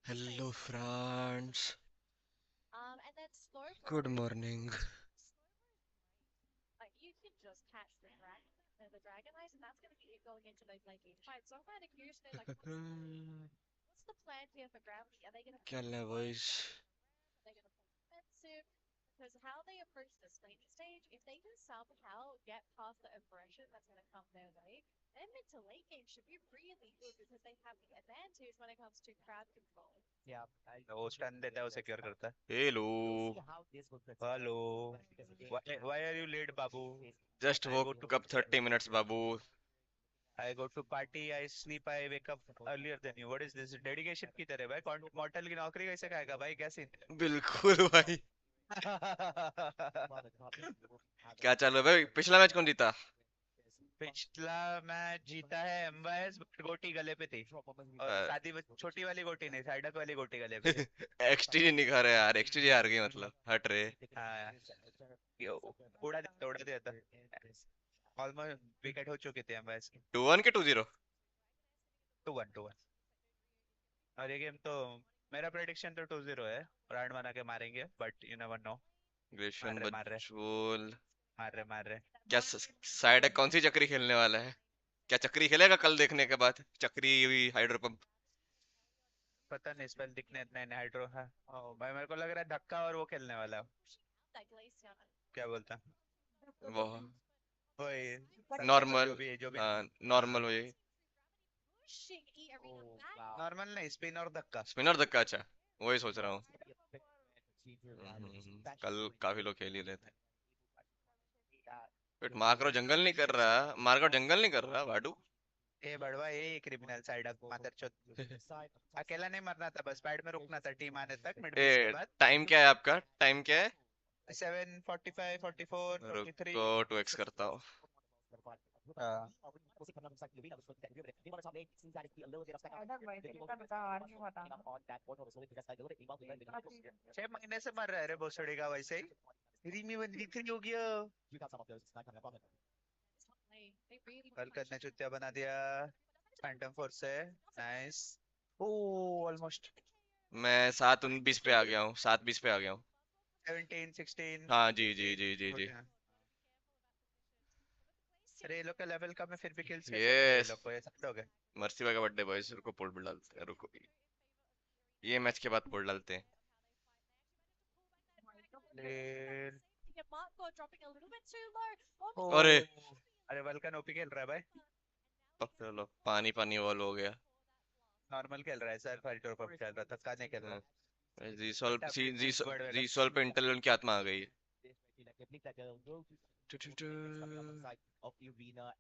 Hello, friends. Good morning. क्या हाल है boys? वो स्टन देता है, वो सिक्योर करता है। Hello. Hello. Why are you late बाबू? Just I go woke to up 30 minutes, babu. I go to party, I sleep, I wake up earlier than you. What is this dedication की तरह भाई? मॉर्टल की नौकरी कैसे खाएगा भाई? क्या सीन बिल्कुल भाई. क्या चल रहा है भाई? पिछला मैच कौन जीता? पिछला मैच जीता है एम्बायर्स, बट गोटी गले पे थी। और शादी में छोटी वाली गोटी नहीं, साइडक वाली गोटी गले पे थी। XTG नहीं खा रहे यार. XTG हार गई मतलब. हट रे. हाँ, ये उड़ा दिया था। ऑलमोस्ट विकेट हो चुके थे एम्बायर्स की। 2-1 के 2-0? 2-1 और ये गेम तो मेरा प्रेडिक्शन तो 2-0 है। ब्रांड बना के मारेंगे, but you never know. Grecian मार रहे बच्चोल. मार रहे। क्या साइड कौन सी चक्री खेलने वाला है? क्या चक्री खेलेगा कल देखने के बाद? चक्री हुई हाइड्रो पंप. पता नहीं, स्पेल दिखने इतने हाइड्रो है। भाई मेरे को लग रहा है धक्का और वो खेलने वाला है। क्या बोलता? वो वही धक्का, नॉर्मल. जो भी। हाँ, हाँ, नॉर्मल हुई. नॉर्मल नहीं, स्पिन और धक्का। स्पिनर धक्का. अच्छा, वही सोच रहा हूँ. कल काफी लोग खेल ही रहे थे. बट मार्को जंगल नहीं कर रहा. मार्को जंगल नहीं कर रहा वाडू. ए बड़वा, ये क्रिमिनल साइड मादरचोद। अकेला नहीं मरना था, बस पैड में रुकना था टीम आने तक मिड बेस के ए, बाद। टाइम क्या है आपका? टाइम क्या है? 7:45, 44, 43। रुको, 2x करता हूँ. हाँ। छह महीने से मर रहा है रे भोसड़ी का, वैसे ही रिमी 1 हो गया। कल करने चुतिया बना दिया। फैंटम फोर्स से। नाइस। ओ, ऑलमोस्ट। मैं 7:19 पे आ गया हूँ. 7:20 पे आ गया हूँ. 17, 16। हाँ जी जी जी जी जी. अरे ये लोग का लेवल कम है, फिर भी किल्स कैसे मिल रहे हैं ये यस. लोग को? ये सब लोग है। मर्सी भाई का बर्थडे बॉयज. रुको पोल भी डालते हैं. रुको, ये मैच के बाद पोल डालते हैं. ले- अरे, ओ, अरे वल्कन ओपी खेल रहा है भाई। चलो पानी पानी वॉल हो गया. नॉर्मल खेल रहा है सर, फाइटर पर खेल रहा था, नहीं खेल रहा। जीसॉल बट अपनी वर्ड वेगा। जीसॉल पे इंटेलिजेंट की आत्मा आ गई है.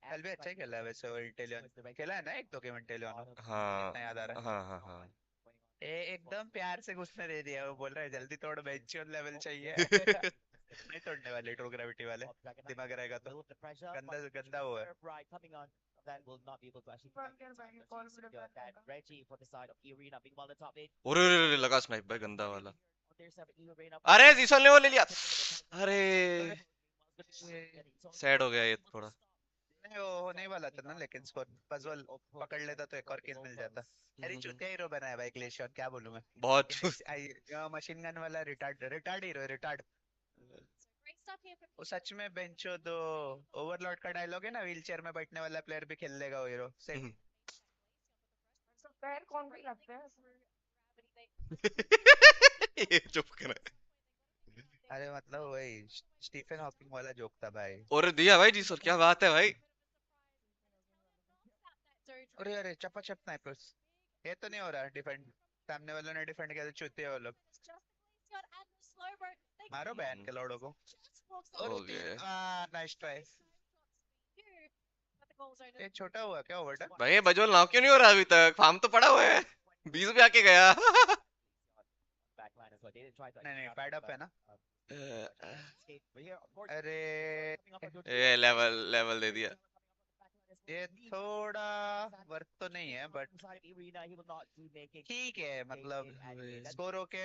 कल भी अच्छा ही खेला है वैसे, वो इटालियन खेला है ना, एक दो गेम इटालियन। हाँ जितना याद आ रहा हाँ हाँ हाँ. है। एकदम प्यार से घुसने दे दिया, वो बोल रहा है जल्दी तोड़, बेंचियन लेवल चाहिए। नहीं तोड़ने वाले, ट्रू ग्रेविटी वाले। दिमाग रहेगा तो। गंदा गंदा वो है। अरे लगा स्नाइप भाई गंदा वाला. अरे जीसॉल ने वो ले लिया. अरे, सैड हो गया ये थोड़ा. नहीं, वो होने वाला था ना, लेकिन स्कोर पजल पकड़ लेता तो एक और किल मिल जाता। अरे चूतिया हीरो बनाया भाई ग्लेशियर, क्या बोलूं मैं। बहुत. मशीन गन वाला रिटार्ड रिटार्ड हीरो, रिटार्ड। वो सच में बेंचो दो। ओवरलॉर्ड का डायलॉग है ना, व्हीलचेयर में बैठने वाला प्लेयर भी खेल लेगा वो हीरो, सेम। ये चुप कर. अरे मतलब वही स्टीफन हॉकिंग वाला जोक था भाई। और दिया भाई जीसॉल, क्या बात है भाई. अरे अरे, चपा चप स्नाइपर्स। ये तो नहीं हो रहा डिफेंड। सामने वालों ने डिफेंड किया तो चूतिया वो लोग। मारो बैन के लौड़ों को। और हो गया नाइस ट्राई। ये छोटा हुआ क्या ओवर? भाई. ये बजोल नाव क्यों नहीं हो रहा अभी तक? फार्म तो पड़ा हुआ है. 20 पे आके गया. नहीं नहीं, पैड अप है ना। अरे ये लेवल लेवल दे दिया. ये थोड़ा वर्थ तो नहीं है, बट ठीक है मतलब। स्कोर ओके,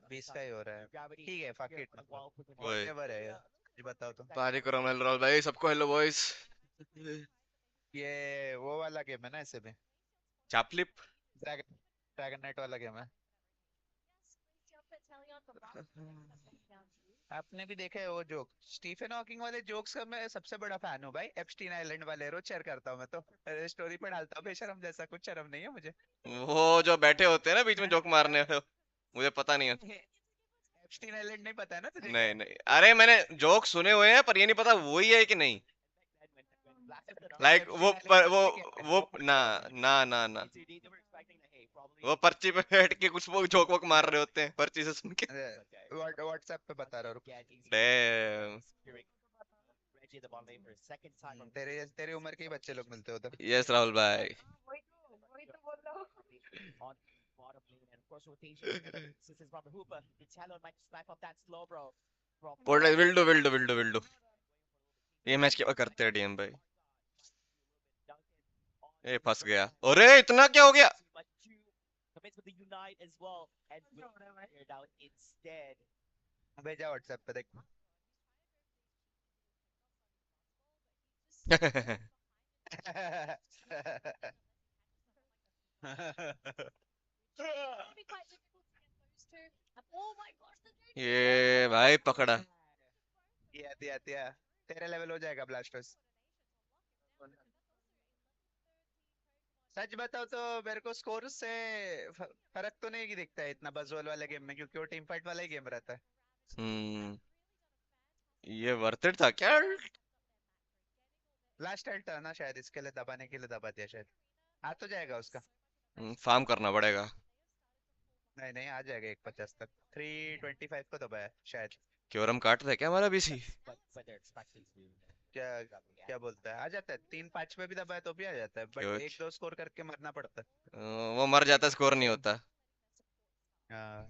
20 का ही हो रहा है, ठीक है, फक इट मतलब। ओए, व्हाटएवर है ये बताओ तो। पारी करो मेल रोल भाई. सबको हेलो बॉयज. ये वो वाला गेम है ना ऐसे में। चापलिप। ड्रैगन ड्रैगन नाइट वाला गेम है। आपने भी देखा है वो जोक, स्टीफन हॉकिंग वाले जोक्स का मैं सबसे बड़ा फैन हूँ भाई। एप्स्टीन आइलैंड वाले रोज शेयर करता हूँ मैं तो, स्टोरी पे डालता हूँ। बेशरम जैसा, कुछ शर्म नहीं है मुझे। वो जो बैठे होते हैं ना बीच में जोक मारने वाले, मुझे पता नहीं है। एप्स्टीन आइलैंड नहीं पता है ना तुझे क्या नहीं है? नहीं, अरे मैंने जोक सुने हुए हैं पर ये नहीं पता वही है कि नहीं। लाइक एप्स्टीन आइलैंड वो वाला गेम है। वो ना ना ना ना, वो पर्ची पे बैठ के कुछ वो जोक वोक मार रहे होते हैं पर्ची से सुन के। व्हाट्सएप पे बता रहा हूँ। डैम। तेरे तेरी उम्र के ही बच्चे लोग मिलते हो उधर। यस राहुल भाई। वही तो बोल रहा हूँ। Will do. ये मैच क्या करते हैं डीएम भाई। ये फंस गया, अरे इतना क्या हो गया। भेजा व्हाट्सएप पे देख। ये भाई पकड़ा। दिया दिया दिया। तेरे लेवल हो जाएगा ब्लास्टर्स। सच बताओ तो मेरे को स्कोर से फर्क तो नहीं दिखता है इतना बजवल वाले गेम में, क्योंकि वो टीम फाइट वाला ही गेम रहता है। हम्म। ये वर्थ इट था क्या। लास्ट टाइम था ना शायद, इसके लिए दबाने के लिए दबा दिया शायद। आ तो जाएगा उसका। फार्म करना पड़ेगा। नहीं नहीं, आ जाएगा 150 तक। 325 को दबाया शायद। क्योरम काट दे क्या हमारा बीसी। क्या क्या बोलता है, आ जाता है। 3-5 पे भी दबाया तो भी आ जाता है, बट क्यों। एक दो स्कोर करके मरना पड़ता है। वो मर जाता, स्कोर नहीं होता। हाँ।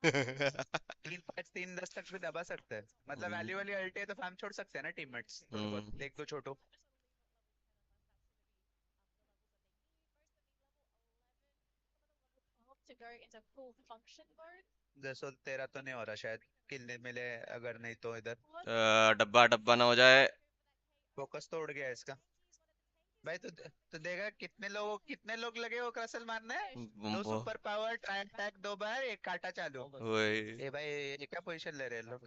3-5 3-10 तक भी दबा सकते हैं, मतलब हम्म। वैल्यू वाली अल्टी है तो फार्म छोड़ सकते हैं ना टीममेट्स थोड़े हम्म। बहुत, एक दो छोटो। जैसो तेरा तो नहीं हो रहा शायद, किल नहीं मिले अगर, नहीं तो इधर डब्बा डब्बा ना हो जाए। फोकस तो उड़ गया है इसका। भाई तो देखा कितने लोग लगे वो क्रसल मारने। दो वो सुपर पावर ट्राई अटैक, 2 बार एक काटा चालू। वही। ए भाई ये क्या पोजीशन ले रहे हैं लोग।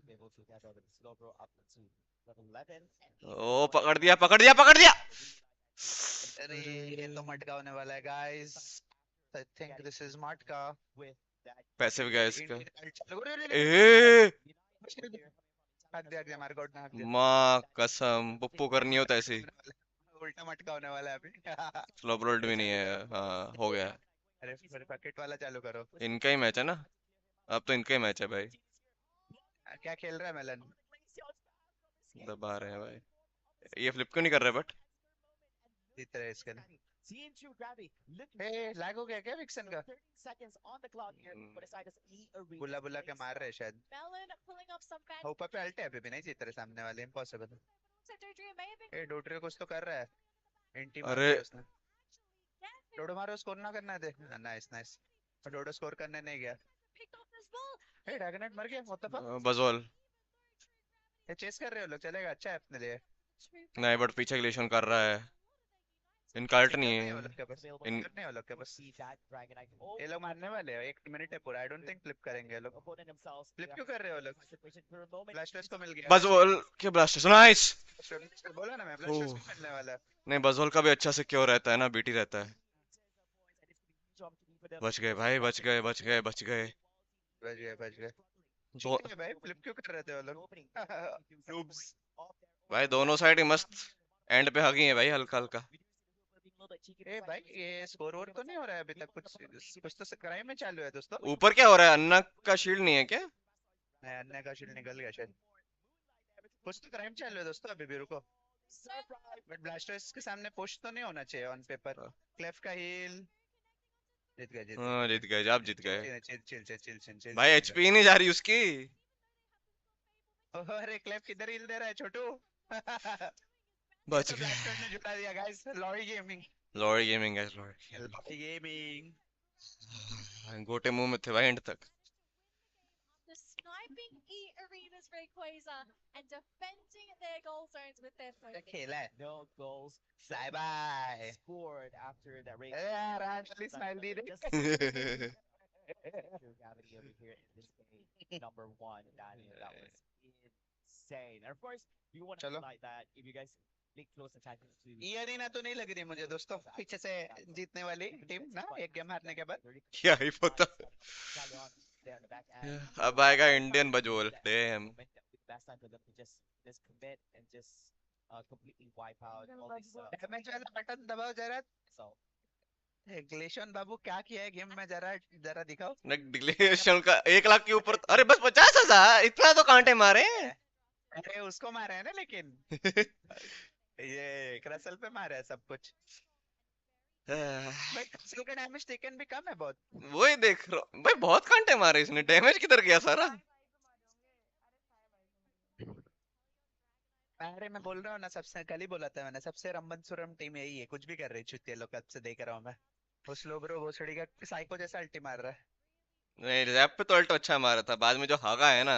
ओ पकड़ दिया। अरे ये अरे तो मटका होने वाला है guys. I think this is मटका। पैसिव गया इसका। इंडियन चालू, अरे अरे ए अरे, हक दिया मार गॉड ने, हक दिया। माँ कसम पुप्पू करनी उल्टा होता मटका ऐसे ही। होने वाला है, उल्टा मटका होने वाला है अभी। फ्लॉप रोल्ड भी नहीं है, हाँ हो गया। अरे फिर पैकेट वाला चालू करो। इनका ही मैच है ना, अब तो इनका ही मैच है भाई। क्या खेल रहा है मेलन। दबा रहे हैं भाई। ये फ्लिप क्यों नहीं कर रहे बट। जीत रहे इसके लिए। हे लैग हो गया क्या विक्सन का। बुला बुला के मार रहे हैं शायद। ऊपर पे अल्टे अभी भी नहीं जीत रहे सामने वाले, इम्पॉसिबल। ए डोटरे कुछ तो कर रहा है। एंटी मार अरे दिया उसने। डोडो मारो, स्कोर ना करना दे। Nice nice. डोडो स्कोर करने नहीं गया। ए ड्रैगनेट मर गया, व्हाट द फक। बजोल। ये चेस कर रहे हो लोग, चलेगा, अच्छा है अपने लिए। नहीं बट पीछे ग्लेशन कर रहा है। इनका अल्ट नहीं फिंगर नहीं है वो है। लोग के पास, इन फिंगर नहीं है वो लोग के पास। ये लोग मारने वाले हैं, 1 मिनट है पूरा। आई डोंट थिंक फ्लिप करेंगे ये लोग। फ्लिप क्यों कर रहे हो लोग। ब्लास्टर्स को मिल गया। बजोल के ब्लास्टर्स नाइस। बोला ना मैं, ब्लास्टर्स को ओह मिलने वाला है। नहीं, बजोल का भी अच्छा सिक्योर रहता है ना, बीटी रहता है। बच गए भाई, बच गए। बच गए बच गए। दो चीटिंग है भाई, फ्लिप क्यों कर रहे थे वो लोग। नूब्स। भाई दोनों साइड ही मस्त। एंड पे हगी है भाई हल्का हल्का। ए भाई ये स्कोर वोर तो नहीं हो रहा है अभी तक, कुछ कुछ तो क्राइम में चालू है दोस्तों। ऊपर क्या हो रहा है, अन्ना का शील्ड नहीं है क्या। नहीं, अन्य का शील्ड निकल गया शायद। कुछ तो क्राइम चालू है दोस्तों, अभी भी रुको। बट ब्लास्टर्स के सामने पुश तो नहीं होना चाहिए ऑन पेपर। क्लेफ का हील। जीत गए जीत गए हाँ जीत जीत गए, आप जीत गए। गए। Chill chill chill chill chill chill chill भाई चिल एचपी नहीं जा रही उसकी। चिल। अरे क्लेफ किधर हील दे रहा है छोटू। ये बच तो ब्लास्टर्स ने गए। जुटा दिया guys, Lorry gaming. Lorry gaming है, लॉरी लॉरी गेमिंग। गेमिंग। गोटे मुंह में थे भाई एंड तक। खेला है बाय बाय यार आज स्माइल दी दे चलो ये अरीना तो नहीं लग रही मुझे दोस्तों पीछे से जीतने वाली टीम ना एक गेम हारने के बाद क्या ही पता। अब आएगा इंडियन बजोल डैम। डैमेज वाला बटन दबाओ जरा ग्लेशन बाबू क्या किया है गेम में जरा जरा दिखाओ डिग्लेशन का 1 लाख के ऊपर, अरे बस 50,000, इतना तो कांटे मारे। अरे उसको मारा है ना लेकिन ये क्रसल पे मारा है सब कुछ भाई क्रसल का डैमेज टेकन भी कम है बहुत वही देख रहा हूँ भाई, बहुत कांटे मारे इसने, डैमेज किधर गया सारा। अरे मैं बोल रहा हूँ ना सबसे कल ही बोला था मैंने सबसे रमन सुरम टीम यही है कुछ भी कर रही चुतिया लोग कब से देख रहा हूँ मैं वो स्लो ब्रो वो छड़ी का साइको जैसा अल्टी मार रहा है नहीं, रैप पे तो अल्ट अच्छा मारा था, बाद में जो हागा है ना,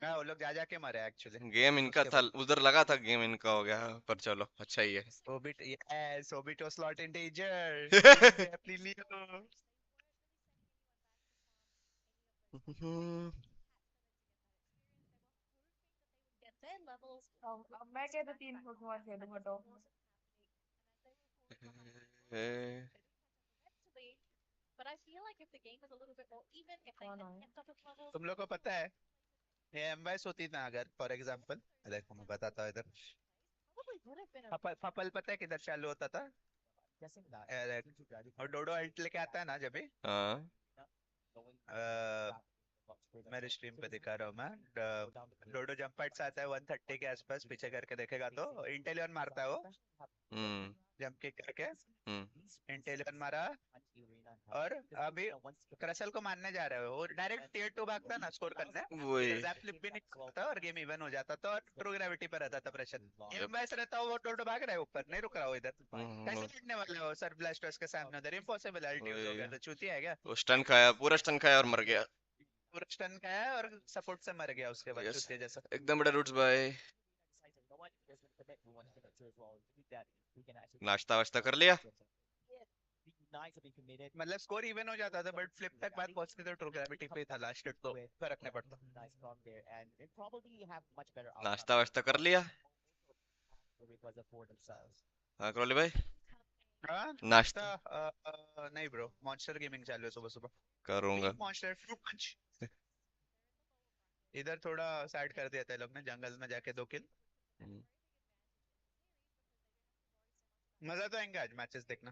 हाँ वो लोग जा जाके मरे एक्चुअली गेम इनका उसके था, बाद उधर लगा था गेम इनका हो गया, पर चलो अच्छा ही है। सोबिट यस सोबिटो स्लॉट इन डेंजर सोबिट अपनी लियो अब मैं कहता 3 पोकेमॉन खेलूंगा टॉप में। कौन आया? तुम लोग को पता है ये एमवाइस होती ना अगर फॉर एग्जांपल देखो मैं बताता हूँ इधर फपल फपल पता है किधर चालू होता था और डोडो अल्ट लेके आता है ना जब भी हाँ मेरे स्ट्रीम पे दिखा रहा हूँ मैं डोडो जंप पाइट्स आता है 130 के आसपास पीछे करके देखेगा तो इंटेलियन मारता है वो हम्म जंप किक करके हम्म इंटेलियन मारा और अभी क्रसल को मारने जा रहे हो वो डायरेक्ट टियर 2 भागता ना स्कोर करने वही। इधर जैप फ्लिप भी नहीं होता और गेम इवन हो जाता तो ट्रू ग्रेविटी पर रहता था प्रेशर Yep. गेम वैसे रहता वो डोडो भाग रहा है ऊपर नहीं रुक रहा हो इधर हम्म, कैसे लड़ने वाले हो सर ब्लास्टर्स के सामने उधर इम्पॉसिबल अल्टीज हो वही। गया तो चूतिया है क्या वो स्टन खाया, पूरा स्टन खाया और मर गया। पूरा स्टन का है और सपोर्ट से मर गया उसके बाद यस, चूतिया जैसा एकदम बड़ा रूट्स भाई। नाश्ता वाश्ता कर लिया? मतलब स्कोर इवन हो जाता था बट फ्लिप तक बात पहुंचती तो ट्रू ग्रेविटी पे था लास्ट तो फर्क नहीं पड़ता नाश्ता वाश्ता कर लिया? हाँ करोली भाई, हाँ नाश्ता नहीं ब्रो मॉन्स्टर गेमिंग चालू है सुबह सुबह करूंगा। मॉन्स्टर फ्रूट पंच इधर थोड़ा साइड कर दिया था ये लोग ने जंगल में जाके 2 किल मजा तो आएंगे आज मैचेस देखना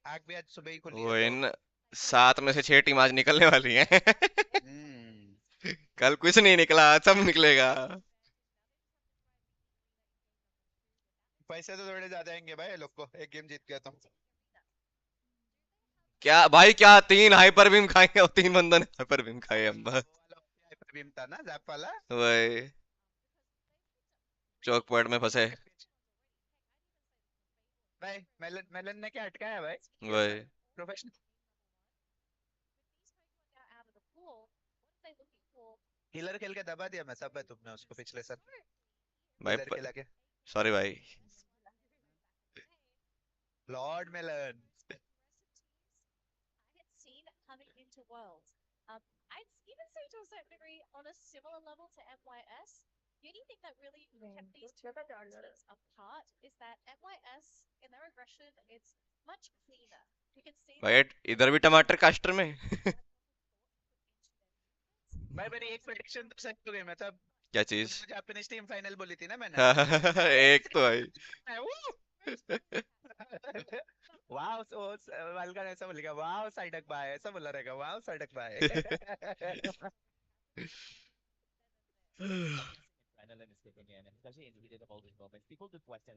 आग भी आज सुबह ही खुली वो है इन 7 में से 6 टीम आज निकलने वाली हैं। कल कुछ नहीं निकला, आज सब निकलेगा। पैसे तो थोड़े ज्यादा आएंगे भाई ये लोग को एक गेम जीत गया तो क्या भाई, क्या 3 हाइपर बीम खाएंगे और 3 बंदों ने हाइपर बीम खाए अब। बीम था ना जैप वाला वही, चौक पॉइंट में फंसे। भाई मेलन मेलन ने क्या अटकाया भाई वही प्रोफेशनल हीलर खेल के दबा दिया मैं सब है तुमने उसको पिछले सर भाई हीलर खेला के सॉरी भाई। लॉर्ड मेलन क्या चार्जर भाई इधर भी टमाटर कास्टर में। भाई मेरी एक प्रेडिक्शन तो सच हो गई मैं तब क्या चीज? जापानीज टीम फाइनल बोली थी ना मैंने एक तो भाई। वाह वालका ऐसा बोलेगा वाह साइडक बाय ऐसा बोला रहेगा वाह साइडक बाय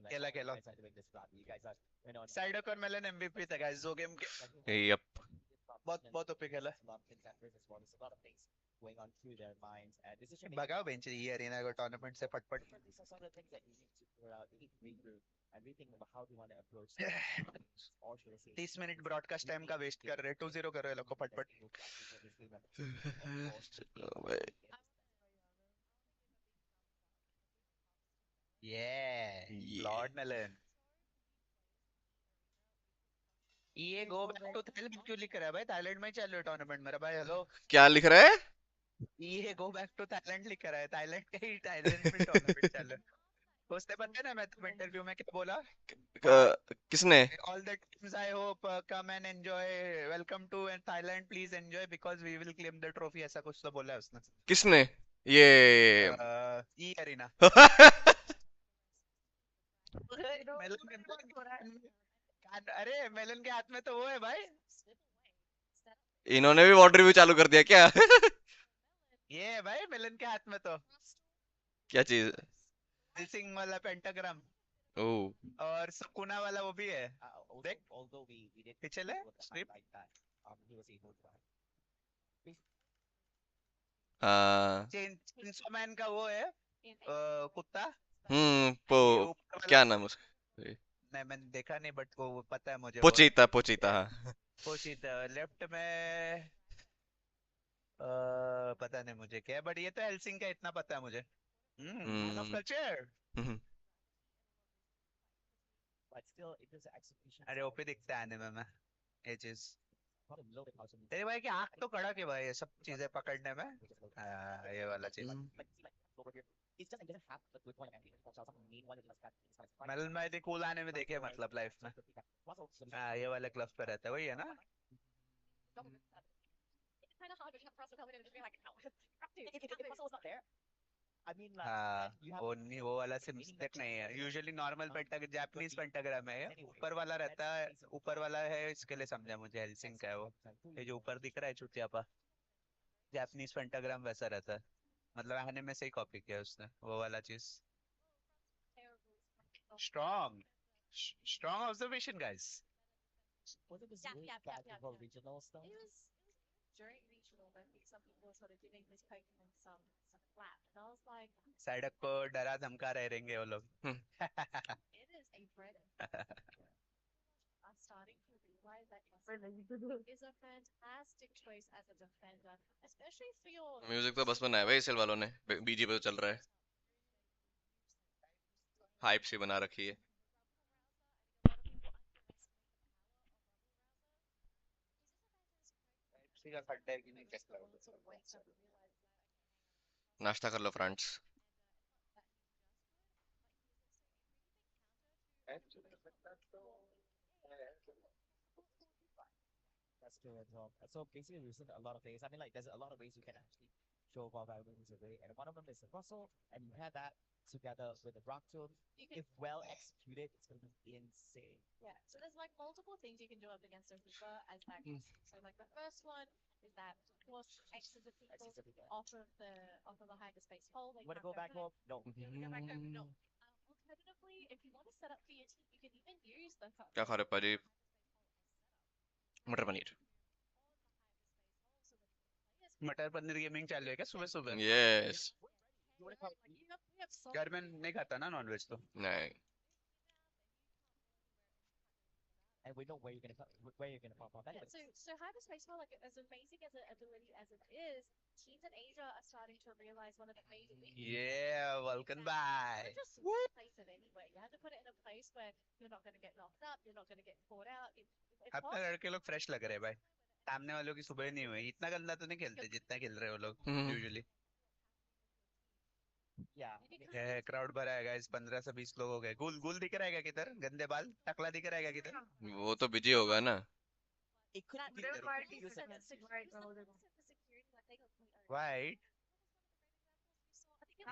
खेला खेला साइडक और मेलन एमवीपी थे गाइस 2 गेम के यप। बहुत बहुत ओपी खेला भगाओ बेंच ये अरीना को टूर्नामेंट से फटफट 30 मिनट ब्रॉडकास्ट टाइम का वेस्ट कर रहे 2-0 कर रहे लोग को फटफट चलो भाई। ये ये लॉर्ड मेलन। ये गो बैक टू थाईलैंड क्यों लिख रहा है भाई? थाईलैंड में ही चल रहा है टूर्नामेंट मेरा भाई। हेलो, क्या लिख रहा है? ये गो बैक टू थाईलैंड लिख रहा है। थाईलैंड का ही थाईलैंड में टूर्नामेंट चल रहा है। उसने पता है ना, मैं तुम इंटरव्यू में क्या बोला? किसने? All the teams I hope come and enjoy. Welcome to Thailand. Please enjoy because we will claim the trophy. ऐसा कुछ तो बोला है उसने। किसने ये? ई अरीना। मेलन अरे मेलन के हाथ में तो वो है भाई। इन्होंने भी वाटर रिव्यू चालू कर दिया क्या? ये है भाई मेलन के हाथ में तो। क्या चीज? सिंह वाला पेंटाग्राम ओ और सुकुना वाला वो भी है। देख पिछले स्ट्रिप। हाँ। चेंसो मैन का वो है कुत्ता। पो ये ऊपर वाला क्या नाम उसका? नहीं मैंने देखा नहीं बट वो पता है मुझे। वो पोचीता पोचीता हाँ। पोशीता लेफ्ट में पता नहीं मुझे क्या है बट ये तो हेल्सिंग का इतना पता है मुझे। Man of hmm culture. हम्म। अरे ओपी दिखता है एनिमे में ये चीज। तेरे भाई की आंख तो कड़क है भाई ये सब चीजें पकड़ने में। ये वाला चीज। मेलन भाई ने कूल आने में देखे मतलब लाइफ में। ये वाले क्लब पे रहता है वही है ना? वो नहीं वो वाला से मिस्टेक नहीं है। Usually normal pentagram Japanese pentagram है ये। ऊपर वाला रहता है, ऊपर वाला है इसके लिए समझा मुझे हेल्सिंग का है वो। ये जो ऊपर दिख रहा है चुतियापा जापानीज पेंटाग्राम वैसा रहता है। मतलब आने में से ही कॉपी किया उसने वो वाला चीज। Strong strong observation guys. साइडक को डरा धमका रहे रहेंगे वो लोग। म्यूजिक तो बस बनाया भाई सेल वालों ने, बीजी पे तो चल रहा है। हाइप सी बना रखी है। का खड्डा है कि नहीं कैसा लगा? नाश्ता कर लो फ्रेंड्स। क्या खा रहे हो पाजी? मटर पनीर। मटर पनीर गेमिंग चालू है क्या सुबह सुबह? यस। घर में नहीं खाता ना नॉनवेज तो। नहीं। Yeah, welcome back. अपने लड़के लोग फ्रेश लग रहे हैं भाई। सामने वालों की सुबह नहीं हुई। इतना गंदा तो नहीं खेलते जितना खेल रहे हो लोग यूजुअली। क्राउड भरा है गाइस। 15 से 20 लोग हो गए। गुल गुल दिख रहा है क्या किधर? गंदे बाल टकला दिख रहा है क्या किधर? वो तो बिजी होगा ना। वाइट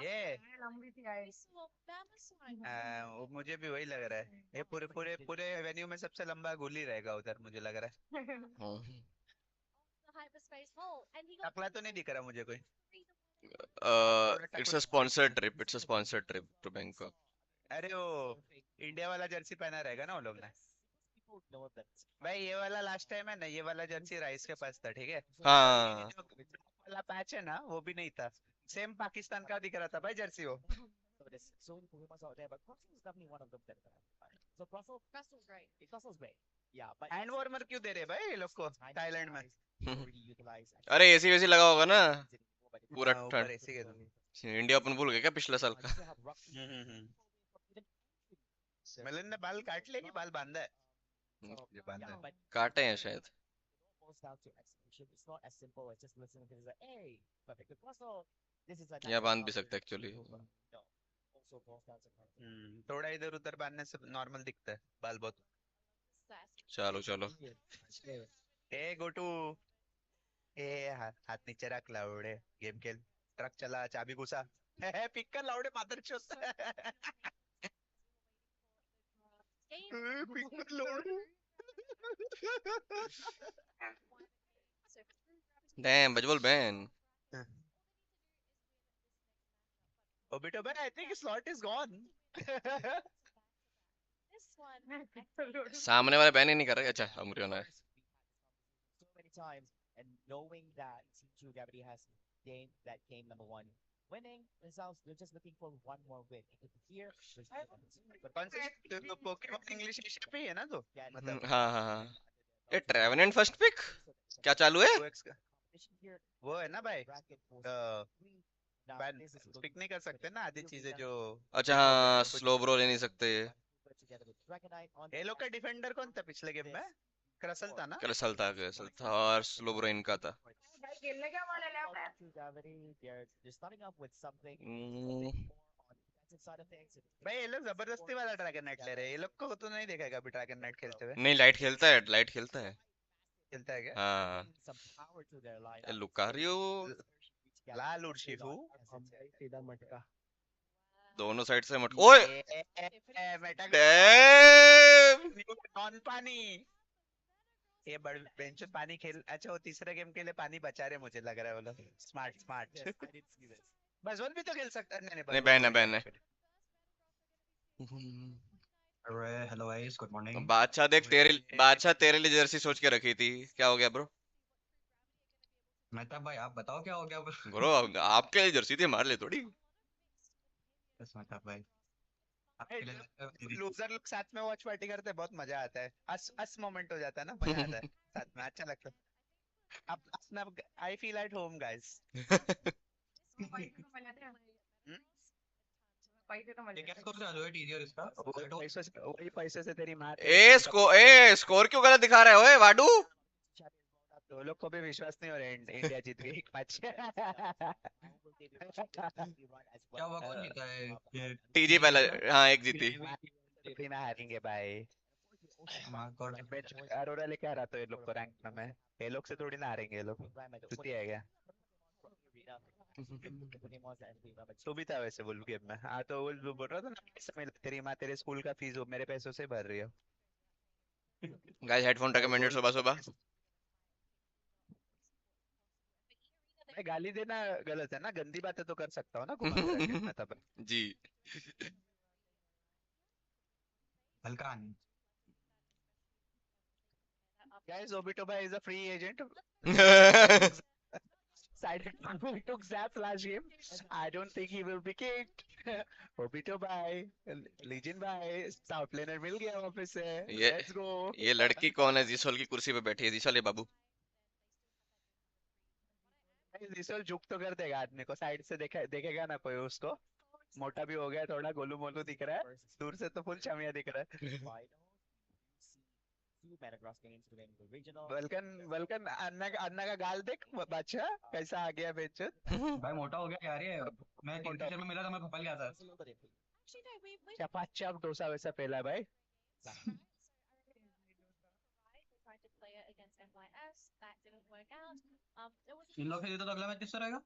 ये वो मुझे भी वही लग रहा है। ये पूरे पूरे पूरे वेन्यू में सबसे लंबा गुल ही रहेगा उधर मुझे लग रहा है। टकला तो नहीं दिख रहा मुझे कोई। It's a sponsored trip, it's a sponsored trip to Bangkok. अरे वो इंडिया वाला जर्सी पहना रहेगा ना वो लोग ने। भाई ये वाला लास्ट टाइम है ना, ये वाला जर्सी राइस के पास था ठीक है। हाँ। जो वाला पैच है ना वो भी नहीं था। सेम पाकिस्तान का दिख रहा था भाई जर्सी वो। हैंड वार्मर क्यों दे रहे भाई ये लोग को थाईलैंड में? अरे एसी वैसी लगा होगा ना पूरा ऊपर ठंड। एसी के दो। इंडिया अपन भूल गए क्या पिछले साल का? मिलन ने बाल काट लिए कि बाल बांधा है? हम्म, ये बांधा है। काटे हैं शायद। या बांध भी सकते एक्चुअली। थोड़ा इधर उधर बांधने से नॉर्मल दिखता है बाल बहुत। चलो चलो। ए गोटू, ए हाथ नीचे रख लाउडे, गेम खेल। ट्रक चला, चाबी घुसा। पिक कर लाउडे, मादर चोद। पिक कर लाउडे। डैम बजबल ban. Obito, but I think slot is gone. सामने वाले बैन ही नहीं कर रहे। अच्छा अमरी होना है। कौन से पोकेमॉन इंग्लिश एशिया पे ही है ना तो? मतलब हाँ हाँ हाँ। ये ट्रेवेनेंट फर्स्ट पिक क्या चालू है? 2x का वो है ना भाई। बैन पिक नहीं कर सकते ना आधी चीजें जो अच्छा pick हो गए हाँ, हैं, कुछ स्लो ब्रो ले नहीं सकते। ये लोग का डिफेंडर कौन था पिछले गेम में? क्रसल था ना? कैसल था और स्लो ब्रो इनका था। भाई खेलने क्या मारे लैपटॉप? हम्म, भाई ये लोग जबरदस्ती वाला ड्रैगन नाइट ले रहे हैं। ये लोग को तो नहीं देखेगा अभी ड्रैगन नाइट खेलते हुए। नहीं लाइट खेलता है, लाइट खेलता है। खेलता है क्या? हाँ लुकारियो लाल उर्शिफू। सीधा मटका। दोनों साइड से मट ओए डैम। नॉन पानी। ये बड़ बेंच पानी खेल। अच्छा वो तीसरे गेम के लिए पानी बचा रहे मुझे लग रहा है वो लोग। Smart smart. बस वो भी तो खेल सकता है। नहीं नहीं बस बैन है। अरे हेलो गाइस, गुड मॉर्निंग। बादशाह देख तेरे लिए जर्सी सोच के रखी थी। क्या हो गया ब्रो? मेहताब भाई आप बताओ क्या हो गया? ब्रो आपके लिए जर्सी थी, हमारे लिए थोड़ी। बस मेहताब भाई आपके लिए लूजर लोग साथ में वॉच पार्टी करते हैं, बहुत मजा आता है। अस मोमेंट हो जाता है ना, मजा आता है साथ में, अच्छा लगता है। अब अपना I feel at home guys. पैसे तो मिल ये क्या जाते स्कोर चालू है टीजी और इसका? वही पैसे से तेरी माँ ए स्कोर क्यों गलत दिखा रहा है ओए वाडू? तो लोग को भी विश्वास नहीं हो रहा है इंडिया जीत गई एक मैच। क्या हुआ, कौन जीता है ये? टीजी पहला हाँ एक जीती। बिना हारेंगे भाई। मां गॉड। मैच अरोरा लेके आ रहा तो ये लोग को रैंक में मैं, ये लोग से थोड़ी ना हारेंगे ये लोग। चुती है क्या? तू भी था वैसे वुल्फ गेम में। हाँ तो वुल्फ बोल रहा था ना, पैसे तेरी माँ तेरे स्कूल का फीस वो मेरे पैसों से भर रही हो। गाइस हेडफोन रिकमेंडेड सुबह सुबह। भाई गाली देना गलत है ना, गंदी बातें तो कर सकता हूँ ना घुमा फिरा के मैं तब। जी। हल्कान। Guys, Obito Bhai is a free agent. Sided took Zap's last game. I don't think he will be kicked. Obito Bhai, Legion Bhai, top laner मिल गया वापस से। ये Let's go. ये लड़की कौन है? जिसोल की कुर्सी पे बैठी है। जिसोल है बाबू। रिसोल झुक तो कर देगा आदमी को, साइड से देखेगा ना कोई उसको। मोटा भी हो गया थोड़ा, गोलू मोलू दिख रहा है, दूर से तो फुल छमिया दिख रहा है। वल्कन वल्कन अन्ना का गाल देख बादशाह कैसा आ गया बेइज्जत। भाई मोटा हो गया यार ये। मैं टीचर में मिला था, मैं फपल गया था। चपाचप डोसा वैसा फैला है भाई। इन लोग से जीता तो अगला मैच किससे रहेगा?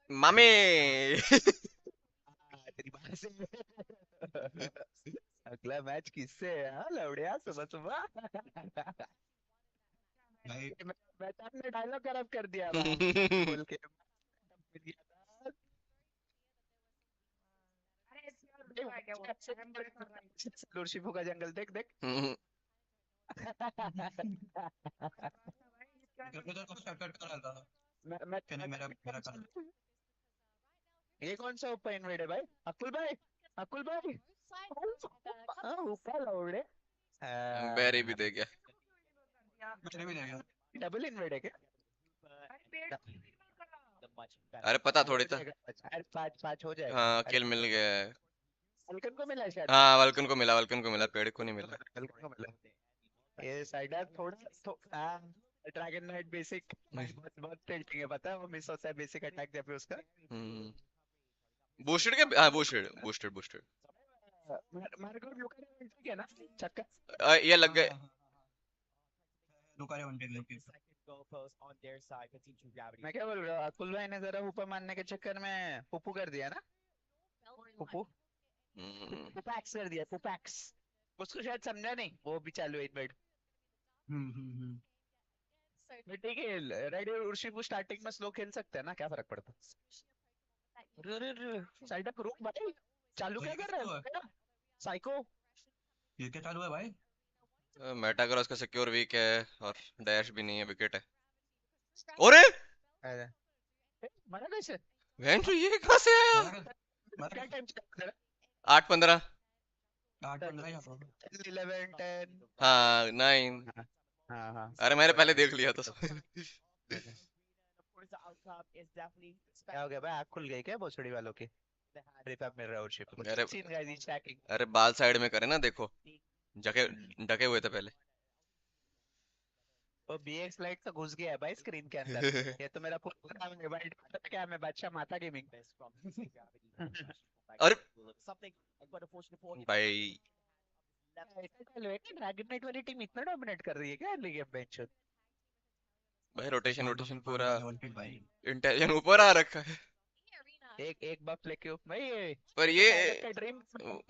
मामे। तेरी बात से अगला मैच किससे है? हाँ लौड़िया सुबह सुबह। भाई मैं तो अपने डायलॉग खराब कर दिया भाई बोल के। अरे इसका है क्या वो? मैं कर रहा हूँ। लुर्शिफू का जंगल देख देख। भाई इसका मैं तो कट कट कर रहा था मैं कि नहीं, मेरा कर। ये कौन सा ओपन इनवेड है भाई? अकुल भाई, अकुल भाई ऊपर लौड़े। बैरी भी दे गया। मैंने भी देखा। डबल इनवेड है क्या? भाई पेट अरे पता थोड़ी था। अरे पाँच पाँच हो जाएगा। हाँ अरे किल मिल गया है। वल्कन को मिला है शायद। हाँ वल्कन को मिला, पेड़ को नहीं मिला। वल्कन को मिला। ये साइडर थोड़ा ड्रैगन नाइट बेसिक बहुत बहुत टिल्टिंग है, पता है वो मिस होता है बेसिक अटैक जब भी उसका। बूस्टेड क्या? हाँ बूस्टेड। मार्गो लुका ठीक है ना, चक्का। ये लग गए। रुका रे 1 पे लेके। मैं क्या बोल रहा हूँ, अकुल भाई ने जरा ऊपर मारने के चक्कर में पुप्पू कर दिया ना, पुप्पू पुपैक्स कर दिया, पुपैक्स। उसको शायद समझा नहीं, वो भी चालू है इन्वाइट। हम्म। ठीक है राइट, उर्शिपू स्टार्टिंग में स्लो खेल सकते हैं ना, क्या फर्क पड़ता। साइड अप रुक भाई, चालू क्या कर रहा है साइको। ये क्या चालू है भाई? मेटाग्रॉस का सिक्योर वीक है और डैश भी नहीं है, विकेट है। अरे अरे मरा कैसे, वेंट ये कहाँ से आया? क्या टाइम चल रहा है? 8:15। 8-15 यहाँ पर। 11 10। हाँ 9। हाँ हाँ अरे मैंने पहले देख लिया था। क्या हो गया भाई, आँख खुल गई क्या भोसड़ी वालों की। रिपैप मिल रहा है उर्शिपू को। अरे सीन गाइस इज टैकिंग। अरे बाल साइड में करे ना, देखो जके ढके हुए थे पहले। वो बीएक्स लाइट तो घुस गया है भाई स्क्रीन के अंदर। ये तो मेरा पूरा नाम है भाई, क्या मैं बादशाह माता गेमिंग। अरे भाई ड्रैगन नाइट वाली टीम इतना डोमिनेट कर रही है क्या अर्ली गेम बेंच। भाई रोटेशन पूरा Wanted भाई। इंटेलिजेंट ऊपर आ रखा है। एक एक बफ लेके भाई पर ये का ड्रीम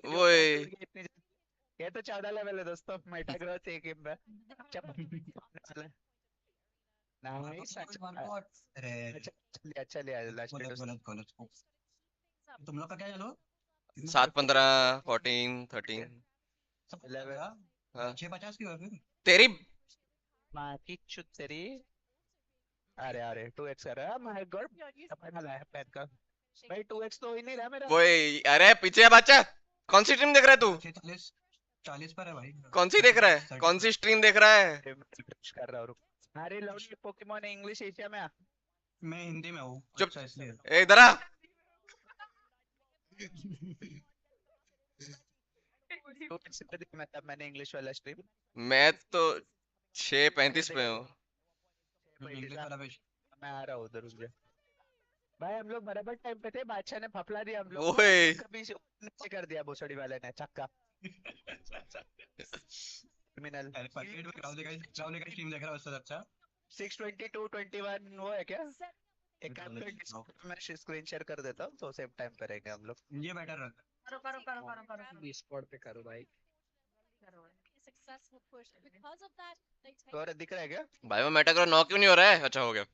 वो ये तो 14 लेवल है दोस्तों, मेटाग्रॉस एक गेम में नाइस। अरे अच्छा लिया लास्ट गलत। तुम लोग का क्या चलो? 7:15 14 13। 11। हाँ 650 की हुआ फिर। तेरी माँ की चुत तेरी। अरे अरे 2x कर रहा है माय गॉड, अपना लाया पैद का भाई। 2x तो हो ही नहीं रहा मेरा। वो अरे पीछे है बच्चा। कौन सी टीम देख रहा है तू? 40 पर है भाई। कौन सी देख रहा है? कौन सी स्ट्रीम देख रहा है? कर रहा हूँ। अरे लवली पोकेमॉन इंग्लिश एशिया में आ। मैं हिंदी में हूँ। चुप अच्छा इसलिए। ए इधर आ। मतलब मैंने इंग्लिश वाला स्ट्रीम। मैं तो 6:35 पे हूँ। इंग्लिश वाला पेज। मैं आ रहा हूँ उधर उधर। भाई हम लोग बराबर टाइम पे थे, बादशाह ने फफला दिया हम लोग को, ओए कभी नीचे कर दिया भोसड़ी वाले ने चक्का। क्रिमिनल। अरे पकेट में राहुल का स्ट्रीम देख रहा है उससे अच्छा। 622 21 वो है क्या? एक काम कर, Discord में स्क्रीन शेयर कर देता हूँ तो सेम टाइम पे रहेंगे हम लोग। ये बेटर रख। करो डिस्कॉर्ड पे करो भाई। करो। तो और दिख रहा है क्या? भाई वो मेटाग्रो नॉक क्यों नहीं हो रहा है? अच्छा हो गया।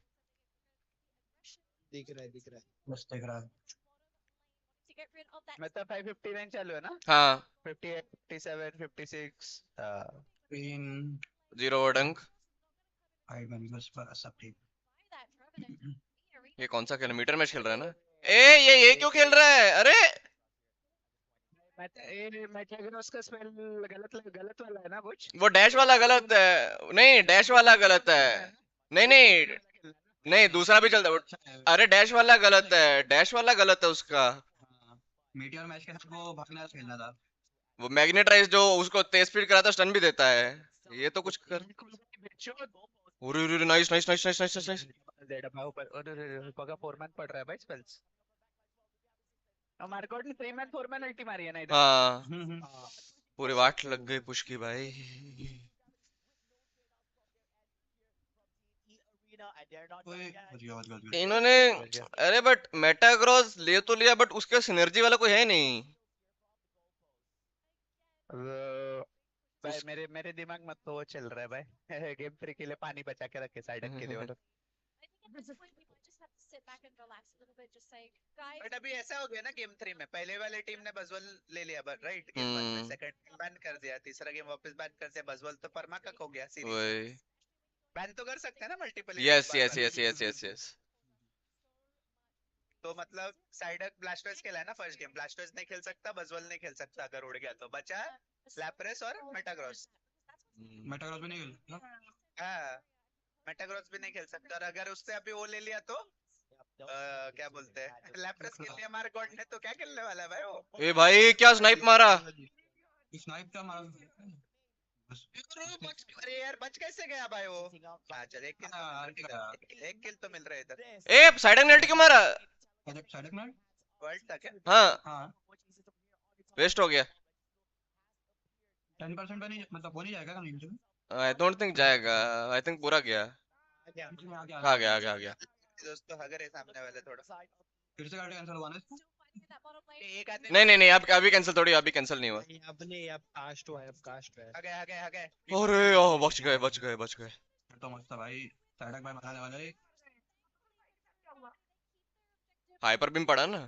दिख रहा है। बस देख रहा है। मतलब 559 चालू है ना? हाँ 58 57 56। इन 0 डंक। आई मेंबर्स पर सब ठीक। ये कौन सा किलोमीटर मैच खेल रहा है ना? ये क्यों खेल रहा है? अरे मेटाग्रॉस का स्पेल गलत वाला है ना कुछ? वो डैश वाला गलत है। नहीं डैश वाला गलत है। नहीं नहीं दूसरा भी चलता है अरे डैश वाला गलत है, डैश वाला गलत है उसका। मीटियोर मैच के साथ वो भागना खेलना था। वो मैग्नेटाइज जो उसको तेज स्पीड कराता है स्टन भी देता है। ये तो कुछ कर। Nice nice nice nice nice nice. ऊपर फोरमैन पड़ रहा है भाई स्पेल्स। हमारे कोड ने 3 मैन 4 मैन अल्टी मारी है ना इधर। हाँ हाँ। पूरी वाट लग गई पुश की भाई। इन्होंने अरे बट मेटाग्रॉस ले तो लिया बट उसके सिनर्जी वाला कोई है नहीं। भाई मेरे मेरे दिमाग में तो वो चल रहा है भाई गेम फ्री के लिए पानी बचा के रखे साइड के लिए वो लोग। बट अभी ऐसा हो गया ना गेम 3 में, पहले वाले टीम ने बजवल ले लिया राइट, गेम 1 में सेकंड बैन कर दिया, तीसरा गेम वापस बैन कर दिया, बजवल तो परमाकक हो गया सीरीज। वही बैन तो कर सकते हैं ना multiple. Yes yes yes yes yes yes. तो मतलब साइडक ब्लास्टर्स खेला है ना फर्स्ट गेम, ब्लास्टर्स नहीं खेल सकता, बजवल नहीं खेल सकता अगर उड़ गया तो बचा लैप्रेस और मेटाग्रॉस। मेटाग्रॉस भी नहीं खेल। हाँ मेटाग्रॉस भी नहीं खेल सकता, और अगर उससे अभी वो ले लिया तो क्या बोलते हैं, लैप्रेस के लिए हमारे गॉड ने तो क्या खेलने वाला है भाई वो। ए भाई क्या स्नाइप मारा। स्नाइप का मारा बस। अरे यार बच कैसे गया भाई वो। हाँ चल एक किल तो हाँ, मिल रहा है, एक किल तो मिल रहा है इधर। ए साइड नेट क्यों मारा। साइड में वर्ल्ड था क्या। हाँ हाँ वेस्ट हो गया। 10% नहीं मतलब हो नहीं जाएगा कहीं आई डोंट थिंक जाएगा। आई थिंक पूरा गया। आ गया आ गया आ गया। दोस्तों हगर है सामने वाले थोड़ा। फिर से कार्ड कैंसिल हुआ ना इसको। एक आदमी नहीं नहीं नहीं अब अभी कैंसिल थोड़ी अभी कैंसिल नहीं हुआ। अब नहीं, अब कास्ट हुआ है, अब कास्ट है। आ गए। अरे ओह बच गए बच गए बच गए। फिर तो मस्त था भाई। साइड भाई मारने वाला है। हाइपर बीम पड़ा ना।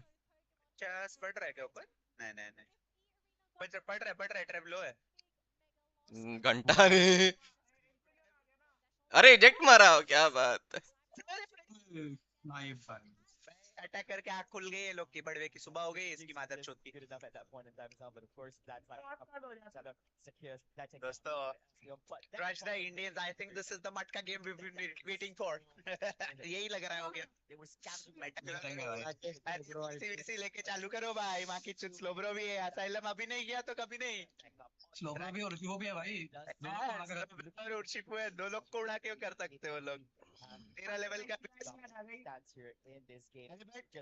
50 पड़ रहा है क्या ऊपर। नहीं पड़ रहा है ट्रैप लो है। घंटा ने। अरे इजेक्ट मारा क्या बात है। नहीं भाई अटैक करके आँख खुल गई है लोग की, बड़वे की सुबह हो गई इसकी मादर चोद की। दोस्तों trust the Indians, I think this is the matka game we been waiting for. यही लग रहा है हो गया। सीवीसी लेके चालू करो भाई, माँ की चुत स्लोब्रो भी है, असाइलम अभी नहीं गया तो कभी नहीं। स्लोबरा भी और वो भी है भाई और उर्शिप हुए दो लोग को उड़ा के कर सकते हो लोग। 13 लेवल का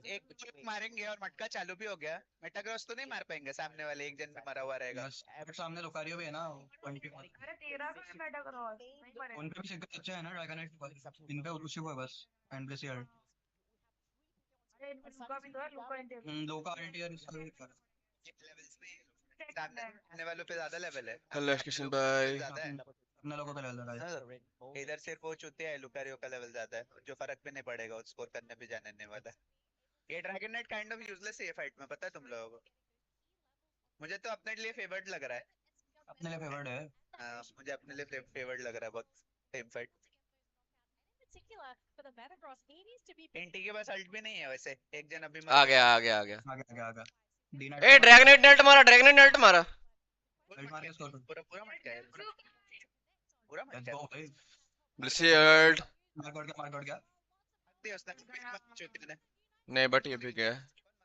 एक लोग मारेंगे और मटका चालू भी हो गया। मेटाग्रॉस तो नहीं मार पाएंगे, सामने वाले एक जन में मरा हुआ रहेगा। बस सामने लोकारियो भी है ना अरे तेरा का मेटा क्रॉस नहीं पड़ेगा। उन पे भी सिग्नल अच्छा है ना ड्रैगन इन पे उसी को है बस एंड प्लेस यार अरे इनमें लुका भी तो है, लुका इंटेल लोका आरटीआर इसका लेवल्स में सामने आने वालों पे ज्यादा लेवल है। हेलो किशन भाई। ज्यादा है। अपना लोगों का लेवल है इधर सिर्फ वो चुते हैं, लुकारियो का लेवल ज्यादा है, जो फर्क भी नहीं पड़ेगा, और स्कोर करने भी जाने नहीं वाला। ये dragon night kind of useless है ये फाइट में, पता है तुम लोगों को। मुझे तो अपने लिए फेवर्ड लग रहा है। अपने लिए फेवरेट है मुझे अपने लिए फेवर्ड लग रहा है बहुत टीम फाइट। एंटी के पास अल्ट भी नहीं है वैसे, एक जन अभी आ गया आ गया आ गया। आगे आगे डी ए ड्रैगनेट नेट मारा ड्रैगनेट नेट मारा। मार के स्कोर पूरा पूरा मट गया पूरा मट लेट्स गो गया। भाई ब्लिसियर्ड। मार गया दिया उसने चुते ने। नहीं बट ये भी गया।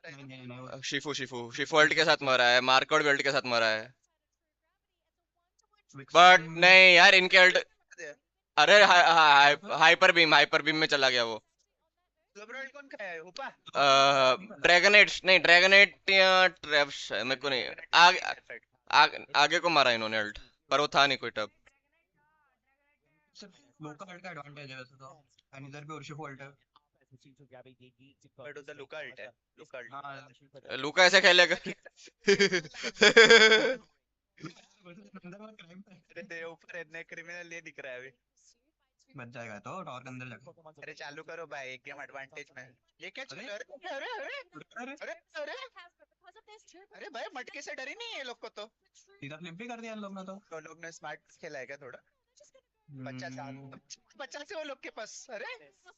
नहीं शिफू शिफू शिफू अल्ट के साथ मरा है, मार्कआउट भी अल्ट के साथ मरा है। बट नहीं यार इनके अल्ट। अरे हाइपर बीम में चला गया वो। ग्लोबल कौन खाया है ऊपर। ड्रैगनेट नहीं ड्रैगनेट या ट्रैप्स मेरे को नहीं। आगे को मारा इन्होंने अल्ट पर वो था नहीं कोई टब। लोका अल्ट का एडवांटेज है वैसे तो एंड इधर पे उर्शिफ अल्ट है बट उधर लुका अल्ट है, लुका अल्ट। हां लूका ऐसे खेलेगा। अरे ऊपर इतने क्रिमिनल ये दिख रहा है अभी। बच जाएगा तो टावर के अंदर जाकर अरे चालू करो भाई, एक गेम एडवांटेज में। ये क्या चल रहा है। अरे अरे अरे अरे अरे भाई मटके से डरी नहीं है ये लोग को तो। सीधा फ्लिप भी कर दिया इन लोग ने तो लोग ने स्मार्ट खेला है क्या थोड़ा। 50 है वो लोग के पास। अरे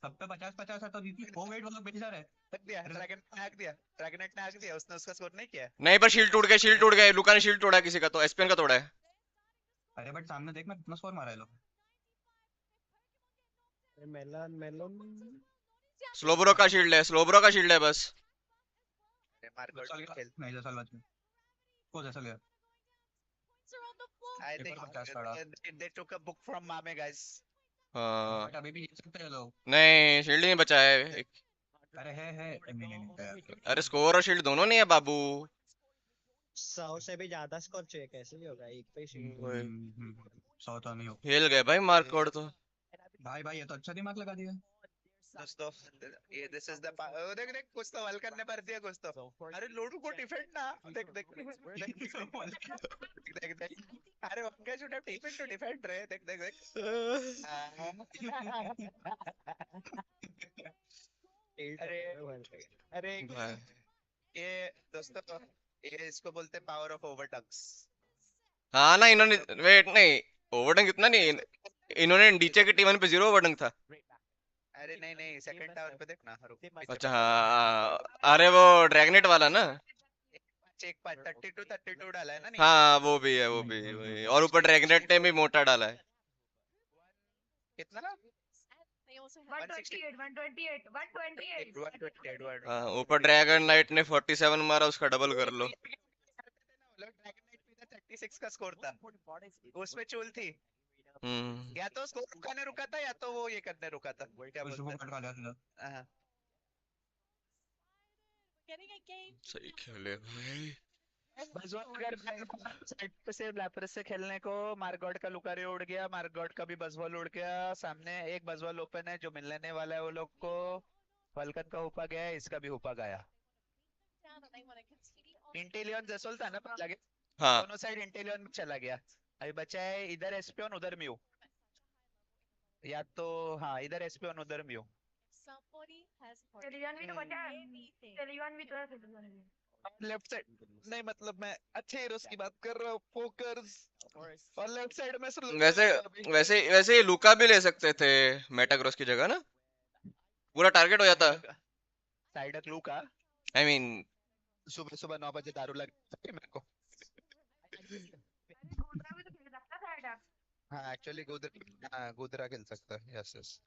सब पे 50 है तो जीत हो गई वो लोग बेच रहे हक दिया ड्रैगन ने हक दिया, ड्रैगनेट ने हक दिया, उसने उसका स्कोर नहीं किया। नहीं पर शील्ड टूट गए लूका ने शील्ड तोड़ा किसी का तो एसपीएन का तोड़ा है। अरे बट सामने देख मैं कितना स्कोर मारा है लोग मेलन स्लोब्रो का शील्ड है बस। मार्केट खेल। नहीं जैसा बच गया को जैसा गया I पेपर think 50 पड़ा they took a book from Mame guys. हाँ बट अभी भी जीत सकते हैं लोग नहीं शील्ड नहीं बचा है अरे है नहीं अरे स्कोर और शील्ड दोनों नहीं है बाबू। 100 से भी ज्यादा स्कोर चाहिए, कैसे भी होगा एक पे ही शील्ड। 100 तो नहीं हो हिल गए भाई मार्कआउट तो। भाई ये तो अच्छा दिमाग लगा दिया दोस्तों ये दिस इज द देख देख कुछ तो हल करने पर दिया कुछ तो। अरे लोडू को डिफेंड ना देख देख देख देख अरे उनका should have taken to defend रे देख देख देख। अरे अरे ये दोस्तों ये इसको बोलते पावर ऑफ ओवरटक्स। हाँ ना इन्होंने वेट नहीं ओवरडंक इतना नहीं इन्होंने नीचे की टीम पे 0 ओवरडंक था। अरे नहीं नहीं सेकंड टावर पे देखना रुक। अच्छा हाँ अरे वो ड्रैगनेट वाला ना। चेक 32 डाला है ना। हाँ वो भी है वही और ऊपर ड्रैगनेट ने भी मोटा डाला है। कितना 128 128 128 128 हाँ, ऊपर ड्रैगन नाइट ने 47 मारा, उसका डबल कर लो। ड्रैगन नाइट पे था 36 का स्कोर था, उसमें चूल थी। हम्म, या तो स्कोर रुकाने रुका था या तो वो ये करने रुका था, क्या कुछ बोलते वो कटवा लिया सीधा। हैं। हाँ। सही खेले भाई। बजवाल अगर साइड पे से लैपरेस से खेलने को, मार्गॉड का लुकारियो उड़ गया, मार्गॉड का भी बजवाल उड़ गया, सामने एक बजवाल ओपन है जो मिलने वाला है वो लोग को। फल्कन का हुपा गया है, इसका भी हुपा गया। इंटेलियन जसोल था ना पहले, हाँ, दोनों साइड इंटेलियन में चला गया। अभी बचा है इधर एस्पियन उधर म्यू, या तो हाँ इधर एस्पियन उधर म्यू। टेलीविजन भी तो बचा है, टेलीविजन भी तो है, टेलीविजन भी। लेफ्ट साइड नहीं, मतलब मैं अच्छे हीरोज की बात कर रहा हूँ, पोकर्स और लेफ्ट साइड में सिर्फ वैसे वैसे वैसे ये लुका भी ले सकते थे मेटाग्रॉस की जगह ना, पूरा टारगेट हो जाता। साइड क्लू का आई मीन, सुबह सुबह 9 बजे दारू लग मेरे को। गोदरा भी तो खेल सकता था एडा। हाँ एक्चुअली गुदरा खेल सकता है, यस यस।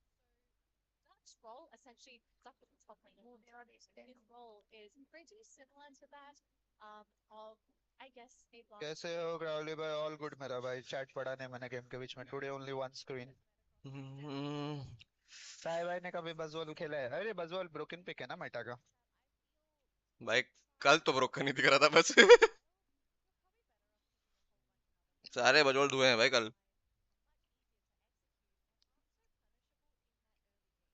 कैसे हो ग्राउली भाई? ऑल गुड मेरा भाई, चैट पढ़ा नहीं मैंने गेम के बीच में, today only one screen. Sai भाई ने कभी बजवॉल खेला है? अरे बजवॉल ब्रोकन पिक है ना मेटा का। भाई कल तो ब्रोकन ही दिख रहा था बस। सारे बजोल धुए हैं भाई कल।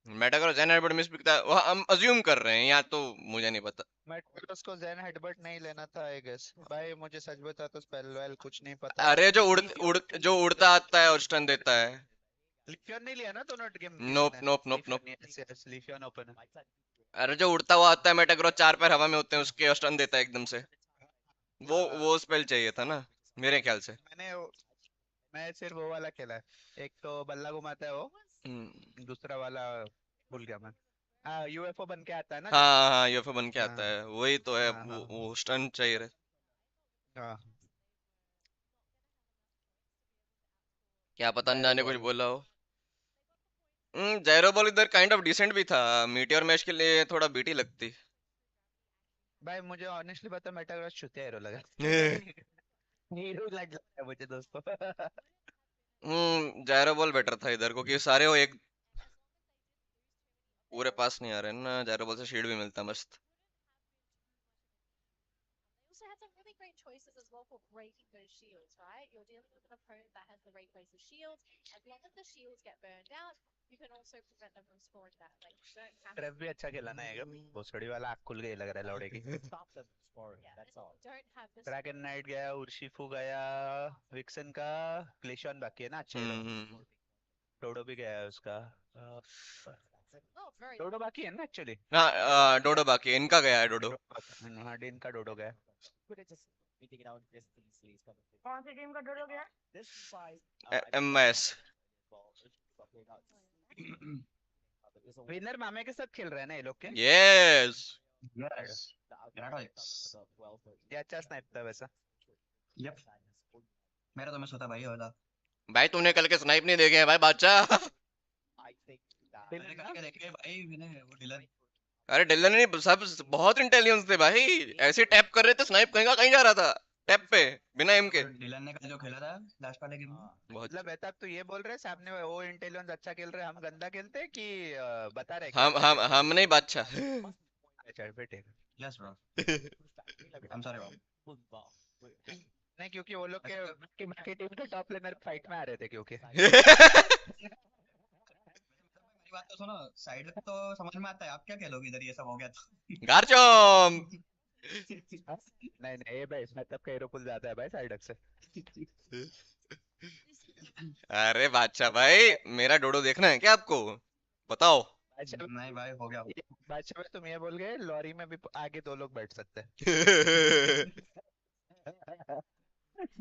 मेटाग्रॉस जेन हेडबट मिस पिकता है, वो हम अज्यूम कर रहे हैं, या तो मुझे नहीं पता। मेटाग्रॉस को ज़ेन हेडबट नहीं लेना था आई गेस। भाई मुझे सच बता तो स्पेल वेल कुछ नहीं पता। अरे जो उड़ता आता है और स्टन देता है। लिफियन नहीं लिया ना दोनों गेम नोप इसने? नोप नोप नोप। यस लिफियन ओपन है। अरे जो उड़ता हुआ आता है मेटाग्रॉस, 4 पैर हवा में होते हैं उसके, और स्टन देता है एकदम से। वो स्पेल चाहिए था ना मेरे ख्याल से। मैं सिर्फ वो वाला खेला है, एक तो बल्ला घुमाता है वो, हम्म, दूसरा वाला भूल गया मैं। हाँ यूएफओ बन के आता है ना जो। हाँ हाँ, यूएफओ बन के आता हाँ है, वही तो है, हाँ हाँ वो स्टन चाहिए रहे। हाँ। क्या पता न जायरो जाने कुछ बॉल। बोला हो। जैरो बॉल इधर काइंड ऑफ डिसेंट भी था, मीटियोर मैच के लिए थोड़ा बीटी लगती। भाई मुझे ऑनेस्टली पता मेटाग्रास छुतिया हीरो लगा। हीरो लग रहा है मुझे दोस्तों। जैरो बॉल बेटर था इधर, क्योंकि सारे वो एक पूरे पास नहीं आ रहे हैं ना, जैरो बॉल से शील्ड भी मिलता है मस्त। ट्रेव भी अच्छा खेला ना, एक भोसड़ी वाला आँख खुल गई लग रहा है लौड़े की। ड्रैगन नाइट गया, उर्शिफू गया, विक्सन का ग्लेशियन बाकी है ना, अच्छे हीरो। हम्म, डोडो भी गया है उसका। डोडो बाकी है ना एक्चुअली। हाँ, डोडो बाकी है, इनका गया है डोडो। हाँ डिन का डोडो गया। कौन सी टीम का डर हो गया? एमएस। विनर मामे के साथ खेल रहे हैं ना ये लोग के। यस। यस ये अच्छा स्नाइप था वैसा। यप मेरा तो मैं सोता भाई वाला। भाई तूने कल के स्नाइप नहीं देखे हैं भाई बादशाह। मैंने करके देखे भाई, मैंने वो डिलर। अरे डिलन नहीं, सब बहुत इंटेलिजेंस थे भाई, ऐसे टैप कर रहे थे, स्नाइप कहीं का कहीं जा रहा था टैप पे बिना एम के। डिलर ने कल जो खेला था लास्ट वाले गेम में, बहुत। मतलब बेटा तो ये बोल रहे सामने वो इंटेलिजेंस अच्छा खेल रहे, हम गंदा खेलते हैं कि बता रहे क्या हम नहीं बादशाह। अच्छा बेटे। Yes bro I am sorry bro. नहीं क्योंकि वो लोग के बाकी टीम के टॉप लेनर फाइट में आ रहे थे क्योंकि। मेरी बात तो सुनो, साइड तो समझ में आता है, आप क्या खेलोगे इधर ये सब हो गया तो। गार्चोम। नहीं नहीं ये भाई मतलब का हीरो पुल जाता है भाई साइड से। अरे बादशाह भाई, मेरा डोडो देखना है क्या आपको? बताओ। बादशाह नहीं भाई हो गया। बादशाह में तुम ये बोल गए लॉरी में भी आगे 2 लोग बैठ सकते हैं।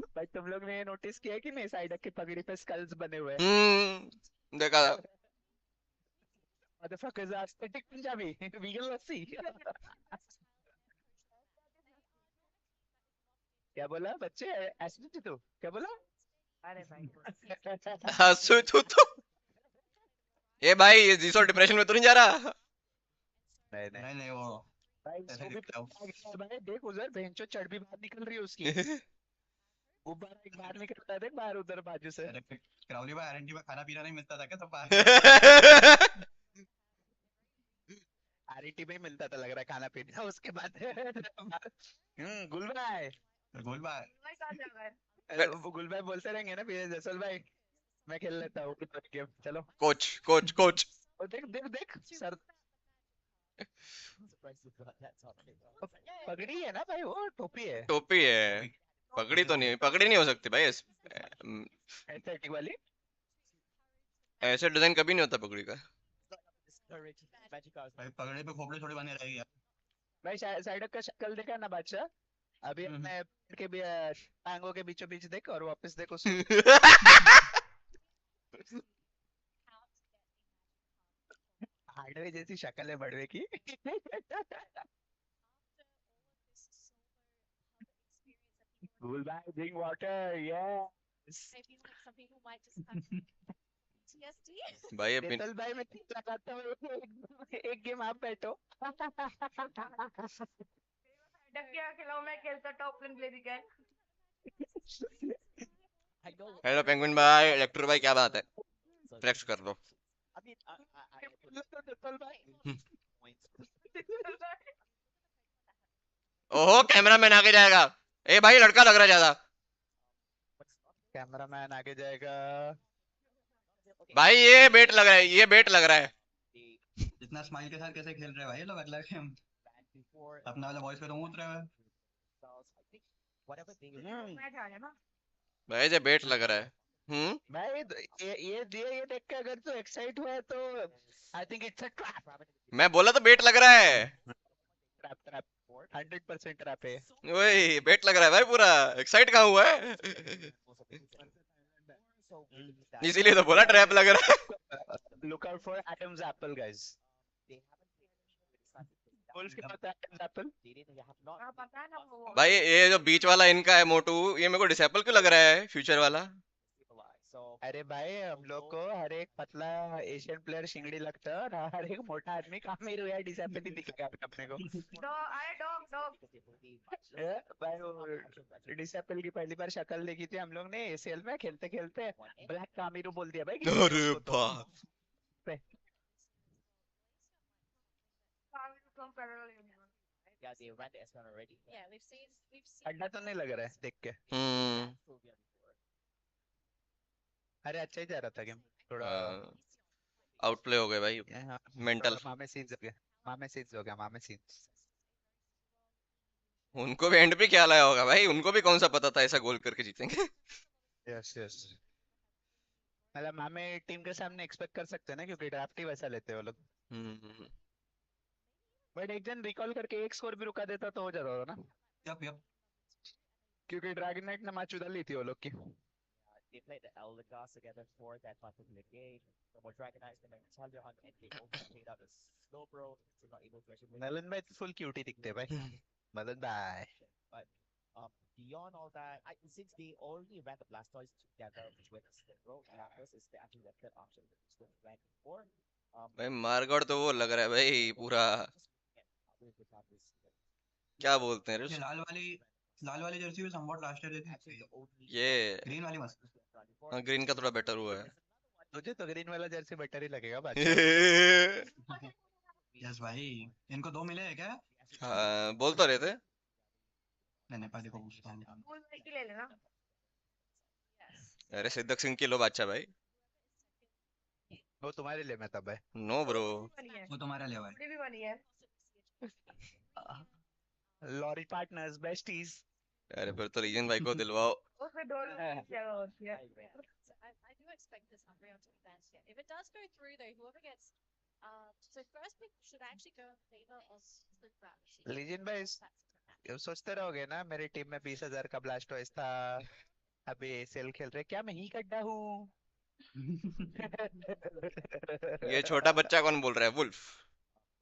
भाई तुम लोग ने ये नोटिस किया कि नहीं साइड की पगड़ी पे स्कल्स बने हुए हैं? देखा था। Motherfuckers are aesthetic Punjabi. Vegan lassi. क्या बोला बच्चे? एसिडिटी तो क्या बोला? अरे भाई हंसू तू तो। ये भाई ये जीसो डिप्रेशन में तो नहीं जा रहा? नहीं नहीं नहीं नहीं वो भाई, ऐसे इसको भी दिखता है वो। पता है भाई, देख उधर बेंचो चढ़ भी बाहर निकल रही है उसकी। गुब्बारा एक बाहर निकलता है, देख बाहर उधर बाजू से। अरे क्राउली भाई आरएनटी में खाना पीना नहीं मिलता था क्या सब बाहर? आरईटी में ही मिलता था लग रहा है खाना पीना उसके बाद। गुल भाई। गोल बार मैं कहाँ जा रहा है? वो गुल भाई बोलते रहेंगे ना फिर जसल भाई, मैं खेल लेता हूँ गेम, चलो। Coach coach coach. और देख देख देख सर, पगड़ी है ना भाई, वो टोपी है। टोपी है, पगड़ी तो नहीं, पगड़ी नहीं हो सकती भाई एस्थेटिक वाली। ऐसे डिजाइन कभी नहीं होता पगड़ी का। भाई पगड़े पे खोपड़ी थोड़ी बने रहेगी यार। भाई साइड का शक्ल देखा ना बादशाह, अभी हम्म। अपने के भी टांगों के बीचों बीच देख और वापस देख उसको। हार्डवे जैसी शक्ल है बड़वे की। Cool bag, drink water, yes. भाई ये तेतल भाई मैं टिक लगाता हूँ, एक गेम आप बैठो। डकिया खिलाओ, मैं खेलता टॉप लेन प्ले दिखाए। हेलो पेंगुइन भाई, इलेक्ट्रो भाई, क्या बात है? फ्लेक्स कर दो। तेतल भाई। ओहो कैमरामैन आगे जाएगा। ए भाई लड़का लग रहा है ज्यादा। कैमरामैन आगे जाएगा। भाई ये बेट लग रहा है, ये बेट लग रहा है। इतना स्माइल के साथ कैसे खेल रहे हैं भाई ये लोग अगला गेम? अपना वाला वॉइस पे तो उतरे हुए हैं। मैच आ गया ना। भाई ये बेट लग रहा है। भाई ये देख के अगर तू एक्साइट हुआ है तो I think it's a trap. मैं बोला तो बेट लग रहा है। ट्रैप ट्रैप 100% ट्रैप है। वही बेट लग रहा है भाई, पूरा एक्साइट कहाँ हुआ है? इसीलिए तो बोला ट्रैप लग रहा है। Look out for Adam's apple, guys. Wolf के पास Adam's apple. हाँ पता है ना वो। भाई ये जो बीच वाला इनका है मोटू, ये मेरे को डिसेबल क्यों लग रहा है, फ्यूचर वाला? अरे भाई हम लोग को हर एक पतला एशियन प्लेयर शिंगड़ी लगता है और हर एक मोटा आदमी कामेरू या डिसेबल ही दिखेगा अपने को। डॉग अरे डॉग डॉग। भाई वो डिसेबल की पहली बार शक्ल देखी थी हम लोग ने एसीएल में खेलते खेलते, ब्लैक कामेरू बोल दिया भाई किसी ने अरे उसको तो। बाप। कम पैरल लेने। अड्डा तो नहीं लग रहा है देख के। अरे अच्छा ही जा रहा था गेम थोड़ा। आउटप्ले हो गए भाई, हाँ, मेंटल। थोड़ा मामे सीन्स हो गया, मामे सीन्स हो गया, मामे सीन्स। उनको भी एंड पे क्या लाया होगा भाई, उनको भी कौन सा पता था ऐसा गोल करके जीतेंगे। यस यस, मतलब मामे टीम के सामने एक्सपेक्ट कर सकते हैं ना क्योंकि ड्राफ्ट ही वैसा लेते हैं वो लोग। हम्म। बट एक जन रिकॉल करके एक स्कोर भी रुका देता तो हो जाता था ना, यप यप। क्योंकि ड्रैगन नाइट ने मैच उधर ली थी वो लोग की। नलन भाई तो फुल क्यूटी दिखते हैं भाई, मदन भाई। भाई मारगढ़ तो वो लग रहा है भाई पूरा, क्या बोलते हैं ये लाल वाली जर्सी भी समवॉट लास्ट ईयर थी। ये ग्रीन वाली मस्त। हाँ, ग्रीन का थोड़ा बेटर हुआ है। तुझे तो ग्रीन वाला जर्सी बेटर ही लगेगा बादशाह। यस भाई, इनको दो मिले हैं क्या? हाँ बोल तो रहे थे। नहीं नेपाली को पूछता हूँ। फुल की ले लेना। अरे सिद्धक सिंह की लो बादशाह भाई। वो तुम्हारे लिए मैं तब है। No bro. बनी है। वो तुम्हारा ले भाई। ये भी बनी है। Lorry partners besties. अरे फिर तो रीजन भाई को दिलवाओ। उसमें दोनों की जगह होती है। लीजेंड भाई ये सोचते रहोगे ना मेरी टीम में 20,000 का ब्लास्टोइस था, अभी सेल खेल रहे, क्या मैं ही गड्ढा हूँ? ये छोटा बच्चा कौन बोल रहा है? Wolf,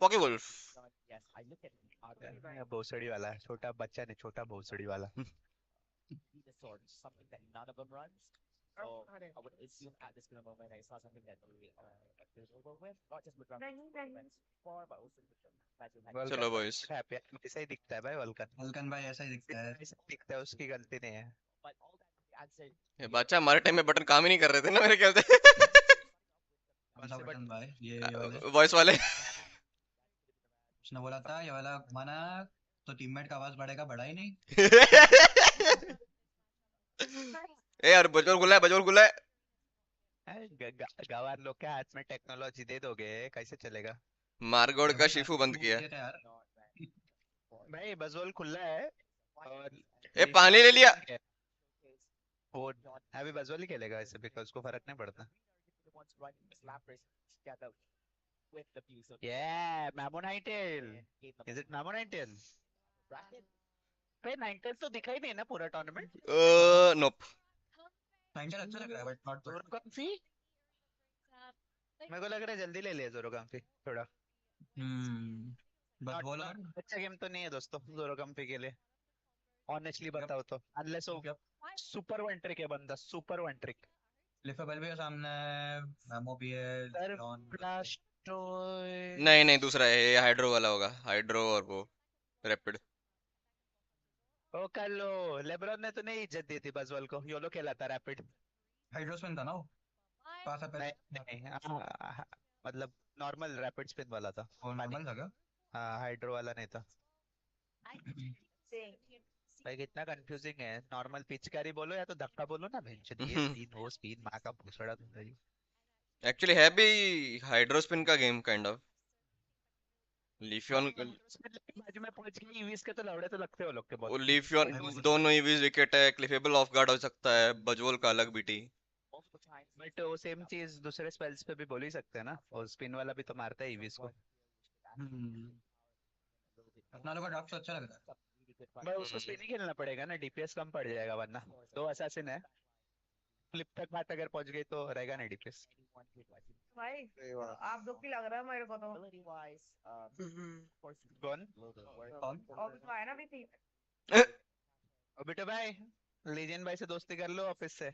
Pocky wolf. भोसड़ी वाला छोटा बच्चा नहीं, छोटा भोसड़ी वाला। नहीं नहीं वल्कन चलो was बॉयज, not happy. ऐसा ही दिखता है भाई वल्कन, हल्कन भाई ऐसा ही दिखता है। ऐसा ही दिखता है, उसकी गलती नहीं है। ये बादशाह हमारे टाइम में बटन काम ही नहीं कर रहे थे ना मेरे ख्याल से। कौन सा बटन भाई? ये वाले? वॉइस वाले। उसने बोला था ये वाला घुमाना, तो टीममेट का आवाज बढ़ेगा, बढ़ा ही नहीं। ए यार बजोल गुल्ला है, बजोल गुल्ला है। गवार लोग के हाथ में टेक्नोलॉजी दे दोगे कैसे चलेगा? मारगोड़ का अभी शिफू बंद किया। ये था यार। भाई बजोल खुला है और ए पानी ले लिया। वो अभी बजोल ही खेलेगा ऐसे, बिकॉज उसको फर्क नहीं पड़ता। Yeah, Mammonatel. Is it Mammonatel? भाई नाइनटेल तो दिखा ही नहीं ना पूरा टूर्नामेंट। नोप। टाइम अच्छा लग रहा है, बट नॉट जोरो काफी, मेरे को लग रहा है जल्दी ले लिया जोरो काफी थोड़ा। बस वो लोग अच्छा गेम तो नहीं है दोस्तों जोरो काफी के लिए, ऑनेस्टली बताओ तो, अनलेस वो सुपर वन ट्रिक है बंदा, सुपर वन ट्रिक। लिफेबल भी है सामने, मैमो भी है, सर जॉन। ब्लास्टोइड। नहीं नहीं, दूसरा है ये, हाइड्रो वाला होगा, हाइड्रो और वो रैपिड। ओ कर लो, लेब्रॉन ने तो नहीं इज्जत दी थी बजवल को, योलो खेला था रैपिड। हाइड्रोस्पिन था ना वो, पास है नहीं नहीं मतलब नॉर्मल रैपिड स्पिन वाला था। वो नॉर्मल था क्या? हाँ हाइड्रो वाला नहीं था। भाई कितना कंफ्यूजिंग है, नॉर्मल पिचकारी बोलो या तो धक्का बोलो ना बेंच, ये स्पिन वो स्पिन माँ का भूसड़ा तुम भाई। एक्चुअली है भी हाइड्रोस्पिन का गेम काइंड ऑफ। लिफियन, बाजू में पहुंच गई ईवीएस के तो लौड़े तो लगते हो लोग के वो बहुत। लिफियन दोनों ईवीज विकेट है, क्लिफेबल ऑफ गार्ड हो सकता है, बजवोल का अलग बीटी। बट वो सेम चीज दूसरे स्पेल्स पे भी बोल ही सकते हैं ना, और स्पिन वाला भी तो मारता है ईवीएस को। अपना लोग का ड्राफ्ट तो अच्छा लग रहा भाई उसको स्पिन ही खेलना पड़ेगा ना, डीपीएस कम पड़ जाएगा वरना। दो असैसिन है, फ्लिप तक बात अगर पहुंच गई तो रहेगा ना डीपीएस। भाई आप दो की लग रहा है मेरे को तो। कौन? कौन? और तो आया ना भी थी। अभी तो भाई लीजेंड भाई से दोस्ती कर लो ऑफिस से,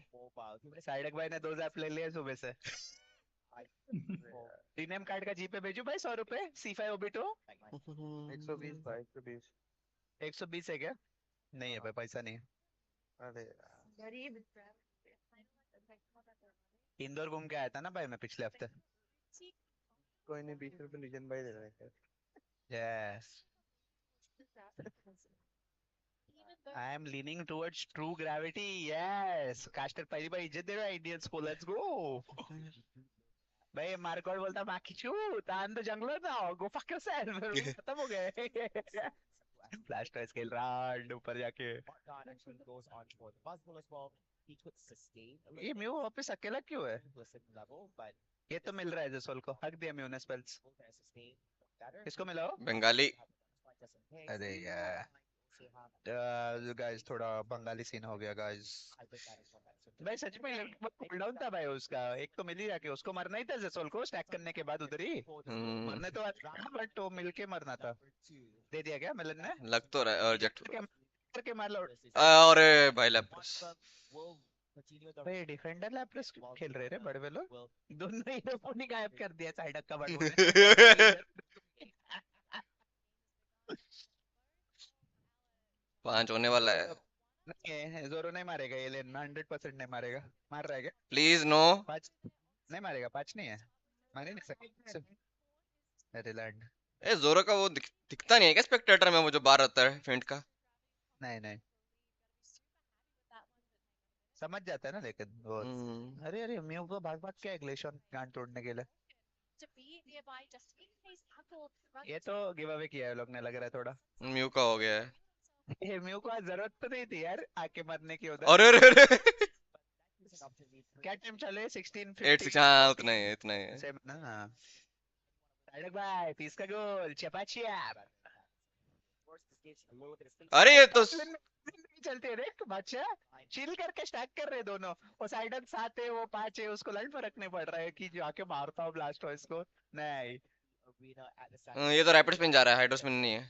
साइडक भाई ने 2 जैप ले लिए सुबह से। रीनेम कार्ड का जीपे भेजू भाई 100 रुपए, C5 ओबिटो। 120 भाई 120। 120 है क्या? नहीं है भाई, पैसा नहीं है। अरे गरीब। इंदौर घूम के आया था ना भाई मैं पिछले हफ्ते। कोई नहीं, 20 रुपए लीजेंड भाई दे रहे हैं। Yes, I am leaning towards true gravity. Yes, caster पहली बार इज्जत दे रहा है इंडियंस को, लेट्स गो। भाई मार्कॉट बोलता माखीचू तान तो जंगलों ना गो फक योरसेल्फ, खत्म हो गए। ब्लास्टर्स खेल रहा ऊपर जाके। ये म्यू वापस अकेला क्यों है? ये तो मिल रहा है जसोल को, हक दिया म्यू ने स्पेल्स। किसको मिला हो? बंगाली। अरे यार गाइस थोड़ा बंगाली सीन हो गया गाइस। भाई सच में कूल डाउन था भाई उसका, एक तो मिल ही रहा कि उसको मरना ही था जसोल को स्टैक करने के बाद उधर ही मरने तो बट वो मिलके मरना था। दे दिया क्या मिलन ने? लग तो रहा है रिजेक्ट। करके मार लो। अरे भाई लैप्स। भाई डिफेंडर लैप्रेस खेल रहे रे बड़े लोग, दोनों ही फोन ही गायब कर दिया साइड का बड़ों ने। 5 होने वाला है। नहीं जोरो नहीं मारेगा ये लेना, 100% नहीं मारेगा। मार रहा है क्या? Please no. 5 नहीं मारेगा, 5 नहीं है, मार ही नहीं सकता। अरे लैंड ए जोरो का वो दिखता नहीं है क्या स्पेक्टेटर में, वो जो बाहर आता है फेंट का? नहीं नहीं समझ जाता है ना लेकिन वो। अरे अरे म्यू को भाग भाग के ग्लेशियर गांड तोड़ने के लिए। ये तो गिव अवे किया है लोग ने लग रहा है थोड़ा। म्यू का हो गया है। ये म्यू को जरूरत तो नहीं थी यार आके मरने की उधर। अरे अरे अरे। क्या टाइम चले 16 8 15 6, हाँ उतना ही है, इतना ही है। सेम ना। साइडक भाई 30 का गोल चपाचिया। अरे ये तो चलते रे बादशाह, चिल करके स्टैक कर रहे दोनों। वो साइडक 7 है वो 5 है, उसको लाइन फर्क नहीं पड़ रहा है कि जाके मारता हूँ ब्लास्ट हो इसको। नहीं ये तो रैपिड स्पिन जा रहा है, हाइड्रो स्पिन नहीं है।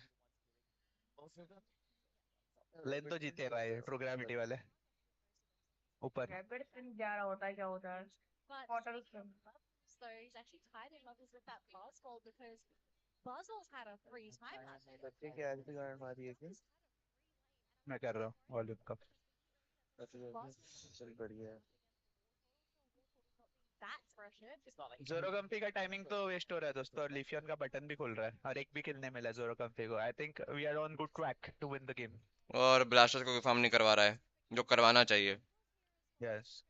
लेन तो जीते भाई ट्रू ग्रेविटी वाले। ऊपर। रैपिड स्पिन जा रहा होता है, क्या होता है? Portal spin. बच्चे के आज भी गार्ड मारी है क्या? मैं कर रहा हूँ वॉल्यूम कम। चल बढ़िया है। जोरो कंफी का टाइमिंग तो वेस्ट हो रहा है दोस्तों, और लिफियन का बटन भी खुल रहा है और एक भी किल नहीं मिला जोरो कंफी को। I think we are on good track to win the game. और ब्लास्टर्स को कंफर्म नहीं करवा रहा है, जो करवाना चाहिए। यस,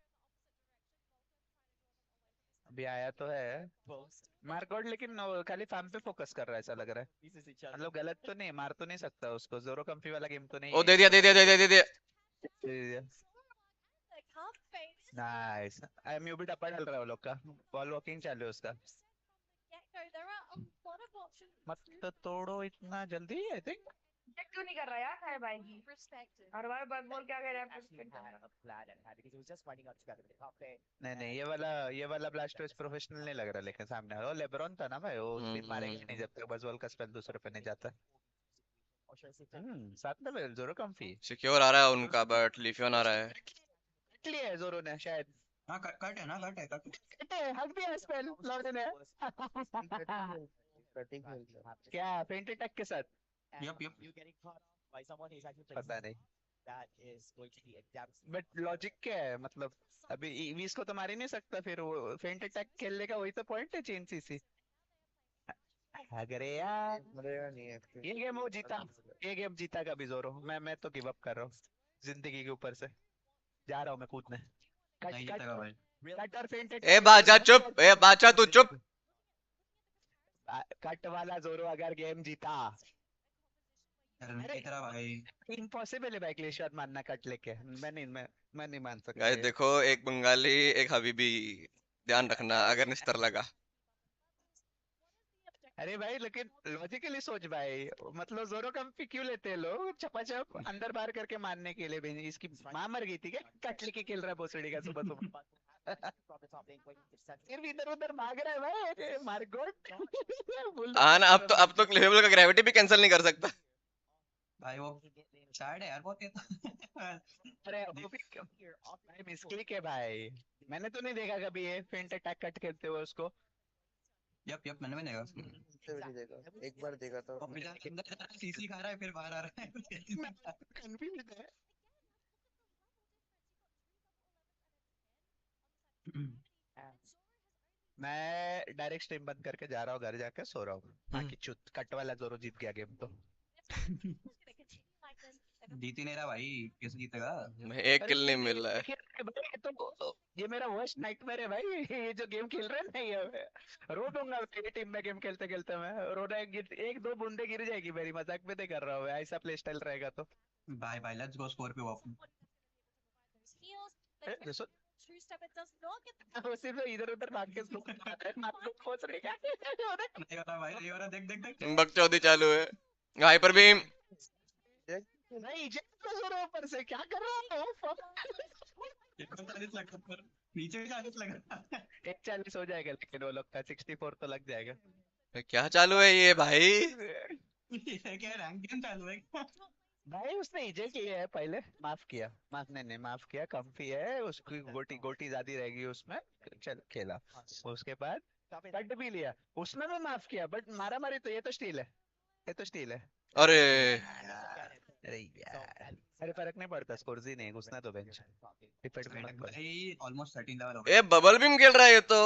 अभी आया तो है मार्कआउट, लेकिन वो खाली फार्म पे फोकस कर रहा है ऐसा लग रहा है। मतलब गलत तो नहीं, मार तो नहीं सकता उसको, जोरो कंफी वाला गेम तो नहीं ओ है दे दिया दे दिया दे दिया दे दिया। ये। नाइस, एमयू भी टप्पा डाल रहा है वो लोग का, बॉल वॉकिंग चालू है उसका। मत तोड़ो इतना जल्दी, आई थिंक। चेक क्यों नहीं कर रहा यार सारे भाई की? हर बार बग बोल क्या कह रहा है? स्पिन नहीं नहीं, ये वाला ब्लास्टर्स प्रोफेशनल नहीं लग रहा, लेकिन सामने वो लेब्रॉन था ना भाई, वो स्पिन मारेगा नहीं जब तक बजवॉल का स्पेल दूसरे पे नहीं जाता। साथ में जोरो कंफी सिक्योर आ रहा है उनका, बट लिफियन आ रहा है। लिया है जोरो ने शायद। हाँ कट है ना, कट है कट। हक दिया स्पेल लौटे ने। कटिंग खेलता है। क्या फेंट अटैक के साथ? Yup yup. पता नहीं, बट लॉजिक क्या है मतलब? अभी ईवीस को तो मार ही नहीं सकता, फिर वो फेंट अटैक खेलने का वही तो पॉइंट है, चेन सीसी। अरे यार मरेगा नहीं है ये गेम वो जीता, ये गेम जीता का भी जोरो। मैं तो गिव अप कर रहा हूँ जिंदगी के ऊपर से, जा रहा हूँ मैं कूदने। नहीं कट जीतेगा भाई। कट और फेंट ए बाचा चुप, ए बाचा तू चुप। कट वाला जोरो अगर गेम जीता, अरे नहीं जीतेगा भाई। इम्पॉसिबल है भाई ग्लेशियर मारना कट लेके। मैं नहीं मान सकता गाइस ये। देखो, एक बंगाली एक हबीबी, ध्यान रखना अगर निस्तर लगा। अरे भाई लेकिन लॉजिकली सोच भाई, मतलब जोरो कंपी क्यों लेते हैं लोग चपाचप अंदर बाहर करके मारने के लिए? भाई इसकी माँ मर गई थी क्या कट लेके खेल रहा है भोसड़ी का सुबह सुबह? फिर भी इधर उधर भाग रहा है भाई मारगोट। हाँ ना, अब तो लेवल का ग्रेविटी भी कैंसिल नहीं कर सकता। भाई वो सैड है यार बहुत ये तो। अरे वो भी भाई मिसक्लिक है भाई, मैंने तो नहीं देखा कभी ये फेंट अटैक कट खेलते हुए उसको। यप यप, मैंने भी देखा। उससे भी नहीं देखा, एक बार देखा था। और फिर अंदर सीसी खा रहा है फिर बाहर आ रहा है। कंफ्यूज है। मैं डायरेक्ट स्ट्रीम बंद करके जा रहा हूँ घर, जाके सो रहा हूँ। बाकी चुत कट वाला जोरो जीत गया गेम तो। जीत ही नहीं रहा भाई, कैसे जीतेगा? एक किल नहीं मिल रहा है। भाई ये मेरा वर्स्ट नाइटमेयर है भाई। ये जो गेम खेल रहे हैं ना, ये रो दूंगा मेरी टीम में गेम खेलते खेलते। मैं रोना एक दो बूंदे गिर जाएगी मेरी, मजाक में नहीं कर रहा हूँ, ऐसा प्ले स्टाइल रहेगा तो। Bye bye, let's go Scorpio off. देखो वो सिर्फ इधर उधर भाग के खोज रही है। नहीं हो रहा भाई, नहीं हो रहा, देख देख देख। बकचोदी चालू है। Hyper beam. नहीं जोरो ऊपर से क्या कर रहा हूँ? 140 लगा पर नीचे भी 40 लगा। 140 हो जाएगा, लेकिन वो लोग का 64 तो लग जाएगा। क्या चालू है ये भाई? ये क्या रैंक गेम चालू है क्या? भाई उसने इजे किया है पहले, माफ किया, नहीं माफ किया, कंफी है उसकी गोटी गोटी ज्यादा रहेगी उसमें, चल खेला। उसके बाद कट भी लिया, उसमें भी माफ किया, बट मारा मारी तो ये तो स्टील है, ये तो स्टील है। अरे अरे यार, अरे फर्क नहीं पड़ता, स्कोर्स ही नहीं घुसना तो बेंच डिफेंड में मत कर। भाई ऑलमोस्ट 13 लेवल हो ए गया। बबल बीम खेल रहा है ये तो।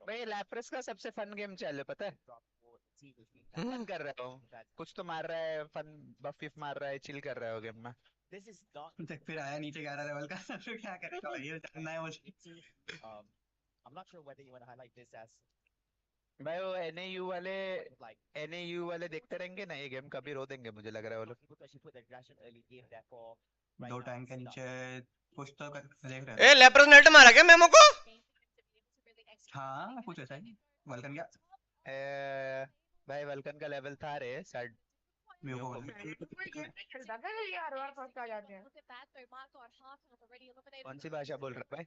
भाई लैप्रेस का सबसे फन गेम चल पता है, फन कर रहा हूँ, कुछ तो मार रहा है, फन बफ मार रहा है, चिल कर रहा है वो गेम में। देख फिर आया नीचे 11 लेवल का। फिर क्या करेगा भाई, ये जानना है मुझे। भाई वो एनएयू वाले देखते रहेंगे ना ये गेम, कभी रो देंगे मुझे लग रहा है वो लोग। 2 टैंक के नीचे कुछ तो देख रहे ए हैं। लेप्रस नेट मारा क्या मेमो को? हाँ कुछ ऐसा ही वल्कन गया। भाई वल्कन का लेवल था रे शायद। म्यू को चलता क्या है, ये हर बार फर्स्ट आ जाते हैं। कौन सी भाषा बोल रहा है भाई?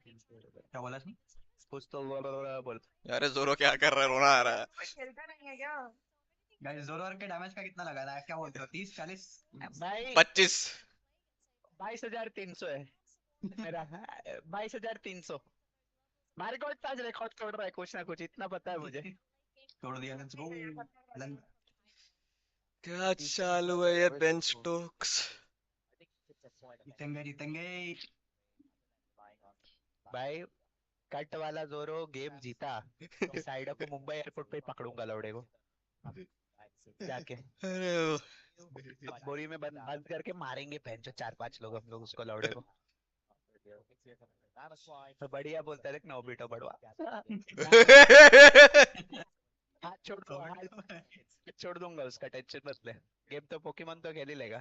क्या बोला इसने? कुछ तो बोल। यार जोरो क्या कर रहा है, रोना आ रहा है। कोई खेलता नहीं है क्या? गाइस जोरोर के डैमेज का कितना लगा था, क्या बोलते हो? 30 40? भाई 25। 22,300 है मेरा। 22,300। मार्केट आज रिकॉर्ड तोड़ रहा है कुछ ना कुछ, इतना पता है मुझे। तोड़ दिया, लेट्स गो। क्या चालू है ये बेंच टॉक्स? जीतेंगे जीतेंगे। भाई कट वाला जोरो गेम जीता, साइड को मुंबई एयरपोर्ट पे ही पकड़ूंगा लौड़े को जाके। अरे बोरी में बंद बंद करके मारेंगे पहन जो 4-5 लोग हम लोग उसको लौड़े को। तो बढ़िया बोलता है, देख ना ओबिटो बड़वा। हाथ छोड़ दो, हाथ छोड़ दूंगा उसका, टेंशन मत ले। गेम तो पोकेमॉन तो खेल ही लेगा।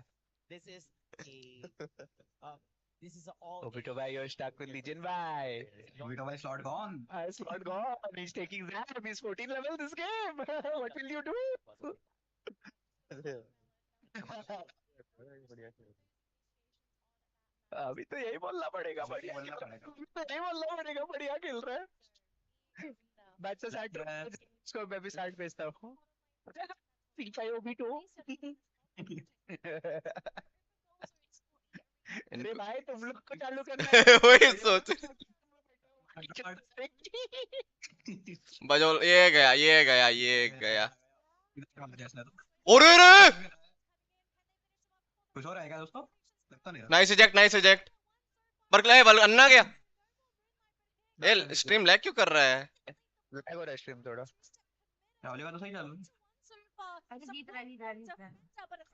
ओबिटो भाई योर स्टाक विद लीजेंड भाई। वीटो भाई slot gone. Slot gone. He's taking Zap. He's 14 level this game. What will you do? बढ़िया खेल। अभी तो यही बोलना पड़ेगा, अभी बढ़िया बोलना खेल पड़ेगा। रहा है। अभी तो यही बोलना पड़ेगा, बढ़िया खेल रहा है। बैच से 60 इसको मैं भी 60 भेजता हूँ। C5 OB2। अरे भाई तुम लोग को चालू करना है। वही सोच। बजो ये गया ये गया ये गया। अरे रे कुछ हो रहा है क्या दोस्तों? लगता नहीं रहा। Nice eject. पर अन्ना गया। ए स्ट्रीम लैग क्यों कर रहा है? लैग हो रहा है स्ट्रीम थोड़ा। राहुल का तो सही चालू है। अरे जीत रहा है।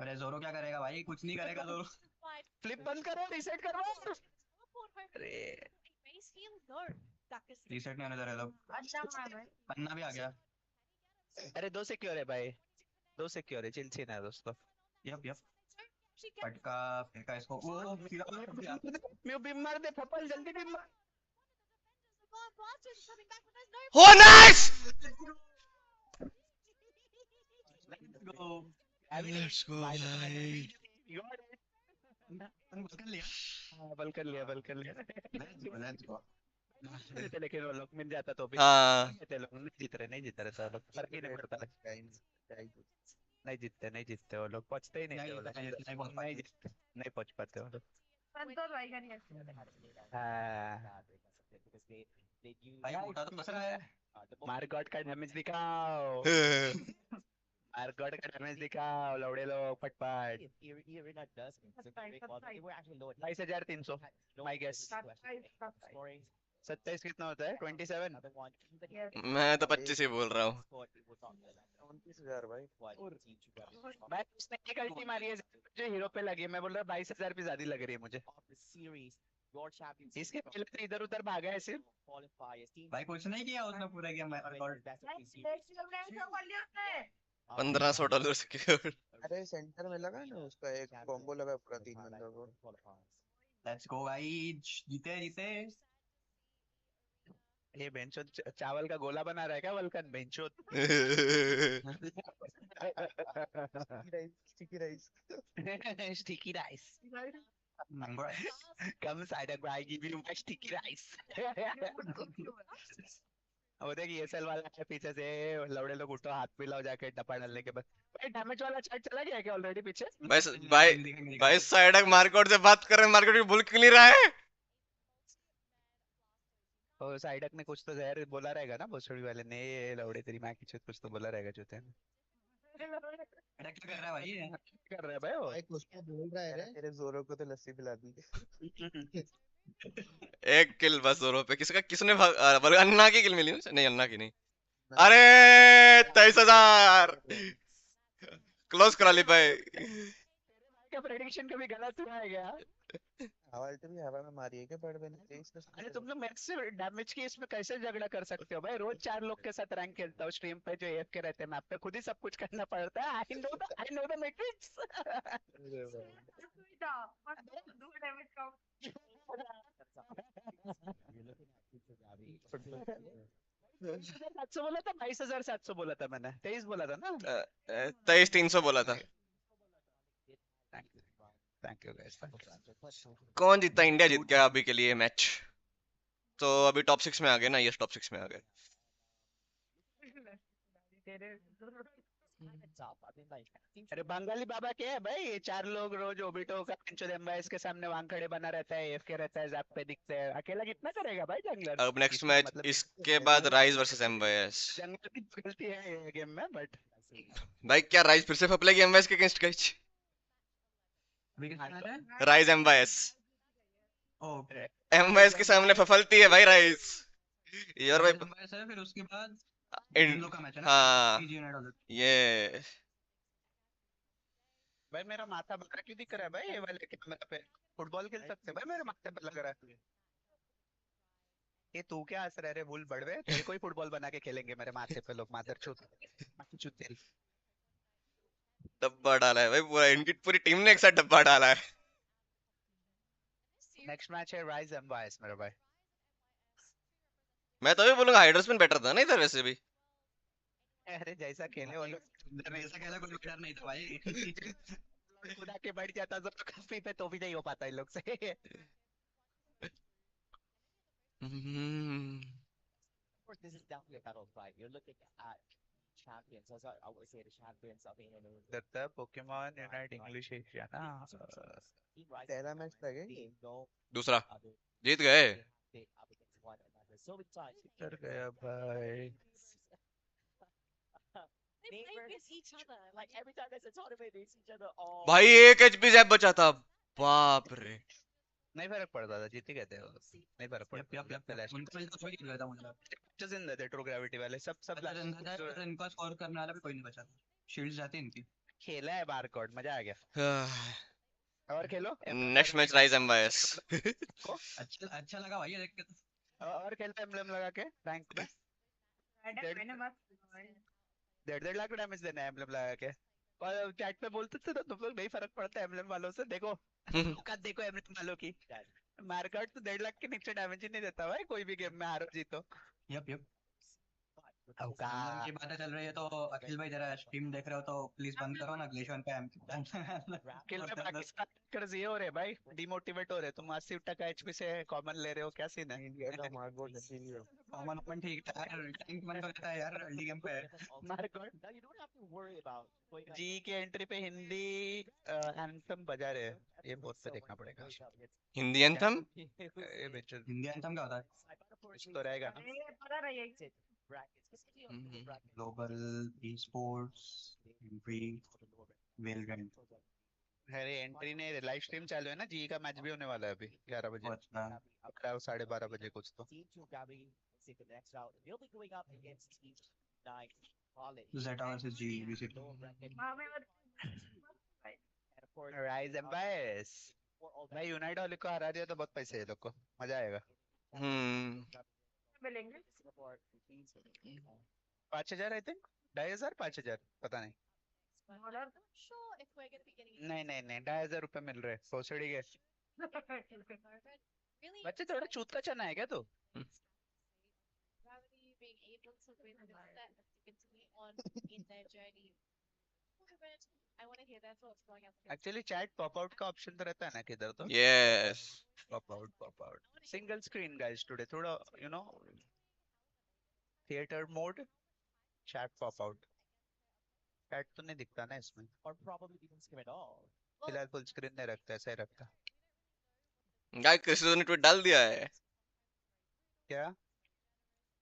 अरे जोरो क्या करेगा भाई? कुछ नहीं करेगा जोरो। फ्लिप बंद करो, रीसेट करो। अरे रीसेट नहीं होने दे रहे लोग। अच्छा मार भाई। अन्ना भी आ गया। अरे 2 सिक्योर है भाई, 2 सिक्योर है, चिल चिल है दोस्तों। यप फटका फेंका इसको। म्यू बीम मार दे फपल, जल्दी बीम मार। हो नाइस। लेट्स गो भाई। बल कर लिया। लेकिन वो लोग मिल जाता तो भी। हाँ लोग नहीं जीत रहे सब लोग, फर्क ही नहीं पड़ता। नहीं जीतते वो लोग, पहुंचते ही नहीं थे वो लोग। नहीं पहुंच पाते वो लोग। संतोष भाई का नहीं भाई उठा तो बस रहा है। मार्गॉट का डैमेज दिखाओ। मार्गॉट का डैमेज दिखाओ लौड़े लोग फटफट। 22,300 माय गेस। 27 कितना होता है? 27। मैं तो 25 ही बोल रहा हूँ। 29,000 भाई। मैं उसने एक अल्टी मारी है जो हीरो पे लगी है, मैं बोल रहा 22,000 भी ज्यादा लग रही है मुझे। इसके पहले तो इधर उधर भागा है सिर्फ। भाई कुछ नहीं किया उसने पूरा गेम। 1500 dollar secure. अरे सेंटर में लगा ना उसका एक कॉम्बो लगा पूरा 3 बंदों को। लेट्स गो भाई, जीते ये बेंचो चावल का गोला बना रहा है क्या वल्कन? बेंचो sticky rice. Sticky rice. Mango come side I give you my sticky rice. वो देख ESL वाला है पीछे से, लौड़े लोग उठो हाथ मिलाओ जाके टपा डालने के बाद। भाई डैमेज वाला चैट चला गया क्या ऑलरेडी पीछे? भाई साइड मार्केट से बात कर रहे हैं, मार्केट भी भूल क्यों नहीं रहा है? और साइडक ने कुछ तो जहर बोला रहेगा ना भोसड़ी वाले ने, ये लौड़े तेरी माँ की कुछ तो बोला रहेगा जूते ने। क्या कर रहा है भाई? कर रहा है भाई वो? भाई कुछ तो बोल रहा है रे। तेरे जोरो को तो लस्सी पिला दी। एक किल बस जोरों पे। किसने अन्ना की किल मिली? नहीं अन्ना की नहीं। अरे 23,000 क्लोज करा ली भाई। क्या प्रेडिक्शन कभी गलत हुआ है क्या? हवाल्ट भी हवा में मारी है क्या बर्ड ने? 23 अरे तुम लोग मैक्स से डैमेज की इसमें कैसे झगड़ा कर सकते हो भाई? रोज 4 लोग के साथ रैंक खेलता हूँ स्ट्रीम पे जो AFK रहते हैं, मैप पे खुद ही सब कुछ करना पड़ता है। I know the matrix. सात सौ बोला था, 22,700 बोला था मैंने, 23 बोला था ना? 23,300 बोला था। Thank you guys. कौन जीता? इंडिया जीत गया अभी के लिए मैच। तो अभी टॉप 6 में आ गए ना, ये टॉप 6 में आ गए। अरे बंगाली बाबा क्या है भाई, ये 4 लोग रोज ओबिटो का एम्बाइस के सामने वहां खड़े बना रहता है, एफके रहता है, जैप पे दिखते हैं, अकेला कितना करेगा भाई जंगलर। अब नेक्स्ट इसमें मैच मतलब इसके बाद राइज वर्सेस जंगल एमवाईएस। जंगल की गलती है ये गेम में, बट भाई क्या राइज फिर से फपलेगी एमवाईएस के अगेंस्ट गाइस? अभी किसके मैच है? राइज एमवाईएस। ओ एमवाईएस के सामने फफलती है भाई राइज। ये और भाई एम्बायस है, फिर उसके बाद इन लोग का इन, मैच है ना, हाँ पीजी यूनाइटेड। ये भाई मेरा माथा बड़ा क्यों दिख रहा है भाई, ये वाले कैमरा पे फुटबॉल खेल सकते हैं भाई, मेरे माथे पे लग रहा है। ये तू क्या हंस रहा है रे भूल बड़वे, तेरे को ही फुटबॉल बना के खेलेंगे मेरे माथे पे लोग, मादर चूत चूत। डब्बा डाला है भाई पूरा, इनकी पूरी टीम ने एक साथ डब्बा डाला है। नेक्स्ट मैच है राइज एम्बायस मेरे भाई। मैं तो भी बोलूंगा हाइड्रोस्पिन बेटर था ना इधर वैसे भी। अरे जैसा खेले वो लोग, ऐसा कहला कोई डर नहीं था भाई। खुदा के बैठ जाता तो काफी पे तो भी नहीं हो पाता इन लोग से। हम्म, Datta Pokemon Unite English Asia ना। पहला मैच था क्या ये? दूसरा जीत गए। डर गया भाई। भाई एक एचपी जैब बचा था, बाप रे। नहीं फर्क पड़ता था, जीत ही गए थे वो, नहीं फर्क यप यप यप पड़ता। यप, उनका तो कोई नहीं था मुझे लगा। लास्ट जिंदा थे ट्रू ग्रेविटी वाले, सब सब अच्छा जिंदा था, तो इनका स्कोर करने वाला भी कोई नहीं बचा था। शील्ड्स जाती इनकी। खेला है बारकोड, मजा आ गया। और खेलो नेक्स्ट मैच राइज एम्बायस। को अच्छा लगा भाई ये देख के तो। और खेलता एम्बलम लगा के रैंक में मैंने मस्त 1.5 लाख डैमेज देना है एम्बलम लगा के। और चैट पे बोलते थे तो तुम लोग, नहीं फर्क पड़ता एम्बलम वालों से, देखो औकात देखो एम्बलम वालों की। मार्केट तो 1.5 लाख के नीचे डैमेज ही नहीं देता भाई, कोई भी गेम में हारो जीतो। Yup yup. औकात की बातें चल रही है तो अखिल भाई जरा स्ट्रीम देख रहे हो तो प्लीज बंद करो ना, ग्लेशियर पे किल में प्रैक्टिस ये हो रहे भाई, डिमोटिवेट हो रहे, तुम 80% एचपी से कॉमन ले रहे हो, क्या सीन है। इंडिया का मार्गो इसीलिए कॉमन अपन ठीक है यार, टैंक बन जाता है यार अर्ली गेम पे। जी के एंट्री पे हिंदी एंथम बजा रहे हैं, ये बहुत पे देखना पड़ेगा। हिंदी एंथम। ये बेचो हिंदी एंथम क्या होता है? कुछ तो रहेगा ना। ये पता नहीं है। Global e sports entry Valorant. अरे एंट्री ने लाइव स्ट्रीम चालू है ना, जी का मैच भी होने वाला है अभी 11 बजे, अच्छा 12:30 बजे कुछ तो। जेटा वर्सेस जी बेसिकली। हाँ मैं राइज एम्बायस भाई, यूनाइट वाले को हरा दिया तो बहुत पैसे है लोग को, मजा आएगा। मिलेंगे 5,000 आई थिंक, 2,500 5,000 पता नहीं। डॉलर। नहीं नहीं नहीं, 2,500 रुपए मिल रहे भोसड़ी के बच्चे, थोड़ा चूत का चना है क्या तू। एक्चुअली चैट पॉप आउट का ऑप्शन तो रहता है ना किधर तो। Yes. Pop out single screen guys today, थोड़ा you know theatre mode, chat pop out. Chat तो नहीं दिखता ना इसमें, फिलहाल फुल स्क्रीन नहीं रखता, ऐसा ही रखता। गाइस क्रिस्टो ने ट्वीट डाल दिया है, क्या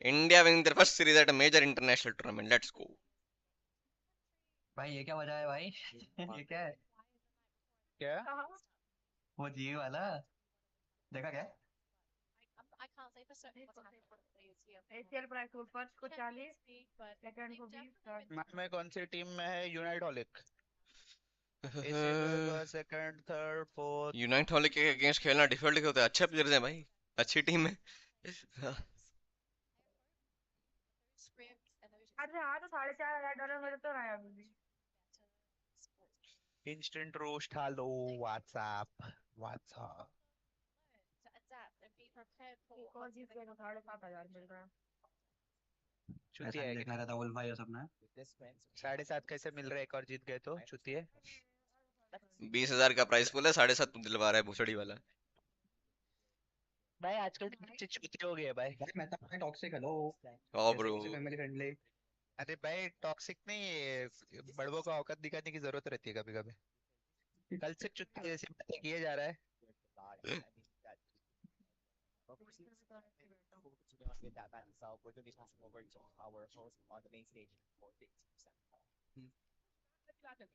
India winning their first series at a major international tournament, let's go. भाई ये क्या वजह है भाई? ये क्या है? क्या वो जी वाला देखा क्या? एसीएल प्राइस को फर्स्ट को 40, सेकंड को 20, थर्ड मैं कौन सी टीम में है, unite हॉलिक। ACL second third fourth. Unite वाले के अगेंस्ट खेलना डिफिकल्ट होता है, अच्छे प्लेयर्स हैं भाई, अच्छी टीम है। अरे हाँ तो $4,500 मेरे तो रहा है अभी भी। इंस्टेंट रोस्ट हालो व्हाट्सएप व्हाट्सएप। एक और जीत गए तो 7,500 मिल रहा है। चुती ऐसा है नहीं देखना रहता वुल भाई ये सब ना। 7.5 कैसे मिल रहा है, एक और जीत गए तो चुती है। 20,000 का प्राइस पूल है, 7.5 तू दिलवा रहा है भूसड़ी वाला। भाई आजकल तो बच्चे चुती हो गए भाई। भाई मैं तो टॉक्सिक हेलो ओ ब्रो, फैमिली फ्रेंडली। अरे भाई टॉक्सिक नहीं, ये बड़बों को औकात दिखाने की जरूरत रहती है कभी कभी। कल से चुत्ती जैसी बातें किए जा रहा है।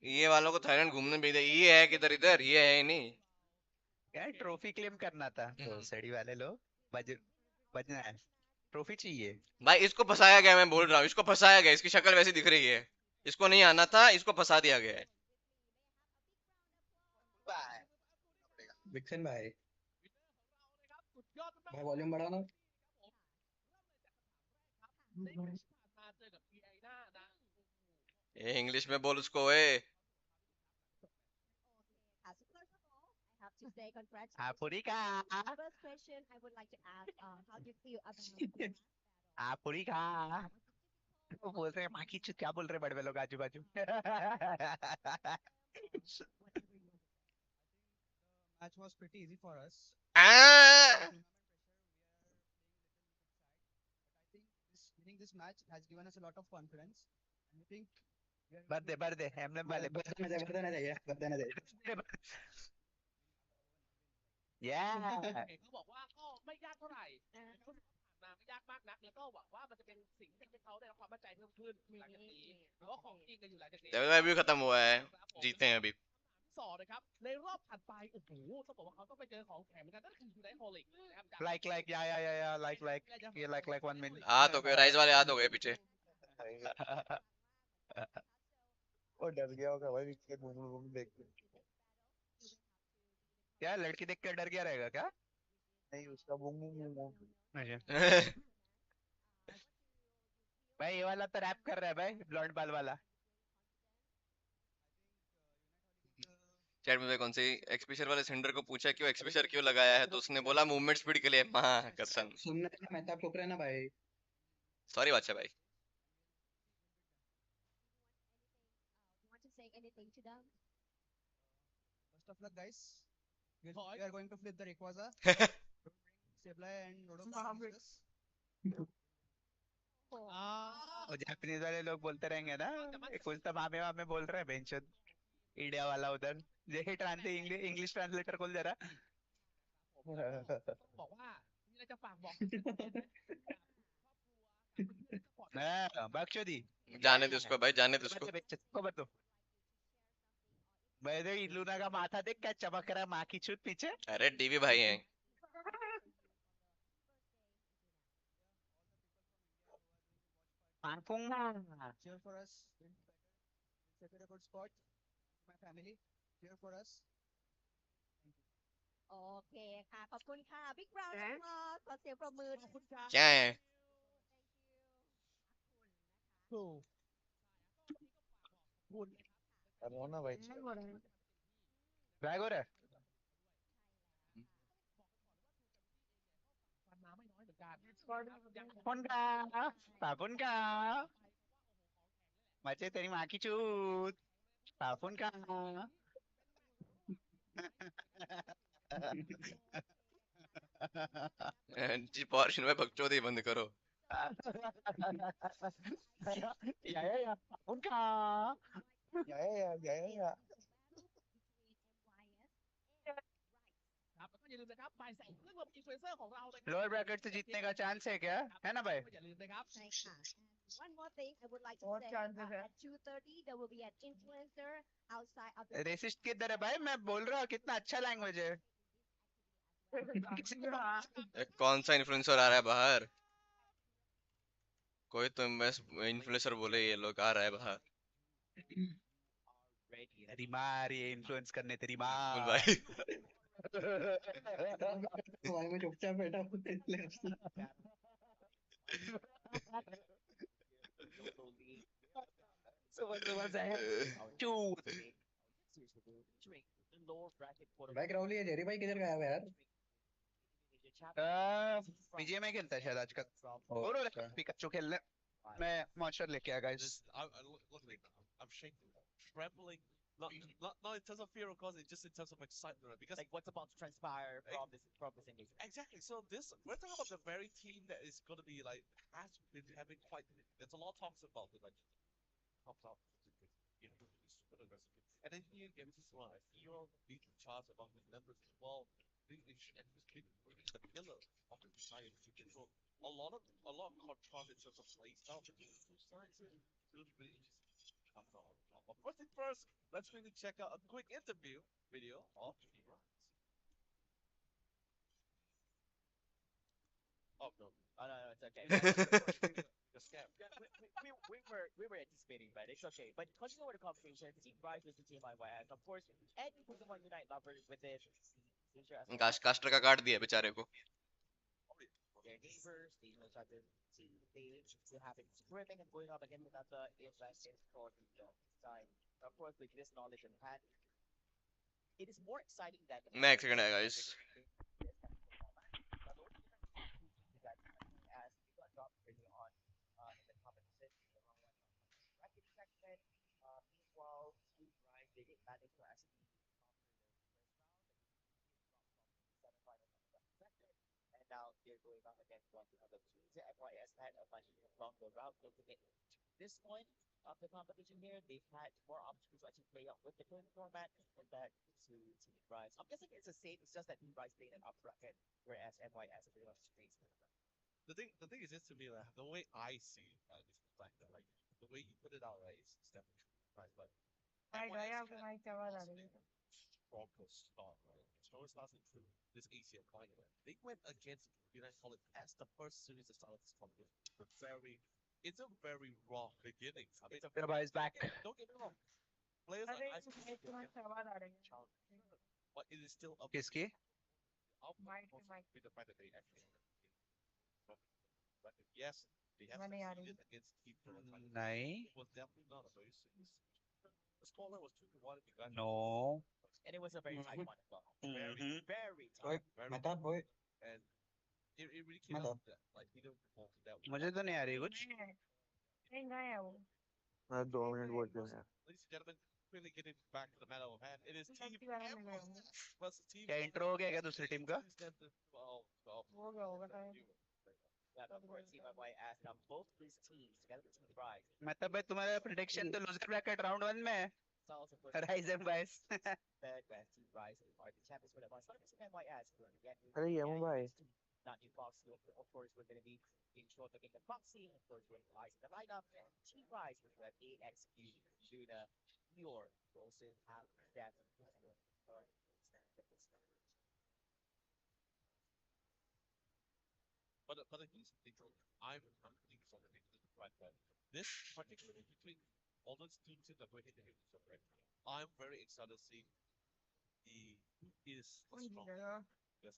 ये वालों को थाईलैंड घूमने भेजा, ये है किधर इधर, ये है ही नहीं। यार ट्रॉफी क्लेम करना था तो सड़ी वाले लोग बज बजना है, ट्रॉफी चाहिए। भाई इसको फंसाया गया, मैं बोल रहा हूँ, इसको फंसाया गया, इसकी शक्ल वैसी दिख रही है। इसको नहीं आना था, इसको फंसा दिया गया है। विक्सन भाई, भाई वॉल्यूम बढ़ाओ ना। ये इंग्लिश में बोल उसको, ए। Africa, Africa. वो बोल रहे हैं माँ की चुत, क्या बोल रहे हैं बड़े लोग आजू बाजू। Match was pretty easy for us. Uh! Winning this match has given us a lot of confidence. I think भर दे एमएम वाले बर्दन है, बर्दन है। या เขาบอกว่าก็ไม่ยากเท่าไหร่เขามาไม่ยากมากนักแล้วก็หวังว่ามันจะเป็นสิ่งที่ทำให้เขาได้รับความมั่นใจเพิ่มขึ้นหลังจากนี้เพราะว่าของจริงกันอยู่หลังจากนี้ लेवल भी खत्म हुआ है, जीते हैं अभी। สองนะครับในรอบถัดไปโอ้โหต้องบอกว่าเขาต้องไปเจอของแข็งเหมือนกันนั่นคือยูไนโฮลิกนะครับจาก लाइक या लाइक ये लाइक 1 मिनट। हाथ हो गए, राइस वाले हाथ हो गए पीछे। वो डर गया होगा भाई विकेट घूम देख के। क्या लड़की देख कर डर गया रहेगा क्या? नहीं उसका बूम बूम बूम बूम। भाई ये वाला तो रैप कर रहा है भाई, ब्लॉन्ड बाल वाला। चैट में कौन सी एक्सप्रेशर वाले सेंडर को पूछा कि वो एक्सप्रेशर क्यों लगाया है, तो उसने बोला मूवमेंट स्पीड के लिए। मां कसम। सुनना है ना, मैं तो चुप रहना भाई। सॉरी बादशाह भाई। best of luck, guys. We are going to flip the Rayquaza. Sableye and Rotom. वो जापानीज वाले लोग बोलते रहेंगे ना, कुछ तो मामे मामे बोल रहे हैं बेंचोद इंडिया वाला उधर। ये इंग्लिश ट्रांसलेटर खोल जरा। บอกว่ามีอะไรจะฝากบอก बख्शो दी जाने दे उसको भाई, जाने दे उसको। खबर दो भाई। देख लूना का माथा देख क्या चमक रहा है, माँ की छूत पीछे। अरे डीवी भाई हैं। Cheer for us. Set a good spot. My family. Cheer for us. โอเคค่ะ ขอบคุณค่ะ บิ๊กราวน์นะคะขอเสียงปรบมือ ขอบคุณครับ क्या है? अब हो ना भाई। ड्रैग हो रहा है। ฟันมาไม่น้อยเหมือนกัน कौन का पापुन का बच्चे तेरी माँ की चूत पापुन का। जी पोर्शन में बकचोदी बंद करो। या पापुन का। या ครับแล้วก็อย่าลืมนะครับบ่ายสองเรื่องรวมอินฟลูเอนเซอร์ของเรานะครับ लोअर ब्रैकेट से जीतने का चांस है क्या, है ना भाई? อย่าลืมนะครับ ใช่ค่ะ One more thing I would like to What say chances है? at 2:30 there will be an influencer outside of the racist किधर है भाई? मैं बोल रहा हूँ कितना अच्छा लैंग्वेज है। कौन सा इन्फ्लुएंसर आ रहा है बाहर? कोई तो इन्फ्लुएंसर बोले ये लोग आ रहा है बाहर। तेरी माँ ये इन्फ्लुएंस करने तेरी बोल माँ। भाई। भाई मैं चुपचाप बैठा हूँ इसलिए। सुबह से चूत। भाई क्राउली है, जेरी भाई किधर गया है यार? पीजीए में खेलता है शायद आजकल। और पिकाचू खेलने मैं मॉन्स्टर लेके आया guys. Literally, I'm shaking, trembling Not in terms of fear, of course, it's just in terms of excitement, right? Because Like what's about to transpire from this engagement. exactly. So this we're talking about the very team that is going to be like has been having quite. There's a lot of talks about it, like talks out, you know, super aggressive. And then here games is one. Hero lead the charge among the members as well. And this big the pillar of the society. So a lot of contrast in terms of play style between the two sides. Really, really interesting. But first thing first, let's quickly check out a quick interview video of Flava. Oh no. Oh no, it's okay. The scam. We were anticipating, but it's okay. But continue with the conversation. Team Rise versus Team IYS. Of course, any Pokemon Unite lover with this feature as well. Caster का काट दिया बेचारे को. Their neighbors, they know each other. They have been scrimming and going up against another invest in for the side. Of course, with this knowledge in hand, it is more exciting than the मैं एक second आएगा guys. as we got dropped early on in the competition. Bracket segment. Meanwhile, Team Rise, they did manage to actually and now they're going up against one another. The FYS had a much longer route looking at this point of the competition here. They've had more opportunities to actually play out with the current format compared to Team Rise. I'm guessing it's the same, it's just that Team Rise played an up bracket, whereas MYS is pretty much straight. The thing is just to me like the way I see it is the fact that like the way you put it out right is definitely right, but भाई NYS गया आपको had mic की आवाज आ रही है. proper start, right? Stronger starts in true this ACM fight. They went against United College as the first series to start of this competition. It's a very raw beginning. I mean, Flava is back. don't get me wrong. Players अरे are इस mic की mic की आवाज आ रही है. but it is still up किसकी? Mic की mic. with the fact that they actually but yes, they have मैंने यार succeeded against Team Flava. नहीं. It was definitely not a very serious. The scoreline was 2-1 if you guys No. And it was a very tight one as well. Mhm. Very Oi, tight. very meta boy. and it really came Mata. out that like either performed that मुझे तो नहीं आ रही कुछ. नहीं गया वो. मैं 2 minute बोल रहा हूँ. Ladies and gentlemen, quickly getting back to the matter of hand. It is Team लड़की वाला नहीं गया. MYS versus Team क्या इंट्रो हो गया क्या दूसरी टीम का? हो गया होगा शायद. Yeah, of course, Team MYS now both these teams together with Team Rise. मतलब भाई तुम्हारा प्रेडिक्शन तो लूजर ब्रैकेट राउंड 1 में है. Styles, of course, rise and बाइस. third where Team Rise are the champions for the one. So Team MYS will get अरे ये हूँ भाई. not new Fox, of course, we're going to be in short looking at Foxy, of course, with Rise in the lineup. Team Rise with that AXQ, Luna, Dior, also have that. But here's the thing, I'm thinking something right there. This particularly between all those two teams that we're hitting right? I'm very excited to see who is the कौन strongest. जीतेगा? Yes.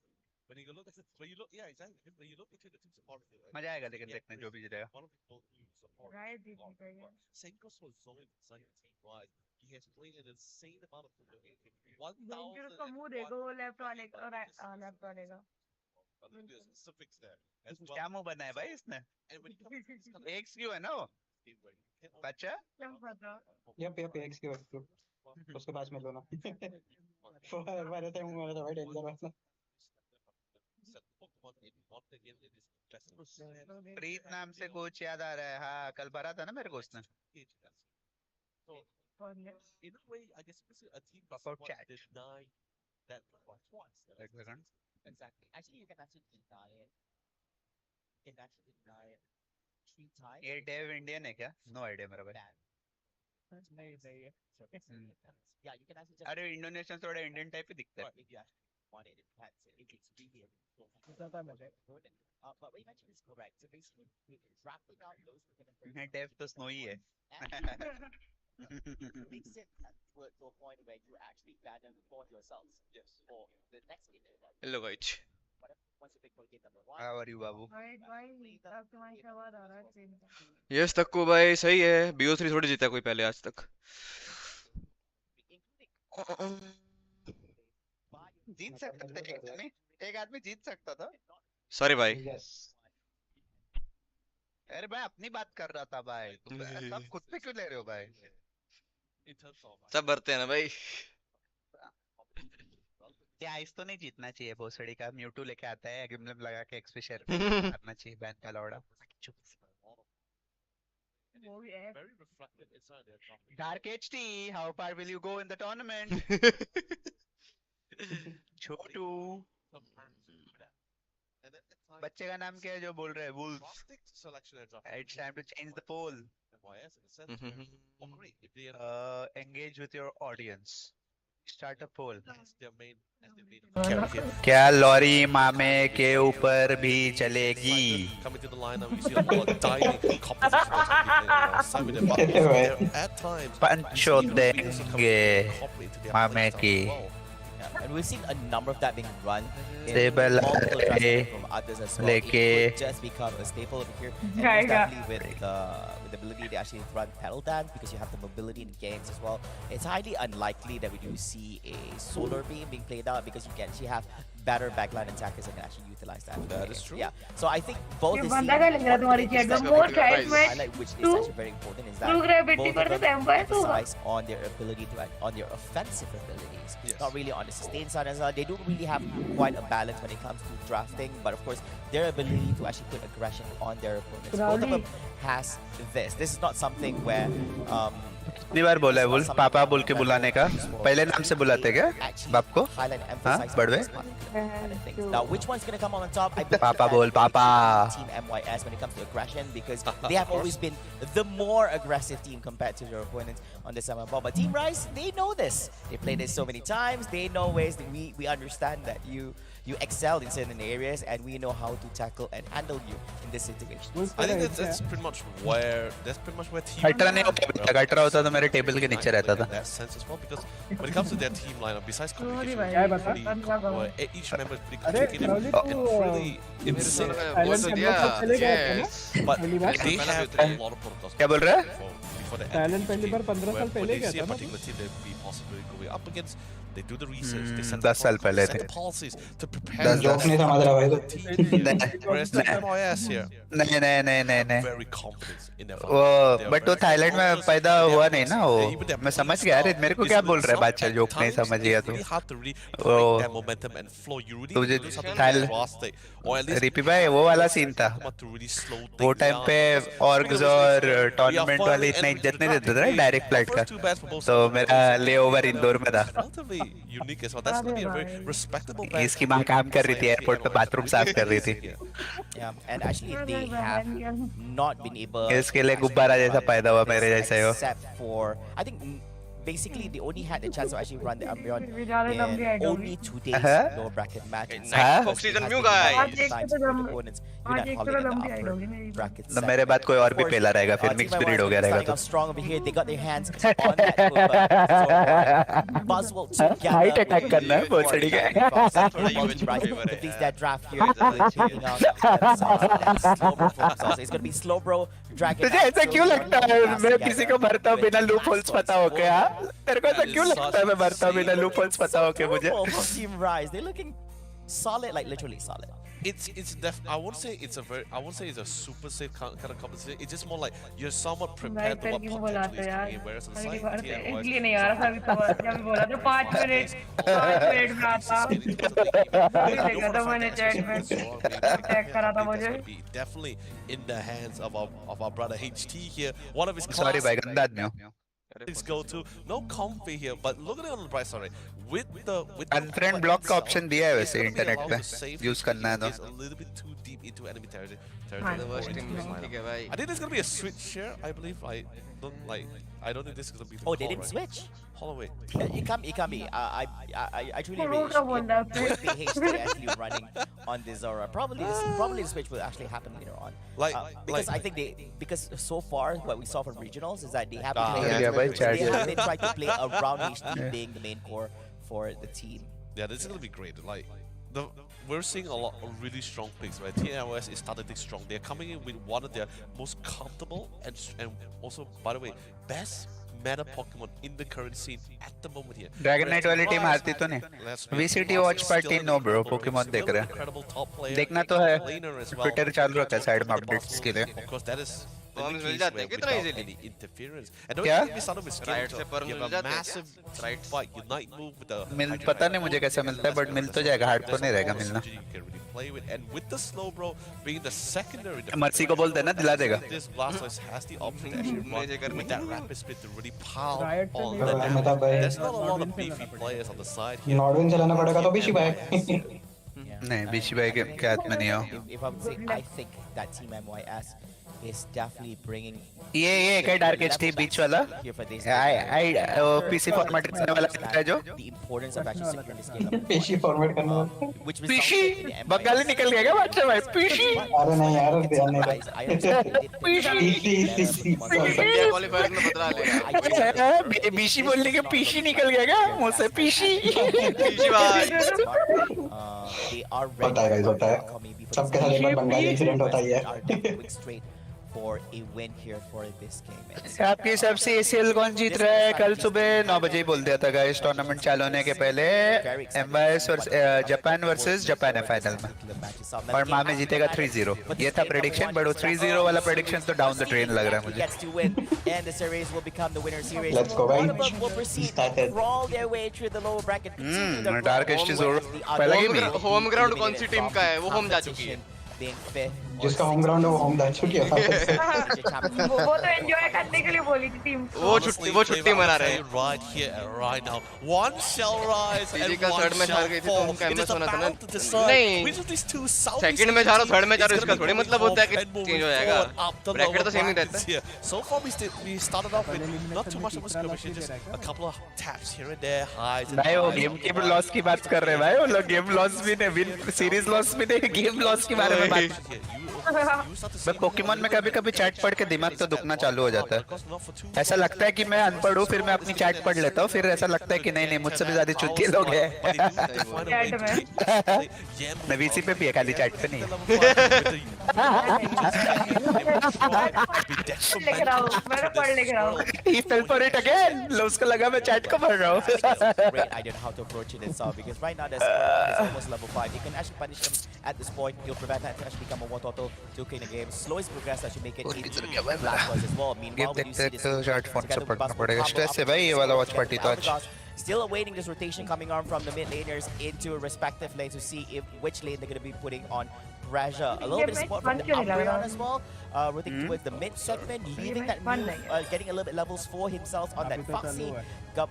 When you look, yeah, exactly. When you look into the team support, मजा आएगा लेकिन देखने जो भी जीतेगा. one of the people who support right जीतेगा. same goes for Zoe inside the team wise. He has played an insane amount of football. Venture उसका मुंह देखो वो लेफ्ट वाले का लेफ्ट वाले का. But look at the specifics there. As well. क्या मुंह बनाया भाई इसने? And when it comes to this kind of x क्यों है ना वो? team where you can only बच्चा? क्या पता. Yep, XQ. उसके पास में लो ना. हमारे तो भाई डेंजर वाला. set Pokemon in one again in this best प्रीत नाम से कोच याद आ रहा है. हाँ कल भरा था ना मेरे को उसने. So in a way, I guess this is a team that Proper somewhat chat. deny that twice. एक second. Exactly. Actually, you can actually deny it. You can actually deny it 3 times. ये Dave Indian है क्या? No idea मेरा भाई. That. नहीं है. Yeah, you can actually just. अरे Indonesian थोड़ा इंडियन टाइप ही दिखता है. Or if you actually want it, that's it. If it's really important. But what you mentioned is correct. So basically, drafting out those who can Dave तो snow ही है. makes it to a point where you actually plan them for yourselves. Yes. For the next game. Hello guys. Once you pick for game number 1. How are you babu? भाई आपके mic की आवाज आ रहा है train का. Yes तक्कू भाई सही है. BO3 थोड़ी जीता कोई पहले आज तक. जीत सकता था एक आदमी जीत सकता था. सॉरी भाई. Yes. अरे मैं अपनी बात कर रहा था भाई. तुम सब खुद पे क्यों ले रहे हो भाई? in terms of सब भरते हैं ना भाई. ये आइस तो नहीं जीतना चाहिए भोसड़ी का म्यूटू लेके आता है गिमलम लगा के एक्सपी शेयर करना चाहिए बैन का लौड़ा वो भी है. very reflective inside their top. Dark HT how far will you go in the tournament Chhotu And then at times, बच्चे का नाम क्या है जो बोल रहे हैं Wolf drastic selection and draft. It's time to change the poll NYS in a sense where, oh great, if they are engage with your audience start a poll as their main carry here. क्या lorry Mame के ऊपर भी चलेगी Coming to the line, we see a lot of diving competition also being side with them. But also there at times, पंचो देंगे मामे की Yeah, and we've seen a number of that being run in Stable multiple है, transfers from others as well. It लेके could just become a staple over here. And most जाएगा. definitely with the ability to actually run pedal dance because you have the mobility in games as well. It's highly unlikely that we do see a solar beam being played out because you can actually have better backline attackers that can actually utilize that. That is true. Yeah. So I think both ये the बंदा क्या लग रहा है तुम्हारी chat में more time में highlight which is to actually very important is that true gravity both पर of तो them vampire तो होगा. emphasize on their ability to on their offensive abilities, Yes. not really on the sustain side as well. They don't really have quite a balance when it comes to drafting, but of course their ability to actually put aggression on their opponents. Both of them has this. This is not something where कितनी बार बोला है wolf पापा बोल के बुलाने का पहले नाम से बुलाते क्या actually बाप को highlight and हाँ emphasize बड़वे on this kind of things. Now, which one's gonna come on top? I believe पापा that बोल it's पापा Team MYS when it comes to aggression because they have always been the more aggressive team compared to their opponents on this summer ball. But Team Rise, they know this. They played this so many times. They know ways that we understand that you excelled in certain areas and we know how to tackle and handle you in this situation. I think that's pretty much where team ultra नहीं होता ultra होता तो मेरे table के नीचे रहता था in that sense as well because when it comes to their team lineup, besides Sorry, communication, भाई. pretty, क्या करूं? each member is pretty अरे communicative राहुल and तो really in sync. बोल तो दिया. चले गए थे ना? Yes. But पहली बार? they have a lot of protocols. क्या बोल रहा है? Before the end Thailand of the पहली बार game, 15 साल when पहले they गया see a था ना? particular team they'll be possibly going up against, they do the research, they set 10 साल the पहले set थे. the policies to prepare दस the नहीं समझ रहा भाई तो. team here. Whereas the MIS here, नहीं नहीं नहीं नहीं नहीं very confident in their वो They are बट वो very थाईलैंड में confident. पैदा They हुआ are नहीं ना also- वो even their मैं समझ play गया अरे style मेरे को is क्या a बोल little रहा है soft बादशाह at जोक नहीं times. समझ गया It's तू really hard to really वो break that momentum and flow. You really तुझे need to do something थाइल drastic, or at least Ripi भाई वो वाला सीन था to really slow वो things टाइम down. पे Because ऑर्ग्स look at और this thing. We are tournament वाले finally इतना entering इज्जत the नहीं draft. देते थे ना डायरेक्ट फ्लाइट का First two bets for both तो sides. मेरा ले ओवर इंदौर में था Relatively unique as well. That's going to be a very respectable bet. इसकी माँ काम कर रही थी एयरपोर्ट पे बाथरूम साफ कर रही थी Yeah, and actually they have not been able इसके लिए गुब्बारा जैसा पैदा हुआ मेरे जैसा ही हो except for I think basically they only had the chance to actually run the Umbreon भी ज्यादा लंबी in हाइट होगी. only 2 days Huh? lower bracket matches. Huh? Fox season Has में been guys. the आज एक signs तो for the लंबी- opponents. आज You're not एक तो holding in लंबी the हाइट upper होगी मेरी. bracket तो set. मेरे बाद कोई और भी Of course, पेला रहेगा फिर Team मिक्स MYS पीरियड हो are गया रहेगा starting तो off strong over here. They got their hands on that Pokemon. Buzzwole together. Height attack करना है भोसड़ी का Completes that draft here. Taking out that Slowbro focus also. It's going to be Slowbro, Dragon. तुझे ऐसा क्यों लगता है मैं किसी को भरता हूँ बिना लूप होल्स पता हो के हाँ तेरे को ऐसा क्यों लगता है मैं भरता हूँ बिना लूप होल्स पता हो के मुझे From Team Rise, they're looking solid, like literally solid. I won't say it's a super safe kind of competition. It's just more like you're somewhat prepared to writer what की वो potentially बुलाते is यार coming in. Whereas on the पहली side, बार TNY से इसलिए नहीं आ रहा था अभी तो जब बोला तो 5 मिनट में आता देखा था मैंने चैट में चेक करा था मुझे definitely in the hands of our brother HT here. One of his sorry भाई classic गंदा आदमी हूँ things go to no comfy here, but look at it on the bright side. With the unfriend block का option दिया है वैसे internet पे use करना है तो is a little bit too deep into enemy territory. The worst team ठीक है भाई. I think there's gonna be a switch here. I believe I don't think this is gonna be. Oh, they didn't switch? Hold on, wait. It can't be. I truly Farouq wish का बोलता है फिर. with PhD actually running on this Zora. Probably the switch will actually happen later on. Because I think because so far what we saw from regionals is that they have yeah, भाई, chat they है. have been trying to play around HT being the main core for the team. Yeah, this is gonna be great. We're seeing a really strong picks, right? TNOS is starting strong. They're coming in with one of their most comfortable and also, by the way, best meta Pokemon in the current scene at the moment here. Dragon knight वाली टीम हारती तो नहीं VCT watch party no bro Pokemon देख रहे हैं देखना तो है ट्विटर चालू रखा है साइड में अपडेट्स के लिए Of course, that is तो हम मिल जाते हैं कितना easily any interference. And don't क्या? get me started with skill. Right से पर You मिल have a जाते हैं massive right fight, unite move with the मिल पता नहीं मुझे कैसे मिलता है, बट मिल तो जाएगा, हार्ड तो नहीं रहेगा मिलना। You can really play with, and with the slow bro being the secondary mercy को बोल देना, दिला देगा। this Blastoise has the option to actually run with that rapid split to really pile Riot से on नहीं the होता damage. है। There's not a lot of beefy players on the side here. नॉर्डविन चलाना पड़ेगा तो भी शिवाय नहीं, बीची भाई के हाथ में नहीं हो। If I would say, I think that Team MYS is definitely bringing ये क्या डार्क एच टी बीच वाला? here for this. I PC format करने वाला है जो? The importance of actually securing this game. पेशी फॉर्मेट करना Which resulted पीशी in the MYS. Bengali निकल गया क्या बात से भाई? पीशी अरे नहीं यार ध्यान नहीं Guys, I understand they did see India qualifier में बदला लेगा बीशी बोलने के पीशी निकल गया क्या मुंह से? पीशी पीछी भाई they are होता है ready guys, होता है। maybe for सबके this साथ एक बार game. बंगाली इंसिडेंट होता ही They are है definitely going straight for a win here for this game. It's आपके हिसाब से एसीएल कौन जीत रहा है? कल सुबह 9 बजे ही बोल दिया था गाइस, टूर्नामेंट चालू होने के पहले एमवाईएस जापान वर्सेस जापान है फाइनल में, और मामे जीतेगा 3-0। ये था प्रेडिक्शन, बट वो 3-0 वाला प्रेडिक्शन तो डाउन द ट्रेन लग रहा है मुझे। gets to win, and the series will become the winner series. Let's go, One guys. of them will proceed Started. and crawl their way through the lower bracket. continue the dark crawl H T onwards. जोर The पहला other game ही है। Home ground कौन सी eliminated team from का है? वो home जा चुकी है। competition, being fifth. जिसका होम ग्राउंड है वो होम जा चुकी है वापस से। वो तो एंजॉय करने के लिए बोली थी टीम को। वो छुट्टी मना रहे हैं Right here and right now. One shall rise CG and का one थर्ड में हार shall गई थी तो fall. उनका It एमएस is a होना था ना। battle to decide नहीं which of these two Southeast second में जा रहा हूँ, थर्ड में जा रहा हूँ, is इसका gonna थोड़ी be मतलब going होता है कि home and moving चेंज हो जाएगा। forward up the bracket lower तो सेम ही brackets रहता है। here. So far we started off with not too much of a skirmish, just a couple of taps here and there, highs and भाई वो lows. Game के loss की बात कर रहे हैं भाई, वो लोग गेम लॉस भी नहीं, विन सीरीज लॉस भी नहीं, गेम लॉस के बारे में बात। मैं पोकेमॉन में कभी कभी चैट पढ़ के दिमाग तो दुखना चालू हो जाता है। ऐसा लगता है कि मैं अनपढ़ हूँ, फिर मैं अपनी चैट पढ़ लेता हूँ, फिर ऐसा लगता है कि नहीं मुझसे भी ज्यादा चुतिए लोग हैं। मैं वीसी पे भी है, खाली चैट पे नहीं लेकर आओ, मैं पढ़ लेकर आओ। He fell for it again. लो उसको लगा मैं चैट को पढ़ रहा हूँ। Great idea on how to approach it itself, because right now the score is almost level 5. You can actually punish him at this point. You'll prevent that to actually become a 1-total 2K in the game. Slow his progress to actually make it into Blastoise as well. Meanwhile, we do see this short phone से together with पढ़ना Basketball पड़ेगा। combo stress है up भाई ये वाला watch party तो आज। Albatross still awaiting this rotation coming on from the mid laners into respective lanes to see if which lane they're going to be putting on pressure. A little bit of support from the Umbreon as well, rotating towards the mid segment, leaving that move, getting a little bit levels for himself on that Foxy,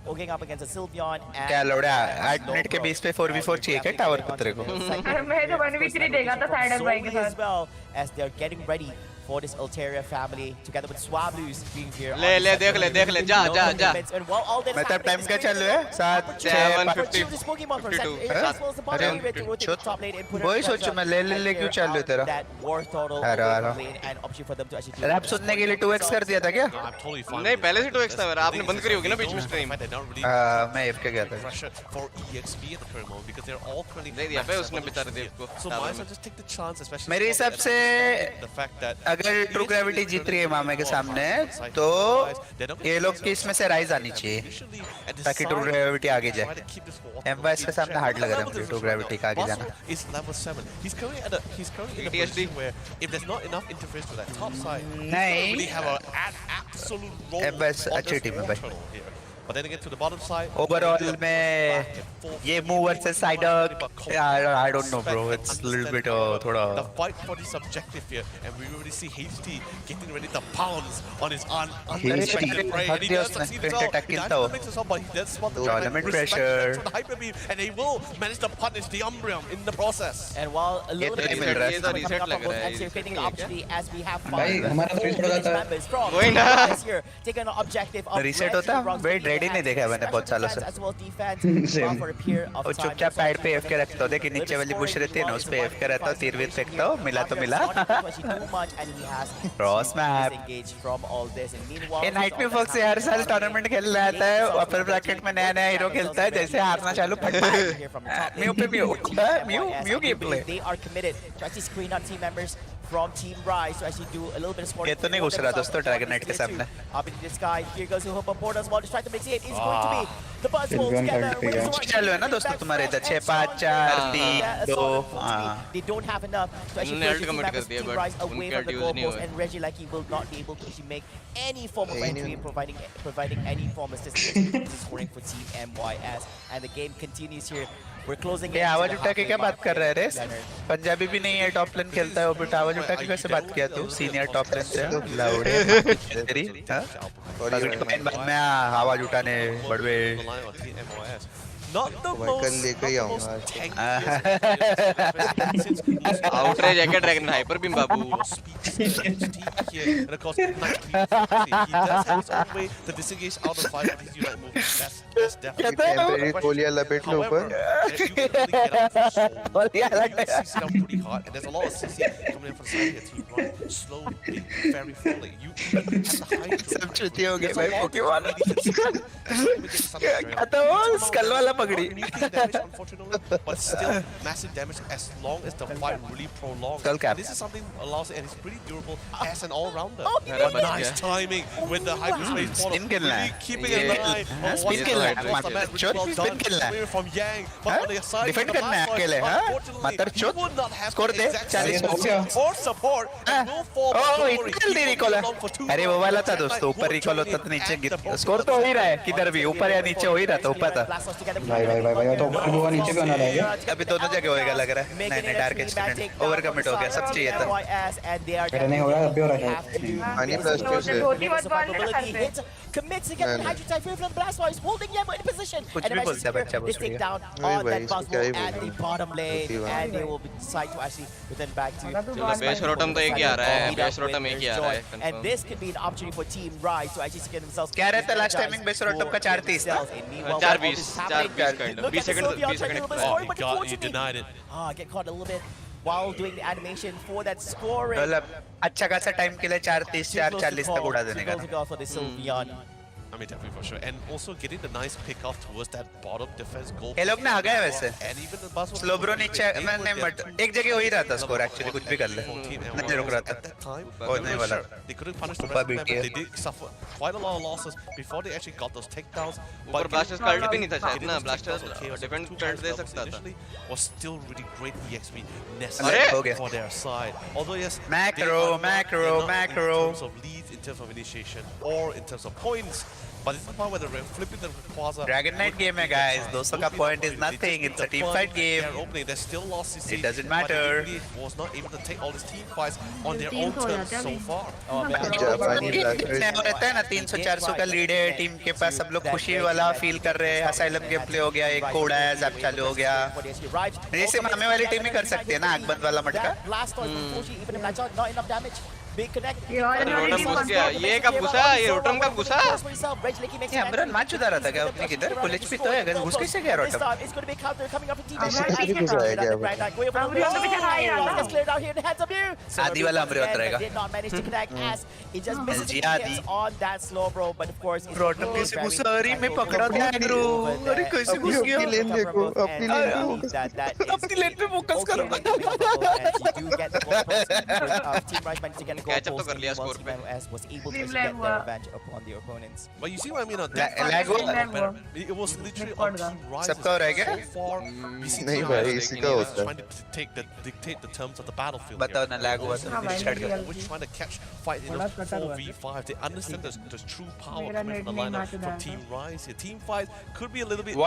going up against a Sylveon and क्या लोड़ा 8 minute के बीच पे 4v4 चाहिए क्या tower पे तेरे को? मैं तो 1v3 देगा था साइड भाई के as साथ। well as they're getting ready for this Altaria family together with Swablu's being here. ले देख ले जा And while all this मैं तब टाइम क्या चालू है? 7 7 6 opportunity for this Pokemon from 52, second, as well as the bottom अरे, lane to rotate to top lane and put वही pressure सोचो मैं ले क्यों चालू है तेरा? that war total अरे, away अरे। from lane and option for them to actually rap सुनने के लिए 2x कर दिया था क्या? I'm totally fine नहीं with पहले it. से 2x था मेरा, आपने बंद करी होगी ना बीच में स्ट्रीम। They're not really मैं एफ के गया था। pressure for EXP at the current moment because they're all currently दे दिया पे maxed उसने out बेचारे देव को। So might as well just take the chance, especially मेरे हिसाब से the fact that अगर ट्रू ग्रेविटी जीत रही है मामे के सामने तो ये लोग की इसमें से राइज आनी चाहिए ताकि ट्रू ग्रेविटी आगे जाए। एमवाईएस के सामने हार्ड लग रहा है मुझे ट्रू ग्रेविटी का आगे जाना। is level 7. He's currently in a PTSD. position where if there's not enough interference to that top side, he नहीं। don't really have an absolute role एमवाईएस on अच्छी this टीम है war भाई। tunnel here. But then again, to the bottom side, overall में ये move versus cider I don't know bro, it's little bit थोड़ा the fight for this objective here, and we already see HT getting ready to pounce on his unexpected prey, and he does succeed as well. He dies in the mix as well, but he does spot the Tournament respect pressure. from the Hyper Beam, and he will manage to punish the Umbreon in the process. And while a little तो bit नहीं मिल रहा है। ये तो coming reset up लग on रहा है, both ends here, creating ये the opportunity as we have भाई, fun. हमारा तो reset हो जाता है। Members from वही ना। this year, taking an objective of Reset होता है? Reds, वेट रेडी नहीं देखा है मैंने बहुत सालों से। as well as defense for a period of वो time. चुपचाप साइड पे एफ के रखता हूँ, देखिए नीचे वाली बुश रहती है ना उस पे एफ के रहता हूँ, तीर वीर फेंकता हूँ, मिला तो मिला। Cross map. ये नाइट में फॉक्स हर साल टूर्नामेंट खेलने आता है, अपर ब्रैकेट में नया हीरो खेलता है, जैसे हारना चालू फटता है। म्यू पे mu game play. They are committed to actually screen out team members from Team Rise to actually do a little bit of scoring. ये तो नहीं घुस रहा दोस्तों ड्रैगन नाइट के सामने। Up into the sky, here goes the hope on board as well, just trying to make it is going to be the buzz roll together. चलो है ना दोस्तों तुम्हारे इधर 6 5 4 3 2 They don't have enough to actually उन्होंने push ult the commit team कर दिया, Team but Rise away उनके from the ult use नहीं goalpost, हुए। and Reggie like he will not be able to actually make any form of entry and providing any form of assistance to scoring for Team MYS. And the game continues here. We're closing ये in to आवाज the उठा के halfway क्या बात mark कर रहा है रे? here, Leonard. पंजाबी भी नहीं है, टॉप लेन खेलता है वो, बट आवाज उठा के कैसे बात किया तू? सीनियर टॉप लेन से लाउड तेरी हां पगड़ी को इन बाद में आवाज उठाने बड़वे Not the most आउटरेज है dragon hyper beam Babu. and of course, he does have his own way to disengage out of fight with his unite movement. That's definitely. However, you can only get out for so long. You CC down pretty hard, and there's a lot of CC coming in from the side here. Team Run slowly, very fully. You even have the high सब चूतिए हो गए भाई Pokemon आता वो school वाला पगड़ी unfortunately, but still massive damage as long as the fight really prolongs. This is something allows it, and it's pretty durable as an all-rounder. But nice timing with the hyperspace portal, really keeping an eye on what's going on from Yang. But on the side, defend करना है अकेले हां मातर चोट score they 40 or support. ओह इतनी जल्दी recall है अरे वो वाला था दोस्तों ऊपर रिकॉल होता तो नीचे गिर स्कोर तो हो ही रहा है किधर भी ऊपर या नीचे हो ही रहा था ऊपर था भाई तो ऊपर हुआ नीचे क्यों ना रहेगा अभी दोनों जगह होएगा लग रहा है नहीं डार्क एक्सटेंड ओवर कमिट हो गया सब चाहिए था अरे नहीं हो रहा अभी हो रहा है पानी प्लस धोती मत बांधना घर पे commits against the Hydro Typhoon from Blastoise, holding Yemo in position. कुछ And भी बोलता है बच्चा they take down on that Buzzwole at the bottom lane, and they will decide to actually return back to base Rotom तो एक ही आ रहा है, base रोटम एक ही आ रहा है, and this could be an opportunity for Team Rise to actually secure themselves. क्या रहता last timing base रोटम का 4-30 था 4-20 20 second 20 second Oh, you denied it. Get caught a little bit while doing the animation for that scoring. मतलब अच्छा खासा time के लिए 4:30 4:40 तक उड़ा देने का Go for the Sylveon. I mean, definitely for sure. And also getting the nice pick off towards that bottom defense goal. ये लोग ना आ गए वैसे And even the buzz was slow bro नीचे मैंने बट एक जगह हो ही रहा था स्कोर एक्चुअली कुछ भी कर ले नहीं रुक रहा था at that time. और नहीं वाला They couldn't punish the rest of them, but they did suffer quite a lot of losses before they actually got those takedowns. ऊपर ब्लास्टर्स का अल्ट भी नहीं था शायद ना ब्लास्टर्स डिफेंड कर दे सकता था was still really great EXP अरे necessary for their side. Although yes, Macro, they are not macro, in macro. terms of leads, in terms of initiation, or in terms of points. But it's the part where they're flipping the Quasar. Dragon Knight game है guys 200 का point is nothing it's a team fight game They're opening, they still lost CC. It doesn't matter. But they really was not able to take all these team fights on their own terms so far. रहता है ना 300-400 का lead है team के पास सब लोग खुशी वाला फील कर रहे हैं असाइलम गेम प्ले हो गया एक कोड है जब चालू हो गया जैसे मामे वाली टीम ही कर सकती है ना आगबंद वाला मटका Big connect. रोटम घुस गया ये कब घुसा ये रोटम कब घुसा ये अमरन मैच उधर था क्या अपने किधर फुल एचपी तो है घुस कैसे गया रोटम It's going to be a counter coming up from team. आदि वाला अमरन रहेगा Did not manage to connect as it just misses the hits on that slow bro, but of course it's रोटम कैसे घुसा अरे मैं पकड़ा दिया एग्रो अरे कैसे घुस गया अपनी लेन देखो अपनी लेन पे फोकस करो कैच अप तो कर लिया स्कोर पे was able to get their advantage upon the opponents. But you see what I mean on Lag that? हुआ? It was literally on Team Rise. सबका हो रहा है क्या? So far, we see नहीं Team भाई, Rise इसी का होता है। trying to dictate the terms of the battlefield. बताओ ना lag हुआ तो Here. स्टार्ट कर Which trying to catch fight in a 4v5. They understand there's true power coming from the lineup from Team Rise here. Team fight could be a little bit of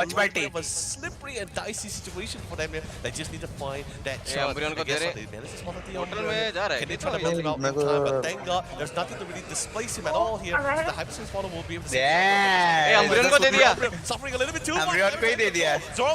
a slippery and dicey situation for them here. They just need to find that chance. अम्ब्रियन को दे रहे hotel में जा रहा है Can they try to build him out in time? But thank God, there's nothing to really displace him at all here. The hyperspace model will be able to Yeah. अम्ब्रियन को दे दिया suffering a little bit too much. Amaran को ही दे दिया Zoro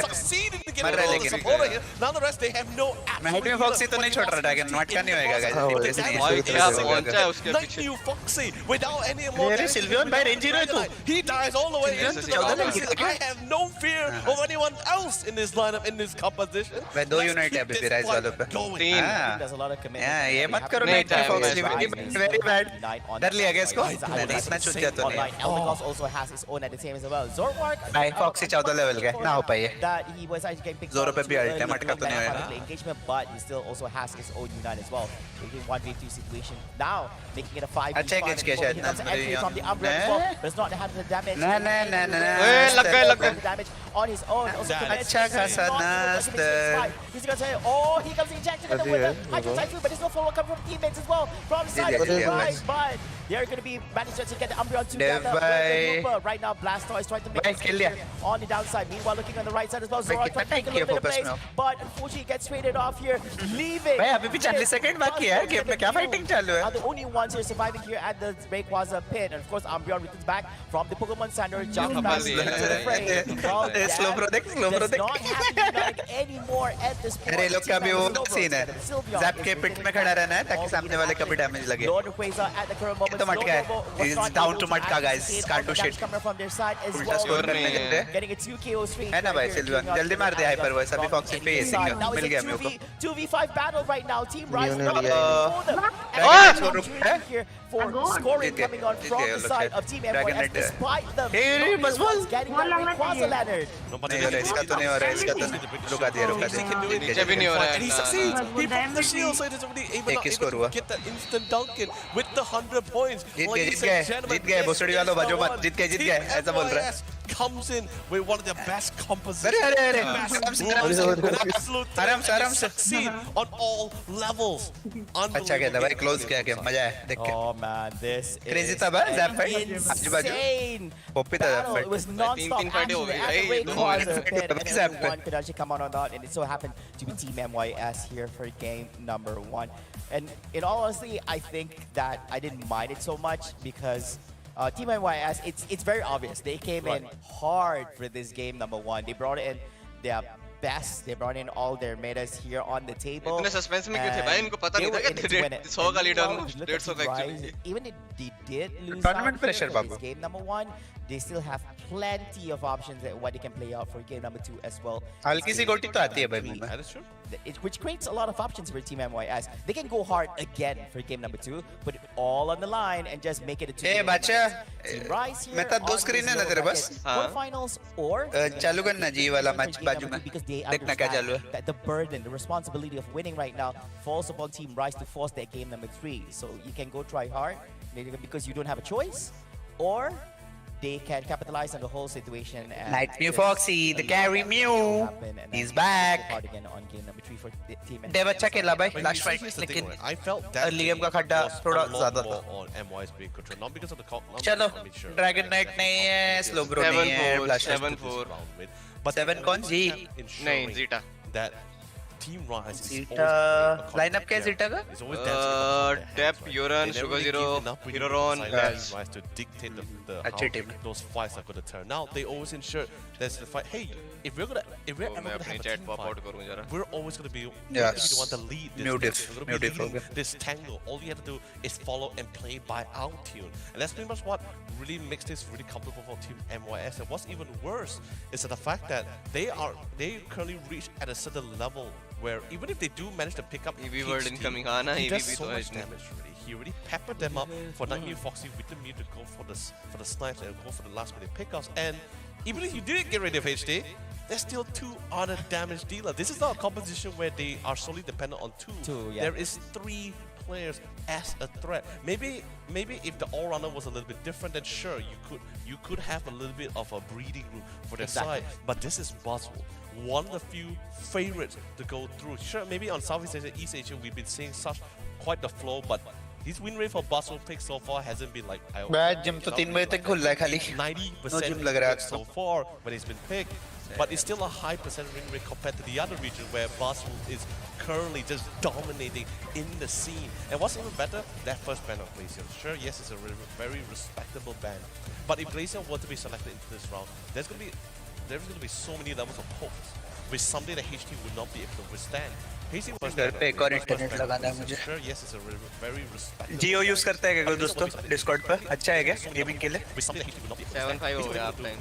succeeded in getting all the support here. Now the rest, they have no मैं height में foxy तो नहीं छोड़ रहा ड्रैगन मटका नहीं होएगा गाइस भाई क्या पहुंचा है उसके Like पीछे new Foxy without any more. अरे सिल्वियन भाई रेंज जीरो है तू He dies all the way into the 14 battlefield. I have no fear of anyone else in this lineup, in this composition. भाई 2 यूनिट है अभी भी rise वालों पे Going. हाँ There's a lot of commitment. हाँ ये मत करो नहीं, नाइट में time Foxy waste, very bad on डर लिया गया इसको He's नहीं out इतना of छूट गया तो online. नहीं Eldegoss also has his own at the same as well. Zormark भाई फॉक्सी 14 लेवल का ना हो पाए that he was actually getting picked Zoro up पे too भी early ultimate का during तो नहीं that होएगा। particular engagement, but he still also has his own Unite as well. Making 1v2 situation now, making it a 5v5. अच्छा engage किया शायद He comes ना, entry from the Umbra as well, but it's not having the damage. ना ना ना ना ना ए, लग गए। The damage on his own. Also commits. अच्छा खासा Not able to नास्तर। finish his fight. He's gonna say, oh, he comes injected in the winner. Hydro Typhoon, but there's no follow-up coming from teammates as well. From the side of the right, but they're gonna be managed to get the Umbreon together with the Looper. Right now, Blastoise trying to make भाई his kill way लिया on the downside. Meanwhile, looking on the right side as well, भाई, Zora कितना trying to take a time little bit of किया place, focus में? but unfortunately gets traded off here, leaving. भाई अभी भी 40 second बाकी है गेम में क्या फाइटिंग चालू Are है the only ones here surviving here at the Rayquaza pit, and of course Umbreon returns back from the Pokemon Center, jumps back Kabali, into the fray. Well, slow pro देख slow pro does देख not have the Unite anymore at this point. अरे ये लोग का भी वो Sylveon scene है Sylveon JAP is के पिट में खड़ा रहना है ताकि सामने वाले का भी डैमेज लगे Lord Rayquaza at the current moment. तो मटका है Slow Robo was is not down able to to मटका actually guys see can't do all the damage shit coming from their side as उल्टा well. स्कोर करने नहीं के लिए Getting a 2 KO streak. है ना भाई सिल्वियन जल्दी मार दे हाइपर वॉइस अभी फॉक्सी पे एसिंग है Now मिल it's गया a मेरे को 2v5 battle right now. Team Rise Leonard, not yeah. for them. Dragon And Knight an रुक है opportunity here for scoring जीत गए, coming on जीत from गए the ये लोग side शायद। of Team Dragon MYS Knight है। despite them हे, not बस being the बोल। ones getting बोल that लगना Rayquaza चाहिए। Leonard. No, but नहीं हो रहा इसका तो नहीं हो रहा इसका तो नहीं रुका दिया रुका दिया नीचे भी नहीं हो रहा And he है succeeds. ना। He pops the shield, so it is already able, एक not किसको able हुआ? to get that instant Duncan with the 100 points. जीत गए Ladies जीत गए and gentlemen, जीत गए this भोसड़ी is वालों the बाजू मत one. जीत गए Team ऐसा बोल रहा है MYS comes in with one of their best compositions. अरे अरे अरे Massive आराम से moves, आराम से absolute आराम से threat, आराम and से succeed on all levels. अच्छा खेला भाई क्लोज किया गेम मजा आया देख के Oh man, this Crazy is था बा, an Zap fight, आजू बाजू। insane पॉपी था battle. Zap It was fight। non-stop तीन fight हो action गई at the भाई, दो Rayquaza minute pit, fight and Zap everyone fight। could actually come out on that, and it so happened to be Team MYS here for game number 1. And in all honesty, I think that I didn't mind it so much because Team MYS, it's very obvious. They came in hard for this game number 1. They brought in their best. They brought in all their metas here on the table. इतने suspense में क्यों थे भाई इनको पता They नहीं था were in it to कि win it. 100 का And लीडर meanwhile, हूँ if you look at 150 का Team actually Rise, even if they did lose Tournament out pressure, here for Babu. this game number 1, they still have plenty of options at what they can play out for game number 2 as well. हल्की सी गोटी तो आती है भाई मुंह में That is true. Which creates a lot of options for Team MYS. They can go hard again for game number 2, put it all on the line and just make it a 2. ए बच्चा Team Rise here मैं तो दो on screen this है ना lower तेरे bracket. पास? हाँ। Quarterfinals or चालू करना जी वाला मैच for game बाजू number में 2 because they देखना क्या चालू understand है that the burden, the responsibility of winning right now falls upon Team Rise to force their game number 3. So you can go try hard maybe because you don't have a choice, or they can capitalize on the whole situation. And Night Mew just Foxy, the allow carry that Mew. to happen and He's then back. work hard again on game number 3 for the team. देव अच्छा खेला भाई But last you see, fight here's the thing, लेकिन right? I felt that early game game का खड्डा was थोड़ा a lot ज़्यादा more था। on MY's being control, not because of the चलो I mean, sure. Dragon night नहीं है slow bro नहीं है 7-4, ब्लास्ट 7-4 But Seven कौन? जी? नहीं zeta that Team Rise is Zeta always lineup क्या है Zeta का? It's always dancing upon their Tap, hands, right? Yuran, They never Sugar really Zero, give enough breathing Hiroron, room for Yes. Team Rise to dictate the अच्छी how team है। those fights are going to turn. Now they always ensure there's the fight. Hey, if we're तो ever मैं going to अपनी have a chat team pop fight, out करूँ जरा we're always going to be Yes. the one to lead this. New thing. diff, We're gonna new be diff leading हो this tangle. All you have to do is follow and play by our tune, and that's pretty much what really makes this really comfortable for Team MYS. And what's even worse is that the fact that they currently reach at a certain level where even if they do manage to pick up EV world PhD, incoming हाँ ना he EV does भी so तो है much इसमें damage already. He already peppered them up for Night Mew Foxy with the Mew to go for the snipes and go for the last minute pickups. And even if you didn't get rid of HD, there's still 2 other damage dealer. This is not a composition where they are solely dependent on 2. Yeah. There is 3 players as a threat. Maybe if the all-rounder was a little bit different, then sure you could have a little bit of a breathing room for their side. But this is Buzzwole, one of the few favorites to go through. Sure, maybe on Southeast Asia, East Asia, we've been seeing such quite the flow, but his win rate for Buzzwole picks so far hasn't been like मैं gym तो 3 बजे तक खुल रहा है खाली 90% gym लग रहा है so far when he's been picked. But it's still a high percent win rate compared to the other region where Buzzwole is currently just dominating in the scene. And what's even better, that first ban of Glaceon. Sure, yes, it's a very respectable ban. But if Glaceon were to be selected into this round, there's going to be so many levels of hopes with something that HT would not be able to withstand. Pacing was घर पे एक और was internet very लगाना है good. मुझे। Sure, yes, it's a very respectable. Jio use करता है क्या कोई दोस्तों डिस्कॉर्ड पे? अच्छा है क्या गेमिंग के लिए? With something that he would not be 7-5 हो गया आप टाइम।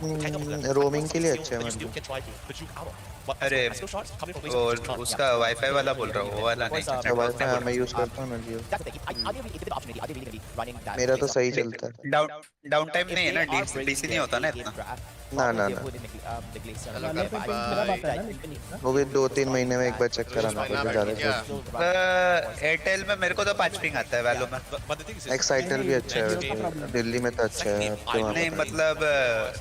रोमिंग के लिए अच्छा है that you मतलब। still can try to but you out of. But अरे skill shots coming from वो laser shots. उसका वाईफाई वाला बोल रहा हूँ, वो वाला नहीं। वाईफाई मैं यूज करता हूँ ना जियो। मेरा तो सही चलता है। डाउन टाइम नहीं है ना, डीसी नहीं होता ना इतना। ना ना ना वो भी 2-3 महीने में एक बार चेक कराना पड़ता है ज्यादा। एयरटेल में मेरे को तो 5 पिंग आता है वैल्यू में। But the thing is, Excitel भी अच्छा है, दिल्ली में तो अच्छा है आपके वहाँ नहीं पे। मतलब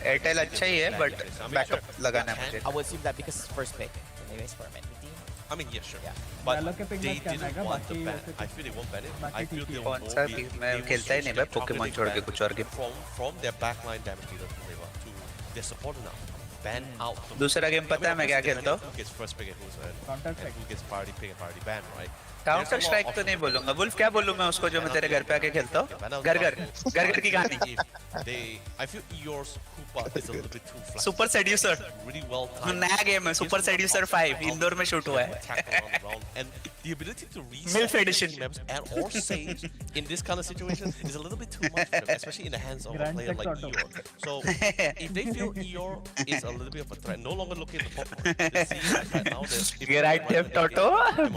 एयरटेल अच्छा ही है बट बैकअप लगाना है मुझे। I would assume that because first pick, maybe experiment with team. I mean, yeah, sure. Yeah. But Dialog के ping they में क्या didn't आएगा, want the बाकी ban. वैसे I feel they won't ban it. बाकी I feel ठीक है। they कौन will सा be- भी? they मैं will खेलता ही switch नहीं their भाई पोकेमॉन targeting छोड़ के ban कुछ और game. from their backline damage dealer Flava to their supporter now. Ban out the दूसरा गेम पता है मैं क्या खेलता हूँ? who gets first pick and who's Counter and who gets priority pick and priority ban, right? Counter strike तो नहीं बोलूंगा। वुल्फ क्या बोलूं मैं उसको जो मैं तेरे घर पे आके खेलता हूँ? घर घर की कहानी। I feel Eeyore's Koopa is a little bit too flat. Super seducer Really well timed. नया गेम है, सुपर सेड्यूसर 5 इंदौर में शूट हुआ है। Tackle around the ground. And the ability to reset Milf edition. team members and or save in this kind of situation is a little bit too much for them, especially in the hands of a Grand player Theft like Auto. Eeyore. So if they feel Eeyore is a little bit of a threat, no longer looking at the Pokemon, they see right now that if grand theft auto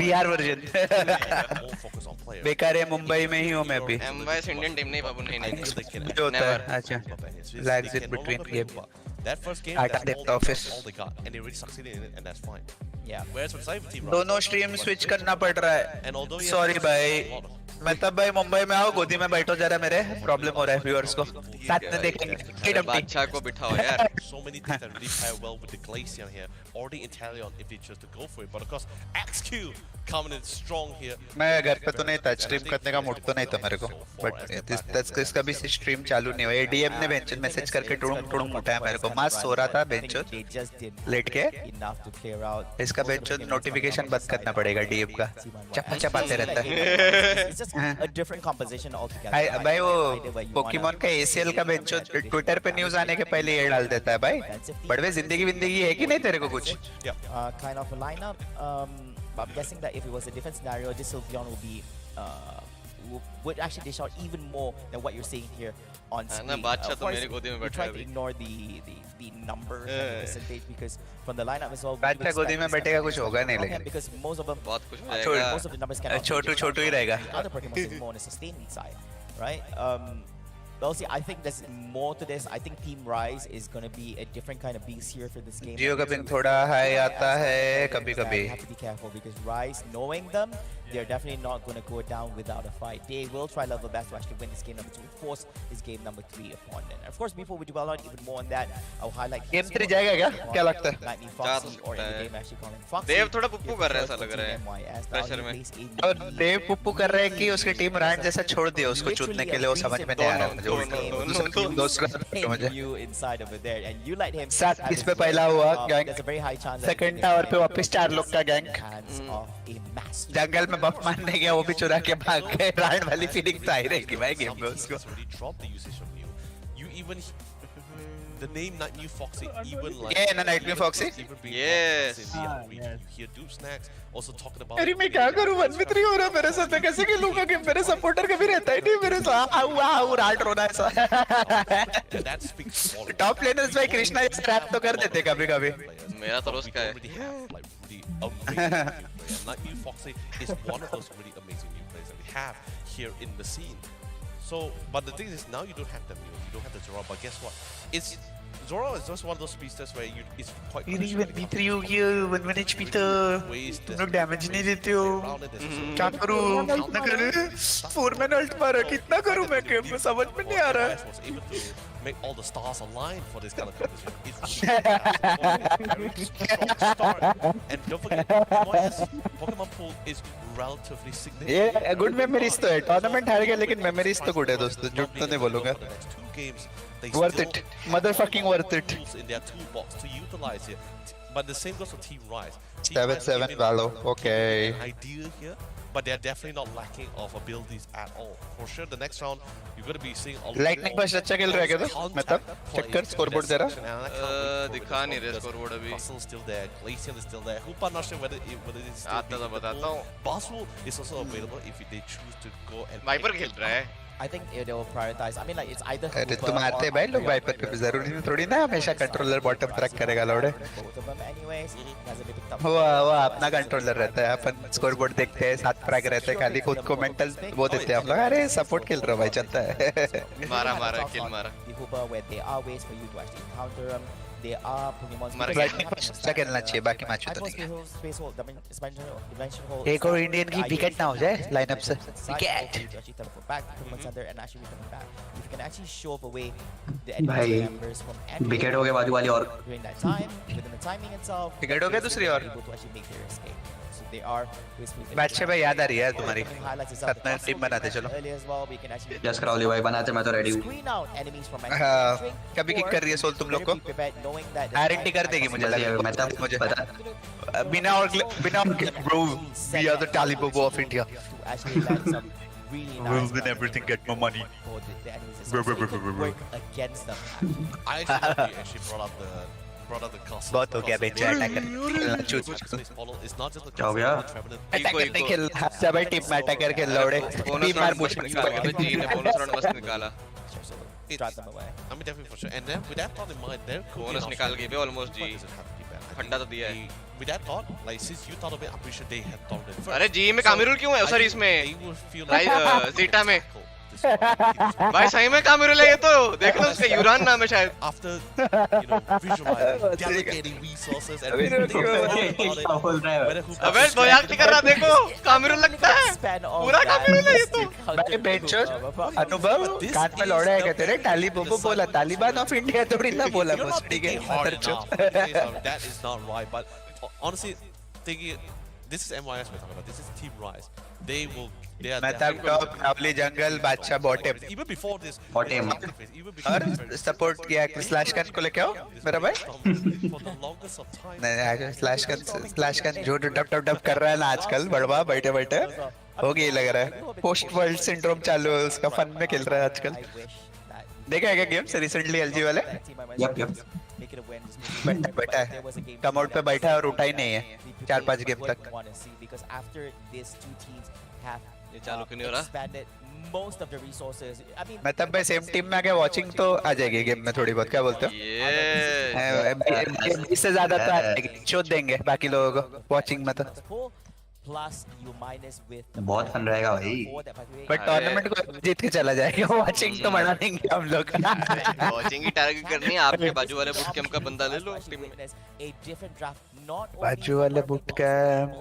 Bihar version. more focus on players. बेकार है, मुंबई में ही हूँ मैं अभी। एमवाईएस Indian team नहीं बाबू, नहीं I नहीं। feel they can जो होता है never अच्छा move up ahead. So Lags they in can no between longer be game. Koopa. That first game, Data that's depth all office. they got, and they really succeeded in it, and that's fine. Yeah. Whereas for Cyber Team, दोनों stream switch करना पड़ रहा है। and although he sorry has भाई, a lot of मैं तब भाई मुंबई में आओ, गोदी में बैठो जरा, मेरे प्रॉब्लम हो रहा है व्यूअर्स को। साथ में देखेंगे। अरे बादशाह को बिठाओ यार। so many things that really pair well with the Glaceon here, or the Inteleon if they choose to go for it. But of course, XQ coming in strong here. मैं घर पे तो नहीं था, स्ट्रीम करने का मूड तो नहीं था मेरे को, बट इसका भी स्ट्रीम चालू नहीं हुआ। एडीएम ने बेंचन मैसेज करके टुड़ुम टुड़ुम उठाया मेरे को। मास सो रहा था बेंचन They just did लेट के। enough to clear out. इसका बेंचन नोटिफिकेशन बंद करना पड़ेगा डीएम का, चपा चपाते रहता है। It's just a different composition altogether. भाई वो पोकेमॉन का एसीएल का बेंचन ट्विटर पे न्यूज आने के पहले ये डाल देता है भाई। बड़वे जिंदगी विंदगी है कि नहीं तेरे को कुछ? Kind of a lineup. But I'm guessing that if it was a different scenario, this Sylveon will be would actually dish out even more than what you're seeing here on ना screen. बादशाह Of तो course, मेरी गोदी में we बैठा try है to अभी। ignore the numbers and the percentage because from the lineup as well. we do बादशाह गोदी expect में this बैठेगा type कुछ of होगा नहीं okay, लेकिन। because most of them, बहुत कुछ हो छोड़- जाएगा। most of the numbers cannot. छोटू ही रहेगा। The other Pokemon is more on the sustaining side, right? Well, see, I think there's more to this. I think Team Rise is going to be a different kind of beast here for this game. जियो का pin थोड़ा high आता है कभी You कभी। have to be careful because Rise, knowing them, they're definitely not going to go down without a fight. They will try level best to actually win this game number 2 and force this game number 3 upon them. And of course, before we dwell on even more on that, I'll highlight game 3 जाएगा क्या? क्या लगता है? Lightning जा Foxy, तो or in सकता the है। game actually calling Foxy. देव थोड़ा पुप्पू Your कर रहा है, preferred ऐसा लग for रहा है। Team NYS. Now pressure he में। plays AD. और देव पुप्पू कर रहे हैं कि उसकी टीम रांड जैसा छोड़ दिया उसको चूतने के लिए, वो समझ में नहीं आ रहा मुझे। उल्टा मुझे You inside over there, and you let him. 7-20 पे पहला हुआ gang, There's a very high chance that second tower पे वापस 4 लोग का gang. hands of a master. जंगल में बफ मारने गया, वो भी चुरा के भाग गए। रांड वाली फीलिंग तो आ ही रहेगी भाई गेम में उसको। already dropped the usage from you. You even the name Nightmare Foxy even like Yeah, na Nightmare Foxy? even being Yes. in the region. You hear Doom Snacks also talking about. अरे मैं क्या करूं, 1v3 हो रहा मेरे साथ, मैं कैसे खेलूंगा गेम? मेरे सपोर्टर कभी रहता ही नहीं मेरे साथ। आओ राट रोना ऐसा। And that speaks volumes. Top learners भाई कृष्णा जैसे रैप तो कर देते कभी कभी। मेरा तो रोज का है। Already have like really amazing new players. Nightmare Foxy is one of those really amazing new players that we have here in the scene. So, but the thing is, now you don't have them. You don't have the Zoro. But guess what? Zoro is just one of those speedsters where it's quite. मेरी 1v3 हो गई, 1 HP तो तुम लोग damage नहीं देते हो। क्या करूं? कितना करूं? 4 मैन अल्ट मारा, कितना करूं मैं गेम में समझ में नहीं आ रहा है। Was able to make all the stars align for this kind of competition. It's very strong start. And don't forget, Pokemon pool is relatively significant. ये गुड मेमोरीज तो है, टूर्नामेंट हार गया लेकिन मेमोरीज तो गुड है दोस्तों, झूठ तो नहीं बोलूंगा। games, they Worth still it. have Motherfucking more worth it. tools in their toolbox to utilize here. But the same goes for Team Rise. Team 7-7 Rise Valo. giving Okay. an idea here, but they're definitely not lacking of abilities at all. For sure, the next round you're going to be seeing a lot Lightning more Burst अच्छा खेल रहा है क्या तो? मतलब check कर scoreboard जरा. दिखा नहीं रहे scoreboard अभी. Russell's still there, Glacian is still there. Hoopa not sure whether it is still आता था बताता हूँ. Basel is also available if they choose to go and Viper खेल रहा है. I think they will prioritize. I mean, like it's either अरे Hooper तुम आते or भाई लोग Hooper वाइपर पे जरूरी नहीं थोड़ी ना हमेशा कंट्रोलर बॉटम ट्रैक करेगा लौड़े. both of them anyways. Hasn't been picked up. वो अपना कंट्रोलर रहता है अपन स्कोरबोर्ड देखते हैं साथ फ्रैग रहते हैं खाली खुद को मेंटल वो देते हैं हम लोग अरे सपोर्ट खेल रहा भाई चलता है. मारा किल मारा. The Hooper where there are ways for you to actually counter them. There are Pokemon. मर गया. लाइटनिंग बर्स्ट खेलना चाहिए बाकी मैच I तो suppose नहीं है. space hold, dimension hold. एक और इंडियन की विकेट ना हो जाए लाइनअप से. Wicket. Actually teleport back to Pokemon Center and actually return back. If you can actually shove away the enemy members from entering wicket हो गया बाजू वाली और during that time, within the timing itself, wicket हो गया दूसरी और. able to actually make their escape. So they are basically बादशाह भाई याद आ रही है तुम्हारी. highlights itself. साथ में टीम बनाते चलो. Earlier as well, we can actually just कराओ भाई बनाते मैं तो रेडी हूँ. screen out enemies from हाँ, entering. कभी किक कर रही है सोल तुम लोग को. Be prepared knowing that guarantee कर देगी मुझे लग मैं रहा है. तब मुझे पता बिना और bro we are the Taliban of India. to actually land some really nice We'll win rounds everything, get more money. for the enemies. Bro, So bro, it bro, can bro, work against them. I actually brought up the cost. बहुत हो गया bench attack कर चूत. It's not just the क्या हो गया? Attack करने खेल सब टीम में अटैक करके लौड़े. बोनस टीम मार राउंड मुझ मस्त निकाला. अबे जी ने बोनस राउंड मस्त निकाला. Drive them away. I mean, definitely for sure. And then with that thought in mind, there could be bonus an निकाल option. गई बे almost ji. But does it have to be bad? I think फंडा तो दिया है. with that thought, like since you thought of it, I'm pretty sure they had thought of it first. अरे जी में कामिरुल क्यों है? I सॉरी think इसमें they will feel like Zeta में. tackle this one. भाई सही में कामिरुल है ये तो. देख लो उसका यूरान नाम है शायद. After visualizing, delegating resources and thinking about it, बोल रहा है whether who अबे मजाक नहीं कर रहा देखो. कामिरुल लगता है. Spend all पूरा that कामिरुल है ये just to तो. counter भाई बेंचो Hooper. अनुभव कान में लौड़े है कहते रहे तालिबान को बोला तालिबान ऑफ इंडिया थोड़ी ना बोला you're not मुस्टी के thinking hard अंदर enough. चो. Okay, so that is not right. But honestly, thinking this is MYS we're talking about. This is Team Rise. They will. They are मैं definitely तब top Navali जंगल बादशाह bottom even before this. Bottom. Even before और this. Support किया slash gun को लेके आओ मेरा भाई. For the longest of time. नहीं स्लैश गन जो डब डब डब कर रहा है ना आजकल बड़वा बैठे बैठे हो गया लग रहा है. पोस्ट वर्ल्ड सिंड्रोम चालू है उसका फन में खेल रहा है आजकल. I wish that देखा है क्या गेम्स रिसेंटली एलजी वाले. that team I Yep, yep. make it a win. Just make it a win. बैठा But there was a है game कम आउट पे that बैठा है और उठा ही नहीं है the 4-5 people गेम would तक. want to see because after these two teams have ये चालू क्यों नहीं हो रहा? expanded most of the resources. I mean, मैं तब भाई सेम टीम में आके वाचिंग तो आ जाएगी गेम में थोड़ी बहुत. क्या बोलते हो? ये इससे ज्यादा तो आ जाएगी. चोट देंगे बाकी लोगों को वाचिंग में तो. full plus you minus with the बहुत फन रहेगा भाई. four that by the way, but tournament को जीत के चला जाएगा. वाचिंग तो बढ़ा देंगे हम लोग. वॉचिंग की टारगेट करनी है. आपके बाजू वाले बुट कैंप का बंदा ले लो actually टीम में. witness a different draft not only बाजू वाले बुट का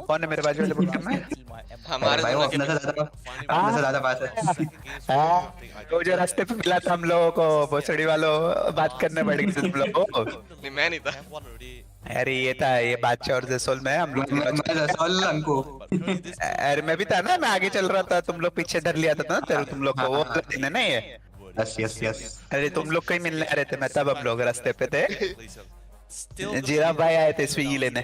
कौन है मेरे बाजू वाले बुट कैंप में? हमारे भाई वो दोनों के अपने से ज्यादा बात है. वो जो रास्ते पे मिला था हम लोगों को भोसड़ी वालों बात करने पड़ गई तुम लोगों को. नहीं मैं नहीं था. Have one already. अरे ये था ये बादशाह और जसोल में हम लोग. मैं रसोल अंकु. अरे मैं भी था ना. मैं आगे चल रहा था तुम लोग पीछे डर लिया था ना तेरे तुम लोग को. वो वाला दिन है ना ये. Yes yes yes. अरे तुम लोग कहीं मिलने आ रहे थे. मैं तब हम लोग रास्ते पे थे. Still जीरा भाई आए थे स्विगी लेने.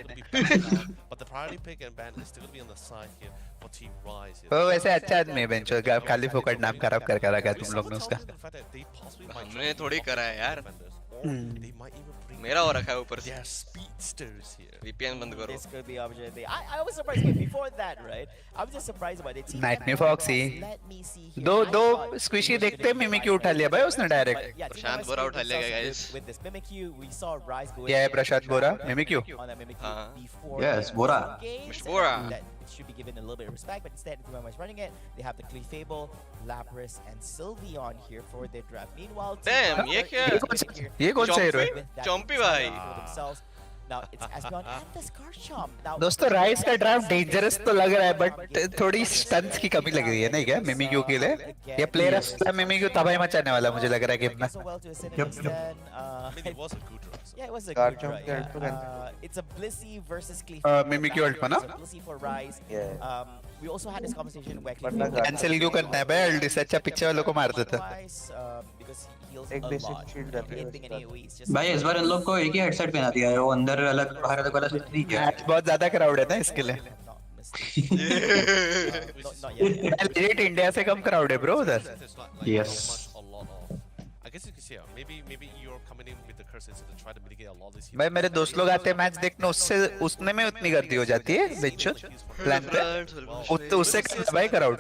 but the priority pick and ban is still gonna be on the side here for Team Rise here. वो वैसे अच्छा आदमी है बेंचो. खाली फोकट नाम खराब कर रखा है तुम लोग ने उसका. हमने थोड़ी करा है यार. They might even bring मेरा हो रखा है ऊपर से. their speedsters here. VPN बंद करो. this could be opportunity. I was surprised okay, before that, right? I was just surprised about it. नाइटनी Foxy Let me see here. दो I दो thought स्क्विशी this देखते should मिमी be क्यों उठा लिया भाई उसने But direct. yeah, Team Prashant Rise Bora did उठा लिया themselves guys. with this Mimikyu. We saw Rise go ये है ahead Prashant and Bora try मिमी क्यों. on that Mimikyu हाँ. before Yes, the Bora. games, Mr. Bora. and that it should be given a little bit of respect, but instead, Team Rise running it. They have the Clefable, Lapras, and Sylveon here for their draft. Meanwhile, Team Damn, ये Rocket क्या? here ये कौन सा hero है? with that Chompy for भाई. themselves. Now it's Aspeon and the Scarchomp. Now दोस्तों rice का draft dangerous तो लग रहा है बट थोड़ी स्टंस की कमी लग रही है नहीं क्या मिमी क्यू के लिए. ये प्लेयर है मिमी क्यू तबाही मचाने वाला मुझे लग रहा है गेम में. so well to a certain Yep, yep. extent. I mean, it was a good rise. Yeah, it was a Guard good jump try. there, Yeah. too, It's a Blissey versus Clefable. Mimikyu ult pa na? It's a Blissey for Rise. Yeah. we also had this conversation where cancel क्यों करना है भाई? एल्डी से अच्छा picture वालों को मार देता. because he heals एक a बेसिक lot. शील्ड रहती है Anything उसके and बाद. AoE is just भाई इस बार इन लोग को एक ही हेडसेट पहना दिया है, वो अंदर अलग बाहर अलग वाला स्विच नहीं किया. आज बहुत ज्यादा क्राउड है ना इसके लिए. not yet. लेट इंडिया से कम क्राउड है ब्रो उधर. Yes. I guess you can see, maybe you're coming in with the curses to try to mitigate a lot of this. भाई मेरे दोस्त लोग आते हैं मैच देखने, उससे उसने में उतनी गर्दी हो जाती है बेंचो प्लान पे. उससे भाई crowd.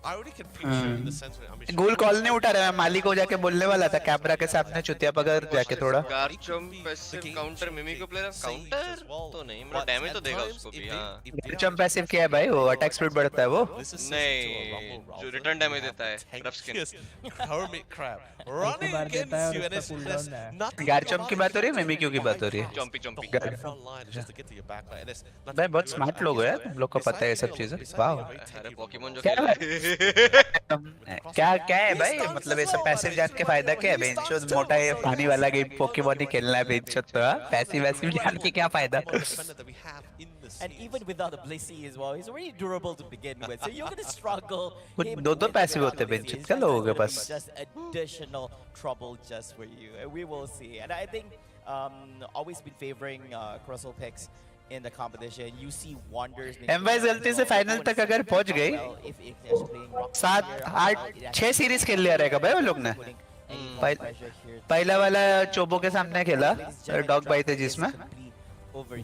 I already can picture in the sense where I'm goal call नहीं उठा रहा. मैं मालिक को जाके बोलने वाला था कैमरा के सामने चुतिया पकड़ जाके थोड़ा. गार्चम पैसिव काउंटर मिमिको प्लेयर काउंटर तो नहीं, मतलब डैमेज तो देगा उसको भी. हां गार्चम पैसिव क्या है भाई? वो अटैक स्पीड बढ़ता है वो. नहीं, जो रिटर्न डैमेज देता है rough skin. hermit crab running against you and it's nothing. गार्चम की बात हो रही है, मिमिक्यू की बात हो रही है. चॉम्पी चॉम्पी. Front line just to get to your back line and it's भाई बहुत स्मार्ट लोग हैं, तुम लोग को पता है ये सब चीजें. वाह अरे पोकेमॉन जो क्या खेल क्या क्या है भाई? मतलब ऐसा पैसिव जान के फायदा क्या है? बेंचो मोटा ये पानी वाला गेम पोकेमॉन ही खेलना है बेंचो. तो पैसिव वैसिव जान के क्या फायदा? defender that we have in the And even without a Blissey as well, he's already durable to begin with. So you're gonna struggle. कुछ दो पैसिव होते हैं बेंचो क्या लोगों के पास? Just additional trouble just for you. And we will see. And I think always been favoring Crystal picks in the competition. You see wonders. एमवाइस गलती से final तक अगर पहुंच गई, 7 8 6 सीरीज खेल लिया रहेगा भाई वो लोग ने. पहला वाला चोबो के सामने खेला, डॉग बाई थे जिसमें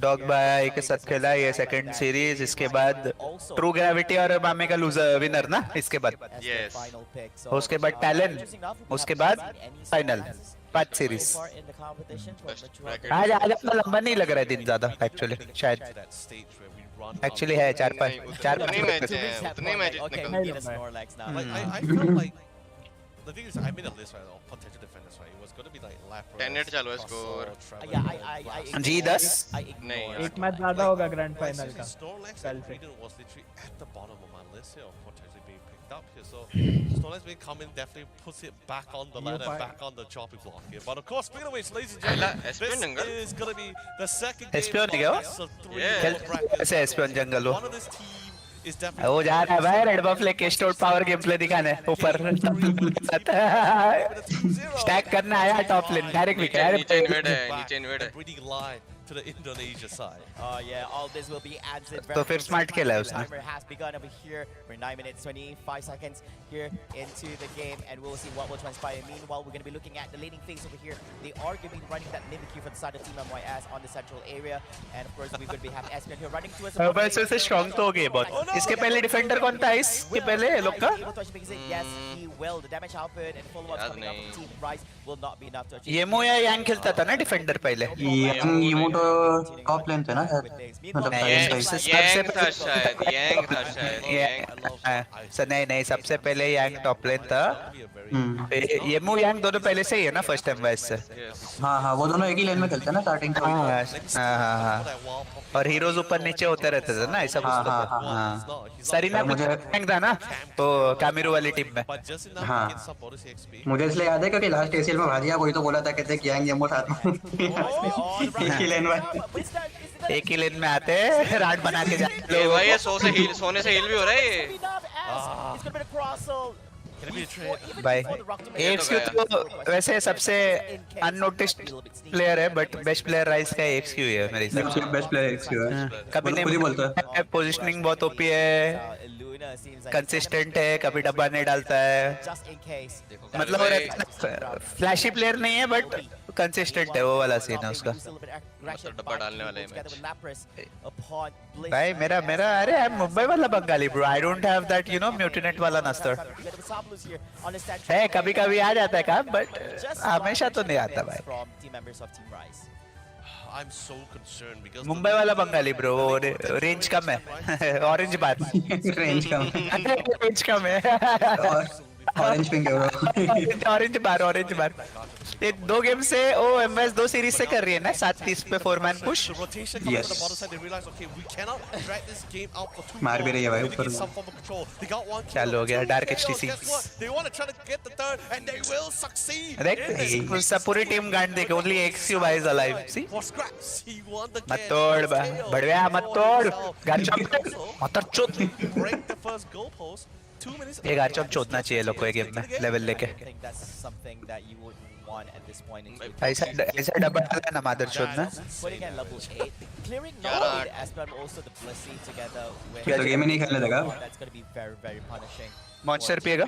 डॉग बाई के साथ खेला. ये सेकंड सीरीज, इसके बाद ट्रू ग्रेविटी और मामे का लूजर विनर ना. इसके बाद उसके बाद टैलेंट, उसके बाद फाइनल. 5 सीरीज. आज अपना लंबा नहीं लग रहा है दिन ज्यादा एक्चुअली. शायद एक्चुअली है 4-5 मैच है, उतने match I felt like the thing is I made a list right of potential defenders, right? It was going to be like Lapras, 10-8 चालू है स्कोर. जी 10 नहीं एक मैच ज्यादा होगा ग्रैंड फाइनल का. Snorlax कल and से. Breeden was literally at the bottom of my list here of potentially being picked up here. So Snorlax being coming definitely puts it back on the ladder, back on the chopping block here. But of course, speaking of which, ladies and gentlemen, this is going to be the second game Espion of क्या? the 3 brackets. ऐसे एस्पियन जंगल हो. One of this team is definitely वो जा रहा है भाई red बफ लेके store power game play दिखाने ऊपर. स्टैक करना आया टॉप लेन डायरेक्टली. नीचे इन्वेड है, नीचे इन्वेड है. breeding line to the Indonesia side. Yeah, all this will be answered. तो फिर स्मार्ट खेला है उसने. Timer has begun over here. We're 9 minutes 25 seconds here into the game, and we'll see what will transpire. Meanwhile, we're going to be looking at the laning phase over here. They are going to be running that Mimikyu for the side of Team MYS on the central area, and of course, we're going to be have Espion here running towards. बस ऐसे strong तो हो गए बहुत. इसके पहले defender कौन था इसके पहले ये लोग का? Yes, he will. The damage output and follow-ups coming up from Team Rise will not be enough to achieve. येमो या यांग खेलता था ना डिफेंडर पहले. ये तो टॉप लेन थे ना शायद. मतलब यांग था शायद. नहीं सबसे पहले यांग टॉप लेन था. येमो यांग दोनों पहले से ही है ना फर्स्ट टाइम वैसे से. हाँ वो दोनों एक ही लेन में खेलते हैं ना स्टार्टिंग से. हाँ और हीरोज ऊपर नीचे होते रहते थे ना ऐसा कुछ. हाँ सरीना मुझे यांग था ना तो कामिरो वाली टीम में. हाँ मुझे इसलिए याद है क्योंकि लास्ट एसीएल में भाजिया कोई तो बोला था कहते कि यांग येमो साथ में एक ही लेन में आते हैं राड बना के जाते हैं. भाई ये सोने से हील भी हो रहा है ये. भाई एक्सक्यू तो वैसे सबसे अननोटिस्ड प्लेयर है, बट बेस्ट प्लेयर राइस का एक्सक्यू है मेरे हिसाब से. बेस्ट प्लेयर एक्सक्यू है. कभी नहीं बोलता है. पोजीशनिंग बहुत ओपी है, कंसिस्टेंट है, कभी डब्बा नहीं डालता है. मतलब फ्लैशी प्लेयर नहीं है बट कंसिस्टेंट है. वो वाला सीन है उसका. डब्बा डालने वाले भाई मेरा अरे आई एम मुंबई वाला Bengali bro. I don't have that you know म्यूटिनेट वाला नस्तर है. कभी कभी आ जाता है काम बट हमेशा तो नहीं आता भाई. I'm so concerned because Mumbai वाला बंगाली ब्रो. रेंज कम है. ऑरेंज बात. रेंज कम रेंज कम है. ऑरेंज पिंक है ब्रो। ऑरेंज बार ये 2 गेम से ओ एमएस 2 सीरीज से कर रही है ना 7:30 पे 4 मैन पुश। Yes. मार भी रही है भाई ऊपर। चालू हो गया डार्क एचटीसी। देख सब पूरी टीम गांड देखे ओनली एक्सयू भाई इज अलाइव सी। मत तोड़ बढ़िया मत तोड़ गाचप मत चोद। एक गाचप चोदना चाहिए लोग को एक गेम में लेवल लेके। ऐसा डबल डाला ना मादर चोद ना। तो गेम ही नहीं खेलने देगा। मॉन्स्टर पिएगा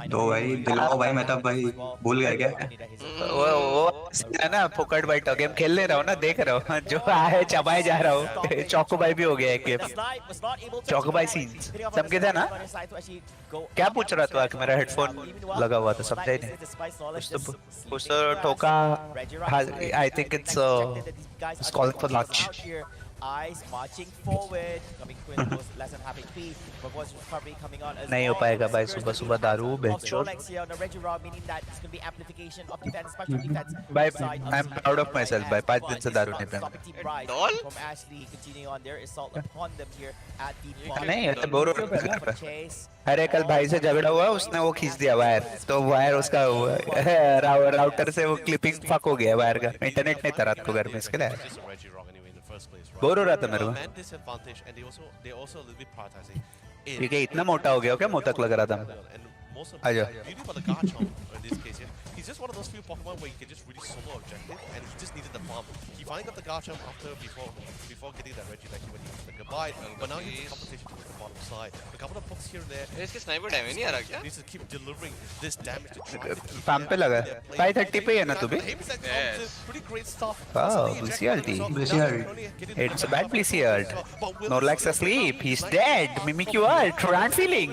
2 भाई दिलाओ भाई मैं तब भाई भूल गया क्या। वो है ना फोकट बाइट गेम खेल ले रहा हूँ ना देख रहा हूँ जो है चबाए जा रहा हूँ। चौकोबाई भी हो गया एक गेम चौकोबाई सीन्स समझे थे ना। क्या पूछ रहा था कि मेरा हेडफोन लगा हुआ था समझा ही नहीं। कुछ तो ठोका I think it's calling for lunch. Eyes marching forward, coming quick, less than happy speed, but was recovery coming on as नहीं हो पाएगा भाई सुबह सुबह दारू बेचो। meaning that it's going to be amplification of defense, special defense. भाई I am proud of my self भाई 5 दिन से दारू नहीं पीना। From Ashley continuing on their assault upon them here at the नहीं ये बोर हो रहा है। अरे कल भाई से झगड़ा हुआ उसने वो खींच दिया वायर तो वायर उसका राउटर से वो क्लिपिंग फक हो गया वायर का। इंटरनेट नहीं था रात को घर में इसके लिए बोर हो रहा था मेरे को। ठीक है इतना मोटा हो गया क्या मोटक लग रहा था। आजा He's just one of those few Pokemon where you can just really solo objective, and he just needed the farm. He finally got the Garchomp before getting that Regieleki when he was the goodbye, but now he's in competition towards the bottom side. A couple of books here and there. इसके sniper damage नहीं आ रहा क्या? Needs to keep delivering this damage to try to keep farm पे लगा 530 पे है ना तू भी। pretty great stuff. Wow, BCLT. It's a bad BCLT. No likes asleep. He's dead. Mimikyu ult. Run feeling.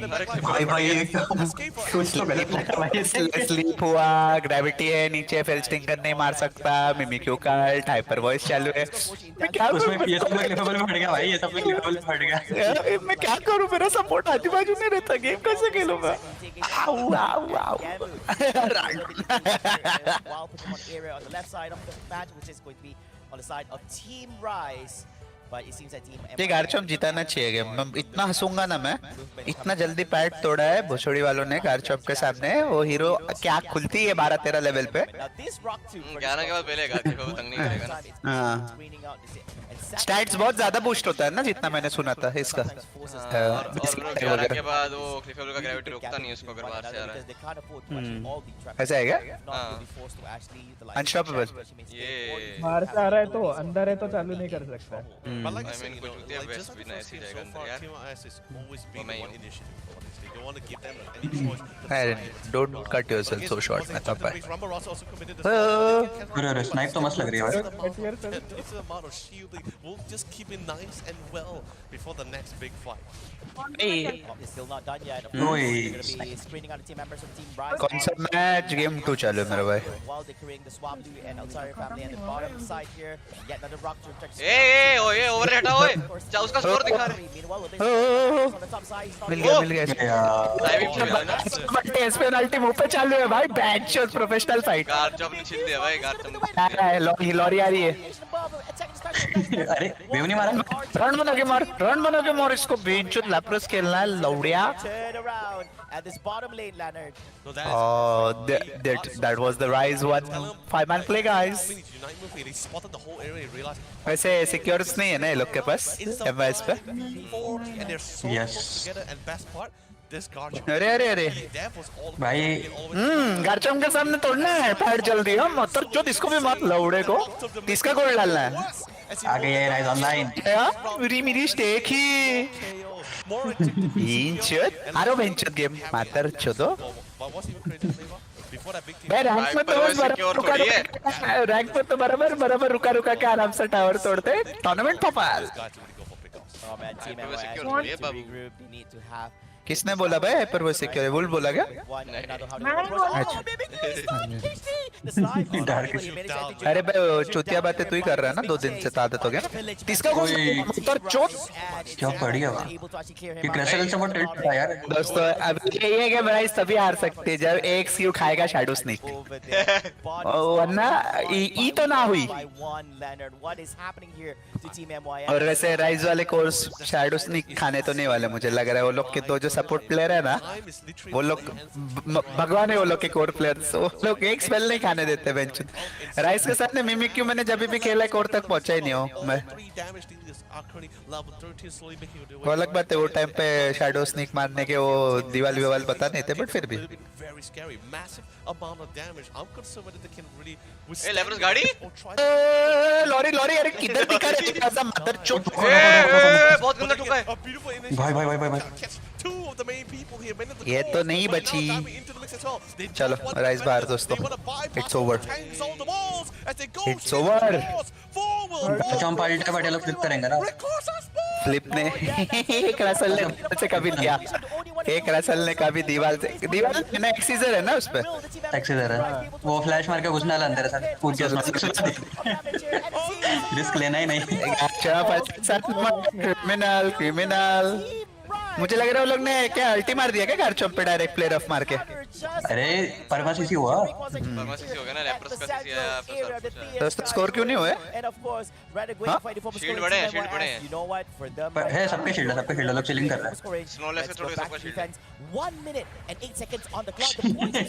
भाई कुछ तो गलत भाई। स्लीप हुआ ग्रेविटी है नीचे फेल स्टिंगर नहीं मार सकता मिमिक्यू का हाइपर वॉइस चालू है। मैं क्या करूं ये सब लेवल में फट गया भाई ये सब लेवल में फट गया। मैं क्या करूं मेरा सपोर्ट आजू बाजू नहीं रहता गेम कैसे खेलूंगा। आउ आउ आउ ठीक गार्चम जिताना चाहिए गेम। इतना हंसूंगा ना मैं इतना जल्दी पैड तोड़ा है भोसड़ी वालों ने गार्चम के सामने। वो हीरो क्या खुलती है 12-13 लेवल पे 11 के बाद पहले गार्चम तंग नहीं करेगा ना। हाँ स्टैट्स बहुत ज्यादा बूस्ट होता है ना जितना मैंने सुना था इसका। और 11 के बाद वो क्लिफ का ग्रेविटी रोकता नहीं उसको अगर बाहर से आ रहा है। ऐसा है क्या अनस्टॉपेबल। ये बाहर से आ रहा है तो अंदर है तो चालू नहीं कर सकता। But like I I said, mean, you कुछ know, होती है like वैसे just भी because ना ऐसी so जाएगा far, अंदर यार। Team IS has always been मैं the यूं। one initiative. Honestly, they don't want to give them any choice. to Hey, decide. don't cut yourself so short मैं तब Rumble Ross also committed अरे snipe तो मस्त लग रही है भाई। It's the amount of shielding. We'll just keep it nice and well before the next big fight. It's still not done yet. Of No course, way. they're going to be screening out the team members from Team Rise. कौन सा match game 2 चालू है मेरा भाई। While they're carrying the Swamp Dude and Altaria family on the bottom side here. Yet another rock to protect. ए ओए over हटा ओए जा उसका स्कोर दिखा रहे। Meanwhile, on the top side, he's not मिल गया टाइमिंग मिला ना। टेस्ट पेनल्टी मुंह पे चालू है भाई बैच शॉट प्रोफेशनल फाइट। गार्चम ने छीन दिया भाई गार्चम। लॉरी आ रही है। अरे वेव नहीं मारा। रन बना के मार इसको बेंचो लैप्रोस खेलना है लौड़िया। turn around at this bottom lane, Leonard. So that that was the Rise 1 5-man play guys। Unite move, he spotted the whole area and realized वैसे सिक्योर्स नहीं है ना ये लोग के पास एमएस पे। and they're so Yes. close together. And best part, this Garchomp. अरे Death was all भाई गार्चम के सामने तोड़ना है पैड जल्दी हम मतलब जो इसको भी मत लौड़े को किसका गोल डालना है। आ गई है राइज ऑनलाइन। मेरी स्टेक ही इंचत आरो बेंचत गेम मातर चोदो। But what's even crazy, Flava? Before that big team, मैं रैंक में तो बस रैंक में तो बराबर रुका के आराम से टावर तोड़ते tournament पपाल। guys really go for pickups. Oh man, Team Hyper was MOS secure needs लिए to Babu. regroup. They need to have किसने बोला भाई हाइपर वॉइस सिक्योर? वुल बोला क्या? अरे भाई चुतिया बातें तू ही कर रहा है ना, 2 दिन से आदत हो गया ना इसका। क्या बढ़िया हुआ ये क्रैशल से बहुत टिल्ट था यार। दोस्तों अब ये है कि ब्राइस तभी हार सकते जब एक स्क्यू खाएगा शैडो स्नेक, वरना ई तो ना हुई। और वैसे राइज वाले कोर्स शैडो स्नेक खाने तो नहीं वाले मुझे लग रहा है। वो लोग के 2 जो सपोर्ट प्लेयर है ना, वो लोग भगवान है वो लोग के कोर प्लेयर्स, वो लोग एक स्पेल नहीं खाने देते बेंच। राइस के साथ मिमिक क्यों मैंने जब भी खेला कोर तक पहुंचा ही नहीं हूं मैं। वो अलग बात है, वो टाइम पे शैडो स्नेक मारने के वो दीवाल विवाल पता नहीं थे, बट फिर भी ए लेवर्स गाड़ी लॉरी लॉरी अरे किधर दिखा रहे ऐसा मदर चोट। बहुत गंदा ठुका है भाई भाई भाई भाई ये तो नहीं बची। चलो राइस बाहर दोस्तों, इट्स ओवर इट्स ओवर। अच्छा हम पार्टी पार्टी लोग फ्लिप करेंगे ना। फ्लिप ने एक रसल ने से कभी दिया, एक रसल ने कभी दीवार से दीवार ना एक्सीजर है ना उस पे एक्सीजर है, वो फ्लैश मार के घुसना अंदर है सर, कूद के रिस्क लेना ही नहीं। क्रिमिनल क्रिमिनल मुझे लग रहा है वो लोग ने क्या अल्टी मार दिया क्या गार्चोप पे डायरेक्ट प्लेयर ऑफ मार के। अरे परमासी सी हुआ परमासी से हो गया ना, लेपर्स का सीसी आया आपका दोस्तों स्कोर क्यों नहीं हुआ है? शील्ड बड़े हैं है सबके शील्ड लोग चिलिंग कर रहे हैं। स्नोलेस के थोड़े सबका shield 1 minute and 8 seconds on the clock.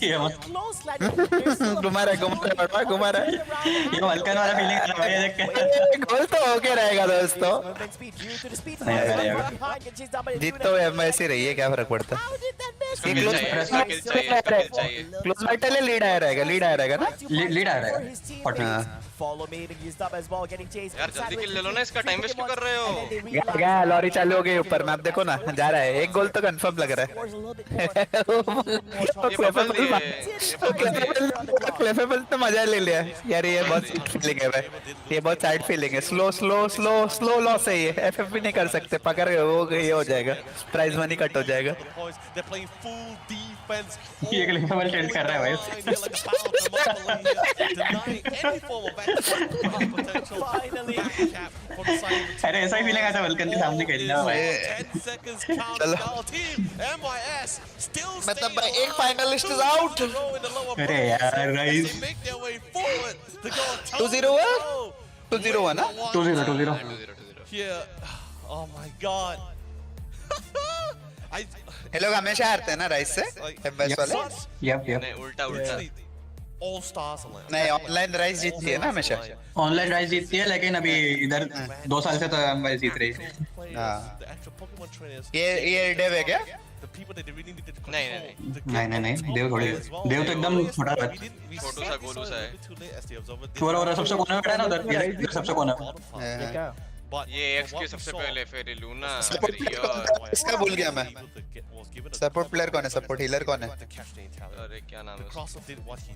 ये मत Close line. घुमा रहा है ये वल्कन वाला फीलिंग आ रहा है देख के। गोल तो होके रहेगा दोस्तों, जीत तो ऐसे रही है, क्या फर्क पड़ता है। क्लोज बैटल है, लीड आया रहेगा ना, लीड आ रहेगा। Follow me, being used up as well, getting chased. यार जल्दी किल ले लो ना, इसका टाइम वेस्ट क्यों कर रहे हो? क्या लॉरी चालू हो गई ऊपर, मैप देखो ना जा रहा है, एक गोल तो कंफर्म लग रहा है। क्लेफेबल तो मजा ले लिया यार, ये बहुत फीलिंग है भाई, ये बहुत सैड फीलिंग है। Slow slow slow slow loss है ये, एफएफ भी नहीं कर सकते, पकड़ वो ये हो जाएगा, प्राइज मनी कट हो जाएगा। ये क्लेफेबल टिल्ट कर रहा है भाई। अरे ऐसा ही फीलिंग आता वल्कन के सामने खेलना भाई। चलो मतलब भाई एक फाइनलिस्ट इज आउट। अरे यार राइस 2-0 हुआ, 2-0 हुआ ना, 2-0 Oh my god. ये लोग हमेशा हारते हैं ना राइस से एफएस वाले। यप नहीं उल्टा All stars नहीं, ऑनलाइन राइस जीतती है ना हमेशा। ऑनलाइन राइस जीतती है, लेकिन अभी इधर 2 साल से तो हम वाइस जीत रही है। हां ये डेव है क्या? नहीं देव थोड़ी, देव तो एकदम छोटा था, छोटू सा गोलू सा है। और सबसे कोने में खड़ा है ना उधर, सबसे कोने में। क्या ये एक्स के सबसे पहले, फिर लूना, सपोर्ट फिर इसका भूल गया मैं। सपोर्ट प्लेयर कौन है, सपोर्ट हीलर कौन है? अरे क्या नाम है उसका?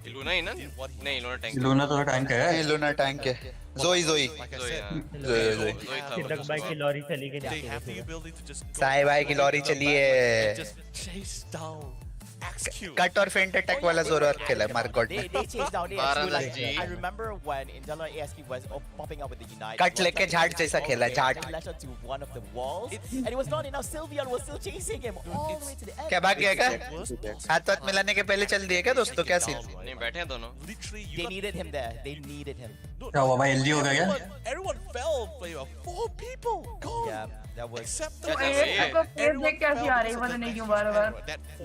लूना ही ना? नहीं लूना टैंक। लूना तो टैंक है, ये लूना टैंक है। जोई सिद्धक भाई की लॉरी चली गई। साई भाई की लॉरी चली है। कट और फेंट अटैक वाला जोरदार खेला मार्क गॉड ने। I remember when Indala ASK was popping up with the Unite. Cut लेके झाट जैसा खेला, झाट। To one of the walls, and it was not enough. Sylveon was still chasing him all the way to the end. क्या भाग गया क्या? हाथ मिलाने के पहले चल दिए क्या दोस्तों, क्या सीन? नहीं बैठे हैं दोनों। They needed him there. They needed him. क्या हुआ भाई, एलजी हो गया क्या? Everyone fell. 4 people gone. Yeah, that was. Except तो एक को फेस देख कैसी आ रही, पता नहीं क्यों बार-बार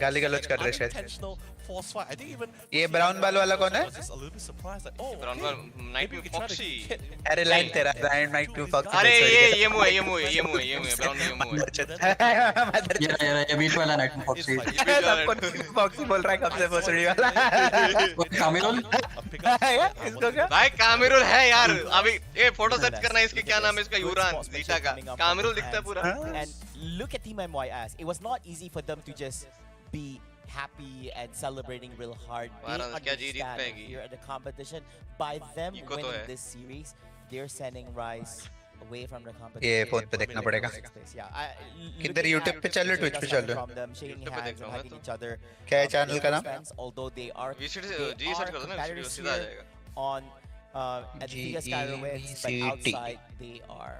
गाली गलौज कर रहे शायद। intentional force fight. I think even ये ब्राउन बाल वाला कौन है? just a little bit surprised like oh brown बाल नाइट में फॉक्सी। अरे लाइन तेरा ब्राउन नाइट टू फॉक्सी। अरे ये मुंह है ब्राउन ये मुंह है। ये बीच वाला नाइट में फॉक्सी। सबको फॉक्सी बोल रहा है कब से भोसड़ी वाला। कामिरुल इसको क्या? भाई कामिरुल है यार, अभी ये फोटो सर्च करना है, इसके क्या नाम है, इसका यूरान जीटा का कामिरुल दिखता है पूरा। And look at Team MYS. It was not easy for them to just be happy and celebrating real hard. They understand here at the competition. By them winning this series, they're sending Rise away from the ये competition. Phone पे देखना पड़ेगा. Yeah, किधर YouTube पे चल रहा है, Twitch पे चल रहा है? from them shaking YouTube पे hands देख रहा and हूँ मैं hugging तो. each other. क्या है चैनल का नाम? Friends, although they are जी सर्च कर दो ना, competitors सीधा आ here जाएगा. on at the biggest Skyrim wins, but GECT. outside they are.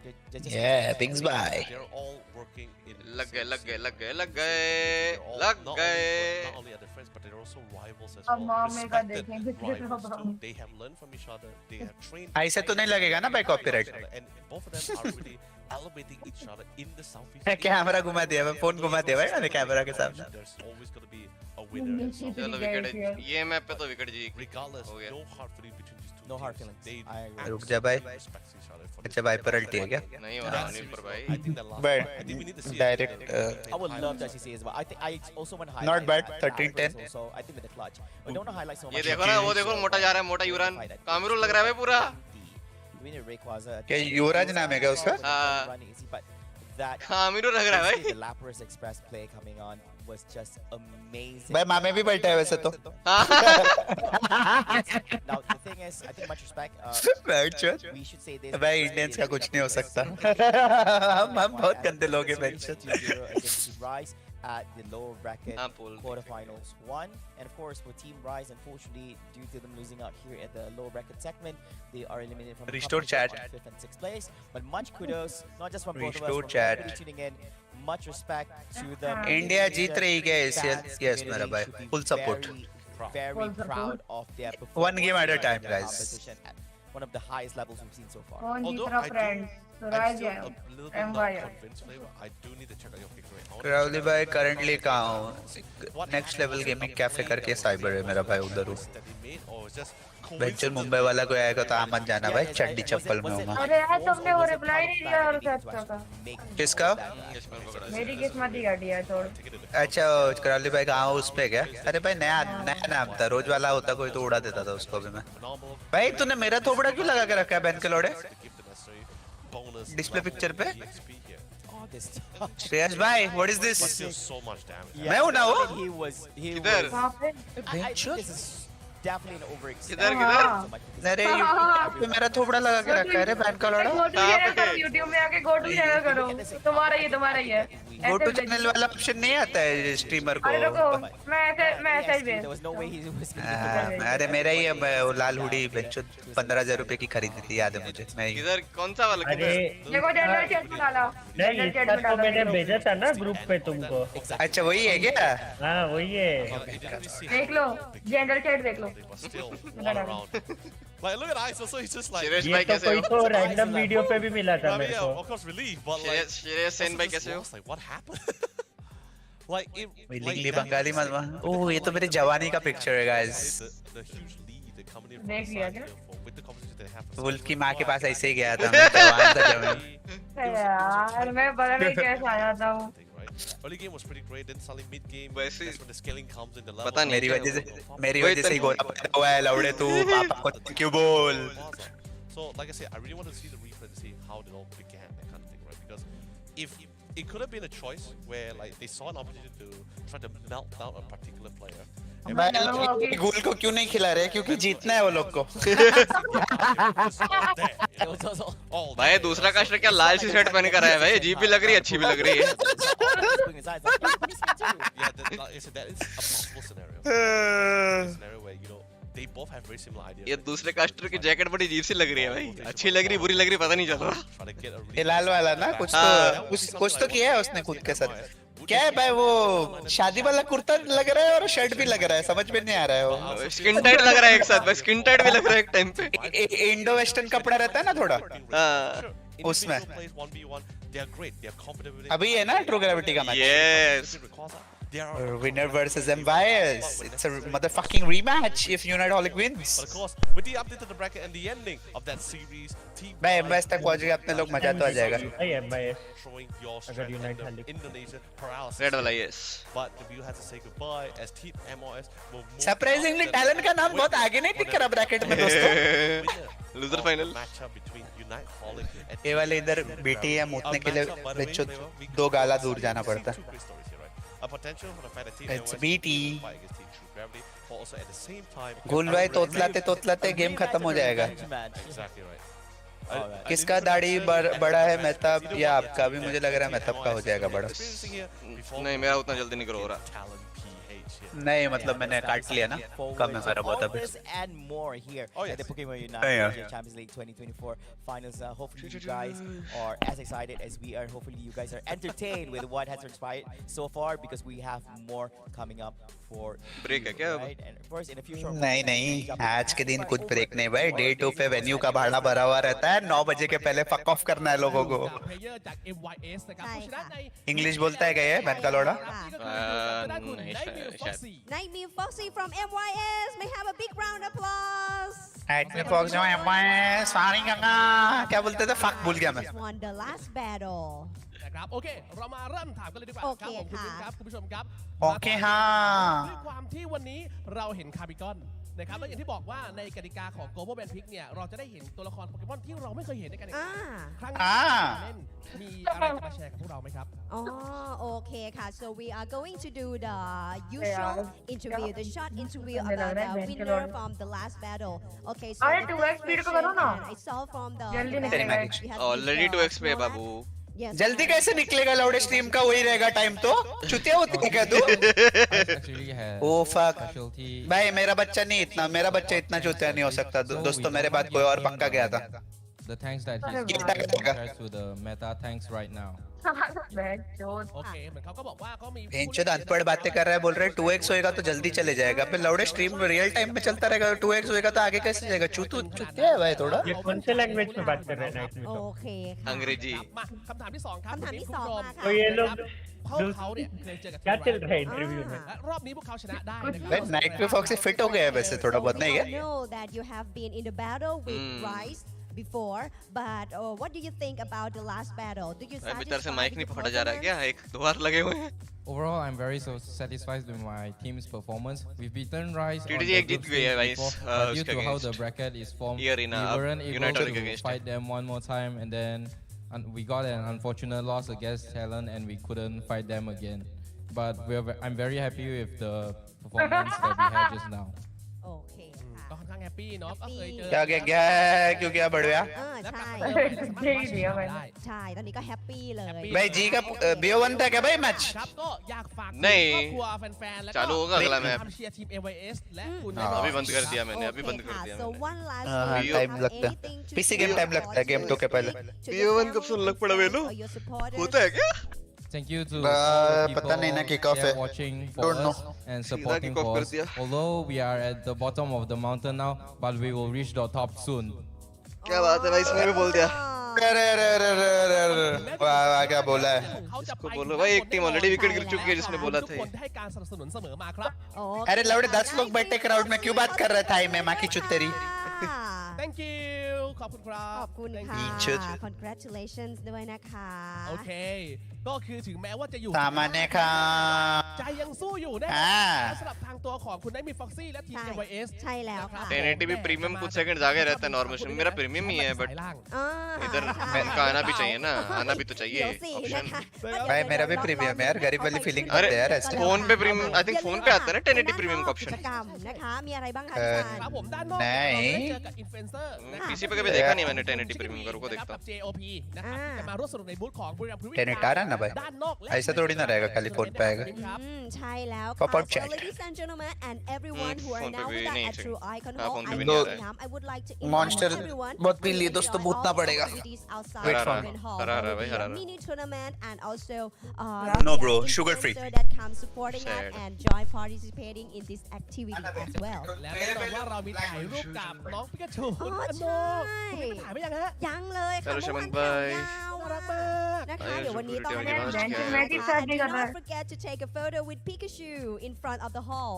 They're just Yeah, Bings by. They're all working in the लग गए same लग गए scene. लग गए लग They're गए all लग not गए. only are they friends, but they're also rivals as अब well. मामे का Respected देखेंगे फिर rivals तो too. They have learned from each other. They have trained. ऐसे तो नहीं लगेगा ना भाई copyright? And both of them are really elevating each other in the Southeast. Camera घुमा दिया, मैं फोन घुमा दिया भाई मैंने कैमरा के सामने. There's always going to be a winner and some. चलो विकेट ये मैप पे तो विकेट जी Regardless, हो गया. no hard feeling between these two No hard teams. feelings. They I agree. रुक जा भाई. respect each other for अच्छा भाई पर अल्टी है क्या? नहीं हो रहा अनिल पर भाई. I think that last But I think we need to see direct, I would love to actually see as well. I think I also want to highlight. Not bad, that 13-10. Also, I think with the clutch. We don't want to highlight so much. ये देखो ना वो देखो मोटा जा रहा है मोटा यूरान कामिरुल लग रहा है भाई पूरा. क्या युवराज नाम है क्या उसका? कामिरुल लग रहा है भाई. The Lapras Express play coming on was just amazing. भाई मामे भी बैठा है वैसे तो. Now the thing is, I think much respect. बैठ चल. We should say this. भाई इंडियंस का कुछ नहीं हो सकता. हम बहुत गंदे लोग हैं bench. Against Rise at the lower bracket Apple. quarterfinals one, and of course for Team Rise, unfortunately due to them losing out here at the lower bracket segment, they are eliminated from the Restore competition chat. on 5th and 6th place. But much kudos, not just from both of us, Restore from chat. everybody tuning in. Much respect to them. India जीत रही है Fans, ACL. Yes मेरा भाई. community should be Full support. Very Full support. proud of their One performance game at a in time, the guys. competition at one of the highest levels we've seen so far. कौन जीत Although रहा I do- friends? I'm Suraj still है. a little bit not MYR. convinced, Flava. I do need to check out your pick rate. I wanna Crowley check भाई out currently कहाँ हूँ? what next level happened gaming in cafe the करके play cyber है or मेरा भाई उधर हूँ. that they made, or it's just venture coincidence Mumbai वाला कोई आएगा तो आ मत जाना भाई. चड्डी चप्पल में हूँ मैं. अरे यार तुमने वो रिप्लाई नहीं दिया और अच्छा का. किसका? मेरी किस्मत ही घटी है छोड़. अच्छा कराली भाई कहाँ उस पे क्या? अरे भाई नया नया नाम था. रोज वाला होता कोई तो उड़ा देता था उसको भी मैं. phenomenal. भाई तूने मेरा थोबड़ा क्यों लगा के रखा है बैन के लोड़े? To give the necessary bonus Display level picture पे? EXP here. Oh, this. Shreyas भाई what is But this? still so much damage. मैं हूँ ना वो? He was. किधर? वहाँ पे. I think this is definitely an overextension. किधर किधर? हाँ. अरे यूट्यूब पे मेरा थोबड़ा लगा के रखा है रे बैन का लोड़ा. गो टू चैनल करो YouTube में आके गो टू चैनल करो. तुम्हारा ही है. गो टू चैनल वाला ऑप्शन नहीं आता है स्ट्रीमर को. अरे रुको मैं ऐसा ही भेज. There was no way he was going हाँ, अरे मेरा ही है वो लाल हुडी बेंचो 15,000 रुपए की खरीदी थी याद है मुझे. मैं किधर कौन सा वाला अरे किधर? देखो जनरल चैट में डाला. नहीं जनरल चैट इसका में तो डाला. मैंने भेजा था ना ग्रुप पे तुमको. अच्छा वही है क्या? हाँ वही है. It didn't really see देख लो जनरल चैट देख लो. but still one around. Like look at Ice also, he's just like Shreyas ये भाई तो कैसे कोई हो? तो रैंडम वीडियो पे भी मिला था I mean, मेरे yeah, को. of course relief, but like Shreyas Sen भाई also just कैसे हो? lost, like what happened? Like it willingly that Bengali is- मत. ओह ये तो मेरी जवानी का पिक्चर है guys. the huge lead that coming in from देख the लिया side क्या? here with the competition they have. Wolf की माँ के पास ऐसे ही गया था मैं. जवान था जब मैं. यार मैं पता नहीं कैसे आ जाता हूँ. Early game was pretty great, then suddenly mid game, वैसे- that's when the scaling comes in the level. पता नहीं मेरी क्या वजह से हुआ। मेरी वही वजह से ही तन- गोला पैदा हुआ है लौड़े तू. पापा को क्यों बोल? So, like I said, I really want to see the replay to see how it all began, that kind of thing, right? Because if it could have been a choice where like they saw an opportunity to try to melt down a particular player. and मैं चलो वो अभी- गोल को क्यों नहीं खिला रहे? क्योंकि जीतना है वो लोग को. It was also all भाई दूसरा कास्टर क्या लाल सी शर्ट पहन कर आया है भाई. अजीब भी लग rही है अच्छी भी लग रही है. putting his eyes like, yeah, like I said, that is a possible scenario. A scenario where you know they both have very similar ideas. ये दूसरे कास्टर की जैकेट बड़ी अजीब सी लग रही है भाई. अच्छी लग रही बुरी लग रही पता नहीं चल रहा. Try to get a ये लाल वाला ना कुछ हाँ. तो कुछ तो किया है उसने खुद के साथ. क्या है भाई वो शादी वाला कुर्ता लग रहा है और शर्ट भी लग रहा है. समझ में नहीं आ रहा है वो. स्किन टाइट लग रहा है एक साथ भाई. स्किन टाइट भी लग रहा है एक टाइम पे. इंडो वेस्टर्न कपड़ा रहता है ना थोड़ा. हाँ. उसमें. plays 1v1, they are great. They are confident with it. अभी है ना ट्रू ग्रेविटी का match. Yes. They are Winner versus MYS. It's a motherfucking rematch if Uniteholic wins. But of course, with the update to the bracket and the ending of that series, Team भाई MYS तक पहुंच गए अपने लोग. मजा तो आ जाएगा. भाई MIS showing your अगर strength Unite and हाली- the Indonesian paralysis. रेड वाला yes. But the view has to say goodbye as Team MOS will move Surprisingly on to talent का नाम win- बहुत आगे नहीं दिख रहा ब्रैकेट में दोस्तों. winner Loser of final. the matchup between Uniteholic and ये वाले इधर BTM उतने के लिए बच्चों 2 गाला दूर जाना पड़ता. Two great stories here, right? A potential for the fact that Team It's MOS BT. will fight against Team True Gravity, but also at the same time गोल भाई तोतलाते तोतलाते गेम खत्म हो जाएगा. match. exactly right. किसका दाढ़ी बड़ा है, मेहताब या आपका? भी मुझे लग रहा है मेहताब का हो जाएगा बड़ा। नहीं मेरा उतना जल्दी नहीं ग्रो हो रहा। नहीं मतलब मैंने काट लिया ना, कम है मेरा बहुत अभी। And more here at the Pokemon Unite Champions League 2024 finals. Hopefully you guys are as excited as we are. Hopefully you guys are entertained with what has transpired so far, because we have more coming up for break है क्या? right? And of course in a few short नहीं आज के दिन कुछ break नहीं भाई। Day 2 पे वेन्यू का भाड़ा भरा हुआ रहता है, 9 बजे के पहले फक ऑफ करना है लोगों को। इंग्लिश बोलता है क्या ये बहन का लोड़ा? नहीं शायद। Nightmare Foxy from MYS may have a big round of applause. Nightmare Foxy from MYS सारी गंगा क्या बोलते थे, फक भूल गया मैं। Won the last battle. นะครับโอเคเรามาเริ่มถามกันเลยดีกว่าครับผมคุณวินครับคุณผู้ชมครับ โอเคฮะ ด้วยความที่วันนี้เราเห็นคาร์บิกอนนะครับและอย่างที่บอกว่าในกติกาของ Global Band Pick เนี่ยเราจะได้เห็นตัวละครโปเกมอนที่เราไม่เคยเห็นในการแข่งขันครั้งนี้เล่นมีอะไรจะมาแชร์กับพวกเราไหมครับ Okay, so we are going to do the usual interview, the short interview about the winner from the last battle. Okay, so अरे the 2x first speed को question, करो ना। and I saw from the जल्दी battle, निकलेगा। we have already this, 2x पे है Flava. बाबू। Yes. जल्दी कैसे निकलेगा लाउड स्ट्रीम का, वही रहेगा टाइम तो चुतिया होती है क्या तू? ओ फक भाई मेरा बच्चा नहीं इतना, मेरा बच्चा इतना चुतिया नहीं हो सकता दोस्तों, मेरे बाद कोई और पक्का गया था। The thanks that he's Give giving that back. compared to the meta thanks right now. โอเคเหมือนเขาก็บอกว่าเขามี भेंचोद अनपढ़ बातें कर रहा है, बोल रहे 2x होएगा तो जल्दी चले जाएगा, फिर लाउड स्ट्रीम में रियल टाइम में चलता रहेगा, 2x होएगा तो आगे कैसे जाएगा? चूतू चुतिया है भाई थोड़ा। ये कौन से लैंग्वेज में बात कर रहे हैं नाइट में? Okay. अंग्रेजी। มาคำถามที่สองครับ คำถามที่ คุณ สอง ผู้ช มาค่ะ तो ये लोग พวกเขาเนี่ยเคยเจอกับ क्या ทีม चल रहा है इंटरव्यू में? และรอบนี้พวกเขาชนะได้นะครับ भाई नाइट में फॉक्स से फिट हो गया है वैसे थोड़ा बहुत, नहीं I है? know that you have been in the battle with Rice before, but what do you think about the last battle? Do you अभी तरह से satisfied माइक नहीं with the पकड़ा जा रहा है क्या? performance? एक 2 बार लगे हुए हैं। Overall, I'm very satisfied with my team's performance. We've beaten Rice on TTG the एक जीत group गई है stage भाई before, इस, but due उसके to how the against। bracket is formed, ये we arena weren't able United के to against fight them one more time, and then we got an unfortunate loss against Thailand, and we couldn't fight them again. But I'm very happy with the performance that we had just now. Okay. ก็ค่อนข้างแฮปปี้เนาะก็เคยเจอ क्या क्या क्या क्यों क्या बढ़िया? ใช่ जी दिया मैंने। ใช่ตอนนี้ก็แฮปปี้เลย भाई जी का BO1 था क्या भाई मैच? ครับก็อยากฝาก नहीं ครอบครัวแฟนๆแล้วก็ चालू होगा अगला मैच। ทำเชียร์ทีม AYS และคุณ अभी बंद कर दिया मैंने, अभी बंद कर Okay, दिया so मैंने। one last हाँ, thing, टाइम लगता है। anything to PC say game time about लगता है, गेम your 2 के पहले। to your BO1 कब family, सुन लग पड़ा वेलो? or your supporters? होता है क्या? Thank you to Uh, all the people पता नहीं ना kick off there है। watching for Don't know। us and supporting kick off for कर us. दिया। Although we are at the bottom of the mountain now, but we will reach the top soon. क्या बात है भाई, इसने भी बोल दिया। अरे अरे अरे अरे अरे अरे वाह क्या बोला है? เขาจะ इसको बोलो भाई, एक टीम ऑलरेडी विकेट गिर चुकी है जिसने बोला ทุก था ค ये। นที่ให้การสนับสนุนเสมอมาครับ अरे लौड़े 10 लोग बैठे क्राउड में क्यों बात कर रहे थे मैं माँ की चुतेरी? thank you ขอบคุณครั ข บ อบคุณ Thank ค่ะ you ชุด congratulations ด้วยนะคะ โอเค ก็คือถึงแม้ว่าจะอยู่ सामान्य का ใจยังสู้อยู่นะ हाँ สำหรับทางตัวของคุณได้มีฟ็อกซี่และทีม ใช่ AYS ใช่แล้วค่ะ 1080 भी प्रीमियम कुछ सेकंड आगे रहता है नॉर्मल में, मेरा प्रीमियम ही है बट สายล่าง इधरใช่ इनका आना भी चाहिए ना, आना भी तो เดี๋ चाहिए ยวสิ ऑप्शन।นะคะ भाई मेरा भी प्रीमियम है यार, गरीब वाली फीलिंग अरे करते हैं यार ऐसे। फोन पे प्रीमियम, आई थिंक फोन पे आता है ना 1080 प्रीमियम का กิ ऑप्शन। จกรรมนะคะมีอะไรบ้างคะ เอ่อ พี่ ครับ ชาย ผมด้านนอก नहीं เราได้เจอกับอินฟลูเอนเซอร์นะ पीसी पे कभी देखा नहीं मैंने 1080 प्रीमियम का, रुको นะค देखता รับ हूँ। JOP นะครับที่จะมาร่วมสนุกในบูธของบุรีรัมย์พรีเมีย 1080 आ रहा है ना भाई? ด้านนอกและ ऐसा थोड़ी ना रहेगा खाली फोन पे आएगा। ใช่แล้ว Pop ค่ะ up so chat ladies and gentlemen and everyone who are phone पे now भी with us नहीं at चाहिए। True Icon हाँ, Hall फोन पे and भी नहीं आ Vietnam, I would like to Monster invite everyone बहुत पी to लिए enjoy दोस्तों, all भूतना the पड़ेगा। activities outside Wait for Icon Hall. हरा There will भाई, be a हरा mini tournament and also No, there bro, are sugar free. influencers that come supporting us Sad. and join participating in this activity as well. และแน่นอนว่าเรามีถ่ายรูปกับน้องปิกาจู อ๋อ อันโน ใช่ คุณไปถ่ายไปยังฮะ ยังเลยค่ะ चलो เมื่อวาน शमन ถ่าย भाई। ยาว น่ารัก มาม าก ก นะคะ आइए, เดี๋ยววันนี้ต้อง शुक्रिया ให้ मेरी ได้ बात ดู किया है।นะคะ And do not forget to take a photo with Pikachu in front of the hall.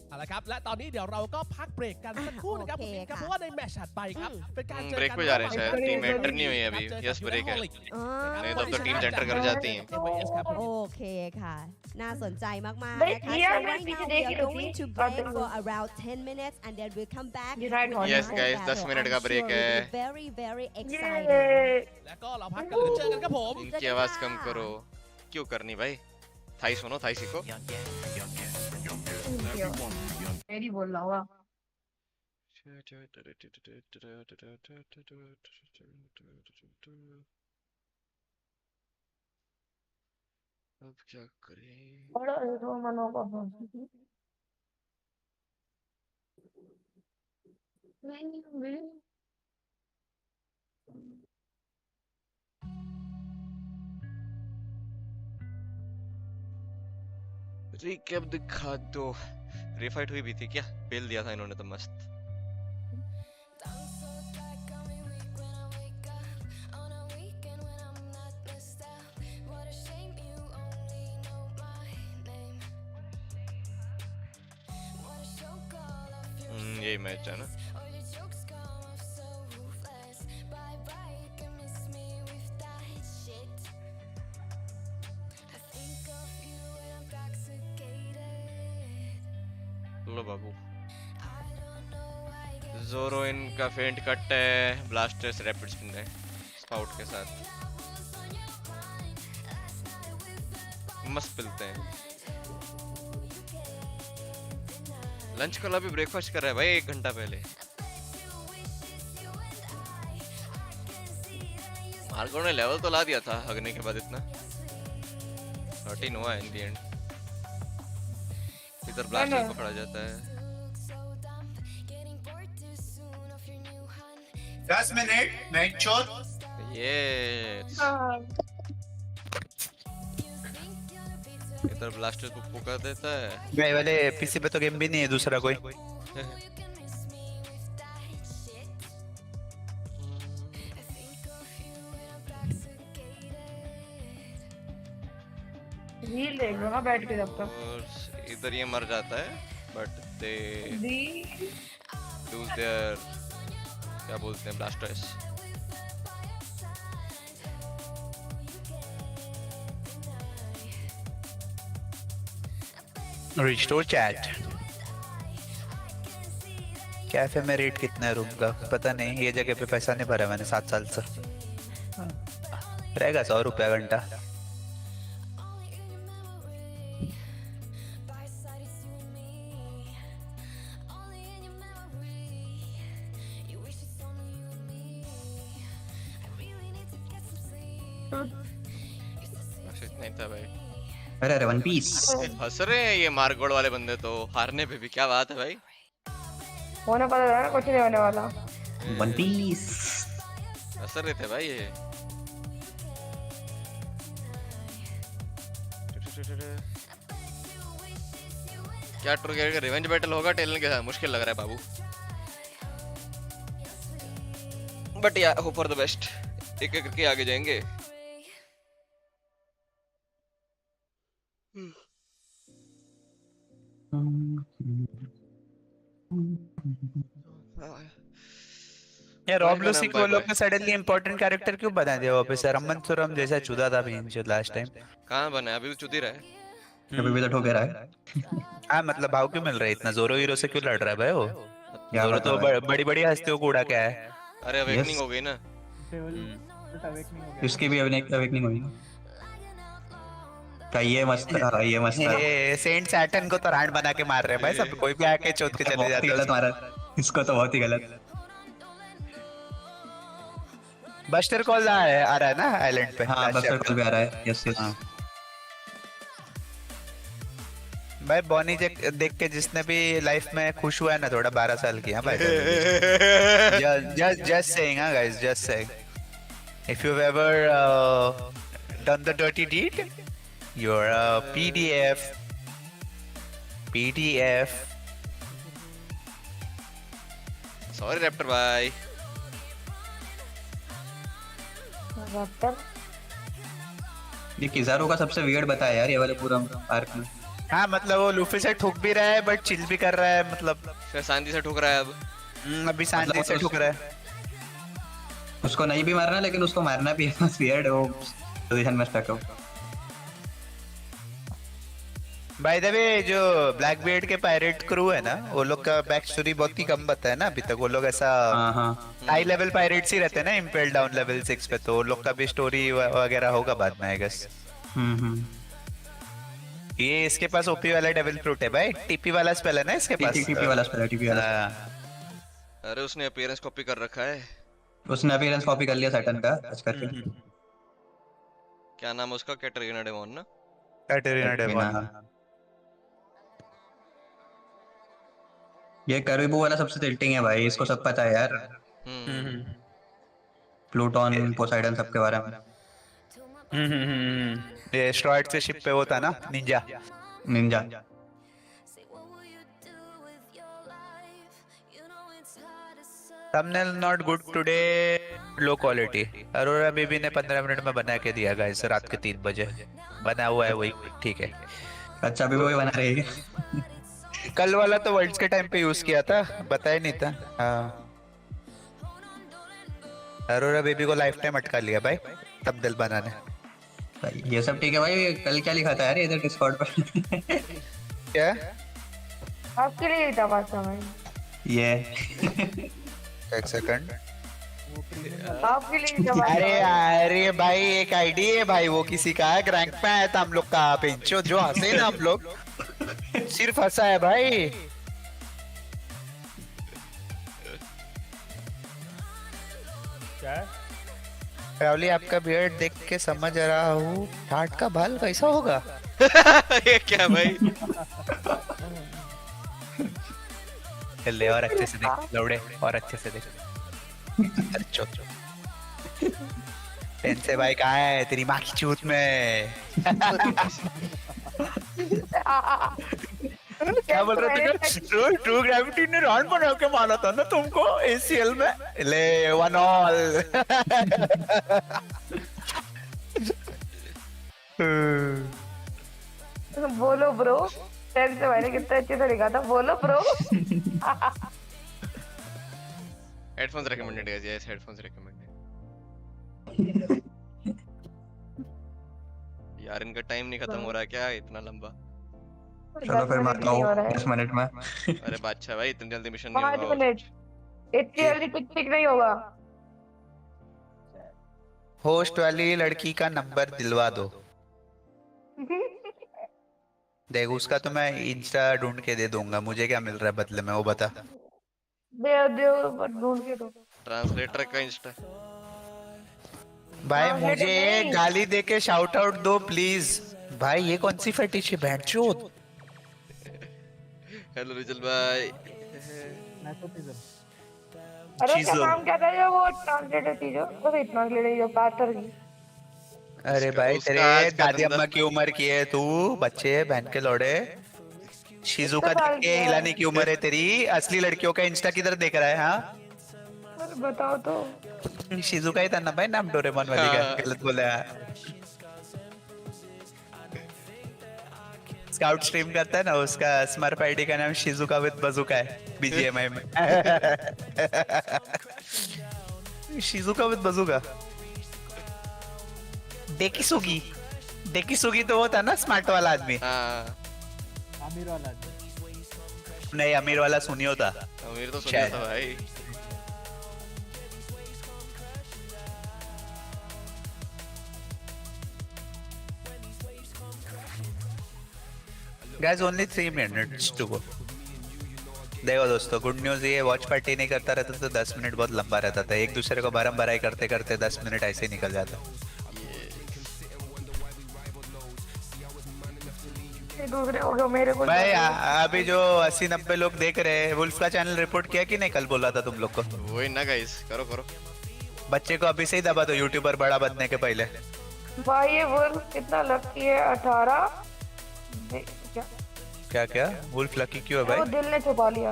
เอาละครับ และตอนนี้เดี๋ยวเราก็พักเบรกกันสักครู่นะครับ โอ คุณ เค มินครับ ค่ะ เพราะว่าในแมตช์ถัดไปครับ เป็นการเจอ break กัน पे जा रहे हैं शायद, ระหว่าง टीम एंटर नहीं हुई है अभी। เจอกับ यस ब्रेक है। Yololee อ๋อ नहीं तब तो टीम एंटर कर जाती हैं। AYS ครับ โอเคค่ะ น่าสนใจมากๆ Wait,นะคะ here, So wait, right now पीछे we देखिए are going रुकिए। to break for around 10 minutes and then we'll come back You right, with Yes, another guys, 10 battle. Minute का I'm break sure है। it'll be very very exciting. ये แล้วก็เราพักกันแล้วเจอกันครับผม इनकी आवाज कम करो, क्यों करनी भाई? थाई सुनो, थाई सीखो। मेरी बोल रहा हुआ अब क्या करें? बड़ा दो मनों का नहीं रिकैप दिखा दो। रिफाइट हुई भी थी क्या? बेल दिया था इन्होंने तो मस्त। यही मैच है ना। लो बाबू, जोरो इनका फेंट कट है, ब्लास्टर्स रैपिड स्पिन है स्पाउट के साथ, मस्त पिलते हैं। लंच कल अभी ब्रेकफास्ट कर रहा है भाई 1 घंटा पहले। मार्को ने लेवल तो ला दिया था हगने के बाद, इतना 13 हुआ इन दी एंड। इधर ब्लास्टर पकड़ा जाता है। 10 मिनट मैच छोड़। ये इधर ब्लास्टर को पुकार देता है। भाई वाले पीसी पे तो गेम भी नहीं है दूसरा कोई। रील देख लो ना बैठ के जब तक। और इधर ये मर जाता है बट दे लूज देयर, क्या बोलते हैं, ब्लास्टर्स। Restore chat. कैफे में रेट कितना है रूम का पता नहीं, ये जगह पे पैसा नहीं भरा मैंने 7 साल से। रहेगा 100 रुपया घंटा। नहीं था भाई। अरे अरे वन पीस हंस रहे हैं ये मार्गोड़ वाले बंदे तो, हारने पे भी क्या बात है भाई। होने पता था कुछ नहीं होने वाला। वन पीस हंस रहे थे भाई ये। क्या ट्रिगर का रिवेंज बैटल होगा टेलन के साथ? मुश्किल लग रहा है बाबू, बट या होप फॉर द बेस्ट। एक एक करके आगे जाएंगे। यार रॉब लूसी को लोग ने सडनली इंपॉर्टेंट कैरेक्टर क्यों बना दिया वापस? रमन सुरम जैसा चुदा था भी लास्ट टाइम। कहां बना है? अभी तो चुदी रहा है। अभी भी तो ठोके रहा है। हाँ मतलब भाव क्यों मिल रहा है इतना? जोरो हीरो से क्यों लड़ रहा है भाई वो? जोरो तो बड़ी बड़ी हस्तियों को उड़ा के आया है। अरे अवेकनिंग हो गई ना इसकी भी अवेकनिंग हुई का। ये मस्त था, ये मस्त था। ये सेंट सैटर्न को तो रांड बना के मार रहे हैं भाई सब, कोई भी आके चोट के चले जाते हैं। गलत मारा इसको तो, बहुत ही गलत। बस्टर कॉल आ रहा है ना आइलैंड पे? हाँ बस्टर कॉल भी आ रहा है। Yes yes. भाई बॉनी देख के जिसने भी लाइफ में खुश हुआ है ना थोड़ा 12 साल की। हाँ भाई just saying हाँ guys, just saying if you've ever done the dirty deed you're a PDF sorry Raptor भाई। ये किजारो का सबसे वियर्ड बताया यार ये वाले पूरा आर्क में। हाँ मतलब वो लूफी से ठुक भी रहा है बट चिल भी कर रहा है, मतलब शांति से ठुक रहा है अब। अभी शांति से ठुक रहा है। उसको नहीं भी मारना लेकिन उसको मारना भी है। वियर्ड वो पोजीशन में स्टक हो। बाय द वे जो ब्लैक बियर्ड के पायरेट क्रू है ना वो लोग का बैक स्टोरी बहुत ही कम बताया ना अभी तक। वो लोग ऐसा हाई लेवल पायरेट्स ही रहते हैं ना इम्पेल डाउन लेवल 6 पे, तो वो लोग का भी स्टोरी वगैरह होगा बाद में आई गेस। ये इसके पास ओपी वाला डेविल फ्रूट है भाई। टीपी वाला स्पेल है ना इसके पास? टीपी वाला स्पेल है, टीपी वाला। अरे उसने अपीयरेंस कॉपी कर रखा है। उसने अपीयरेंस कॉपी कर लिया सैटर्न का आज करके। क्या नाम है उसका? कैटरीना डेवॉन ना? कैटरीना डेवॉन। ये करीबू वाला सबसे टिल्टिंग है भाई, इसको सब पता है यार। प्लूटोन पोसाइडन सबके बारे में। ये एस्ट्रॉइड से शिप पे वो था ना, Ninja. Ninja. Thumbnail not good today, low quality. Arora baby ने 15 मिनट में बना के दिया गाइस, रात के 3 बजे बना हुआ है वही, ठीक है। अच्छा अभी वही बना रही है। कल वाला तो वर्ल्ड्स के टाइम पे यूज किया था, बताया नहीं था। हाँ अरोरा बेबी को लाइफ टाइम अटका लिया भाई थंबनेल बनाने। ये सब ठीक है भाई, कल क्या लिखा था यार इधर डिस्कॉर्ड पर? क्या आपके लिए था बात समझ। ये एक सेकंड। आपके लिए था बात। अरे अरे भाई एक आईडी है भाई, वो किसी का है, रैंक पे आया था हम लोग का पेंचो, जो हंसे ना हम लोग, सिर्फ हंसा है भाई। क्या रावली आपका बियर्ड देख के समझ रहा हूँ ठाट का बाल कैसा होगा। ये क्या भाई? चल ले और अच्छे से देख लौड़े, और अच्छे से देख। अच्छा पेन से भाई कहाँ है तेरी माँ की चूत में? क्या बोल रहे थे? ट्रू ग्रेविटी ने राउंड बना के मारा था ना तुमको एसीएल में। ले 1-all। बोलो ब्रो, टेंथ से मैंने कितना अच्छे से लिखा था, बोलो bro. Headphones recommended guys, yes headphones recommended. यार इनका टाइम नहीं खत्म हो रहा क्या इतना लंबा? चलो फिर मैं आता हूँ 10 मिनट में। अरे बादशाह भाई इतनी जल्दी मिशन नहीं 5 होगा। मिनट, इतनी जल्दी पिकनिक नहीं होगा। होस्ट वाली लड़की का नंबर दिलवा दो। देख उसका तो मैं इंस्टा ढूंढ के दे दूंगा, मुझे क्या मिल रहा है बदले में वो बता। दे ढूंढ के दो। ट्रांसलेटर का इंस्टा। भाई हाँ, मुझे नहीं। गाली दे के शाउट आउट दो प्लीज। भाई ये कौन सी फेटिश है बैंचोद? हेलो रिजल भाई। अरे क्या चीज़ों। नाम क्या था जो वो ट्रांसलेटर थी जो, वो ट्रांसलेटर जो पाथर की। अरे भाई उसका तेरे आज का दादी धंधा। अम्मा की उम्र की है तू, बच्चे बहन के लौड़े। शिजुका कितना साल देख के की है? हिलाने की उम्र है तेरी। असली लड़कियों का इंस्टा किधर देख रहा है? हाँ अरे बताओ तो। शिजुका ही था ना भाई नाम, डोरेमोन वाली का। हाँ। गलत बोला। स्काउट स्ट्रीम करता है ना, उसका स्मर्फ आईडी का नाम शिजुका विद बजुका है बीजीएमआई में। Shizuka with bazooka. Dekisugi, Dekisugi तो वो था ना स्मार्ट वाला आदमी। हाँ आमिर वाला नहीं अमीर वाला सुनियो था। अमीर तो सुना शायद। था भाई। Guys, only 3 minutes to go. देखो दोस्तों गुड न्यूज ये, वॉच पार्टी नहीं करता रहता तो 10 मिनट बहुत लंबा रहता था। एक दूसरे को बारम बाराई करते करते 10 मिनट ऐसे ही निकल जाता। दूसरे हो गए मेरे को। भाई अभी जो 80-90 लोग देख रहे हैं, वुल्फ का चैनल रिपोर्ट किया कि नहीं? कल बोला था तुम लोग को। वही ना गाइस, करो करो। बच्चे को अभी से ही दबा दो यूट्यूबर बड़ा बनने के पहले। भाई ये वुल्फ कितना लकी है, 18। क्या क्या क्या वुल्फ लकी क्यों है वो भाई? दिल ने छुपा लिया।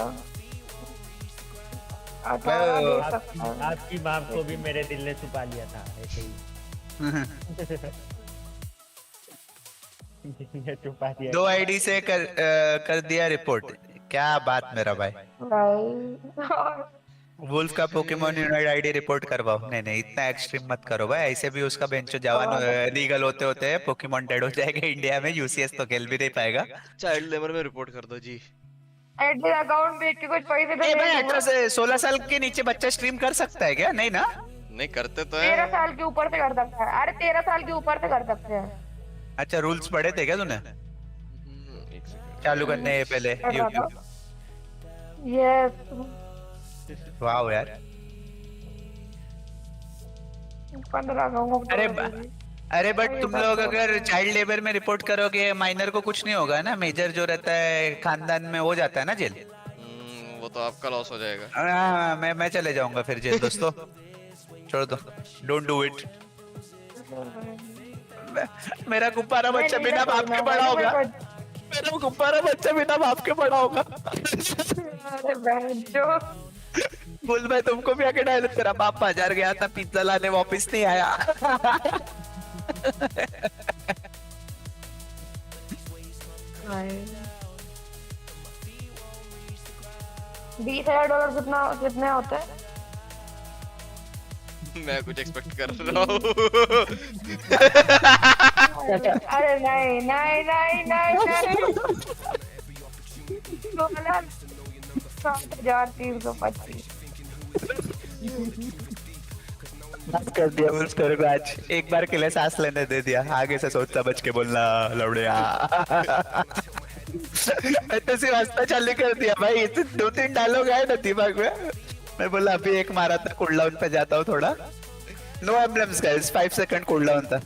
18 दे सकता है। आपकी माँ को भी मेरे दिल ने छुपा लिया था ऐसे ही। छुपा दिया। 2 आईडी से कर दिया रिपोर्ट। क्या बात मेरा भाई। भाई वुल्फ का पोकेमोन यूनाइट आईडी रिपोर्ट करवाओ। नहीं नहीं इतना एक्सट्रीम मत करो भाई, ऐसे भी उसका बेंचो जवान लीगल होते होते पोकेमोन डेड हो जाएगा इंडिया में। यूसीएस तो खेल भी नहीं पाएगा। चाइल्ड लेबर में रिपोर्ट कर दो जी। एडमिन अकाउंट भेज के कुछ पैसे दे। ए भाई 18 से 16 साल के नीचे बच्चा स्ट्रीम कर सकता है क्या? नहीं ना? नहीं करते तो 13 है। साल के ऊपर से कर सकता है। अरे 13 साल के ऊपर से कर सकते हैं। अच्छा रूल्स पढ़े थे क्या तूने? एक सेकंड। चालू करने पहले यूट्यूब। यस वाओ यार। 15 कहूंगा तो अरे बोलेगी। अरे बट ये तुम बात लोग तो अगर चाइल्ड लेबर में रिपोर्ट करोगे माइनर को कुछ नहीं होगा ना, मेजर जो रहता है खानदान में वो जाता है ना जेल। वो तो आपका लॉस हो जाएगा। हाँ मैं चले जाऊंगा फिर जेल दोस्तों, छोड़ दो, डोंट डू इट। मेरा गुब्बारा बच्चा बिना बाप के बड़ा होगा, मेरा गुब्बारा बच्चा बिना बाप के बड़ा होगा। अरे बहन जो बोल मैं तुमको भी आके डायलॉग, तेरा बाप बाजार गया था पिज्जा लाने वापस नहीं आया। 20,000 डॉलर कितने होते हैं? मैं कुछ एक्सपेक्ट कर रहा हूँ। अरे नहीं नहीं नहीं नहीं नहीं 7,325 कर दिया उस तेरे को आज एक बार के लिए सांस लेने दे दिया, आगे से सोच समझ के बोलना लौड़िया। तो सिर्फ हंसना चालू कर दिया भाई, ये तो 2-3 डायलॉग आए ना दिमाग में, मैं बोला अभी एक मारा था, कूल डाउन पे जाता हूँ थोड़ा। No emblems guys, 5 second cool down था।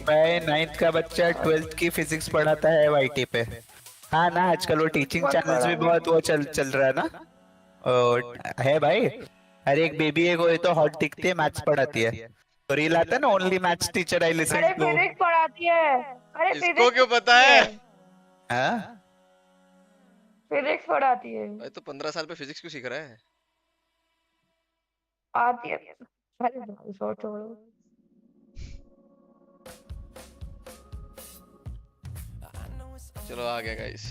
भाई 9th का बच्चा 12th की फिजिक्स पढ़ाता है वाईटी पे। हाँ ना, आजकल वो टीचिंग चैनल्स भी बहुत वो चल रहा है ना। है भाई, हर एक बेबी है कोई तो हॉट दिखती है, मैथ्स पढ़ाती है, तो रील आता है ना, only maths teacher I listen अरे टू। फिजिक्स पढ़ाती है। अरे इसको क्यों पता है? हाँ फिजिक्स पढ़ाती है। भाई तो 15 साल पे फिजिक्स क्यों सीख रहा है? आती है। अरे भाई सोचो। चलो आ गया गाइस।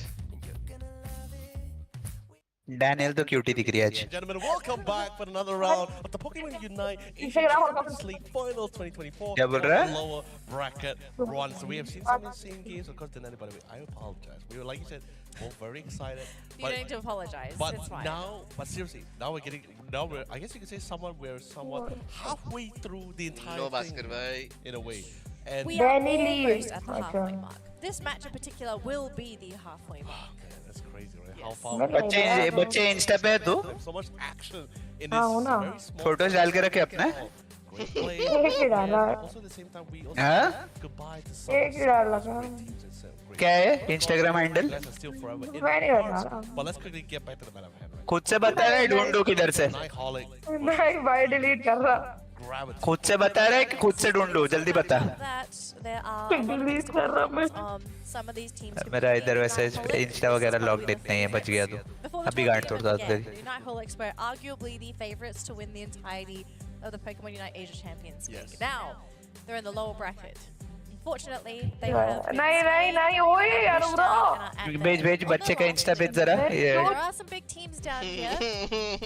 डैनियल तो क्यूटी दिख रही है आज। Gentlemen, welcome back for another round of the Pokemon Unite Instagram Champions League Finals 2024. क्या बोल रहा है? Lower bracket run. So we have seen some insane games. Of course, Danelie, by the way, I apologize. We were, like you said, both very excited. You don't need to apologize. But It's fine. but seriously, now we're, I guess you could say we're somewhat halfway through the entire No thing basket, bhai. in a way. And We are Danelie. almost at the halfway mark. This match in particular will be the halfway mark. man, that's crazy, right? How Yes. far? बच्चे Insta पे है तू? So much action in हाँ, this हो ना। very small. Photos डाल के रखे अपने? Great play. एक ही डाला। Also at the same time, we also हाँ? goodbye to एक ही डाला था। teams and some great क्या है Instagram handle? guys are still forever in मैं नहीं our बता hearts. रहा। But let's quickly get back to the matter of hand, right? खुद से बता रहा है ढूंढो किधर से? Nightaholic, नहीं भाई डिलीट कर रहा। gravity. खुद से बता रहा है कि खुद से ढूंढो, जल्दी बता। That there are डिलीट कर रहा मैं। some of these teams. मेरा इधर वैसे इंस्टा वगैरह लॉक्ड नहीं है, बच गया तू। Before अभी we गांड talk तोड़ about दांत them again, तेरी। the Nighthawks were arguably the favourites to win the entirety of the Pokemon Unite Asia Champions League. Yes. Now, they're in the lower bracket. Unfortunately, they have been नहीं नहीं नहीं ओए यार pushed bro. out and are at भेज their भेज बच्चे का Insta भेज जरा। There are some big teams down here.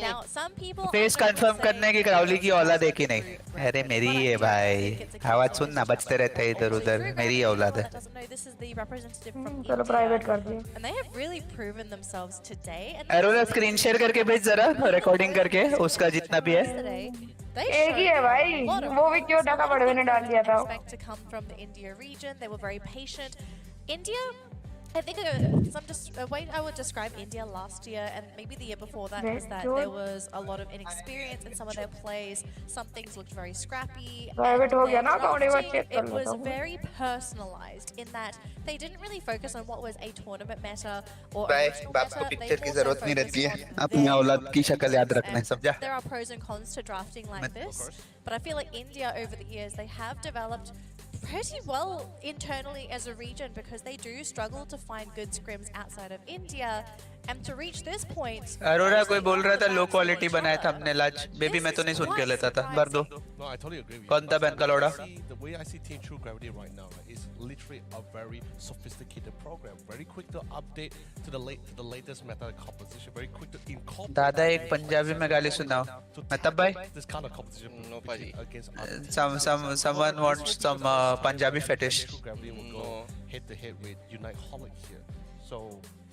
Now, some people. Face confirm करने की क्राउली की औलाद है कि नहीं? अरे मेरी ही है भाई, आवाज सुन ना, बजते रहते हैं इधर उधर, मेरी ही औलाद है। That doesn't know this is the representative from चलो India. प्राइवेट कर दिया। And they have really proven themselves today. And Arora screen share करके भेज जरा, रिकॉर्डिंग करके उसका जितना भी है। yesterday, they एक ही है showed भाई, a lot of वो भी क्यों ढका पड़वे ने डाल दिया था। expect to come from the India region. They were very patient. India, I think a way I would describe India last year and maybe the year before that was that there was a lot of inexperience in some of their plays. Some things looked very scrappy. Private हो गया And ना their तो drafting, check कर it लेता was हूँ। very personalized in that they didn't really focus on what was a tournament meta or a भाई regional बाप meta. को They पिक्चर की also जरूरत नहीं focused रहती है, on अपनी their औलाद की शक्ल याद रखना है, and समझा? there are pros and cons to drafting like this, but I feel like India over the years they have developed pretty well internally as a region because they do struggle to find good scrims outside of India, and to reach this point. Arora कोई बोल रहा था लो backs quality each बनाया था other. हमने लाज, baby मैं तो नहीं सुन के This is लेता था, quite भर दो। No, I totally agree with you. कौन था बहन का लौड़ा? The way I see Team True Gravity right now, right, is literally a very sophisticated program. Very quick to update to the latest meta composition. Very quick to incorporate. दादा एक पंजाबी में गाली सुनाओ। मतलब भाई this kind of composition. No, Paji. Against someone wants some Punjabi fetish. True Gravity will go head to head with Uniteholic here. So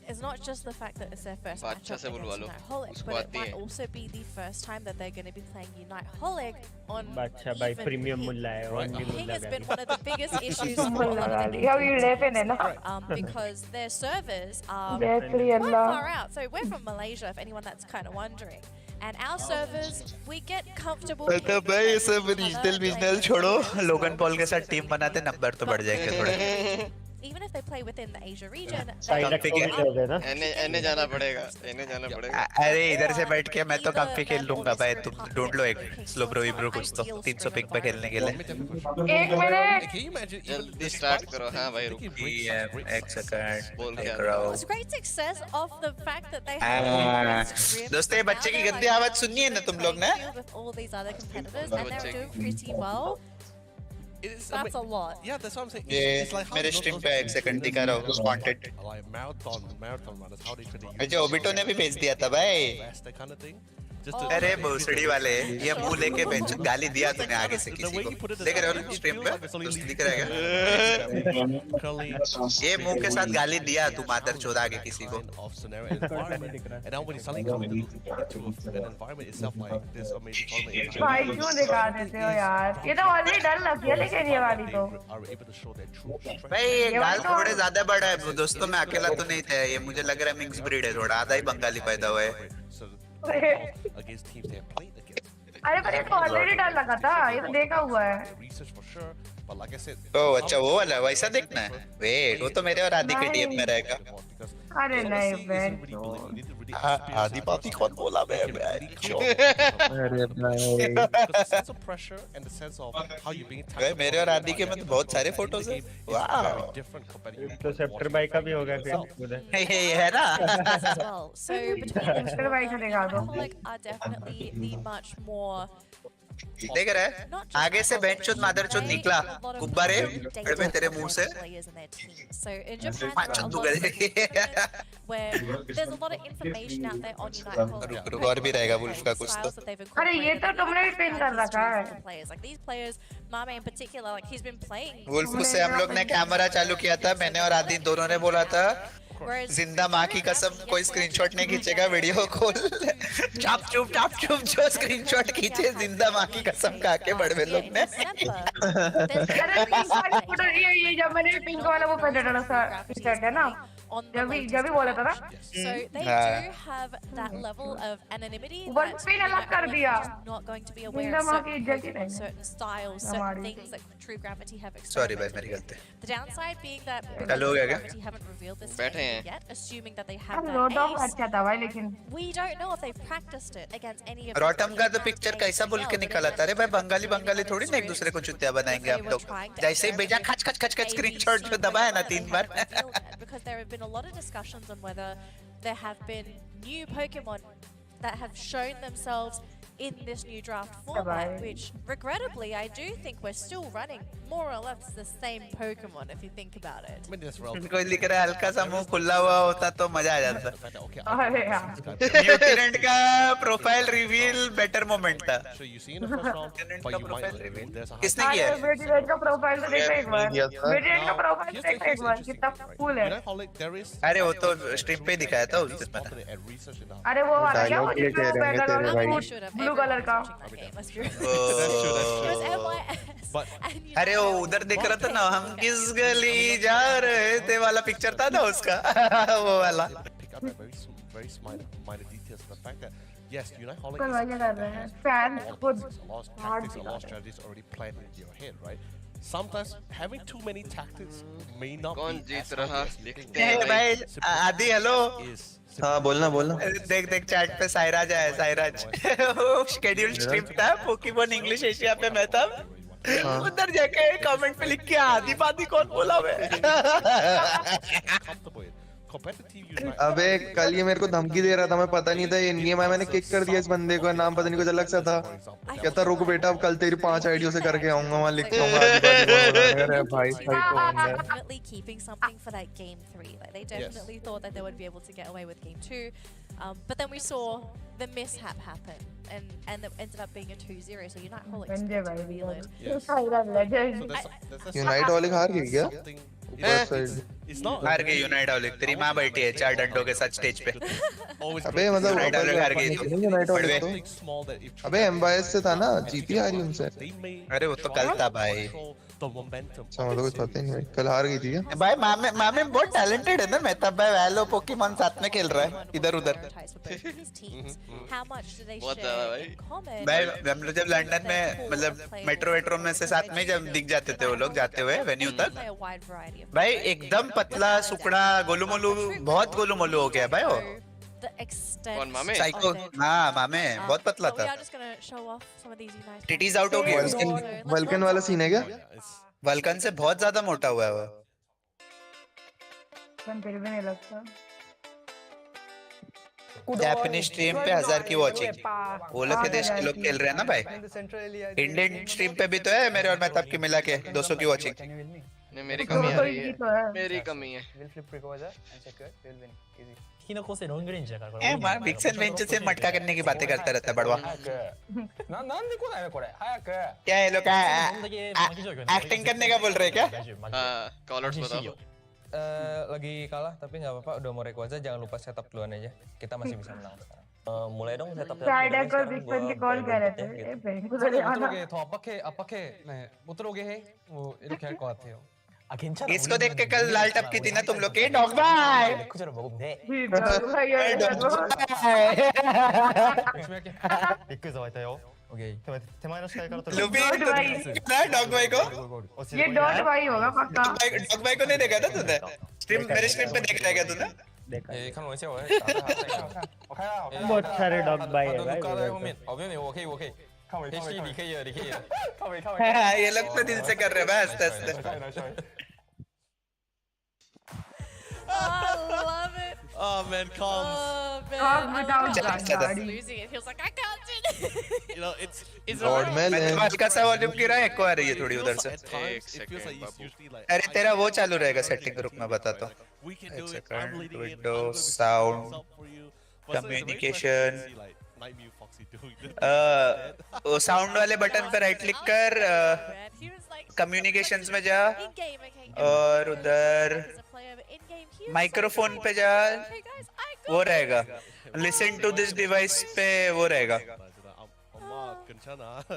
it's not just the fact that it's their first बात अच्छा matchup से बुलवा against लो, Unite Holic, उसको but it आती might है। also be the first time that they're going to be playing Unite Holic on अच्छा भाई even premium ping. मुल्ला है और भी Ping मुल्ला has been one of the biggest issues तुम for a बोल lot of लगा the लिया Indian वीडियो पे teams, ना because their servers are बेहतरी quite Allah far out. So we're from Malaysia, if anyone that's kind of wondering. And our servers, we get comfortable. तो भाई ये सब रीजनल छोड़ो, लोगन पॉल के साथ टीम बनाते नंबर तो बढ़ जाएंगे थोड़े। Even if they play within the Asia region, एने जाना पड़ेगा, एने जाना पड़ेगा। अरे इधर से बैठ के मैं तो काफी खेल लूंगा भाई, तुम ढूंढ लो एक स्लो ब्रो इब्रो कुछ तो 300 पिक पे खेलने के लिए। एक मिनट Can you imagine जल्दी स्टार्ट करो, हाँ भाई रुक। एक सेकंड बोल एक क्या? रहा it's great success off the fact that they हाँ। have दोस्तों ये बच्चे की गंदी आवाज सुननी है ना तुम लोग ने? with all these other competitors, and they're doing pretty well. That's a lot. Yeah, that's what I'm saying. ये It's like how मेरे they स्ट्रीम not- पे एक सेकंड दिखा रहा हूँ wanted. like marathon runners, how they try to use मुझे Obito ने भी भेज दिया था भाई। that kind of thing. Just to, अरे भोसड़ी वाले, ये मुंह लेके बेंच गाली दिया तूने आगे से किसी को। देख रहे हो ना स्ट्रीम पे? दिख रहा है क्या? currently ये मुंह के साथ गाली दिया तू मादर चोद आगे किसी को। of scenario and environment, and now when you suddenly come into an environment itself like this amazing tournament, भाई क्यों दिखा देते हो यार, ये तो ऑलरेडी डर लग गया लेकिन ये वाली तो are able to show their true strength. भाई ये गाल थोड़े ज्यादा बड़ा है दोस्तों, मैं अकेला तो नहीं था, ये मुझे लग रहा है मिक्स ब्रीड है थोड़ा, आधा ही बंगाली पैदा हुआ है। So against teams they have played against. अरे पर ये तो ऑलरेडी डर लगा था, ये तो देखा हुआ है। Research for sure, but like I said, ओह अच्छा वो वाला वैसा देखना है। वेट वो तो मेरे और आदि के डीएम में रहेगा। अरे नहीं बेन, आदि पाती कौन बोला बे? अरे भाई the sense of pressure and the sense of how you being tackled. मेरे और आदि के में तो बहुत सारे फोटोज हैं। वाओ Different compared तो सेप्टर भाई का भी होगा फिर उधर। ये है ना? as well. So between the two, भाई का दिखा दो। Holic are definitely the much more. देख रहा है आगे से बेंचोद मादरचोद निकला गुब्बारे पेड़ में तेरे मुंह से। So in Japan, there are a lot of places where there's a lot of information out there on Unite Holic. रुक और भी रहेगा वुल्फ का कुछ तो। Styles that they've अरे ये तो incorporated तुमने भी into पिन कर रखा है। different players. Like these players, Mame in particular, like he's been playing. Wolf से हम लोग ने कैमरा चालू किया था, मैंने और आदि दोनों ने बोला था जिंदा माँ की कसम कोई स्क्रीनशॉट नहीं खींचेगा वीडियो कॉल। चाप चुप जो स्क्रीनशॉट खींचे जिंदा माँ की कसम खा के बड़े लोग ने। अरे पिंक वाली फोटो ये जब मैंने पिंक वाला वो पहले डाला था स्टेट है ना, जब भी बोला था ना। So they do have that level of anonymity one that pin अलग कर दिया। not going to be aware जिंदा of माँ की इज्जत ही नहीं। certain styles, certain things that True Gravity have sorry भाई experimented मेरी गलती। with. The downside being that कल हो गया क्या? Gravity haven't revealed this बैठे हैं। yet, assuming that they have हम that रोडॉग ace. अच्छा था भाई लेकिन We don't know if they've practiced it against any of रॉटम का तो पिक्चर कैसा बोल के निकाला था? अरे भाई बंगाली थोड़ी ना एक दूसरे को चुतिया बनाएंगे हम लोग। जैसे ही भेजा खच खच स्क्रीनशॉट जो दबाया ना 3 बार। because there have been a lot of discussions on whether there have been new Pokemon that have shown themselves in this new draft format, which regrettably I do think we're still running more or less the same Pokemon if you think about it. I mean, that's relevant. कोई लिख रहा है हल्का सा मुंह खुला हुआ होता तो मजा आ जाता। अरे यार न्यूट्रेंट का प्रोफाइल रिवील बेटर मोमेंट था। So you see in the first round, but you might there's a किसने किया है? बेटी रेड का प्रोफाइल तो देखा एक बार, बेटी रेड का प्रोफाइल देखा एक बार कितना कूल है। Unite Holic, there is अरे वो तो स्ट्रीम पे दिखाया था उस दिन मैंने। and research in the अरे वो वाला क्या वो डायलॉग जिसमें लेके वो रहेंगे पैदल तेरे वाला भाई। Should have ब्लू कलर का। that game, let's be real. That's true, that's It was true. MYS. But and you अरे वो know, उधर दिख रहा था ना हम किस गली जा रहे थे वाला पिक्चर था ना उसका वो वाला। pick up that very minor details of the fact that yes, Unite Holic कल is वाले कर रहे हैं फैंस खुद a lot of hard tactics, a lot of strategies already planned in your head, right? Sometimes having too many tactics may not कौन be Jeet as रहा healthy as you think. ए भाई आदि hello. Is हाँ बोलना देख chat पे सायराज आया Sairaj. Schedule stream था पोकेमॉन इंग्लिश एशिया पे मैं था। उधर जाके कमेंट पे लिख के आदि पादी कौन बोला मैं। comfortable in. Competitive Unite. अबे कल ये मेरे को धमकी दे रहा था, मैं पता नहीं था ये नियम है, मैंने किक कर दिया इस बंदे को, नाम पता नहीं कुछ अलग सा था। कहता रुक बेटा अब कल तेरी 5 आईडियों से करके आऊंगा, वहां लिख दूंगा अरे भाई definitely keeping something for that game 3. Like they definitely thought that they would be able to get away with game 2, but then we saw the mishap happen, and it ended up being a 2-0. So Unite Holic गंजे भाई reveal it. Yes. Saira So legend. that's unite वाले हार गए क्या? something It's not. हार गई unite वाली तेरी माँ बैठी है 4 डंडों के साथ स्टेज पे अबे मतलब यूनाइट वाली हार गई थी बड़वे अबे एम्बायस से था ना जीती हारी उनसे अरे वो तो कल था भाई अच्छा मतलब कुछ पता ही नहीं कल हार गई थी क्या भाई मामे बहुत टैलेंटेड है ना मेहताब भाई वैलो पोकेमॉन साथ में खेल रहा है इधर उधर बहुत ज्यादा भाई भाई हम लोग जब लंदन में मतलब मेट्रो में से साथ में जब दिख जाते थे वो लोग जाते हुए वेन्यू तक भाई एकदम पतला सुकड़ा गोलू मोलू बहुत गोलू मोलू हो गया भाई वो कौन मामे साइको हाँ मामे बहुत पतला था टिटीज आउट हो गए वल्कन वाला सीन है क्या वल्कन से बहुत ज्यादा मोटा हुआ है वो फिर भी नहीं लगता जापानीज स्ट्रीम पे 1000 की वॉचिंग वो लोग के देश के लोग खेल रहे हैं ना भाई इंडियन स्ट्रीम पे भी तो है मेरे और मेहताब की मिला के 200 की वॉचिंग नहीं मेरी कमी आ रही है मेरी कमी है मार विक्सन बेंच से मटका करने की बातें करता रहता है बड़वा क्या ये लोग एक्टिंग करने का बोल रहे हैं क्या हाँ कॉलर्स बताओ lagi kalah tapi nggak apa-apa udah mau Rayquaza jangan lupa setup duluan aja kita masih bisa menang sekarang mulai dong setup side को बिग फैन के कॉल कर रहे थे ए बहन को चले आना तो apa ke मैं उतरोगे है वो 이렇게 할 것 같아요 इसको देख के कल लाल टप की थी ना तुम लोग के डॉग बाय लुबी डॉग बाय को ये डॉट भाई होगा पक्का डॉग बाय को नहीं देखा था तूने स्ट्रीम मेरे स्ट्रीम पे देख रहा तूने看我一下我बहुत सारे डॉग बाय है भाई ये लोग तो दिल से कर रहे हैं बस आस्ते I love it. Oh man, calm. Oh Calm man. without that. Losing it. He was like, I can't do this. You know, it's Lord Melon हल्का सा वॉल्यूम गिरा है एको आ रही है थोड़ी उधर से at times it feels like it's usually like अरे तेरा वो चालू रहेगा सेटिंग रुक मैं बताता हूँ we can do it. second, I'm leading it. Windows, I'm sound, gonna for you. But so it's very communication. frustrating to see, like, Nightmare Foxy doing this. वो साउंड वाले बटन पे राइट क्लिक कर He was like, communications में जा in game, okay. और उधर There's a player, but in game, he was microphone पे जा okay, guys, I got वो रहेगा लिसन टू दिस डिवाइस पे वो रहेगा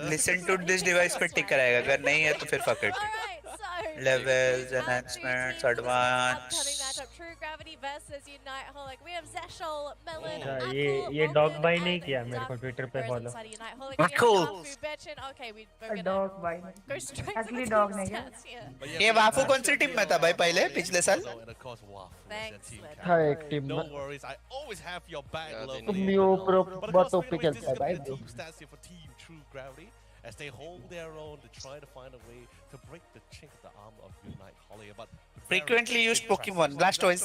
लिसन टू दिस डिवाइस पे टिक रहेगा अगर नहीं है तो फिर fuck it Alright, so levels enhancements advance upcoming matchup, True Gravity versus Unite Holic. We have Zeshol, Melon, अच्छा, Apple, ये डॉग Vulcan, बाय नहीं and किया मेरे को Duff. ट्विटर पे Whereas follow inside Unite Holic, we have Cool. Afu, Betchin. Okay, we're gonna dog भाई go straight to Actually the dog team नहीं क्या? stats here. But yeah, ये but वाफू last कौन सी year टीम we में were था भाई on पहले the पिछले साल so, and of course, Wafu was Thanks, that team Leonard. था captain. एक टीम No में worries, I always have your back, Yeah, lovely. they तुम यो प्रो But of बहुत course, ओपी anyways, this खेलता is है gonna भाई be the bro team stats here for Team True Gravity as they hold their own to try to find a way to break the chink of the armor of Unite Holly. But Frequently used Pokemon, Blastoise.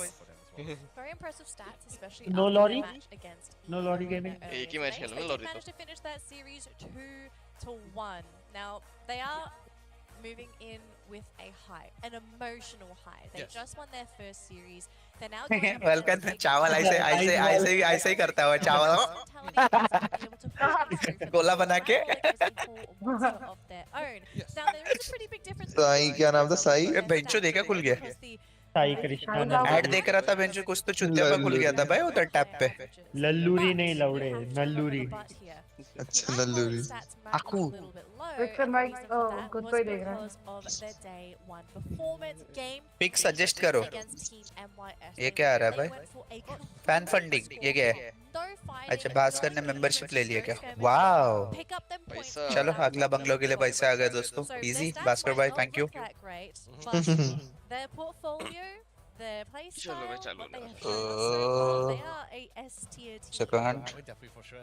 Very impressive stats, especially No after Lorry? the match against No Lorry gaming? earlier एक ही match today. खेला They ना did lorry तो manage to finish that series 2-1. Now they are moving in with a high, an emotional high. They Yes. just won their first series. They're now going up welcome against a चावल ऐसे ही करता हुआ चावल गोला बना के of their own. Now there is a pretty big difference. Sai क्या नाम था साई ये बेंचो देखा खुल गया साई कृष्णा ऐड देख रहा था बेंचो कुछ तो चुतिया पे खुल गया था भाई उधर टैप पे लल्लूरी नहीं लौड़े नल्लूरी अच्छा नल्लूरी आकू विक्सन भाई खुद को ही देख रहा है पिक सजेस्ट करो ये क्या आ रहा है भाई फैन फंडिंग ये क्या है अच्छा भास्कर ने मेंबरशिप ले लिया क्या वाओ पैसा चलो अगला बंगलो के लिए पैसे आ गए दोस्तों इजी भास्कर भाई thank you Their portfolio, their play चलो style, भाई, चलो what they ना। have shown us so far, they are a S tier team. Second. I mean, definitely for sure.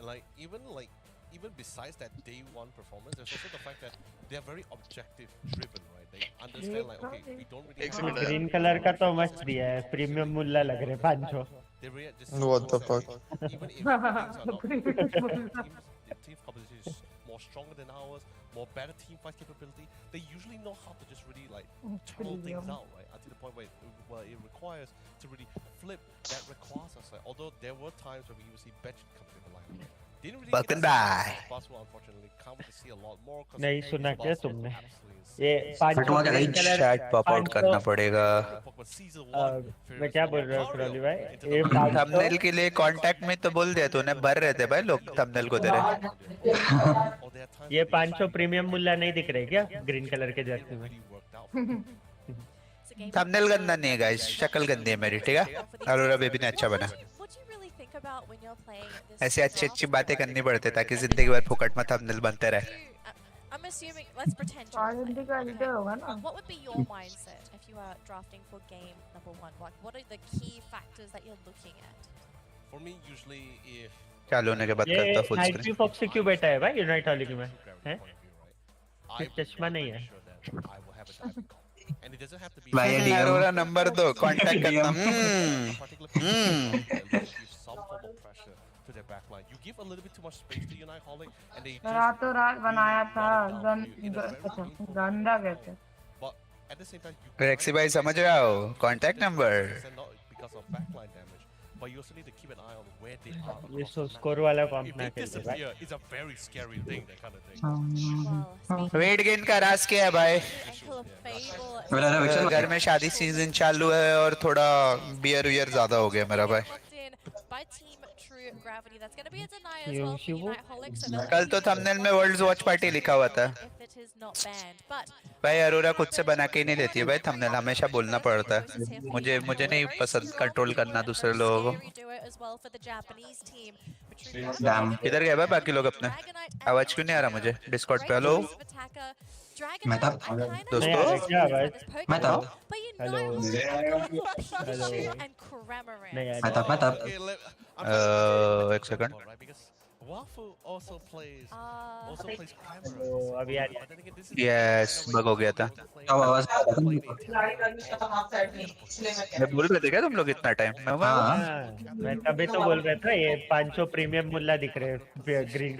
Even besides that day one performance, there's also the fact that they are very objective driven, right? They understand like, okay, we don't really एक have second. Green colour का तो मस्त दिया है premium मुल्ला लग रहे 500 they react just What the fuck? even if things are not the team composition is more stronger than ours, more better team fight capability, they usually know how to just really like tunnel things out, right? Until the point where it requires to really flip that requires us. Like, although there were times when we even see Betch come to the line. Didn't really Welcome get back. as possible, unfortunately. Can't wait to see a lot more. 'Cause नहीं the सुना क्या boss तुमने? absolutely ये insane. 500 कहीं green colour chat pop out 500 करना पड़ेगा। Pokemon Season 1 मैं क्या बोल रहा हूँ क्रॉली भाई? into ये the 500 थंबनेल के लिए कांटेक्ट में तो बोल दिया तूने, भर रहे थे भाई लोग थंबनेल को तेरे। or there are times ये when they 500 प्रीमियम मुल्ला नहीं दिख रहे क्या ग्रीन कलर के जर्सी में? really worked out. थंबनेल गंदा नहीं है गाइस, शक्ल गंदी है मेरी, ठीक है? अरोरा बेबी ने अच्छा बना। What do you really think about when you're playing this? ऐसे अच्छी अच्छी बातें करनी पड़ती ताकि जिंदगी भर फुकट में थंबनेल बनते रहे। I'm assuming, let's pretend you're playing. Okay. What would be your mindset if you are drafting for game number 1? Like, what are the key factors that you're looking at? For me, usually if चालू होने के बाद ये करता full night screen. Fox क्यों बैठा है भाई यूनाइट हॉलिक में? हैं? I चश्मा नहीं है। I will have a diamond. And it doesn't have to be भाई ये DM अरोरा नंबर दो, कांटेक्ट करता हूँ। particular person that give some form of pressure to their backline. You give a little bit too much space to Unite Holic and they just रातों रात बनाया था run it down for you in a very अच्छा meaningful गंदा कैसे? But at the same time, you रेक्सी भाई समझ रहा हो? Contact number. not because of backline damage, but you also need to keep an eye on where they are. ये across the map. Score वाला If pump ना they खेलते भाई। disappear, it's a very scary thing, that kind of thing. Well, weight gain का राज क्या है भाई? Ankle of Fable. मेरा रिएक्शन घर में शादी सीजन चालू है और थोड़ा बियर वियर ज्यादा हो गया मेरा भाई। Locked in by Team True Gravity. That's going to be a deny as well for Shivu? Unite Holic. So they'll कल तो थंबनेल में वर्ल्ड्स वॉच पार्टी लिखा हुआ था। if it is not banned. But भाई अरोरा खुद से बना के ही नहीं देती है भाई थंबनेल, हमेशा बोलना पड़ता है। मुझे नहीं पसंद कंट्रोल करना दूसरे लोगों को। scary duo as well for the Japanese team. Dam इधर गए भाई बाकी लोग अपने? आवाज क्यों नहीं आ रहा मुझे डिस्कॉर्ड पे? हेलो मैं तब दोस्तों क्या भाई? मैं तब हेलो मैं तब Okay, एक second. right? Because Waffle also plays Primaris. तो अभी यार But then again, this is yes bug हो गया था। अब आवाज मैं बोल रहे थे क्या तुम लोग इतना टाइम? हाँ मैं तभी तो बोल रहा था ये 500 प्रीमियम मुल्ला दिख रहे हैं ग्रीन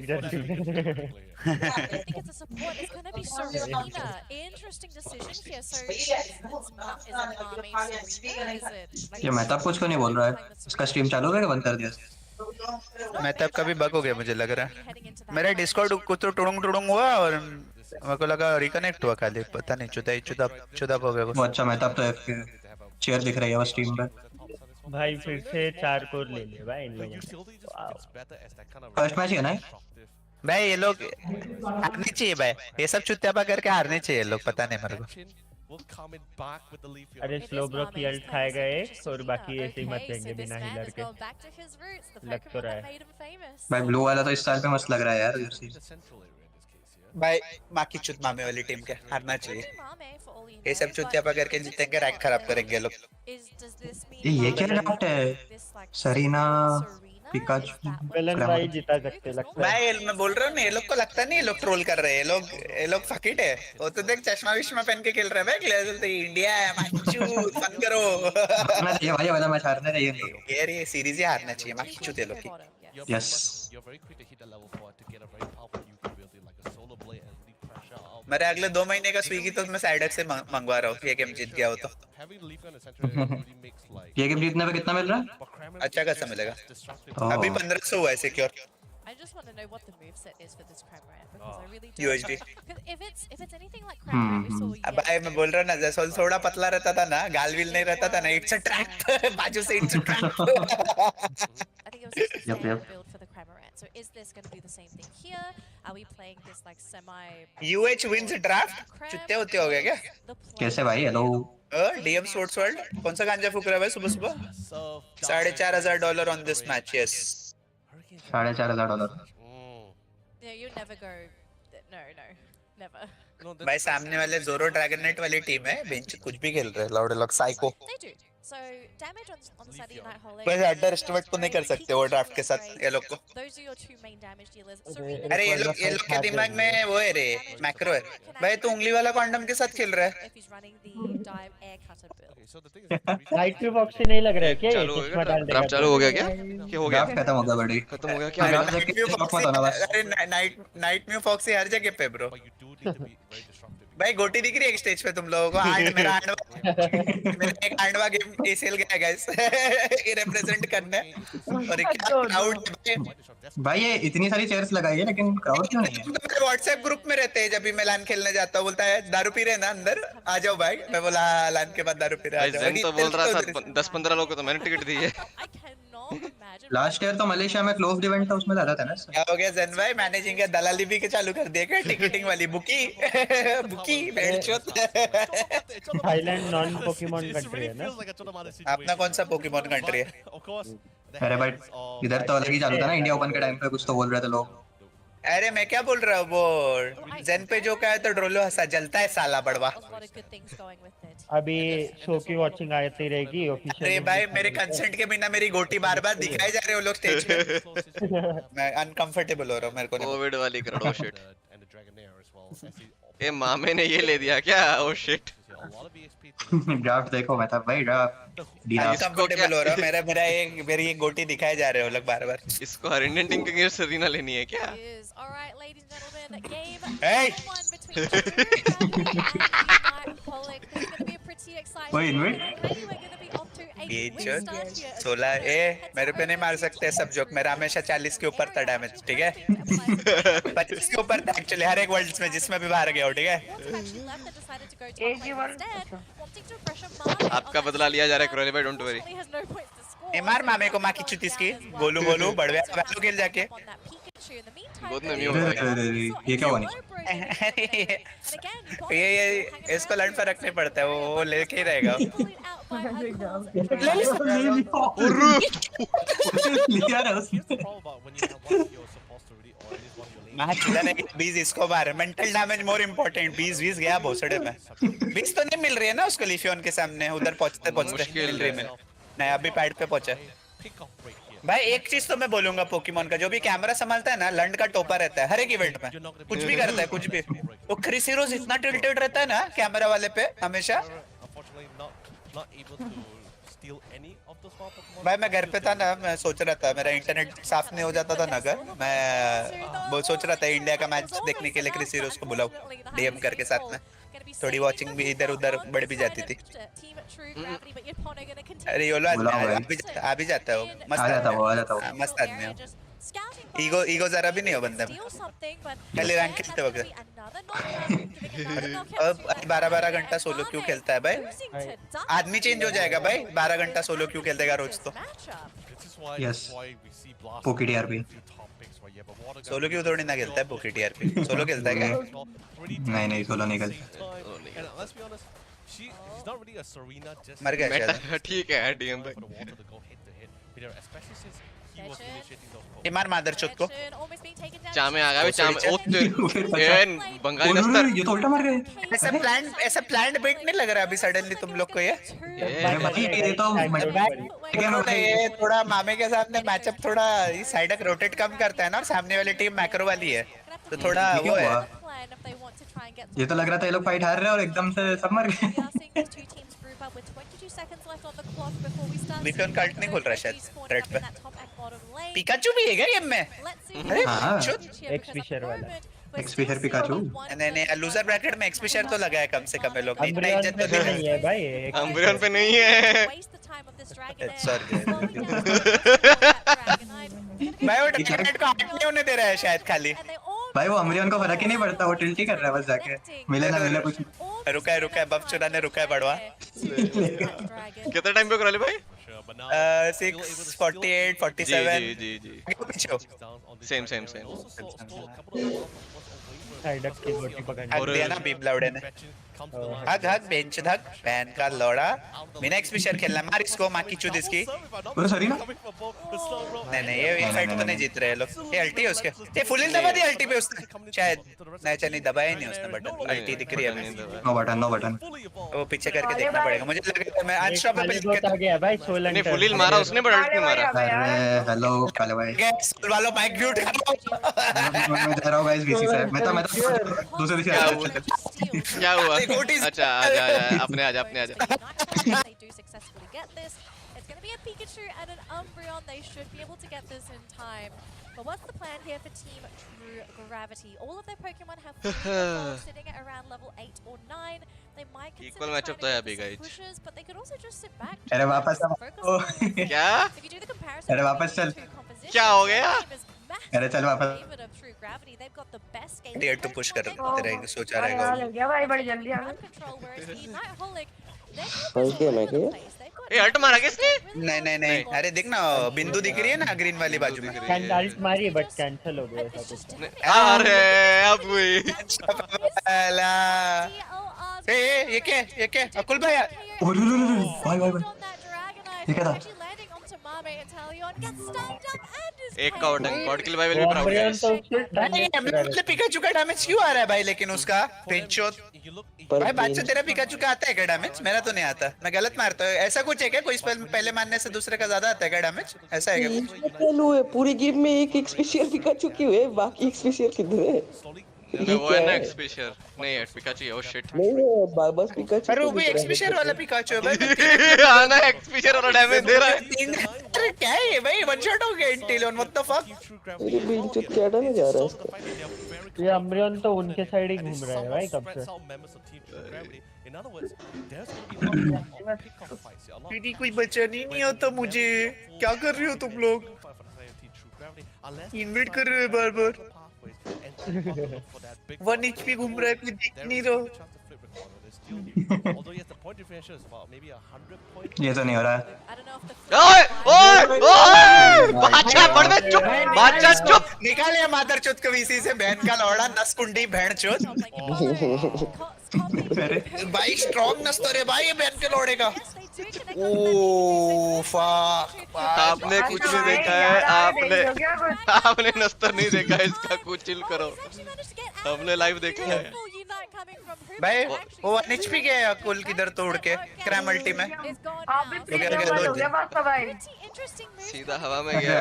जर्सी में। I think it's a support. It's going to be Serena. Interesting decision here. So is an army Serena? Is it? ये मैं तब कुछ को नहीं बोल रहा है। इसका स्ट्रीम चालू हो गया कि बंद कर दिया? मैं तब कभी बग हो गया मुझे लग रहा है। मेरा डिस्कॉर्ड कुछ तो टुडुंग टुडुंग हुआ और मेरे को लगा रिकनेक्ट हुआ खाली, पता नहीं चुदा हो गया वो कुछ। अच्छा मैं तब तो चेयर दिख रही है वो स्ट्रीम पे। भाई फिर से 4 कोर ले लिए भाई इन लोगों ने। utility just gets better as that kind of first match ही है ना? भाई ये लोग हारने चाहिए भाई, ये सब चुत्यापा करके हारने चाहिए लोग, पता नहीं मेरे को। will come in back with the leaf. अरे स्लो ब्रो की अल्ट खाएगा एक और बाकी ऐसे ही मत Okay, so देंगे this बिना man हीलर has के। gone back to his roots. The लग तो Pokemon रहा that है। made him famous. भाई ब्लू वाला तो इस साल पे मस्त लग रहा है यार Jersey. The central area in this case, yeah. भाई बाकी चुत मामे वाली टीम के हारना चाहिए। Mame, for all you ये सब know, चुत्यापा but करके जीतेंगे, रैंक खराब करेंगे लोग। does this mean ये क्या Mame ड्राफ्ट है? this, like, Serena Serena? Pikachu Is that what वेलन भाई जिता सकते लगता है। भाई मैं बोल रहा हूँ ना, ये लोग को लगता नहीं ये लोग ट्रोल कर रहे हैं, ये लोग फकीट है। वो तो देख चश्मा विश्मा पहन के खेल रहे हैं भाई, इंडिया है माचू बंद करो। हारना चाहिए भाई, वाला मैच हारना चाहिए। यार ये सीरीज ही हारना चाहिए, माचू ये लोग की। Yes. You're very quick to hit that level 4 to get a very powerful UV ability like a solar blade and really pressure out. मेरे अगले 2 महीने का स्विगी तो मैं साइडक से मंगवा रहा हूँ, ये गेम जीत गया हो तो। Having the leaf gun in the center really makes like ये गेम जीतने पे कितना मिल रहा है? but Kramer अच्छा खासा मिलेगा। destructive. Oh. अभी 1500 हुआ है secure I just want to know what the moveset is for this Cramorant because I really don't USD। know. 'Cause if it's anything like Cramorant we saw अब भाई मैं बोल रहा ना, जैसे थोड़ा पतला रहता था ना, गाल विल नहीं रहता था ना, इट्स अ ट्रैप बाजू से it's a trap. I think it was just a Yep, standard yep. build for the Cramorant. So is this going to be the same thing here? Are we playing this like semi uh wins draft, चुत्ते होते हो गए क्या? कैसे भाई? Hello DM sports world कौन सा गांजा फूक रहा है भाई सुबह सुबह? So $4,500 on this match, yes. $4,500। No, you never go. No, never. no, भाई सामने वाले जोरो ड्रैगन नाइट वाली टीम है, बेंच कुछ भी खेल रहे हैं, loud lock psycho. They do. So damage on the side of Unite Holic. वैसे अंडर एस्टिमेट तो नहीं कर सकते वो ड्राफ्ट के साथ ये लोग को। Those are your two main damage dealers. Serena अरे ये लोग के दिमाग में वो है रे, मैक्रो है भाई। तू उंगली वाला कॉन्डम के साथ खेल रहा है। if he's running the dive air cutter build. okay, so the thing is that the reason night cube oxy नहीं लग रहा है क्या? ये चालू हो चश्मा गया डाल देगा ड्राफ्ट चालू हो गया क्या? क्या हो गया? ड्राफ्ट खत्म हो गया बड़ी। खत्म हो गया क्या? हाँ, ड्राफ्ट देख के शॉट मत होना बस। अरे नाइट में फॉक्सी हर जगह पे bro. but you do need to be very disruptive भाई गोटी दिख रही है एक स्टेज पे तुम लोगों को? मेरा एक आंडवा गेम एसीएल गया गाइस ये रिप्रेजेंट करने। और क्या क्राउड भाई ये इतनी सारी चेयर्स लगाई है लेकिन क्राउड क्यों नहीं है? तो मेरे व्हाट्सएप ग्रुप में रहते हैं जब भी मैं लान खेलने जाता हूँ, बोलता है दारू पी रहे हैं ना अंदर, आ जाओ भाई। मैं बोला हाँ, लान के बाद दारू पी रहे, आ भाई जाओ। जेन तो बोल रहा था 10-15 लोगों को तो मैंने टिकट दी है। लास्ट ईयर तो मलेशिया में क्लोज्ड इवेंट था, उसमें ज्यादा था ना। क्या हो गया जेन भाई? मैनेजिंग का दलाली भी के चालू कर दिया क्या? टिकटिंग वाली बुकी बुकी बेडचोद। थाईलैंड नॉन पोकेमोन कंट्री है ना? अपना कौन सा पोकेमोन कंट्री है? अरे भाई इधर तो अलग ही चालू था ना, इंडिया ओपन के टाइम पे कुछ तो बोल रहे थे लोग। अरे मैं क्या बोल रहा हूँ, वो जेन पे जो कहा तो ड्रोलो हंसा, जलता है साला बड़वा। अभी शो की वॉचिंग आती रहेगी ऑफिशियल। अरे भाई मेरे कंसेंट के बिना मेरी गोटी बार बार दिखाए जा रहे हो लोग स्टेज पे। मैं अनकंफर्टेबल हो रहा हूँ, मेरे को कोविड वाली करो शिट। ये मामे ने ये ले दिया क्या? Oh shit. ड्राफ्ट देखो मैं था भाई ड्राफ्ट। अनकंफर्टेबल हो रहा हूँ, मेरी एक गोटी दिखाए जा रहे हो लोग बार बार। इसको हर इंडियन टीम के अगेंस्ट रीना लेनी है क्या? कोई इनवाइट? ये 16 ए मेरे पे नहीं मार सकते सब जोक। मेरा हमेशा 40 के ऊपर था डैमेज, ठीक है? 25 के ऊपर था एक्चुअली हर एक वर्ल्ड्स में जिसमें भी बाहर गया हो, ठीक है? आपका बदला लिया जा रहा है क्रोली भाई, डोंट वरी। ए मार मामे को माँ की चुतीस की गोलू गोलू बड़वे वैल्यू खेल जाके। गोद में म्यू है। ये क्या हुआ नहीं? ये इसको लड़ पर रखने पड़ता है, वो लेके ही रहेगा। लिया ना उसने। बीज इसको मार, मेंटल डैमेज मोर इम्पोर्टेंट। बीज गया भोसड़े में। बीज तो नहीं मिल रही है ना उसको लिफियन के सामने, उधर पहुंचते मिल रही है। नहीं अभी पैड पे पहुंचा भाई। एक चीज तो मैं बोलूंगा पोकेमोन का, जो भी कैमरा संभालता है ना लंड का टोपा रहता है हर एक इवेंट में, कुछ भी करता है कुछ भी। वो क्रिस हीरोज इतना टिल्टेड रहता है ना कैमरा वाले पे हमेशा। भाई मैं घर पे था ना, मैं सोच रहा था मेरा इंटरनेट साफ नहीं हो जाता था ना घर, मैं वो सोच रहा था इंडिया का मैच देखने के लिए क्रिस हीरोज को बुलाऊं डीएम करके साथ में, थोड़ी वॉचिंग भी इधर उधर बढ़ भी जाती थी। अरे योलो आ भी जाता है वो, मस्त आदमी है। ईगो जरा भी नहीं हो बंदे में, खाली रैंक खेलते वक्त। 12 घंटा सोलो क्यों खेलता है भाई? आदमी चेंज हो जाएगा भाई, 12 घंटा सोलो क्यों खेलेगा रोज तो? यस पोकी टीआरपी सोलो क्यों थोड़ी ना खेलता है? पोकी टीआरपी सोलो खेलता है क्या? नहीं सोलो नहीं खेलता। मर गया शायद। ठीक है डीएम भाई। मार मादरचोद को। चामे आ गया भाई, चामे। ओ बंगाली दस्तर। ये तो उल्टा मार गए। ऐसा प्लान्ड बेट नहीं लग रहा अभी सडनली तुम लोग को ये तो ये थोड़ा मामे के सामने मैचअप थोड़ा साइड रोटेट कम करता है ना, और सामने वाली टीम मैक्रो वाली है तो थोड़ा वो है। ये तो लग रहा था ये लोग फाइट हार रहे हैं और एकदम से सब मर गए। वीकन कार्ट नहीं खोल रहा शायद थ्रेड पे। पिकाचू भी है क्या गेम में? अरे एक्सपिशर वाला एक्सपिशर पिकाचू। नहीं लूजर ब्रैकेट में एक्सपिशर तो लगा है कम से कम ये लोग। इतना इज्जत तो नहीं है भाई, अम्ब्रियन पे नहीं है। सॉरी भाई, वो इंटरनेट को हट नहीं होने दे रहा है शायद खाली। भाई वो अम्ब्रियन को फर्क ही नहीं पड़ता, वो टिल्ट ही कर रहा है बस जाके, मिले ना मिले कुछ। रुका है बफ चुराने रुका है बड़वा। कितना टाइम पे करा ले भाई? 6:48 47 जी सेम साइडक की गोटी पकड़ दिया ना बीप लाउडे ने। हग बेंच धक पैन का लोड़ा। बिना एक्सपिशर खेलना, मार इसको मां की चुद इसकी। सॉरी ना नहीं ये फाइट तो नहीं जीत रहे लोग। ये अल्टी है उसके, ये फुल हिल दबा दी अल्टी पे उसने शायद। नहीं दबाया नहीं उसने बटन, अल्टी दिख रही है। नो बटन वो पीछे करके देखना पड़ेगा मुझे। लगा मैं अनस्टॉपेबल आ गया भाई 16 नहीं फुल हिल मारा उसने बट अल्ट नहीं मारा। अरे हेलो काले भाई सोल वालों माइक म्यूट करो। मैं जा रहा हूं गाइस बीसी से। मैं तो दूसरे से क्या हुआ? अच्छा आजा अपने आजा। to be a Pikachu and an Umbreon. They should be able to get this in time. But what's the plan here for Team True Gravity? All of their Pokemon have sitting at around level 8 or 9. They might consider Equal matchup तो है अभी some guys. pushes, but they could also just sit back. अरे वापस आ क्या? If you do the comparison अरे वापस चल क्या हो गया? अरे चल वापस favorite of True Gravity, they've got the best game. Dare to push कर तेरा सोचा अरे रहेगा यार लग गया भाई बड़ी जल्दी आ गए Control, whereas the Nightholic, they're फंस गया मैं क्या ए हट मारा किसने? नहीं नहीं नहीं अरे देख ना बिंदु दिख रही है ना ग्रीन वाली बाजू में कैंडल्स मारी बट कैंसिल हो गया ऐसा कुछ अरे अब हुई ये क्या अकुल भाई ये क्या था एक का कॉर्ड किल भाई विल बी प्राउड गाइस. मतलब पिकाचू का डैमेज क्यों आ रहा है भाई लेकिन उसका पेंचो भाई बादशाह तेरा पिकाचू का आता है क्या डैमेज मेरा तो नहीं आता मैं गलत मारता हूँ ऐसा कुछ है क्या कोई स्पेल पहले मारने से दूसरे का ज्यादा आता है क्या डैमेज ऐसा है क्या चालू है पूरी गेम में एक स्पेशल पिकाचू क्यों है बाकी स्पेशल किधर है वो है ना एक्सपेशर नहीं है पिकाचू है. ओ शिट नहीं बस पिकाचू अरे वो भी एक्सपेशर वाला पिकाचू है भाई हां ना एक्सपेशर वाला डैमेज दे रहा है. अरे क्या है ये भाई वन शॉट हो गया इंटेलियन व्हाट द फक अरे बीच में क्या डालने जा रहा है इसका ये अम्ब्रियन तो उनके साइड ही घूम रहा है भाई कब से पीटी कोई बचा नहीं होता मुझे क्या कर रहे हो तुम लोग इन्वाइट कर रहे हो बार बार 1 HP घूम रहा है कोई देख नहीं रहा ये तो नहीं हो रहा है ओए ओए ओए बादशाह पड़ में चुप बादशाह चुप निकाले मादर चोद को वीसी से बहन का लौड़ा नसकुंडी बहन चोद भाई स्ट्रॉन्ग नस तो रे भाई ये बहन के लौड़े का ओ फक आपने कुछ नहीं देखा है आपने नस्तर नहीं देखा है इसका कुछ चिल करो हमने लाइव देखा है भाई वो 1 HP गया है कुल किधर तोड़ के क्रैम अल्टी में हो गया बस भाई सीधा हवा में गया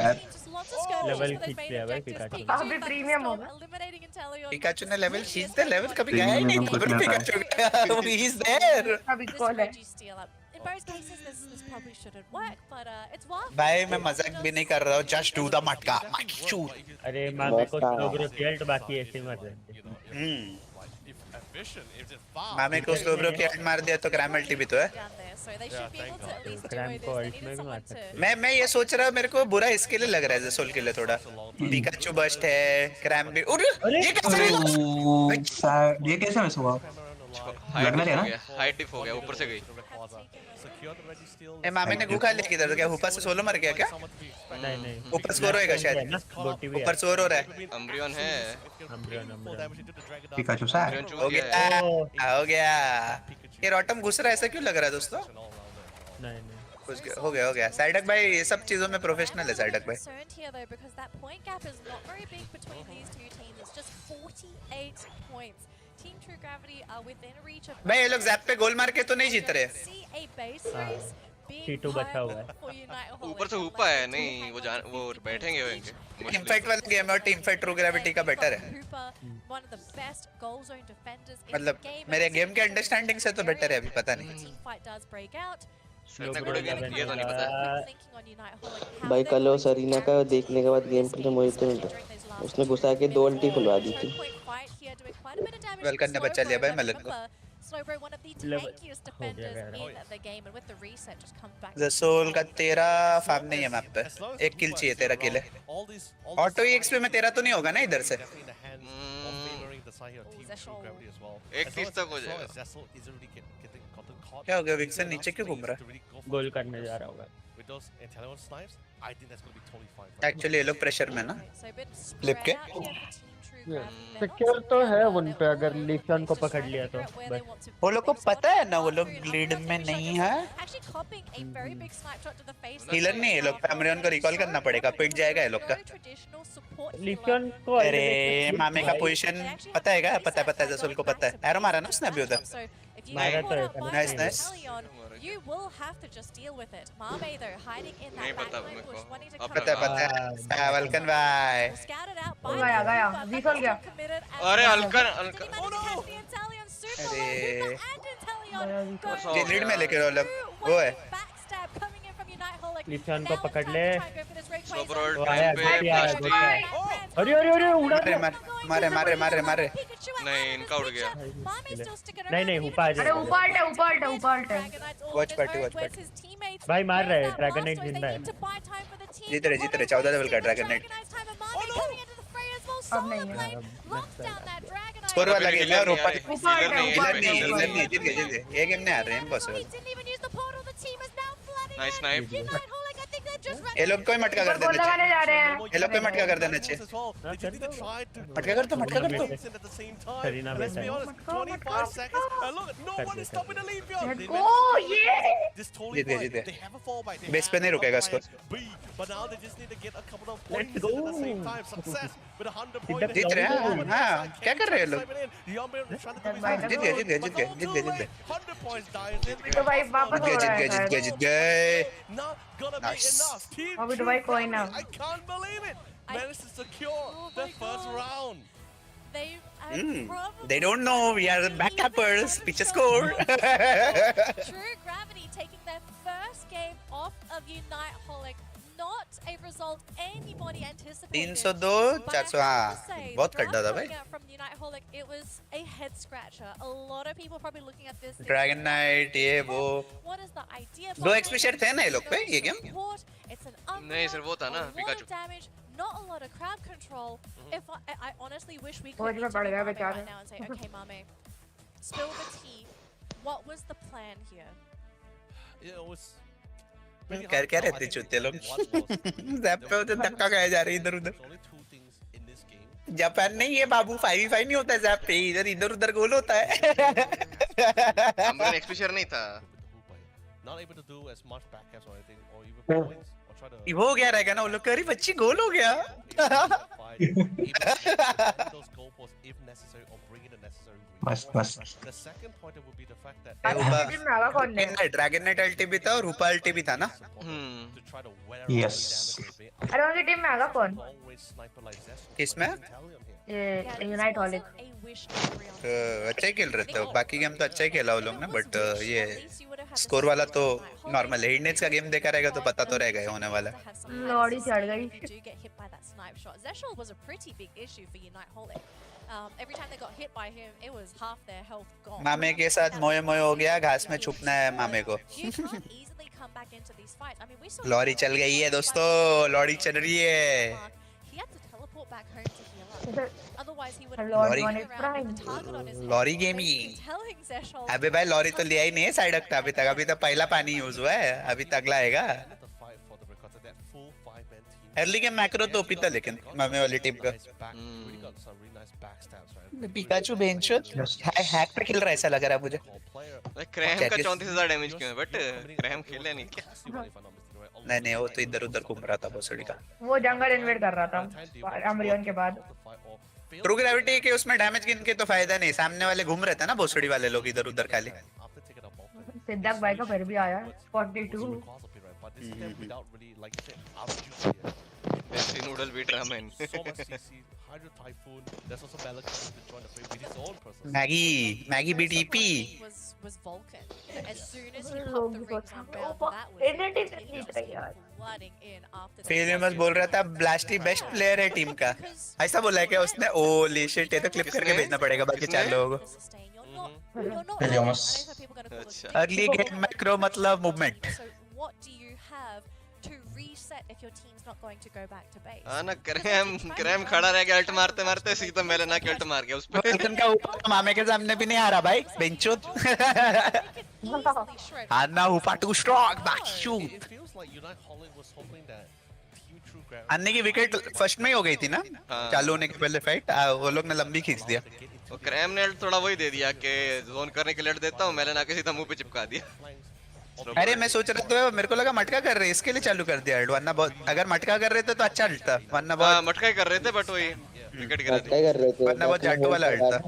लेवल खींच लिया भाई पिकाचू अभी प्रीमियम हो गया पिकाचू ने लेवल खींच दे लेवल कभी गया ही नहीं पिकाचू गया ही इज देयर अभी कॉल है In both cases, this probably shouldn't work, but it's worth. भाई मैं मजाक भी नहीं कर रहा हूँ जस्ट डू द मटका माइचू अरे मामे को स्लो ग्रो किल्ड बाकी ऐसे मर रहे मामे को स्लो ग्रो किल्ड मार दिया तो क्रैम अल्टी भी तो है क्रैम को अल्ट में भी मार सकते मैं ये सोच रहा हूँ मेरे को बुरा इसके लिए लग रहा है जसोल के लिए थोड़ा पिकाचू बस्ट है क्रैम भी ये कैसे मिस हुआ लगना चाहिए ना हाइट डिफ हो गया ऊपर से गई ए मामे ने गुखा ले किधर गया ऊपर से सोलो मर गया क्या नहीं ऊपर स्कोर होएगा शायद ऊपर स्कोर हो रहा है अम्ब्रियन है पिकाचू सा हो गया ये रॉटम घुस रहा है ऐसा क्यों लग रहा है दोस्तों नहीं हो गया साइडक भाई ये सब चीजों में प्रोफेशनल है साइडक भाई भाई ये लोग जैप पे गोल मार के तो नहीं जीत रहे T2 बचा हुआ है ऊपर से ऊपर है नहीं वो बैठेंगे होंगे टीम फाइट वाला गेम है और टीम फाइट ट्रू ग्रेविटी का बेटर है मतलब मेरे गेम के अंडरस्टैंडिंग से तो बेटर है अभी पता नहीं भाई कल वो सरीना का देखने के बाद गेम प्ले मुझे तो नहीं उसने घुसा के 2 अल्टी खुलवा दी थी वेलकन ने बचा लिया भाई मलक को जसोल का तेरा फार्म नहीं है मैप पे 1 किल चाहिए तेरा किल है ऑटो एक्सपी में तेरा तो नहीं होगा ना इधर से एक 30 तक हो जाएगा क्या हो गया विक्सन नीचे क्यों घूम रहा है गोल करने जा रहा होगा एक्चुअली ये लोग प्रेशर में ना फ्लिप के सिक्योर तो है उन पे अगर लिशन को पकड़ लिया तो बस वो लोग को पता है ना वो लोग लीड में नहीं है हीलर नहीं है लोग पैमरियन को रिकॉल करना पड़ेगा पिट जाएगा ये लोग का लिशन को अरे मामे का पोजीशन पता है क्या पता है जसुल को पता है एरो मारा ना उसने अभी उधर मारा तो है nice You will have to just deal with it. Mame though hiding in that back bush, wanting to पता है वेलकम भाई गया विसल गया अरे हल्कन अरे लीड में लेके वो लोग वो है लिचन को पकड़ ले। सोबरोल वो आया, पे गोटी आया, प्लास्टिक। गोटी आया। अरे अरे अरे उड़ा मारे मारे मारे मारे मारे। नहीं इनका उड़ गया। नहीं ऊपर आ अरे जाए। ऊपर वॉच पार्टी। भाई मार रहे हैं, ड्रैगन नाइट जिंदा है। जीत रहे 14 लेवल का ड्रैगन नाइट। अब नहीं है। स्कोर वाला गेम है और ऊपर हीलर नहीं हीलर नहीं जीत गए। ये गेम नहीं आ रहे इम्पॉसिबल। Nice knife. ये लोग कोई मटका कर देना लगाने जा रहे हैं। चाहिए। ये लोग कोई मटका कर देना चाहिए। मटका कर दो मटका कर दो। करीना बेटा है। ओ ये जीत गए। बेस पे नहीं रुकेगा स्कोर। जीत रहे हैं। हाँ क्या कर रहे हैं लोग? जीत गए। तो भाई वापस हो रहा है शायद। जीत गए। Nice. अभी तो भाई कोई ना। I can't believe it. Managed to secure the first round. They don't know we are the backuppers. Pitch score. True Gravity taking their first game off of Unite Holic. Not a result anybody anticipated. 302 But I 400 have to हाँ say, बहुत the कड्डा था round भाई. coming out from Unite Holic, it was a head scratcher. A lot of people probably looking at this. Dragon Knight ये वो. What is the idea? 2 XP share थे ना ये लोग पे ये गेम? It's an नहीं सिर्फ वो था ना Pikachu. damage, not a lot of crowd control. If I honestly wish we फौज could में पड़ गया right बेचारा। now and say, okay, Mame, spill the tea. What was the plan here? It was कर क्या रहते चूते लोग? ज़ैप पे होते धक्का खाए जा रहे इधर उधर. जापान नहीं है बाबू 5v5 नहीं होता है ज़ैप पे इधर उधर गोल होता है. हमारा एक्सपी शेयर नहीं था। not able to do as much backups or anything or even points or try to हो गया रहेगा ना वो लोग करी बच्ची गोल हो गया. those goal posts if necessary or bring in the necessary. बस The second point would be the fact that team में आगा कौन है? ड्रैगन नाइट अल्टी भी था और रूपा अल्टी भी था ना. to try to wear Yes. अरे उनकी टीम में आगा कौन? किसमें? ये यूनाइट हॉलिक। अच्छा ही खेल रहे थे बाकी गेम तो अच्छा ही खेला वो लोग ना बट ये स्कोर वाला तो नॉर्मल है. हिडनेट्स का गेम देखा रहेगा तो पता तो रहेगा होने वाला. लॉरी चढ़ गई। Zeshal was a pretty big issue for Unite Holic. Every time they got hit by him, it was half their health gone. मामे के साथ मोए मोए हो गया घास में छुपना है मामे को. You can't easily come back into these fights. I mean, we saw lorry चल गई है दोस्तों लॉरी चल रही है. he had to teleport back home to heal up. Otherwise, he would have lorry been around with a target on his head. Lorry gaming. Telling Zeshal. अबे भाई lorry तो लिया ही नहीं है साइड अक्टा अभी तक पहला पानी यूज हुआ है अभी तक अगला आएगा. अर्ली गेम मैक्रो तो ओपी था लेकिन मामे वाली टीम का. पिकाचू बेंचो हैक पे खेल रहा है ऐसा लग रहा है मुझे. क्रैम का 34,000 डैमेज क्यों है बट क्रैम खेले नहीं क्या? नहीं वो तो इधर उधर घूम रहा था भोसड़ी का. वो जंगल इन्वेड कर रहा था अमरियन के बाद। ट्रू ग्रेविटी के उसमें डैमेज गिन के तो फायदा नहीं सामने वाले घूम रहे थे ना भोसड़ी वाले लोग इधर उधर खाली. सिद्धार्थ भाई का फिर भी आया 42। Best noodle beat ramen. Maggi beat EP. Was Vulcan. As soon as he popped the ring down, that was flooding in after famous बोल रहा था ब्लास्टी बेस्ट प्लेयर है टीम का. ऐसा बोला है क्या उसने? ओली शिट ये तो क्लिप करके भेजना पड़ेगा बाकी 4 लोगों को. अगली गेम मैक्रो मतलब movement. So what do you have to reset if your team's not going to go back to base? हाँ ना क्रैम खड़ा रह गया अल्ट मारते मारते सीधा मेरे ना के अल्ट मार गया उस पे. का ऊपर मामे के सामने भी नहीं आ रहा भाई बेंचोद. अन्ना ऊपर टू स्ट्रॉन्ग बैक शूट. अन्ने की विकेट फर्स्ट में ही हो गई थी ना चालू होने के पहले फाइट. वो लोग ने लंबी खींच दिया. वो क्रैम ने थोड़ा वही दे दिया कि जोन करने के लिए देता हूँ मैंने ना के सीधा मुंह पे चिपका दिया. अरे मैं सोच रहा था मेरे को लगा मटका कर रहे इसके लिए चालू कर दिया. वरना बहुत अगर मटका कर रहे थे तो अच्छा अल्ट था वरना बहुत मटका ही कर रहे थे बट वही विकेट गिरा क्या कर रहे थे वरना बहुत जाटू वाला अल्ट था.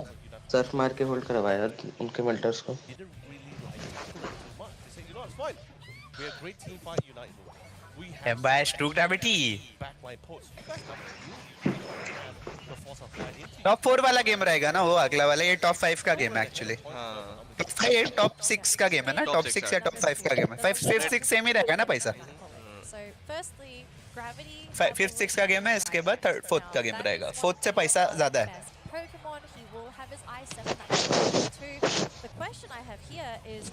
सर्फ मार के होल्ड करवाया उनके मेल्टर्स को. एम्बायस ट्रू ग्रेविटी टॉप 4 वाला गेम रहेगा ना वो अगला वाला. ये टॉप 5 का गेम है एक्चुअली. टॉप 6 का गेम है ना. टॉप 6 या टॉप 5 का गेम है. 5 6 सेम ही रहेगा ना पैसा. firstly, Gravity. फिफ्थ सिक्स का गेम है, इसके बाद थर्ड फोर्थ का गेम रहेगा. फोर्थ से पैसा ज्यादा है. Best Pokemon, he will have his eyes set on that Pokemon too. The question I have here is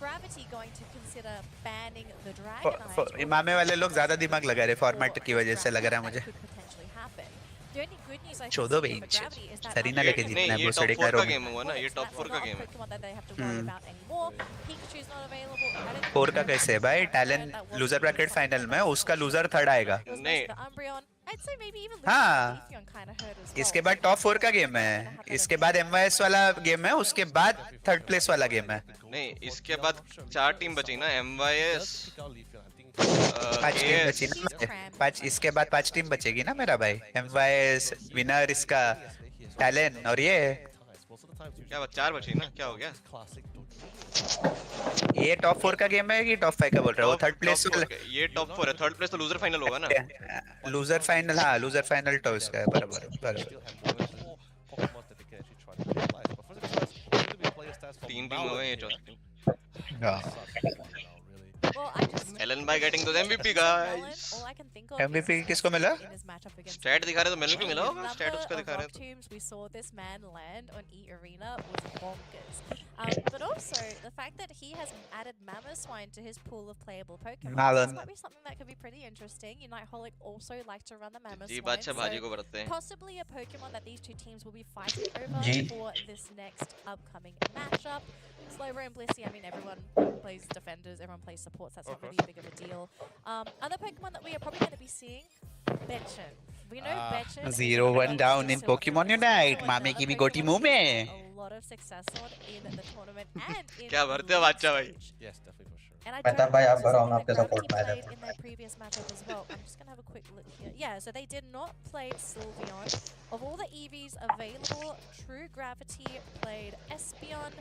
Gravity going to consider banning the Dragonite? इमामे वाले लोग ज्यादा दिमाग लगा रहे फॉर्मेट की वजह से, लग रहा है मुझे. The only good news I छोड़ो can see बे for Gravity is that Serena लेके जीतना है ये वो टॉप सड़ी 4 का का गेम हुआ ना, ये टॉप 4 का गेम है. Pokemon that they have to worry about anymore. Pikachu's not available. I don't 4 का कैसे है भाई? टैलेंट लूजर ब्रैकेट फाइनल में उसका लूजर थर्ड आएगा. नहीं the Umbreon. I'd say maybe even हाँ. Leafeon kind of hurt as well. इसके बाद टॉप 4 का गेम है, इसके बाद MYS वाला गेम है, उसके बाद थर्ड प्लेस वाला गेम है. नहीं, इसके बाद 4 टीम बची ना, MYS 5 टीम बची ना, 5 इसके बाद 5 टीम बचेगी ना मेरा भाई. MYS विनर इसका टैलेंट और ये क्या बात, 4 बची ना, क्या हो गया? ये टॉप 4 का गेम है कि टॉप 5 का बोल रहा है? वो थर्ड प्लेस वाला. ये टॉप 4 है, थर्ड प्लेस तो लूजर फाइनल होगा ना. लूजर फाइनल, हाँ लूजर फाइनल तो इसका है. बराबर बराबर. 3 टीम हो गए ये चौथी team. Well, I just Ellen by getting those MVP guys. all I can think of MVP किसको मिला? in his matchup against stat दिखा रहे तो मेरे को मिला होगा, number स्टैट उसका of दिखा रहे rock तो. tombs we saw this man land on E Arena was bonkers. But also the fact that he has added Mamoswine to his pool of playable Pokemon. Malin. This might be something that could be pretty interesting. Uniteholic also like to run the ji Mamoswine. बादशाह भाजी को बरतते हैं. Possibly a Pokemon that these two teams will be fighting over ji. for this next upcoming matchup. Slowbro and Blissey, I mean, everyone plays defenders, everyone plays supports, that's not really big of a deal. Other Pokemon that we are probably going to be seeing, Betchin. We know Betchin. 0-1 down in Pokemon Unite. मामे की भी गोटी मुंह में. A lot of success on in the tournament and in क्या भरते हो बादशाह भाई? Yes, definitely for sure. and I मैं don't तब भाई आप know भरो, हम if आपके Gravity support में आ played जाते in their previous matchup as well. I'm just gonna have a quick look here. Yeah, so they did not play Sylveon. Of all the EVs available, True Gravity played Espeon,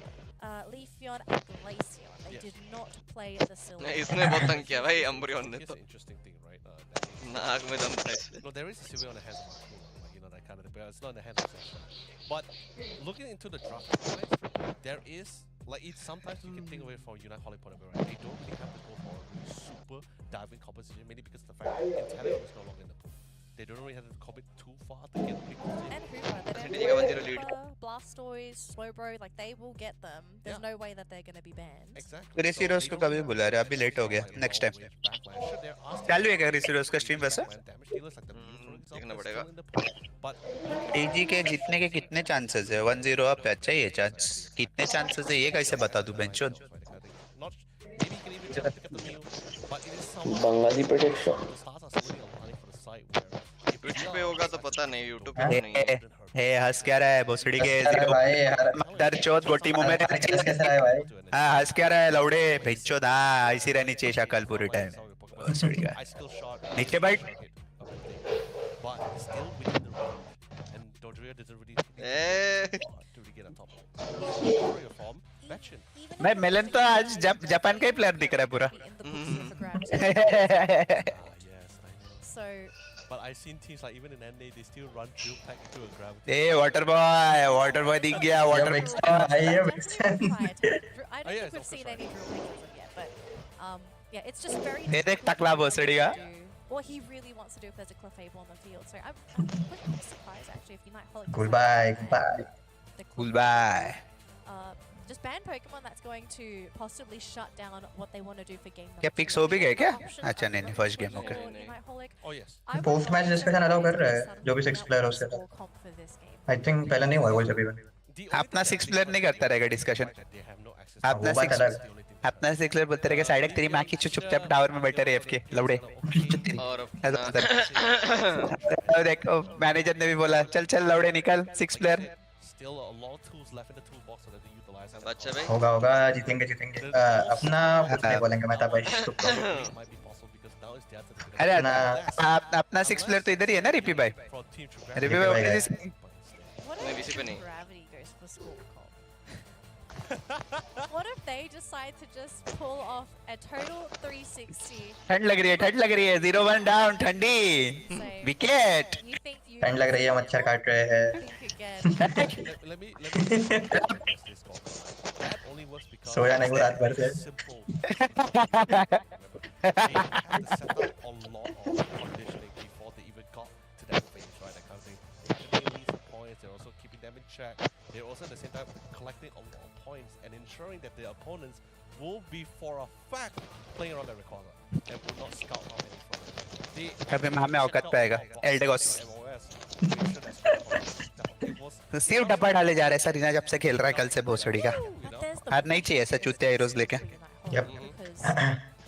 Leafeon, and Glaceon. They did not play the Sylveon. इसने बहुत तंग किया भाई अम्ब्रियन ने Here's तो. the interesting thing, right? नाक में दम था इसलिए. No, there is a Sylveon that has a mark, like, you know, that kind of thing, but it's not in the hands of Sylveon. But looking into the draft, right, there is, like, it's sometimes you can think of it from Uniteholic point of view, right? They don't really have to go for a really super diving composition, mainly because of the fact that Intelligent is no longer in the pool. They don't really have to commit too far to get big composition. And Hoover, they don't City का 1-0 lead. Blastoise, Slowbro, like they will get them. There's no way that they're gonna be banned. Exactly. रिसीरोस को कभी बुला रहे, अभी late हो गया. Next time चालू है क्या रिसीरोस का स्ट्रीम वैसे? देखना पड़ेगा. एजी के जीतने के कितने चांसेस है? 1-0 अप है. अच्छा ये चांस कितने चांसेस है ये कैसे बता दूं बेंचो? बंगाली प्रोटेक्शन. ट्विच पे होगा तो पता नहीं, यूट्यूब पे तो नहीं. हे हंस क्या रहा है भोसड़ी के? अरे भाई दर चौथ गोटी मुंह में. कैसे रहा है भाई? हाँ हंस क्या रहा है लौड़े भेंचो. हाँ ऐसी रहनी चाहिए शक्ल पूरे टाइम. भोसड़ी का नीचे बैठ. But still within the range, and Dodrio doesn't really to really get on top of it. Warrior form, Betchin. मैं मेलन तो आज जापान का ही प्लेयर दिख रहा है पूरा. Yes, I know. So But I've seen teams like even in NA, they still run drill pack into a gravity. A water boy दिख गया. वाटर भाई ये I don't think we've seen any drill pictures of yet, but yeah, it's just very. ये देख टकला भोसड़ी का. What he really wants to do if there's a Clefable on the field. So I'm quite surprised actually if Uniteholic. Goodbye. Goodbye. Just ban Pokemon that's going to possibly shut down what they want to do for game number. क्या fix हो भी गए क्या? अच्छा नहीं first game okay. Oh yes. Post match discussion allow कर रहा है जो भी 6 प्लेयर हो उसके साथ. आई थिंक पहले नहीं हुआ वो जब भी. अपना 6 प्लेयर नहीं करता रहेगा डिस्कशन. अपना 6 प्लेयर बोलते रहेगा साइड तेरी मां की चुपचाप टावर में बैठे रहे एफके लौड़े. और देखो मैनेजर ने भी बोला चल लौड़े निकल 6 player. Still a lot of tools left in the toolbox that they utilize. अच्छा भाई. होगा जीतेंगे. अपना नहीं बोलेंगे मैं तब अरे अपना 6 प्लेयर तो इधर ही है ना रिपी भाई. रिपी भाई नहीं किसी पे नहीं. What if they decide to just pull off a total 360? ठंड लग रही है 0-1 डाउन ठंडी. विकेट. ठंड लग रही है मच्छर काट रहे हैं. Let me सोया नहीं वो रात भर से. they had to set up a lot of conditioning before they even got to that phase, right? That kind of thing. They're getting some points. They're also keeping them in check. They're also at the same time collecting a lot of points and ensuring that their opponents will be for a fact playing around the recorder and will not scout out any further. कभी हमें औकात पे आएगा एल्डेगोस तो सिर्फ डब्बा डाले जा रहे हैं सरीना जब से खेल रहा है कल से भोसड़ी का हार नहीं चाहिए ऐसा चूतिया हीरोज लेके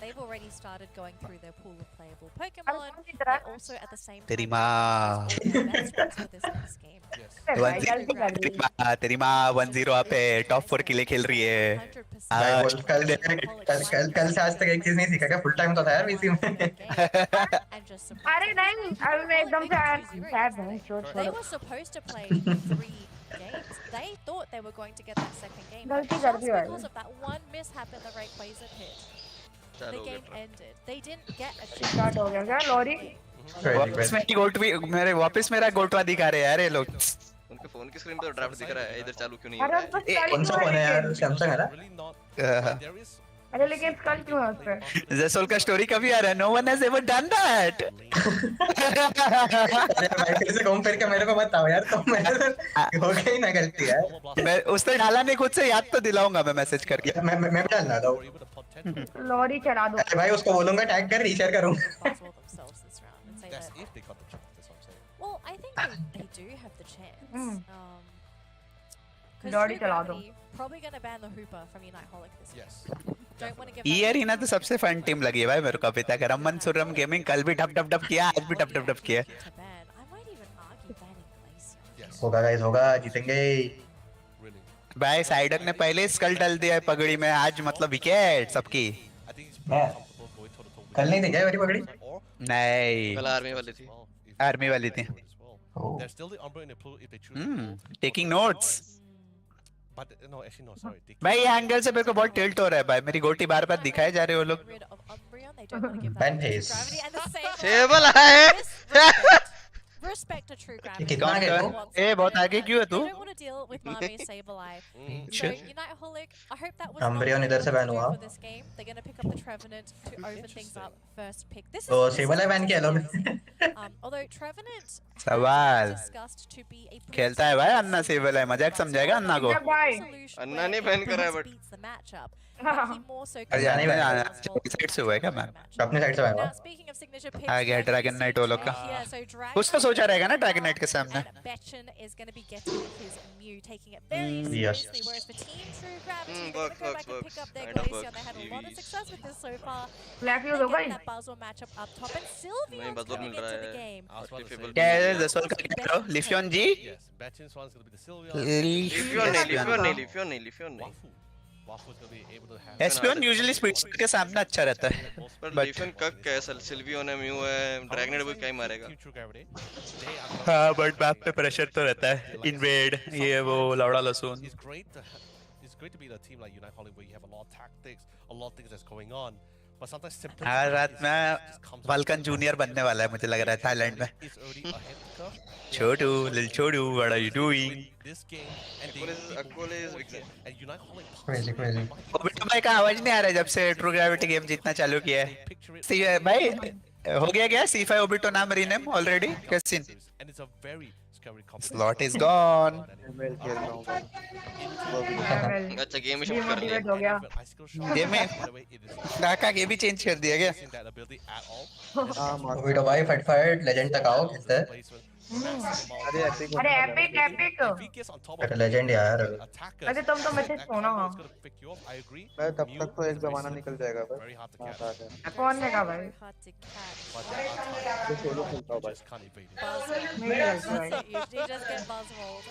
They've already started going through their pool of playable Pokemon. They're also at the same तेरी time माँ for this next game. तेरी माँ 1-0 आप पे टॉप 4 के लिए खेल रही है कल से आज तक एक चीज नहीं सीखा क्या फुल टाइम तो था यार बीसी में अरे नहीं अभी मैं एकदम से sad हूँ They were supposed to play 3 games. They thought they were going to get that second game. But गलती just कर दी भाई because of that one mishap in the Rayquaza pit, the game ended. They didn't get a chance. Start हो गया क्या lorry वापस मेरी गोल्टवी मेरे वापस मेरा गोल्टवा दिखा रहे हैं यार ये लोग उनके फोन की स्क्रीन पे तो ड्राफ्ट दिख रहा है इधर चालू क्यों नहीं हो अरे रहा उसको है कौन सा फोन है यार सैमसंग है ना अरे लेकिन स्कल क्यों है उसपे जसोल का स्टोरी कभी आ रहा है no one has ever done that अरे भाई फिर से घूम फिर के मेरे को बताओ यार तो मैं हो गई ना गलती यार मैं उसने डाला नहीं खुद से याद तो दिलाऊंगा मैं मैसेज करके मैं डालना दो लॉरी चला दो अरे भाई उसको बोलूंगा टैग कर रीशेयर करूंगा That's if they got the chance. That's what I'm saying. Well, I think they do have the chance. Lorry चला दो Probably going to ban the Hooper from Unite Holic this year. Yes. Don't want to give ये arena तो सबसे fun team लगी है भाई मेरे को अभी तक रमन सुरम गेमिंग कल भी डब डब डब किया आज भी डब डब डब किया to ban. I might even argue banning Glacier. Yes. होगा गाइस होगा जीतेंगे Really. भाई साइडर ने पहले स्कल डाल दिया है पगड़ी में आज मतलब विकेट सबकी I think it's Yeah. comfortable going toe to toe with कल नहीं थी क्या मेरी पकड़ी or नहीं कल आर्मी वाली थी well, if आर्मी वाली थी well. There's still the Umbra in the pool if they choose. Taking notes But no, actually no, sorry. They भाई ये एंगल से मेरे को बहुत टिल्ट हो रहा है भाई मेरी गोटी बार बार दिखाए जा रहे हो लोग Rid of Umbreon. They don't want to give Ben that to Pace. Gravity. And the same सेबल है respect to True Gravity. कितना आगे They हो? want ए बहुत आगे क्यों है They तू don't want to deal with Mami Sableye. So Shit. Unite Holic, I hope that was not Umbreon what इधर they से wanted ban to do हुआ। for this game. They're going to pick up the Trevenant to open things up. First pick. This तो is सेबल है ban किया लोग although Trevenant सवाल discussed to be a खेलता है भाई अन्ना सेवल है मजाक समझाएगा अन्ना को भाई अन्ना नहीं बैन करा है but beats the matchup. But he more so अरे जाने में controls जाना as well साइड से हुआ है क्या मैम अपने साइड से बैन Now, हुआ speaking of signature picks, आ गया as you dragon see night वो लोग का here, so Dragon कुछ तो सोचा रहेगा ना ड्रैगन नाइट के सामने and Betchen is going to be getting his Mew, taking it very Yes. seriously. Whereas for Team True Gravity, they're going works, to go back and works, pick up their kind of Glaceon. They had a lot of works. success with this so far. Flag use They're हो गई getting that Buzzwole matchup up top, and Sylveon's नहीं बदल coming मिल रहा into the है game. I was about to say, क्या है दसोल का क्या करो लिफियन जी yes, Betchin's one's gonna be the Sylveon. लिफियोन नहीं Waffle's gonna be able to have. ESPN usually speed के सामने अच्छा रहता है पर But- लिफियोन कक कैसा सिल्वियोन है म्यू है ड्रैगनेट भी क्या ही मारेगा True Gravity. They are हाँ बट बैक पे प्रेशर तो रहता है इनवेड ये वो लौड़ा लसून It's great to it's great to be in a team like Unite Holic where you have a lot of tactics, a lot of things that's going on. But sometimes simplicity आज रात just में comes out. Balkan junior बनने वाला है मुझे लग रहा है थाईलैंड में It's already ahead of the curve. Chhotu lil Chhotu what are you doing This game and they Aquila is weakness. and Unite Holic Crazy, crazy. Obito भाई का आवाज नहीं आ रहा है जब से ट्रू ग्रेविटी गेम जीतना चालू किया है picture it सी भाई हो गया क्या C5 ओबिटो नाम रीनेम ऑलरेडी कैसे and it's a very scary competition. Slot is gone अच्छा गेम में शिफ्ट कर लिया डिमोटिवेट हो गया गेम में डाका के भी चेंज कर दिया क्या that ability at all. Video भाई फटफट लेजेंड तक आओ खेलते हैं अरे epic epic If he gets on top of अरे लेजेंड यार attackers, अरे तुम तो मैसेज सुनो हाँ it's gonna pick you up. I agree. मैं तब Mew तक तो एक is very जमाना slow, निकल जाएगा भाई very hard to हाँ, catch. हाँ, कौन ने कहा भाई Very hard to catch. But there are times मैं सोलो खेलता हूँ you भाई just can't evade it. Buzzwole. नहीं लगता भाई You just get buzzrolled. This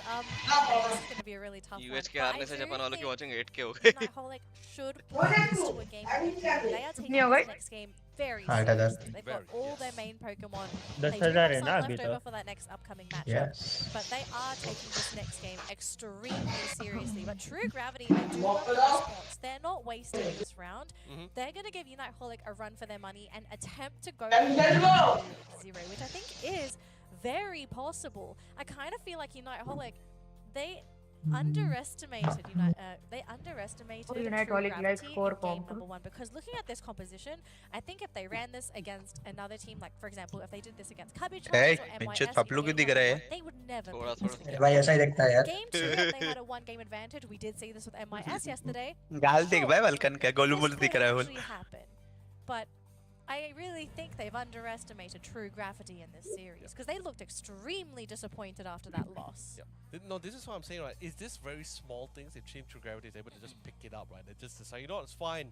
is going to be a really tough one. UH के But हारने I से do जापान वालों की think वाचिंग 8 के हो गई Unite Holic should progress to a game where they are taking नहीं हो गई? this next game very 8,000 seriously. They've got Very, all their main Pokemon. 10,000 They do have है some ना left अभी तो over for that next upcoming matchup. Yes. But they are taking this next game extremely seriously. But True Gravity, they do want the response. They're not wasting this round. They're going to give Unite Holic a run for their money and attempt to go to 0, which I think is very possible. I kind of feel like Unite Holic, they underestimated they underestimated true gravity in game number 1, because looking at this composition, I think if they ran this against another team, like for example if they did this against Cabbage Hey, or pinche MYS, Paplu क्यों दिख रहा है? they would never थोड़ा beat थोड़ा भाई ऐसा ही दिखता है यार। Game 2 they had a 1 game advantage. We did see this with MYS yesterday. गाल देख भाई वल्कन का गोलू मोलू दिख रहा है वो। Actually happen. But I really think they've underestimated true gravity in this series, because they looked extremely disappointed after that loss. No, this is what I'm saying, right? Is this very small things if Team True Gravity is able to just pick it up, right? They just decide, you know what, it's fine.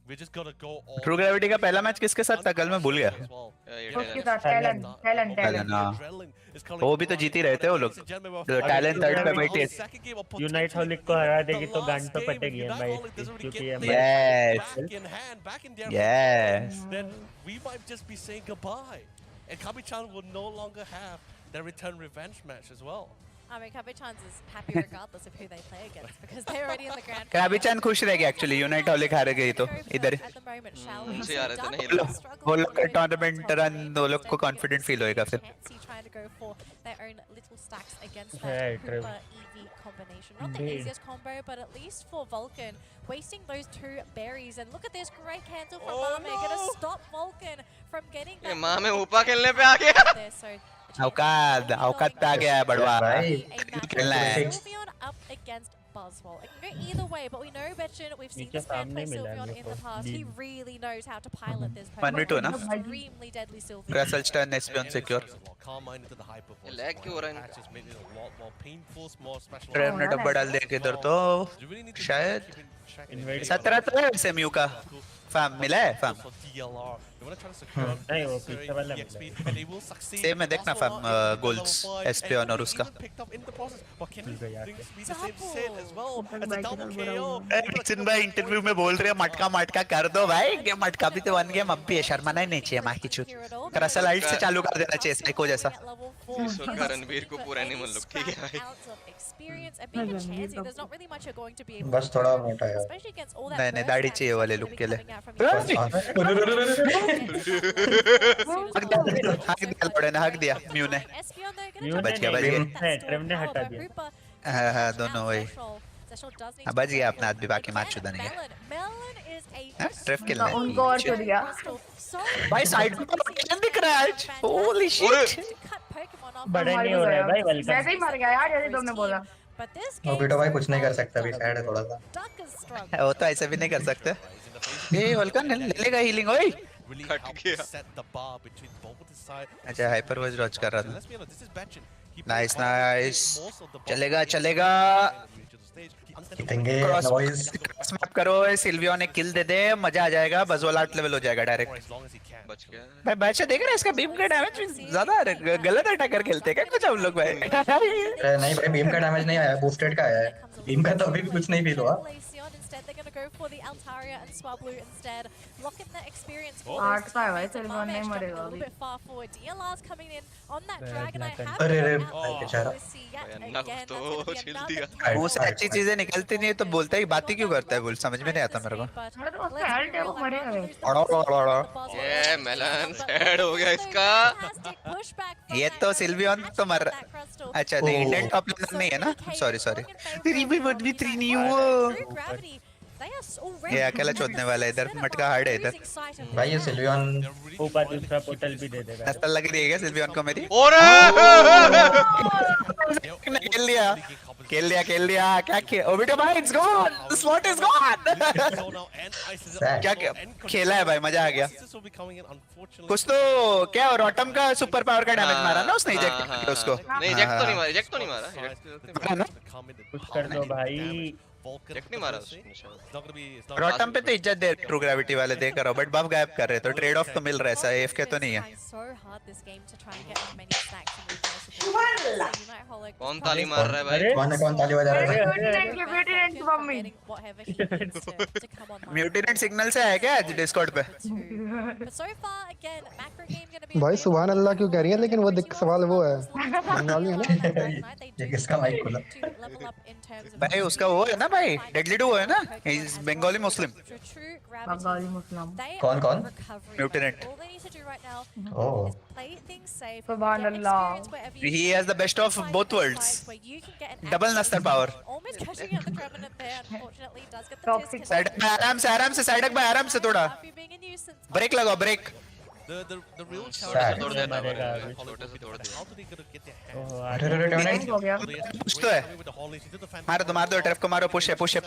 We're just gonna go all. True Gravity का पहला match किसके साथ था? कल मैं भूल गया। उसके साथ टैलेंट वो भी तो जीत ही रहे थे वो लोग। टैलेंट थर्ड पे बैठे। यूनाइट हॉलिक को हरा देगी तो गांड पे पटेगी भाई, क्योंकि Yes. Then we might just be saying goodbye, and Kabi-chan will no longer have their return revenge match as well. I mean, Cabbage is happy regardless of who they play against, because they're already in the grand final. Kabi-chan खुश रहेगी actually unite हॉलिक हार गई तो इधर। At the moment, shall we? उनसे आ रहे थे ना ये वो लोग का टूर्नामेंट रन वो लोग को कॉन्फिडेंट फील होएगा फिर। Trying to go for their own little stacks against Yeah, that true. Hooper EV combination. Not the easiest combo, but at least for Vulcan, wasting those 2 berries. And look at this great cancel from Mame, gonna stop Vulcan from getting that. ये माँ में ऊपर खेलने पे आ गया। There, so औकात पे आ गया है बड़वा। खेलना है। Sylveon up against Buzzwole. It can go either way, but we know Betchin, we've seen this man play Sylveon in the past. He really knows how to pilot this Pokemon. 1v2 ना? Extremely deadly Sylveon. Crystal Stun Espion secure। ये lag क्यों हो रहा है इनका? ट्रेव ने डब्बा डाल दिया किधर तो शायद 17 तो है वैसे म्यू का। फैम मिला है फैम। नहीं वो पीछे वाला सेम है देखना फैम गोल्ड्स एस्पियन और उसका। चिन भाई इंटरव्यू में बोल रहे हैं मटका कर दो भाई, ये मटका भी तो 1 गेम अब भी है, शर्माना ही नहीं चाहिए माँ की चूत। क्रसल लाइट से चालू कर देना चाहिए साइको जैसा। रणबीर को पूरा एनिमल लुक ठीक है भाई। बस थोड़ा मोटा है। नहीं दाढ़ी चाहिए वाले लुक के लिए। हक दिया म्यू ने। बच गया ट्रेव ने हटा दिया। हाँ दोनों वही। बच गया अपना आदमी, बाकी मैच शुदा नहीं है। ट्रेफ किल है। उनको और छोड़ दिया। भाई साइड में लोकेशन दिख रहा है आज। Holy shit. बड़े नहीं हो रहे भाई वेलकम। वैसे ही मर गया यार जैसे तुमने बोला। वो बेटा भाई कुछ नहीं कर सकता, अभी सैड है थोड़ा सा। वो तो ऐसे भी नहीं कर सकते। ये वल्कन ले लेगा हीलिंग ओए। कट गया। अच्छा हाइपर वॉज रॉच कर रहा था। नाइस नाइस चलेगा स्मैप करो। सिल्वियो ने किल दे दे, मजा आ जाएगा। बजवल 8 लेवल हो जाएगा डायरेक्ट। बच गया भाई बादशाह देख रहे हैं इसका बीम का डैमेज ज्यादा गलत अटैकर खेलते हैं क्या कुछ हम लोग भाई? नहीं भाई बीम का डैमेज नहीं आया, बूस्टेड का आया है। बीम का तो अभी भी कुछ नहीं फील हुआ। They're going to go for the Altaria and Swablu instead. Lock in that experience for आठ का है भाई, Sylveon नहीं मरेगा a little अभी। bit far forward. DLR's coming in on that Dragonite. अरे रे बेचारा। वो से अच्छी चीजें निकलती नहीं तो बोलता ही बात ही क्यों करता है? बोल समझ में नहीं आता मेरे को। अरे तो उसका हेल्थ है वो मरेगा। ये मेलन सैड हो गया इसका। ये तो सिल्वियन तो मर। अच्छा नहीं इंडियन टॉप लेवल नहीं है ना? सॉरी 3v1v3 नहीं हुआ। ये अकेला चोदने वाला है इधर। मटका हार्ड है इधर भाई। ये सिल्वियन ऊपर दूसरा पोर्टल भी दे देगा। नस्ल लग रही है क्या सिल्वियन को मेरी? खेल लिया क्या किया? ओ बेटा भाई it's gone, the spot is gone. क्या खेला है भाई, मजा आ गया। कुछ तो क्या और ऑटम का सुपर पावर का डैमेज मारा ना उसने इजेक्ट किया उसको। नहीं इजेक्ट तो नहीं मारा कुछ कर दो भाई। नहीं मारा रॉटम पे तो इज्जत दे ट्रू ग्रेविटी वाले देकर रॉबर्ट बफ गायब कर रहे तो ट्रेड ऑफ तो मिल रहा है, ऐसा एफ के तो नहीं है। कौन ताली मार रहा है भाई? कौन ताली बजा रहा है? म्यूटेंट सिग्नल से है क्या डिस्कॉर्ड पे? भाई सुभान अल्लाह क्यों कह रही है? लेकिन वो सवाल वो है बंगाली है ना। ये किसका माइक खुला? भाई उसका वो है ना भाई, डेडली डू है ना, ही इज बंगाली मुस्लिम। कौन म्यूटेंट। ओह सुभान अल्लाह। He has the best of both worlds. fights where you can get an Double Nastar power. almost catching out the Trevenant there. Unfortunately, does get the Toxic. साइडक भाई आराम से साइडक भाई आराम से थोड़ा being a nuisance. ब्रेक लगाओ break The real छोटे challenge से तोड़ देता है मरेगा भाई, अभी। छोटे से तोड़ देता how do they gonna get their hands ओह, हो गया कुछ तो है मार दो ट्रैफ को मारो पुश है ओ सिल्वियन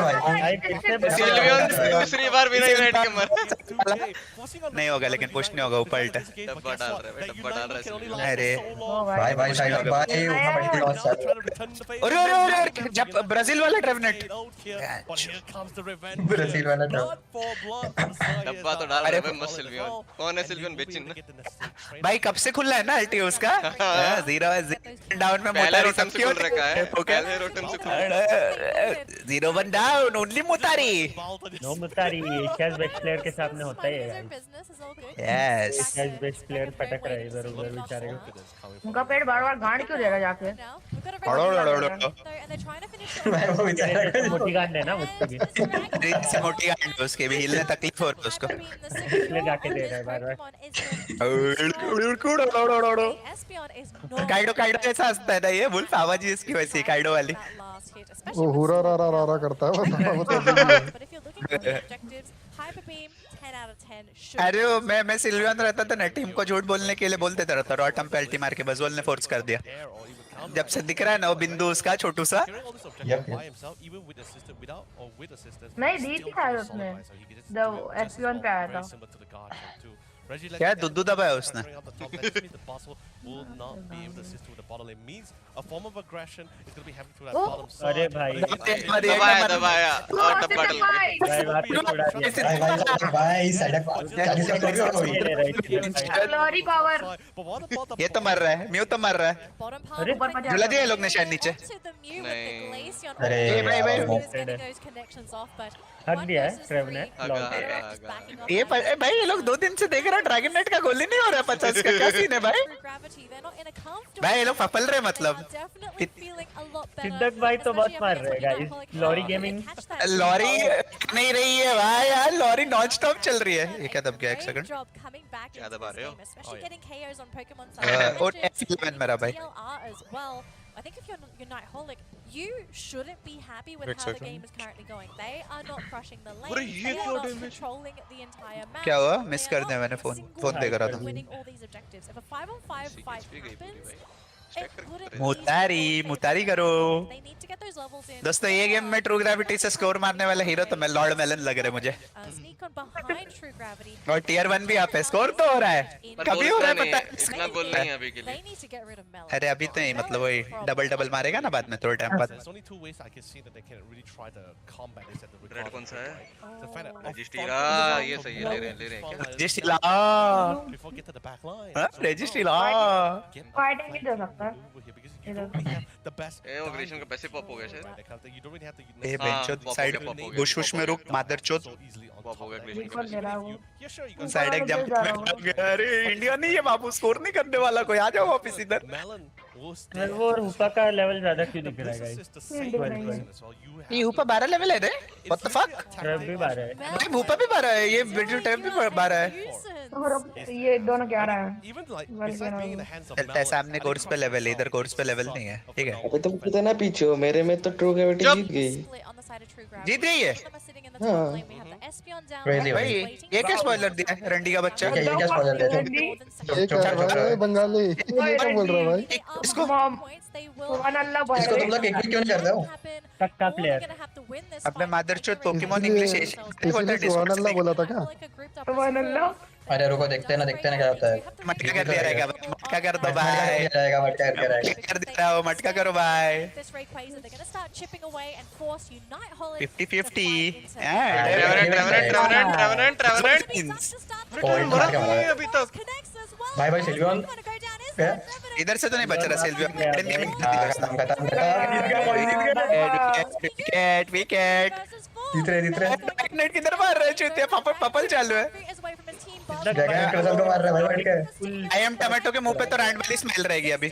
भाई किससे है। सिल्वियन दूसरी बार बिना इवेंट के मर नहीं होगा लेकिन पुश नहीं होगा ऊपर उल्टा डब्बा डाल रहा है भाई, डब्बा डाल रहा है सिल्वियन। अरे ओ भाई भाई साइड भाई ऊपर पड़ के लॉस अरे अरे अरे अरे, जब ब्राजील वाला ट्रेवनेट ब्राजील वाला था डब्बा तो डाल रहा है भाई मस्त सिल्वियन। कौन है सिल्वियन बेचिन ना? भाई कब से खुला है ना अल्टी उसका जीरो डाउन में पहले मोटारी रोटम सब से क्यों खुल रखा है, पहले रोटम से खुल 0-1 डाउन ओनली मोटारी नो मुतारी एशियाज बेस्ट प्लेयर के सामने होता ही है Business is all good. Yes Asia's best player पटक रहा है इधर उधर बेचारे को उनका पेट बार-बार गांड क्यों दे रहा जाके Now, we've got a very अड़ो though, and they're trying to finish भाई वो बेचारा मोटी गांड है ना मुझसे भी से मोटी गांड है उसके भी हिलने तकलीफ हो रही है उसको इसलिए जाके दे रहा है बार-बार Espeon is not Kaido Kaido जैसा हंसता है ना ये वुल्फ आवाज ही इसकी वैसी काइडो वाली that last hit, वो especially हुरा रा करता है वो तो अजीब ही है। but if you're looking for the objectives, Hyper Beam 10 out of 10 should अरे वो मैं सिल्वियन रहता था ना टीम को झूठ बोलने के लिए बोलते रहता रॉटम पे अल्टी मार के बजोल ने फोर्स कर दिया जब से दिख रहा है ना वो बिंदु उसका छोटू सा नहीं दी थी शायद उसने जब एसपीएन पे आया था क्या दुद्धू दबाया उसने अरे भाई दबाया दबाया और डब्बा डाल भाई बात ही उड़ा दिया भाई भाई सड़क 40 का स्कोर हो गई ग्लोरी पावर ये तो मर रहा है म्यू तो मर रहा है bottom half अरे ऊपर पर झुला दिया ये लोग ने शायद नीचे to the Mew with the नहीं। Glaceon. अरे भाई, भाई, यार, Is getting those connections off, but हक one दिया है versus ट्रेव ने three, हगा, लॉन्ग हगा, just हगा। backing off ये भाई ये लोग 2 दिन से देख रहा ड्रैगन नेट का गोली नहीं हो रहा 50 का क्या सीन है भाई through gravity. They're not in a comfortable भाई ये लोग फपल रहे They मतलब are definitely feeling a lot better. सिद्धक भाई तो बहुत especially मार after रहे getting guys that lorry Holy gaming Cow. They catch that lorry नहीं रही है भाई यार लॉरी नॉन स्टॉप चल रही है ये क्या दब गया एक Great second job coming back क्या into दबा this रहे हो? game, especially getting KOs on Pokemon side. और F11 मेरा भाई TLR as well. I think if you're Nightholic, you shouldn't be happy with Wait how the second. game is currently going. They are not crushing the What are lane. you They are not doing? controlling the entire map. क्या हुआ They miss are कर not दिया मैंने phone single देख रहा था winning all these objectives. If a 5-on-5 fight happens, it wouldn't be मुतारी all in मुतारी favor. करो They need to get those levels in. दोस्तों ये गेम में ट्रू ग्रेविटी से स्कोर मारने वाला हीरो तो मैं लॉर्ड मेलन लग रहा है मुझे Sneak on behind True Gravity. और टियर 1 भी यहाँ पे स्कोर तो हो रहा है कभी हो रहा है पता इतना गोल नहीं है अभी के They लिए। need to get rid of Melon. अरे अभी तो नहीं मतलब वही डबल मारेगा ना बाद में थोड़े टाइम बाद There's only 2 ways I can see that they can really try to combat this at the red regard कौन सा है? to find out रजिस्ट्री हाँ ये सही है ले रहे हैं क्या? रजिस्ट्री ला before get to the back line. हाँ, रजिस्ट्री ला फाइटिंग नहीं दे सकता The best ए वो ग्रेशन का पैसे पॉप हो गया शायद। you don't really have to ए हाँ, बेंचो पॉप हो साइड गया, पॉप हो गया, बुश वुश में रुक मादरचोद so easily on पॉप हो गया ग्रेशन का कौन पैसे। दे रहा है वो Yeah, sure, you साइड एक जंप अरे इंडिया नहीं है बाबू स्कोर नहीं करने वाला कोई आ जाओ वापस इधर Melon will stay. यार वो रूपा का लेवल ज्यादा क्यों दिख रहा है This guys is the same Well, reason as well. You ये ऊपर 12 लेवल है रे व्हाट द फक ट्रेव भी बारह है भाई ऊपर भी 12 है ये वीडियो टाइम भी 12 है और ये दोनों क्या रहा है even like Well, besides being in the hands of चलता है सामने कोर्स पे लेवल है इधर कोर्स पे लेवल नहीं है ठीक है अबे तुम कितना पीछे हो मेरे में तो ट्रू ग्रेविटी जीत गई जीत गई है Really, भाई ये क्या स्पॉइलर दिया है रंडी का बच्चा ये क्या स्पॉइलर दिया तुम? ये क्या भाई बंगाली ये क्या बोल रहा है भाई? इसको सुभान अल्लाह बोल इसको तुम लोग एक क्यों नहीं करते हो? टक्का प्लेयर अबे मादरचोद पोकेमॉन इंग्लिश इसीलिए सुभान अल्लाह बोला था क्या? सुभान अल्लाह अरे रुको देखते ना क्या होता है। मटका कर दिया रहेगा भाई मटका कर दो भाई जाएगा मटका कर रहेगा। कर दे रहा हूं मटका करो भाई 50-50 पॉइंट मार के मारा है। अभी तक भाई सिल्वियन इधर से तो नहीं बच रहा सिल्वियन विकेट विकेट जीत रहे नेट किधर मार रहे चूतिया पपल चालू है जगह क्रसल को मार रहा है भाई बैठ के। आई एम टमाटो के मुंह पे तो रैंड वाली स्मेल रहेगी अभी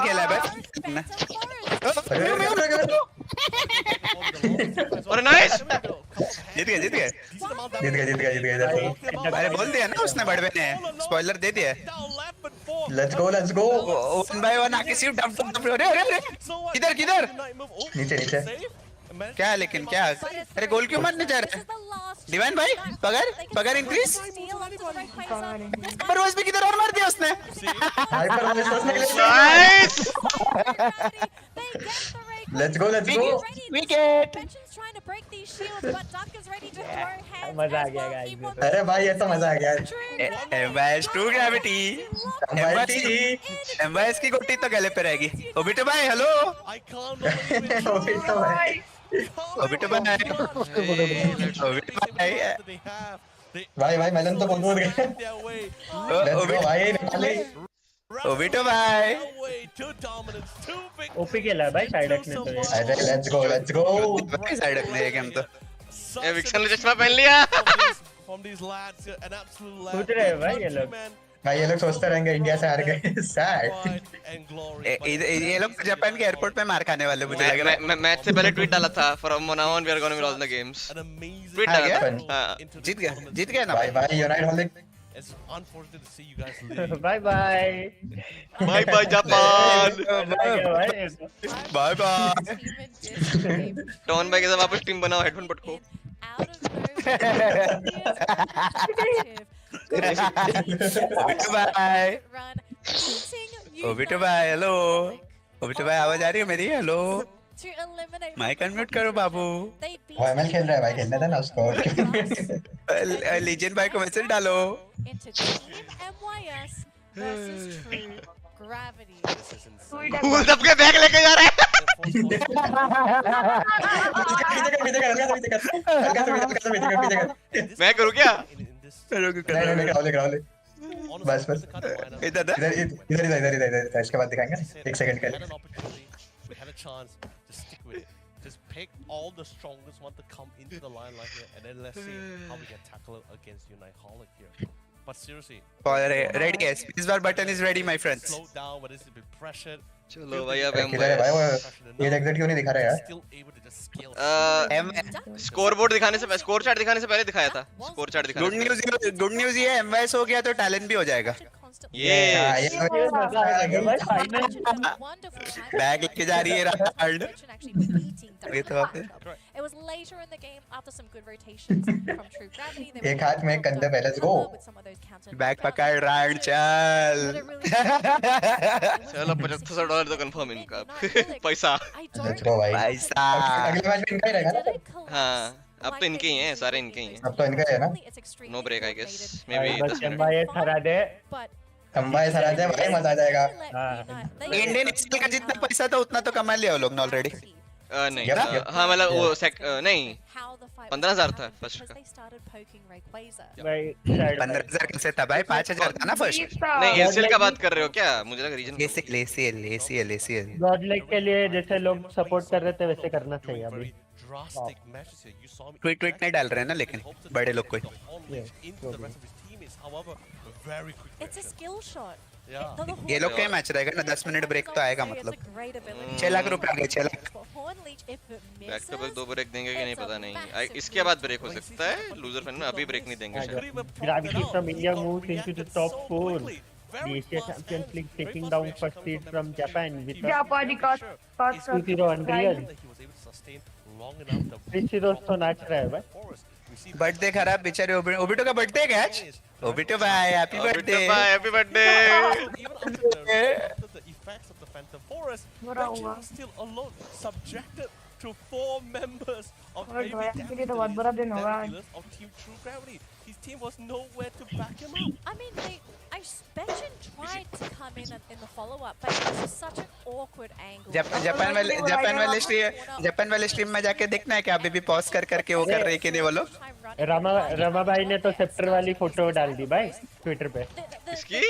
खेला है और नाइस जीत गए जीत गए अरे बोल दिया ना उसने बड़वे ने स्पॉइलर दे दिया Let's go, let's go. One by one आके सिर्फ डंप डंप अरे अरे अरे किधर किधर नीचे नीचे क्या है लेकिन क्या अरे गोल क्यों मारने जा रहे हैं डिवाइन भाई पगार पगार इंक्रीज पर रोज भी किधर और मार दिया उसने hyper nice let's go wicket मजा आ गया गाइस अरे भाई ये तो मजा आ गया एमवाईएस 2 ग्रेविटी एमवाईएस की गोटी तो गले पे रहेगी ओबिटो भाई हेलो ओबिटो भाई ओबिटो भाई ओबिटो भाई भाई मेलन तो बहुत गए लेट्स गो भाई निकाले ओबिटो भाई ओपी खेला है भाई साइडक ने तो ये अरे लेट्स गो साइडक ने गेम तो ए विक्सन ने चश्मा पहन लिया सोच रहे हैं भाई ये लोग भाई ये लोग सोचते रहेंगे इंडिया से हार गए सैड ये लोग जापान के एयरपोर्ट पे मार खाने वाले मुझे लग रहा है मैं मैच से पहले ट्वीट डाला था from now on we are gonna win all the games tweet डाला था हां जीत गया ना भाई भाई unite holic It's unfortunate to see you guys leave. Bye bye bye bye Japan bye bye टॉन भाई के साथ वापस टीम बनाओ हेडफोन पटको बाय ओबिटो भाई हेलो ओबिटो भाई आवाज आ रही है मेरी हेलो माइक अनम्यूट करो बाबू भाई एमएल खेल रहा है भाई खेलने देना उसको लीजेंड भाई को मैसेज डालो वो सबके बैग लेके जा रहा है मैं करूं क्या नहीं बस बस इधर इसके बाद दिखाएंगे 1 सेकंड के लिए We had a chance to stick with it. Just pick all the strongest one to come into the line like here, and then let's see how we can tackle it against Uniholic here. But seriously, ready guys. This bar button is ready, my friends. slow down, but this is a bit pressured. चलो भाई अब किधर है भाई वो ये exit क्यों नहीं दिखा रहा यार Still able to just scale. Score board दिखाने से स्कोर चार्ट दिखाने से पहले दिखाया था स्कोर चार्ट दिखाने गुड न्यूज़ ये एमवाईएस हो गया तो टैलेंट भी हो जाएगा ये बैग लेके जा रही है राड ये तो It was later in the game after some good rotations from True Gravity. They एक हाथ में एक कंधे पे लेट्स गो बैग पकड़ राड चल चलो $75 तो कंफर्म इनका पैसा लेट्स गो भाई पैसा अगले मैच में इनका ही रहेगा ना हाँ अब तो इनके ही हैं सारे इनके ही हैं अब तो इनका ही है ना no break I guess maybe बी बस एम्बायर हरा दे कंबाई सरा दे भाई मजा आ जाएगा इंडियन एक्सेल का जितना पैसा था उतना तो कमा लिया वो लोग ने ऑलरेडी नहीं हाँ मतलब वो नहीं 15,000 था फर्स्ट का भाई 15,000 कैसे था भाई 5,000 था ना फर्स्ट नहीं एसीएल का बात कर रहे हो क्या मुझे लगा रीजन एसीएल गॉड लेग के लिए जैसे लोग सपोर्ट कर रहे थे वैसे करना चाहिए अभी Drastic matches here. You saw me. Tweet नहीं डाल रहे हैं ना लेकिन बड़े लोग कोई Into the rest of his teammates, however, very quick. It's a skill shot. Yeah. ये लोग का मैच रहेगा ना 10 मिनट ब्रेक तो आएगा मतलब 6 लाख रुपए आ गए 6 lakh back to back 2 break देंगे कि नहीं पता नहीं इसके बाद ब्रेक हो सकता है लूजर फैन में अभी ब्रेक नहीं देंगे शायद Gravity from India moves into the top 4. The Asia Champions League taking down first seed from Japan with a जापानी का 2-0 unreal. Richiros तो नाच रहा है भाई बर्थडे खराब बेचारे ओबिटो का बर्थडे क्या आज ओबिटो भाई happy birthday happy birthday The effects of the Phantom Forest, Benji was still alone, subjected to 4 members of of Team True Gravity. His team was nowhere to back him up. I mean, Benji tried to come in the follow-up, but it was such an awkward angle. Japan वाले stream में जाके देखना है कि अभी भी pause करके वो कर रहे हैं कि नहीं वो लोग रमा भाई ने तो सेप्टर वाली फोटो डाल दी भाई ट्विटर पे इसकी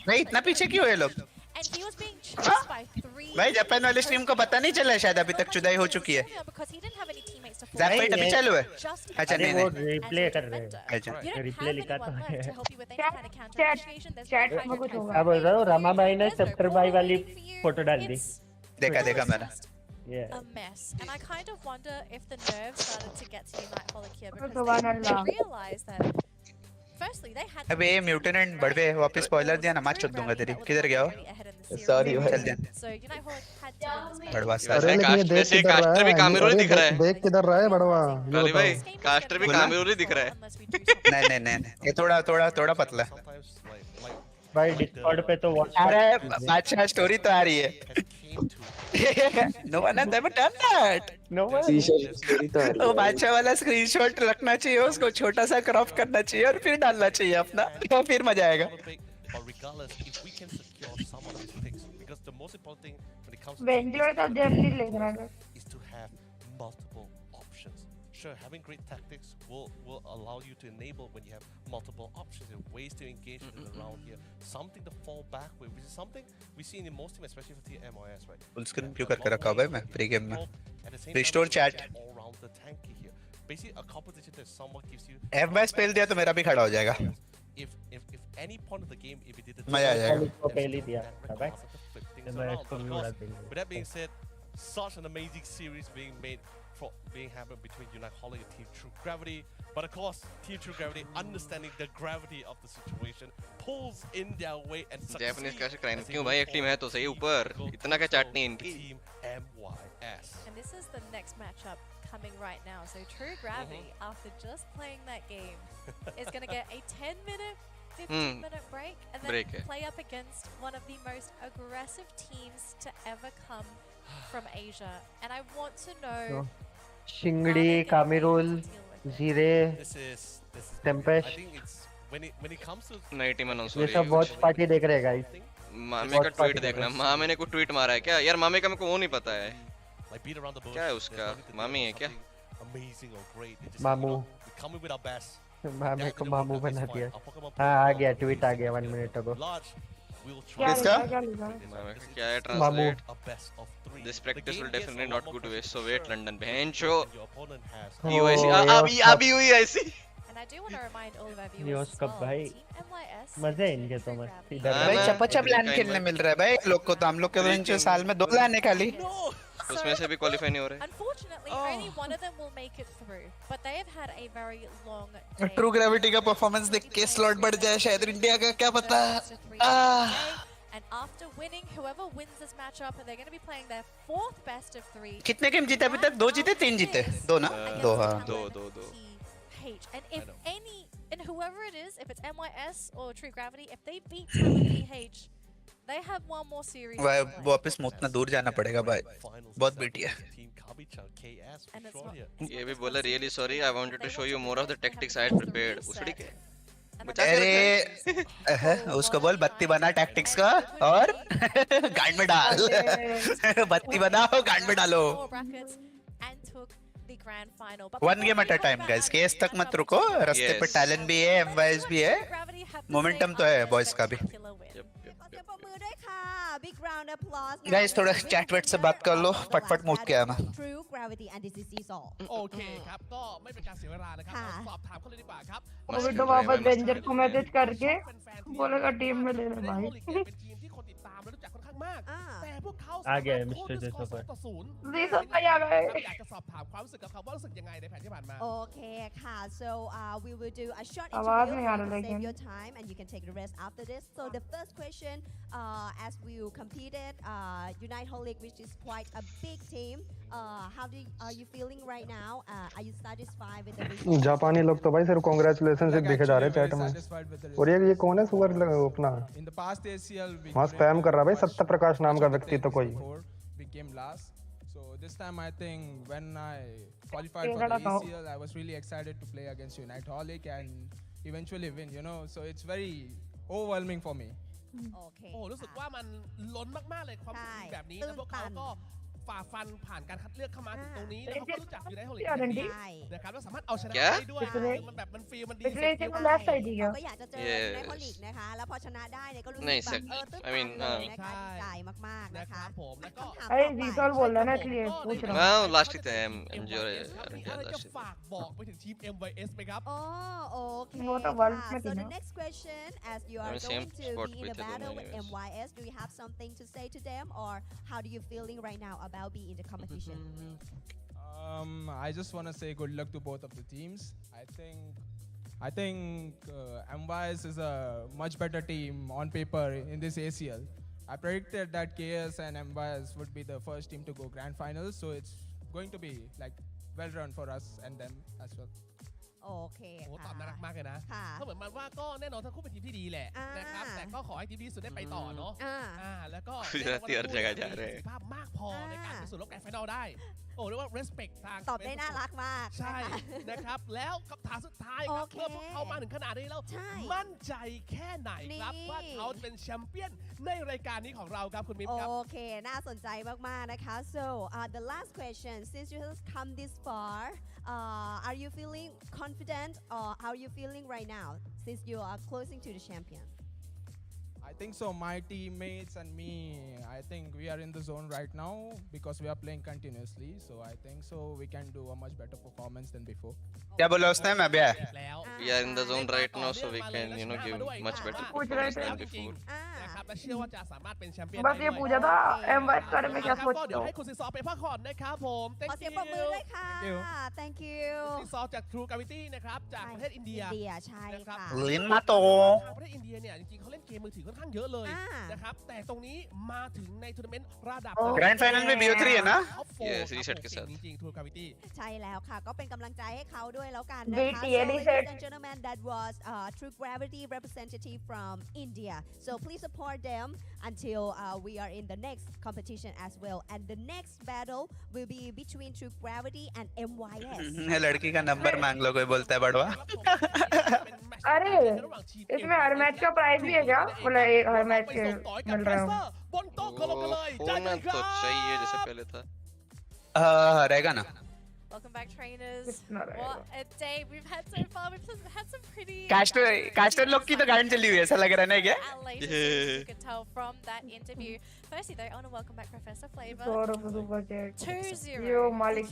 नहीं इतना पीछे क्यों है लोग And he was being chased by 3. भाई जापान वाले स्ट्रीम को पता नहीं चला शायद अभी तक चुदाई हो चुकी है Because he didn't have any teammates to zap fight अभी चालू है अच्छा नहीं वो रिप्ले कर रहे हैं अच्छा रिप्ले लिखा तो है चैट में कुछ होगा अब बोल रहा हूँ रमा भाई ने सेप्टर भाई वाली फोटो डाल दी देखा मैंने a mess. And I kind of wonder if the nerves started to get to Uniholic here because they realized that Firstly, they had अबे म्यूटेनेंट बढ़वे वापस स्पॉइलर दिया ना मैं चुद दूंगा तेरी किधर गया हो Sorry भाई चल जा So United Holic had to win this game. बड़वा अरे साला लेकिन ये देख वैसे किधर रहा कास्टर भी है कामिरोल अरे दिख रहा है देख किधर रहा है बड़वा ये काली भाई बताओ कास्टर भी बोला? कामिरोल ही दिख रहा है नहीं नहीं नहीं ये थोड़ा थोड़ा थोड़ा पतला Sometimes like भाई डिस्कॉर्ड पे तो व्हाट्सएप अरे बादशाह स्टोरी तो आ रही है no one has ever done that no story तो आ रही वो है बादशाह वाला स्क्रीनशॉट रखना चाहिए उसको छोटा सा क्रॉप करना चाहिए और फिर डालना चाहिए अपना तो फिर मजा आएगा but regardless, if we can secure some of these picks, because the most important thing when it comes to बेंचलर तो डेफिनेटली लेग रहा है is to have multiple options. Sure, having great tactics will allow you to enable when you have multiple options and ways to engage in the round here. Something to fall back with, which is something we see in most teams, especially for Team MIS, right? Full screen क्यों करके रखा हुआ है मैं pre game में At the same restore time, chat all around the tanky here. Basically, a competition that somewhat gives you. F बाय spell दिया तो मेरा भी खड़ा हो जाएगा If any point of the game, if it did the मजा आ जाएगा इसको पहले दिया था भाई things मैं around. इसको Of भी course, उड़ा दूंगा with that being said, such an amazing series being happened between United Holic and Team True Gravity. But of course, Team True Gravity, understanding the gravity of the situation, pulls in their way and Japanese कैसे succeeds crime as they क्यों move भाई एक team है forward तो सही to ऊपर go इतना क्या control चाटनी है इनकी Team MYS. And this is the next matchup coming right now. So True Gravity, after just playing that game, is going to get a 10-minute, 15-minute break and then Break है. play up against one of the most aggressive teams to ever come from Asia. And I want to know शिंगड़ी कामिरुल जीरे This is I Tempest think it's when it comes to नई team announce हो ये रही सब है watch party देख रहे हैं गाइस मामे का ट्वीट देखना मामे ने को ट्वीट मारा है क्या यार मामे का मेरे को वो नहीं पता है like beat around the bush. क्या है there's उसका no need to मामी है do क्या something amazing or great. They just मामू we're coming with our best. मामे को मामू बना दिया Our Pokemon हाँ आ players गया are ट्वीट आ गया 1 मिनट अगो large. We'll क्या try लिखा है क्या लिखा है मामे का क्या है मामू translate a best of 3. This practice will The game gets definitely a lot not more go to waste so competitive, wait sure, London बहनचो and your opponent has ये वैसी अभी अभी हुई ऐसी And I do want to remind all of our viewers news as कब well, भाई Team MYS मजे इनके तो मस्त इधर हाँ, भाई मैं- चपा प्लान खेलने मिल रहा है भाई लोग को तो हम लोग के तो इन साल में 2 लाने खाली उसमें से भी क्वालीफाई नहीं हो रहे Unfortunately, only one of them will make it through, but they have had a very long day. True gravity का परफॉर्मेंस देख के स्लॉट बढ़ जाए शायद इंडिया का क्या पता And after winning, whoever wins this matchup, they're going to be playing their 4th best of 3. कितने गेम जीते अभी तक 2 जीते 3 जीते 2 ना 2 हाँ दो PH. And if any, and whoever it is, if it's MYS or True Gravity, if they beat Talent PH, they have one more series. भाई to play. वापस उतना दूर जाना पड़ेगा भाई बहुत बेटी है Team Kabi-chan, KS for And it's sure not- here. it's ये not भी just बोला one really series. Sorry I wanted to They show you wanted more of to the have tactics just I the had prepared reset. उसड़ी के And बचा then के they अरे उसको बोल बत्ती बना टैक्टिक्स का और गांड में डाल बत्ती बनाओ गांड में डालो four brackets and took the grand final. But 1 game at a time guys case तक मत रुको रास्ते पे Yes. टैलेंट भी है एमवाइस भी है मोमेंटम तो है बॉयज का भीขอเสียงปรบมือด้วยค่ะ big round of applause นะ guys थोड़ा चैट वेट से बात कर लो फटफट मूव किया मैं True Gravity and this is Seesaw โอเคครับ ก็ไม่เป็นการเสียเวลานะครับ ค่ะ เราสอบถามเขาเลยดีกว่าครับ वो भी तो वापस डेंजर को मैसेज करके बोलेगा टीम में ले ले भाई เป็นทีมที่คนติดตามและรู้จักค่อนข้างมาก อ่า แต่พวกเขา आ गया สามารถ mister โค่นด้วยสกอร์ जेसोफर 2-0 รีสอร์ทก็ยังไง อยากจะสอบถามความรู้สึกกับเขาว่ารู้สึกยังไงในแผนที่ผ่านมา โอเคค่ะ so we will do a short आवाज interview नहीं आ रहा to save लेकिन your time and you can take the rest after this so the first question as we competed Unite Holic which is quite a big team are you feeling right now are you satisfied with the result? जापानी लोग तो भाई सिर्फ congratulation से दिखे जा रहे chat में और ये कौन है सुअर अपना In the past ACL, we वहाँ स्पैम कर रहा है भाई सत्य प्रकाश नाम का व्यक्ति तो कोई we came last. So this time I think when I qualified for the ACL, I was really excited to play against Unite Holic and eventually win. You know, so it's very overwhelming for me. โอเค โอ้รู้สึกว่ามันล้นมากๆเลยความรู้สึกแบบนี้แล้วพวกเขาก็ฝ่าฟันผ่านการคัดเลือกเข้ามาถึงตรงนี้แล้วเขาก็รู้จักอยู่ในโฮลิกแบบนี้ ใช่ นะครับแล้วสามารถเอาชนะ แกะ ได้ด้วยมันแบบมันฟีลมันดี पिछले से को left side ही गया ก็อยากจะเจอ Yes ในฮอลิกนะคะ แล้วพอชนะได้เนี่ยก็รู้สึก Nice แบบตื้น I ตั mean นเลยนะคะ ใช่ ดีใจมากๆ นะ นะ ค คะ รับผมแล้วก็ คำถาม अरे ต่อไป जीसॉल बोल रहा है ना इसलिए पूछ रहा हूँ well last it enjoy มีอะไรจะฝากบอกไปถึงทีม MYS ไหมครับ อ๋อโอเค वो तो वर्ल्ड ค่ะ में so थी the ना next question as you I'm are in same going to spot be in a with them battle with anyways. MYS do you have something to say to them or how do you feeling right now about being in the competition I just want to say good luck to both of the teams. I think I think MYS is a much better team on paper in this ACL. I predicted that KS and MYS would be the first team to go grand finals, so it's going to be like well run for us and them as well. โอเค โอ้ต ค่ะ อบน่ารักมากเลยนะ ค่ะ ก็เหมือนมันว่าก็แน่นอนทั้งคู่เป็นทีมที่ดีแหละ อ่าน นะครับแต่ก็ขอให้ทีมที่สุดได้ไปต่อเนาะ แล้วก็ คุยจะเตือนจะกระจายเลย มีประสิทธิภาพมากพอในการเป็นส่วนลดแกรนด์ไฟนอลได้ โอ้เรียกว่า respect ทาง ตอบได้น่ารักมาก ใช่นะครับแล้วคำถามสุดท้ายครับ โอเค เมื่อพวกเขามาถึงขนาดนี้แล้ว ใช่ มั่นใจแค่ไหนครับ นี่ ว่าเขาจะเป็นแชมเปี้ยนในรายการนี้ของเราครับคุณมิมครับ โอเค น่าสนใจมาก ๆ นะคะ so the last question since you have come this far are you feeling confident or how are you feeling right now since you are closing to the champion I think so. My teammates and me, I think we are in the zone right now because we are playing continuously. So I think so we can do a much better performance than before. क्या बोला उसने मैं भी आया We are in the zone right now, so we can, give much better performance than before. นะครับและเชื่อว่าจะสามารถเป็นแชมเปี้ยน बस ये पूछा था MYS के बारे में क्या ก็เดี๋ सोचते ยว हो ให้คุณซิซอไปพักผ่อนนะครับผม ขอ Thank เสียง you ปรบมือด้วยค่ะ thank you ซิซอจาก True Gravity นะครับจากประเทศอินเดีย อินเดียใช่ นะครับ ค่ะ ลิ้นมาโต ทางประเทศอินเดียเนี่ยจริงๆเขาเล่นเกมมือถือค่อนข้างเยอะเลยนะครับแต่ตรงนี้มาถึงในทัวร์นาเมนต์ระดับ Grand final में BO3 है ना? Yes, reset के साथ. จริงๆ True Gravity ใช่แล้วค่ะ ก็เป็นกำลังใจให้เขาด้วยแล้วกันนะคะ BTA so reset. ladies and gentlemen that was True Gravity representative from India so please support them until we are in the next competition as well and the next battle will be between True Gravity and MYS लड़की का number मांग लो कोई बोलता है बड़वा अरे इसमें हर match का price भी है क्या मतलब एक हर मैच के मिल रहा है บนโต๊ะเคารพกันเลย वो फोन तो चाहिए जैसे पहले था. रहेगा ना Welcome back, trainers. It's not What a day we've had so far. We've had some pretty. Caster लोग की तो गाड़ी चली हुई है ऐसा लग रहा है ना क्या outlandish things you could tell from that interview. Firstly, though, I want to welcome back Professor Flava. Sort of super chat 2-0. Yo, Malik.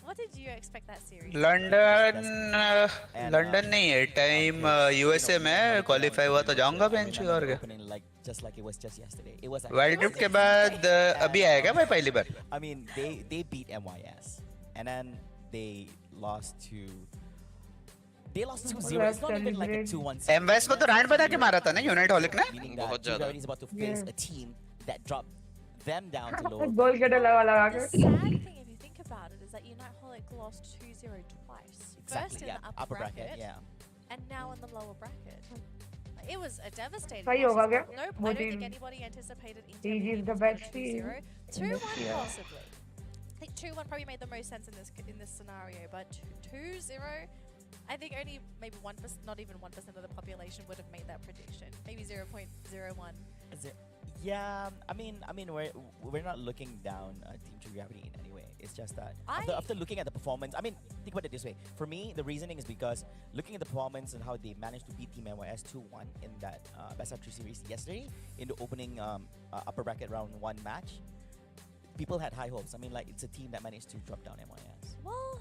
What did you expect that series? London नहीं है टाइम यूएसए में qualify हुआ तो जाऊंगा bench और क्या Just like it was just yesterday. It was wild drift के बाद अभी आएगा भाई पहली बार I mean, they beat MYS, and then they lost to. They lost 2-0. It's not even like a 2-1. MYS को तो राउंड बता के मारा था ना यूनाइट हॉलिक ने Meaning that बहुत True ज़्यादा. Gravity is about to face a team that dropped them down to lower. गोल के लगा The के sad thing, if you think about it, is that Unite Holic lost 2-0 twice. First Exactly. in Yeah. the upper bracket, Yeah. and now in the lower bracket. It was a devastating सही loss होगा as क्या well. Nope, वो I don't think team anybody anticipated India TG being is the able to best go team 2-0. in this 2-1 year. possibly. I think 2-1 probably made the most sense in this scenario, but 2-0, I think only maybe 1%, not even 1% of the population would have made that prediction. Maybe 0.01. Yeah, I mean, we're not looking down Team True Gravity in any way. It's just that after looking at the performance, I mean, think about it this way. For me, the reasoning is because looking at the performance and how they managed to beat Team MYS 2-1 in that best of 3 series yesterday in the opening upper bracket round 1 match, people had high hopes. I mean, like, it's a team that managed to drop down MYS. Well,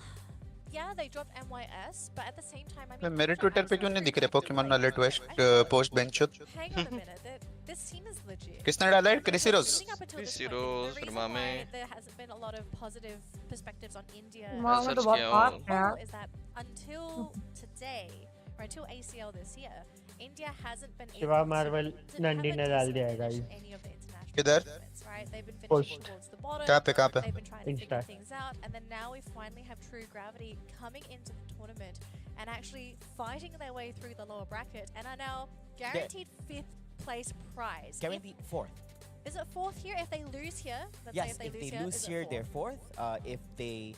yeah, they dropped MYS, but at the same time, I mean, मेरे Twitter पे क्यों नहीं दिख रहे Pokemon वाले post bench hang on a minute. This team is legit. किसने डाला है Chrissy rose Leading up until this Chrissy point, Rose, the reason Firmame. why there hasn't been a lot of positive perspectives on India वहाँ में तो बहुत खास है यार is that until today, or until ACL this year, India hasn't been Shiva able Marvel to Nandi ने डाल दिया है finish guys any of the international किधर tournaments, right? They've been Pushed. finishing towards the bottom. कहाँ पे They've been trying to figure Insta. things out, and then now we finally have True Gravity coming into the tournament and actually fighting their way through the lower bracket and are now guaranteed 5th place prize. Guaranteed 4th. Is it 4th here? If they lose here, let's Yes, say if if they they lose lose here, here, is it they're 4th. If they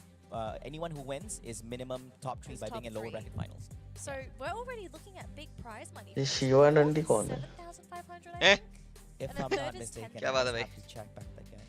anyone who wins is minimum top 3 Is by top being in lower 3. bracket finals. So we're already looking at big prize money. ये शिवा नंदी कौन है 7,500, I Eh? think. If And the I'm third not is mistaken, 10,000. क्या बात है I भाई? have to check back again.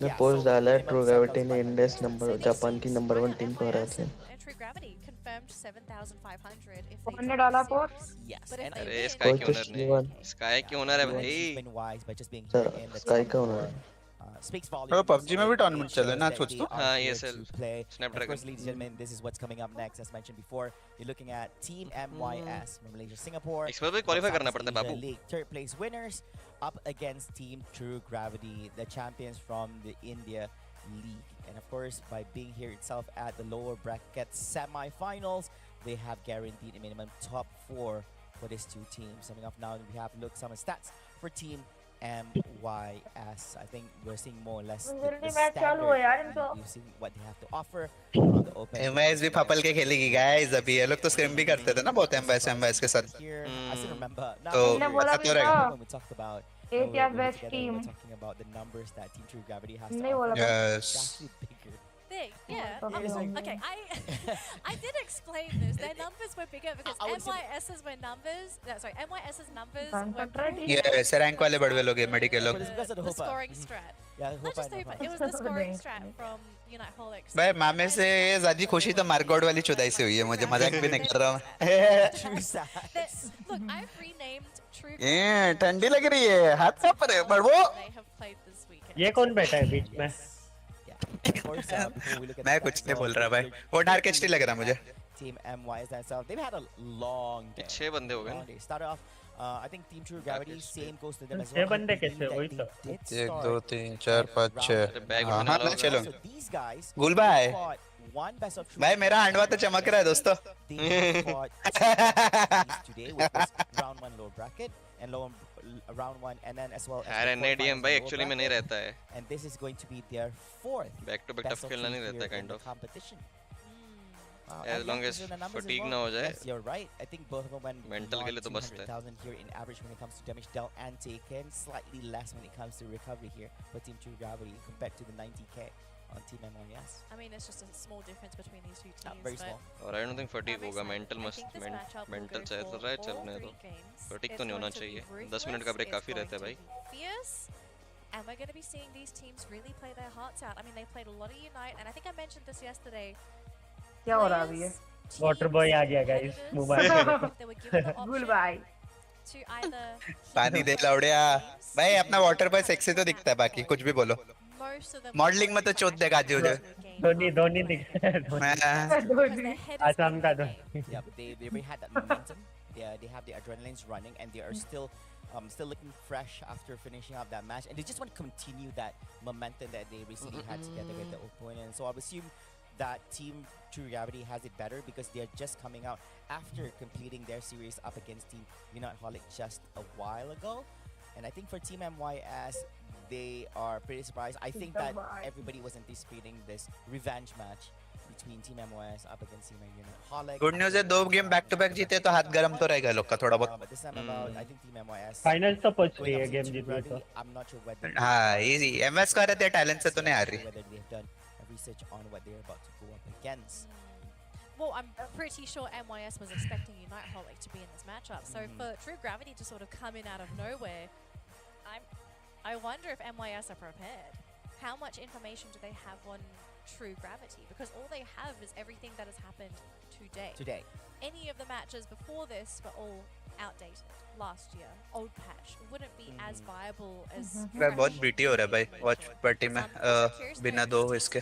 मैं Yeah, post so डाला है minimum ट्रू ग्रेविटी ने 7,500. Index number So these Japan की teams, number I 1 know team को हरा MYS थे and True Gravity confirmed 7,500 if they कौन ने drop डाला the post series. Yes, But if and they अरे win, स्काई कोच के ओनर शिवा ने स्काई के ओनर है doing भाई. achievement wise by just being Sir, here in the Sky top का owner 4, speaks ओ volumes. पबजी में भी टूर्नामेंट चल रहा है ना Shows सोच that तो they are हाँ, here ESL, to play. And of Snapdragon. course, ladies and gentlemen, this is what's coming up next. As mentioned before, you're looking at Team MYS from Malaysia, Singapore. Expert भी qualify करना Southeast पड़ता है Asia Babu. League third place winners up against Team True Gravity, the champions from the India League. And of course, by being here itself at the lower bracket semi-finals, they have guaranteed a minimum top 4 for these two teams. Summing up now, we have looked some stats for Team MYS. I think we're seeing more or less the standard. You've seen what they have to offer on the open. MIS भी फपल के खेलेगी guys अभी ये लोग तो scream भी करते थे ना बहुत एमआईएस के साथ Here, I still remember. तो Now, पता तो रहेगा when we talked about Asia's we were best together, we team. were talking about the numbers that Team True Gravity has to नहीं offer. बोला था। Yes. It's actually bigger. Big, yeah. Yeah, Okay, I did explain this. Their numbers were bigger because I would say- MYS's were numbers. No, sorry, MYS's numbers Concentrate. were ये rank वाले बड़वे लोग हैं medical लोग But it's because of the the Hoopa. scoring strat. Yeah, Not Hoopa just the and Hoopa, it was the scoring strat from Unite Holics. भाई मामे से ज्यादा खुशी तो मार्गोड वाली चुदाई से हुई है मुझे मजाक भी नहीं कर रहा हूँ True stats. Look, I've renamed True ये ठंडी लग रही है हाथ से पर बड़वो they have played this weekend. ये कौन बैठा है बीच में? Of course, before we look at मैं the कुछ stats, नहीं बोल रहा भाई वो डार्क एचडी लग रहा मुझे Team MYS themselves, they've had a long day. 6 बंदे हो गए Long day. Started off, I think Team True Gravity, same goes to them as 6 well. I बंदे believe कैसे? that वही they तो। did 1 start 2 3 4 5 6 बैग हाँ उठाने हाँ वाला मैं होगा। चलो So these guys गुल भाई fought one best of भाई मेरा हांडवा तो चमक रहा है दोस्तों They fought today, which was round 1 lower bracket and round 1 and then as well as यार the एनएडीएम quarterfinals भाई lower एक्चुअली में नहीं bracket. रहता है And this is going to be their 4th back to back best tough of खेलना 3 नहीं रहता here kind in the of competition. As And long yeah, as those are the numbers as fatigue well. ना हो जाए Yes, you're right. I think both of them went Mental के लिए तो मस्त है। 200,000 here in average when it comes to damage dealt and taken. Slightly less when it comes to recovery here for Team True Gravity compared to the 90k on Team MYS. I mean, it's just a small difference between these two teams. Very small. और I don't think fatigue होगा mental I मस्त think this matchup will mental go चल for रहा है all चलने दो 3 games. Fatigue It's तो नहीं होना going to be चाहिए 10 ruthless, मिनट का ब्रेक it's काफी going रहता है to भाई be fierce, and we're going to be seeing these teams really play their hearts out. I mean, they played a lot of Unite, and I think I mentioned this yesterday. क्या हो रहा अभी ये? Water boy आ गया guys mobile If they were given the गुल option भाई। to either पानी दे लौड़िया भाई अपना वाटर बॉय सेक्सी तो दिखता है बाकी कुछ भी बोलो most of them मॉडलिंग में तो चोट देगा जो जो धोनी दिख आसाम का Dhoni Yeah, but they already had that momentum. They have the adrenalines running, and they are still looking fresh after finishing up that match, and they just want to continue that momentum that they recently had together with the opponent. So I would assume that Team True Gravity has it better because they are just coming out after completing their series up against Team Unite Holic just a while ago. And I think for Team MYS, they are pretty surprised. I think that everybody was anticipating this revenge match between Team MYS up against Team Unite Holic. Good news है 2 game back to back जीते तो हाथ गरम तो रहेगा लोग का थोड़ा बहुत But this time about, I think Team MYS. Finals तो पहुंच रही going है up गेम to Team जीतने तो Gravity, I'm not sure whether हाँ इजी एमएस का रहते टैलेंट से तो नहीं आ रही whether they've done a research on what they're about to go up against. Well, I'm pretty sure MYS was expecting Unite Holic to be in this matchup. So for True Gravity to sort of come in out of nowhere, I wonder if MYS are prepared. How much information do they have on True Gravity? Because all they have is everything that has happened today. Today. Any of the matches before this were all outdated. Last year, old patch wouldn't be as viable as. यार बहुत BT हो रहा है भाई watch party में बिना दो इसके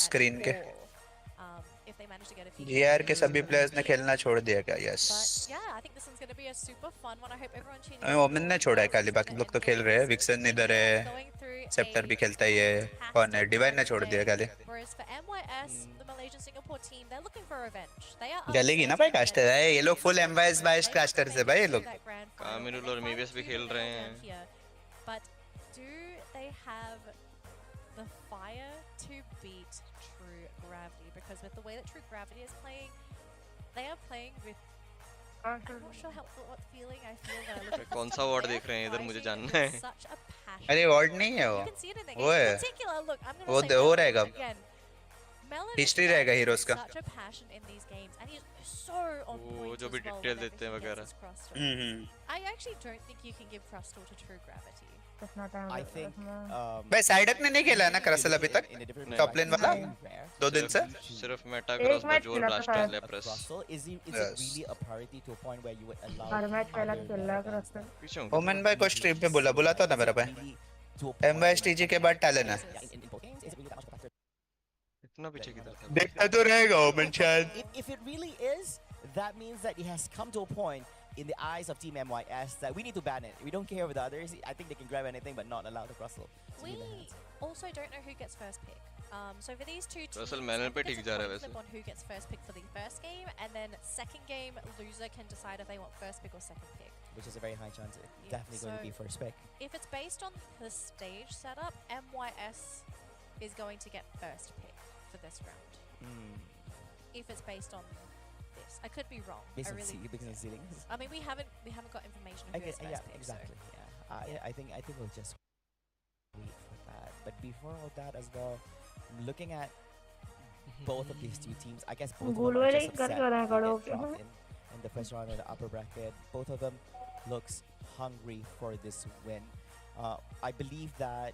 स्क्रीन के If they manage to get a few. GR के सभी प्लेयर्स ने खेलना छोड़ दिया क्या yes But yeah, I think this one's going to be a super fun one. I hope everyone tuning in. ओमन ने छोड़ा है खाली बाकी लोग तो खेल रहे हैं विक्सन इधर है सेप्टर भी खेलता ही है कौन है डिवाइन ने छोड़ दिया खाली Whereas for MYS, the Malaysian Singapore team, they're looking for revenge. They are जलेगी ना भाई कास्टर है ये लोग फुल एमवाइस बाइस कास्टर से भाई ये लोग कामिरुल और मीवियस भी खेल रहे हैं But do they have the fire to beat True Gravity? Because with the way that True Gravity is playing, they are playing with. I'm not sure what feeling I feel when I look at कौन सा ward देख रहे हैं इधर मुझे जानना है such a passion. अरे वार्ड नहीं है You can see it in the वो game. है In particular, look, I'm वो going to say वो Melon रहेगा again. Melon हिस्ट्री रहेगा हीरोज का such a passion in these games, and he's so on point वो जो भी as well डिटेल whenever देते हैं he gets वगैरह his crystal. I actually don't think you can give Crystal to True Gravity. I think भाई साइडक ने नहीं खेला ना क्रसल अभी तक टॉप लेन वाला 2 दिन से सिर्फ मेटा क्रॉस बजोर ब्लास्टर लेप्रस is it really a priority to a point where you would allow her match पहला खेल रहा है क्रॉस ओमन भाई को स्ट्रीम पे बोला था ना मेरा भाई एमवाईएसटीजी के बाद टैलेंट है इतना पीछे किधर था देखता तो रहेगा ओमन शायद if it really is, that means that it has come to a point in the eyes of Team MYS that we need to ban it. We don't care with the others. I think they can grab anything but not allow the Russell. We also don't know who gets first pick. So for these two teams, Russell Manor पे ठीक जा रहा है there's a वैसे. coin flip on who gets first pick for the first game, and then second game, loser can decide if they want first pick or second pick. Which is a very high chance. It's Yeah, definitely going to be so first pick. If it's based on the stage setup, MYS is going to get first pick for this round. If it's based on this, I could be wrong. Based I on really. based on seedings. I mean, we haven't got information of I who guess, gets first yeah, pick. exactly. So. Yeah. I think we'll just wait for that. But before all that as well, looking at both of these two teams, I guess both of them are just upset to get dropped in the first round of the upper bracket. Both of them looks hungry for this win. I believe that,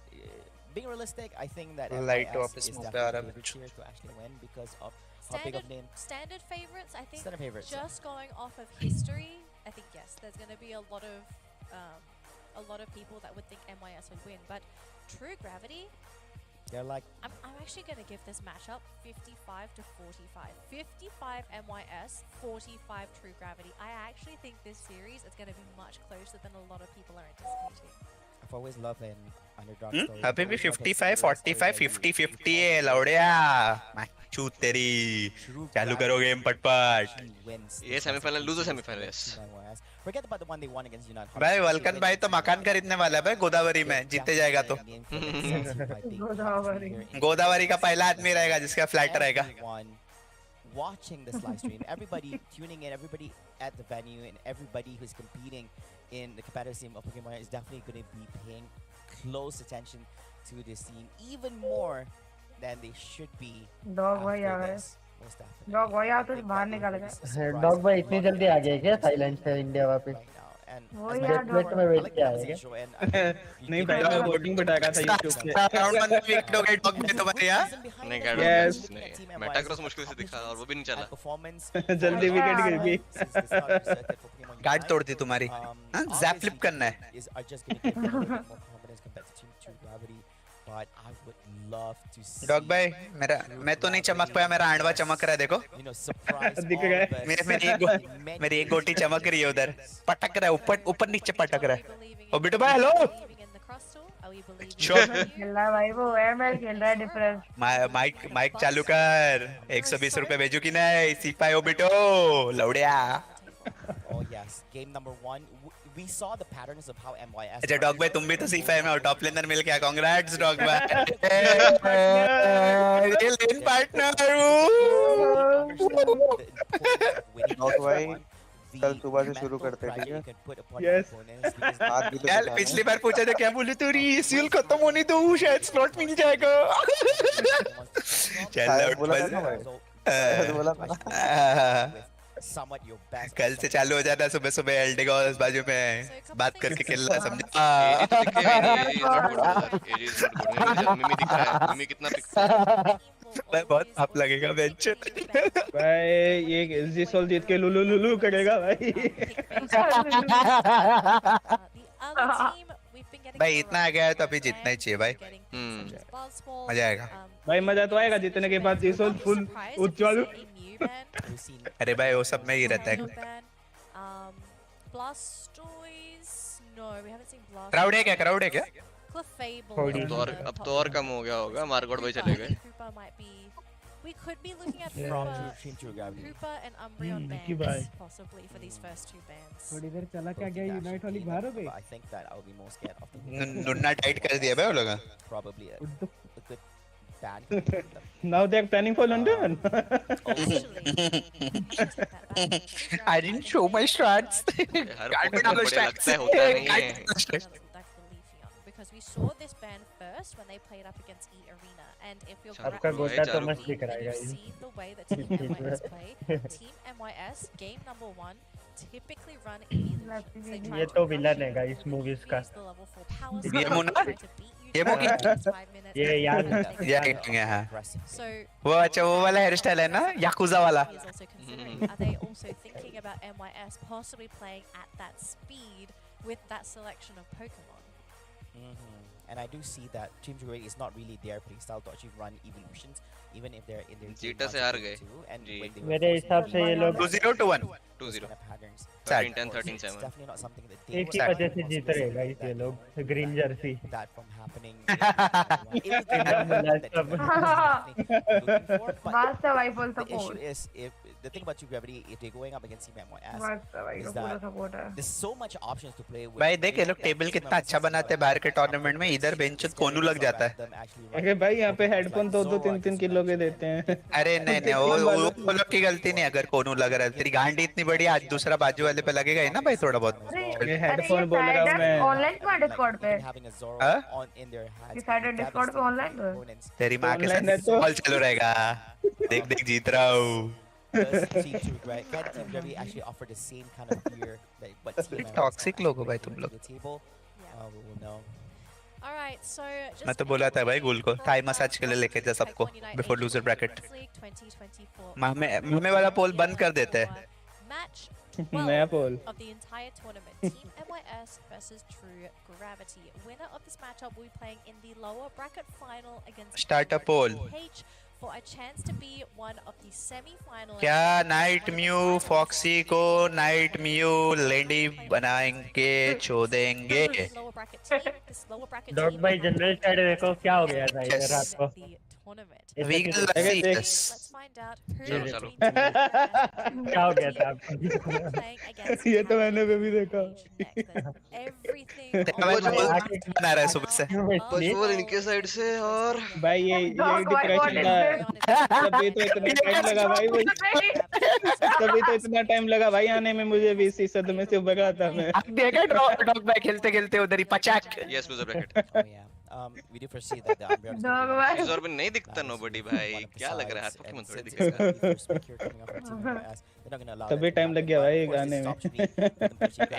being realistic, I think that Light MIS office is move definitely favorites here to actually win because of how big of name. Standard favorites, I think. Standard favorites. Just going off of history, I think yes, there's going to be a lot of people that would think MYS would win. But True Gravity, They're like, I'm actually going to give this matchup 55 to 45. 55 MYS, 45 True Gravity. I actually think this series is going to be much closer than a lot of people are anticipating. I've always loved an underdog story. अभी भी 55 45 50 50 है लौड़िया चू तेरी चालू करो game पटपट ये semifinal loser semifinal yes. Forget about the one they won against United. भाई वल्कन भाई तो मकान खरीदने वाला है भाई गोदावरी में जीते जाएगा तो गोदावरी का पहला आदमी रहेगा जिसका फ्लैट रहेगा. Watching this live stream, everybody tuning in, everybody at the venue, and everybody who's competing in the competitive scene of Pokemon is definitely going to be paying close attention to this scene even more than they should be. Dog भाई आ गए. Dog भाई आप तो बाहर निकल गए. Dog भाई इतनी जल्दी आ गए क्या थाईलैंड से इंडिया वापस? वो यार जेट में वेट किया है नहीं भाई मैं वोटिंग पे डाला था YouTube पे. राउंड वन में विकेट हो गए डॉग में तुम्हारे यार. नहीं गार्ड मेटाक्रॉस मुश्किल से दिखा और वो भी नहीं चला. जल्दी विकेट गिर गई. गार्ड तोड़ दी तुम्हारी. जैप फ्लिप करना है. But I would love to see. Dog भाई मेरा मैं तो नहीं चमक पाया मेरा आंडवा चमक रहा है देखो. दिख रहा है. मेरी एक गोटी चमक रही है उधर. पटक रहा है ऊपर ऊपर नीचे पटक रहा है. ओ बिटू भाई हेलो. खेल रहा है भाई वो एमएल खेल रहा है डिफरेंस. माइक चालू कर. 120 रुपए भेजू कि नहीं सिपाही ओ बिटो लौड़िया. Oh yes, game number 1. We saw the patterns of how MYS. अच्छा डॉग भाई तुम भी तो C5 में हो टॉप लेनर मिल गया. कांग्रेट्स डॉग भाई. रियल लेन पार्टनर. डॉग भाई कल सुबह से शुरू करते हैं ठीक है. यस. यार पिछली बार पूछा था क्या बोले तो रीसील खत्म होने दो शायद स्लॉट मिल जाएगा. चल बोला था. Somewhat your best. कल से चालू हो जाता सुबह सुबह एलडी का बाजू में बात करके खेलना समझा. मिमी दिख रहा है. मिमी कितना पिक बहुत आप लगेगा बेंच. भाई ये एसजी सोल जीत के लुलु लुलु करेगा भाई. भाई इतना आ गया है तो अभी जितना ही चाहिए भाई. मजा आएगा भाई. मजा तो आएगा जितने के बाद ये सोल फुल उज्जवल. अरे भाई वो सब में ही रहता है. क्राउड है क्या क्राउड है क्या. अब तो और कम हो गया होगा. मार्गोड भाई चले गए. We could be looking at Koopa and Umbreon bans possibly for these first two bans. थोड़ी देर चला क्या गया यूनाइट वाली बाहर हो गई. I think that I'll be most scared of. नुन्ना टाइट कर दिया भाई वो लोग. Probably a good ban. Now they're planning for London. I didn't show my shots. Her Pokemon बढ़िया लगता है होता नहीं है. Because we saw this ban first when they played up against E Arena, and if you're आपका गोटा तो मस्त दिख रहा है you've seen the way that Team MYS play, Team MYS game number 1 typically run immediately. ये तो villain है गाइस मूवीज का. ये मुन्ना ये वो ये यार वो अच्छा वो वाला हेयर स्टाइल है ना याकुजा वाला. Are they also thinking about MYS possibly playing at that speed with that selection of Pokemon? And I do see that Team True Gravity is not really their playing style to actually run evolutions, even if they're in their zeta से हार गए जी मेरे हिसाब से ये लोग 2-0 to 1 2-0 patterns. 13-10 13-7 It's definitely not something that they एक ही वजह से जीत रहे गाइस ये लोग green Jersey that from happening. Master rifle The issue support. is, if the thing about True Gravity, if they're going up against Team MYS, Master is rifle पूरा that support है. there's so much options to play with. भाई देख ये लोग table कितना अच्छा बनाते हैं बाहर के टूर्नामेंट में, इधर बेंच कोनू लग जाता है। अरे भाई यहाँ पे हेडफोन 2-2 3-3 किलो के देते हैं। अरे नहीं नहीं वो लोग की गलती नहीं, अगर कोनू लग रहा है तेरी गांडी इतनी बड़ी, आज दूसरा बाजू वाले पे लगेगा ही ना भाई थोड़ा बहुत। अरे हेडफोन बोल रहा हूँ मैं। ऑनलाइन क्यों डिस्कॉर्ड पे? On in their hands. Decided Discord पे ऑनलाइन तो तेरी माँ के साथ कॉल चालू रहेगा, देख देख जीत रहा हूँ। Does Team True Gravity, can Team Gravity actually offer the same kind of gear that what Team MYS toxic लोग हो भाई तुम लोग। we will know. All right, so just मैं तो बोला था भाई गुल को थाई मसाज के लिए लेके जा सबको बिफोर लूजर ब्रैकेट। मामे वाला पोल बंद कर देते हैं। match नया पोल of the entire tournament. Team MYS versus True Gravity. Winner of this matchup will be playing in the lower bracket final against Start a poll. H for a chance to be one of the semi-finalists. क्या night mu foxy को night mu lady बनाएंगे छोड़ेंगे। Dog भाई general side देखो क्या हो गया था इधर रात को। वीगन लस्सी चलो चलो क्या हो गया था आपको? ये तो मैंने भी देखा। बना रहा है सुबह से पशुवल इनके साइड से और भाई ये डिप्रेशन का तभी तो इतना टाइम लगा भाई तभी तो इतना टाइम लगा भाई आने में मुझे 20 सदमे से उबरा था मैं। देखा डॉग भाई खेलते खेलते उधर ही पचाक। Yes loser bracket We do foresee that the Umbreon इस में नहीं दिखता नोबडी भाई, क्या लग रहा है हाथ पोकेमॉन थोड़ी दिखेगा। तभी टाइम लग गया भाई गाने में।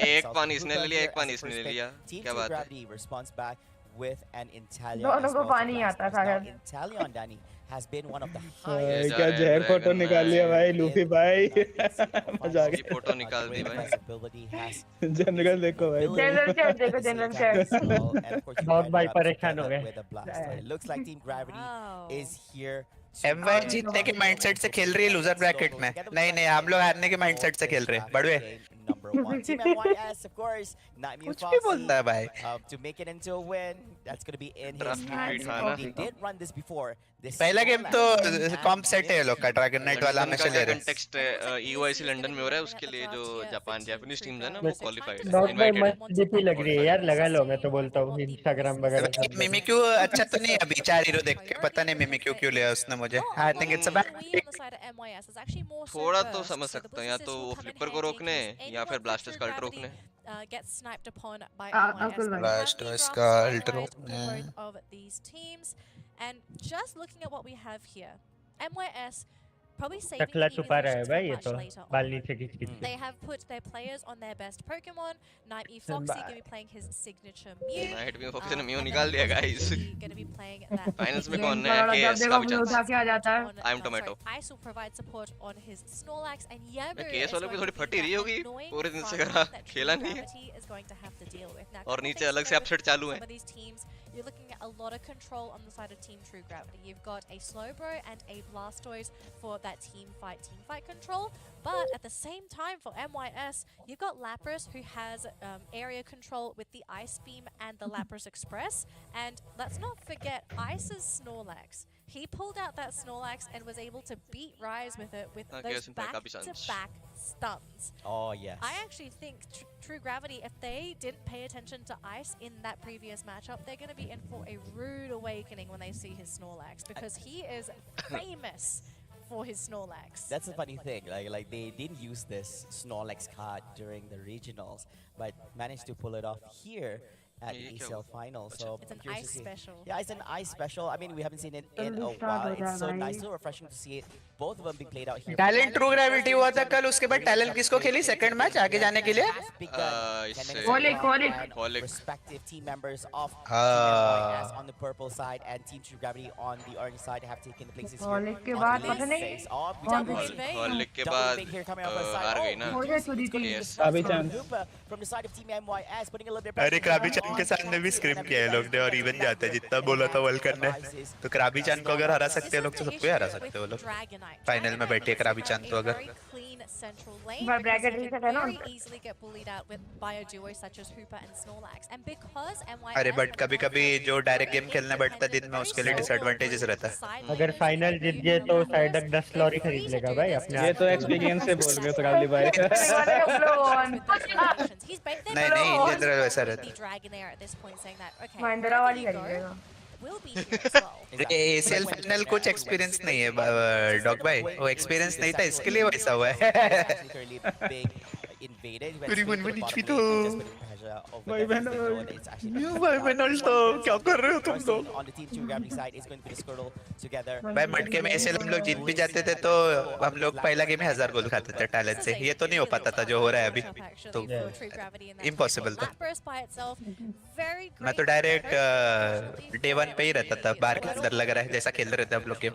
एक पानी इसने ले लिया, एक पानी इसने ले लिया, क्या बात है। with an Intalion. दोनों को पानी आता था यार। Intalion Danny has been one of the highest. क्या जहर फोटो निकाल लिया भाई लूफी भाई। मजा आ गया। फोटो निकाल दी भाई। जनरल देखो भाई। जनरल चैट देखो जनरल चैट। बहुत भाई परेशान हो गए। It looks like Team Gravity is here. MY जीतने के माइंडसेट से खेल रही है लूजर ब्रैकेट में। नहीं नहीं हम लोग हारने के माइंडसेट से खेल रहे हैं बड़वे। Team MYS, of course, not me. कुछ भी बोलता है भाई। To make it into a win, that's going to be in his hands. They did run this before. पहला गेम तो कॉम्प सेट है लोग का ड्रैगन नाइट वाला हमेशा ले रहे हैं। कंटेक्स्ट EYC लंदन में हो रहा है, उसके लिए जो जापान जापानीज टीम्स है ना वो क्वालीफाइड डॉग है, भाई इनवाइटेड मस्त डीपी लग रही है यार, लगा लो मैं तो बोलता हूँ इंस्टाग्राम वगैरह सब। मिमिक्यू अच्छा तो नहीं अभी 4 हीरो देख के पता नहीं मिमिक्यू क्यों लिया उसने मुझे। I think it's a bad थोड़ा तो समझ सकता हूं, या तो वो फ्लिपर को रोकने या फिर ब्लास्टर्स का अल्ट रोकने। Gets sniped upon by Uncle MYS. Blasters का अल्ट रोकने। Of these teams, and just looking at what we have here, MYS probably saving टकला the छुपा रहा है evolutions भाई for ये much तो later on. बाल नीचे खींच खींच के। They have put their players on their best Pokemon. Night E Foxy going to be playing his signature Mew. Night में फोक्स ने म्यू निकाल दिया guys. Going to be playing that. Finals में कौन है जब केएस देखो का भी मुझे उठा चांस। के आ जाता है। I am tomato। Ice will provide support on his Snorlax, and Yabu KS is वालों की going थोड़ी to be फटी रही that होगी, annoying पूरे दिन से fight करा that खेला True नहीं है। Gravity is going to have to deal with. Now, और couple नीचे things अलग से to अपसेट note चालू for है। some of these teams, you're looking at a lot of control on the side of Team True Gravity. You've got a Slowbro and a Blastoise for that team fight control. But at the same time for MYS, you've got Lapras who has area control with the Ice Beam and the Lapras Express. And let's not forget Ice's Snorlax. He pulled out that Snorlax and was able to beat Rise with it with those back-to-back stuns. Oh, yes. I actually think True Gravity, if they didn't pay attention to Ice in that previous matchup, they're going to be in for a rude awakening when they see his Snorlax, because he is famous for his Snorlax. That's the funny thing. Like they didn't use this Snorlax card during the regionals, but managed to pull it off here at the ACL final. So It's an I'm curious ice to see. special. Yeah, it's an ice special. I mean, we haven't seen it in a while. It's so nice, so refreshing to see it. Both of them being played out here. Talent true gravity हुआ था कल, उसके बाद talent किसको खेली second match आगे जाने के लिए? Holic. Respective team members of Team MYS on the purple side and Team True Gravity on the orange side have taken the places here. Holic के बाद पता नहीं हॉलिक के बाद हार गई ना। अभी chance from the side of Team MYS putting a little bit अरे of क्राबी pressure के सामने भी स्क्रिम किया है लोग ने और इवन जाता है जितना बोला था वर्ल्ड करने। तो कराबी चांद को अगर हरा सकते हैं लोग तो सबको हरा सकते हो लोग। फाइनल में बैठे कराबी चांद तो अगर पर ब्रैकेट रिसेट है ना अरे बट कभी कभी जो डायरेक्ट गेम खेलने बैठता है दिन में उसके लिए डिसएडवांटेजेस रहता है। अगर फाइनल जीत गए तो साइडक 10 लॉरी खरीद लेगा भाई अपने। ये तो एक्सपीरियंस से बोल रहे हो सरावली भाई। नहीं नहीं इन जनरल वैसा रहता है। महिंद्रा वाली खरीदेगा। एसीएल फाइनल कुछ एक्सपीरियंस नहीं है डॉग भाई, वो एक्सपीरियंस नहीं था इसके लिए वैसा हुआ है। मेरी मन में नीचे तो भाई बहनों तो क्या कर रहे हो तुम लोग? भाई मटके में ऐसे हम लोग जीत भी जाते थे तो हम लोग पहला गेम में 1000 गोल खाते थे टैलेंट से। ये तो नहीं हो पाता था जो हो रहा है अभी, तो इम्पॉसिबल था। मैं तो डायरेक्ट डे 1 पे ही रहता था, बाहर के अंदर लग रहा है जैसा खेल रहे थे हम लोग गेम।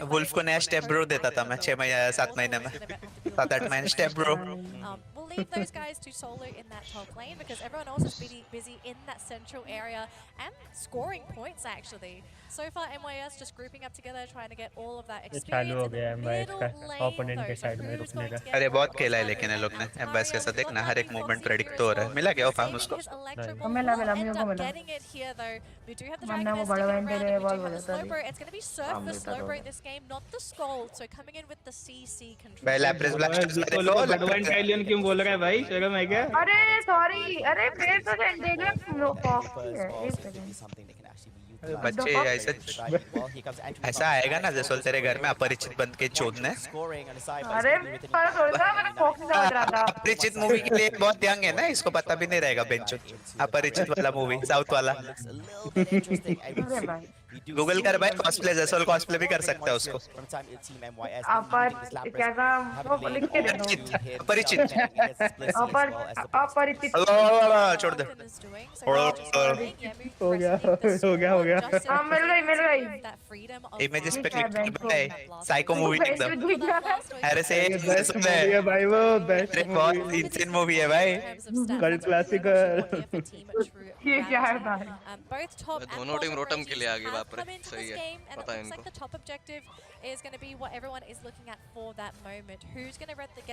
वुल्फ को नया स्टेप ब्रो देता था मैं 7 महीने में 7-8 महीने step bro. We'll leave those guys to solo in that top lane because everyone else is busy in that central area and scoring points actually. So far MYS just grouping up together trying to get all of that experience. चालू हो गया MYS का opponent के side में रुकने का। अरे बहुत खेला है लेकिन लोग ने MYS के साथ देखना हर एक मूवमेंट प्रेडिक्ट तो हो रहा है। मिला क्या वो फार्म उसको? मिला म्यूजिक को मिला। मन्ना वो बड़ा बहन तेरे बॉल बजाता है। It's going to be surf for Slowbro in this game, not the Skull. So coming in with the CC control. पहला प्रेस ब्लास्टर्स में देखो बडवाइन टाइलियन क्यों बोल रहा है भाई? शर्म है क्या? अरे सॉरी, अरे फिर तो देख ले बच्चे ऐसा आएगा ना जैसे तेरे घर में अपरिचित बंद के चोदने। अरे मैंने फॉक्स समझ रहा था। अपरिचित मूवी के लिए बहुत यंग है ना, इसको पता भी नहीं रहेगा बेंचो। अपरिचित वाला मूवी साउथ वाला गूगल कर भाई, कॉस्प्ले जैसा कॉस्प्ले भी कर सकता है उसको। क्या था वो लिख के दे दो। अपरिचित अपरिचित छोड़ दे। हो गया हाँ मिल गई इमेजेस पे क्लिक कर भाई, साइको मूवी एकदम। अरे से भाई वो बेस्ट बहुत इंसेन मूवी है भाई, कल्ट क्लासिकल। ये क्या है भाई? दोनों टीम रोटम के लिए आगे बाप रे, सही है पता है इनको।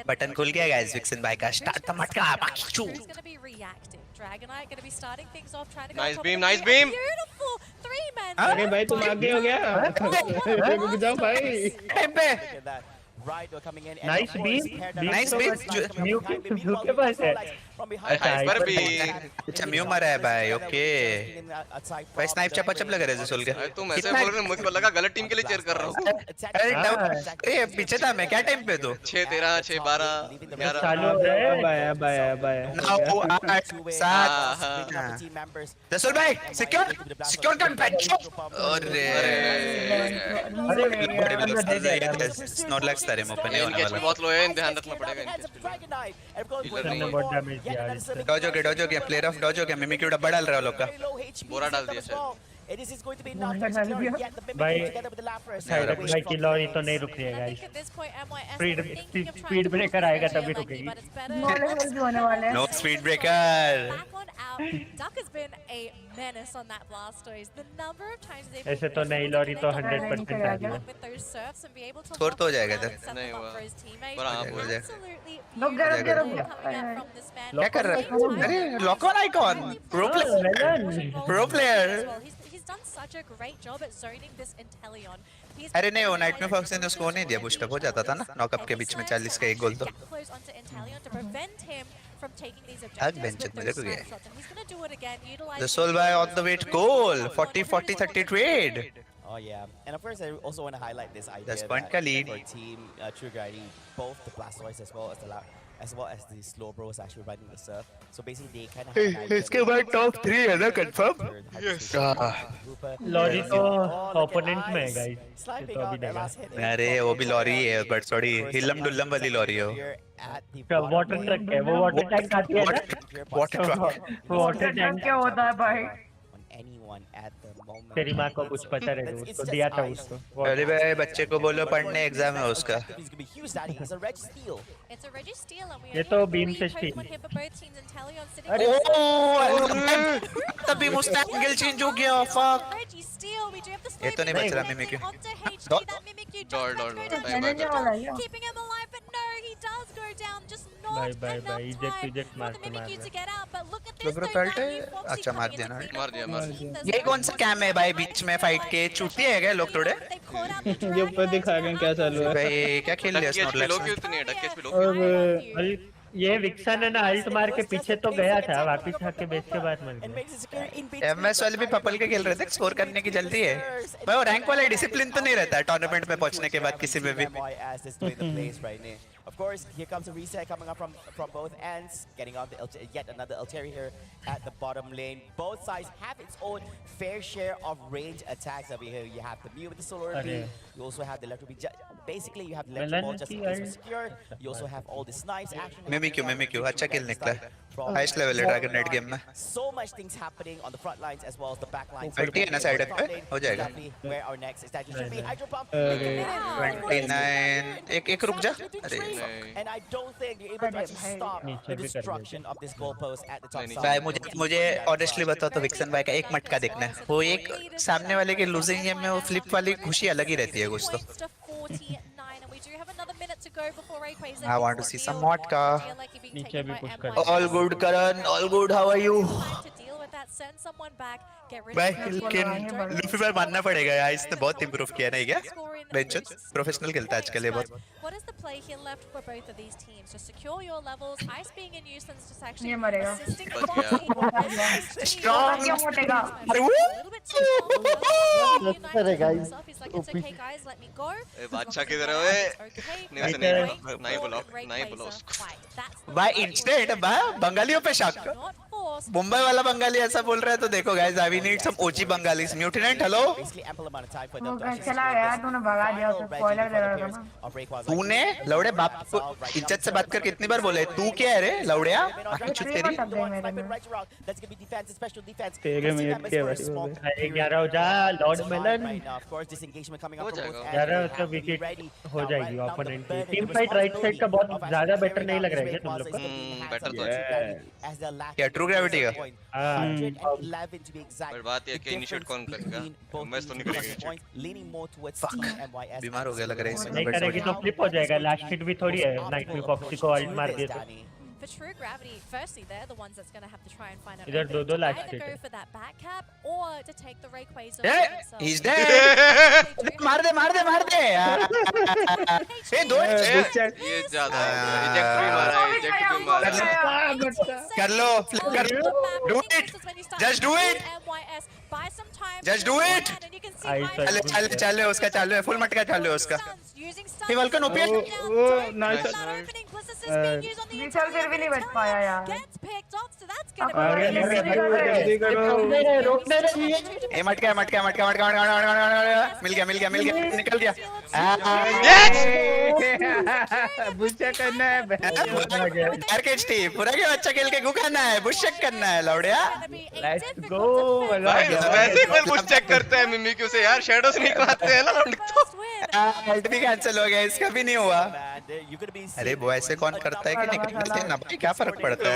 बटन खुल गया गाइस, विक्सन भाई का स्टार्ट द मटका बाकी नाइस बीम अरे भाई तुम आगे हो गया, रुक जाओ भाई। नाइस बीम म्यू के पास है। हाइपर भी अच्छा म्यू मरा है भाई। ओके भाई स्नाइप चपाचप लग रहा है जैसे क्या तुम ऐसे बोल रहे हो, मुझको लगा गलत टीम के लिए चीयर कर रहा हूँ। अरे पीछे था मैं, क्या टाइम पे तू? 6-13 6-12 11 चालू है बाय 9 8 7 जसुल भाई सिक्योर कर बेंच। अरे स्नॉरलैक्स तारे मुंह पे नहीं होने वाला। बहुत लो है, ध्यान रखना पड़ेगा इनके। डोजो के प्लेयर ऑफ डोजो के मिमिक्यू डब्बा डाल रहा है लोग का। बोरा डाल दिया शायद भाई। भाई की लॉरी तो नहीं रुक रही है गाइस, स्पीड ब्रेकर आएगा तभी रुकेगी। No speed breaker. ऐसे तो नहीं, लॉरी तो 100% आ गया। स्कोर तो हो जाएगा इधर। नहीं हुआ पर हां हो जाएगा। रुक जा क्या कर रहा है? अरे lock on icon pro player. अरे नहीं वो नाइट में फॉक्स ने उसको नहीं दिया, बूस्ट अप हो जाता था ना नॉकअप के बीच में 40 का एक गोल तो आग बेंच में देखो गया। The Soul by on the way to goal 40-40-30 trade. Oh yeah, and of course I also want to highlight this idea. That's point ka lead. For team True Guiding, both the Blastoise as well as the Slow Bros actually running the surf. So basically they kind of have इसके बाद top 3 है ना confirm? Yes. Lorry तो opponent में है guys, ये तो अभी देगा। अरे वो भी लॉरी है बट सॉरी हिलम डुल्लम वाली लॉरी है वो। वाटर ट्रक है वो, वाटर टैंक आती है ना। वाटर टैंक क्या होता है भाई? anyone at the moment. तेरी माँ को कुछ पता नहीं, It's उसको just दिया था ice. उसको। अरे भाई बच्चे को बोलो पढ़ने एग्जाम है उसका। It's gonna be huge, Daddy. It's a red steal. It's a Reggie steal, and we ये are तो hearing beam three से Pokemon here for both teams, and Talion sitting अरे तभी मुझसे एंगल चेंज हो गया fuck. Reggie steal. We do have the ये तो नहीं बच रहा Mimikyu. onto HG. That Mimikyu just has to go down. मैंने जो वाला है Keeping him alive, but no, he does go down. Just not भाई enough time eject for the Mimikyu to get out. But look at this, लुब्रो though. तलटे That new Foxy अच्छा मार coming दिया in ना। the clean मार दिया, मार up. ये कौन सा कैम है भाई बीच में फाइट के? चूती है क्या लोग थोड़े? ये ऊपर दिखा रहे हैं क्या चालू है। भाई क्या खेल लिया स्नॉरलैक्स में? उतनी है डकेस पे और ये विक्सन है ना अल्ट मार के पीछे तो गया था, वापिस आके बेस के बाद मर गया। एमएस वाले भी पपल के खेल रहे थे, स्कोर करने की जल्दी है भाई। वो रैंक वाला डिसिप्लिन तो नहीं रहता टूर्नामेंट में पहुंचने के बाद किसी में भी। Of course, here comes a reset coming up from both ends, getting on the yet another Alteri here at the bottom lane. Both sides have its own fair share of range attacks over here. You have the Mew with the Solar Beam. You also have the Electro Beam. Basically, you have the Electro Ball just in case for secure. You also have all the snipes action. Mimikyu अच्छा किल निकला है। Highest level है dragon night game में। So much things happening on the front lines as well as the back lines. अल्टी है ना side पे हो जाएगा। Where our next is that should be Hydro Pump. 29 एक रुक जा। अरे And I don't think you're able to actually stop the destruction of this goalpost at the top side. भाई मुझे ऑनेस्टली बताओ तो विक्सन भाई का एक मटका देखना है। वो एक सामने वाले के लूजिंग गेम में वो फ्लिप वाली खुशी अलग ही रहती है कुछ तो। I want to see some मटका। नीचे भी पुश कर। All good Karan, all good, how are you? भाई लेकिन लूफी पर मानना पड़ेगा यार, इसने बहुत इंप्रूव किया नहीं क्या? बेंचन प्रोफेशनल खेलता है आजकल ये बहुत। What is the play here left for both of these teams? Just secure your levels. Ice being in nuisance, just actually ये मरेगा। assisting the Foxy. Strong. क्या मोटेगा? A little bit too strong. He's like, it's okay, guys, let me go. बादशाह किधर है ओए? नहीं बुलाओ उसको। भाई इंस्टेंट भाई बंगालियों पे शक। मुंबई वाला बंगाली ऐसा बोल रहा है तो देखो guys, I need some OG Bengalis. म्यूटेनेंट हेलो। चला गया, तूने भगा दिया उसे, स्पॉइलर दे रहा था ना। तूने लौड़े बाप को इज्जत से बात कर कितनी बार बोले? तू क्या है रे लौड़िया? आंखें तेरी। तेरे मिनट के बाद 11 हो जा लॉर्ड मेलन। 11 तो विकेट हो जाएगी ओपोनेंट की। टीम फाइट राइट साइड का बहुत ज्यादा बेटर नहीं लग रहा है क्या तुम लोग को? बेटर तो है। क्या ट्रू ग्रेविटी का? पर बात ये कि इनिशिएट कौन करेगा? मैच तो नहीं करेगा। फक बीमार हो गया लग रहा है इसमें। नहीं करेगी तो फ्लिप हो जाएगा। लास्ट हिट भी थोड़ी है, नाइट में फॉक्सी को अल्ट मार दिया तो। For true gravity, firstly, they're the ones that's going to have to try and find out. इधर दो लास्ट Either हिट go है। for that back cap or to take the Rayquaza. He's dead. मार दे ए दो ये ज्यादा eject भी मारा है, इजेक्ट भी मारा है। कर लो फ्लिप कर लो। Do it, just do it, just do it. चल उसका चालू है, फुल मटका चालू है उसका। ये वल्कन ओपीएस नाइस। विशाल फिर भी नहीं बच पाया यार। ए मटका मिल गया निकल गया। बुच्चा करना है आर्केड टीम पूरा के बच्चा खेल के गुखाना है, बुशक करना है लौड़िया। Let's go. वैसे ही बुश चेक करते हैं मिमिक्यू से यार, शैडोस नहीं आते हैं ना तो। अल्ट भी कैंसिल हो गया, इसका भी नहीं हुआ। अरे वो ऐसे कौन करता है कि नहीं करते हैं ना भाई, क्या फर्क पड़ता है?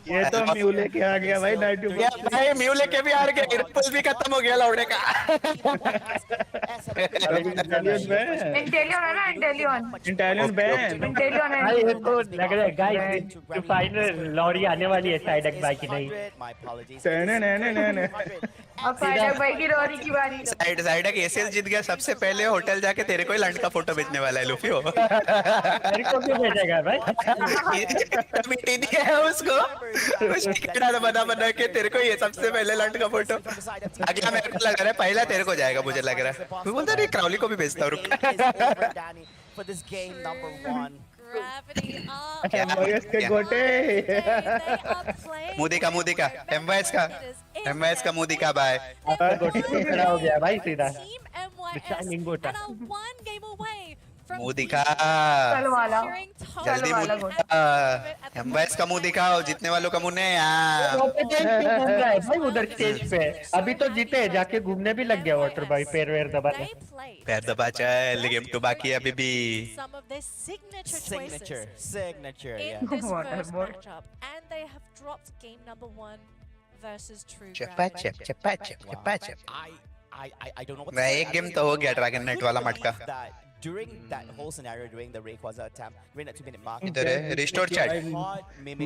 ये तो म्यू लेके आ गया भाई नाइट भाई, म्यू लेके भी आ गया, रिपल भी खत्म हो गया लौड़े का। इंटेलियन है ना, इंटेलियन बैन इंटेलियन है। भाई इसको लग रहा है गाइस जो फाइनल लॉरी आने वाली है साइड एक बाई की नहीं। अब साइड भाई की लॉरी की बारी। साइड के एसीएल जीत गया, सबसे पहले होटल जाके तेरे को ही लंड का फोटो भेजने वाला है लूफी। मेरे को क्यों भेजेगा भाई? मिट्टी दिया है उसको, बना के तेरे को ये सबसे पहले लंड का फोटो। अगला मेरे को लग रहा है पहला तेरे को जाएगा, मुझे लग रहा है। तू बोलता नहीं क्राउली को भी भेजता हूँ, रुक। मुदी का एमवाइस का मुदी का भाई खड़ा हो गया भाई सीधा। Team MYS and are one game away मुंह दिखा चल वाला जल्दी मुंह दिखा एम्बाइस का मुंह दिखाओ जीतने वालों का मुंह नहीं कॉम्पिटेंट भी घूम रहा है भाई उधर स्टेज पे अभी तो जीते जाके घूमने भी लग गया वाटर भाई पैर वैर दबाने पैर दबा चल गेम तो बाकी है अभी भी some of their signature Signature, choices signature, in yeah. this Water first boy. matchup, and they have dropped game number 1 versus True चपा Gravity. चप चपा चप चपा चप I don't know what to मैं say. एक I गेम mean, तो हो you गया could ड्रैगन नेट वाला believe मटका that during that whole scenario, during the Rayquaza attempt, during that 2-minute mark, इधर है रिस्टोर चैट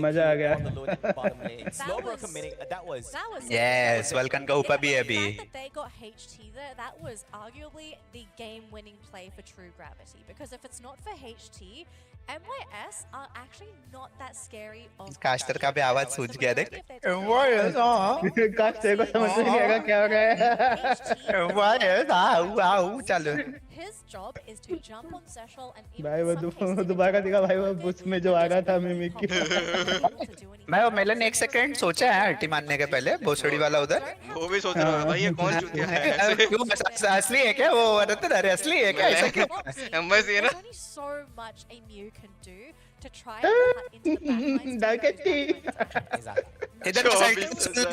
मजा आ गया on the loading bottom lane. Slowbro committing, that was yes vulcan का ऊपर भी है अभी The fact that they got HT there, that was arguably the game-winning play for True Gravity. Because if it's not for HT, MYS are actually not that scary. Caster का भी आवाज सूझ गया देख काश तेरे को समझ में नहीं आएगा क्या हो रहा है चलो His job is to jump on Seshal and भाई वो दोबारा दिखा भाई वो उसमें जो आ रहा था मिमिक की मैं वो मेलन एक सेकंड सोचा है अल्टी मारने के पहले भोसड़ी वाला उधर वो भी सोच रहा है भाई ये कौन चूतिया है क्यों असली है क्या वो रतन अरे असली है क्या ऐसा क्यों एम्बाइस ये ना only so much a Mew can do to try and cut into the backlines. इधर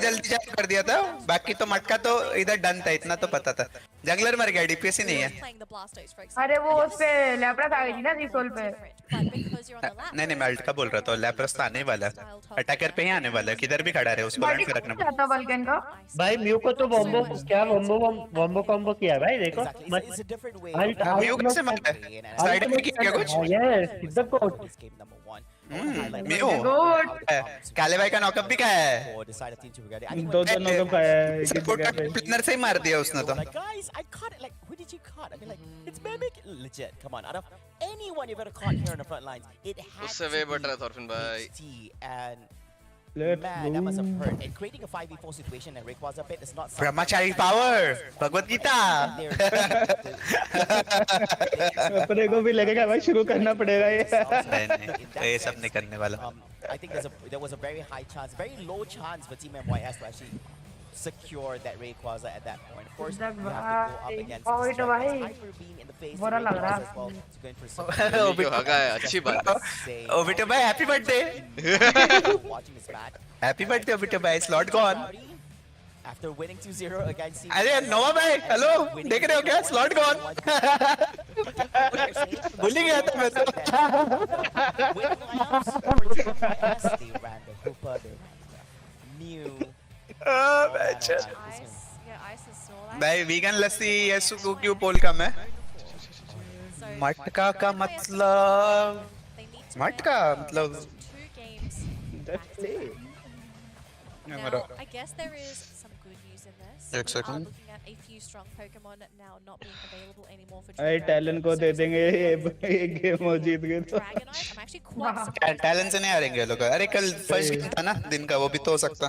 जल्दी जंप कर दिया था बाकी तो मटका तो इधर डन था इतना तो पता था जंगलर मर गया डीपीएस ही नहीं है अरे वो उस पे लैपटॉप आ गई थी ना रिसोल पे नहीं मैं अल्ट का बोल रहा था लैप्रस तो आने वाला अटैकर पे ही आने वाला है किधर भी खड़ा रहे उसको अल्ट पे रखना जाता बल्कन का भाई म्यू को तो वॉम्बो कॉम्बो किया भाई देखो म्यू कैसे मारा साइड में किया कुछ यस सिद्धप को म्यू काले भाई का नॉकअप भी क्या है दो नॉकअप का है प्लेनर से ही मार दिया उसने तो guys, I caught it. Like, who did you caught? I mean, like, it's Mimic. Legit. Come on, out of anyone you've ever caught here on the front lines, it had उससे way but रहा था orphan भाई and man, that must have hurt. And creating a 5v4 situation and Rayquaza pit is not Brahmachari power Bhagavad Gita अपने को भी लगेगा भाई शुरू करना पड़ेगा ये सब नहीं करने वाला I think there was a very high chance, very low chance for Team MYS to actually secure that Rayquaza at that point. Of course, you have to go up against Hyper Beam in the face बुरा लग रहा as well. To go in for some होगा अच्छी बात है Obito भाई happy birthday watching this match. Happy birthday Obito भाई slot gone After winning 2-0 against Team अरे नोवा भाई हेलो देख रहे हो क्या स्लॉट गॉन भूल ही गया था मैं तो they ran the Hoopa, they ran the Mew. भाई वीगन लस्सी ये सुकू क्यों पोल कम है मटका का मतलब मटका मतलब Now, I guess there is some good news in this. एक second Looking at a few strong Pokemon now not being available anymore for अरे टैलेंट को दे देंगे ये गेम हो जीत गए तो I'm actually quite surprised. Talent से नहीं हारेंगे ये लोग अरे कल फर्स्ट गेम था ना दिन का वो भी तो हो सकता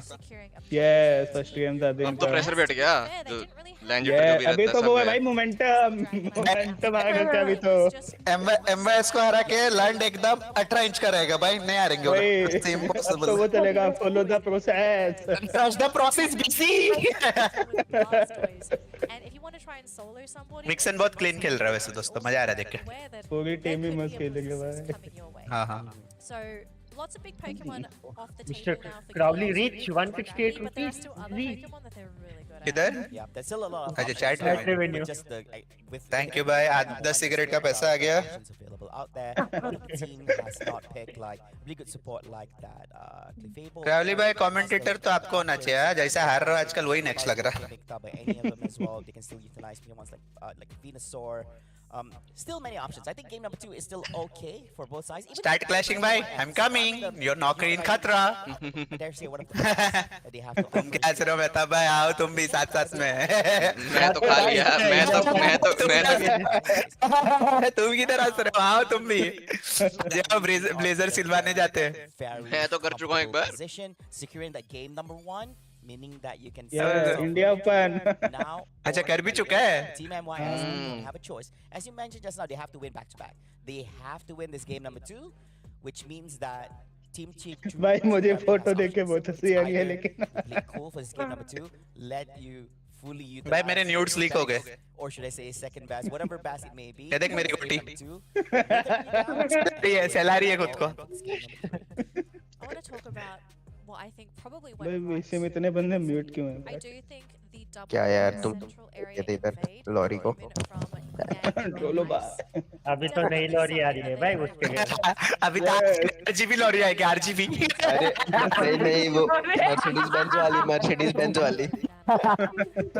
यस फर्स्ट गेम था दिन अब तो प्रेशर बैठ गया जो लैंड अभी तो वो है भाई मोमेंटम आ गया अभी तो एमएस को हरा के लैंड एकदम 18 इंच का रहेगा भाई नहीं हारेंगे भाई इम्पॉसिबल तो वो चलेगा follow the process trust the process BC And if you want to try and solo somebody, मिक्सन बहुत क्लीन खेल रहा है वैसे दोस्तों मजा आ रहा है देख के पूरी टीम ही मस्त खेलेगी भाई हां हां so lots of big Pokemon off the Mr. table now for Crowley Gravity, reach 168 but there are rupees still other Pokemon that they're really good at. किधर Yeah, there's still a lot of अच्छा chat revenue. just with thank you भाई आज 10 cigarette का पैसा आ गया options available out there. The team has not picked like really good support like that. Clefable, क्रावली भाई commentator तो आपको होना चाहिए जैसा हार रहा है आजकल वही नेक्स्ट लग रहा है picked up by any of them as well. They can still utilize Pokemon like Venusaur. Still many options. I think game number 2 is still okay for both sides. Start clashing भाई I'm coming you're नौकरी in खतरा I dare say one of the that they have to तुम क्या हंस रहे हो मेहता भाई आओ तुम भी साथ साथ में मैं तो खा लिया मैं तो तुम किधर हंस रहे हो आओ तुम भी जाओ ब्लेजर सिलवाने जाते हैं मैं तो कर चुका हूं एक बार position, securing that game number 1, meaning that you can India open now. अच्छा कर भी चुका है Team MYS don't have a choice. As you mentioned just now, they have to win back to back. They have to win this game number 2, which means that Team Chief भाई मुझे photo देख के बहुत हंसी आ रही है लेकिन cool for this game number 2. Let you fully utilize. भाई मेरे nudes leak हो गए. Or should I say second best, whatever best it may be. ये देख मेरी गोटी. ये SLR ही है खुद को. I want to talk about what I think probably भाई went right. वैसे में इतने बंदे म्यूट क्यों हैं? I do think the double क्या यार तुम central area कहते इधर लॉरी को ट्रोलो बा अभी तो नई लॉरी आ रही है भाई उसके लिए अभी तो RGB लॉरी आएगी RGB. अरे नहीं नहीं वो मर्सिडीज बेंज वाली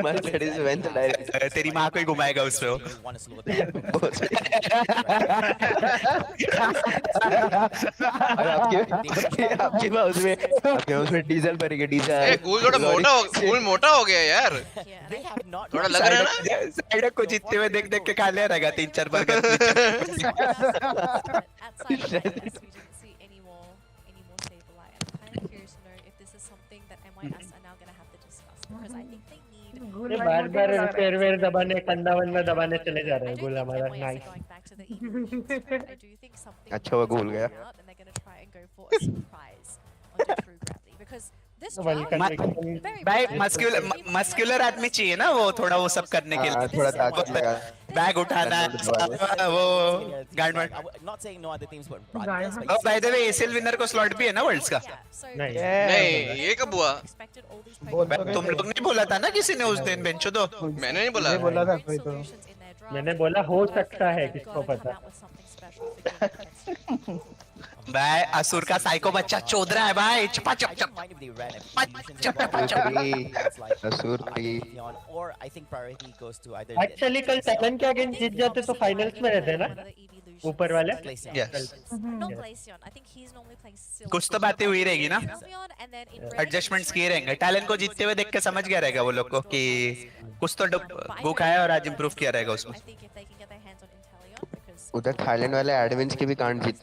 मर्सिडीज बेंज डायरेक्ट तेरी माँ को ही घुमाएगा उसमें वो. आपके पास उसमें डीजल भरेंगे डीजल. गूल थोड़ा मोटा हो गया यार. थोड़ा लग रहा है ना. साइड को जीतते हुए देख देख के खा लिया रहेगा 3-4 ये बार-बार पैर दबाने कंधा वंधा दबाने चले जा रहे हैं गोला हमारा. नाइस. अच्छा वो भूल गया. भाई मस्कुलर आदमी चाहिए ना वो थोड़ा वो सब करने के लिए. थोड़ा ताकत लगा. बैग उठाना वो गार्डमैन. और by the way ACL winner को स्लॉट भी है ना वर्ल्ड्स का. नहीं ये कब हुआ. तुम लोग नहीं बोला था ना किसी ने उस दिन बेंचो दो. मैंने नहीं बोला. बोला था कोई तो. मैंने बोला हो सकता है किसको पता. भाई असुर का साइको बच्चा चोद रहा है भाई. चपा चप चप असुर थी. एक्चुअली कल टैलेंट के अगेंस्ट जीत जाते तो फाइनल्स में रहते ना ऊपर वाले. कुछ तो बातें हुई रहेगी ना. एडजस्टमेंट्स किए रहेंगे. टैलेंट को जीतते हुए देख के समझ गया रहेगा वो लोग को कि कुछ तो भूख आया और आज इम्प्रूव किया रहेगा उसमें. उधर थाईलैंड वाले एडमिन्स के भी कांड जीत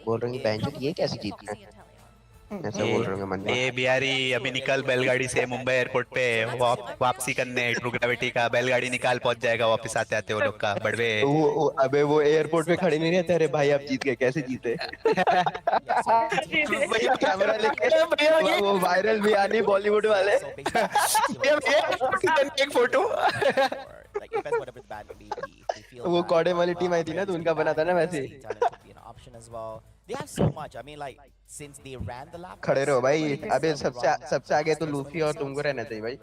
बोल रहे हैं बेंच ये कैसे जीतना है ऐसा बोल रहे हैं मन में. ए बिहारी अभी निकल बैलगाड़ी से मुंबई एयरपोर्ट पे वापसी करने. ट्रू ग्रेविटी का बैलगाड़ी निकाल पहुंच जाएगा वापस आते आते वो लोग का बड़वे. अबे वो एयरपोर्ट पे खड़े नहीं रहते. अरे भाई आप जीत गए कैसे जीते. कैमरा लेके वो वायरल भी आनी बॉलीवुड वाले. एक फोटो वो कॉडे वाली टीम आई थी ना तो उनका बना था ना वैसे. खड़े रहो भाई. अबे सबसे आगे तो लूफी और तुमको रहना चाहिए भाई.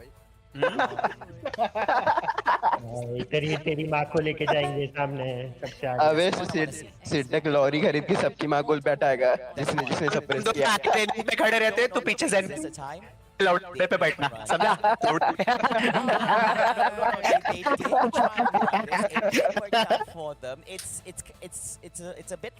तेरी माँ को लेके जाएंगे सामने सबसे आगे. अबे सिद्धक लॉरी खरीद के सबकी माँ को बैठाएगा जिसने सरप्राइज किया. ट्रेनिंग पे खड़े रहते हैं तो पीछे से लौटे पे बैठना समझा. For them, it's a big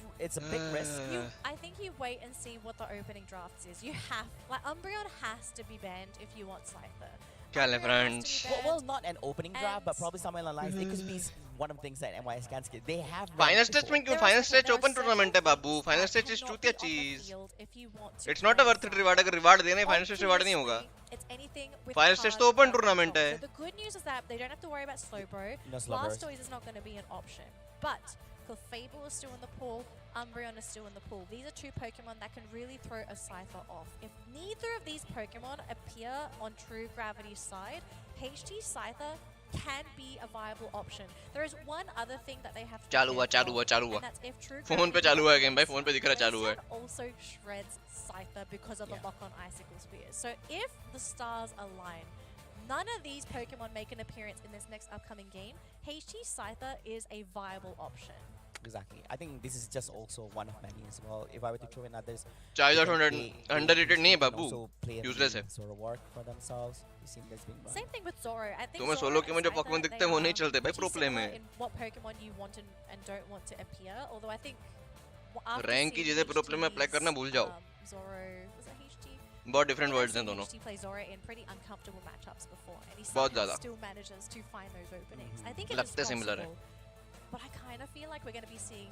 risk. I think you wait and see what the opening drafts is. You have Umbreon has to be banned if you want Scyther. friends. Well, not an opening draft, but probably somewhere along the lines. It could be one of the things that NYS can skip. They have Final stage में क्यों? Final stage open tournament है बाबू. Final stage is चूतिया चीज. It's not a worth it reward. अगर reward देना है final stage reward नहीं होगा. Final stage तो open tournament है. So the good news is that they don't have to worry about Slowbro. Blastoise is not going to be an option, but Clefable is still in the pool. Umbreon is still in the pool. These are two Pokemon that can really throw a Scyther off. If neither of these Pokemon appear on True Gravity's side, HT Scyther can be a viable option. There is one other thing that they have to चालू हुआ. and that's if True phone पे चालू है game भाई. Phone पे दिख रहा है चालू है. also shreds Scyther because of the lock-on Icicle Spears. So if the stars align, none of these Pokemon make an appearance in this next upcoming game. HT Scyther is a viable option. Exactly. I think this is just also one of many as well. If I were to throw in others, Charizard underrated नहीं है बाबू. Useless है. Sort of work for themselves. You see this being Same thing with Zoro. I think तुम्हें solo के में जो Pokemon दिखते हैं वो नहीं चलते भाई. Pro play में. in what Pokemon you want and don't want to appear. Although I think rank की चीजें pro play में अप्लाई करना भूल जाओ. Zoro was a HT. बहुत different words हैं दोनों. HT plays Zoro in pretty uncomfortable matchups before, and he बहुत ज़्यादा. still manages to find those openings. I think it is लगते similar है. possible. But I kind of feel like we're going to be seeing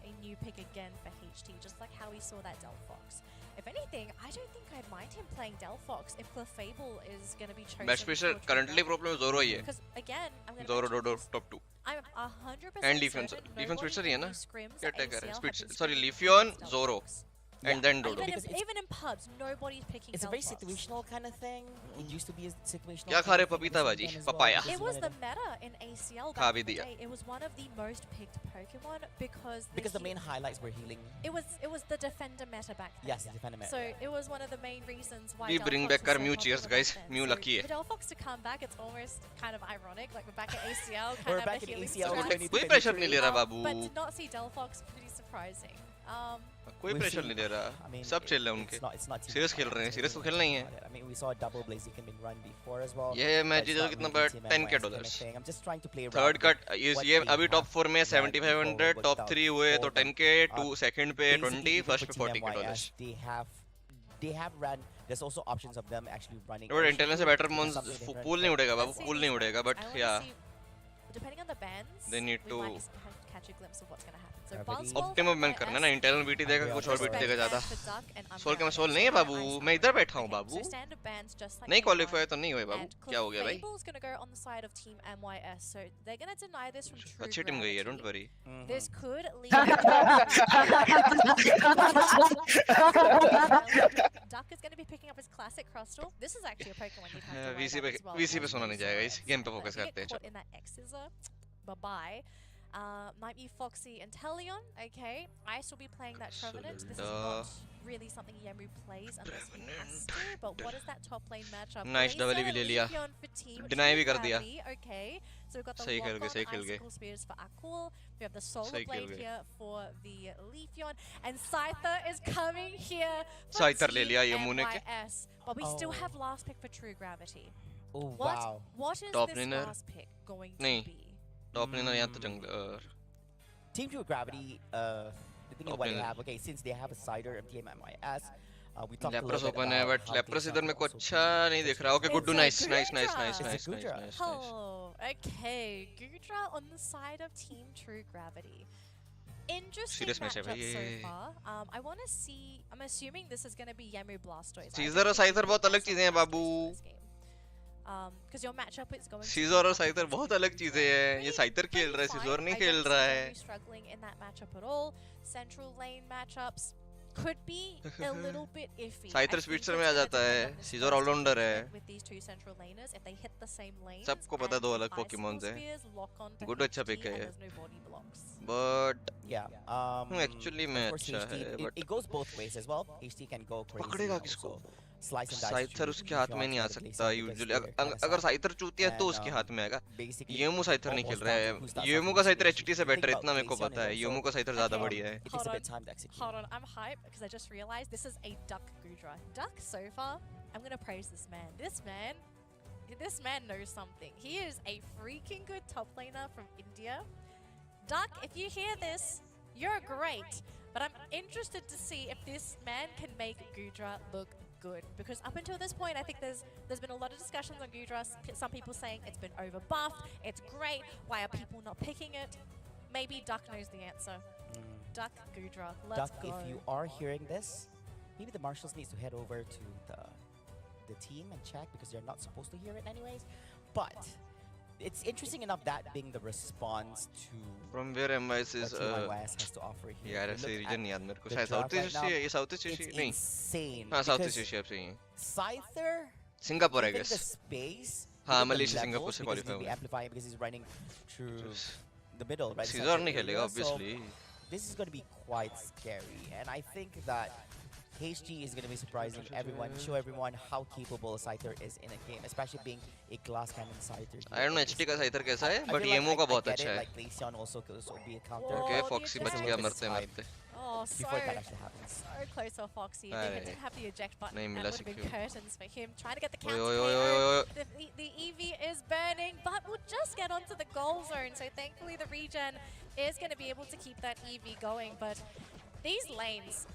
a new pick again for HT, just like how we saw that Delphox. If anything, I don't think I'd mind him playing Delphox if Clefable is going to be chosen. Best fisher currently problem Zoro ही है. Because again, I'm going to Zoro Dodo top 2. I'm 100% And defense. certain Defense nobody fisher ही है ना? who scrims क्या at tag है? ACL Speed have been sorry screaming Leafeon Delphox. Zoro. and then Dodo. Even in pubs, nobody's picking It's a very Delphox. situational kind of thing. It used to be a situational. क्या खा रहे पपीता भाजी? Papaya. It was the meta in ACL खा back भी in the दिया. day. It was one of the most picked Pokemon because the main highlights were healing. It was the defender meta back then. Yes, defender meta. So it was one of the main reasons why We bring Delphox back was our so Mew, popular cheers back guys. then. Mew So lucky है. for Delphox to come back, it's almost kind of ironic. Like we're back at ACL, We're kind of back a in healing ACL, strat. कोई pressure नहीं ले रहा बाबू. But to not see Delphox, pretty surprising. कोई pressure नहीं ले रहा. सब chill है उनके. Serious खेल रहे हैं. Serious तो खेलना ही है. I mean, we saw a double Blaziken being run before as well. ये मैच जीतो कितना बड़ा $10K. I'm just trying to play third cut ये अभी टॉप 4 में 7500, टॉप 3 हुए तो 10K, 2 सेकंड पे 20, फर्स्ट पे $40K. They have run. There's also options of them actually running. But intelligence से बेटर मोन्स पूल नहीं उड़ेगा बाबू, पूल नहीं उड़ेगा बट या Depending on the bands, they need we to might just catch a glimpse of what's going to happen. So Buzzball, optimum ban करना ना. Internal BT देगा, कुछ और बीटी देगा ज्यादा. सोल के में सोल नहीं है बाबू. मैं इधर बैठा हूं बाबू. नहीं क्वालीफाई तो नहीं हुए बाबू. क्या हो गया भाई? Fable's going to go on the side of Team MYS, so they're going to deny this from True अच्छी टीम गई है, don't worry. This could lead Duck is going to be picking up his classic Crustal. This is actually a Pokemon you've had to VC write पे up as well. VC पे सोना नहीं जाएगा. इस game पे focus करते हैं. Caught in that X-Scissor. Bye-bye. Might be Foxy and Teleon. Okay, Ice will be playing that Trevenant. This is not really something Yemu plays unless he has to. But what is that top lane matchup? Nice double भी ले लिया. Deny भी कर दिया. Okay, so we've got the सही खेल गए, सही खेल गए. Icicle Spears for Akul. We have the Solar सही खेल Blade गए. here for the Leafeon, and Scyther is coming here. for Scyther ले Team लिया Yemu ने के. NYS. But we still have last pick for True Gravity. Oh wow! What is Top this laner? last pick going to नहीं. be? Top learner यहाँ तो jungler. Team True Gravity, the thing is what they have, okay, since they have a cider of Team MYS, we talked a Lepros little bit open है about but how Lepros they इधर मेरे को also अच्छा नहीं दिख रहा. Okay, good to nice. Oh, okay. Gudra on the side of Team True Gravity. Interesting Serious match है matchup भाई so ये. far. I want to see. I'm assuming this is going to be Yemu Blastoise. Scizor और Scyther बहुत अलग चीजें हैं बाबू. Because your matchup is going. Scizor और साइथर बहुत अलग चीजें हैं. ये साइथर खेल रहा है, सीजर नहीं खेल रहा है. Struggling in that matchup at all. Central lane matchups could be a little bit iffy. Scyther speedster में आ जाता है. सीजर ऑलराउंडर है. With these two central laners, if they hit the same lanes, सबको पता है दो अलग पोकेमॉन्स हैं. गुड अच्छा पिक है ये. But actually मैं अच्छा है. But it goes both ways as well. HT can go crazy. पकड़ेगा किसको? Slice and dice. साइथर उसके हाथ में नहीं आ सकता यूजुअली. अगर साइथर चूतिया है तो उसके हाथ में आएगा. येमू साइथर नहीं खेल रहा है. येमू का साइथर एचटी से बेटर इतना मेरे को पता है. येमू का साइथर ज्यादा बढ़िया है. Hold on, I'm hyped because I just realized this is a Duck Gudra. Duck so far, I'm gonna praise this man. This man knows something. He is a freaking good top laner from India. Duck, if you hear this, you're great. But I'm interested to see if this man can make Gudra look good, because up until this point I think there's been a lot of discussions on Gudra. Some people saying it's been over buffed, it's great, why are people not picking it? Maybe Duck knows the answer. Duck Gudra, let's Duck, go. if you are hearing this, maybe the marshals needs to head over to the team and check, because they're not supposed to hear it anyways. But it's interesting enough that being the response to From where MIS is MYS has to offer here. यार ऐसे reason नहीं याद मेरे को. शायद south east Asia. ये south east Asia नहीं. insane. हाँ साउथ ईस्ट एशिया से ही है. Scyther, Singapore I given guess. the space, हाँ given the Malaysia levels, Singapore से because he's qualify gonna be हुआ. amplifying because he's running through the middle, right? Scizor नहीं खेलेगा obviously. So this is going to be quite scary, and I think that HG is going to be surprising everyone, show everyone how capable Scyther is in a game, especially being a glass cannon Scyther. I don't know HT का Scyther कैसा है, but येमू का बहुत अच्छा है. Like Leonard also could be a counter. Okay, Foxy बच गया मरते मरते. Oh, Before that actually happens. So close for Foxy. If they didn't have the eject button, नहीं that मिला would have been secure. curtains for him. Trying to get the ओए counter ओए ओए ओए. KO. The EV is burning, but we'll just get onto the goal zone. So thankfully the regen is going to be able to keep that EV going. But these lanes,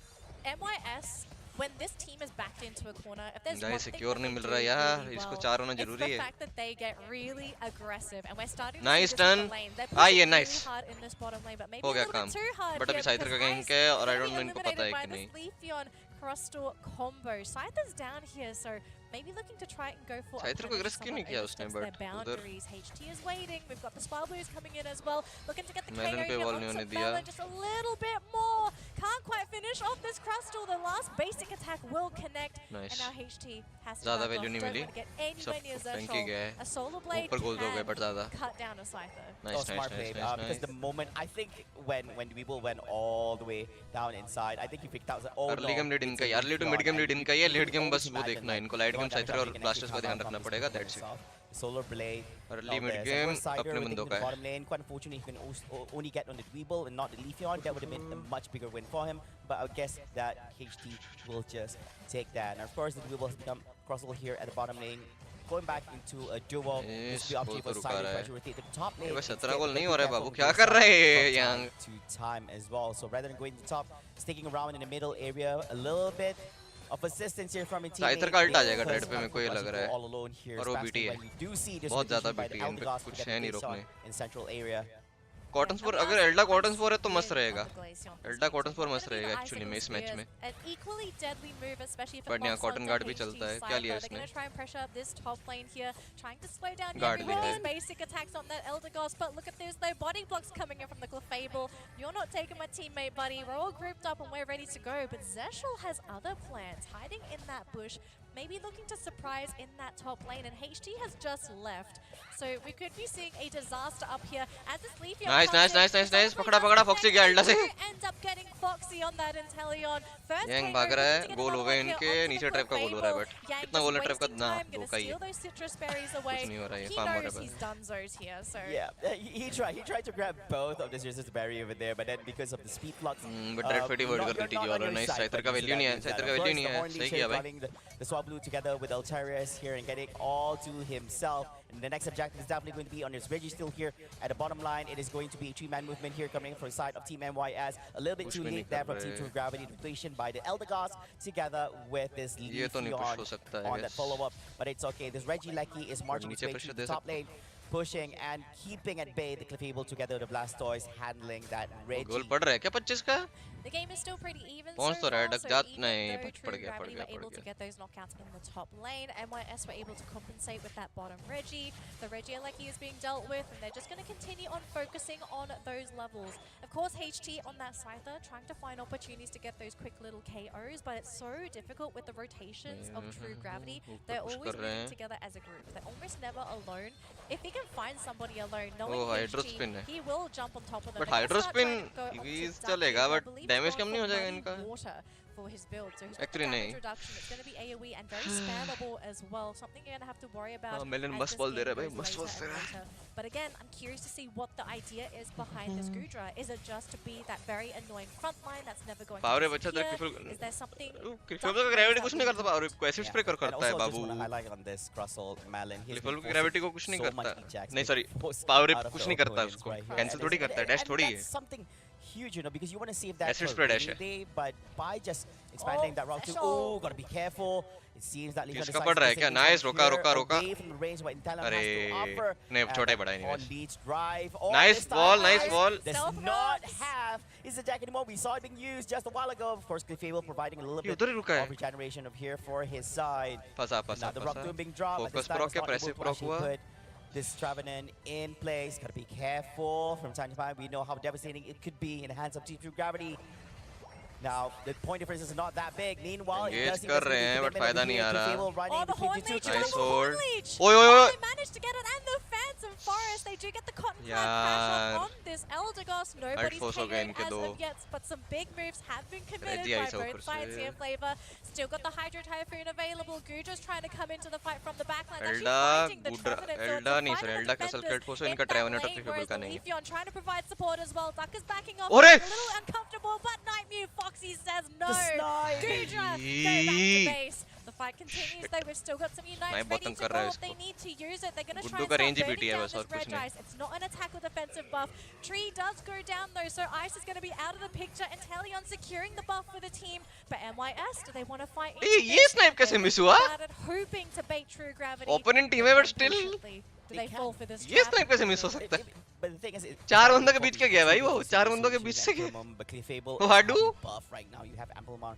MYS, when this team is backed into a corner, if there's one guys thing secure that नहीं they mill do रहा यार. really इसको well, चार होना it's जरूरी the है. fact that they get really aggressive, and we're starting to Nice see this in turn. the lane. They're Ah, pushing yeah, really nice. hard in this bottom lane, but maybe हो a गया little काम. bit too hard But here अभी Scyther का because gang Ice है और I will don't be know इनको पता है eliminated कि by नहीं. this Leafeon Crustal combo. Scyther's down here, so maybe looking to try and go for साइत्र को रिस्क क्यों नहीं किया उसने their बट उधर boundaries. HT is waiting. We've got the Spar Blues coming in as well, looking to get the KO Melon पे here wall नहीं onto होने दिया Melon. Just a little bit more. Can't quite finish off this Crustal. The last basic attack will connect. Nice. And now HT has to ज़्यादा back value off. नहीं Don't milli want to get anywhere near सब टंकी गया Zershol. है A Solar Blade ऊपर goals हो गए but ज़्यादा can cut down a Scyther. Nice, smart nice, play, nice, because the moment I think when people went all the way down inside, I think he picked out that early game lead इनका है early to mid game lead इनका है late game बस वो देखना है इनको light game साइत्र और ब्लास्टर्स का ध्यान रखना पड़ेगा that's it Solar Blade. Early mid game अपने बंदों का है Bottom lane, quite unfortunately, he can only get on the Dweeble and not the Leafeon. That would have been a much bigger win for him. But I guess that HT will just take that. And of course, the Dweeble has become crossable here at the bottom lane. Going back into a duo. This will be up to Cyber to rotate the top lane. बस 17 गोल नहीं हो रहा है बाबू क्या कर रहे हैं young to time as well. So rather than going to the top, sticking around in the middle area a little bit of assistance here from a team. साइत्र का अल्ट आ जाएगा ट्रेड पे मेरे को ये लग रहा all alone है here, और वो बीटी है बहुत ज़्यादा बीटी है इन पे कुछ है नहीं रोकने in central area. Cotton spore अगर एल्डा कॉटन स्पोर है तो मस्त रहेगा एल्डा कॉटन स्पोर मस्त रहेगा एक्चुअली में इस मैच में बट यहाँ कॉटन गार्ड भी चलता है क्या लिया इसने गार्ड लिया है basic attacks on that Elder Goss, but look at this, though, body blocks coming in from the Clefable. You're not taking my teammate, buddy. We're all grouped up and we're ready to go, but Zershol has other plans, hiding in that bush, maybe looking to surprise in that top lane, and HT has just left. So we could be seeing a disaster up here as this Leafeon nice पकड़ा Foxy गया एल्डा से ends up getting Foxy on that Inteleon. First young भाग रहा है गोल हो गए इनके नीचे ट्रैप का गोल हो रहा है बट कितना गोल है ट्रैप का ना दो का ही कुछ नहीं हो रहा है फार्म हो रहा है Yeah, he tried to grab both of this resist barrier over there, but then because of the speed flux, but red pretty word कर दी और नाइस साइत्र का वैल्यू नहीं है सही किया भाई the swap blue together with Altarius here and getting all to himself. And the next objective is definitely going to be on his Reggie still here at the bottom line. It is going to be a 3-man movement here coming from the side of Team NYS. A little bit too late there from Team True Gravity. Depletion by the Elder Gods together with this Leafeon on that follow-up. But it's okay. This Reggie Lecky is marching his way to the top lane, pushing and keeping at bay the Clefable together with the Blastoise, handling that Reggie. गोल पड़ रहा है क्या 25 का? The game is still pretty even so पहुंच तो रहा है far, duck so जात even नहीं though पड़ True गया Gravity were able to get those knockouts in the top lane, NYS were able to compensate with that bottom Reggie. The Reggie Alecki is being dealt with, and they're just going to continue on focusing on those levels. Of course, HT on that Scyther, trying to find opportunities to get those quick little KOs, but it's so difficult with the rotations of True Gravity. They're always moving together as a group. They're almost never alone. If he can find somebody alone, knowing HT, he will jump on top of them. But Hydro Spin, he's चलेगा, but damage कम नहीं हो जाएगा इनका? For his build, so he's Actually, got damage reduction. It's going to be AoE and very spammable as well. Something you're going to have to worry about. Melon as bus this ball game दे रहा है भाई goes बस बस later and later. But again, I'm curious to see what the idea is behind this Gudra. Is it just to be that very annoying front line that's never going Power to बच्चा तेरे disappear? Is there something? Clifford का gravity कुछ नहीं करता power को ऐसे spray करता है बाबू highlight on this Crustle Malin. Clifford की gravity को कुछ नहीं करता नहीं सॉरी पावर कुछ नहीं करता उसको कैंसिल थोड़ी करता है डैश थोड़ी है something huge, you know, because you want to see if that Acid spread dash day, but by just expanding that route to gotta be careful. It seems that Leonard इसका पड़ रहा है क्या नाइस रोका अरे नहीं छोटा ही बड़ा है nice ball does not have his attack anymore. We saw it being used just a while ago. Of course, Clefable providing a little bit of regeneration of here for his side. Now the rock tomb being dropped. Focus proc क्या pressive proc हुआ this Travenin in place. Gotta be careful from time to time. We know how devastating it could be in the hands of Team True Gravity. Now, the point difference is not that big. Meanwhile, engage कर रहे हैं but फायदा नहीं आ रहा Oh, the Hornleech! Nice hold. They managed to get it, and the Phantom Forest. They do get the Cotton Plant pressure on this Eldegoss. Nobody's KO'd as of yet, but some big moves have been committed by both sides here. Flava still got the Hydro Typhoon available. Gudra's trying to come into the fight from the backline. Elda नहीं sir Elda का Sulcate Force इनका Travenator Cliffable का नहीं Leafeon trying to provide support as well. Duck is backing off. अरे! A little uncomfortable, but Nightmute Foxy says no. Gudra, go back to base. The fight continues though. We've still got some Unites ready to go. If they need to use it, they're going to try and start burning down this red ice. It's not an attack with defensive buff. Tree does go down though, so Ice is going to be out of the picture. And Teleon securing the buff for the team. But NYS, do they want to fight into ये snipe कैसे miss हुआ? hoping to bait True Gravity. Opponent team है but still Do they fall for this ये trap? snipe कैसे miss हो सकता है? But the thing is, चार बंदों के बीच के गया भाई वो चार बंदों के बीच से गया Clefable Wadu buff right now. You have ample amount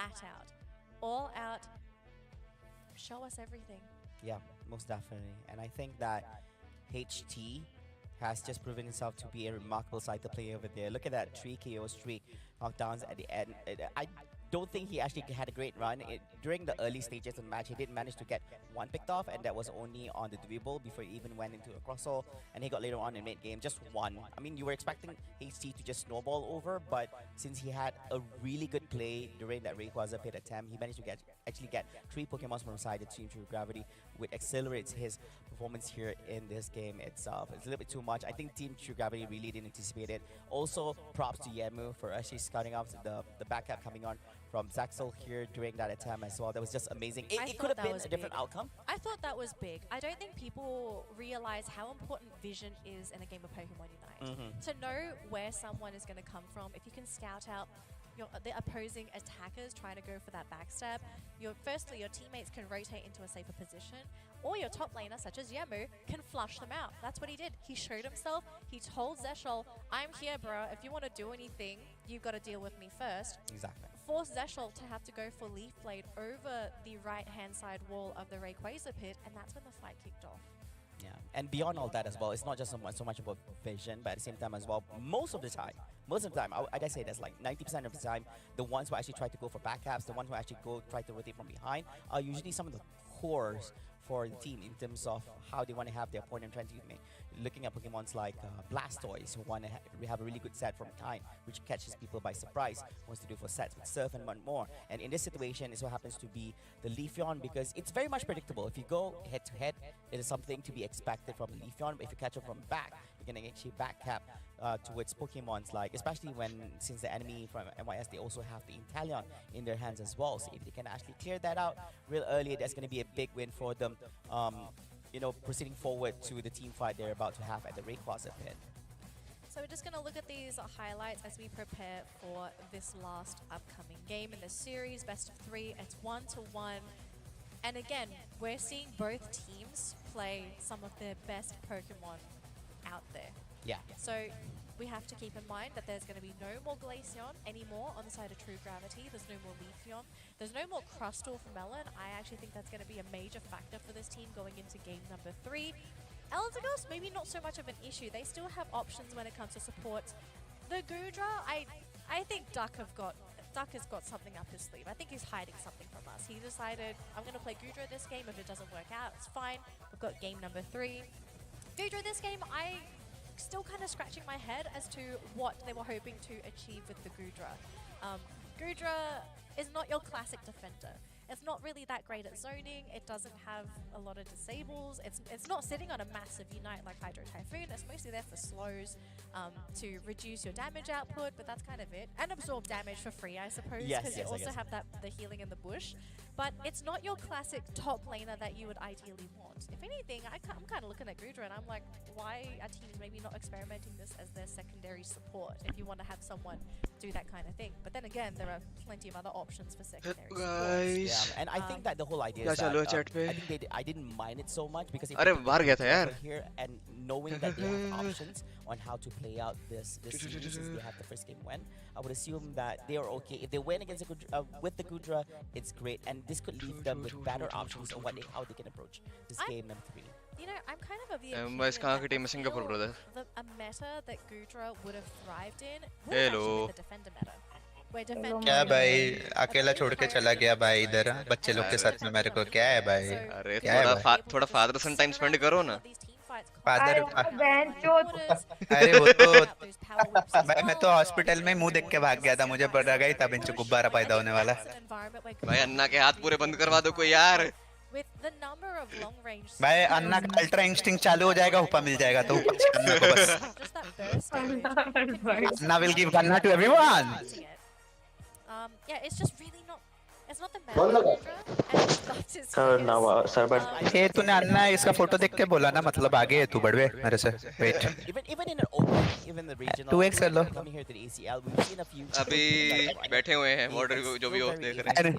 flat out, all out. Show us everything. Yeah, most definitely. And I think that HT has just proven himself to be a remarkable side to play over there. Look at that 3 KO streak, knockdowns at the end. don't think he actually had a great run. During the early stages of the match, he did manage to get one picked off, and that was only on the dribble before he even went into a cross-hole, and he got later on in mid-game, just one. I mean, you were expecting HT to just snowball over, but since he had a really good play during that Rayquaza pit attempt, he managed to actually get 3 Pokemons from side of Team True Gravity, which accelerates his performance here in this game itself. It's a little bit too much. I think Team True Gravity really didn't anticipate it. Also, props to Yemu for actually scouting out the backup coming on from Zaxel here during that attempt as well. That was just amazing. It could have been a different outcome. I thought that was big. I don't think people realize how important vision is in a game of Pokemon Unite. To know where someone is going to come from, if you can scout out the opposing attackers trying to go for that backstab, firstly, your teammates can rotate into a safer position, or your top laner, such as Yemu, can flush them out. That's what he did. He showed himself. He told Zeshal, I'm here, bro. If you want to do anything, you've got to deal with me first. Exactly. Forced Zeshal to have to go for Leaf Blade over the right-hand side wall of the Rayquaza pit, and that's when the fight kicked off. Yeah, and beyond all that as well, it's not just so much about vision, but at the same time as well, most of the time, I say that's like 90% of the time, the ones who actually try to go for backups, the ones who actually try to rotate from behind, are usually some of the cores for the team in terms of how they want to have their opponent trying to looking at Pokemons like Blastoise, who want to have a really good set from behind, which catches people by surprise, wants to do for sets with Surf and one more. And in this situation, it's what happens to be the Leafeon, because it's very much predictable. If you go head to head, it is something to be expected from a Leafeon, but if you catch it from back, you're going to actually backcap towards Pokemons, like, especially since the enemy from NYS, they also have the Inteleon in their hands as well. So if they can actually clear that out real early, that's going to be a big win for them. Proceeding forward to the team fight they're about to have at the Rayquaza pit. So we're just going to look at these highlights as we prepare for this last upcoming game in the series. Best of 3, it's 1-1. And again, we're seeing both teams play some of their best Pokemon out there. Yeah. So we have to keep in mind that there's going to be no more Glaceon anymore on the side of True Gravity. There's no more Leafeon. There's no more Crustle for Melon. I actually think that's going to be a major factor for this team going into game number 3. Eldegoss, maybe not so much of an issue. They still have options when it comes to support. The Goodra, I think Duck has got something up his sleeve. I think he's hiding something from us. He decided, I'm going to play Goodra this game. If it doesn't work out, it's fine. We've got game number 3. Goodra this game, still kind of scratching my head as to what they were hoping to achieve with the Goodra. Goodra is not your classic defender. It's not really that great at zoning. It doesn't have a lot of disables. It's not sitting on a massive Unite like Hydro Typhoon. It's mostly there for slows to reduce your damage output, but that's kind of it. And absorb damage for free, I suppose, because you also have the healing in the bush. But it's not your classic top laner that you would ideally want. If anything, I'm kind of looking at Goodra and I'm like, why are teams maybe not experimenting this as their secondary support if you want to have someone do that kind of thing? But then again, there are plenty of other options for secondary support. Yeah, and I think that the whole idea is that I think I didn't mind it so much because here and knowing that they have options on how to play out this series since they have the first game win, I would assume that they are okay. If they win against with the Goodra, it's great, and this could leave them with better options on how they can approach this game number 3. You know, I'm kind of the opinion that a meta that Goodra would have thrived in would have actually been the defender meta. क्या भाई अकेला छोड़ के चला गया भाई इधर बच्चे लोग के साथ में मेरे को क्या है भाई अरे थोड़ा फादर सन टाइम स्पेंड करो ना फादर अरे वो तो भाई मैं तो हॉस्पिटल में मुंह देख के भाग गया था मुझे पता गई था बेंच गुब्बारा पैदा होने वाला भाई अन्ना के हाथ पूरे बंद करवा दो कोई यार भाई अन्ना का अल्ट्रा इंस्टिंक्ट चालू हो जाएगा हुपा मिल जाएगा तो हुपा से अन्ना को बस अन्ना will give Ganna to everyone. Yeah, it's just really not. It's not the meta. ये तूने अन्ना इसका फोटो देख के बोला ना मतलब आगे है तू बढ़वे मेरे से वेट तू एक कर लो अभी बैठे हुए हैं मॉडल जो भी हो देख रहे हैं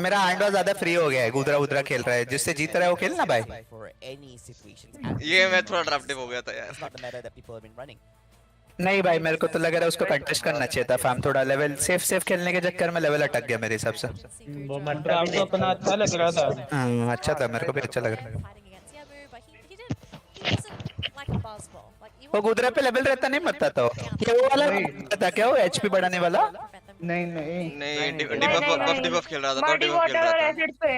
मेरा हैंडवा ज्यादा फ्री हो गया है गुदरा उदरा खेल रहा है जिससे जीत रहा है वो खेलना भाई ये मैं थोड़ा ड्राफ्टिव हो गया था यार नहीं भाई मेरे को तो लग रहा है उसको कंटेस्ट करना चाहिए था फैम थोड़ा लेवल सेफ खेलने के चक्कर में लेवल अटक गया मेरे हिसाब से वो ड्राफ्ट तो अपना अच्छा लग रहा था अच्छा था मेरे को भी अच्छा लग रहा था वो गुदरे पे लेवल रहता नहीं मरता तो ये वो वाला था क्या, वो एचपी बढ़ाने वाला? नहीं नहीं नहीं डिबफ खेल रहा था, बहुत मडी डिबफ खेल वाटर रहा और था। एसिड पे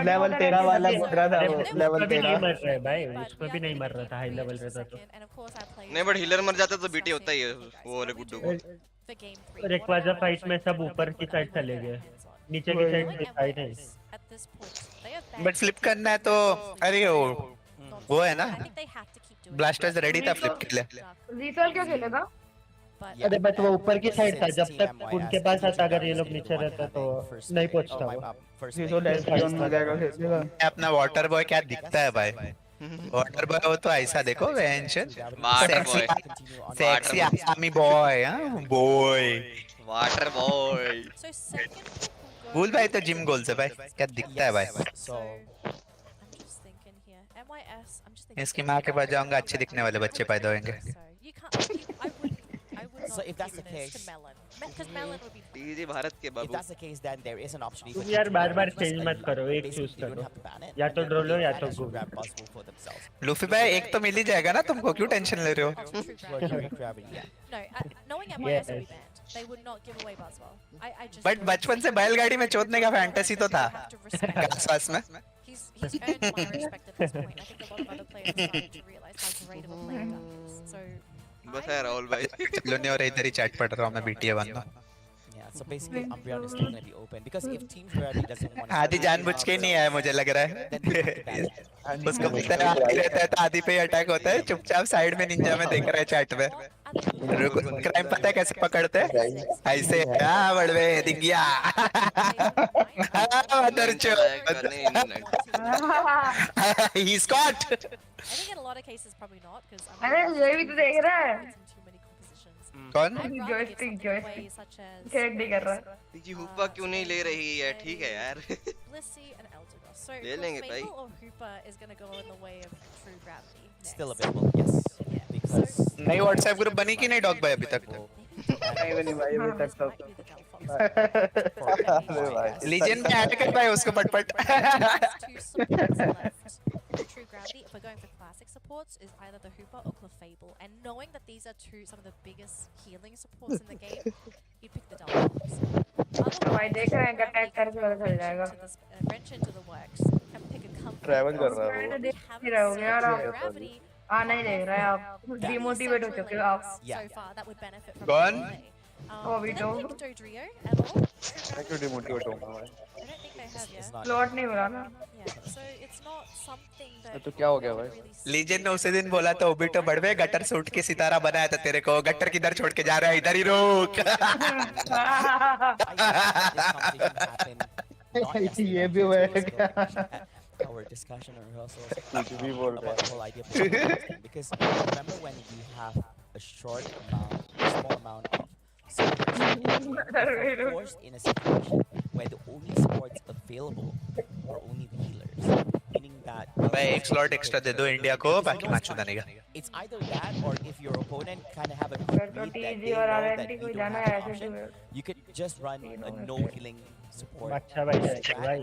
लेवल 13 वाला गुजरा था वो, लेवल उसमें भी नहीं 13। मर रहा है भाई, उसमें भी नहीं मर रहा था हाई लेवल रहता तो। नहीं बट हीलर मर जाता तो बीटी होता ही है वो वाले गुड्डू को। और एक बार जब फाइट में सब ऊपर की साइड चले गए, नीचे की साइड में फाइट नहीं। बट फ्लिप करना है तो अरे वो है ना, ब्लास्टर्स रेडी था फ्लिप के लिए। रिसल क्यों खेलेगा? अरे बट वो ऊपर की साइड था, जब तक उनके पास आता अगर ये लोग नीचे रहते तो नहीं पहुंचता वो। रिसल एस्पियन हो जाएगा खेलेगा। अपना वाटर बॉय क्या दिखता है भाई, वाटर बॉय हो तो ऐसा देखो वेंशन, सेक्सी आसामी बॉय, हां बॉय वाटर बॉय। भूल भाई तो जिम गोल से भाई क्या दिखता है भाई। इसकी माँ के पास जाऊंगा, अच्छे दिखने वाले बच्चे पैदा होंगे। So if that's the case, TG Bharat के if Babu. that's the case, then there is an option. तुम यार बार-बार चेंज मत करो, एक चूज करो, या तो ड्रोलो या तो गो। लूफी भाई एक तो मिल ही जाएगा ना तुमको, क्यों टेंशन ले रहे हो? बट बचपन से बैलगाड़ी में चोदने का फैंटेसी तो था आसपास में। बस है राहुल भाई। चलो नहीं, और इधर ही चैट पढ़ रहा हूँ मैं, बीटीए बनना। So basically, Umbreon is still going to be open because if Team Gravity doesn't want to. आदि जानबूझ के नहीं आया मुझे लग रहा है। उसको पता है आदि रहता है तो आदि पे अटैक होता है, चुपचाप साइड में निंजा में देख रहा है चैट में। क्राइम पता है कैसे पकड़ते हैं? ऐसे हाँ बड़वे दिख गया। मदर चोद। He's caught. अरे ये भी तो देख रहा है। कौन? जॉयस्टिक चेक नहीं कर रहा। टीजी हुप्पा क्यों नहीं ले रही है? ठीक है यार। ले लेंगे भाई। Still available, yes. Because नई व्हाट्सएप ग्रुप बनी कि नहीं डॉग भाई अभी तक? नहीं बनी भाई अभी तक तो। लीजेंड में ऐड कर भाई उसको पटपट। True gravity, if we're going for classic supports, is either the Hooper or Clefable. And knowing that these are some of the biggest healing supports in the game, you pick the double. भाई देख रहे हैं attack करके पता चल जाएगा। Wrench into the works and pick a comfort. Travel कर रहा है वो। देख ही रहे होगे यार आप। नहीं देख रहे आप, डिमोटिवेट हो चुके हो आप। So far, that would benefit from कौन? अभी तो Dodrio at all. मैं क्यों डिमोटिवेट होऊंगा भाई? I don't think they have yet. Slot नहीं मिला ना। Yeah, so it's not something that. तो क्या हो गया भाई? लीजेंड ने उसे दिन बोला तो ओबिटो बढ़वे गटर सूट के सितारा बनाया था तेरे को, गटर किधर छोड़ के जा रहा है, इधर ही रोक। ये भी हुआ our discussion and rehearsals about the whole idea of podcasting. Because remember when you have a small amount of supports, you're forced in a situation where the only supports available are only the healers, meaning that भाई एक slot extra दे दो India को, बाकी match उधर नहीं। it's either that or if your opponent kind of have a good read that they know that you don't have an option, you could just run a no healing support. अच्छा भाई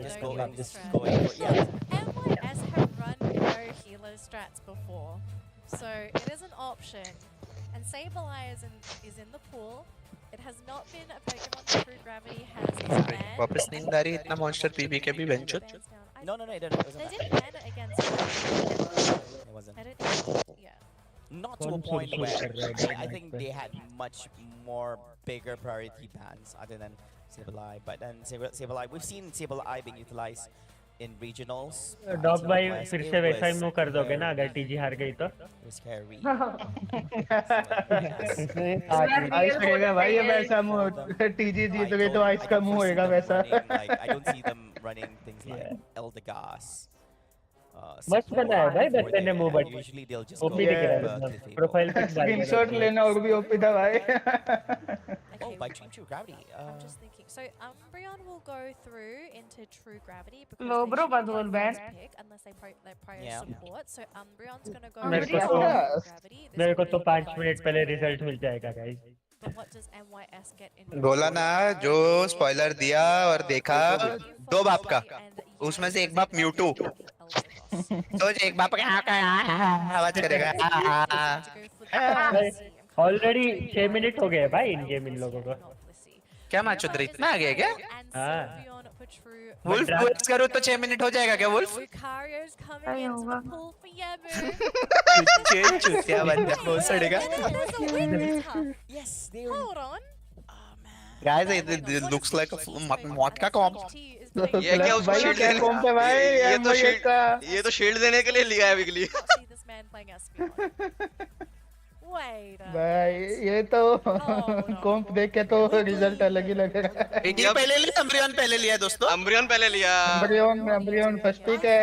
Just go and just go in. Yeah. NYS have run no healer strats before, so it is an option. And Sableye is in the pool. It has not been a Pokemon that True Gravity has banned. वापस नींद आ रही है इतना monster PB के भी बेंचो। No, it didn't. It They didn't ban it against. It wasn't. I don't think. Yeah. Not to a point where I think they had much more bigger priority bans other than Sableye. But then Sableye, we've seen Sableye being utilized in regionals. Dog भाई फिर से वैसा ही move कर दोगे ना अगर TG हार गई तो? It was scary. आइस करेगा भाई ये वैसा मूव, टीजी जीत गई तो आइस का मूव होएगा वैसा। Like I don't see them running things like Eldegoss. मस्त बना है भाई बच्चे ने move, but Usually they'll just OP दिख रहा है प्रोफाइल पिक। स्क्रीनशॉट लेना और भी ओपी था भाई। Oh, by Team True Gravity. I'm just thinking. So Umbreon will go through into True Gravity because low they bro should बदल ban. pick unless they prior Yeah. support. So Umbreon's gonna go मेरे into को Gravity. This मेरे को is तो really 5 minute पहले result मिल जाएगा guys. But what does NYS get in? बोला ना जो स्पॉइलर दिया और देखा, दो बाप का, उसमें से एक बाप म्यूटू। सोच एक बाप का आवाज करेगा। ऑलरेडी 6 मिनट हो गए भाई इन गेम इन लोगों को। क्या मैच उधर इतना आ गया क्या? हाँ वुल्फ बुल्स करो तो 6 मिनट हो जाएगा क्या वुल्फ? चूतिया बंदा भोसड़ेगा। Guys, it looks like a vodka comp. ये क्या उसको शील्ड देने कॉम्प है भाई, ये तो शील्ड देने के लिए लिया है विगली। भाई ये तो कॉम्प देख के तो रिजल्ट अलग ही लगेगा। ये पहले लिया, अम्ब्रियन पहले लिया दोस्तों। अम्ब्रियन पहले लिया। अम्ब्रियन फर्स्ट पिक है।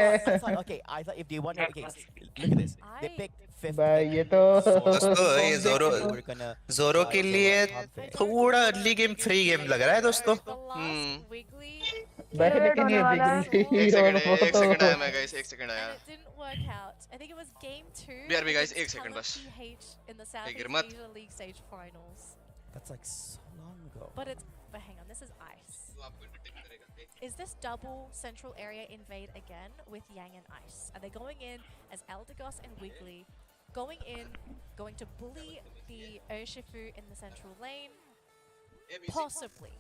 Okay, I thought if they won, okay, look at this. They picked fifth. भाई ये तो दोस्तों ये जोरो के लिए थोड़ा अर्ली गेम फ्री गेम लग रहा है दोस्तों। भाई लेकिन ये एक सेकंड आया मैं गाइस, एक सेकंड आया। I think it was game 2. BRB guys, एक सेकंड बस। In the Southeast गिर मत। Asia League stage finals. That's like so long ago. But hang on, this is ice. Is this double central area invade again with Yang and Ice? Are they going in as Eldegoss and Wiggly? Going to bully the Urshifu in the central lane? Possibly.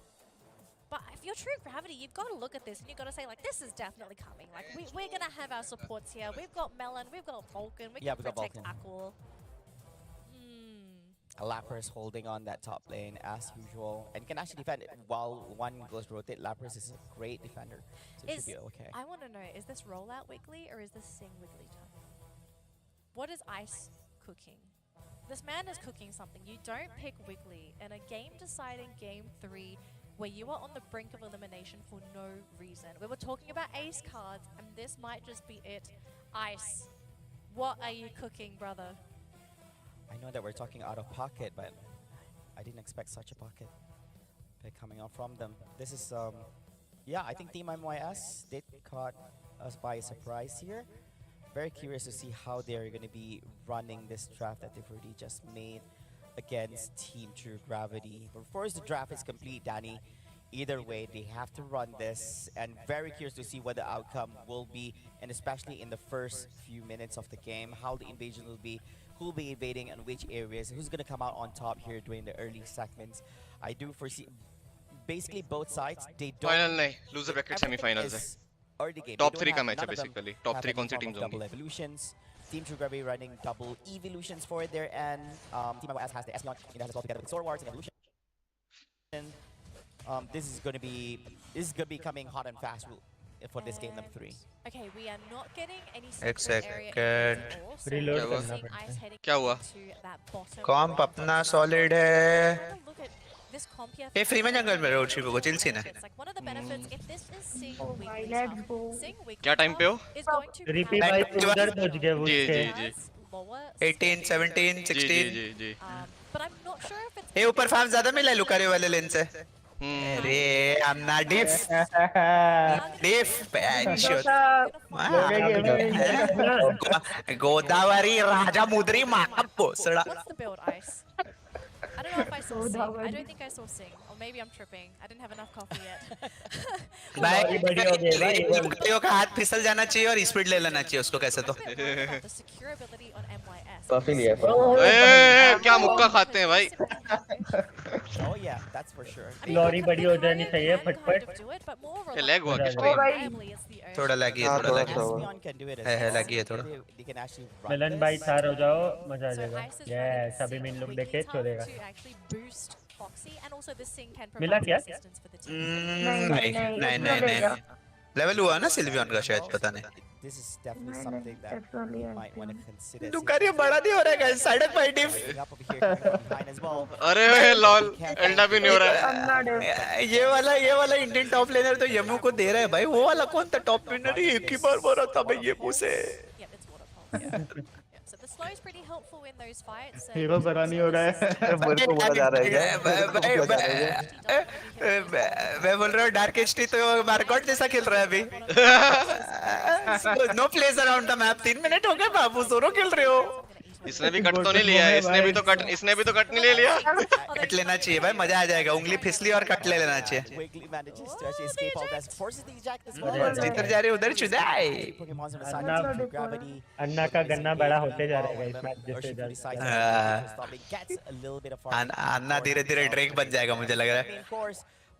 But if you're True Gravity, you've got to look at this and you've got to say, like, this is definitely coming. Like, we're going to have our supports here. We've got Melon, we've got Vulcan, we can protect Aqua. Lapras holding on that top lane as usual, and can actually defend it while one goes rotate. Lapras is a great defender, so it should be okay. I want to know, is this rollout Wiggly or is this Sing Wiggly time? What is Ice cooking? This man is cooking something. You don't pick Wiggly in a game-deciding Game 3 where you are on the brink of elimination for no reason. We were talking about ace cards, and this might just be it. Ice, what are you cooking, brother? I know that we're talking out of pocket, but I didn't expect such a pocket pick coming out from them. This is, yeah, I think Team MYS did caught us by surprise here. Very curious to see how they're going to be running this draft that they've already just made against Team True Gravity. But of course, the draft is complete, Danny. Either way, they have to run this, and very curious to see what the outcome will be, and especially in the first few minutes of the game, how the invasion will be, who will be invading and which areas, who's going to come out on top here during the early segments. I do foresee basically both sides, they don't... Final नहीं, loser bracket semi-finals है. Top 3 का match है basically. Top 3 कौन सी teams होंगी? Double evolutions. Team True Gravity running double evolutions for their end. Team MYS has the Espeon, it has as well together with Sword Wars and Evolution. This is going to be coming hot and fast for this game number 3. Okay, we are not getting any second. क्या हुआ? कॉम्प अपना solid है। ये free में जंगल में road ship को chill scene है। क्या टाइम पे हो? रिपी भाई उधर पहुंच गए वो। जी 18 17 16 जी। ये ऊपर फार्म ज्यादा मिला है लुकारे वाले लेन से। अरे I'm not diff पैंशोट गोदावरी राजा मुद्री माँ पोसड़ा। I don't know if I saw Sing. I don't think I saw Sing. Or maybe I'm tripping. I didn't have enough coffee yet. भाई लुकारियों का हाथ फिसल जाना चाहिए और स्पीड ले लेना चाहिए उसको कैसे तो। The securability on MYS. काफी लिया। क्या मुक्का खाते हैं भाई? Oh yeah, that's for sure. Lorry बड़ी हो जानी चाहिए फटफट। ये लैग हुआ किस टाइम? थोड़ा लैगी है थोड़ा लैगी है लैगी है थोड़ा। मिलन भाई थार हो जाओ मजा आ जाएगा। यस अभी मिन लोग देखे छोड़ेगा। मिला क्या? नहीं लेवल हुआ ना सिल्वियन का शायद पता नहीं। This is definitely something that you might want to consider. Lucario बड़ा नहीं हो रहा है गाइस साइड बाय डिफ। अरे लॉल एल्डा भी नहीं हो रहा है। ये वाला इंडियन टॉप लेनर तो यमू को दे रहा है भाई। वो वाला कौन था टॉप लेनर? एक ही बार मारा था भाई ये मुंह से। हीरो बना नहीं हो रहा है। मुझे को बोला जा रहा है मैं बोल रहा हूँ डार्क एचडी तो मार्केट जैसा खेल रहा है अभी। No place around the map. 3 minute हो गए बाबू जोरो खेल रहे हो। इसने भी कट तो नहीं लिया, इसने भी तो कट नहीं ले लिया। कट लेना चाहिए भाई, मजा आ जाएगा। उंगली फिसली और कट ले लेना चाहिए। जिधर जा रहे उधर चुदाए। अन्ना का गन्ना बड़ा होते जा रहा है इस मैच जैसे। अन्ना धीरे-धीरे ड्रेक बन जाएगा मुझे लग रहा है।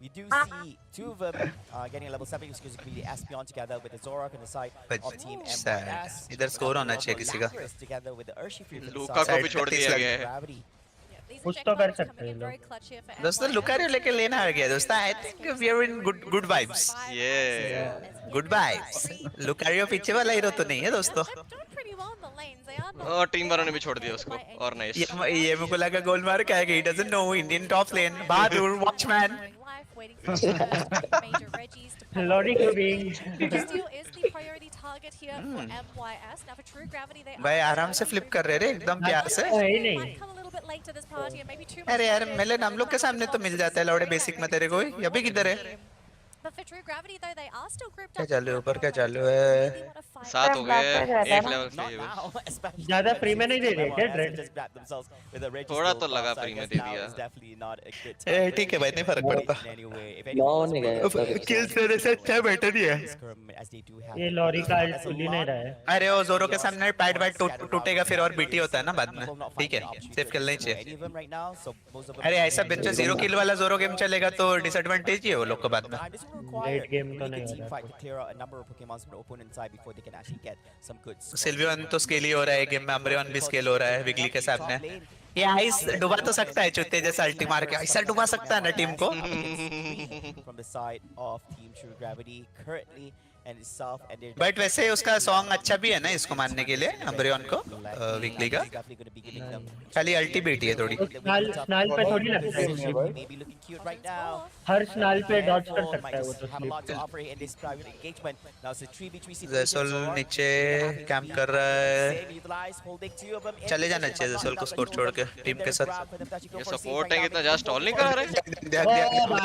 We do see two of them getting a level 7 excuse to be the Espeon together with the Zorak on the side of Team MYS. इधर स्कोर होना चाहिए किसी का। Together with the Urshifu from the लूका को भी छोड़ दिया गया है। कुछ तो कर सकते हैं लोग। दोस्तों लुकारियो लेके लेना हार गया दोस्तों। I think we are in good vibes. Yeah. Good vibes. Lucario पीछे वाला हीरो तो नहीं है दोस्तों। और टीम वालों ने भी छोड़ दिया उसको। और नाइस। ये मुझे लगा गोल मार के आएगा। He doesn't know Indian top lane. Bahadur watchman. Lorry King. भाई आराम से फ्लिप कर रहे रे एकदम प्यार से। नहीं। अरे यार मेले हम लोग के सामने तो मिल जाता है लौड़े बेसिक में तेरे को। अभी किधर है? क्या चालू है ऊपर? क्या चालू है? 7 हो गए, 1 लेवल चाहिए बस। ज्यादा फ्री में नहीं दे रहे क्या ट्रेड? थोड़ा तो लगा फ्री में दे दिया। ठीक है भाई, नहीं फर्क पड़ता। किल्स मेरे से अच्छा बेटर ही है। ये लॉरी का खुल ही नहीं रहा है। अरे वो जोरो के सामने पैड वैड टूटेगा फिर और बीटी होता है ना बाद में। ठीक है सेफ खेलना ही चाहिए। अरे ऐसा बच्चा 0 किल वाला जोरो गेम चलेगा तो डिसएडवांटेज ही है वो लोग को बाद में। लेट गेम तो नहीं हो रहा। सिल्वियन तो स्केल ही हो रहा है गेम में। अम्ब्रेयन भी स्केल हो रहा है विगली के सामने। ये आइस डुबा तो सकता है चुत्ते जैसा अल्टी मार के। ऐसा डुबा सकता है ना टीम को। बट वैसे उसका सॉन्ग अच्छा भी है ना इसको मानने के लिए अम्ब्रेयन को वीकली का। खाली अल्टी बेटी है थोड़ी। स्नाल पे थोड़ी लगता है। हर स्नाल पे डॉज कर सकता है वो तो स्लीप। जैसोल नीचे कैंप कर रहा है। चले जाना चाहिए जैसोल को स्कोर छोड़ के टीम के साथ। ये सपोर्ट है कितना ज्यादा स्टॉल नहीं करा रहे।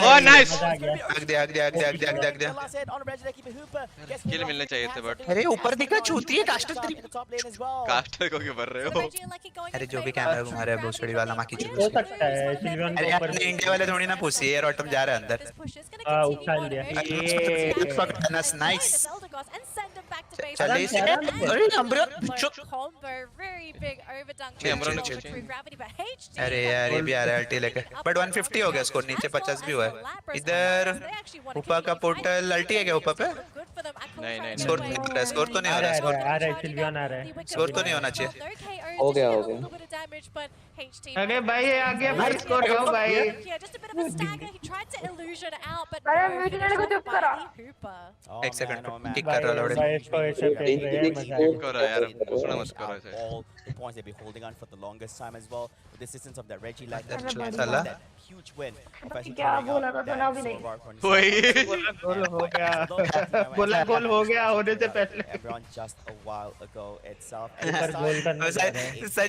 Oh nice. आग दे। किल मिलने चाहिए थे बट। अरे ऊपर दिखा चूती है कास्टर को क्यों भर रहे हो? अरे जो भी कैमरा घुमा रहा है भोसड़ी वाला माँ की चूती। हो सकता है सिल्वियन अरे अपने इंडिया वाले थोड़ी ना पूछी यार ऑटम जा रहा है अंदर। उछाल दिया। नाइस। चले इसे। अरे अम्ब्रेयन अरे यार ये भी आ रहा है अल्टी लेके। बट 150 हो गया स्कोर। नीचे 50 भी हुआ है। इधर ऊपर का पोर्टल अल्टी है क्या ऊपर पे? नहीं स्कोर तो नहीं हो रहा। आ रहा है सिल्वियन आ रहा है। स्कोर तो नहीं होना चाहिए। हो गया। अरे भाई आगे भाई स्कोर करो भाई। अरे म्यूजिक को चुप करा। एक सेकंड किक कर रहा लौड़े। करो यार दूसरा मत करो ऐसे। The points they've been holding on for the longest time as well. With the assistance of that Reggie like that huge win. क्या बोला था सुना भी नहीं। वही गोल हो गया। बोला गोल हो गया होने से पहले। Everyone just a while ago itself.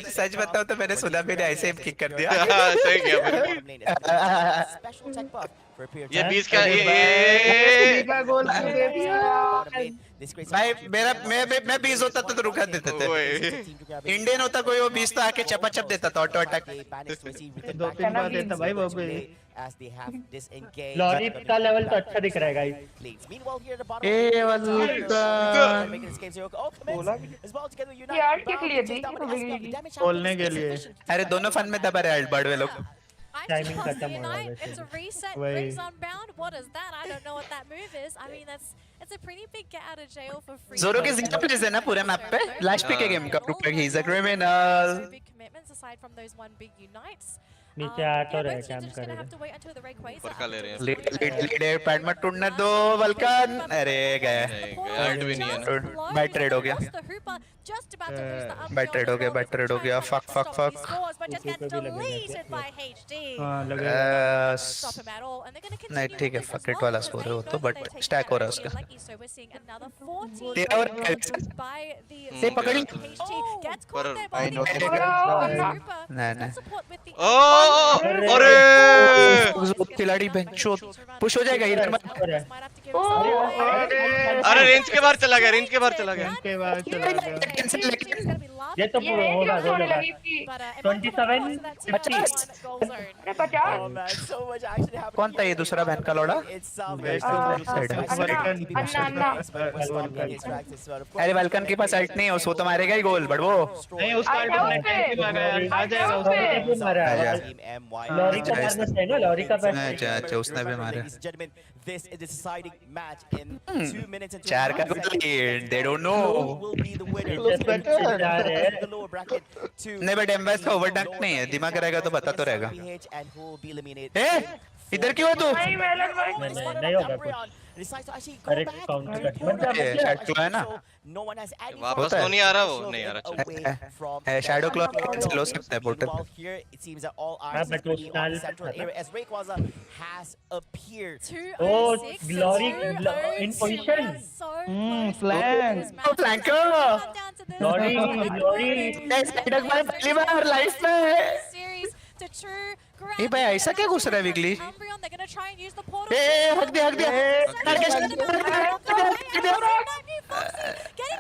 सच बताओ तो मैंने सुना भी नहीं ऐसे ही किक कर दिया। सही किया। Special tech buff for a period. ये 20 का ये का गोल दे दिया। भाई मेरा मैं 20 होता तो रुका देते थे। इंडियन होता कोई वो 20 तो आके चपाचप देता था ऑटो अटैक। 2-3 बार देता भाई वो भी। लॉरी का लेवल तो अच्छा दिख रहा है गाइस। ए वाला यार के लिए थी बोलने के लिए। अरे दोनों फन में दबा रहे बड़वे लोग। टाइमिंग खत्म हो रहा है It's a reset, वही। brings unbound. What is that? I don't know what that move is. I mean, it's a pretty big get out of jail for free. जोरो के ज़्यादा प्लेस है ना पूरे मैप पे। लास्ट पिक है game का। He is a criminal. Big commitments aside from those one big unites. नीचे आ तो रहे कैंप कर रहे। ऊपर का ले रहे हैं। लीड पैड मत टूटने दो वल्कन। अरे गए गार्ड भी नहीं है। बाय ट्रेड हो गया। बाय ट्रेड हो गया। फक नहीं ठीक है फक इट वाला स्कोर है वो तो बट स्टैक हो रहा है उसका। तेरा और से पकड़ी नहीं अरे खिलाड़ी बेंचो पुश हो जाएगा इधर मत। अरे रेंज के बाहर चला गया। ये तो ये रेट होगा होने होगा लगी थी 27 Oh man, so much action happening. कौन था ये दूसरा बहन का लौड़ा? अरे वल्कन के पास अल्ट नहीं है, उसको तो मारेगा ही गोल बड़वो। नहीं उसका अल्टरनेट नहीं मारा आ जाएगा उसका। लॉरी का मारना चाहिए ना, लॉरी का पैर। अच्छा उसने भी मारा। This is a deciding match in 2 minutes and 4 का गोल, they don't know। नहीं बट एम्बेस का ओवरडंक नहीं है, दिमाग रहेगा तो पता तो रहेगा। इधर क्यों तू? नहीं होगा कुछ। अरे काउंटर है ना, वापस तो नहीं आ रहा वो, नहीं आ रहा। शैडो क्लॉक लो सकता है portal. Oh glory in position flank flanker glory glory पहली बार लाइफ में। ये भाई ऐसा क्या घुस रहा है विगली? हक दिया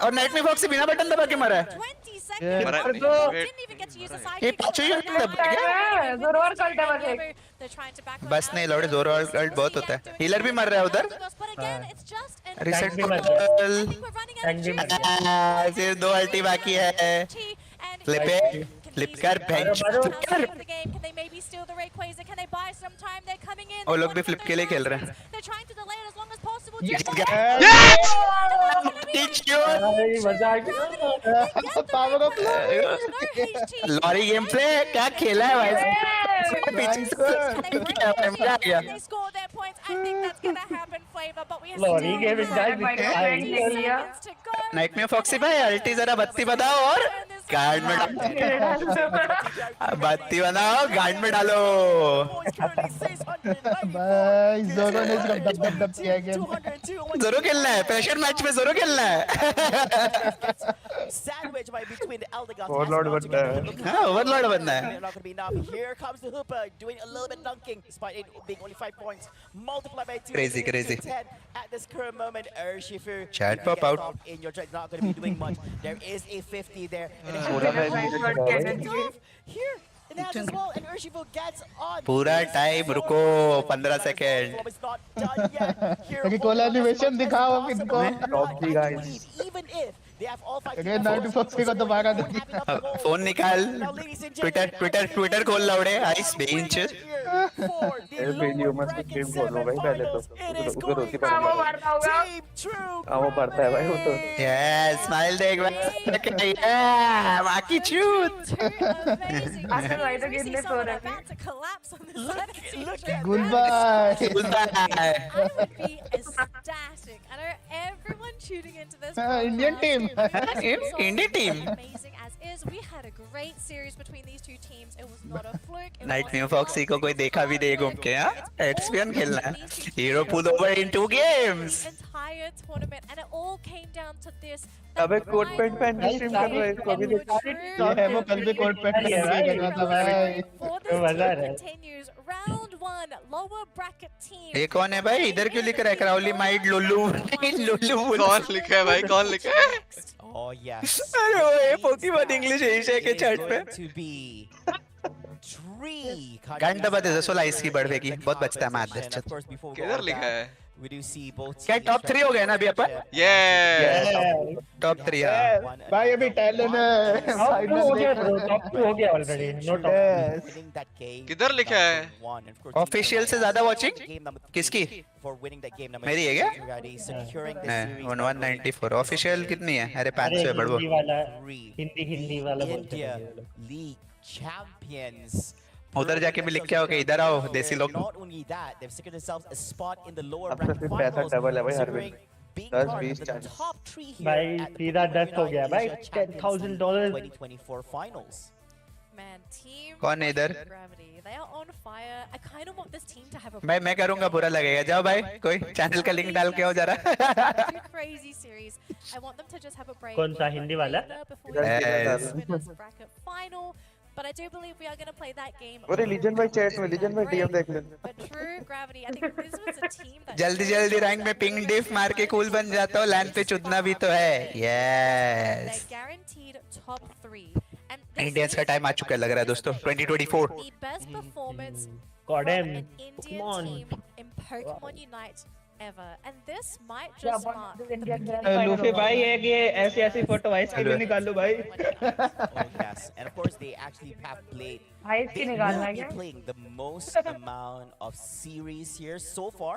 और नाइट में फॉक्स बिना बटन दबा के मरा है। ये पांचों ही जरूर करते बस नहीं लौड़े, जोर अल्ट बहुत होता है। हीलर भी मर रहा है उधर। रिसेट सिर्फ 2 अल्टी बाकी है। फ्लिप कर बेंच वो लोग भी फ्लिप के लिए खेल रहे हैं। लॉरी गेम प्ले क्या खेला है भाई, मजा आ गया। लॉरी गेम नाइट में फॉक्सी भाई अल्टी जरा बत्ती बताओ और गार्ड में बत्ती बनाओ, गार्ड में डालो। भाई जोरो ने इसको दब किया गेम। जोरो खेलना है, प्रेशर मैच में जोरो खेलना है। ओवरलॉर्ड बनना है। हाँ ओवरलॉर्ड बनना है। Crazy, crazy. Chat pop out. There is a 50 there. पूरा टाइम रुको 15 सेकेंड। कोला एनिमेशन दिखाओ अब इनको। टॉप जी गाइस। अगेन 94 को दोबारा फोन निकाल, ट्विटर खोल लौड़े। आइस बेंच वीडियो मत स्ट्रीम खोलो भाई पहले तो उधर होती पर वो बढ़ता है भाई वो तो। यस स्माइल देख बाकी चूत। भाई तो कितने सो रहे हैं। Good bye. Indian team Indian team. Night में फॉक्सी को कोई देखा भी दे घूम के। हाँ एक्सपीरियंस खेलना है। Hero pull over in 2 games. अबे कोट पैंट पहन के स्ट्रीम कर रहे हैं इसको अभी देखा है वो कल भी कोट पैंट पहन के कर रहा था भाई। मजा आ रहा है। ये कौन है भाई? इधर क्यों लिख रहा है क्राउली माइट लुल्लू? लुल्लू कौन लिखा है भाई, कौन लिखा है? Oh yes. अरे वो ये पोकेमॉन इंग्लिश एशिया के चैट पे घंटा बजे 16 इसकी बढ़वे की बहुत बचता है मैच। किधर लिखा है? क्या टॉप 3 हो गए ना अभी अपन? टॉप 3 भाई अभी टैलेंट है। टॉप 2 हो गया ब्रो, टॉप 2 हो गया ऑलरेडी। Know top. किधर लिखा है? ऑफिशियल से ज्यादा वॉचिंग किसकी? मेरी है क्या? नहीं 194। ऑफिशियल कितनी है? अरे 500 है बड़ो। हिंदी वाला बोलते हैं। उधर जाके भी लिख के आओ कि इधर आओ देसी लोग। अब तो सिर्फ पैसा डबल है भाई हर वीक 10 20 40। भाई सीधा 10 हो गया भाई। $10,000। कौन है इधर? भाई मैं करूंगा, बुरा लगेगा। जाओ भाई कोई चैनल का लिंक डाल के आओ जरा। कौन सा हिंदी वाला? But I do believe we are going to play that game. अरे लीजन भाई चैट में, लीजन भाई डीएम देख ले। But True Gravity, I think this was a team that जल्दी जल्दी रैंक में पिंग डिफ मार के कूल बन जाता हो। लैंड पे चुदना भी तो है। Yes they're guaranteed top 3. And Indians का टाइम आ चुका है लग रहा है दोस्तों 2024 the best performance Goddamn, from an Indian Pokemon. team in Pokemon Unite ever. And this might क्या just upon mark India the grand beginning final Luffy होगा भाई एक ये ऐसी ऐसी फोटो आइस की भी निकाल लो भाई Oh yes, and of course they actually have played. Ice की They निकालना will है be क्या playing the most amount of series here so far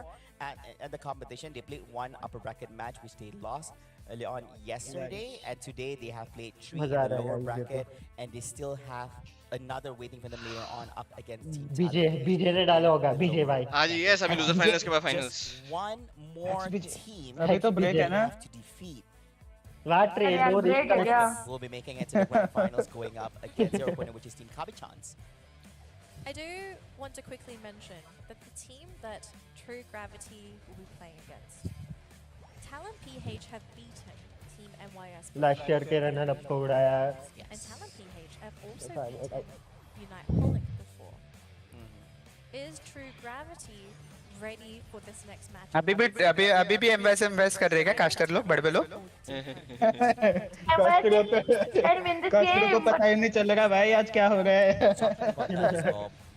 at the competition. They played one upper bracket match which they lost early on yesterday, and today they have played 3 in मजा आ the रहा है lower guys ये तो bracket, and they still have another waiting for them later on up against Team BJ Talent. बीजे ने डाला होगा बीजे भाई आज yes अभी लूजर फाइनल्स के बाद finals Just one more team अभी तो ब्रेक है ना have to defeat. लास्ट अरे ट्रेड यार वो ब्रेक है क्या Will be making it to the grand finals, going up against their opponent, which is Team Kabi-chan's. I do want to quickly mention that the team that True Gravity will be playing against, Talent PH have beaten Team NYS last year के runner up को उड़ाया and Talent PH have also beaten Unite Holic before. Is True Gravity ready for this next match? अभी भी एमवाईएस कर रहे क्या caster लोग बड़े लोग कास्टर को पता ही नहीं चलेगा भाई आज क्या हो रहा है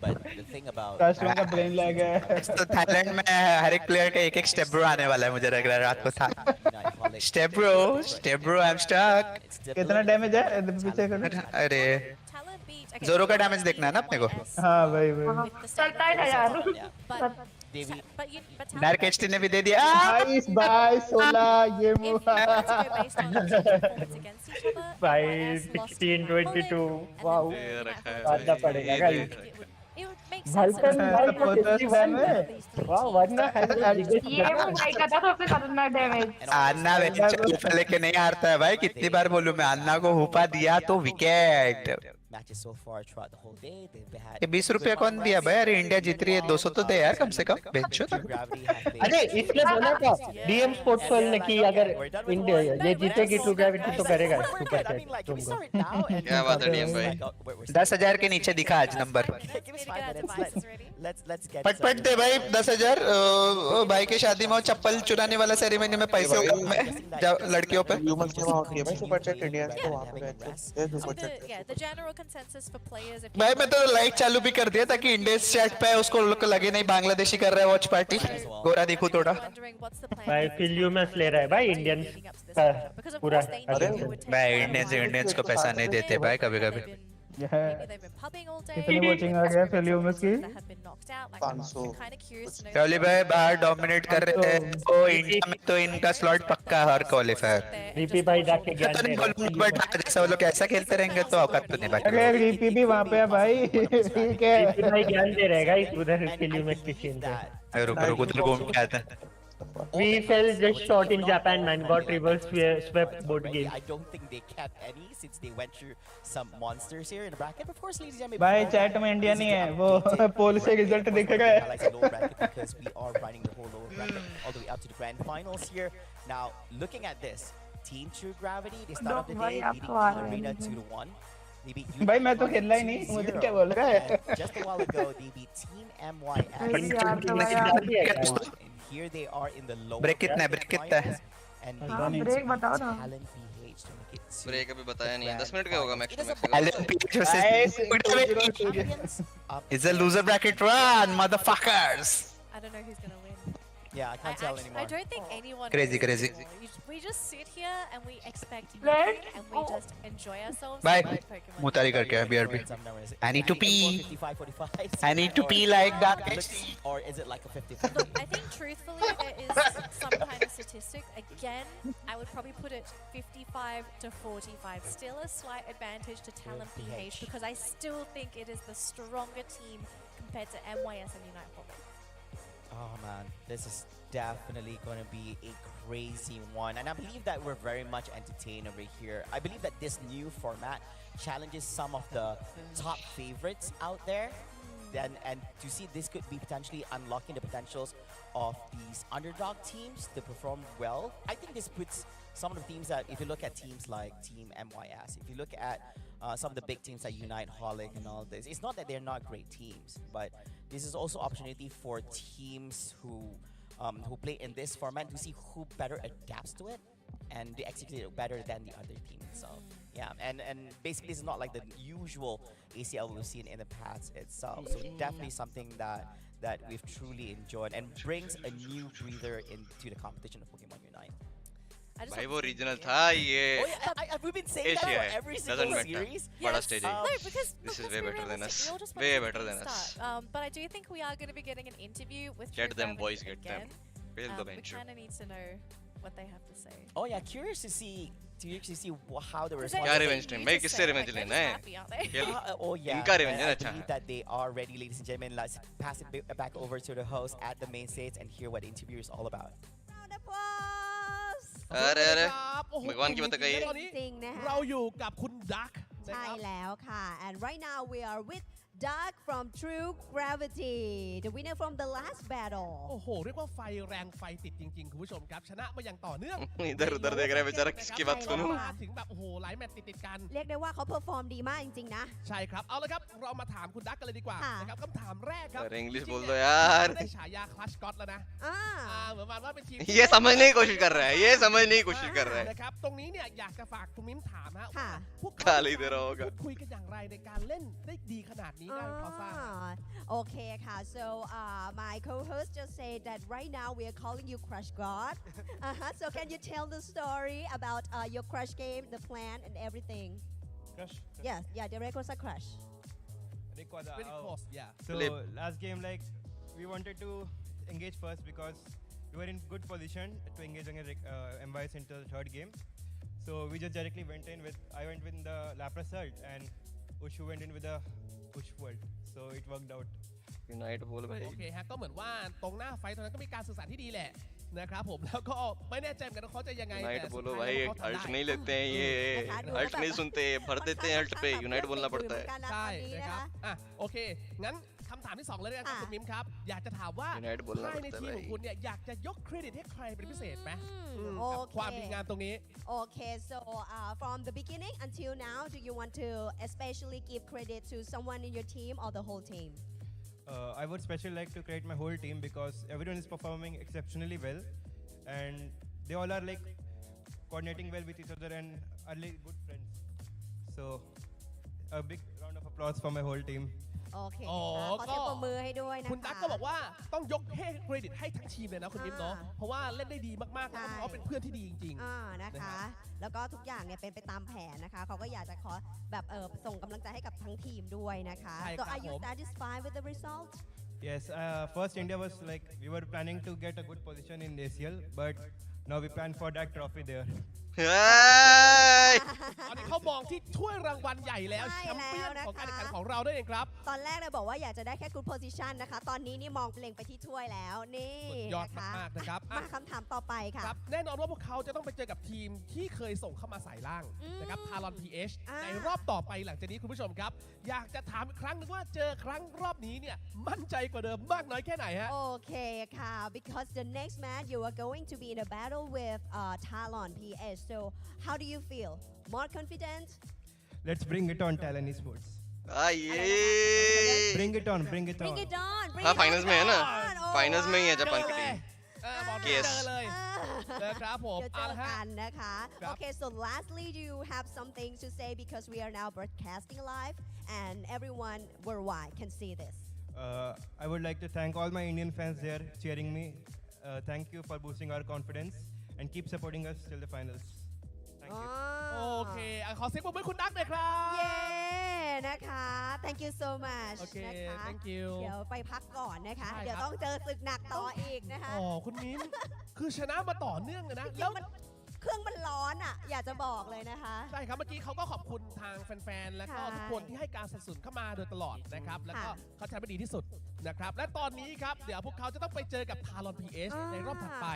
But the thing about caster का ब्रेन लैग है तो थाईलैंड में हर एक प्लेयर का एक स्टेप ब्रो आने वाला है मुझे लग रहा है रात को था step bro I am stuck कितना डैमेज है पीछे करो अरे जोरो का डैमेज देखना है ना अपने को हाँ भाई भाई चलता है यार डार्क एचटी ने भी दे दिया 22 बाय 16 ये भाई 16 22 वाओ आना पड़ेगा गाइस भलतन भाई को 51 में वाह वरना ये वो भाई का था सबसे खतरनाक डैमेज अन्ना वेंचर लेके नहीं हारता है भाई कितनी बार बोलूं मैं अन्ना को हुपा दिया तो wicket matches so far throughout the whole day. They've had ये 20 रुपया कौन दिया भाई अरे इंडिया जीत रही है 200 तो दे यार कम से कम बेचो तो अरे इसने बोला था डीएम स्पोर्ट्स वर्ल्ड ने कि अगर इंडिया ये जीतेगी ट्रू ग्रेविटी तो करेगा सुपर चैट तुमको क्या बात है डीएम भाई 10,000 के नीचे दिखा आज नंबर let's get पट दे भाई 10,000 भाई के शादी में चप्पल चुराने वाला सेरेमनी में पैसे लड़कियों पे भाई मैं तो लाइक चालू भी कर दिया ताकि इंडियंस चैट पे उसको लगे नहीं बांग्लादेशी कर रहा है वॉच पार्टी गोरा दिखू थोड़ा भाई फिल्यूमस ले रहा है भाई इंडियन पूरा भाई इंडियंस को पैसा नहीं देते भाई कभी कभी कितनी वॉचिंग आ गया फिल्यूमस की 500 टोली भाई बाहर डोमिनेट कर रहे हैं तो इंडिया में तो इनका स्लॉट पक्का हर क्वालिफायर रीपी भाई जाके ज्ञान दे रहा है बट जैसा वो लोग ऐसा खेलते रहेंगे तो औकात तो नहीं बाकी अरे रीपी भी वहां पे है भाई ठीक है रीपी भाई ज्ञान दे रहेगा इस उधर फिल्यूमस की सीन पे रुक उधर घूम के आता है We fell just short in Japan, man. Got reverse swept both games. I don't think they kept any since they went through some monsters here in the bracket. Of course, ladies and gentlemen. भाई chat में India नहीं है वो पोल से result दिखेगा because we are running the whole lower bracket all the way up to the grand finals here. Now, looking at this, Team True Gravity, they start off the day beating Arena 2-1. भाई मैं तो खेलना ही नहीं मुझे क्या बोल रहा है Just a while ago, they beat Team MYS. Here they are in the lower break कितना है ब्रेक कितना है and ब्रेक बताओ ना Talent PH to make it break अभी बताया नहीं है 10 मिनट का होगा max to max It's a loser bracket run motherfuckers I don't know who's gonna win. Yeah, I can't tell anymore. I don't think anyone Crazy, knows. crazy. We just sit here and we expect Right? nothing and we just enjoy ourselves. Bye. and play Pokemon. मुतारी करके है BRB I need to pee 45. I need to pee like that Or is it like a 50-50? Look, I think truthfully there is some kind of statistic. Again, I would probably put it 55 to 45. Still a slight advantage to Talent PH because I still think it is the stronger team compared to MYS and Unite Holic. Oh man, this is definitely going to be a crazy one. And I believe that we're very much entertained over here. I believe that this new format challenges some of the top favorites out there. And to see this could be potentially unlocking the potentials of these underdog teams to perform well. I think this puts some of the teams that, if you look at teams like Team MYS, if you look at some of the big teams like Unite Holic and all this, it's not that they're not great teams, but this is also opportunity for teams who play in this format to see who better adapts to it. and they executed it better than the other team. So yeah, and basically it's not like the usual ACL we've seen in the past itself. So definitely something that we've truly enjoyed and brings a new breather into the competition of Pokemon Unite. भाई वो regional था ये We've been saying that for every single series. बड़ा stage है. No, because This is way better than us. you're just Way mentioning better at than the us. start. But I do think we are going to be getting an interview with Get True them, Gravity boys, get them. again. Build the We bench. kind of need to know what they have to say. Oh yeah, curious to see how the Is response. there क्या anything revenge time? new भाई to किससे say? revenge Like, they're लेना just है? happy, aren't they? खेल Oh yeah, इनका revenge I है अच्छा. believe that they are ready, ladies and gentlemen. Let's pass it back over to the host at the main stage and hear what the interview is all about. अरे अरे โอ้โห भगवान की बात कही. ตอนนี้ จริงๆนะคะ เราอยู่กับคุณดัก ใช่แล้วค่ะ and right now we are with Doug from True Gravity the winner from the last battle โอ้โหเรียกว่าไฟแรงไฟติดจริงๆคุณผู้ชมครับชนะมาอย่างต่อเนื่อง इधर उधर देख रहा है बेचारा किसकी बात सुनूं. มาถึงแบบโอ้โหหลายแมตช์ติดๆกัน เรียกได้ว่าเขาเพอร์ฟอร์มดีมากจริงๆนะ ใช่ครับเอาละครับเรามาถามคุณดักกันเลยดีกว่า ค่ะ นะครับคำถามแรกครับ अरे इंग्लिश จริ बोल งๆ दो เนี่ย यार. ได้ฉายาคลัชก็อตแล้วนะ เหมือนว่าเป็นทีม ये समझने की कोशिश कर रहा है. ये समझने की कोशिश कर रहा है. นะครับตรงนี้เนี่ยอยากจะฝากคุณมิ้มถามฮะว่าพวก गाली दे रहा होगा. พูดคุยกันอย่างไรในการเล่นได้ดีขนาดนี้ได้พอทราบ Okay ค่ะ so my co-host just said that right now we are calling you Crush God so can you tell the story about your Crush game the plan and everything Crush. yes yeah the record was Crush Record. Very close, yeah. So Flip. last game, like we wanted to engage first because we were in good position to engage against MYS into the third game. So we just directly went in with I went with the Lapras Salt and Ushu went in with the Push World. So it worked out. Unite बोल भाई. โอเคฮะก็เหมือนว่าตรงหน้าไฟตอนนั้นก็มีการสื่อสารที่ดีแหละนะครับผมแล้วก็ไม่แน่ใจเหมือนกันว่าเขาจะยังไง Unite แต่สุด बोलो ท้าย भाई. แล้วเขาทำ alt ได้ नहीं लेते हैं ये. Alt नहीं सुनते. भर देते हैं अल्ट पे. Unite बोलना पड़ता है. ใช่นะครับอ่ะโอเคงั้นคำถามที่2เลยนะครับคุณมิมครับอยากจะถามว่า Unite बोलना ภายใน पड़ता है ทีมของ भाई. คุณเนี่ยอยากจะยกเครดิตให้ใครเป็นพิเศษไหม โอ กับ เค ความดีงามตรงนี้ Okay, so from the beginning until now, do you want to especially give credit to someone in your team or the whole team? I would especially like to credit my whole team because everyone is performing exceptionally well, and they all are like coordinating well with each other and are like good friends. So a big round of applause for my whole team. โอเค อ๋อ ขอเสียงปรบมือให้ด้วยนะคะ คุณดักก็บอกว่าต้องยกให้เครดิตให้ทั้งทีมเลยนะคุณมิมเนาะเพราะว่าเล่นได้ดีมากๆแล้วก็เขาเป็นเพื่อนที่ดีจริง นะคะ แล้วก็ทุกอย่างเนี่ยเป็นไปตามแผนนะคะเขาก็อยากจะขอแบบส่งกำลังใจให้กับทั้งทีมด้วยนะคะ ใช่ค so รับ are you ผม satisfied with the result Yes, first India was like we were planning to get a good position in ACL, but now we plan for that trophy there. ตอนนี้เขามองที่ถ้วยรางวัลใหญ่แล้ว ใช่ แชมเปี้ยน แล้วนะคะ ของการแข่งขันของเราด้วยเองครับ ตอนแรกเลยบอกว่าอยากจะได้แค่ good position นะคะ ตอนนี้นี่มองเล็งไปที่ถ้วยแล้วนี่ สุดยอด นะคะ มากๆนะครับ มาคำถามต่อไปค่ะ ครับแน่นอนว่าพวกเขาจะต้องไปเจอกับทีมที่เคยส่งเข้ามาสายล่างนะครับทารอน PH ในรอบต่อไปหลังจากนี้คุณผู้ชมครับ อยากจะถามอีกครั้งหนึงว่าเจอครั้งรอบนี้เนี่ยมั่นใจกว่าเดิมมากน้อยแค่ไหนฮะ โอเคค่ะ because the next match you are going to be in a battle with Talon PH so how do you feel more confident Let's bring it on, Talent Esports. ये. Bring it on, bring it on. bring it on bring हाँ it finals में है ना. on finals में ही है Japan की เจอเลย team. บอกเลย Yes เจอเลยนะครับผม เดี๋ยวเจ เอา อ ละฮะ กันนะคะ ครับ Okay so lastly do you have something to say because we are now broadcasting live and everyone worldwide can see this I would like to thank all my Indian fans there cheering me. Thank you for boosting our confidence and keep supporting us till the finals. Thank you. โอเคอ่ะขอเสียงปรบมือให้คุณดักหน่อยครับ เย้นะคะ thank you so much โอเค นะคะ thank you เดี๋ยวไปพักก่อนนะคะ ใช่ครับ เดี๋ยวต้องเจอศึกหนักต่ออีกนะคะ อ๋อคุณมิ้มคือชนะมาต่อเนื่องเลยนะ แล้ แล้ว ว มันเครื่องมันร้อนอ่ะ อยากจะบอกเลยนะคะ ใช่ครับเมื่อกี้เขาก็ขอบคุณทางแฟนๆ และก็ ใช่ ทุกคนที่ให้การสนับสนุนเข้ามาโดยตลอดนะครับ แล้วก็ ค่ะ เขาทำได้ดีที่สุดนะครับ และตอนนี้ครับ เดี๋ยวพวกเขาจะต้องไปเจอกับทารอน PH ในรอบถัดไป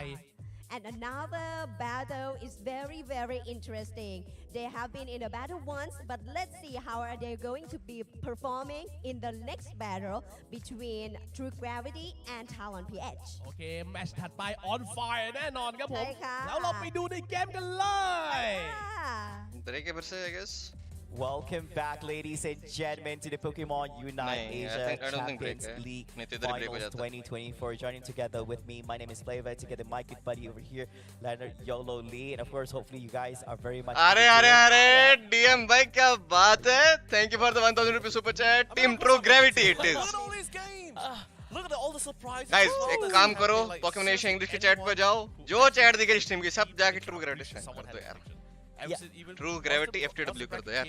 And another battle is very, very interesting. They have been in a battle once, but let's see how are they going to be performing in the next battle between True Gravity and Talon PH. โอเค แมตช์ถัดไป on fire แน่นอนครับผม ใช่ค่ะ แล้วเราไปดูในเกมกันเลย ค่ะ तरीके फिर से I guess. Welcome back, ladies and gentlemen, to the Pokemon Unite Asia Champions League Finals 2024. Joining together with me, my name is Flava. Together, my good buddy over here, Leonard, Yololee, and of course, hopefully, you guys are very much. अरे DM भाई क्या बात है? Thank you for the 1000 rupees super chat. Team True Gravity it is. Look at all the surprises. Guys, एक काम करो, Pokemon Asia English के chat पे जाओ. जो chat दिखे stream की सब जाके True Gravity से कर दो यार. True Gravity FTW कर दो यार.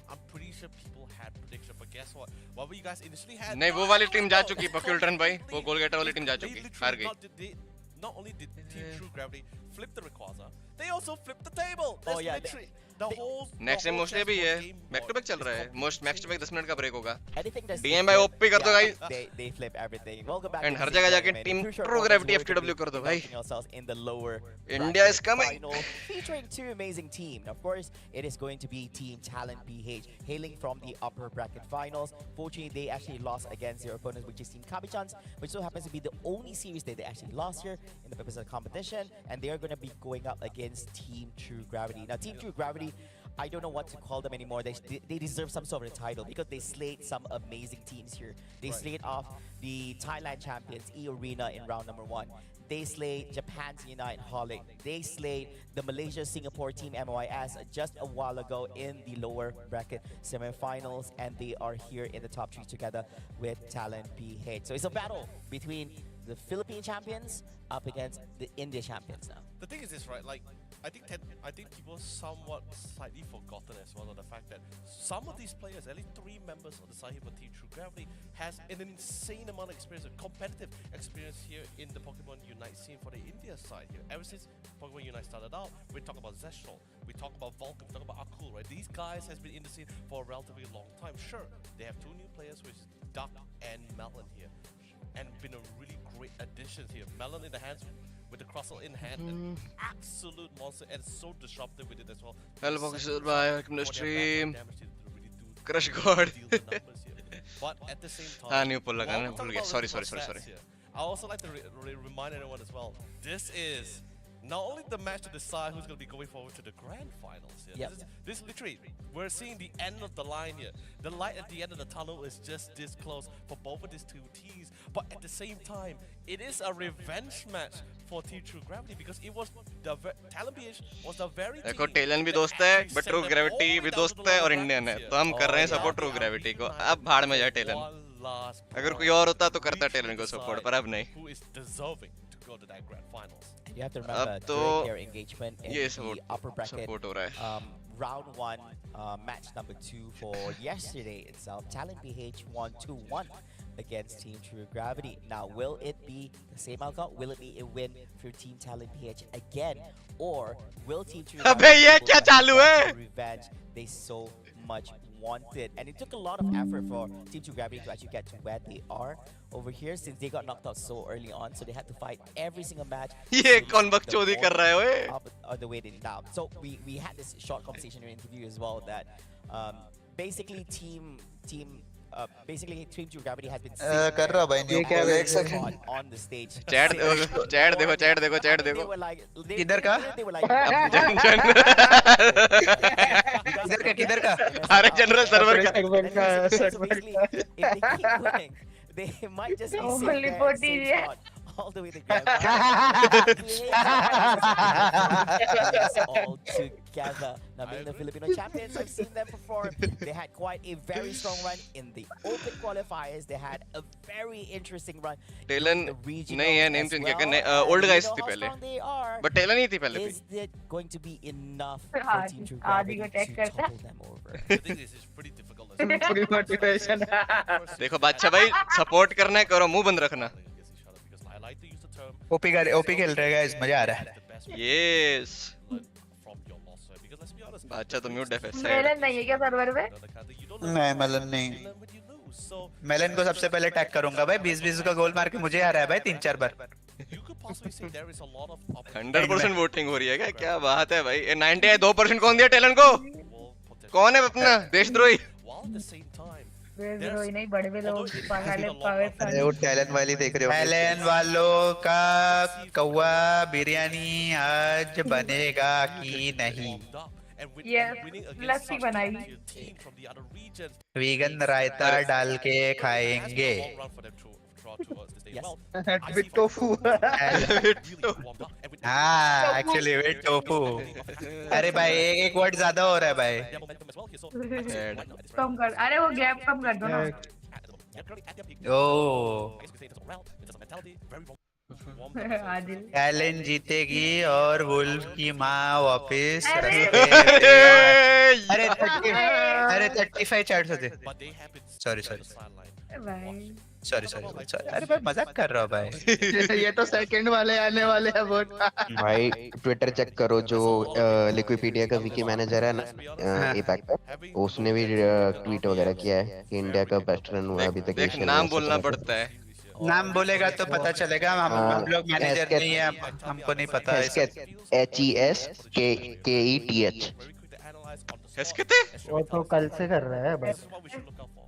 I'm pretty sure people had prediction, but guess what? What you guys initially had? नहीं वो वाली टीम जा चुकी Pokultron भाई. वो गोलगेटर वाली टीम जा चुकी. हार गई. Not only did Team True Gravity flip the Rayquaza, they also flipped the table. That's literally the whole. Next time mostly भी है. Back to back चल रहा है. Most max to back 10 minute का break होगा. DM भाई OP कर दो guys. They flip everything. Welcome back. And हर जगह जाके Team True Gravity FTW कर दो भाई. In the lower India is coming. Featuring two amazing teams. Of course, it is going to be Team Talent PH, hailing from the upper bracket finals. Fortunately, they actually lost against their opponents, which is Team Kabichans, which so happens to be the only series that they actually lost here in the purpose of the competition, and they are going to be going up against Team True Gravity. Now, Team True Gravity, I don't know what to call them anymore. They deserve some sort of a title because they slayed some amazing teams here. They slayed off the Thailand champions, E-Arena, in round number 1. They slayed Japan's Unite Holic. They slayed the Malaysia-Singapore team MOIS just a while ago in the lower bracket semifinals, and they are here in the top 3 together with Talent PH. So it's a battle between the Philippine champions up against the India champions now. The thing is this, right? Like, I think people somewhat slightly forgotten as well of the fact that some of these players, at least 3 members of the side here for Team True Gravity, has an insane amount of experience, a competitive experience here in the Pokemon Unite scene for the India side here. Ever since Pokemon Unite started out, we talk about Zestral, we talk about Vulcan, we talk about Akul, right? These guys has been in the scene for a relatively long time. Sure, they have 2 new players, which is Duck and Melon here, and been a really great addition here. Melon in the hands with the Crossel in hand, an absolute monster and so disruptive with it as well. Hello, Focus by welcome to the stream. Crush God. But at the same time, new pull lagana, bhul gaya. Sorry. I also like to remind everyone as well. This is not only the match to decide who's going to be going forward to the grand finals here. Yep. This literally, we're seeing the end of the line here. The light at the end of the tunnel is just this close for both of these 2 teams. But at the same time, it is a revenge match for Team True Gravity because it was the Talent PH was the very देखो Talent भी दोस्त है, but True Gravity भी दोस्त है और Indian है. तो हम कर रहे हैं support True Gravity को. अब भाड़ में जाए Talent. अगर कोई और होता तो करता Talent को support, पर अब नहीं. Who is deserving to go to that grand finals? You have to remember during their engagement in the upper bracket, round 1, match number 2 for yesterday itself, Talent PH won 2-1 against Team True Gravity. Now, will it be the same outcome? Will it be a win for Team Talent PH again? Or will Team True Gravity revenge they so much wanted? And it took a lot of effort for Team True Gravity to actually get to where they are over here since they got knocked out so early on, so they had to fight every single match. ये कौन बकचोदी कर रहा है ओए? On the way down. So we had this short conversation in interview as well that basically Team True Gravity has been कर रहा भाई नहीं क्या एक second on the stage. Chat देखो. किधर का? किधर का? अरे जनरल सर्वर का. They might just be only 40 all the way to all together. Now, being the Filipino champions, I've seen them perform. They had quite a very strong run in the open qualifiers. They had a very interesting run. Talent नहीं है, name change क्या करने? Old guys थी पहले. But Talent नहीं थी पहले भी. Is it going to be enough for Team True Gravity to topple them over? I think this is pretty difficult. Full motivation. देखो बादशाह भाई support करना है करो मुंह बंद रखना. ओपी खेल रहे गाइस मजा आ रहा है. Yes. बादशाह तो म्यूट है. मेलन नहीं है क्या सर्वर पे? नहीं मेलन नहीं. मेलन को सबसे पहले टैग करूंगा भाई. 20-20 का गोल मार के मुझे आ रहा है भाई 3-4 बार. 100% वोटिंग हो रही है क्या? क्या बात है भाई. 92% कौन दिया Talent को? कौन है अपना देशद्रोही? देशद्रोही नहीं बड़े भी लोग पागल वो Talent वाली देख रहे हो. Talent वालों का कौवा बिरयानी आज बनेगा कि नहीं? लस्सी बनाई। वीगन रायता डाल के खाएंगे विद टोफू। हाँ एक्चुअली विद टोफू। अरे भाई एक वर्ड ज्यादा हो रहा है भाई। कम कर, अरे वो गैप कम कर दो ना। ओ आदिल टैलेंट जीतेगी और वुल्फ की माँ वापस अरे 35 चैट्स होते। सॉरी भाई अरे भाई मजाक कर रहा हूँ भाई। ये तो सेकंड वाले आने वाले हैं वोट। भाई ट्विटर चेक करो, जो लिक्विपीडिया का विकी मैनेजर है ना एपैक का, उसने भी ट्वीट वगैरह किया है कि इंडिया का बेस्ट रन हुआ अभी तक। देख नाम बोलना पड़ता है। नाम बोलेगा तो पता चलेगा। हम लोग मैनेजर नहीं है, हमको नहीं पता है। HESKETH। वो तो कल से कर रहा है बस,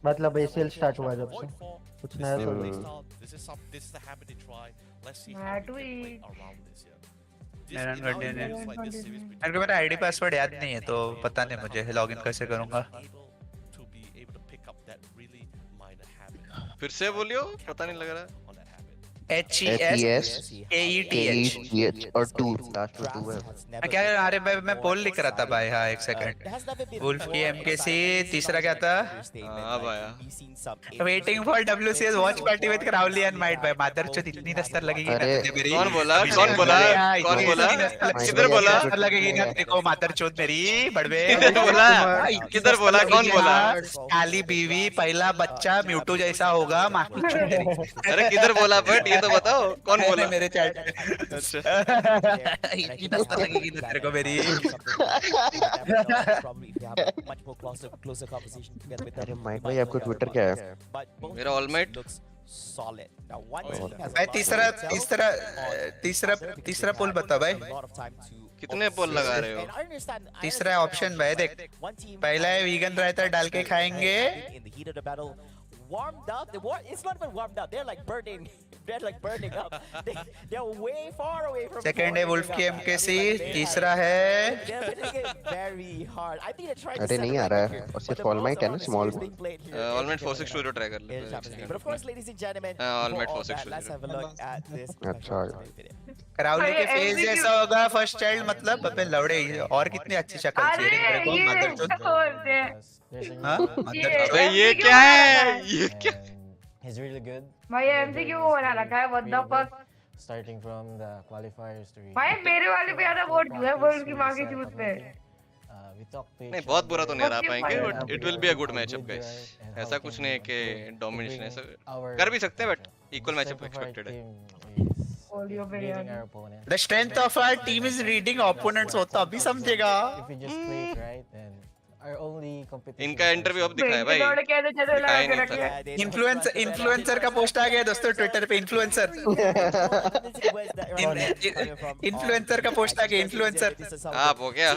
मतलब ACL स्टार्ट हुआ जब से कुछ नया तो नहीं। मेरे को मेरा आईडी पासवर्ड याद नहीं है तो पता नहीं मुझे लॉगिन कैसे करूंगा। फिर से बोलियो, पता नहीं लग रहा। HESKETH और 2 लास्ट में 2 है। क्या अरे मैं पोल लिख रहा था भाई। हाँ एक सेकंड। वुल्फ की MKC, तीसरा क्या था? अब आया waiting for WCS watch party with Crowley and might भाई। मादरचोद इतनी दस्तर लगेगी ना मेरी। कौन बोला किधर बोला लगेगी ना तेरे को मादरचोद मेरी बड़वे। किधर बोला कौन बोला? काली बीवी पहला बच्चा म्यूटू जैसा होगा माँ की चुन तेरी। अरे किधर बोला बट ये तो बताओ कौन बोला? मेरे चैट इतनी दस्तर लगेगी ना तेरे को मेरी। अरे माइक भाई आपको ट्विटर क्या है? मेरा ऑलमाइट भाई। तीसरा पोल बता भाई। कितने पोल लगा रहे हो? तीसरा ऑप्शन भाई देख, पहला है वीगन रायता डाल के खाएंगे। Warmed up. It's not even warmed up. They're like burning. They're like burning up. They're way far away from. Second है वुल्फ की MKC, तीसरा है very hard. I think they tried. अरे नहीं आ रहा है, और सिर्फ ऑलमाइट है ना स्मॉल। ऑलमाइट 462 ट्राई कर ले। But of course, ladies and gentlemen, All Might 462। let's have a look at this. अच्छा कराउली के फेस जैसा होगा फर्स्ट चाइल्ड, मतलब अबे लौड़े और कितनी अच्छी शक्ल चाहिए मेरे को मदरचोद। हाँ अबे ये क्या है? ये क्या? He's really good. भाई MCQ बना रखा है, what the fuck? Starting from the qualifiers to. भाई मेरे वाले पे ज्यादा वोट हुआ है वर्ल्ड की माँ की चूत पे। नहीं बहुत बुरा तो नहीं रहा पाएंगे, but it will be a good matchup guys. ऐसा कुछ नहीं है कि डोमिनेशन ऐसा कर भी सकते हैं, बट इक्वल मैचअप एक्सपेक्टेड है। The strength of our team is reading opponents होता अभी समझेगा। इनका इंटरव्यू अब दिखाया भाई। इन्फ्लुएंसर का पोस्ट आ गया दोस्तों ट्विटर पे। इन्फ्लुएंसर का पोस्ट आ गया। इन्फ्लुएंसर आप हो क्या?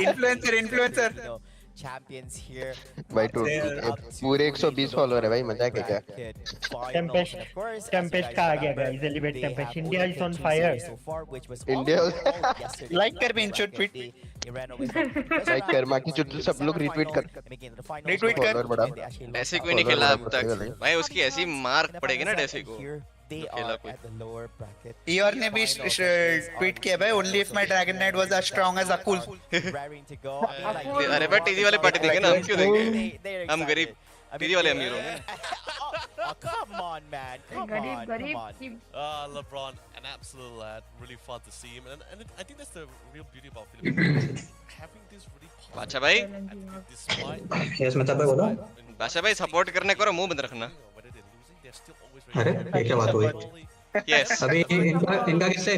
Influencer champions here. भाई पूरे 120 फॉलोअर है भाई, मजाक है क्या? टेम्पेस्ट का आ गया guys, elevate Tempest. India is on fire. India like कर भी इंचो ट्वीट लाइक कर, मां की चुट सब लोग रिट्वीट कर बड़ा। ऐसे कोई नहीं खेला अब तक भाई, उसकी ऐसी मार्क पड़ेगी ना डेसी को। ईयर ने भी ट्वीट किया भाई, only if my dragon knight was as strong as Akul. अरे भाई टीजी वाले पार्टी देंगे ना, हम क्यों देंगे? हम गरीब, टीजी वाले अमीर होंगे। Come on, man. Come on. LeBron, an absolute lad. Really fun to see him, and I think that's the real beauty about Philippines. Having this really. बादशाह भाई, यस मतलब भाई बोलो। बादशाह भाई सपोर्ट करने करो, मुंह बंद रखना। अरे ये क्या बात हुई? यस अभी इनका किससे?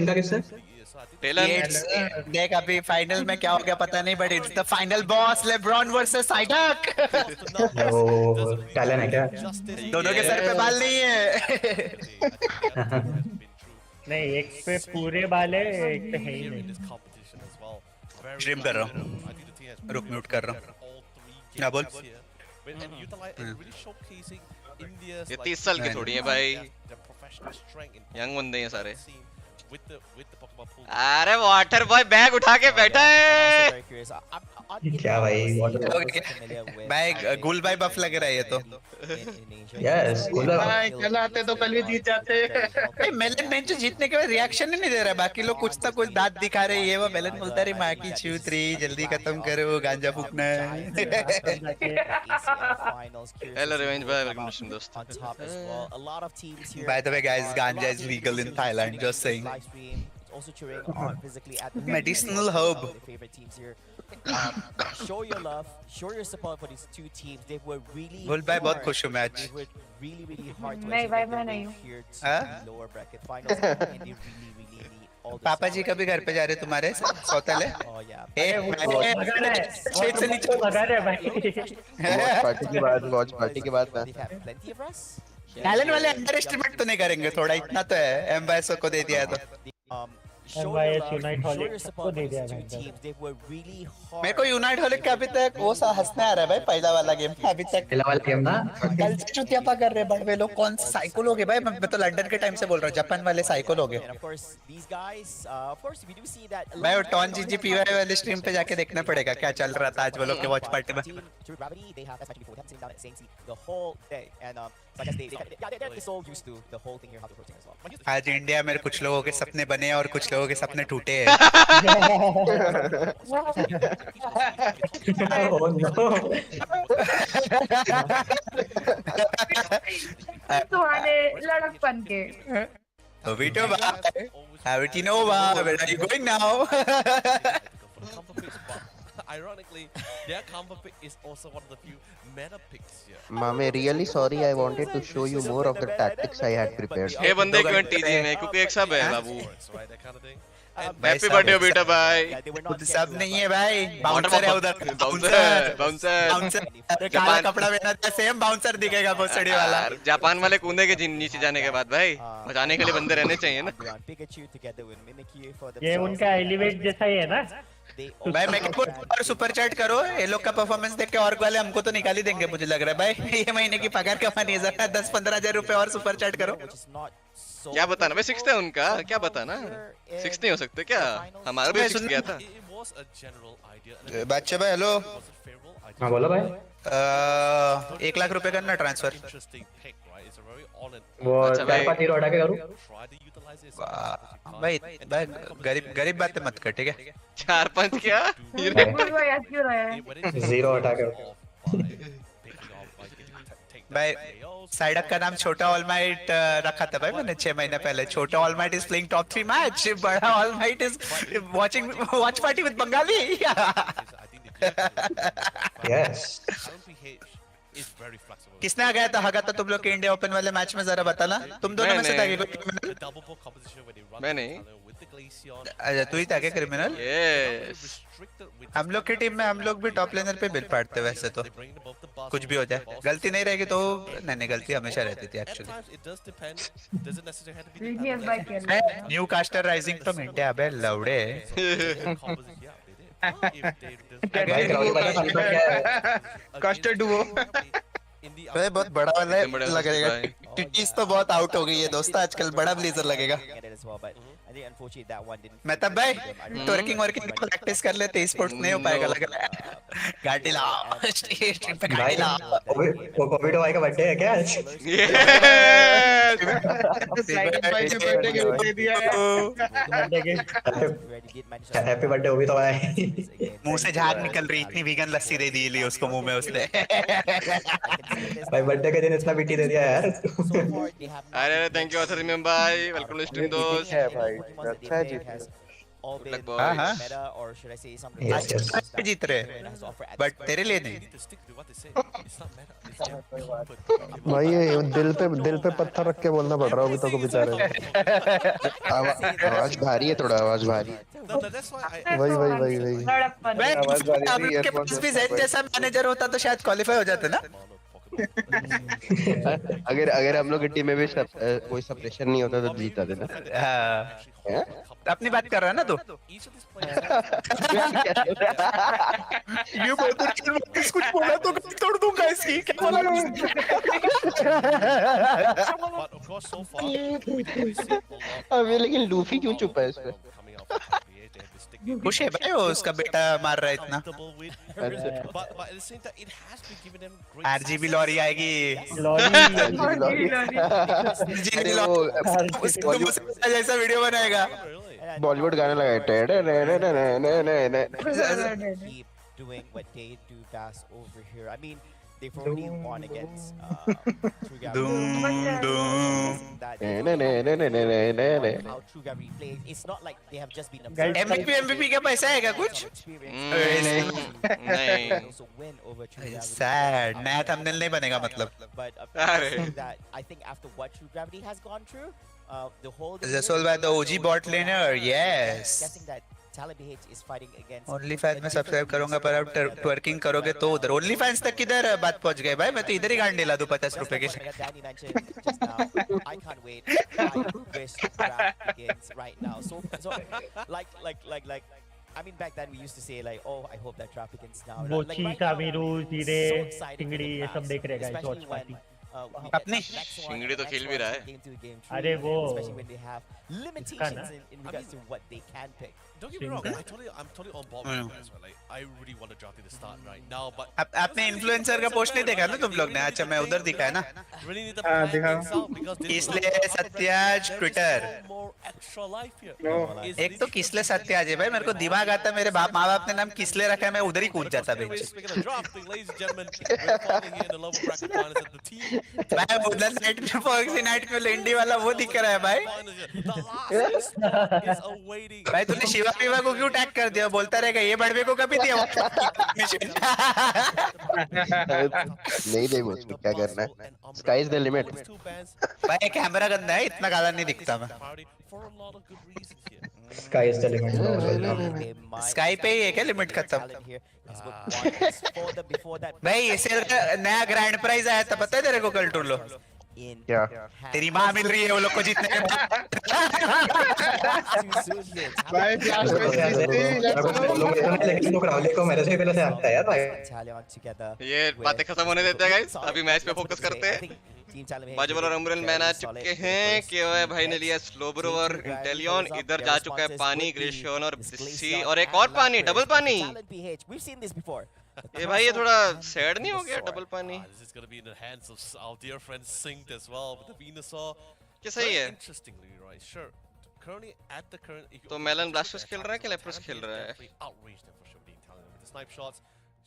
देख अभी फाइनल में क्या हो गया पता नहीं, but it's the final boss LeBron versus साइडक। वो टैलेंट है क्या? दोनों के सर पे बाल नहीं है। नहीं, एक पे पूरे बाल है, एक पे है ही नहीं। स्ट्रीम कर रहा हूँ, रुक म्यूट कर रहा हूँ। क्या बोल? ये 30 साल की थोड़ी है भाई, यंग बंदे हैं सारे। अरे वाटर बॉय बैग उठा के बैठा है। क्या भाई भाई गुल भाई बफ लग रहा है ये तो। यस भाई कल आते तो कल भी जीत जाते। मेलन बेंच जो जीतने के बाद रिएक्शन ही नहीं दे रहा, बाकी लोग कुछ ना कुछ दांत दिखा रहे, ये वो मेलन बोलता रही माँ की छूत रही, जल्दी खत्म करो गांजा फूकना है। हेलो रिवेंज भाई, वेलकम टू दोस्त। By the way guys, ganja is legal in Thailand, just saying. Also cheering on physically at the Medicinal herb. favorite teams here. Show your love, show your support for these two teams. They were really गुल भाई बहुत खुश हूँ मैं आज। They were really hard to नहीं भाई, मैं achieve नहीं हूँ। here to the lower bracket finals, and they really need all the पापा जी कभी घर पे जा रहे तुम्हारे सौतेले? Oh yeah. स्टेज से नीचे लगा रहे भाई। वॉच पार्टी के बाद They've had plenty of us. Talent वाले अंडर एस्टिमेट तो नहीं करेंगे, थोड़ा इतना तो है, एम्बायसो को दे दिया है तो। Show your love, show your support for these two teams. They were really hard. मेरे को यूनाइट होलिक का अभी तक वो सा हंसने आ रहा है भाई, पहला वाला गेम अभी तक। पहला वाला गेम ना कल से चुतियापा कर रहे बड़े लोग, कौन साइको लोग है भाई, मैं तो लंदन के टाइम से बोल रहा हूँ, जापान वाले साइको लोग हैं। And of course, these guys, of course, we do see that. भाई वो टॉन जीजी पीवाई वाले स्ट्रीम पे जाके देखना पड़ेगा क्या चल रहा था आज वो लोग के वॉच पार्टी में। True gravity, they have that's actually before. They have sitting down at Saint the whole day, and so I guess they're so used to the whole thing here, how they're approaching as well. आज India में कुछ लोगों के सपने बने और कुछ लोगों के सपने टूटे हैं। Oh no. तुम्हारे लड़कपन के Vito, how did you know? Where are you going now? Ironically, their combo pick is also one of the few meta picks here. Mame, really sorry, I wanted to show you more of the tactics I had prepared. ये बंदे क्यों TG में, क्योंकि एक सब है बाबू। Right, that kind of thing. Happy birthday बेटा भाई। खुद सब नहीं है भाई, बाउंसर है उधर, बाउंसर काला कपड़ा पहना था, सेम बाउंसर दिखेगा भोसड़ी वाला। जापान वाले कूदेंगे नीचे जाने के बाद भाई, बचाने के लिए बंदे रहने चाहिए ना। ये उनका एलिवेट जैसा ही है ना। भाई मैं और सुपर चैट करो, ये लोग का परफॉर्मेंस देख के और वाले हमको तो निकाल ही देंगे मुझे लग रहा है भाई। ये महीने की पगार कमानी है, जरा 10-15 हजार रुपए और सुपर चैट करो। क्या बताना भाई, 6 है उनका, क्या बताना 6 नहीं हो सकते क्या? हमारा भी 6 गया था। बच्चे भाई हेलो। हाँ बोलो भाई। 1 लाख रुपए करना ट्रांसफर। वो 4-5 हीरो हटा के करूँ? भाई भाई गरीब बातें मत कर, ठीक है? 4-5 क्या? क्यों रहा है? 0 हटा के भाई साइडअप का नाम छोटा ऑलमाइट रखा था भाई मैंने 6 महीने पहले। छोटा All Might is playing top 3 match, बड़ा All Might is watching watch party with Bengali. Yes. किसने आ गया था हगा था तुम लोग के इंडिया ओपन वाले मैच में, जरा बताना। तुम दोनों में से था क्रिमिनल? मैं नहीं। अच्छा तू ही था क्या क्रिमिनल? हम लोग की टीम में हम लोग भी टॉप लेनर पे बिल पाड़ते वैसे तो, कुछ भी हो जाए गलती नहीं रहेगी तो। नहीं गलती हमेशा रहती थी actually. New caster rising from India, अबे लौड़े। कास्टर डुओ बहुत बड़ा वाला लगेगा। टिटीज तो बहुत आउट हो गई है दोस्त आजकल, बड़ा ब्लेजर लगेगा। मैं तब भाई टर्किंग वर्किंग प्रैक्टिस कर लेते, स्पोर्ट्स नहीं हो पाएगा लग रहा है। गाड़ी लाओ स्ट्रीट पे गाड़ी लाओ। कोविड भाई का बर्थडे है क्या आज? हैप्पी बर्थडे ओबी तो भाई। मुंह से झाग निकल रही, इतनी वीगन लस्सी दे दी ली उसको मुंह में उसने। भाई बर्थडे के दिन इतना पीटी दे दिया यार। अरे थैंक यू अथर में भाई, वेलकम टू स्ट्रीम दोस्त। है भाई, अच्छा है जीत। जीत रहे बट तेरे लिए नहीं। भाई ये दिल पे पत्थर रख के बोलना पड़ रहा है अभी तक बेचारे। आवाज भारी है, थोड़ा आवाज भारी। वही आवाज भारी है। जैसा मैनेजर होता तो शायद क्वालिफाई हो जाते ना। अगर हम लोग की टीम में भी कोई सप्रेशन नहीं होता तो जीता देना। अपनी बात कर रहा है ना तू? ये कुछ बोला तो तोड़ दूंगा इसकी, क्या बोला? अबे लेकिन लूफी क्यों चुप है इस पे? खुश है भाई वो उसका बेटा मार रहा है इतना। आरजीबी लॉरी आएगी। अरे वो जैसा वीडियो बनाएगा। बॉलीवुड गाना लगाए keep doing what they do best over here. I mean, they've already won against True Gravity. How True Gravity plays. It's not like they have just been MVP का पैसा है क्या कुछ? नहीं। also win over True Gravity. Sad. नया thumbnail नहीं बनेगा मतलब। But that I think after what True Gravity has gone through, the whole Resolved by the OG bot laner, yes. guessing that Talent BH is fighting against OnlyFans में subscribe करूंगा पर अब ट्वर्किंग करोगे तो उधर OnlyFans तक किधर बात पहुंच गए भाई? मैं तो इधर ही गांड ला दूं 50 रुपए के। Danny mentioned just now, I can't wait. I wish the draft begins right now. So like I mean back then we used to say like, oh, I hope that draft begins now. वो Like, Chica Veeru जीरे चिंगड़ी ये सब देख रहे हैं especially watch when party। अपनी चिंगड़ी तो खेल भी रहा है। अरे वो especially when they have limitations in regards to what they can pick. Don't get me wrong, I'm totally on board with you guys, right? Like, I really want to draft in the start right now, but आपने influencer का post नहीं देखा ना तुम लोग ने? अच्छा मैं उधर दिखा है ना? really need to plan things out because किसले सत्याज Twitter. more extra life here. एक तो किसले सत्याज है भाई, मेरे को दिमाग आता है मेरे माँ बाप ने नाम किसले रखा है, मैं उधर ही कूद जाता Anyway, bench. speaking of drafting, ladies and gentlemen, we're finally here in the lower bracket finals and the team. मैं बुधन नाइट में फॉक्सी नाइट में लेंडी वाला वो दिख रहा है भाई। भाई तूने शिवा पीवा को क्यों टैग कर दिया? बोलता रहेगा ये बड़वे को कभी दिया? नहीं दे मुझको, क्या करना है? Sky is the limit. भाई कैमरा गंदा है, इतना काला नहीं दिखता मैं। Sky is the limit। Sky पे ही है क्या लिमिट खत्म? भाई इसे नया ग्रैंड प्राइज आया था पता है तेरे को कल टूलो? क्या? तेरी माँ मिल रही है वो लोग को जीतने के भाई लेकिन राहुल को मेरे से पहले से आता है यार भाई। ये बातें खत्म होने देते हैं गाइस, अभी मैच पे फोकस करते हैं। बाजूवाला और अम्ब्रेल मैन आ चुके हैं। केओए भाई ने लिया स्लोबर और इंटेलियन। इधर जा चुका है पानी, ग्रेशियन और बिस्सी और एक और पानी, डबल पानी। ये भाई ये थोड़ा सैड नहीं हो गया डबल पानी? This is going to be in the hands of our dear friend Synced as well with the Venusaur. क्या सही है? Interestingly, right? Sure. Currently at the current. तो मेलन ब्लास्टर्स खेल रहा है कि लेप्रस खेल रहा है? Outraged him for sure being talented with the snipe shots.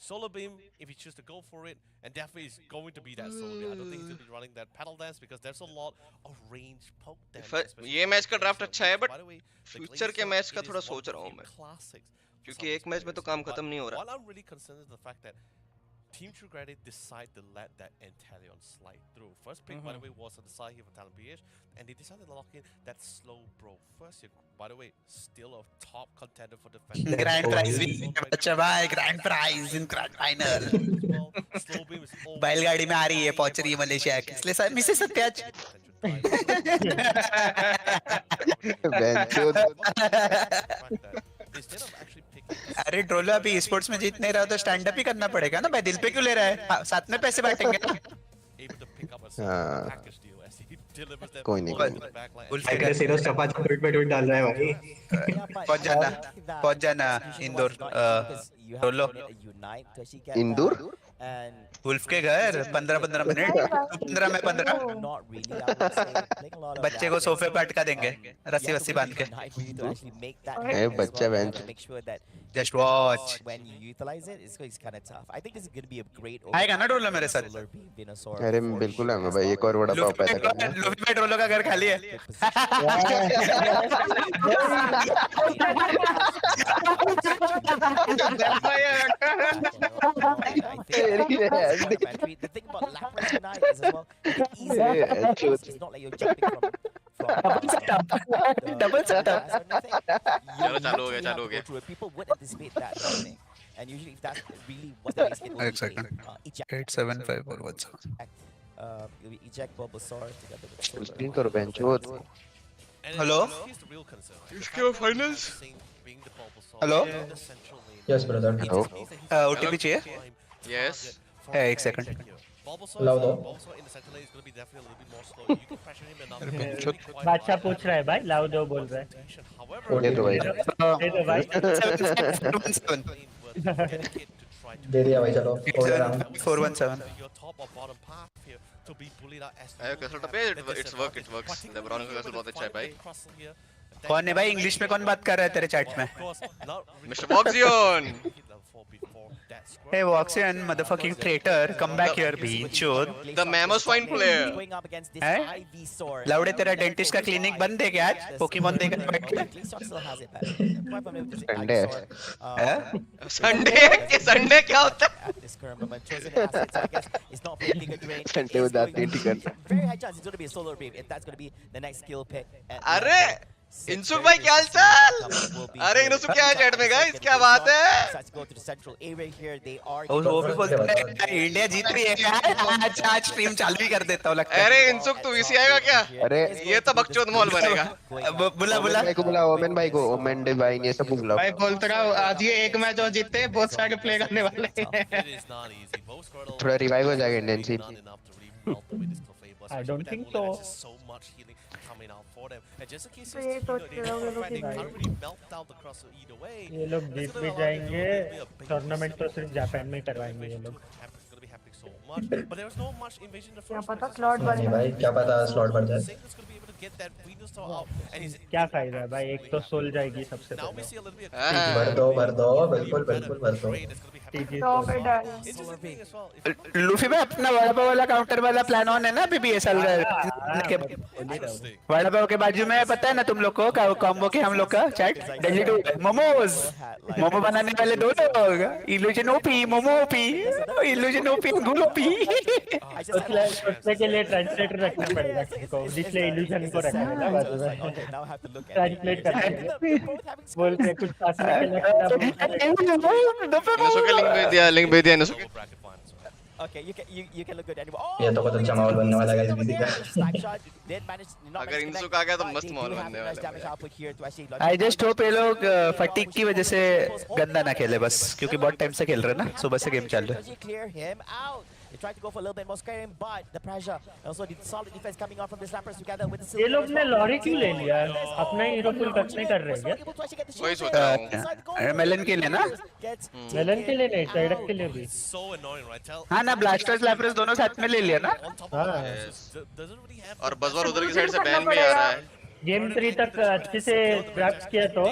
Solar beam, if he chooses to go for it, and definitely is going to be that solar beam. I don't think he's going to be running that paddle dance because there's a lot of range poke damage. ये match का draft अच्छा है, but future के match का थोड़ा सोच रहा हूँ मैं, क्योंकि एक मैच में तो काम खत्म नहीं हो रहा। All I'm really concerned is the fact that Team True Gravity decide to let that Inteleon slide through. First pick, by the way, was on the side here for Talent BH, and they decided to lock in that slow bro. First, by the way, still a top contender for defense. Grand prize भी अच्छा भाई, grand prize in grand final. बैलगाड़ी में आ रही है, पहुंच रही है मलेशिया। किसले साथ मिसेस सत्याज। अरे ड्रोलो अभी स्पोर्ट्स में जीत नहीं रहा तो स्टैंड अप ही करना पड़ेगा ना भाई। दिल पे क्यों ले रहा है? साथ में पैसे बांटेंगे ना। कोई नहीं। अगर सीरोस चपाच को ट्वीट पे ट्वीट डाल रहा है भाई। पहुंच जाना इंदौर ड्रोलो। इंदौर? वुल्फ के घर 15-15 मिनट, 15 में 15 बच्चे को सोफे पे अटका देंगे रस्सी वस्सी बांध के। ए बच्चा बेंच। Just watch. आएगा ना ड्रोलो मेरे साथ? अरे बिल्कुल आऊंगा भाई, एक और बड़ा पाव पैदा करना। लूफी पे ड्रोलो का घर खाली है। The thing about Lapras tonight is as well, it's not like you're jumping from double setup. चलो चालू हो गया। People would anticipate that happening, and usually if that's really what the case, it will be eject. 875 or what's You'll be eject Bulbasaur together with screen करो bench. वो Hello? इसके finals? Hello? Yes, brother. Hello? OTP चाहिए? Yes. है, एक second. लाओ दो। बादशाह पूछ रहा है भाई, लाओ दो बोल रहा है। दे दो भाई। दे दो भाई। दे दिया भाई, चलो हो गया राउंड। 417. अरे कैसल टप है, it's works. लेब्रॉन का कैसल बहुत अच्छा है भाई। कौन है भाई, इंग्लिश में कौन बात कर रहा है तेरे चैट में? Mr. Boxion. Hey Voxian, motherfucking traitor, come back here, beanchod. The Mammoth Swine player. हैं? लाउडे तेरा डेंटिस्ट का क्लिनिक बंद है क्या आज? पोकेमॉन देखने बैठ के? संडे हैं? संडे क्या होता है? संडे को जाते हैं टिकट। अरे इंसुक भाई क्या हालचाल? अरे इंसुक क्या है चैट में गाइस, क्या बात है? वो भी बोलते हैं इंडिया जीत रही है क्या? अच्छा स्ट्रीम चालू ही कर देता हूँ लगता है। अरे इंसुक तू इसी आएगा क्या? अरे ये तो बकचोद मॉल बनेगा। बुला भाई को बुला, ओमेन भाई को, ओमेन डे भाई ये सब बुला। भाई बोलता रहा आज ये एक मैच और जीतते हैं, बहुत सारे प्ले करने वाले हैं। थोड़ा रिवाइव हो जाएगा Indian team. I don't think so. ये लोग जीत भी जाएंगे, टूर्नामेंट तो सिर्फ जापान में करवाएंगे ये लोग। क्या पता स्लॉट बढ़ नहीं भाई, क्या पता स्लॉट बढ़ जाए। क्या फायदा है भाई, एक तो सोल जाएगी सबसे पहले। भर दो बिल्कुल बिल्कुल भर दो। लूफी में अपना वड़ा पाव वाला काउंटर वाला प्लान ऑन है ना अभी भी ये साल वड़ा पाव के बाजू में पता है ना तुम लोग को कॉम्बो के हम लोग का चैट दिल्ली टू मोमोज मोमो बनाने वाले दो लोग illusion OP momo OP illusion OP गुलोपी उसके के लिए ट्रांसलेटर रखना पड़ेगा किसको, जिसने इल्यूजन को रखा है ना बाजू में ट्रांसलेट करके बोलते कुछ पासने के लिए लिंक भेज दिया इनसुक। Okay, you can look good anyway. ये तो बहुत अच्छा माहौल बनने वाला है गाइस का। अगर इंसुक आ गया तो मस्त माहौल बनने वाला है। आई जस्ट होप ये लोग फटीक की वजह से गंदा ना खेले बस, क्योंकि बहुत टाइम से खेल रहे ना, सुबह से गेम चल रहा है। They tried to go for a little bit more scaring, but the pressure and also the solid defense coming out from this Lampers together with the ये लोग ने लॉरी क्यों ले लिया? अपना हीरो पुल करने कर रहे हैं क्या? वही सोच रहा हूँ। मेलन के लिए ना, मेलन के लिए नहीं, साइडक के लिए भी। हाँ ना, ब्लास्टर्स लैपरस दोनों साथ में ले लिया ना। और बजवर उधर की साइड से बैन भी आ रहा है। गेम 3 तक अच्छे से ग्रैप्स किया तो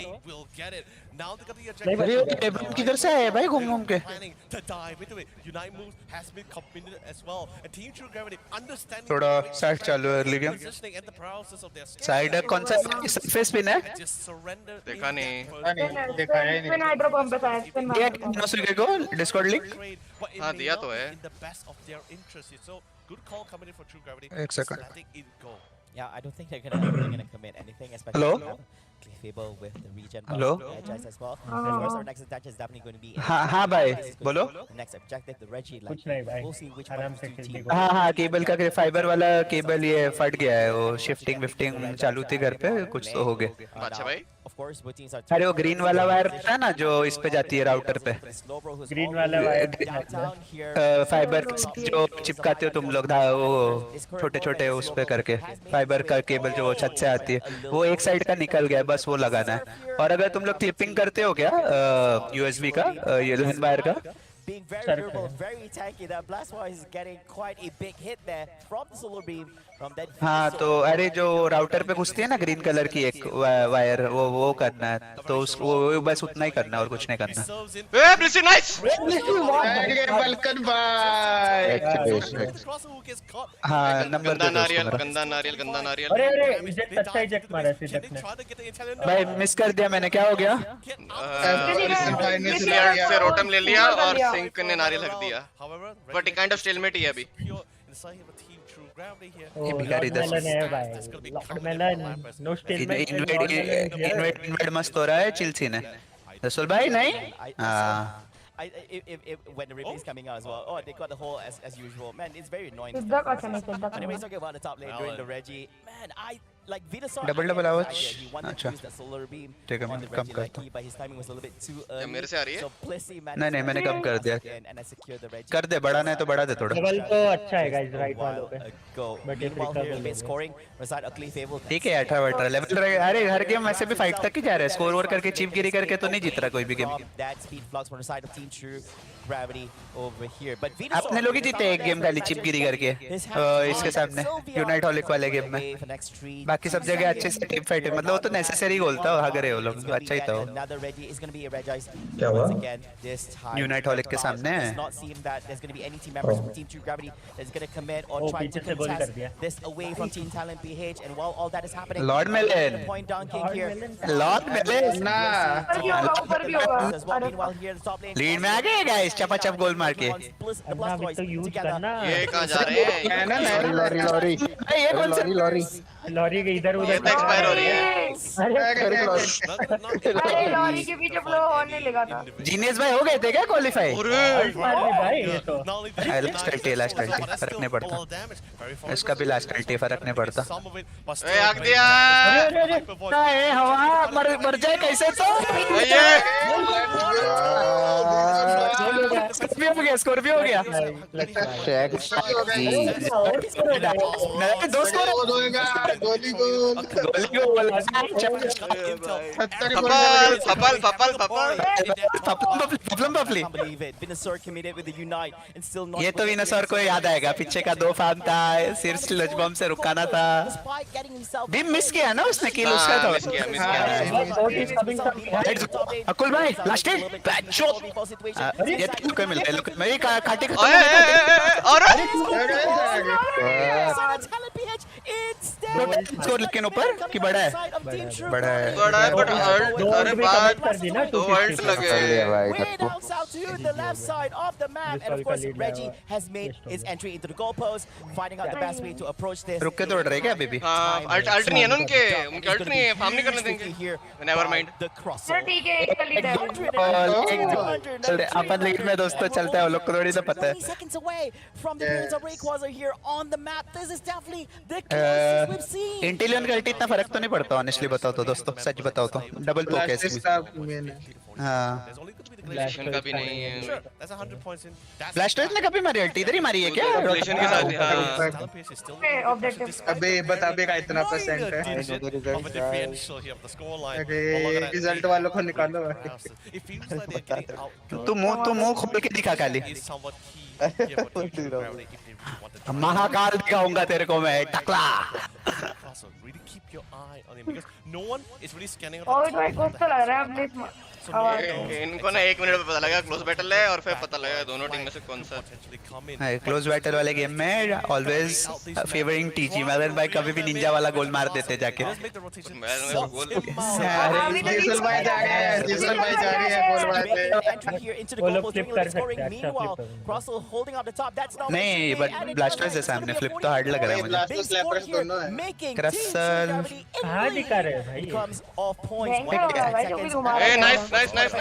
किधर से है भाई घूम घूम के? थोड़ा साइड चालू है अर्ली गेम। साइड कौन सा सरफेस पिन है? देखा नहीं। हाइड्रो पंप पे शायद को डिस्कॉर्ड लिंक हाँ दिया तो है। एक second. Yeah, I don't think they're gonna commit anything, especially Hello? Clear with the region. Hello? As well. Of course, our next attack is definitely going to be. हाँ भाई बोलो। The next objective, the Reggie. Like, कुछ नहीं भाई, we'll see which one of the two teams. हाँ cable का fibre वाला cable ये फट गया है, वो शिफ्टिंग विफ्टिंग चालू थी घर पे, कुछ तो हो गए। अच्छा भाई। Of course, both teams are. अरे वो ग्रीन वाला वायर था ना जो इस पे जाती है राउटर पे, ग्रीन वाला वायर फाइबर जो चिपकाते हो तुम लोग वो छोटे छोटे उस पे करके फाइबर का केबल जो छत से आती है, वो एक साइड का निकल गया, बस वो लगाना है। और अगर तुम लोग क्लिपिंग करते हो क्या यूएसबी का ये लाइन वायर का, being very durable, very tanky. That blast wire is getting quite a big hit there from the solar beam. From that. हाँ तो अरे जो राउटर पे घुसती है ना ग्रीन कलर की एक वायर, वो करना है, तो उसको वो बस उतना ही करना है और कुछ नहीं करना। ए ब्लिसी नाइस। बलकन भाई। हाँ नंबर गंदा नारियल गंदा नारियल गंदा नारियल। अरे इजेक्ट अच्छा इजेक्ट मारा इजेक्ट ने भाई, मिस कर दिया मैंने, क्या हो गया? से रोटम ले लिया और सिंक ने नारियल रख दिया, बट एक काइंड ऑफ स्टेलमेट ही है अभी। ये भिखारी मेलन है भाई, लॉर्ड मेलन नो स्टेलमेंट। इन्वेट मस्त हो रहा है चिल्सी ने। रसूल भाई नहीं हाँ when the replay is coming out as well. Oh, they got the hole as usual. Man, it's very annoying. It's dark or something. Anyways, talking about the top lane during the Reggie. Man, like Venusaur Double again ouch. decided he wanted to अच्छा use that solar beam ठीक है on मैं the come Reggie करता हूँ Lucky, but his timing was a little bit too क्या early. मेरे से आ रही है? So Blissey नहीं managed नहीं to मैंने कम कर दिया again and secure the Reggie. कर दे बढ़ाना है तो बढ़ा दे थोड़ा डबल तो अच्छा है गाइस राइट वालों पे Go. बट एक Meanwhile here, recover mid scoring, Rasad ugly fable. ठीक है 18 लेवल अरे हर गेम वैसे भी फाइट तक ही जा रहा है स्कोर ओवर करके चीप गिरी करके तो नहीं जीत रहा कोई भी game From that speed flux from the side of Team True Gravity over here. But अपने लोग ही जीते एक गेम खाली चिप गिरी करके इसके सामने यूनाइट हॉलिक वाले गेम में बाकी सब जगह अच्छे से टीम फाइट है मतलब वो तो नेसेसरी गोल था भाग रहे हो लोग अच्छा ही था वो क्या हुआ यूनाइट हॉलिक के सामने ओ पीछे से गोल कर दिया लॉर्ड मेलन लॉर्ड मेलन ना लीड में आ गए गाइस चपाचप गोल मार के तो यूज करना ये कहां जा रहे हैं? लॉरी ये कौन सा लॉरी लॉरी के इधर उधर एक्सपायर हो रही है। अरे लॉरी के पीछे फ्लो होने लगा था। जीनियस भाई हो गए थे क्या क्वालीफाई भाई ये तो लास्ट अल्टी फर्क नहीं पड़ता इसका भी लास्ट अल्टी फर्क नहीं पड़ता ए आग दिया ए हवा मर जाए कैसे तो ये स्कॉर्पियो हो गया दो स्कोर गोली गोल ये तो विनसर को याद आएगा पीछे का 2 फार्म था सिर स्लज बम से रुकाना था बीम मिस किया ना उसने किल उसका था अकुल भाई लास्ट हिट बैड शॉट ये तो मिल गया लुक मेरी काटे और स्कोर लेकिन ऊपर कि बड़ा है बट अरे बात दो वर्ल्ड लगे रुक के दौड़ रहे क्या अभी भी अल्ट नहीं है ना उनके अल्ट नहीं है फार्म नहीं करने देंगे नेवर माइंड चलो ठीक है एक लीड है अपन लीड में दोस्तों चलता है वो लोग को थोड़ी सा पता है इंटेलिजेंट का इतना फर्क तो नहीं पड़ता ऑनेस्टली बताओ तो दोस्तों सच बताओ तो डबल पोक हाँ का भी नहीं है ब्लास्टर्स ने कभी मारी अल्टी इधर ही मारी है क्या रिलेशन के साथ हां ऑब्जेक्टिव अबे बता बे का इतना परसेंट है रिजल्ट वालों को निकालो तू मुंह खोल के दिखा काली महाकाल दिखाऊंगा तेरे को मैं टकला और भाई कुछ तो लग रहा है अपने इनको ना 1 मिनट में पता लगा क्लोज बैटल है और फिर पता लगा दोनों टीम में से कौन सा क्लोज बैटल वाले गेम में ऑलवेज फेवरिंग टीजी मदन भाई कभी भी निंजा वाला गोल मार देते जाके जीसल भाई जा रहे हैं जीसल भाई जा रहे हैं गोल मारने वो लोग फ्लिप कर सकते हैं अच्छा फ्लिप नहीं बट ब्लास्टर्स है सामने फ्लिप तो हार्ड लग रहा है मुझे ब्लास्टर्स लेपर्स दोनों है क्रसल कहां दिखा रहे हैं भाई ए नाइस नाइस नाइस ओ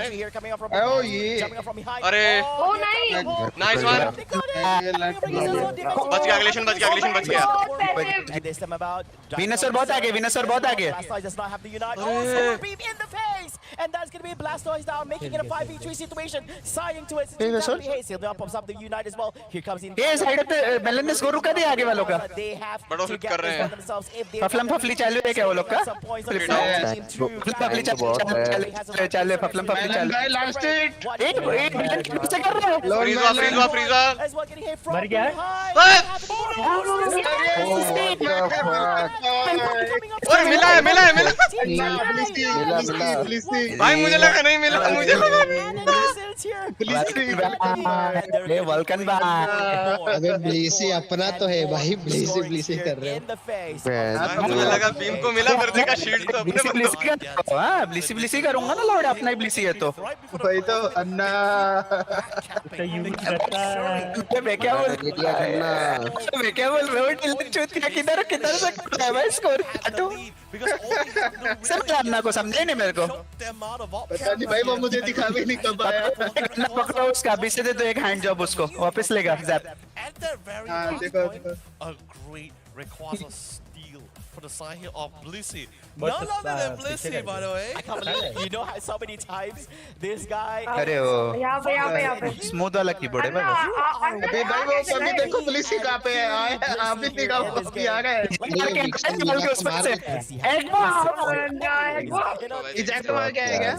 ये अरे ओ नहीं नाइस वन बच गया अगलेशन बच गया विनसर बहुत आगे and that's going to be Blastoise down, making it a 5v3 situation. Sighing to it. Now pops up the Unite as well. Here comes in. ये साइड पे मेलन ने स्कोर रुका दिया आगे वालों का बड़ा फ्लिप कर रहे हैं फफली चालू है क्या वो लोग का फफली चालू भाई लास्ट हिट एक मिनट कैसे कर रहे हो फ्रीजा मर गया ओए मिला है भाई मुझे लगा नहीं मिला मुझे लगा वेलकम अबे ब्लीसी अपना तो है भाई ब्लीसी कर रहे हैं मुझे लगा बीम को मिला फिर देखा शील्ड तो अपने हां ब्लीसी करूंगा ना लॉर्ड अपना ही ब्लीसी है तो भाई तो अन्ना तो यूज करता मैं क्या बोल रहा हूं चूतिया किधर से कर रहा है भाई स्कोर काटू सब अन्ना को समझे नहीं मेरे को पता नहीं भाई वो मुझे दिखा भी नहीं कब आया पकड़ो उसका अभी से दे दो एक हैंड जॉब उसको वापस लेगा जैप हां देखो for the side here of Blissey. But None other than Blissey, by the way. I can't believe you know how many times this guy. अरे वो यहाँ पे स्मूथ वाला कीबोर्ड है भाई वो। अबे भाई वो कभी देखो पुलिस ही कहाँ पे है आप भी दिखाओ अभी आ गए इजेक्ट मार के आएगा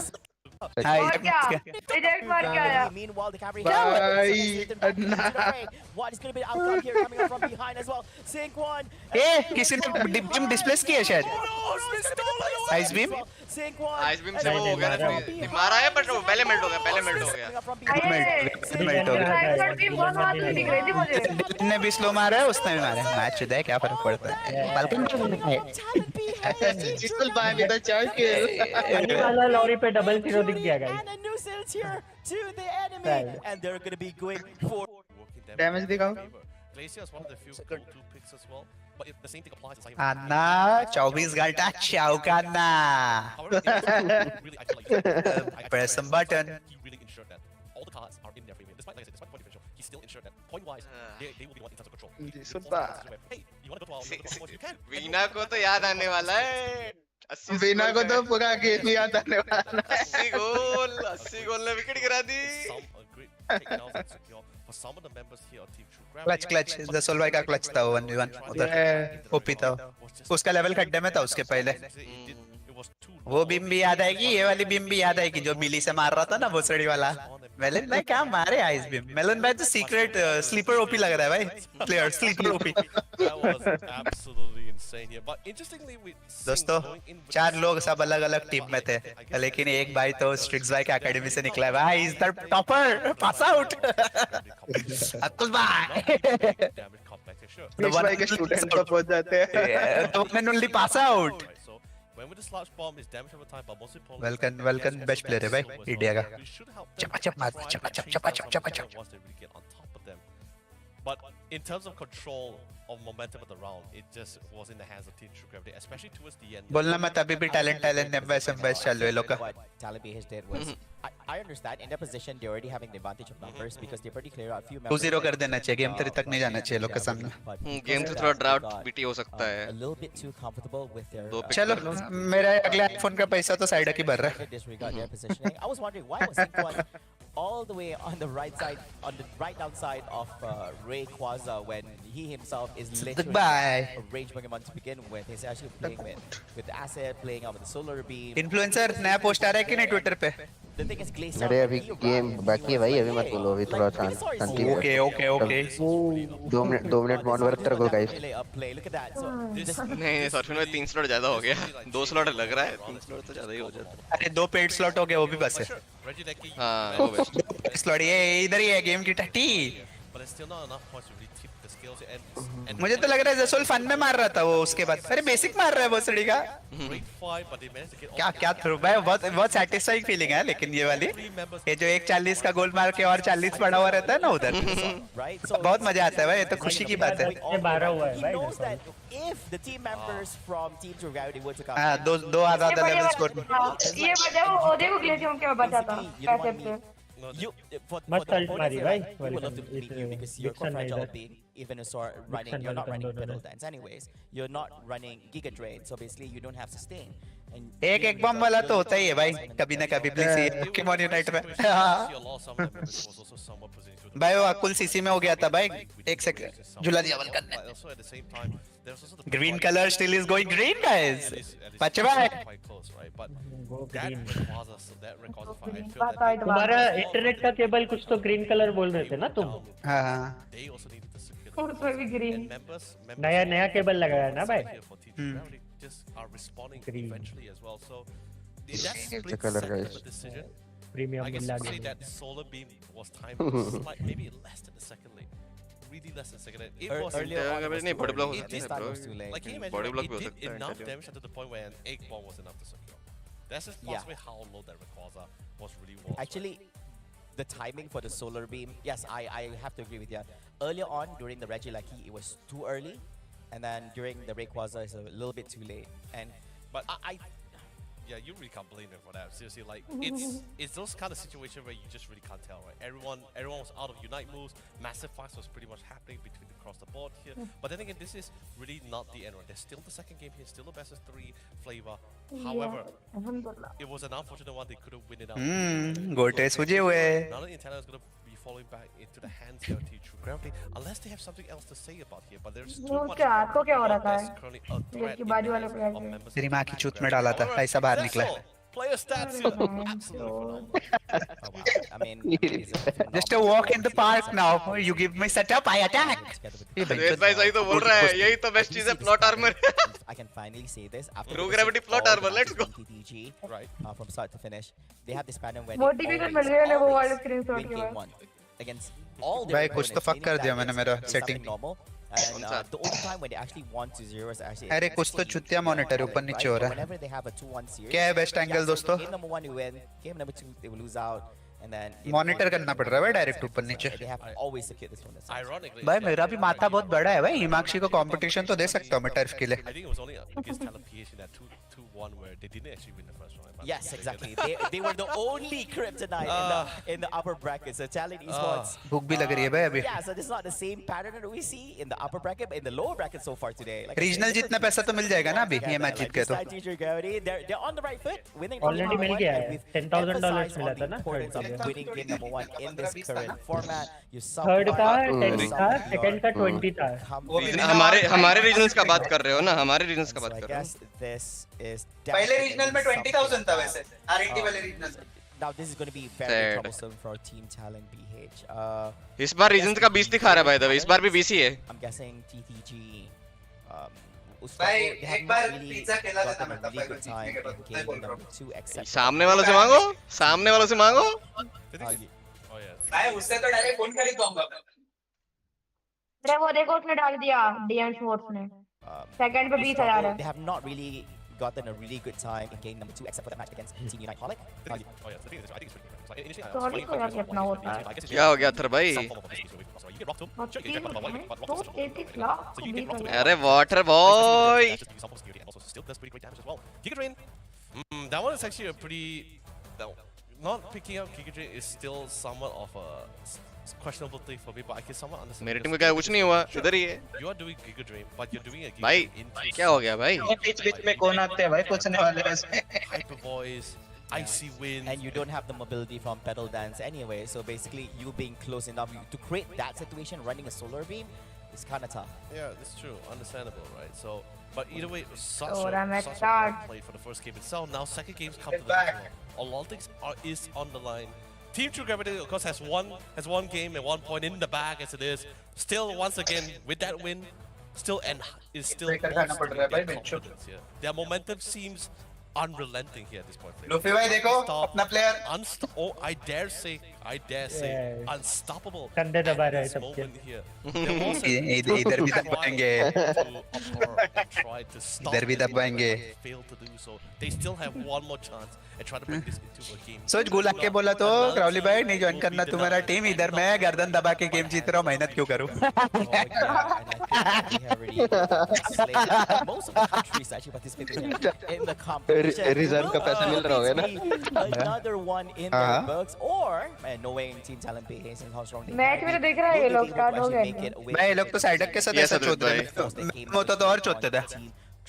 रिजेक्ट मार के आया Meanwhile, the cavalry भाई what is going to be the outcome here coming up from behind as well? Sync one. ए किसी ने बीम डिस्प्लेस किया शायद ice beam Sync one. Ice beam से वो हो गया ना मारा है बट वो पहले मेल्ट हो गया मेल्ट हो गया साइड भी बहुत बात नहीं दिख रही थी मुझे ने भी स्लो मारा है उसने भी मारा है मैच है क्या फर्क पड़ता है बाल्कन जिसल बाय विद द चार्किल ये वाला लॉरी पे डबल जीरो दिख गया guys And a nuisance here to the enemy, and they're going to be going for. Damage दिखाओ Glacier is one of the few go-to picks as well. But the same thing applies to अन्ना 24 घंटा चौकाना press some button he really ensured that all the cards are in their favor. Despite, like I said, despite point differential, he still ensured that point-wise, they will be the one in terms of control. Hey, you want to go to our you can. Veena को तो याद आने वाला है वीना को तो पूरा game याद आने वाला है 80 गोल ने विकेट गिरा दी For some of the members here on Team True clutch Jasol भाई का क्लच था 1v1 उधर ओपी था उसका लेवल खड्डे में था उसके पहले वो बीम भी याद आएगी ये वाली बीम भी याद आएगी जो मिली से मार रहा था ना भोसड़ी वाला मेलन भाई क्या मारे आइस बीम मेलन भाई तो सीक्रेट स्लीपर ओपी लग रहा है भाई प्लेयर स्लीपर ओपी दोस्तों 4 लोग सब अलग अलग टीम में थे लेकिन एक भाई तो स्ट्रिक्स भाई के एकेडमी से निकला है भाई is the topper pass out Atul भाई स्ट्रिक्स भाई के स्टूडेंट तो पहुंच जाते हैं तो मैंने only pass out When with the slash bomb is damage over time, but most importantly, welcome best player है भाई इंडिया का चप मार चप once they really get on top of them. But in terms of control of momentum of the round, it just was in the hands of Team True Gravity, especially towards the end. बोलना मत अभी भी talent MS चालू है लोग का What Danelie did was, I understand in their position they're already having the advantage of numbers because they pretty clear out a few members. 2-0 कर देना चाहिए गेम 3 तक नहीं जाना चाहिए लोग के सामने गेम तो थोड़ा ड्राउट बीटी हो सकता है A little bit too comfortable with their. चलो मेरा अगले आईफोन का पैसा तो साइड की भर रहा है Disregard their positioning. I was wondering why was Sync one all the way on the right side, on the right down side of Rayquaza when he himself is literally a range Pokemon to begin with. He's actually playing with Acid, playing out with the Solar Beam. Influencer नया post आ रहा है कि नहीं Twitter पे The thing is, Glacier. अरे अभी game बाकी है भाई अभी मत बोलो अभी थोड़ा शांति ओके 2 मिनट मॉड वर्क कर को guys Look at that. So नहीं सरफिन में 3 स्लॉट ज्यादा हो गया 2 स्लॉट लग रहा है 3 स्लॉट तो ज्यादा ही हो जाता है अरे 2 पेड स्लॉट हो गए वो भी बस है हां वो बेस्ट स्लॉट ये इधर ही है गेम की टट्टी But it's still not enough points to really tip the scales and मुझे तो लग रहा है जसोल फन में मार रहा था वो उसके बाद अरे बेसिक मार रहा है भोसड़ी का great fight, but they managed to get all क्या थ्रो भाई बहुत सैटिस्फाइंग फीलिंग है लेकिन ये वाली ये जो एक 40 का गोल मार के और 40 पड़ा हुआ रहता है ना उधर बहुत मजा आता है भाई ये तो खुशी की बात है ये 12 हुआ है he knows that if the team members from Team True Gravity were to come, हां दो आधा लेवल स्कोर ये बजाओ ओदे को ग्लेशियर के बचाता कैसे से you for मत the सल्ट मारी भाई you would love to beat you because you're quite fragile being even a sort running you're not running pedal dance anyways you're not running Giga Drain so basically you don't have sustain and एक बम वाला तो होता ही है भाई कभी ना कभी please Pokemon unite में भाई वो अकुल सीसी में हो गया था भाई एक सेकंड झूला दिया बल करने green colour still is going green guys बच्चे भाई तुम्हारा इंटरनेट का केबल कुछ तो ग्रीन कलर बोल रहे थे ना तुम हां उसमें भी ग्रीन नया केबल लगाया ना भाई are responding eventually as well. So in that It's a split color, second of guys. a decision, Premium I guess मिला you say गया that Solar Beam was timed like maybe less than a second late. Really less than a second late. It was earlier on it was it नहीं body block हो did सकता है too late. like can you body imagine block भी हो it सकता did है enough damage to the point where an egg bomb was enough to secure. That's just possibly how low that Rayquaza was really was. actually the timing for the Solar Beam yes I have to agree with you earlier on during the Regieleki it was too early and then during the Rayquaza it's a little bit too late and but I Yeah, you really can't blame them for that. Seriously, like it's those kind of situations where you just really can't tell, right? Everyone was out of unite moves. Massive fights was pretty much happening between across the board here. But then again, this is really not the end, right? There's still the second game here, still the best of 3 Flava. However, it was an unfortunate one. They couldn't win it out. गोटे सूजे हुए. Now that Italian is gonna be falling back into the hands of True Gravity, unless they have something else to say about here. But there's too much. आपको क्या हो रहा था? Currently a threat ये बाजू वाले प्लेयर तेरी माँ की चूत में डाला था, ऐसा बाहर निकला. Player stats here, absolutely. I mean, Just a walk in the park now. You give me setup, I attack. वेद भाई सही तो बोल रहा है, यही तो बेस्ट चीज है plot armour. I can finally say this after True Gravity plot armor, let's go. TTG, right? From start to finish, they have this pattern where motivation मिल गया ना वो वाले स्क्रीनशॉट के game बाद. 1 against all their भाई कुछ तो opponents, fuck कर दिया मैंने मेरा something setting. normal. And the only time when they actually want to zero is actually अरे कुछ तो चुतिया मॉनिटर ऊपर नीचे हो रहा है. whenever they have a 2-1 series. क्या है बेस्ट एंगल दोस्तों? Game number 1 they win, game number 2 they will lose out. And then monitor करना पड़ रहा है डायरेक्ट ऊपर नीचे. they have always secured this one. Ironically, भाई मेरा भी माथा बहुत बड़ा है भाई. हिमांशी को कंपटीशन तो दे सकता हूँ मैं टर्फ के लिए. I think it was only against Thailand PH in that 2-1 where they didn't actually win the first round. Yes, exactly. They were the only kryptonite in the upper bracket. So Thailand esports. भूख भी लग रही है भाई अभी. Yeah, so this is not the same pattern that we see in the upper bracket, but in the lower bracket so far today. Like regional जितना पैसा तो मिल जाएगा ना अभी ये मैच जीत गए तो. They're on the right foot, winning. Already मिल गया है. $10,000 मिला था ना. Winning game number 1 in this current format. Third का 10 था, सेकंड का 20 था. हमारे रीजनल्स का बात कर रहे हो ना, हमारे रीजनल्स का बात कर रहे हो. पहले रीजनल में 20,000 था वैसे. आरएनटी वाले regional. Now this is going to be very troublesome for Team Talent BH. इस बार रीजनल्स का 20 दिखा रहा है भाई द वे. इस बार भी 20 ही है. I'm guessing TTG. भाई एक बार पिज्जा खेला था मैं तब सामने वालों से मांगो, सामने वालों से मांगो. भाई उससे तो डायरेक्ट फोन खरीद दूंगा. देखो उसने डाल दिया डीएम स्पोर्ट्स ने. सेकंड पे 20,000 है. They have not really gotten a really good time in game number 2 except for that match against Team Unite Holic. Sorry को यार अपना होता है. क्या हो गया थर भाई? अरे water boy. That one is actually a pretty. Not picking up Giga Drain is still somewhat of a questionable thing for me, but I can somewhat understand. मेरे टीम में क्या कुछ नहीं हुआ, इधर ही है. You are doing Giga Drain, but you're doing a Giga भाई क्या हो गया भाई? बीच में कौन आते हैं भाई पूछने वाले इसमें. Hyper Boys, Icy Wind, and you don't have the mobility from Pedal Dance anyway. So basically, you being close enough to create that situation, running a solar beam, is kind of tough. Yeah, that's true, understandable, right? So, but either way, Sasha played for the first game itself. Now, second game's come to the table. A lot of things is on the line. Team True Gravity, of course, has one game and 1 point in the bag as it is. Still, once again, with that win, is still confidence here. Their momentum seems unrelenting here at this point. Luffy भाई देखो अपना player. I dare say, unstoppable. कंधे दबा रहे हैं सबके. इधर भी दबाएंगे. इधर भी दबाएंगे. They still have one more chance and try to bring this into a game. सोच गुला के बोला तो क्राउली भाई नहीं ज्वाइन करना तुम्हारा टीम. इधर मैं गर्दन दबा के गेम जीत रहा हूँ. मेहनत क्यों करूँ? Most of the countries actually participating in the competition. Reserve का पैसा मिल रहा होगा ना. Another one in their books, or knowing Team Talent BH and how strong they are. Match में दिख रहा है ये लोग स्टार्ट हो गए. भाई ये लोग तो साइडक के साथ ऐसा चोद रहे हैं. होता तो और चोदते थे.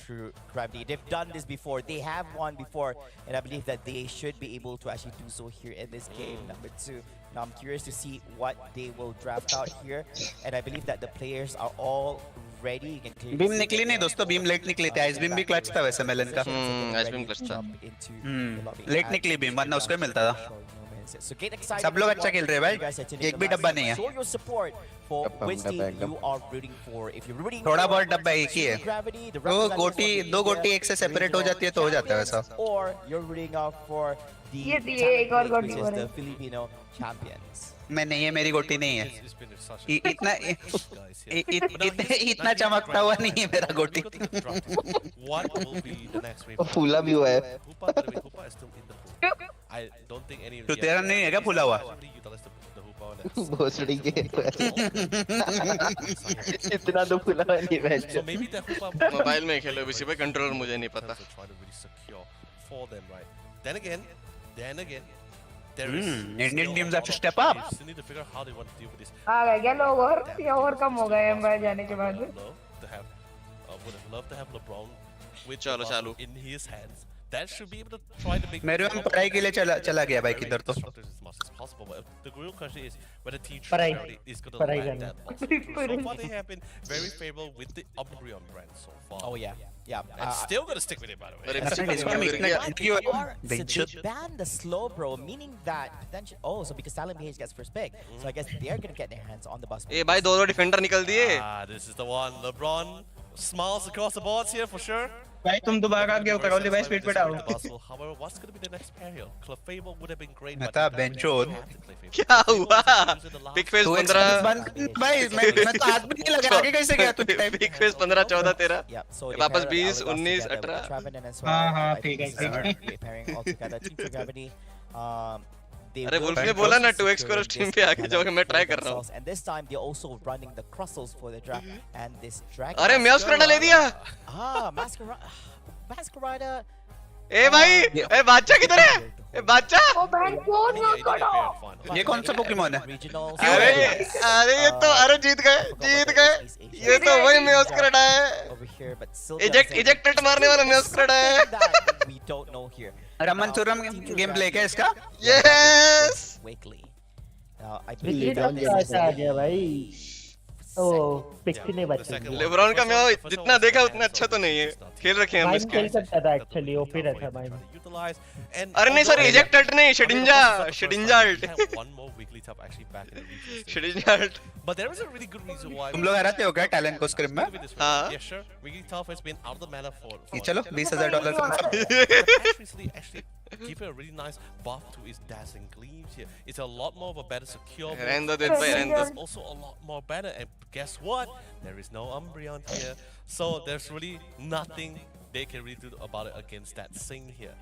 True Gravity. They've done this before. They have won before, and I believe that they should be able to actually do so here in this game number 2. Now I'm curious to see what they will draft out here, and I believe that the players are all ready. You can clearly beam निकली नहीं दोस्तों. Beam late निकली थी. Ice beam भी clutch था वैसे melon का. Ice beam clutch था. लेट निकली बीम वरना उसको मिलता था. So get excited. सब लोग अच्छा खेल रहे हैं भाई. एक भी डब्बा नहीं है. Show your support for which team you are rooting for. If you're rooting थोड़ा बहुत डब्बा एक ही है. दो गोटी एक से सेपरेट हो जाती है तो हो जाता है वैसा. Or you're rooting out for the एक और गोटी हो रही है. the Filipino champions. मैं नहीं है. मेरी गोटी नहीं है. इतना चमकता हुआ नहीं है मेरा गोटी. फूला भी हुआ है. तो तेरा नहीं है क्या फूला हुआ? भोसड़ी के इतना तो फूला नहीं है. मोबाइल में खेलो इसी पे कंट्रोलर मुझे नहीं पता. for them, right? Then again, there is Indian still teams a have to lot of step up. they still need to figure out how they want to deal with this. आ गए क्या लोग और या और कम हो गए एम्बायर जाने के बाद Would have loved to have LeBron with चलो the चालू in his hands. That should be able to try to make मेरे में पढ़ाई के लिए चला गया भाई किधर तो as much as possible. But the real question is whether Team पढ़ाई Trinity is going to land that loss. So far they have been very favorable with the Umbreon brand so far. Oh yeah, yeah. And still going to stick with it, by the way. They should ban the slow bro, meaning that potential. Oh, so because Silent Page gets first pick, so I guess they're gonna get their hands on the bus. ए भाई दो defender निकल दिए This is the one. LeBron smiles across the boards here for sure. भाई तुम दोबारा आगे हो करो भाई स्पीड पे डालो However, what's going to be the next pair here? Clefable would have been great. मता बेंचोन क्या हुआ पिक फेस 15 भाई मैं तो हाथ भी नहीं लगा आगे कैसे गया तू पिक फेस 15 14 13 वापस 20 19 18 हां ठीक है अरे वुल्फ ने बोला ना 2x करो टीम पे आके जाओगे मैं ट्राई कर रहा हूं and this time they're also running the crustles for the draft and this dragon अरे Masquerada ले दिया Masquerada ए भाई ए बादशाह किधर है ए बादशाह ओ बहन कौन यूज करो ये कौन सा पोकेमॉन है अरे ये तो अरे जीत गए ये तो वही Masquerada है इजेक्टेड मारने वाला Masquerada है we don't know here Raman सुरम गेम प्ले क्या इसका यस I believe आ गया भाई ओ पिक ने बचा लेब्रॉन का मैं जितना देखा उतना अच्छा तो नहीं है खेल रखे हैं हम इसके खेल सकता था एक्चुअली ओपी रहता भाई अरे नहीं सर इजेक्टेड नहीं शिडिंजा alt But there is a really good reason why तुम लोग हराते हो क्या टैलेंट को स्क्रिम में हां yes sure Wiggly Tough has been out of the mana for चलो $20,000 actually give it a really nice buff to his dazzling gleams here. It's a lot more of a better secure it's also a lot more better and guess what, there is no Umbreon here, so there's really nothing they can really do about it against that Sing here.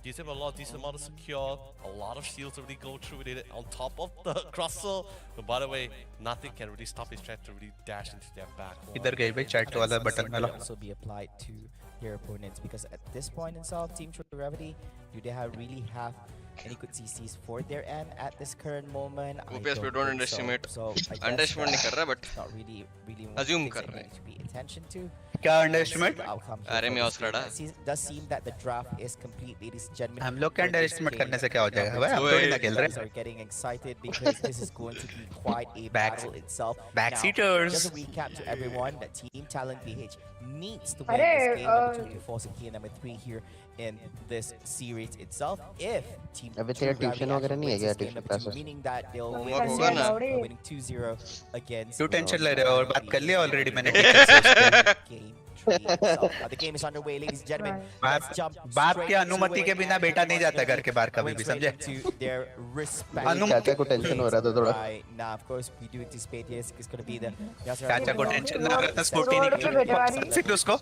Gives him a lot decent amount of secure, a lot of shields to really go through with it on top of the Crustle. But by the way, nothing can really stop his threat to really dash into their back. इधर गए भाई chat वाला button वाला also be applied to their opponents because at this point in South Team True Gravity, do they really have any good CCs for their end at this current moment? OPS we don't underestimate. Underestimate नहीं कर रहा but not really assume कर रहे हैं. To pay attention to. क्या underestimate अरे Masquerada does seem that the draft is complete, ladies and gentlemen. हम लोग क्या अंडरएस्टिमेट करने से क्या हो जाएगा भाई हम थोड़ी ना खेल रहे हैं getting excited because this is going to be quite a battle itself. Backseaters. Just a recap to everyone that Team Talent PH needs to win this game number 2 to force a key number 3 here in this series itself. If Team अबे तेरा tuition वगैरह नहीं है क्या tuition classes meaning that they'll winning 2-0 against तू tension ले रहे हो और बात कर लिया ऑलरेडी मैंने game. The game is underway, ladies and gentlemen. Let's jump बाप के अनुमति के बिना बेटा नहीं जाता घर के बाहर कभी भी समझे चाचा को टेंशन हो रहा था थोड़ा now of course we do anticipate this is going to be the चाचा को टेंशन ना रहता स्पोर्टी नहीं फिर उसको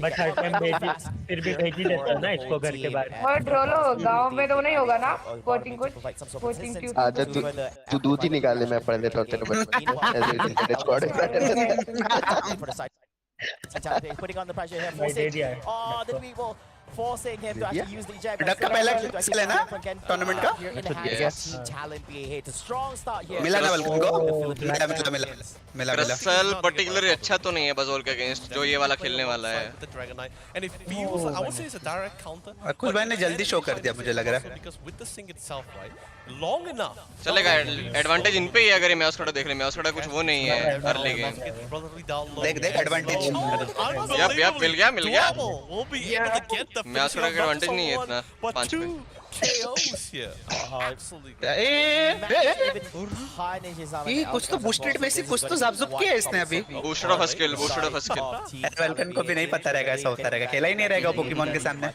बट हर टाइम भेजी फिर भी भेजी देता ना इसको घर के बाहर और ड्रोलो गांव में तो नहीं होगा ना कोचिंग ट्यूशन आजा तू दूध ही निकाल ले मैं पढ़ लेता हूं तेरे बच्चे putting on the pressure here, the people forcing him to actually use the eject. Duck का पहला किल है ना टूर्नामेंट का Talent PH a strong start here. मिला ना बल्कि उनको मिला क्रसल पर्टिकुलरली अच्छा तो नहीं है बजोल के अगेंस्ट जो ये वाला खेलने वाला है and it feels I would say it's a direct counter कुछ भाई ने जल्दी शो कर दिया मुझे लग रहा है because with the Sing itself right long enough चलेगा एडवांटेज इन पे ही अगर ये Masquerada देख ले Masquerada कुछ वो नहीं है अर्ली गेम देख एडवांटेज यप मिल गया we'll be able to get the Masquerada का एडवांटेज नहीं है इतना 5 पे KOs here absolutely ये कुछ तो बूस्टेड में से कुछ तो ज़ाबज़ुब किया इसने अभी बूस्टेड ऑफ स्किल वेलकन को भी नहीं पता रहेगा ऐसा होता रहेगा खेला ही नहीं रहेगा पोकेमॉन के सामने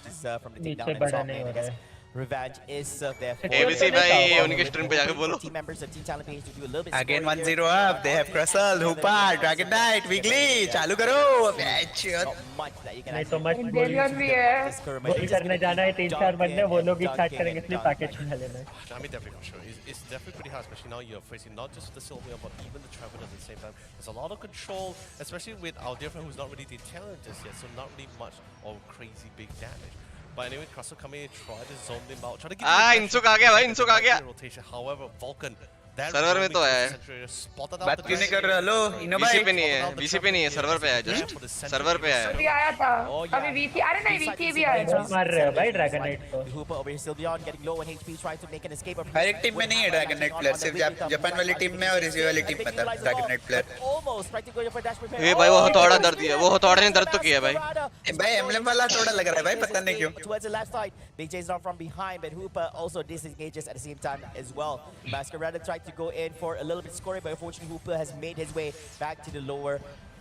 नीचे बड़ा नहीं हो रहा है Revenge is there. ABC भाई उनके स्ट्रीम पे जाके बोलो. Team members of Team Talent PH to do a little bit. Again 1-0 up. They have Crustle, Hoopa, Dragon Knight, Wiggly. चालू करो. नहीं तो मत डेलियन भी है. वही करने जाना है 3-4 बंदे वो लोग ही स्टार्ट करेंगे इसलिए पैकेज में लेना है. I mean definitely for sure. It's definitely pretty hard, especially now you're facing not just the Sylveon but even the Traveler at the same time. There's a lot of control, especially with our dear friend who's not really the talent just yet, so not really much or crazy big damage. But anyway, Crustle coming in, try to zone them out. Try to get इंसुक आ गया भाई, इंसुक आ गया. rotation. However, Vulcan server में तो है. बात क्यों नहीं कर रहे? हेलो इनो भाई. बीसी पे नहीं है, बीसी पे नहीं है, सर्वर पे है जस्ट. सर्वर पे है. अभी आया था. अभी वीसी, अरे नहीं वीसी भी आया था. मार रहे हो भाई ड्रैगन नाइट को. Hooper over here still beyond, getting low on HP, trying to make an escape. हर एक टीम में नहीं है ड्रैगन नाइट प्लेयर, सिर्फ जापान वाली टीम में और इसी वाली टीम में था ड्रैगन नाइट प्लेयर. ये भाई वो हथौड़ा दर्द दिया, वो हथौड़े ने दर्द तो किया भाई. भाई एम्बलम वाला थोड़ा लग रहा है भाई, पता नहीं क्यों. Towards the left side, being chased down from behind, but Hooper also disengages at the same time as well. Masquerada tried to go in for a little bit scoring, but unfortunately Hooper has made his way back to the lower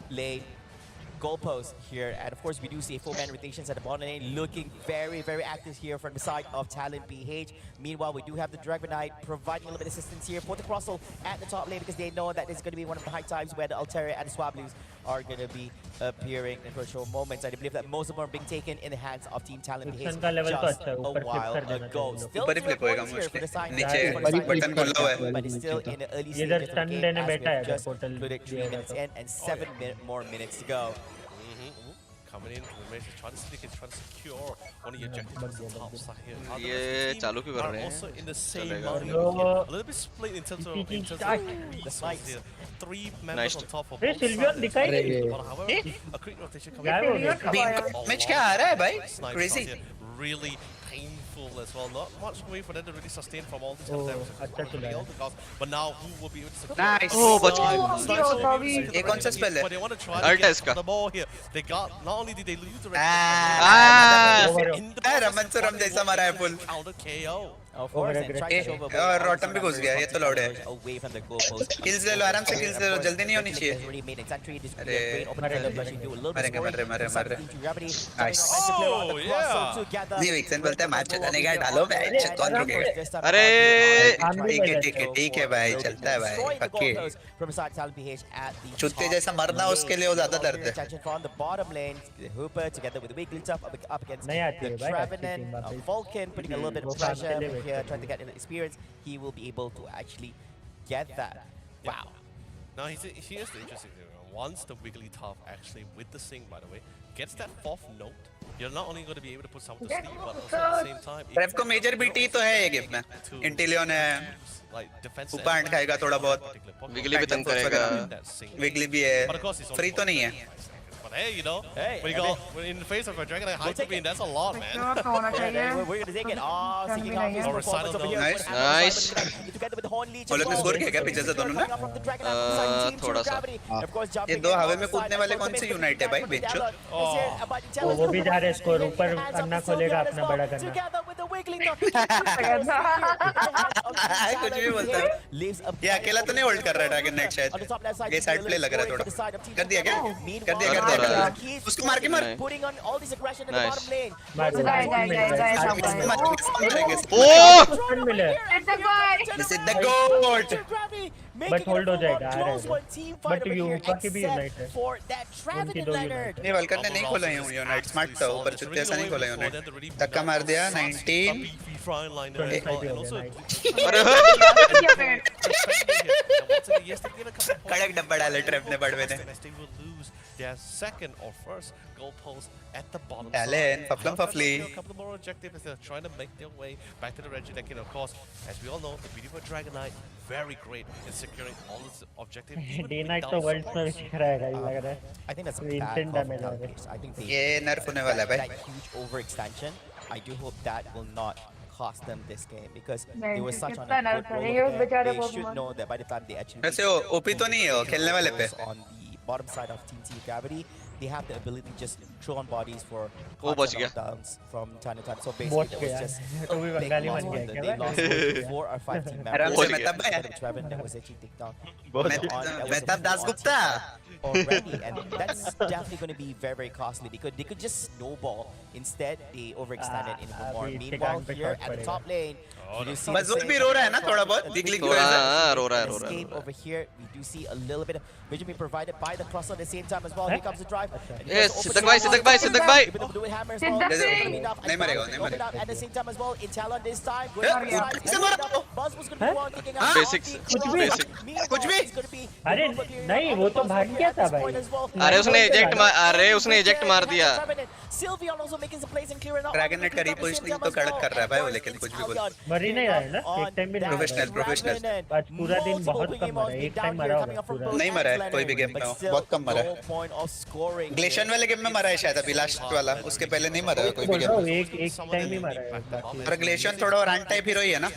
lane goalpost here. And of course we do see 4-man rotations at the bottom lane, looking very, very active here from the side of Talent BH. Meanwhile, we do have the Dragonite providing a little bit of assistance here for the Crossel at the top lane, because they know that this is going to be one of the high times where the Altaria and the Swablues are going to be appearing in virtual moments. And I believe that most of them are being taken in the hands of Team Talent BH just a while ago. Still ऊपर ही flip होएगा मुझे. नीचे button खोला हुआ है. but it's still in the early stages of the game as we have just included 3 minutes in and 7 more minutes to go. Coming in, trying to sneak in, trying to secure one of your objectives on the top side here. ये चालू क्यों कर रहे हैं? Also in the same mode, a little bit split in terms of the sides here. 3 members on top of both sides. However, a quick rotation coming in. Match क्या आ रहा है भाई? Crazy. Really painful as well. Not much way for them to really sustain from all these attacks. But now who will be able to secure? Nice. Oh, बच गया. ये कौन सा spell है? But they want to try to get the ball here. They got, not only did they lose the Raman से रम जैसा मारा है फुल. out of KO. और रॉटम भी घुस गया, ये तो लाउड है. किल्स ले लो, आराम से किल्स ले लो, जल्दी नहीं होनी चाहिए. अरे मर रहे. नाइस. ये विक्सन बोलता है मैच चलाने का डालो मैच, कौन रुकेगा? अरे ठीक है भाई, चलता है भाई. ओके. चुत्ते जैसा मरना उसके लिए वो ज्यादा दर्द है. नहीं आती है भाई. Vulcan putting a little bit of pressure here, trying to get an experience. He will be able to actually get that. Wow. Now here's the interesting thing. Once the Wigglytuff actually with the Sing, by the way, gets that 4th note, you're not only going to be able to put someone to sleep, but also at the same time. रेफ को major BT तो है ये game में. इंटेलियन है. उपांड खाएगा थोड़ा बहुत. विगली भी तंग करेगा. विगली भी है. फ्री तो नहीं है. But hey, you know, when you go in the face of a dragon, high to beam, that's a lot, man. We're gonna take it. Oh, seeking out his performance over here. Nice. वो लोग ने score किया क्या पीछे से दोनों ने? थोड़ा सा. ये दो हवा में कूदने वाले कौन से यूनाइट है भाई बेचो? वो भी जा रहे हैं स्कोर ऊपर. अन्ना खोलेगा अपना बड़ा करना. कुछ भी बोलता है. ये अकेला तो नहीं होल्ड कर रहा है ड्रैगन नाइट शायद. ये साइड प्ले लग रहा है थोड़ा. कर दिया क्या? कर दिया. उसको मार के मार. Putting on all this aggression in the Nice. bottom lane. This is the goat. But hold हो जाएगा. आ रहा है. बट यू ऊपर की भी यूनाइट है. उनकी दो यूनाइट. ये वल्कन ने नहीं खोला है यूनाइट. स्मार्ट था ऊपर चुत्ते ऐसा नहीं खोला यूनाइट. धक्का मार दिया. 19. कड़क डब्बा डाला ट्रैप ने बड़वे ने. Their second or first goalpost at the bottom. Talent, Fafly. A couple more objectives as they're trying to make their way back to the Reggie deck. And of course, as we all know, the beautiful Dragonite very great in securing all its objectives. D-Knight तो world में दिख रहा है लग रहा है. I think that's a bad call. I think ये नर्फ होने वाला है भाई. that huge overextension. I do hope that will not cost them this game, because they were such on a good roll. They should know that by the time they actually वैसे OP तो नहीं है वो खेलने वाले पे. on the bottom side of Team T Gravity, they have the ability to just throw on bodies for downs from time to time. So basically, it was just a big loss for them. They lost 4 or 5 team members. Trevin that was actually taken down. Mehtab Dasgupta already, and that's definitely going to be very, very costly, because they could just snowball. Instead, they overextended in more. Meanwhile, here at the top lane, you see बस भी रो रहा है ना थोड़ा बहुत. दिखली की वजह से रो रहा है. Escape over here, we do see a little bit of vision being provided by the cross at the same time as well. Here comes the drive. Yes, Siddak bhai. नहीं मरेगा. At the same time as well, in Talon this time. Buzz was going basics कुछ भी अरे नहीं वो तो भाग गया था भाई अरे उसने इजेक्ट मार दिया ड्रैगन नेट का रीपोजिशनिंग तो कड़क कर रहा है भाई वो लेकिन कुछ भी बोल मर ही नहीं रहा है ना एक टाइम भी प्रोफेशनल आज पूरा दिन बहुत कम मरा है एक टाइम मरा होगा पूरा नहीं मरा है कोई भी गेम में बहुत कम मरा है ग्लेशियर वाले गेम में मरा है शायद अभी लास्ट वाला उसके पहले नहीं मरा है कोई भी गेम एक टाइम ही मरा है और ग्लेशियर थोड़ा रन टाइप हीरो ही है ना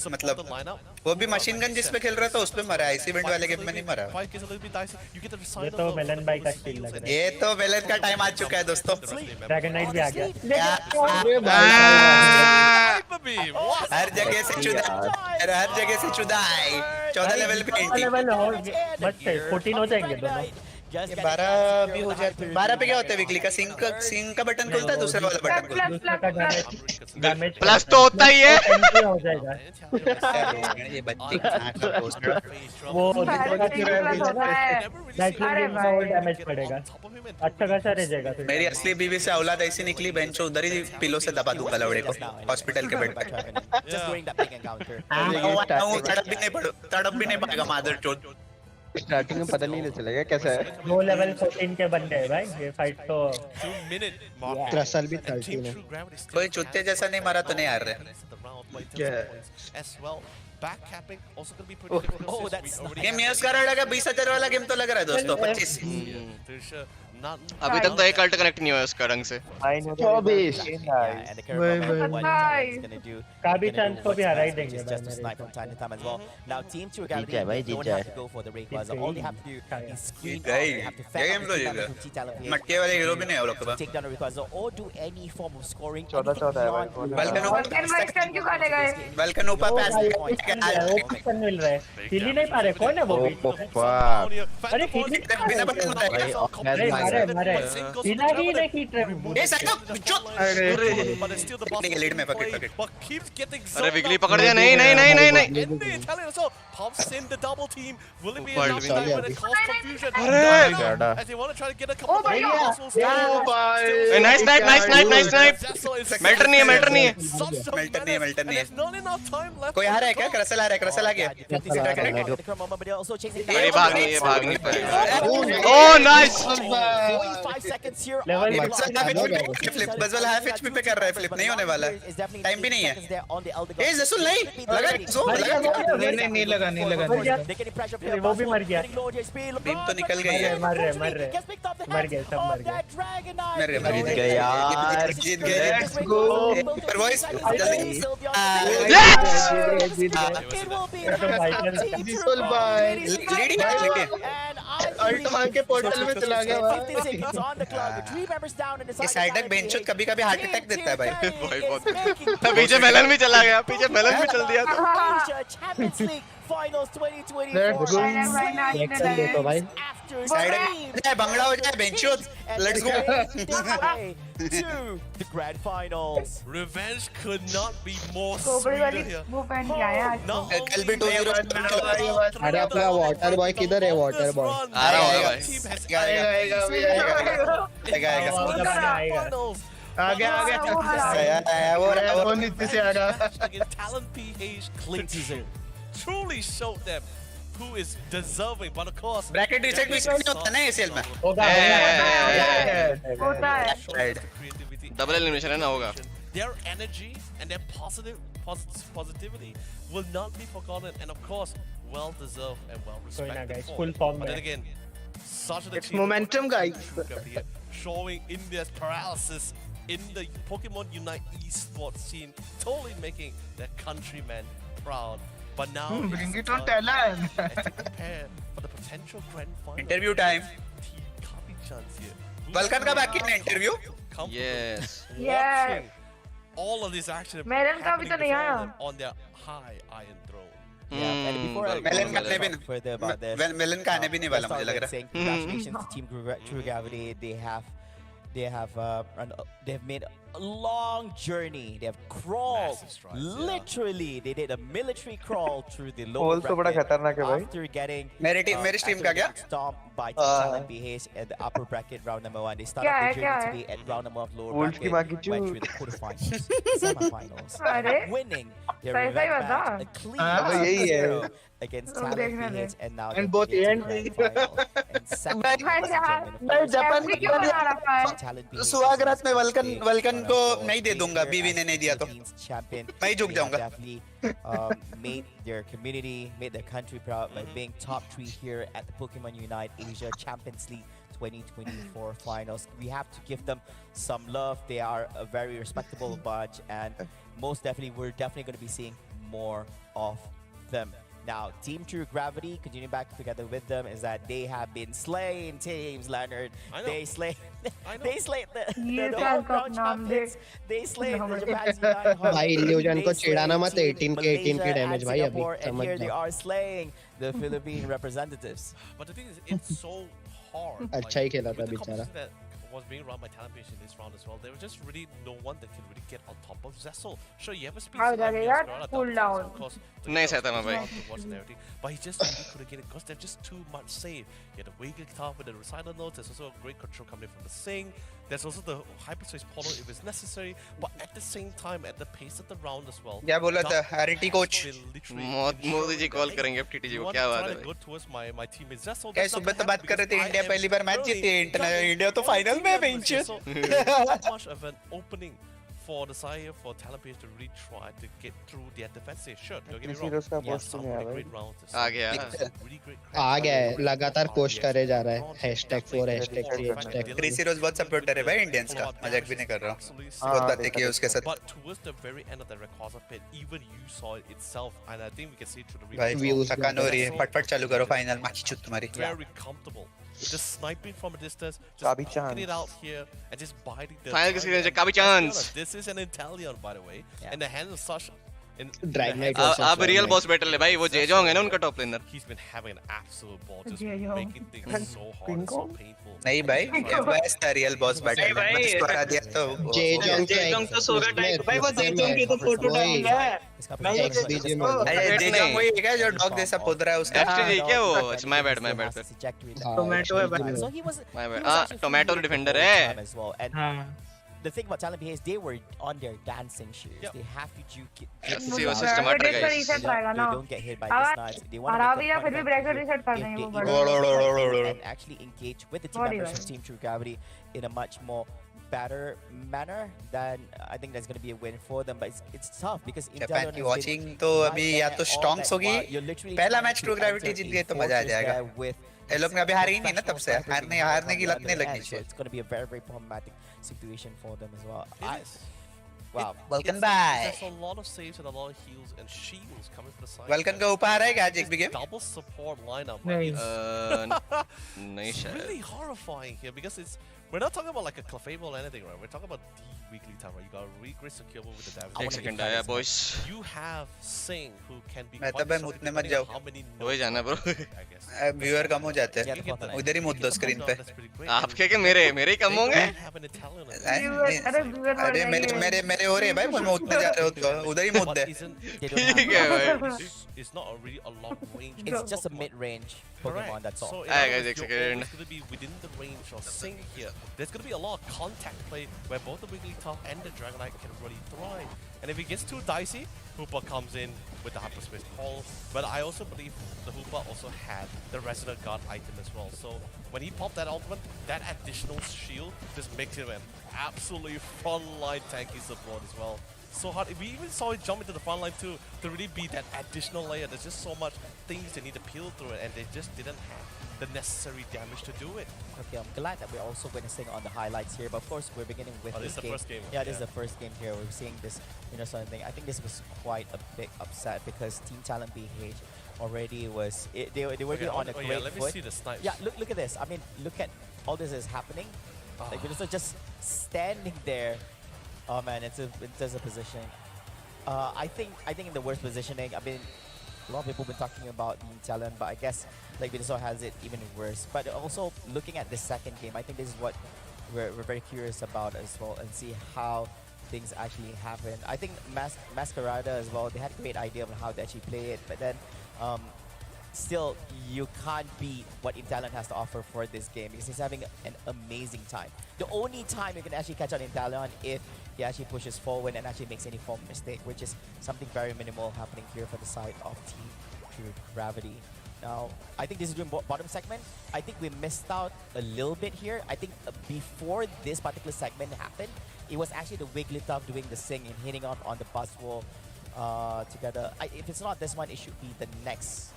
मतलब वो भी मशीन गन जिस पे खेल रहा था उस पे मरा है इस इवेंट वाले गेम में नहीं मरा ये तो मेलन भाई का स्किल लग रहा है ये तो मेलन का टाइम आ चुका है दोस्तों ड्रैगन नाइट भी आ गया हर जगह से चुदाई 14 लेवल पे लेवल बस 14 हो जाएंगे दोनों 12 भी हो जाते 12 पे क्या होता है वीकली का सिंक का बटन खुलता है दूसरा वाला बटन खुलता है प्लस तो होता ही है हो जाएगा ये बच्चे कहां का पोस्टर वो डैमेज पड़ेगा अच्छा खासा रह जाएगा मेरी असली बीवी से औलाद ऐसी निकली बेंच उधर ही पिलो से दबा दूंगा लवड़े को हॉस्पिटल के बेड पे तड़प भी नहीं पड़ेगा मादर चोद स्टार्टिंग में पता नहीं चलेगा कैसा है वो लेवल 14 के बंदे हैं भाई ये फाइट तो 13 भी 13 है कोई चुत्ते जैसा नहीं मारा तो नहीं हार रहे गेम यूज कर रहा है 20,000 वाला गेम तो लग रहा है दोस्तों 25 अभी तक तो एक अल्ट कनेक्ट नहीं हुआ उसका ढंग से 24 काबी चांस को भी हरा ही देंगे जीत जाए भाई जीत जाए गेम तो जीत गए मटके वाले हीरो भी नहीं है वो लोग के पास 14 है भाई बल्कन ऊपर पैस मिल रहा है हिल नहीं पा रहे कौन है वो अरे बिना बटन मरे हिला ही नहीं ए साइड अरे के लीड में पकड़ अरे विगली पकड़ दिया नहीं नहीं नहीं नहीं नहीं Pops in the double team. Will it be Ufal enough time when it cause confusion? Arre! As they want to try to get a couple of nice snipe, nice snipe, nice snipe. Melter नहीं है, melter नहीं है. Melter नहीं है, melter नहीं है. कोई आ रहा है क्या? क्रसल आ रहा है, क्रसल आ गया. अरे भाग नहीं पाएगा. Oh nice. फ्लिप बस वाला हाफ एचपी पे कर रहा है फ्लिप नहीं होने वाला टाइम भी नहीं है ए जसूल नहीं लगा नहीं लगा वो भी मर गया बीम तो निकल गई है मर गए सब मर गए यार जीत गए लेट्स गो पर वॉइस जल्दी जसूल भाई लीडिंग अल्ट मार के पोर्टल में चला गया ये साइडक बेंचो कभी-कभी हार्ट अटैक देता है भाई बहुत पीछे मेलन भी चला गया पीछे मेलन भी चल दिया Finals 2024. तो भाई साइड बंगड़ा हो जाए बेंचो let's go To the grand finals. Revenge could not be more sweeter here. वो पहन के आया आज कल भी 2-0 अरे अपना वाटर बॉय किधर है वाटर बॉय आ रहा होगा भाई आ गया वो नीचे से आ गया Talent PH clinches it. Truly showed them who is deserving, but of course bracket reset भी नहीं होता ना एसीएल में होता है डबल एलिमिनेशन है ना होगा their energy and their positivity will not be forgotten, and of course well deserved and well respected full form but then again such an it's momentum guys showing India's paralysis in the Pokemon Unite esports scene, totally making their countrymen proud. But now bring it on Thailand. Prepare for the potential grand final. Interview time Copy chance here. Vulcan का बाकी है interview yes Watching all of this action Melon का भी तो नहीं आया on their high iron throne. Melon का आने भी नहीं वाला मुझे लग रहा है Congratulations to Team True Gravity. They have made long journey. They have crawled, literally, they did a military crawl through the lower Hole तो बड़ा खतरनाक है भाई. after getting मेरी stream का क्या? stomped by Team Talent BH at the upper bracket round number 1. They started their journey today at round number 1 of lower Wolves की माँ की bracket, went through the quarterfinals, semifinals, अरे winning their सही red बता match, a clean यही है. 0 against Talent देखने दे. BH, and now And they're both getting to end. the grand final. And second भाई place in यार Germany. मैं Japan ऐसे क्यों बना रखा है? Talent BH सुहागरात में वल्कन is वल्कन को one of नहीं दे the दूंगा, here बीवी ने as नहीं दिया तो Philippines champion. मैं ही झुक They have जाऊंगा. definitely made their community, made their country proud by being top 3 here at the Pokemon Unite Asia Champions League 2024 finals. We have to give them some love. They are a very respectable bunch, and most definitely, we're definitely going to be seeing more of them. Now, Team True Gravity, continuing back together with them, is that they have been slaying teams, Leonard. They slayed the homegrown champions. They slayed the Japan's Unite भाई illusion को चिढ़ाना मत. Team 18 के 18 के Malaysia damage and भाई अभी Singapore, and समझ here they जाओ. are slaying the Philippine representatives. But the thing is, it's so hard. अच्छा ही खेला था with the बेचारा. competition that was being run by Talent BH in this round as well. There was just really no one that can really get on top of Zessel. Sure, you have a speed आ जाएगा यार, pull down. नहीं सहता मैं भाई. But he just really couldn't get it because they're just too much safe. You had the Wigglytuff with the recital notes. There's also a great control coming from the Sing. There's also the hyperspace portal if it's necessary. But at the same time, at the pace of the round as well. क्या बोला था RT coach? Modi ji call करेंगे FTT जी को. क्या बात है? Go towards my teammate Zessel. क्या सुबह तो बात कर रहे थे इंडिया पहली बार मैच जीती है. इंडिया तो फाइनल में है bench. Not much of an opening for the sire for Talent BH to really try to get through their defensive. Sure, don't get me wrong. Heroes का Yeah, post some नहीं आया really भाई. great rounds. आ गया. Really great आ गया है, लगातार post करे जा रहा है. #4 #3 #. क्रिस हीरोज बहुत सपोर्टर है भाई इंडियंस का. मजाक भी नहीं कर रहा हूं. बहुत बातें की है उसके साथ. But towards the very end of the Rayquaza pit, even you saw it itself, and I think we can see it through the भाई Views थकान हो रही है. फटफट चालू करो फाइनल. माची चुत तुम्हारी. Very comfortable. Just sniping from a distance, just Kabi poking it chance. out here, and just biting the. Final किसकी रेंज है? Kabi chance. This is an Italian, by the way, in the hands of such. Dragonite अब real boss battle है भाई. वो जेजोंग है ना उनका top learner. He's been having an absolute ball, just Jeong. making things so hard and so painful. नहीं भाई best था रियल बॉस बैटल. भाई, इसको हरा दिया तो जेजोंग तो सोगा टाइप. भाई वो जेजोंग की तो फोटो डालूंगा. मैं ये अरे जेजोंग वही है क्या जो डॉग जैसा पोद रहा है उसका. FTT क्या वो? अच्छा माय बैड फिर. टोमेटो है भाई. So he was. My bad. Tomato defender है. As well. And हाँ. the thing about Talent BH, they were on their dancing shoes. They have to juke it. See वो systematic break है. Reset रहेगा They ना. don't get hit by the snipes. They want हरा to भी make या a फिर भी point break of reset कर if देंगे वो they बड़ा. and actually engage with the team Sorry, members भाई. of Team True Gravity in a much more better manner, then I think that's going to be a win for them. But it's tough because Japan की watching तो अभी या तो strongs होगी. पहला match true gravity जीत गए तो मजा आ जाएगा. ये लोग ने अभी हारी नहीं ना तब से. हारने की लत नहीं लगनी So चाहिए. it's going to be a very, very problematic situation for them as well. Wow. Welcome back. There's a lot of saves and a lot of heals and shields coming from the side. Vulcan का ऊपर है क्या आज एक भी game? Double support lineup. Nice. नहीं It's शायद. really horrifying here because we're not talking about like a Clefable or anything, right? We're talking about the weekly time, right? You got a really great secure move with the damage. एक second आया boys. You have Sing who can be मैं quite तब मैं destructive मुतने मत depending on जाओ. how many वही जाना bro. I guess. Viewer कम हो जाते हैं. उधर ही मुत दो स्क्रीन पे. That's pretty great. आपके के मेरे ही कम होंगे. They don't have an Italian. अरे मेरे हो रहे हैं भाई. मैं उतने जा रहे हो तो उधर ही मुत दे. ठीक है भाई. It's not a really a long range. It's just a mid-range Pokemon, that's all. So Alright guys, एक you're second. always going to be within the range of Sing here. There's going to be a lot of contact play where both the Wigglytuff and the Dragonite can really thrive. And if it gets too dicey, Hoopa comes in with the Hyperspace Call. But I also believe the Hoopa also had the Resident Guard item as well. So when he popped that ultimate, that additional shield just makes him an absolutely frontline tanky support as well. So hard. We even saw it jump into the front line too to really be that additional layer. There's just so much things they need to peel through it, and they just didn't have the necessary damage to do it. Okay, I'm glad that we're also witnessing on the highlights here, but of course we're beginning with Oh, this this is the game. first game, Yeah, this is yeah. the first game here. We're seeing this, sort of thing. I think this was quite a big upset because Team Talent BH already was. They were Okay, on a oh, great yeah, let me foot. see the snipes. Yeah, look at this. I mean, look at all this is happening. Like we're just standing there. Oh man, it's a positioning. I think in the worst positioning. I mean, a lot of people have been talking about Team Talent, but I guess like Venezuela has it even worse. But also looking at this second game, I think this is what we're very curious about as well, and see how things actually happen. I think Masquerada as well, they had a great idea of how to actually play it, but then still, you can't beat what Intalion has to offer for this game because he's having an amazing time. The only time you can actually catch on Intalion if he actually pushes forward and actually makes any form of mistake, which is something very minimal happening here for the side of Team True Gravity. Now, I think this is doing bottom segment. I think we missed out a little bit here. I think before this particular segment happened, it was actually the Wigglytuff doing the sing and hitting on the buzz wall together. If it's not this one, it should be the next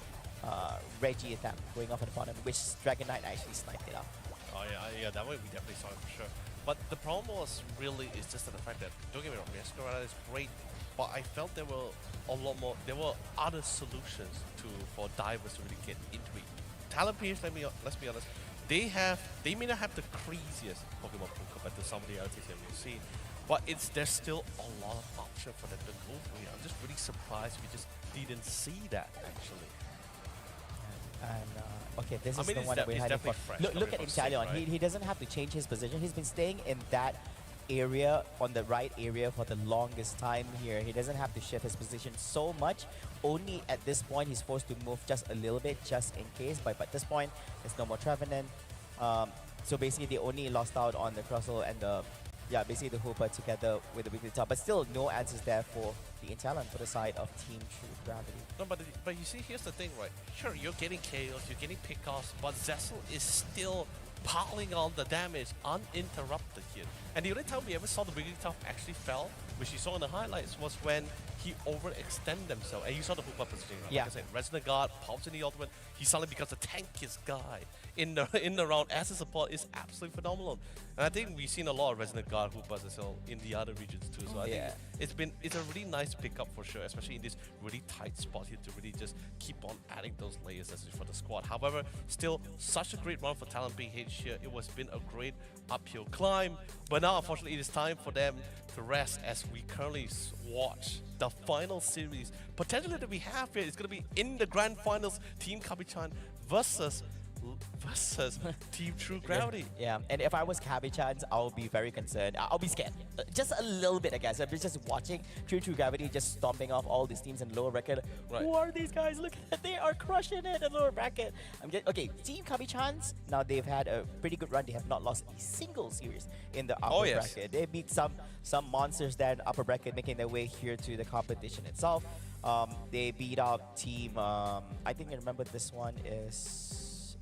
Reggie attempt going off at the bottom, which Dragon Knight actually sniped it up. Oh yeah, that way we definitely saw it for sure. But the problem was really is just the fact that, don't get me wrong, Masquerada is great, but I felt there were a lot more, there were other solutions for divers to really get into it. Talent Pierce, let's be honest, they may not have the craziest Pokemon pool compared to some of the other teams that we've seen, but there's still a lot of option for them to go through. I'm just really surprised we just didn't see that actually. And okay, this is the one that we're heading for. Look at Intalion. Right? He doesn't have to change his position. He's been staying in that area, on the right area, for the longest time here. He doesn't have to shift his position so much. Only at this point, he's forced to move just a little bit, just in case. But at this point, there's no more Trevenant. So basically, they only lost out on the Crustle and the basically the Hooper together with the Wigglytuff. But still, no answers there for the Intalion for the side of Team True Gravity. No, but you see, here's the thing, right? Sure, you're getting KOs, you're getting pickoffs, but Zessel is still piling on the damage uninterrupted here. And the only time we ever saw the Wigglytuff actually fell, which you saw in the highlights, was when he overextended himself. And you saw the Hooper positioning. Right? Yeah. Like I said, Resonant Guard pops in the ultimate. He suddenly becomes the tankiest guy in the round. As a support is absolutely phenomenal. And I think we've seen a lot of Resonant Guard Hoopers as well in the other regions too. So I think it's a really nice pickup for sure, especially in this really tight spot here to really just keep on adding those layers for the squad. However, still such a great run for Talent BH here. It was been a great uphill climb, but now unfortunately it is time for them to rest as we currently watch the final series potentially that we have here. It's going to be in the grand finals, Team Kabi-chan versus Team True Gravity. Yeah, and if I was Kabi-chan, I'll be very concerned. I'll be scared. Just a little bit, I guess. I'm just watching True Gravity just stomping off all these teams in lower bracket. Right. Who are these guys? Look at, they are crushing it in lower bracket. Okay, Team Kabi-chan's, now they've had a pretty good run. They have not lost a single series in the upper bracket. They beat some monsters there in the upper bracket, making their way here to the competition itself. They beat out Team, I think I remember this one is...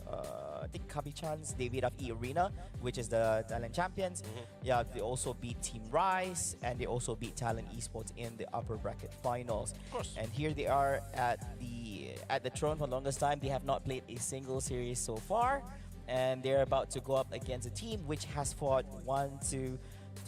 I think Kabi-chan's, they beat up E-Arena, which is the Thailand champions. Yeah, they also beat Team Rise, and they also beat Thailand Esports in the upper bracket finals. Of course. And here they are at the throne for the longest time. They have not played a single series so far, and they're about to go up against a team which has fought 1, 2,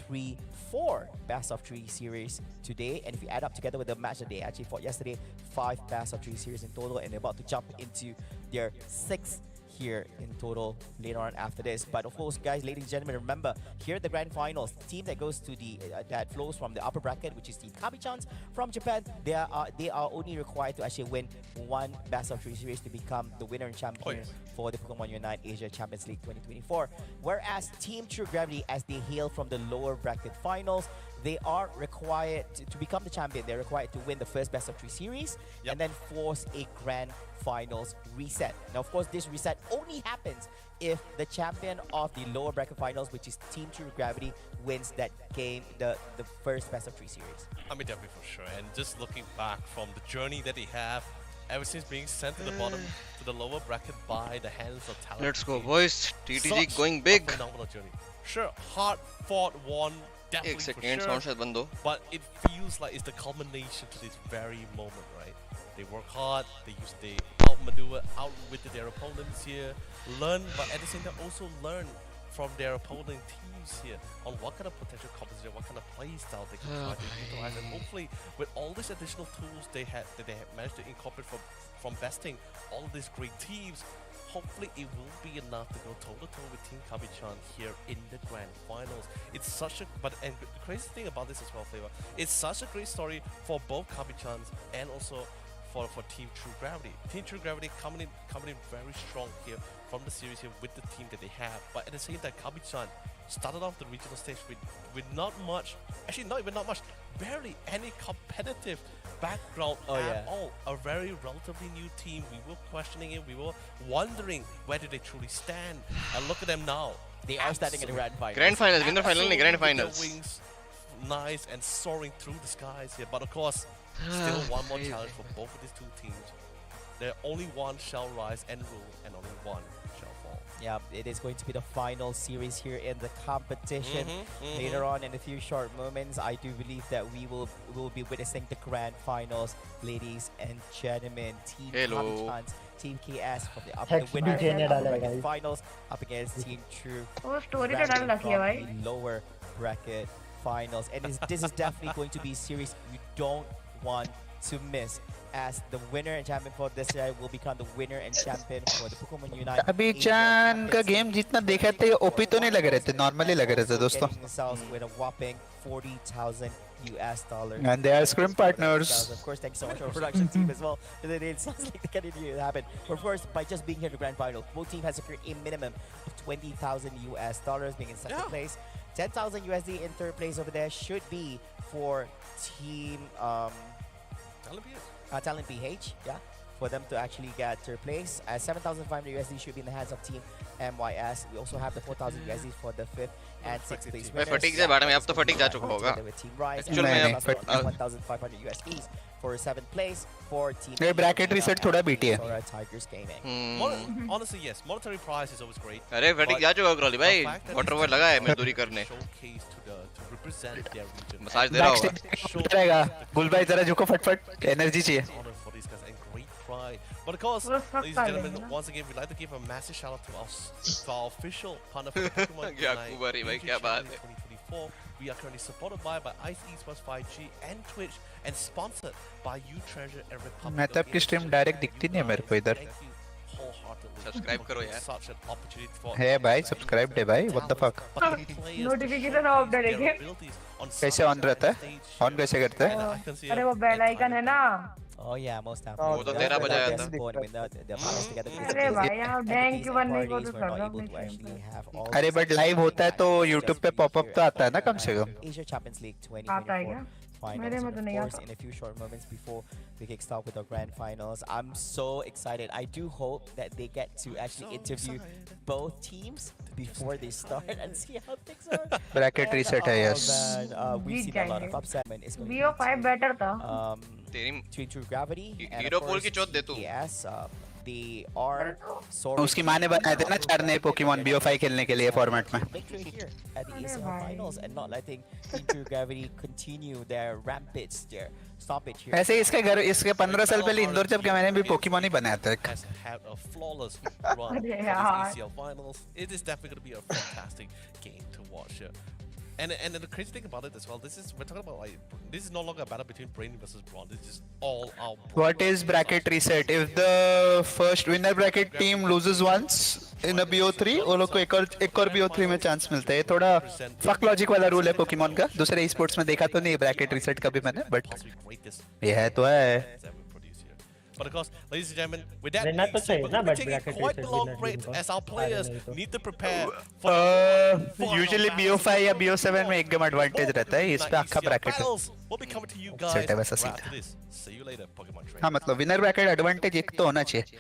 3, 4 best of 3 series today. And if you add up together with the match that they actually fought yesterday, 5 best of 3 series in total, and they're about to jump into their 6th here in total later on after this. But of course, guys, ladies and gentlemen, remember, here at the grand finals, the team that goes to the that flows from the upper bracket, which is Team Kabi-chan's from Japan, they are only required to actually win 1 best of 3 series to become the winner and champion for the Pokemon Unite Asia Champions League 2024. Whereas Team True Gravity, as they hail from the lower bracket finals, they are required to become the champion. They're required to win the first best of 3 series and then force a grand finals reset. Now, of course, this reset only happens if the champion of the lower bracket finals, which is Team True Gravity, wins that game, the first best of 3 series. I mean, definitely for sure. And just looking back from the journey that they have, ever since being sent to the bottom, to the lower bracket by the hands of Talent. Let's go, boys. TTG going big. Phenomenal journey. Sure, hard fought, won. Definitely for sure, but it feels like it's the culmination to this very moment, right? They work hard, they outmaneuver, outwitted their opponents here, learn, but at the same time also learn from their opponent teams here on what kind of potential composition, what kind of play style they can try to utilize, and hopefully with all these additional tools they have managed to incorporate from besting all of these great teams, hopefully it will be enough to go toe-to-toe with Team Kabi-chan here in the grand finals. It's such a, and the crazy thing about this as well, Flava, it's such a great story for both Kabi-chans and also for Team True Gravity. Team True Gravity coming in very strong here from the series here with the team that they have. But at the same time, Kabi-chan started off the regional stage with not much, actually not even not much, barely any competitive background at all. A very relatively new team. We were questioning it. We were wondering where do they truly stand. And look at them now. They are standing in the grand finals. Grand finals, winner final, grand finals. Wings nice and soaring through the skies here. But of course, still one more challenge for both of these two teams. There only one shall rise and rule, and only one shall fall. Yeah, it is going to be the final series here in the competition. Later on in a few short moments, I do believe that we will be witnessing the grand finals, ladies and gentlemen. Team Kabi-chan's Team KS from the winner of the bracket finals up against Team True from the lower bracket finals. And this is definitely going to be a series you don't want to miss, as the winner and champion for this year will become the winner and champion for the Pokémon Unite. Kabi-chan का game जितना देखा थे OP तो नहीं लग रहे थे, normally लग रहे थे दोस्तों. With a whoping $40,000 US. And they are scrim partners. Of course, thanks so much to our production team as well. It sounds like they can't even happen. But first, by just being here in the grand final, both teams have secured a minimum of $20,000 US, being in second place. 10,000 USD in third place over there should be for Team Talent PH, for them to actually get third place. 7,500 USD should be in the hands of Team MYS. We also have the 4,000 USD for the fifth and sixth place winners. Fatigue से बाद में अब तो fatigue जा चुका होगा. Actually में 1,500 USD for seventh place for Team. ये bracket reset थोड़ा बीटी है. Tigers Gaming. Honestly, yes, monetary prize is always great. अरे फटीक जा चुका क्रॉली भाई. वाटर बॉय लगा है मजदूरी करने. मसाज दे रहा होगा. रहेगा. गुल भाई जरा झुको फटफट. एनर्जी चाहिए. But of course, ladies and gentlemen, once again, we'd like to give a massive shout out to our official partner for Pokémon Unite 2024. We are currently supported by Ice Esports 5G and Twitch, and sponsored by You Treasure and Republic. मैं तो आपकी stream direct दिखती नहीं है मेरे को इधर. Subscribe करो यार. Such an opportunity for है भाई, सब्सक्राइब दे भाई. What the fuck? Notification of करेंगे. कैसे ऑन रहता है? ऑन कैसे करते हैं? अरे वो बेल आइकन है ना. Oh yeah, most time. वो तो तेरा बजाया था. अरे भाई आप डैंग क्यों बनने को तो कर रहा हूँ. अरे बट लाइव होता है तो YouTube पे पॉपअप तो आता है ना कम से कम. Asia Champions League 2024. आता है क्या? Finals, and of course, in a few short moments before we kick start with our grand finals, I'm so excited. I do hope that they get to actually interview both teams before they start and see how things are. Bracket reset है, yes. We've seen a lot of upset. BO5 better था. True Gravity. Hero पोल की चोट दे तू. Yes. They are उसकी माँ ने बनाए थे ना 4 नए पोकेमॉन BO5 खेलने के लिए फॉर्मेट में. Here at the ACL finals and not letting True Gravity continue their rampage, their stoppage here. ऐसे इसके घर इसके 15 साल पहले इंदौर जब के मैंने भी पोकेमॉन ही बनाया था. Had a flawless run for these ACL finals. It is definitely going to be a fantastic game to watch here. And the crazy thing about it as well, we're talking about this is no longer a battle between Brain versus Brawn. This is all out. What is bracket reset? If the first winner bracket team loses once in a BO3, वो लोग को एक और BO3 में chance मिलता है. थोड़ा fuck logic वाला रूल है पोकेमॉन का. दूसरे e-sports में देखा तो नहीं bracket reset कभी मैंने, but ये है तो है. But of course, ladies and gentlemen, with that being said, we're taking quite the long break as our players need to prepare for usually BO5 या BO7 में एक गेम एडवांटेज रहता है. इस पे आखा ब्रैकेट है. We'll be coming to you guys after this. See you later, Pokemon Trainer. हाँ मतलब विनर ब्रैकेट एडवांटेज एक तो होना चाहिए.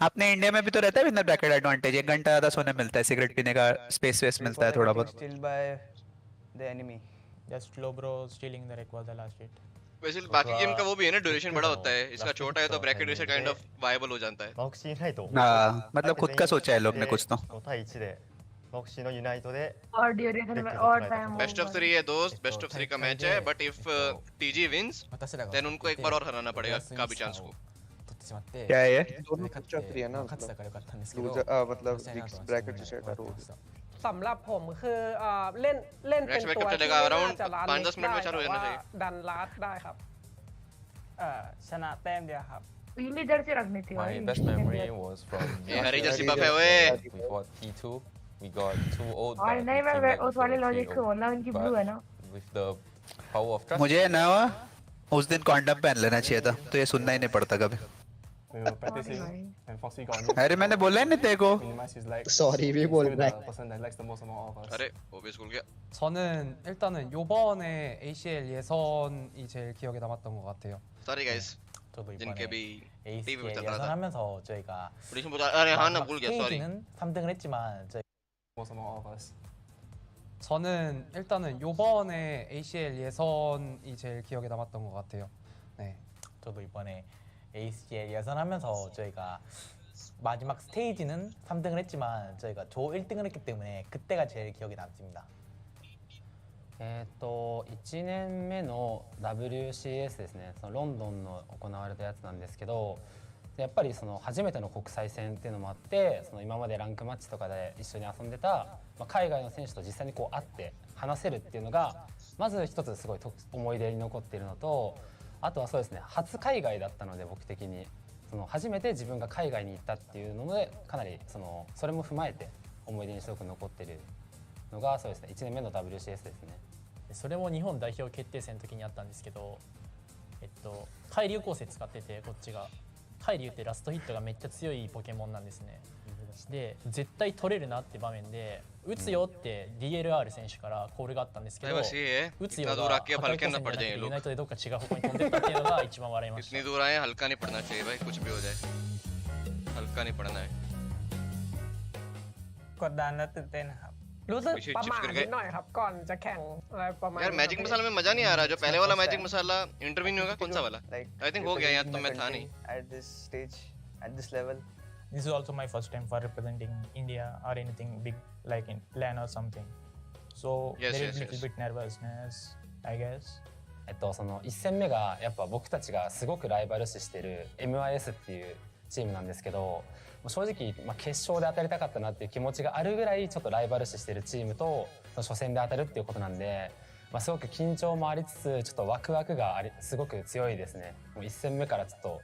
अपने इंडिया में भी तो रहता है विनर ब्रैकेट एडवांटेज. 1 घंटा ज़्यादा सोने मिलता है, सिगरेट पीने का स्पेस मिलता है थोड़ा बहुत. Still by the enemy. Just Slowbro stealing the wreck was the last hit. वैसे बाकी गेम का वो भी है ना, ड्यूरेशन बड़ा होता है. इसका छोटा है तो bracket reset kind of viable हो जाता है. हाँ मतलब खुद का सोचा है लोग ने कुछ तो. और ड्यूरेशन में और टाइम. बेस्ट ऑफ 3 है दोस्त, बेस्ट ऑफ 3 का मैच है. But if TG wins then उनको एक बार और हराना पड़ेगा काबी चांस को. क्या है? दोनों बेस्ट ऑफ 3 है ना. मतलब ब्रैकेट रिसेट हो. สำหรับผมคือเล่นเป็นตัวที่น่าจะรันได้แต่ว่าดันลัดได้ครับชนะแต้มเดียวครับ पीली जर्सी रखनी थी. My best memory was from Hari jersey buff है वे. We fought T2. We got 2 old. और नहीं मैं उस वाले लॉजिक से बोल रहा हूं, इनकी ब्लू है ना. With the power of trust. मुझे ना उस दिन कॉन्डम पहन लेना चाहिए था, तो ये सुनना ही नहीं पड़ता कभी। अरे मैंने बोला ही नहीं तेरे को। Sorry भी बोल रहा है। अरे वो भी स्कूल गया। 저는 일단은 요번에 ACL 예선이 제일 기억에 남았던 것 같아요. Sorry guys. 저도 जिनके भी टीवी में चल रहा था। 예선하면서 저희가 ऑडिशन बोला, अरे हाँ ना भूल गया, sorry. 스테이지는 3등을 했지만 저는 일단은 요번에 ACL 예선이 제일 기억에 남았던 것 같아요. 네. 저도 이번에 ACL 예선하면서 저희가 마지막 스테이지는 3등을 했지만 저희가 조 1등을 했기 때문에 그때가 제일 기억에 남습니다. 1年目の WCS ですね。そのロンドンの行われたやつなんですけど、やっぱりその初めての国際戦っていうのもあって、その今までランクマッチとかで一緒に遊んでた、海外の選手と実際にこう会って話せるっていうのがまず一つすごい思い出に残っているのと、あとはそうですね、初海外だったので僕的にその初めて自分が海外に行ったっていうのでかなりそれも踏まえて思い出にすごく残っているのがそうですね、1年目の WCS ですね。それも日本代表決定戦の時にあったんですけど、海流構成使ってて、こっちが海流ってラストヒットがめっちゃ強いポケモンなんですね。で絶対取れるなって場面で打つよって DLR 選手からコールがあったんですけど、打つよが破壊光線じゃなくてユナイトでどっか違う方向に飛んでったっていうのが一番笑いました。 इतनी दूर आए, हल्का नहीं पड़ना चाहिए भाई, कुछ भी हो जाए हल्का नहीं पड़ना है। กดดันและตื่นเต้นครับ รู้สึกประมาทนิดหน่อยครับก่อนจะแข่งอะไรประมาณ यार मैजिक मसाला में मजा नहीं आ रहा। जो पहले वाला मैजिक मसाला इंटरव्यू नहीं होगा, कौन सा वाला? आई थिंक हो गया, यहाँ तो मैं था नहीं। at this stage, at this level. This is also my first time for representing India or anything big like in LAN or something. So there is a little bit nervousness, I guess. その1戦目がやっぱ僕たちがすごくライバル視してる MIS っていうチームなんですけど、正直決勝で当たりたかったなっていう気持ちがあるぐらいちょっとライバル視してるチームと初戦で当たるっていうことなんで、すごく緊張もありつつちょっとワクワクがすごく強いですね。もう1戦目からちょっと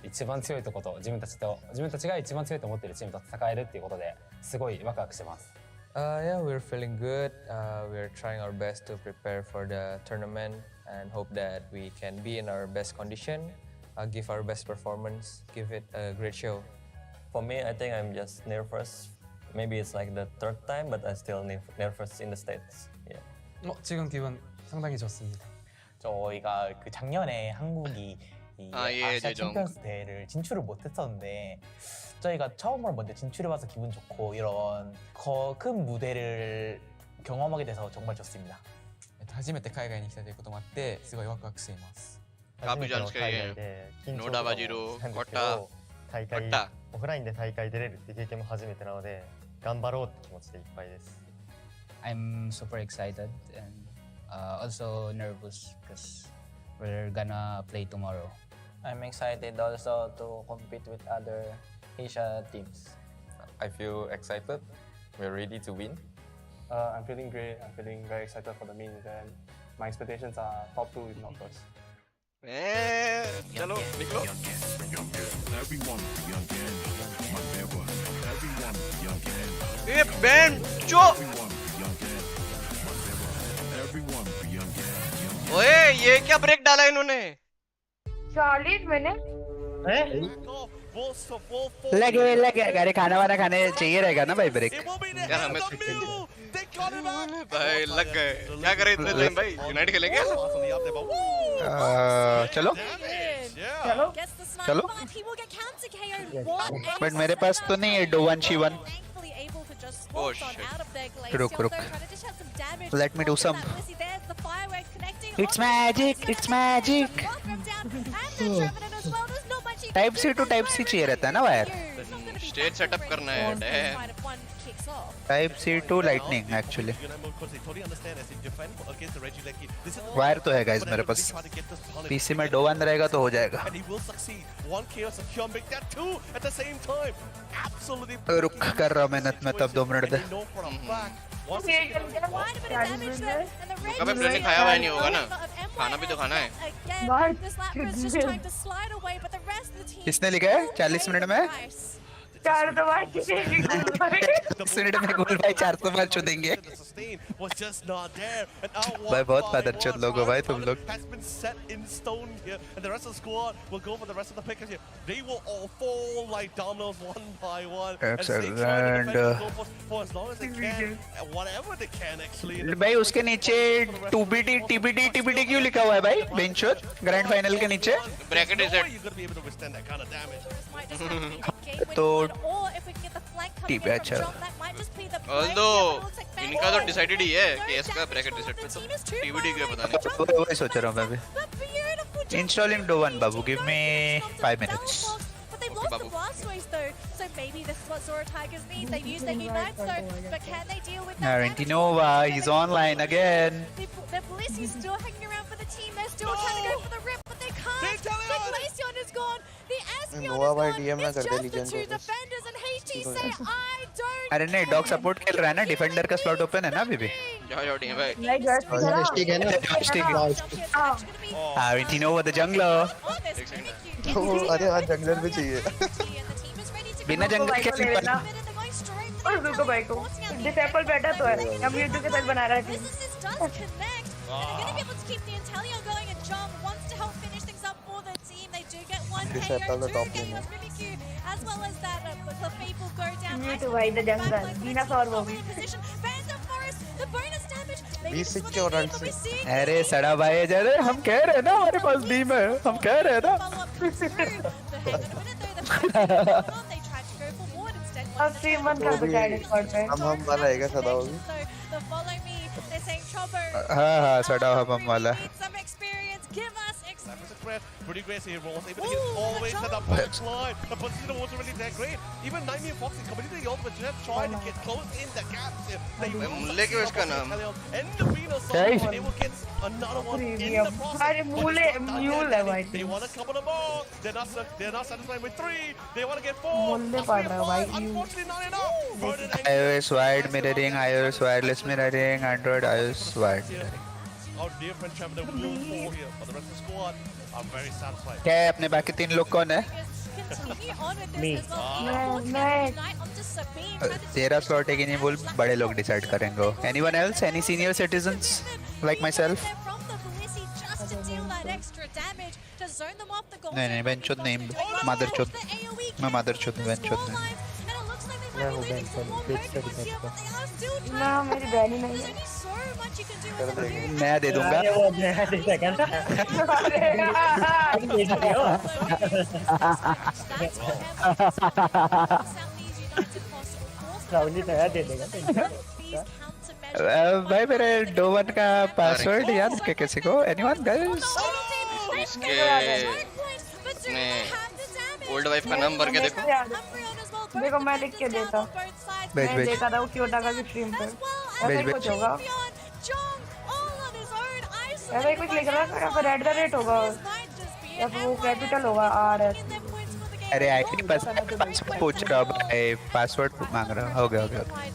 一番強いとこと自分たちが一番強いと思ってるチームと戦えるっていうことですごいワクワクしてます。Yeah, we're feeling good. We're trying our best to prepare for the tournament and hope that we can be in our best condition, give our best performance, give it a great show. For me, I think I'm just nervous. Maybe it's like the third time, but I'm still nervous in the States. Yeah. 지금 기분 상당히 좋습니다. 저희가 그 작년에 한국이 이 아시아 챔피언스 대회를 진출을 못했었는데 저희가 처음으로 먼저 진출해봐서 기분 좋고 이런 큰 무대를 경험하게 돼서 정말 좋습니다. 初めて海外に来たということもあってすごいワクワクしています。काफी chance करिए नोडा बाजीरो कोट्टा 大会オフラインで大会出れるっていう経験も初めてなので頑張ろうって気持ちでいっぱいです。 I'm super excited and also nervous because we're gonna play tomorrow. I'm excited also to compete with other Asia teams. I feel excited. We're ready to win. I'm feeling great. I'm feeling very excited for the main event. My expectations are top 2 if not first. चलो निकलो। ये band जो ओए ये क्या break डाला इन्होंने? 40 minute लगे अरे खाना वाना खाने चाहिए रहेगा ना भाई ब्रेक। यार हमें भाई लग गए, क्या करें इतने टाइम भाई? यूनाइटेड खेलेंगे? चलो चलो बट मेरे पास तो नहीं है डोवांशी वन। रुक let me do some. It's magic type C to type C चाहिए रहता है ना वायर। स्टेज सेटअप करना है। Type C to lightning actually wire तो है गाइस मेरे पास। पीसी में डोवन रहेगा तो हो जाएगा। रुक कर रहा मेहनत में तब 2 मिनट दे। कभी प्लेन खाया हुआ नहीं होगा ना, खाना भी तो खाना है। किसने लिखा है 40 मिनट में? चार तो बार किसी मिनट में गोल भाई 400 बार चुदेंगे भाई बहुत पदरचंद लोग हो भाई तुम लोग भाई उसके नीचे टूबीटी टीबीटी टीबीटी क्यों लिखा हुआ है भाई बेंचोर ग्रैंड फाइनल के नीचे ब्रैकेट इज तो टीबी अच्छा ऑल्दो इनका तो डिसाइडेड ही है कि इसका ब्रैकेट डिसाइड पे तो टीवीडी के पता नहीं वही सोच रहा हूं मैं भी installing डोवन Babu give me 5 minutes lost the blast waste though, so maybe this is what Zora Tigers need. They've used their Unites though, but can they deal with that? Arentinova, he's online again. The Blissey's still hanging around for the team. They're still trying to go for the rip, but they can't. The Glaceon is gone. The Espeon is gone. It's just the two defenders, and HT say, I don't. अरे नहीं dog support खेल रहा है ना defender का slot open है ना अभी भी जाओ टीम भाई ठीक है ना Arentinova the jungler अरे हाँ जंगलर भी चाहिए बिना जंगल के सिंपल और रुको भाई को डिसेबल बैठा तो है हम यूट्यूब के साथ बना रहा है ये तो भाई द जंगल बिना सौर वो भी 20 क्यों रन से अरे सड़ा भाई जरे हम कह रहे हैं ना हमारे पास टीम है हम कह रहे हैं ना अब स्ट्रीम बंद कर दो चाइल्ड स्क्वाड पे हम वाला आएगा सदा होगी हाँ सड़ा हम वाला Pretty great here, Rolls. Able to get all the way to the back line. The position wasn't really that great. Even Naimi and Foxy coming into the ultimate, just trying to get close in the gaps here. They will लेके उसका नाम end the Venus side. They will get another one in the process. अरे मूले mule है भाई They want a couple of more. They're not satisfied with 3. They want to get 4. मूले पड़ रहा है भाई Unfortunately, not enough. iOS wide mirroring iOS wireless mirroring Android iOS wide mirroring Our dear friend Trevor, they will fall here, but the rest of the squad are very satisfied. क्या है अपने बाकी 3 लोग कौन है तेरा स्लॉट है कि नहीं बोल बड़े लोग डिसाइड करेंगे anyone else any senior citizens like my self नहीं बेंचोद नहीं मदरचोद मैं मदरचोद बेंचोद नहीं मैं हूँ बेंचोद ना मेरी बहन ही नहीं है मैं दे दूंगा नया दे देगा भाई मेरे डोवन का पासवर्ड याद है किसी को एनीवन गाइस इसके ओल्ड वाइफ का नाम भर के देखो देखो मैं लिख के देता मैं देखा था वो क्यों डाला की स्ट्रीम पर ऐसा कुछ होगा ऐसा कुछ लिख रहा है फिर @ होगा या फिर वो कैपिटल होगा RS अरे आईडी बस पूछ रहा भाई पासवर्ड मांग रहा हो गया भाई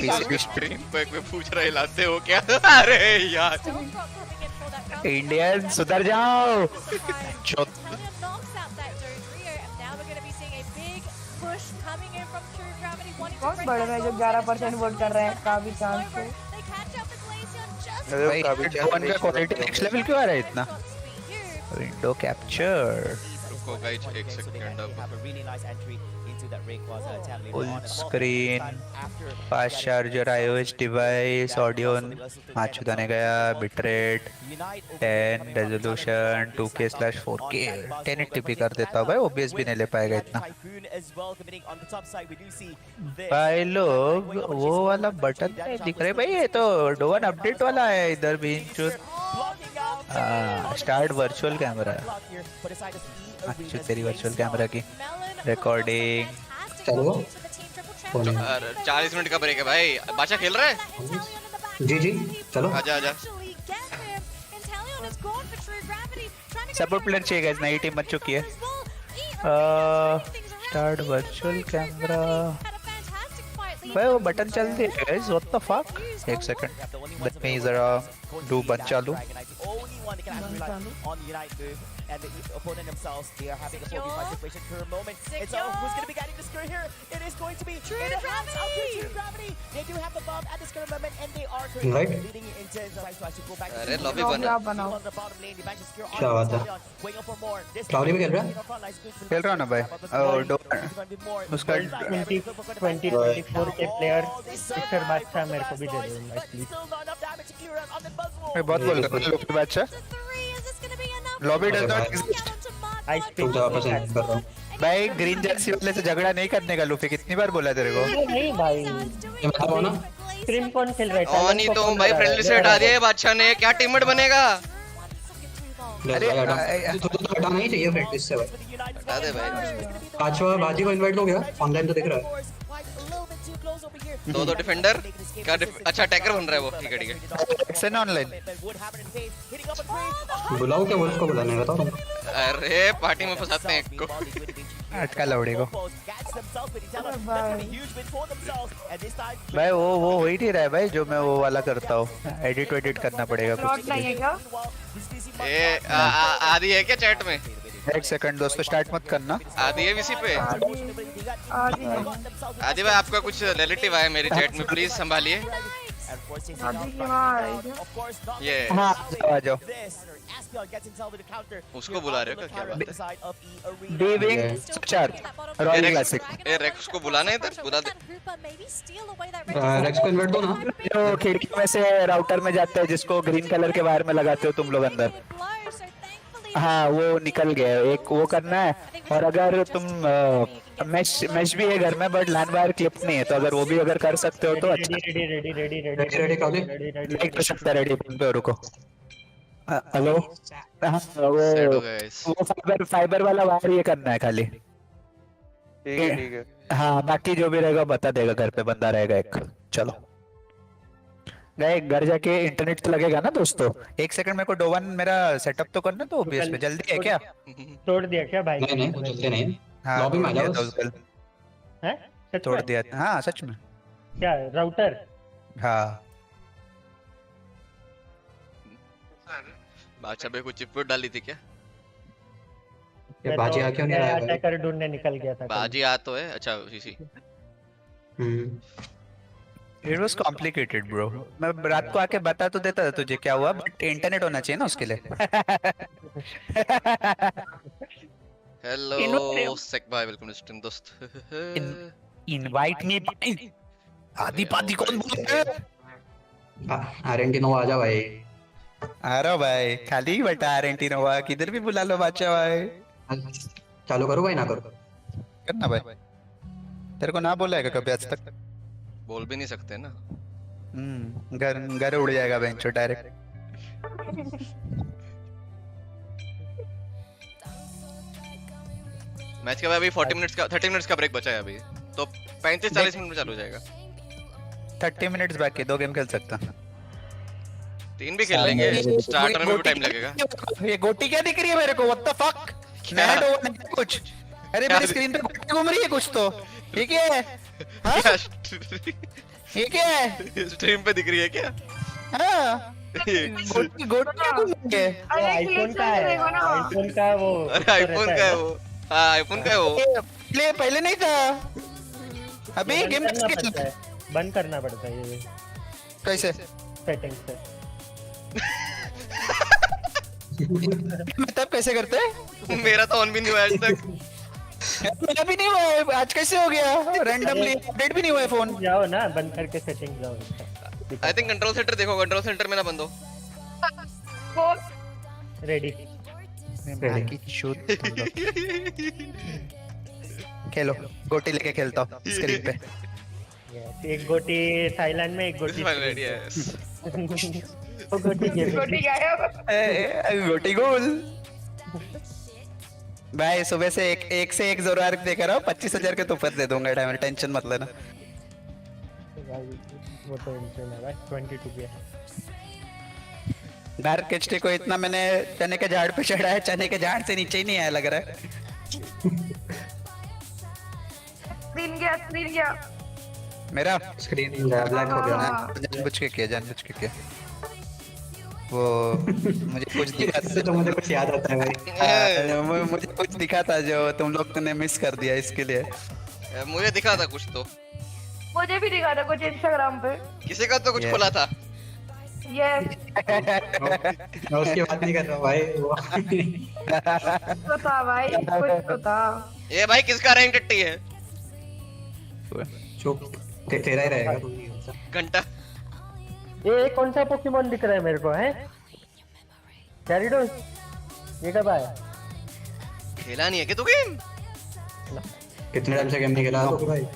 पीसी स्ट्रीम पे कोई पूछ रहा है लाते हो क्या अरे यार इंडियन सुधर जाओ बहुत बड़े में जो 11% वोट कर रहे हैं काफी चांस है भाई वन का क्वालिटी नेक्स्ट लेवल क्यों आ रहा है इतना विंडो कैप्चर रुको गाइस एक सेकंड अब full screen fast charger iOS device audio माचुदाने गया bitrate 10 resolution 2K/4K 1080p कर देता भाई OBS भी नहीं ले पाएगा इतना भाई लोग वो वाला बटन नहीं दिख रहे भाई ये तो डोवन अपडेट वाला है इधर भी स्टार्ट वर्चुअल कैमरा अच्छा तेरी वर्चुअल कैमरा की रिकॉर्डिंग चलो 40 मिनट का ब्रेक है भाई बादशाह खेल रहा है जी जी चलो आजा सपोर्ट प्लेयर चाहिए गाइस नई टीम बन चुकी है स्टार्ट वर्चुअल कैमरा भाई वो बटन चलती है गाइस व्हाट द फक एक सेकंड लेट मी जरा डू बन चालू one they can actually rely on the Unite move, and the opponent themselves, they are having a 4v5 situation for a moment. And so, who's going to be getting the skirt here? It is going to be True Gravity! True Gravity! They do have the bomb at this current moment, and they are currently leading into the tries to actually go back to the lobby bana on the bottom lane. The match is secure क्या on बात है waiting for more. Cloudy में खेल रहा है खेल रहा हूँ ना भाई उसका 2024 के प्लेयर पिक्चर बादशाह मेरे को भी दे दो प्लीज मैं बहुत बोल रहा हूँ लॉबी बादशाह lobby does not exist I speak वापस कर रहा हूँ भाई ग्रीन जर्सी वाले से झगड़ा नहीं करने का लूफी कितनी बार बोला तेरे को नहीं भाई ये बताओ ना स्क्रीन कौन खेल रहा है ऑन ही तो भाई फ्रेंडली से हटा दिया है बादशाह ने क्या टीममेट बनेगा अरे तो हटाना ही चाहिए प्रैक्टिस से भाई हटा दे भाई पांचवा बाजी को इनवाइट हो गया ऑनलाइन तो दिख रहा है दो डिफेंडर क्या अच्छा अटैकर बन रहा है वो ठीक है एक्शन ऑनलाइन बुलाओ क्या उसको बुलाने का बताओ अरे पार्टी में फंसाते हैं एक को अटका लौड़े को भाई वो हो ही नहीं रहा है भाई जो मैं वो वाला करता हूँ एडिट करना पड़ेगा कुछ ये आदि है क्या चैट में एक सेकंड दोस्तों स्टार्ट मत करना आदि है इसी पे आदि भाई आपका कुछ रिलेटिव आया मेरी चैट में प्लीज संभालिए ये हाँ आ जाओ उसको बुला रहे हो क्या बात रॉयल क्लासिक ए रेक्स को बुलाना है इधर बुला दे रेक्स को इनवाइट दो ना जो खिड़की में से राउटर में जाता है जिसको ग्रीन कलर के वायर में लगाते हो तुम लोग अंदर हाँ वो निकल गया एक वो करना है और अगर तुम मैश भी है घर में बट लैंड वायर क्लिप नहीं है तो अगर वो भी अगर कर सकते हो तो अच्छा रेडी कर सकता रेडी पे रुको हेलो वो फाइबर वाला वायर ये करना है खाली ठीक है हाँ बाकी जो भी रहेगा बता देगा घर पे बंदा रहेगा एक चलो गए घर जाके इंटरनेट तो लगेगा ना दोस्तों एक सेकंड मेरे को डोवन मेरा सेटअप तो करना तो ओबीएस पे जल्दी है क्या तोड़ दिया क्या भाई नहीं जल्दी नहीं हाँ लॉबी में आ जाओ हैं तोड़ दिया हाँ सच में क्या राउटर हाँ बादशाह भाई को चिपट डाली थी क्या ये बाजी आ क्यों नहीं रहा है अटैकर ढूंढने निकल गया था बाजी आ तो है अच्छा इसी It was complicated, bro. मैं रात को आके बता तो देता था तुझे क्या हुआ, बट इंटरनेट होना चाहिए ना उसके लिए. हेलो सेक भाई वेलकम टू स्ट्रीम दोस्त. इनवाइट मी आदि पादी कौन बोल रहा है? आरेंटिनो आ जा भाई. आ रहा भाई खाली बैठा आरेंटिनो किधर भी बुला लो बादशाह भाई. चालू करो भाई ना करो. करना भाई. तेरे को ना बोला है कभी आज तक? बोल भी नहीं सकते ना. घर उड़ जाएगा बेंचो डायरेक्ट. मैच का अभी 30 मिनट्स का ब्रेक बचा है अभी तो 35-40 मिनट में चालू हो जाएगा. 30 मिनट्स बाकी 2 गेम खेल सकता. 3 भी खेल लेंगे. स्टार्टर में भी टाइम लगेगा. ये गोटी क्या दिख रही है मेरे को? What the fuck? Net over नहीं कुछ. अरे मेरी स्क्रीन पे गोटी घूम रही है कुछ तो. ठीक है. ये क्या है? स्ट्रीम पे दिख रही है क्या? हाँ. गोटी क्या घूमेंगे? आईफोन का है. आईफोन का वो. अरे आईफोन का है वो. हाँ आईफोन का है वो. पहले नहीं था. अभी गेम बंद करना पड़ता है ये. कैसे? सेटिंग्स से. मतलब कैसे करते हैं? मेरा तो ऑन भी नहीं हुआ आज तक. मेरा भी नहीं हुआ. आज कैसे हो गया? रैंडमली अपडेट भी नहीं हुआ है फोन. जाओ ना बंद करके सेटिंग जाओ. आई थिंक कंट्रोल सेंटर देखो. कंट्रोल सेंटर में ना बंद हो. रेडी. खेलो. गोटी लेके खेलता हूँ स्क्रीन पे. एक गोटी थाईलैंड में एक गोटी. गोटी गोल. भाई सुबह से एक से एक जोर देखा रहा हूँ. 25,000 के तोहफे दे दूंगा. डायमंड टेंशन मत लेना. वो तो इंटरनेट है भाई. 22 पे डार्क एचडी को इतना मैंने चने के झाड़ पे चढ़ा है. चने के झाड़ से नीचे ही नहीं आया लग रहा है. स्क्रीन गया. मेरा स्क्रीन ब्लैक हो गया ना. जानबूझ के किया. वो मुझे कुछ दिखा तो मुझे कुछ याद आता है भाई। मुझे कुछ दिखा था जो तुम लोग ने मिस कर दिया, इसके लिए मुझे दिखा था कुछ तो। मुझे भी दिखा था कुछ इंस्टाग्राम पे। किसी का तो कुछ खुला था। यस। मैं उसकी बात नहीं कर रहा भाई, वो तो था भाई, कुछ तो था। ये भाई किसका रैंक टट्टी है? चुप, तेरा ही रहेगा घंटा। ये कौन सा पोकेमॉन दिख रहा है मेरे को, है गैरिडोस? ये कब आया? खेला नहीं है क्या तू गेम? कितने टाइम से गेम नहीं खेला तो भाई?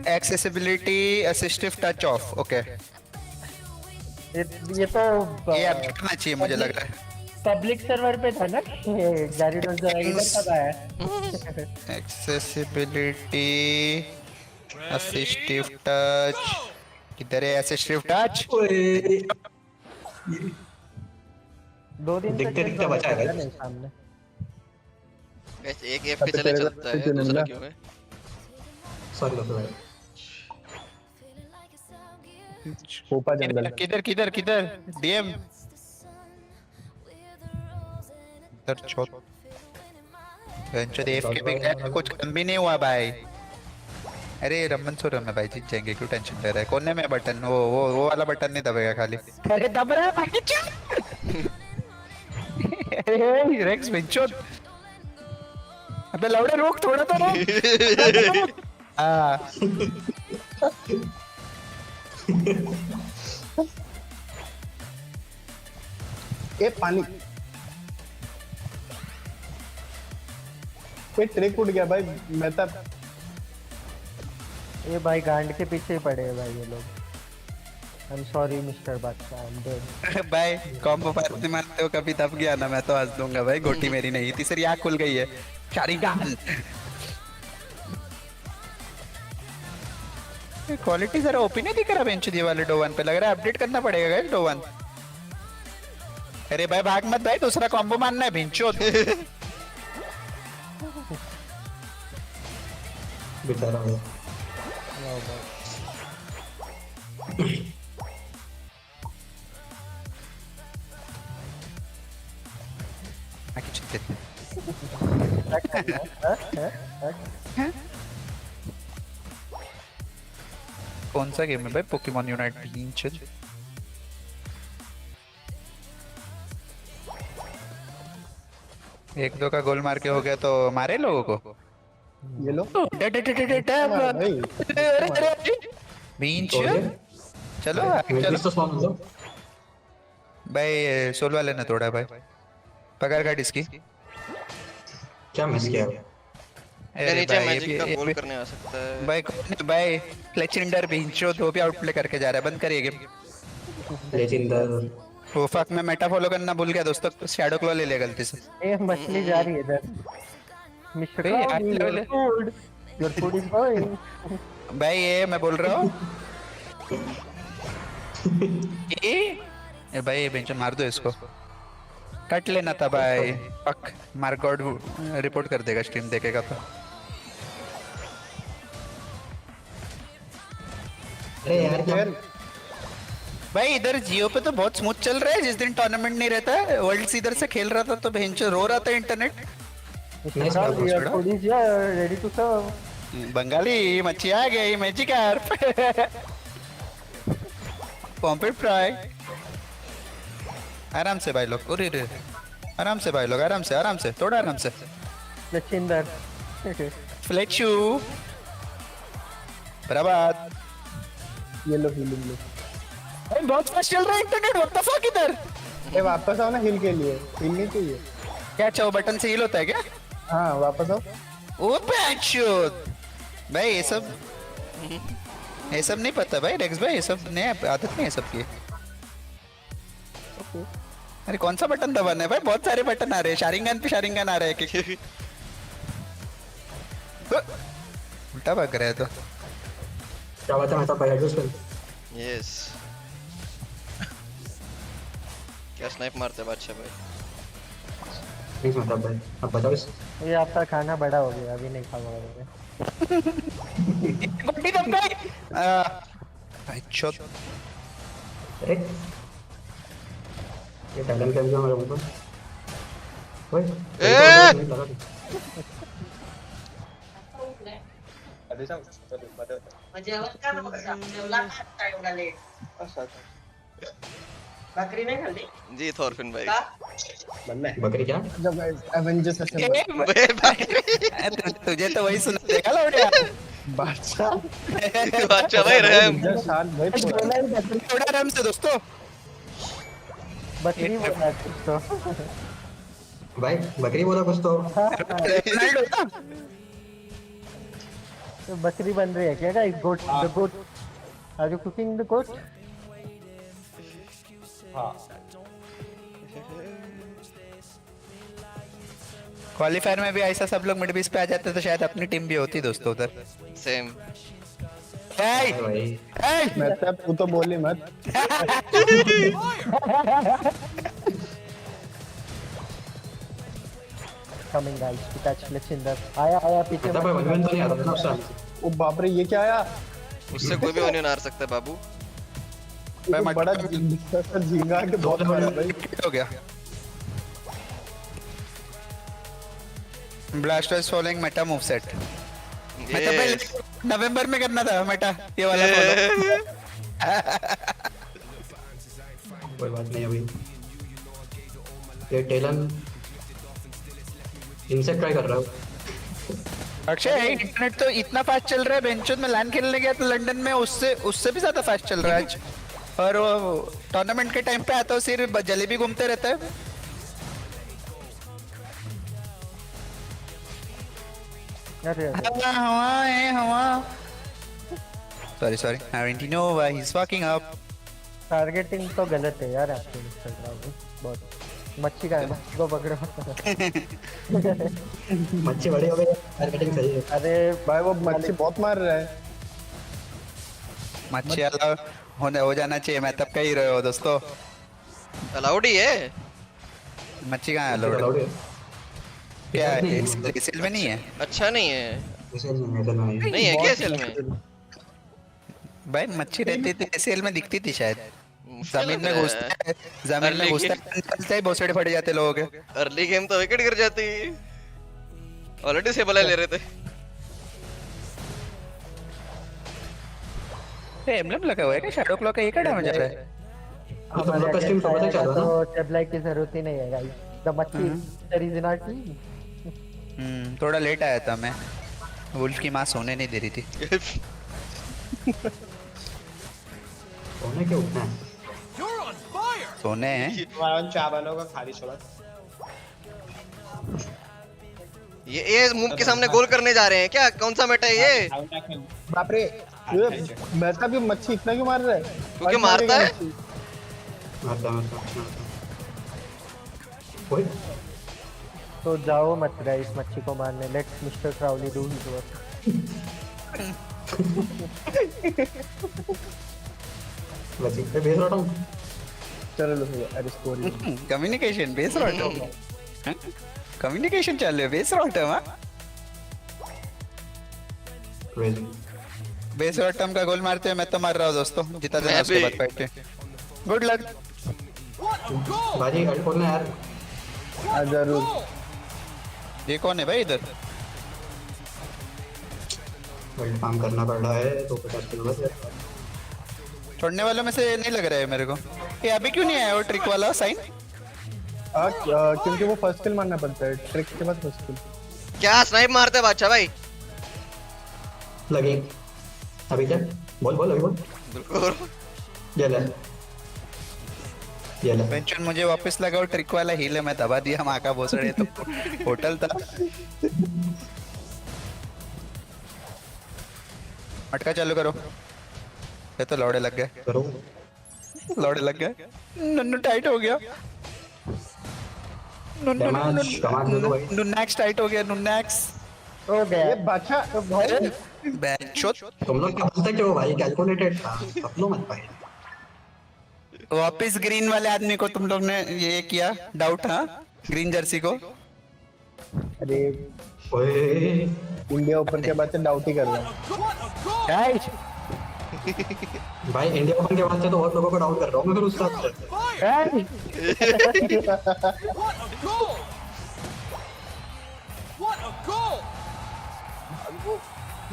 Accessibility assistive touch of, okay. ये तो ये अब करना चाहिए मुझे लग रहा है। पब्लिक सर्वर पे था ना गैरिडोस, जरा इधर कब आया? एक्सेसिबिलिटी असिस्टिव टच, किधर है असिस्टिव टच? 2 दिन दिखते दिखते बचा है भाई सामने। एक एफ पे चले चलता है, दूसरा क्यों है? सॉरी भाई। पोपा जंगल किधर किधर किधर डीएम इधर छोड़ एफ के भी गया, कुछ कम भी नहीं हुआ भाई। अरे रमन सो रम है भाई, जीत जाएंगे, क्यों टेंशन ले रहा है? कोने में बटन, वो वाला बटन नहीं दबेगा खाली। अरे दब रहा है भाई अरे रेक्स बिंचो, अबे लौड़े रोक थोड़ा तो रोक। ये पानी कोई ट्रिक उड़ गया भाई, मैं तब ये भाई गांड के पीछे ही पड़े हैं भाई ये लोग। आई एम सॉरी मिस्टर बादशाह, आई एम डेड। भाई कॉम्बो फायर मारते हो कभी दब गया ना, मैं तो हंस दूंगा भाई। गोटी मेरी नहीं, तीसरी आंख खुल गई है। शारीगान क्वालिटी जरा ओपी नहीं दिख रहा बेंच दिए वाले डोवन पे, लग रहा है अपडेट करना पड़ेगा गाइस डोवन। अरे भाई भाग मत भाई, दूसरा कॉम्बो मारना है भिंचो। बेचारा है। कौन सा गेम है भाई? पोकेमॉन यूनाइट भिंचो। एक दो का गोल मार के हो गया तो मारे लोगों को। ये लो बींच चलो चलो भाई। सोल वाले ने तोड़ा भाई, पकड़ गाड़ी इसकी। क्या मिस किया? नीचे मैजिक का गोल करने आ सकता है भाई लेजेंडर बींचो दो भी आउटप्ले करके जा रहा है, बंद करिए गेम। लेजेंडर वो फक में मेटा फॉलो करना भूल गया दोस्तों, शैडो क्लॉ ले लिया गलती से। ये मछली जा रही है इधर। Mister your food is going. भाई ये मैं बोल रहा हूँ ये भाई बेंचन मार दो इसको, कट लेना था भाई। पक मार गॉड रिपोर्ट कर देगा, स्ट्रीम देखेगा तो। अरे यार भाई इधर जियो पे तो बहुत स्मूथ चल रहा है। जिस दिन टूर्नामेंट नहीं रहता है, वर्ल्ड से इधर से खेल रहा था तो बेंच रो रहा था internet. Ready to serve. Bengali मच्छी आ गई, मैजिक कार्प पॉम्पेट फ्राई। आराम से भाई लोग, अरे रे आराम से भाई लोग, आराम से थोड़ा आराम से। लचिंदर फ्लेचू बराबर। ये लो हीलिंग लो। भाई बहुत फास्ट चल रहा है इंटरनेट, व्हाट द फक इधर। ए वापस आओ ना हील के लिए, हील नहीं चाहिए क्या? चाहो बटन से हील होता है क्या? हाँ वापस आओ। ओ पैचोद भाई ये सब नहीं पता भाई रेक्स भाई, ये सब नया आदत नहीं है सबकी। अरे कौन सा बटन दबाना है भाई? बहुत सारे बटन आ रहे हैं, शारिंगन पे शारिंगन आ रहा है कि उल्टा भाग रहा है तो क्या बात है? मैं तो पैराडोस पे। यस क्या स्नाइप मारते बादशाह भाई। प्लीज मत भाई, अब बताओ इस। ये आपका खाना बड़ा हो गया, अभी नहीं खाऊंगा। गोटी दब गई। भाई चोट। ये टैलेंट कैसे मेरे ऊपर ओए बकरी नहीं खाली जी थॉरफिन भाई बकरी क्या जब एवेंजर्स तुझे तो वही सुना देगा लौड़िया बादशाह भाई रहम थोड़ा आराम से दोस्तों बकरी बोला कुछ तो भाई बकरी बोला कुछ तो बकरी बन रही है क्या guys GOAT the GOAT are you cooking the GOAT qualifier में भी ऐसा सब लोग मिड बीस पे आ जाते तो शायद अपनी टीम भी होती दोस्तों उधर सेम मैं तू तो बोली मत कमिंग गाइस टू टच लेजेंडर आया पीछे तो नहीं आता ना उससे ओ बाप रे ये क्या आया उससे कोई भी ओनियन हार सकता है बाबू मैं बड़ा झींगा के बहुत बड़ा भाई हो गया blasters following meta move set नवंबर में करना था मेटा ये वाला फॉलो कोई बात नहीं अभी ये टेलन इनसे ट्राई कर रहा हूँ अक्षय इंटरनेट तो इतना फास्ट चल रहा है बेंचों में लैन खेलने गया तो लंदन में उससे भी ज्यादा फास्ट चल रहा है आज और वो टूर्नामेंट के टाइम पे आता है सिर्फ जलेबी घूमते रहता है हवा sorry I don't know why he is walking up targeting तो गलत है यार आपके इंस्टाग्राम में बहुत मच्छी का मच्छी को पकड़ो मच्छी बड़े हो गए टारगेटिंग सही है अरे भाई वो मच्छी बहुत मार रहा है मच्छी अलाउ हो जाना चाहिए मैं तब कह ही रहे हो दोस्तों अलाउड ही है मच्छी कहाँ है अलाउड क्या है सेल में नहीं है अच्छा नहीं है नहीं है क्या सेल में भाई मच्छी रहती थी सेल में दिखती थी शायद जमीन में घुसता ही भोसड़े फट जाते लोगों के अर्ली गेम तो विकेट गिर जाती ऑलरेडी से बला ले रहे थे एम्बलम लगा हुआ है क्या शैडो क्लॉक का ये क्या डैमेज आ रहा है हम लोग का स्ट्रीम सुबह तक चल रहा तो टेबलाइट की जरूरत ही नहीं है गाइस द मच्छी इज इन आवर टीम थोड़ा लेट आया था मैं वुल्फ की मां सोने नहीं दे रही थी सोने के उठना सोने हैं चावलों का खाली छोड़ा ये मुंह के सामने गोल करने जा रहे हैं क्या कौन सा मेटा है ये बाप रे मैं भी मच्छी इतना क्यों मार रहा है क्योंकि मारता है मारता ओए तो जाओ मत गाइस मच्छी को मारने let's mister Crowley do his work मच्छी पे भेज रहा हूं चलो लो अरे स्कोर कम्युनिकेशन बेस रॉटो कम्युनिकेशन चल रहा है बेस रॉटो हां बेस रॉटम का गोल मारते हैं मैं तो मार रहा हूं दोस्तों जीता देना उसके बाद फाइट गुड लक भाई हेड खोलना यार जरूर ये कौन है भाई इधर काम करना पड़ रहा है तो 50 किलो बस छोड़ने वालों में से नहीं लग रहा है मेरे को ये अभी क्यों नहीं आया वो ट्रिक वाला साइन क्योंकि वो फर्स्ट किल मारना पड़ता है ट्रिक के बाद फर्स्ट किल क्या स्नाइप मारते हैं बादशाह भाई लगी अभी क्या बोल अभी बोल बिल्कुल ये ले पेंशन मुझे वापस लगाओ ट्रिक वाला हील है मैं दबा दिया मां का भोसड़े तो होटल था मटका चालू करो ये तो लौड़े लग गए करो लौड़े लग गए नन्नू टाइट हो गया नुन्नैक्स टाइट हो गया नुन्नैक्स हो गया ये बादशाह भाई बैंचोत तुम लोग क्या बोलते हो भाई कैलकुलेटेड था सब लोग मत भाई वापिस ग्रीन वाले आदमी को तुम लोग ने ये किया डाउट हाँ ग्रीन जर्सी को अरे इंडिया ओपन के बाद से डाउट ही कर रहा हूँ भाई इंडिया ओपन के बाद से तो और लोगों को डाउन कर रहा हूँ मैं फिर उसका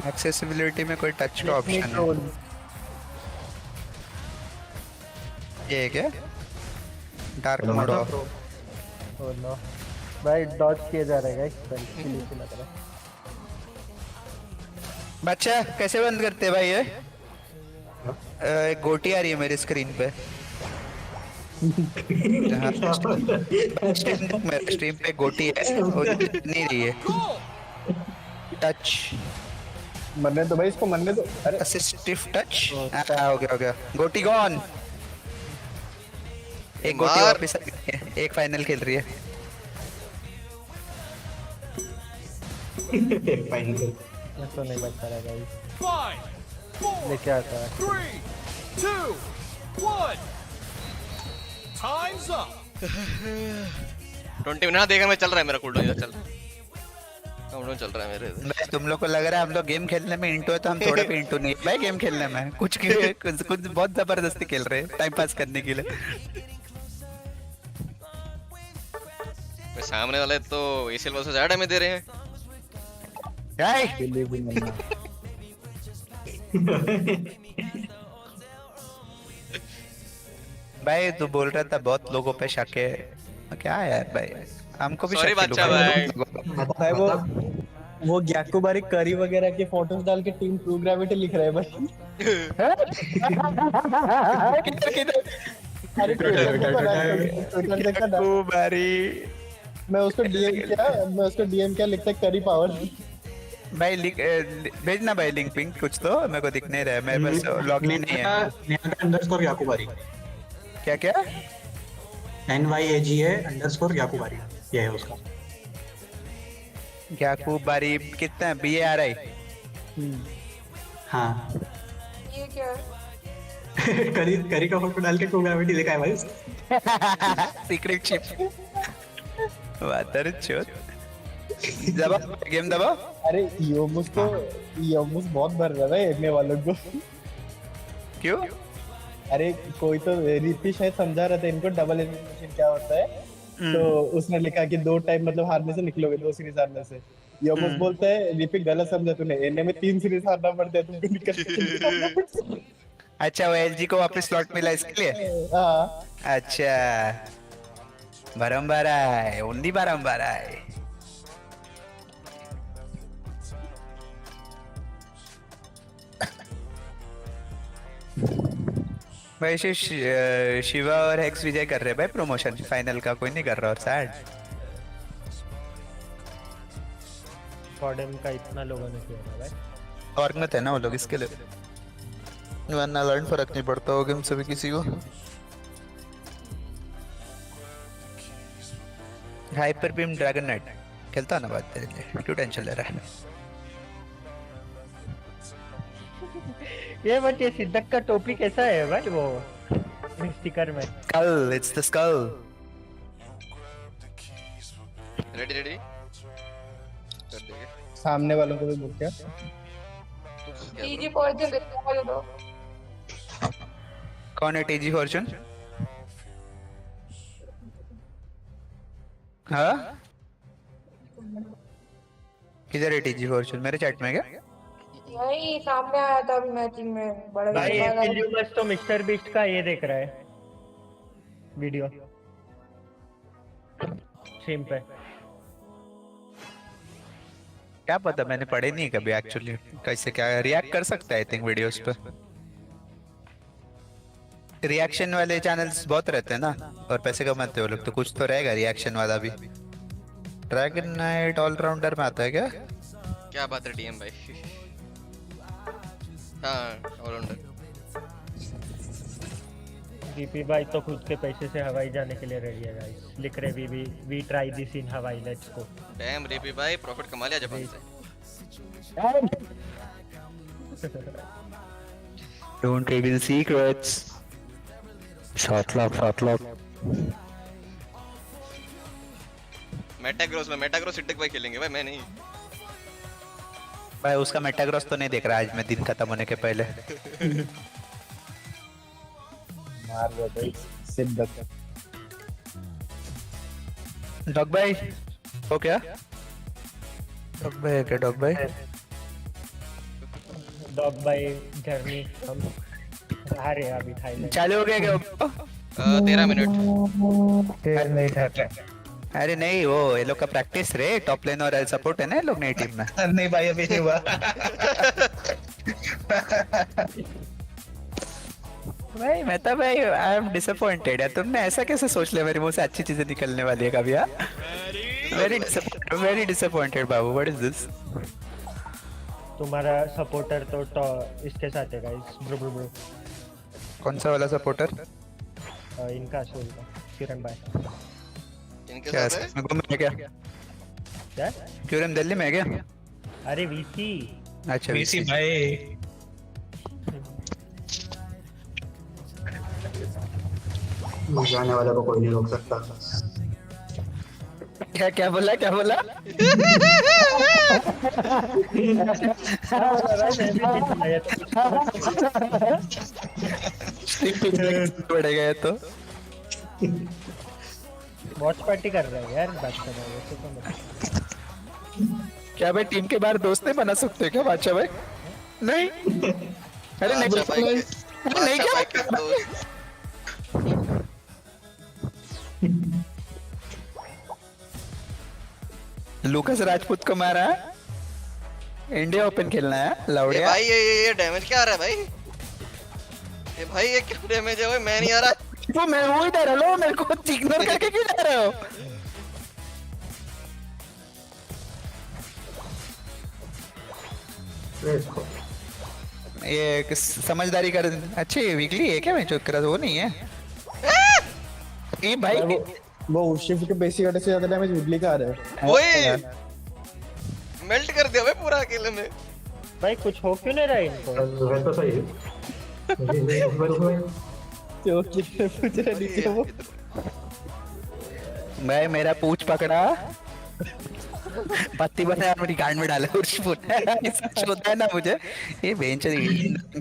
एक्सेसिबिलिटी में कोई टच का ऑप्शन है ये क्या dark mode off oh no भाई डॉज किया जा रहा है गाइस इसलिए लग रहा है बच्चा कैसे बंद करते हैं भाई ये गोटी आ रही है मेरी स्क्रीन पे स्ट्रीम पे गोटी है वो नहीं रही है टच मरने दो भाई इसको मरने दो अरे असिस्टिव टच हो गया गोटी गॉन एक गोटी वापस आ गई है एक फाइनल खेल रही है फाइनल ऐसा नहीं बचता है गाइस लेके आता है 3 2 1 टाइम्स अप 20 मिनट देगा मैं चल रहा है मेरा कूलडाउन इधर चल काउंटडाउन चल रहा है मेरे भाई तुम लोग को लग रहा है हम लोग गेम खेलने में इंटू है तो हम थोड़ा भी इंटू नहीं भाई गेम खेलने में कुछ बहुत जबरदस्ती खेल रहे हैं टाइम पास करने के लिए सामने वाले तो एसीएल वर्सेस ज्यादा डैमेज दे रहे हैं भाई तू बोल रहा था बहुत लोगों पे शक है क्या है यार भाई हमको भी सॉरी बच्चा भाई वो ग्याकू बारी करी वगैरह के फोटोज डाल के टीम ट्रू ग्रेविटी लिख रहे हैं भाई मैं उसको डीएम क्या लिखता है करी पावर भाई भेजना भाई लिंक पिंक कुछ तो मेरे को दिख नहीं रहा है मेरे पास लॉगिन नहीं है अंडरस्कोर याकुबारी क्या क्या NYAGA_अंडरस्कोर याकुबारी ये है उसका याकुबारी कितना BARI हाँ ये क्या करी का फोटो डाल के ग्रेविटी लिखा है भाई सीक्रेट चिप वाटर चोट दबा गेम दबा अरे योमुस बहुत भर रहा है एमए वालों को क्यों अरे कोई तो रिपी शायद समझा रहा था इनको डबल एलिमिनेशन क्या होता है तो उसने लिखा कि 2 टाइम मतलब हारने से निकलोगे 2 सीरीज हारने से योमुस बोलता है रिपी गलत समझा तूने एमए में 3 सीरीज हारना पड़ता है तुमको निकल अच्छा वो एलजी को वापस स्लॉट मिला इसके लिए हाँ अच्छा बारंबार आए ओनली बारंबार आए भाई शिवा और हेक्स विजय कर रहे हैं भाई प्रमोशन फाइनल का कोई नहीं कर रहा और सैड कॉर्डन का इतना लोगों ने किया भाई और मत है ना वो लोग इसके लिए वरना लर्न फर्क नहीं पड़ता होगा हम सभी किसी को हाइपर बीम ड्रैगन नाइट खेलता ना बात तेरे लिए क्यों टेंशन ले रहा है ये बट ये सिद्धक का टोपी कैसा है भाई वो स्टिकर में skull it's the skull ready कर देंगे सामने वालों को भी बोल क्या टीजी फॉर्चून देखो दो कौन है टीजी फॉर्चून हाँ किधर है टीजी फॉर्चून मेरे चैट में क्या यही सामने आया था अभी मैचिंग में बड़े भाई एफिलियस तो मिस्टर बीस्ट का ये देख रहा है वीडियो स्ट्रीम पे क्या पता मैंने पढ़े नहीं कभी एक्चुअली कैसे क्या रिएक्ट कर सकता है आई थिंक वीडियोस पे रिएक्शन वाले चैनल्स बहुत रहते हैं ना और पैसे कमाते हैं वो लोग तो कुछ तो रहेगा रिएक्शन वाला भी ड्रैगन नाइट ऑलराउंडर में आता है क्या बात है डीएम भाई हाँ ऑलराउंडर डीपी भाई तो खुद के पैसे से हवाई जाने के लिए रेडी है गाइस लिख रहे वी ट्राई दिस इन हवाई लेट्स गो डैम डीपी भाई प्रॉफिट कमा लिया जापान से डोंट रिवील सीक्रेट्स 7 लाख मेटाग्रोस सिट्टिक भाई खेलेंगे भाई मैं नहीं भाई उसका मेटाग्रॉस तो नहीं देख रहा आज मैं दिन खत्म होने के पहले। मार दो भाई सिद्दत। डॉग भाई हो क्या? डॉग भाई क्या? डॉग भाई जर्नी हम आ रहे हैं अभी थाईलैंड। चालू हो गया क्या? 13 मिनट। अरे नहीं वो ये लोग का प्रैक्टिस रे, टॉप लेन और सपोर्ट है ना ये लोग नई टीम में। नहीं भाई अभी नहीं हुआ। भाई मैं तो भाई आई एम डिसअपॉइंटेड यार, तुमने ऐसा कैसे सोच लिया मेरे मुंह से अच्छी चीजें निकलने वाली है कभी? यार very disappointed Babu, what is this? तुम्हारा सपोर्टर तो इसके साथ है गाइस, ब्रो ब्रो ब्रो। कौन सा वाला सपोर्टर? इनका सोल का किरण भाई। इनके क्या साथ है? मैं घूम क्या? क्या? क्यूरम दिल्ली में है क्या? अरे वीसी। अच्छा वीसी भाई। जाने वाले को कोई नहीं रोक सकता। क्या बोला? बढ़ेगा ये तो। वॉच पार्टी कर रहा है यार, बात कर रहा है वैसे तो। क्या भाई टीम के बाहर दोस्त नहीं बना सकते क्या बादशाह भाई? नहीं अरे नहीं क्या? लूकास राजपूत को मारा, इंडिया ओपन खेलना है लौड़िया। भाई ये डैमेज क्या आ रहा है भाई? ये भाई ये क्या डैमेज है भाई? मैं नहीं आ रहा। वो मैं वो इधर हेलो, मेरे को इग्नोर करके क्यों जा रहे हो? ये समझदारी कर अच्छी वीकली है क्या? मैं चुप करा वो नहीं है ये भाई। वो शिफ्ट के बेसिक अटैक से ज्यादा डैमेज विगली का आ रहा है। वही मेल्ट कर दिया भाई पूरा अकेले में। भाई कुछ हो क्यों नहीं रहा इनको? तो सही है। तो कितने पूछ रहे नीचे वो? मैं मेरा पूछ पकड़ा, पत्ती बनाया मेरी गांड में डाला सच होता है ना मुझे ये बेंच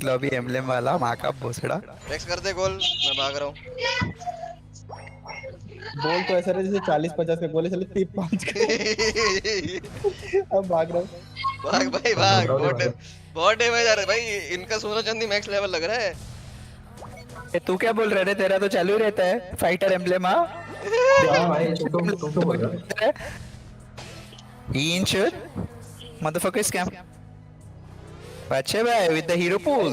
लॉबी एम्बलम वाला माँ का भोसड़ा। रेक्स कर दे गोल, मैं भाग रहा हूँ। बोल तो ऐसा रहा जैसे 40-50 का गोल है, चले 3-5 का। अब भाग रहा हूँ। भाग भाई भाग, बहुत डैमेज आ रहा है भाई। इनका सोना चांदी मैक्स लेवल लग रहा है। तू क्या बोल रहा है? तेरा तो चालू ही रहता है फाइटर एम्बलम। तुम बोल रहा है injured motherfucker scam. अच्छे भाई with the hero pool।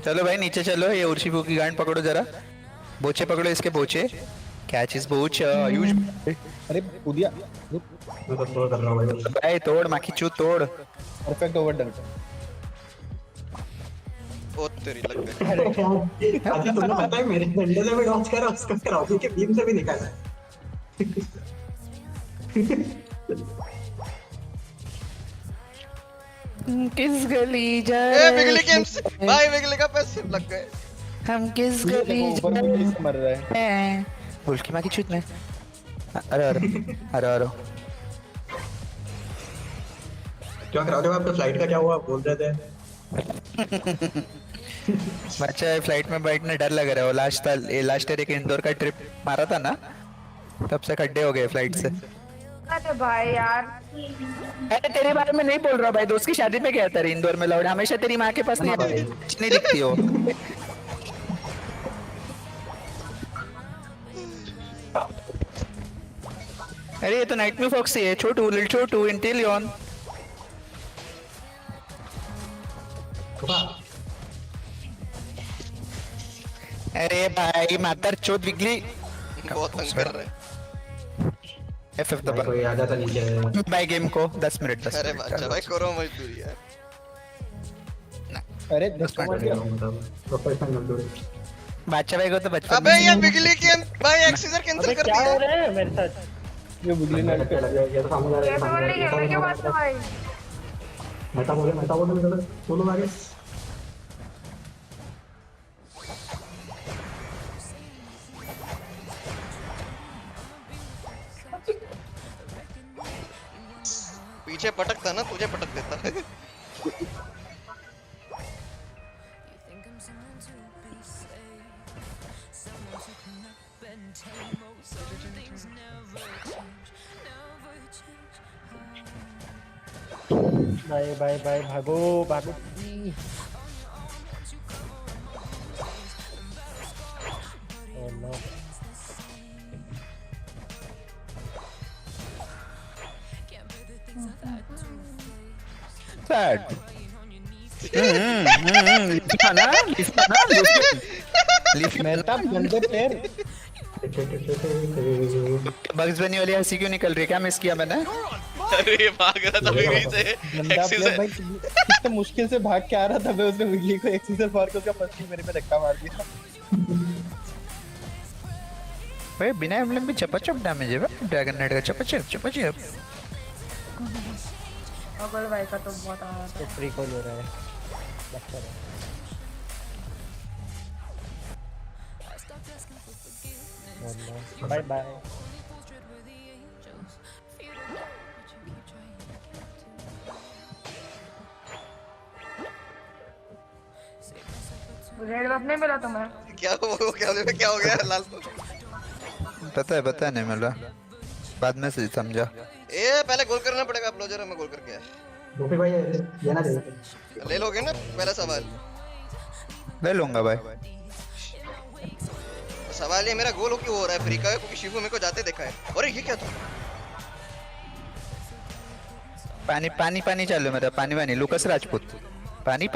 चलो भाई नीचे चलो, ये उर्शिबू की गांड पकड़ो जरा, बोचे पकड़ो इसके बोचे। क्या चीज बोच? यूज अरे कूदिया भाई, तोड़ माखी चू तोड़। Perfect overdone. ओ तेरी लग गई। अच्छा तुम्हें पता है मेरे डंडे से भी डॉच करा, उसको क्राउडी के बीम से भी निकाला। किस गली जा बिगली गेम्स भाई, बिगली का पैसे लग गए। हम किस गली मर रहा है बुल्की माँ की चूत में। अरे क्या करा रहे हो? आपके फ्लाइट का क्या हुआ? बोल रहे थे बच्चा फ्लाइट में बैठने डर लग रहा है। वो लास्ट ईयर एक इंदौर का ट्रिप मारा था ना, तब से खड्डे हो गए फ्लाइट से। अरे भाई यार, अरे तेरे बारे में नहीं बोल रहा भाई, दोस्त की शादी में गया था इंदौर में लौड़ा, हमेशा तेरी माँ के पास नहीं दिखती हो। अरे ये तो नाइट में फॉक्सी है, छोटू लिटिल छोटू इंटेलियन। अरे भाई मातर चोद बिगली बहुत तंग कर रहे हैं। FF दबा कोई आ जाता नीचे भाई गेम को 10 मिनट। अरे बच्चा भाई करो मजदूरी यार। अरे 10 मिनट प्रोफेशनल मजदूरी। बच्चा भाई को तो बचपन। अबे ये बिगली के भाई एक्सीजर कैंसिल कर दिया। क्या हो रहा है मेरे साथ? ये बिगली ना ये तो सामने आ रहा है, सामने आ रहा है। क्या बात है भाई? मेटा बोले बोलो आगे। पीछे पटकता ना, तुझे पटक देता। बाय बाय बाय, भागो भागो। Oh no. Sad. गंदे प्लेयर। बग्स बनी वाली हंसी क्यों निकल रही है? क्या मिस किया मैंने? अरे भाग रहा था विगली से, गंदा प्लेयर भाई, कितने मुश्किल से भाग के आ रहा था मैं, उसने विगली को एक्सीजर मार के उसका फर्स्ट मेरे पे धक्का मार दिया। भाई बिना एम्ब्लेम भी चपाचप डैमेज है भाई, ड्रैगन नाइट का चपाचप। अगल भाई का तो बहुत आ रहा था। तो फ्री कॉल हो रहा है, अच्छा है। Bye bye. रेड बफ नहीं मिला तुम्हें? क्या हो गया लाल? पता है नहीं मिल रहा, बाद में से समझा। ए पहले गोल करना पड़ेगा, अपलोजर में गोल करके आया। गोपी भाई लेना दे, ले लोगे ना पहला सवाल? ले लूंगा भाई। सवाल ये मेरा गोल क्यों हो रहा है फ्री का, क्योंकि शिवू मेरे को जाते देखा है। अरे ये क्या था? पानी चालू मेरा, पानी लुकस राजपूत, पानी।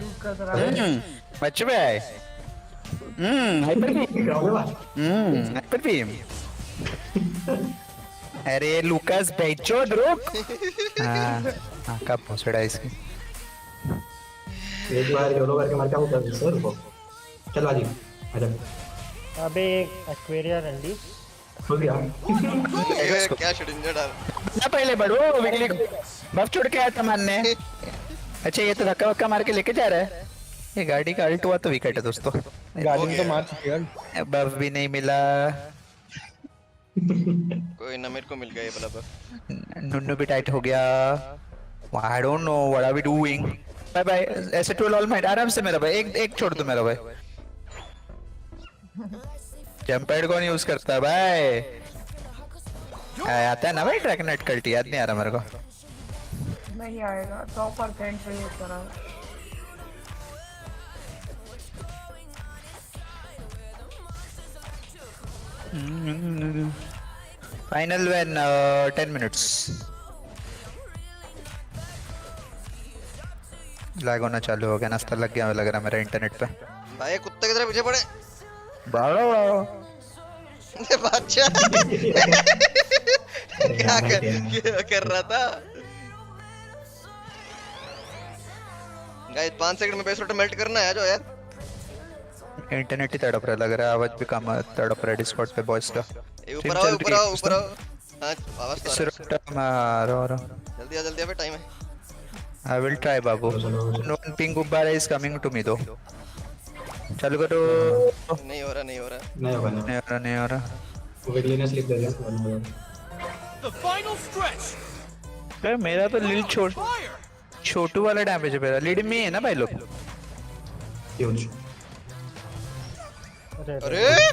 लूकस राजपूत बच्चे भाई, हाइपर बीम। अरे लुकस बेचो रुक। हाँ कब पहुंचड़ा इसकी? एक बार योलो करके मार के आउट कर सर रुको। चल बाजी आजा। अबे एक्वेरिया रंडी हो गया। क्या शुडिंजर डाल ना, पहले बढ़ो विगली को बफ छोड़ के आया था मारने। अच्छा ये तो धक्का वक्का मार के लेके जा रहा है। ये गाड़ी का अल्ट हुआ तो विकेट है दोस्तों। गाड़ी में तो मार चुके हैं, बफ भी नहीं मिला। कोई ना, मेरे को मिल गया ये वाला बफ। नुन्नू भी टाइट हो गया। I don't know what are we doing. Bye bye, ऐसे टूल ऑल माइट आराम से मेरा भाई, एक छोड़ दो मेरा भाई। जंप पैड कौन यूज करता है भाई? आता है ना भाई ड्रैगन नाइट कल्ट, याद नहीं आ रहा मेरे को। नहीं आएगा 100% पे यूज करा। Final when 10 minutes। लैग होना चालू हो गया, नाश्ता लग गया लग रहा मेरा इंटरनेट पे। भाई कुत्ते की तरह पीछे पड़े। बाड़ो बादशाह क्या कर रहा था? गाइस 5 सेकंड में बेस रोटर मेल्ट करना है, आ जाओ यार। इंटरनेट ही तड़प रहा लग रहा है, आवाज भी कम तड़प रहा है डिस्कॉर्ड पे बॉयज का। ऊपर आओ। हां आवाज तो आ रहा है। जल्दी अबे टाइम है। I will try Babu. No ping गुब्बारा is coming to me though। चालू करो। नहीं हो रहा। नहीं होगा। वो विगली ने स्लिप दे दिया। The final stretch। यार मेरा तो लीड छोटू वाला डैमेज है मेरा, लीड में है ना भाई लोग। ह्यूज। अरे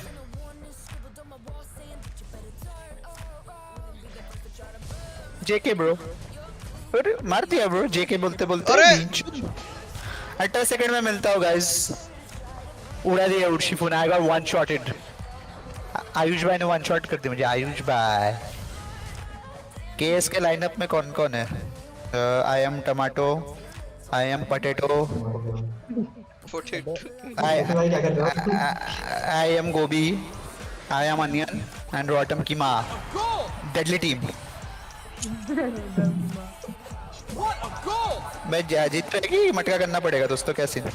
जेके ब्रो, अरे मार दिया ब्रो जेके बोलते 18 सेकंड में मिलता हो गाइस। उड़ा दिया उर्शिफुन, I got one shotted. Ayush भाई ने वन शॉट कर दी मुझे। आयुष भाई केएस के लाइनअप में कौन कौन है? I am tomato, I am potato, I am gobhi, I am onion and Rotom keema. Deadly team. मैं जीत पाएगी, मटका करना पड़ेगा दोस्तों। कैसे? अरे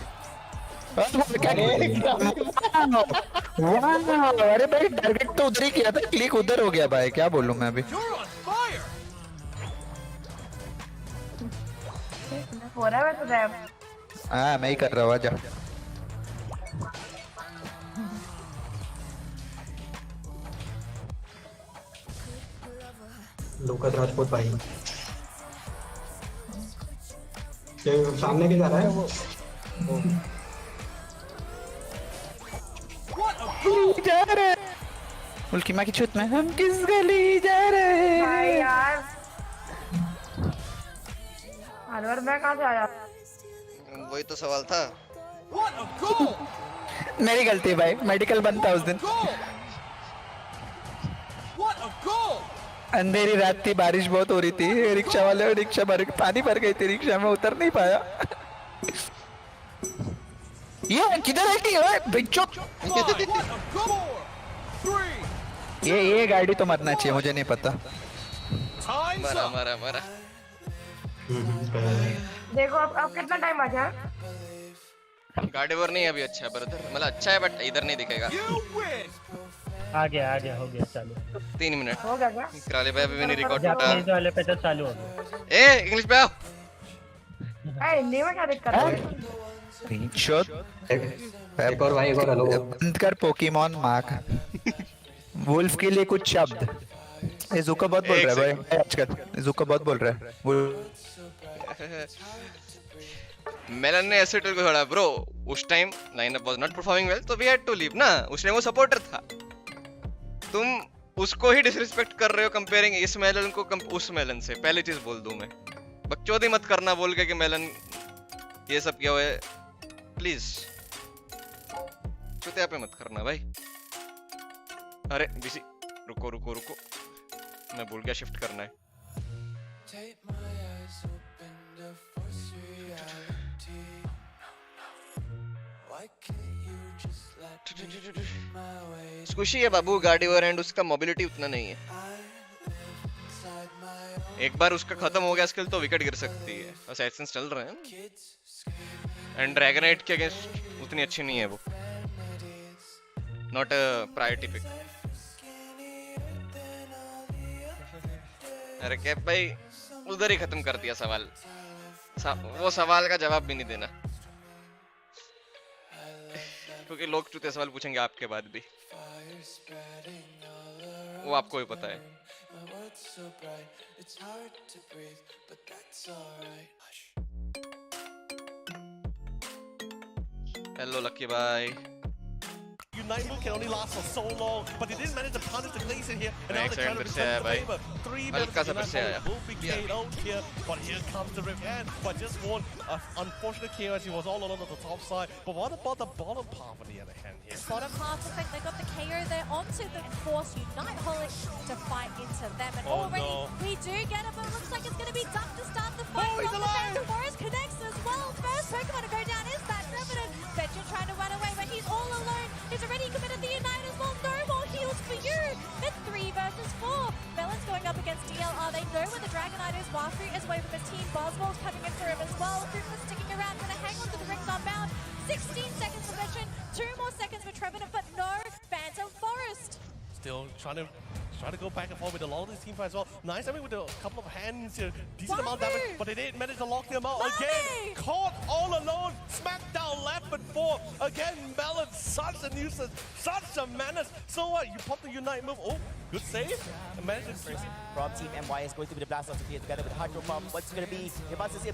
भाई टारगेट तो उधर ही किया था, क्लिक उधर हो गया भाई, क्या बोलूं मैं अभी। हो रहा है तो रैप। हाँ मैं ही कर रहा हूँ, आजा। लोकत राजपूत भाई सामने के जा रहा है वो जा रहे उल्की माँ की छुत में हम किस गली जा रहे भाई यार अलवर मैं कहाँ से आया वही तो सवाल था। मेरी गलती है भाई, मेडिकल बंद था उस दिन। अंधेरी रात थी, बारिश बहुत हो रही थी, रिक्शा वाले रिक्शा भर पानी भर गई थी, रिक्शा में उतर नहीं पाया। ये किधर है बिच्चो? ये गाड़ी तो मरना चाहिए, मुझे नहीं पता। मरा मरा मरा। देखो अब कितना टाइम बचा है? गाड़ी वर नहीं अभी अच्छा है ब्रदर, मतलब अच्छा है बट इधर नहीं दिखेगा। आ गया हो गया चालू। 3 मिनट हो गया क्या? कराले भाई अभी भी नहीं रिकॉर्ड होता। जापानीज वाले पे तो चालू हो गया। ए इंग्लिश पे आओ। हिंदी में क्या दिक्कत है? एक और भाई, एक और हेलो। बंद कर पोकेमॉन मार्क। वुल्फ के लिए कुछ शब्द। ये ज़ुका बहुत बोल रहा है भाई आजकल, ज़ुका बहुत बोल रहा है। मेलन ने ऐसे को छोड़ा ब्रो, उस time lineup was not performing well तो वी हैड टू लीव ना, उस टाइम वो सपोर्टर था। तुम उसको ही डिसरिस्पेक्ट कर रहे हो कंपेयरिंग इस मेलन को उस मेलन से। पहली चीज बोल दूं मैं, बकचोदी मत करना बोल के कि मेलन ये सब क्या हुआ है, प्लीज चुतिया पे मत करना भाई। अरे बिजी रुको रुको रुको, मैं भूल गया शिफ्ट करना है। स्क्विशी है बाबू, गाड़ी और एंड उसका मोबिलिटी उतना नहीं है। एक बार उसका खत्म हो गया स्किल तो विकेट गिर सकती है। असैसिन्स चल रहे हैं एंड ड्रैगनाइट के अगेंस्ट उतनी अच्छी नहीं है वो, नॉट अ प्रायोरिटी पिक। अरे कैप भाई उधर ही खत्म कर दिया सवाल, वो सवाल का जवाब भी नहीं देना क्योंकि लोग चुते सवाल पूछेंगे आपके बाद भी, वो आपको भी पता है। हेलो लकी भाई। Unite move can only last for so long, but they didn't manage to punish the Glacier here. And now they're trying to से आया भाई, hल्का सा फिर से आया। Will be KO'd here, but here comes the Rip Hand. But just one unfortunate KO as he was all alone on the top side. But what about the bottom half on the other hand here? Bottom half looks like they got the KO there onto the Force Unite Holic to fight into them. And already we do get it, but it looks like it's going to be tough to start the fight. He's alive! The Forest connects as well. First Pokemon to go down is that Revenant. Benja trying to run away, but he's all alone. He's already committed the Unite as well. No more heals for you. It's 3 versus 4. Melon's going up against DLR. They know where the Dragonite is. Wafu is away from his team. Buzzball's coming in for him as well. Fruitman's sticking around, going to hang on to the rings unbound. 16 seconds for Veteran, 2 more seconds for Trevenant, but no Phantom Forest. Still trying to go back and forth with a lot of this team fight as well. Nice, I mean, with a couple of hands here, decent amount of damage, but they didn't manage to lock them out again. Caught all alone, smacked down left and 4. Again, Melon, such a nuisance, such a menace. So what? You pop the Unite move. Oh, good save. From Team MY is going to be the blast off here together with Hydro Pump. What's going to be?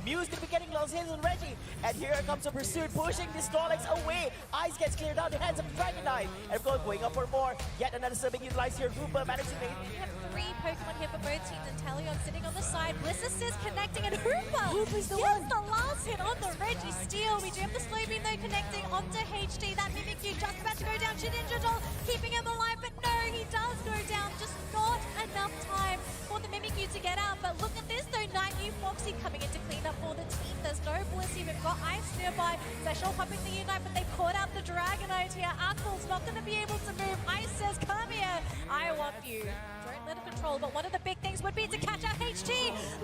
Mew's going to be getting L's hands on Reggie. And here comes a pursuit, pushing the Snorlax away. Ice gets cleared out, the hands of Dragonite. Everyone going up for more. Yet another sub being utilized here. Rupa managed to make. We have 3 Pokemon here for both teams, and Talion sitting on the side. Bliss's connecting, and Hooper's the one. The last hit on the Reggie Steel. We do have the slow beam though connecting onto HD. That Mimikyu just about to go down. Shedinja Doll keeping him alive, but no, he does go down. Just not enough time for the Mimikyu to get out. But look at this though, Nightmare Foxy coming in to clean up for the team. There's no Blissey, we've got Ice nearby. Special pumping the Unite, but they caught out the Dragonite here. Athel's not going to be able to move. Ice says, come here, I want you. Don't let it control, but one of the big things would be to catch out HT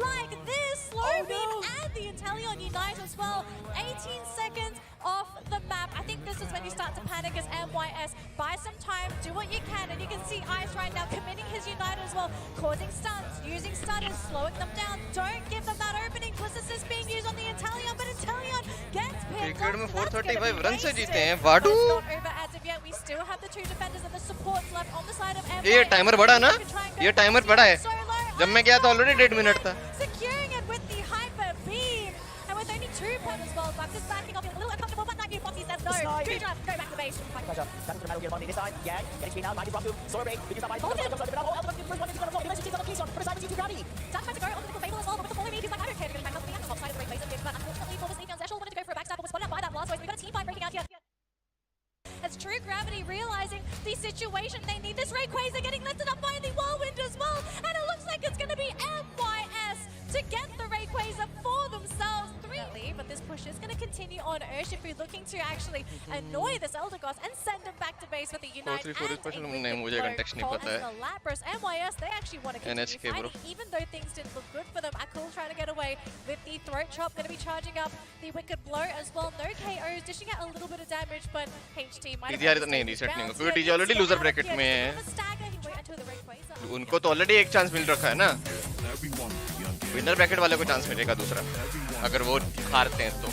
like this. Slow beam and the Inteleon Unite as well. 18 seconds off the map. I think this is when you start to panic as MYS. Buy some time, do what you can, and you can see Ice right now committing his Unite as well, causing stuns, using stunners, slowing them down. Don't give them that opening. Blizzard is being used on the Inteleon, but Inteleon gets picked cricket में up. 435 run से जीते हैं वाडू। It's not over as of yet. We still have the 2 defenders and the supports left on the side of MYS. ये timer बड़ा ना, ये timer बड़ा है। जब मैं गया था ऑलरेडी 1.5 मिनट था. Securing it with the hyper beam. And with only 2 pebbles balls left, just backing off a little uncomfortable, but that Foxy says no. True drive, go back to base. Gotcha. That's the battle here on this side. Yeah, getting speed now. Mighty Rock 2. Sorbet. Because that might be the first one is going to fall. Dimension on the keystone. For the side of gravity. That's trying to go onto the Fable as well, but with the falling he's like, I don't care. They're going to back up the top side of the right place again. But unfortunately for the sneak on Zeshal, wanted to go for a backstab, but was spotted out by that blast. So we've got a team fight breaking out here. As True Gravity realizing the situation they need, this Rayquaza getting lifted up by the Whirlwind as well, and it looks like it's going to be MYS to get the Rayquaza for themselves. But this push is going to continue on Urshifu, looking to actually annoy this Eldegoss and send him back to base with the Unite and a मुझे context नहीं पता है. the Lapras. MYS, they actually want to continue fighting, even though things didn't look good for them. Akul trying to get away with the throat chop, going to be charging up the Wicked Blow as well. No KOs, dishing out a little bit of damage, but HT might have नहीं reset नहीं होगा क्योंकि TG already loser bracket में है. उनको तो already एक chance मिल रखा है ना. विनर ब्रैकेट वाले को चांस मिलेगा दूसरा अगर वो हारते हैं तो.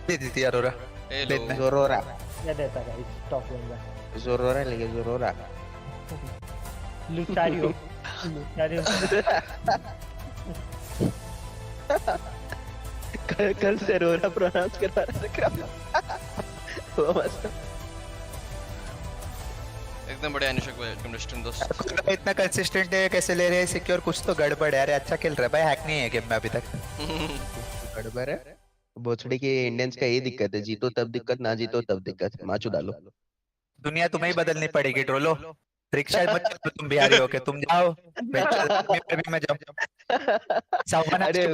दे दी थी अरोरा. जोरोरा. क्या देता है इस टॉप लेन में? जोरोरा लेके जोरोरा. लुचारियो. लुचारियो. कल से रोरा प्रोनाउंस करवा रहा था. एकदम बढ़िया अनुष्क वेलकम टू स्ट्रीम दोस्त. इतना कंसिस्टेंट है कैसे ले रहे हैं सिक्योर कुछ तो गड़बड़ है. अरे अच्छा खेल रहा है भाई. हैक नहीं है गेम में अभी तक. गड़बड़ है. बोचड़ी के इंडियंस का यही दिक्कत है. जीतो तब दिक्कत, ना जीतो तब दिक्कत. माचू डालो. दुनिया तुम्हें ही बदलनी पड़ेगी ट्रोलो. रिक्शा मत चलो तुम बिहारी हो के. तुम जाओ मैं जाऊं. अरे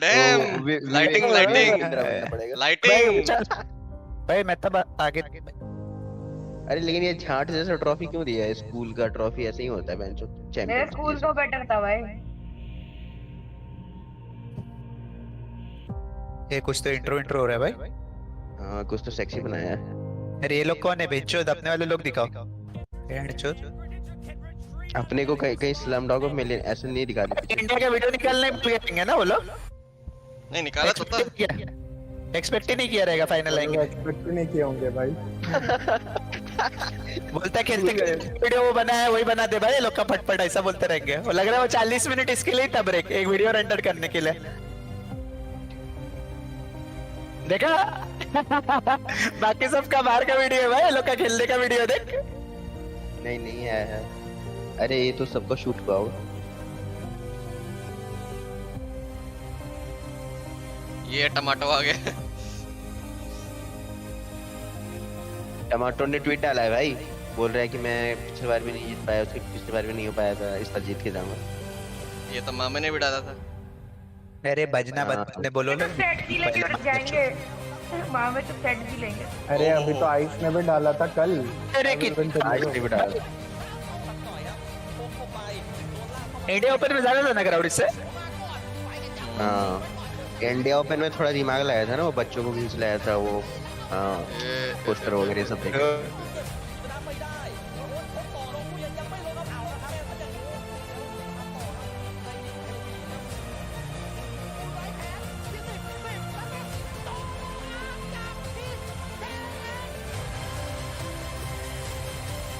डैम लाइटिंग भाई मैं तब आगे. अरे लेकिन ये झाट जैसा ट्रॉफी क्यों दिया है? स्कूल का ट्रॉफी ऐसे ही होता है बेंचो. मेरे स्कूल तो बेटर था भाई. ये कुछ तो इंट्रो हो रहा है भाई. हाँ कुछ तो सेक्सी बनाया है. अरे ये लोग कौन है बेंचो? अपने वाले लोग दिखाओ. अपने को कहीं स्लम डॉग में ऐसे नहीं दिखा देते. इंडिया का वीडियो निकालने पड़ेंगे ना वो लोग. नहीं निकाला तो था. एक्सपेक्ट ही नहीं किया रहेगा फाइनल आएंगे. एक्सपेक्ट नहीं किए होंगे भाई. बोलता खेलते वीडियो वो बना है वही बना दे भाई. लोग का फटफट ऐसा बोलते रहेंगे. वो लग रहा है वो 40 मिनट इसके लिए था ब्रेक एक वीडियो रेंडर करने के लिए. देखा बाकी सबका बाहर का वीडियो है भाई. लोग का खेलने का वीडियो देख. नहीं है. अरे ये तो सबका शूट हुआ होगा. ये टमाटो आ गया. टमाटो ने ट्वीट डाला है भाई. बोल रहा है कि मैं पिछली बार भी नहीं जीत पाया. उसके पिछली बार भी नहीं हो पाया था. इस बार जीत के जाऊंगा. ये तो मामा ने भी डाला था. अरे बजना बदने बोलो ना. सेट भी लेके जाएंगे. मामा तो सेट भी लेंगे. अरे अभी तो आइस ने भी डाला था कल. अरे आइस ने भी डाला. इंडिया ओपन में ज्यादा था ना क्राउड इससे. हाँ इंडिया ओपन में थोड़ा दिमाग लगाया था ना. वो बच्चों को खींच लाया था वो. हाँ पोस्टर वगैरह सब देखे.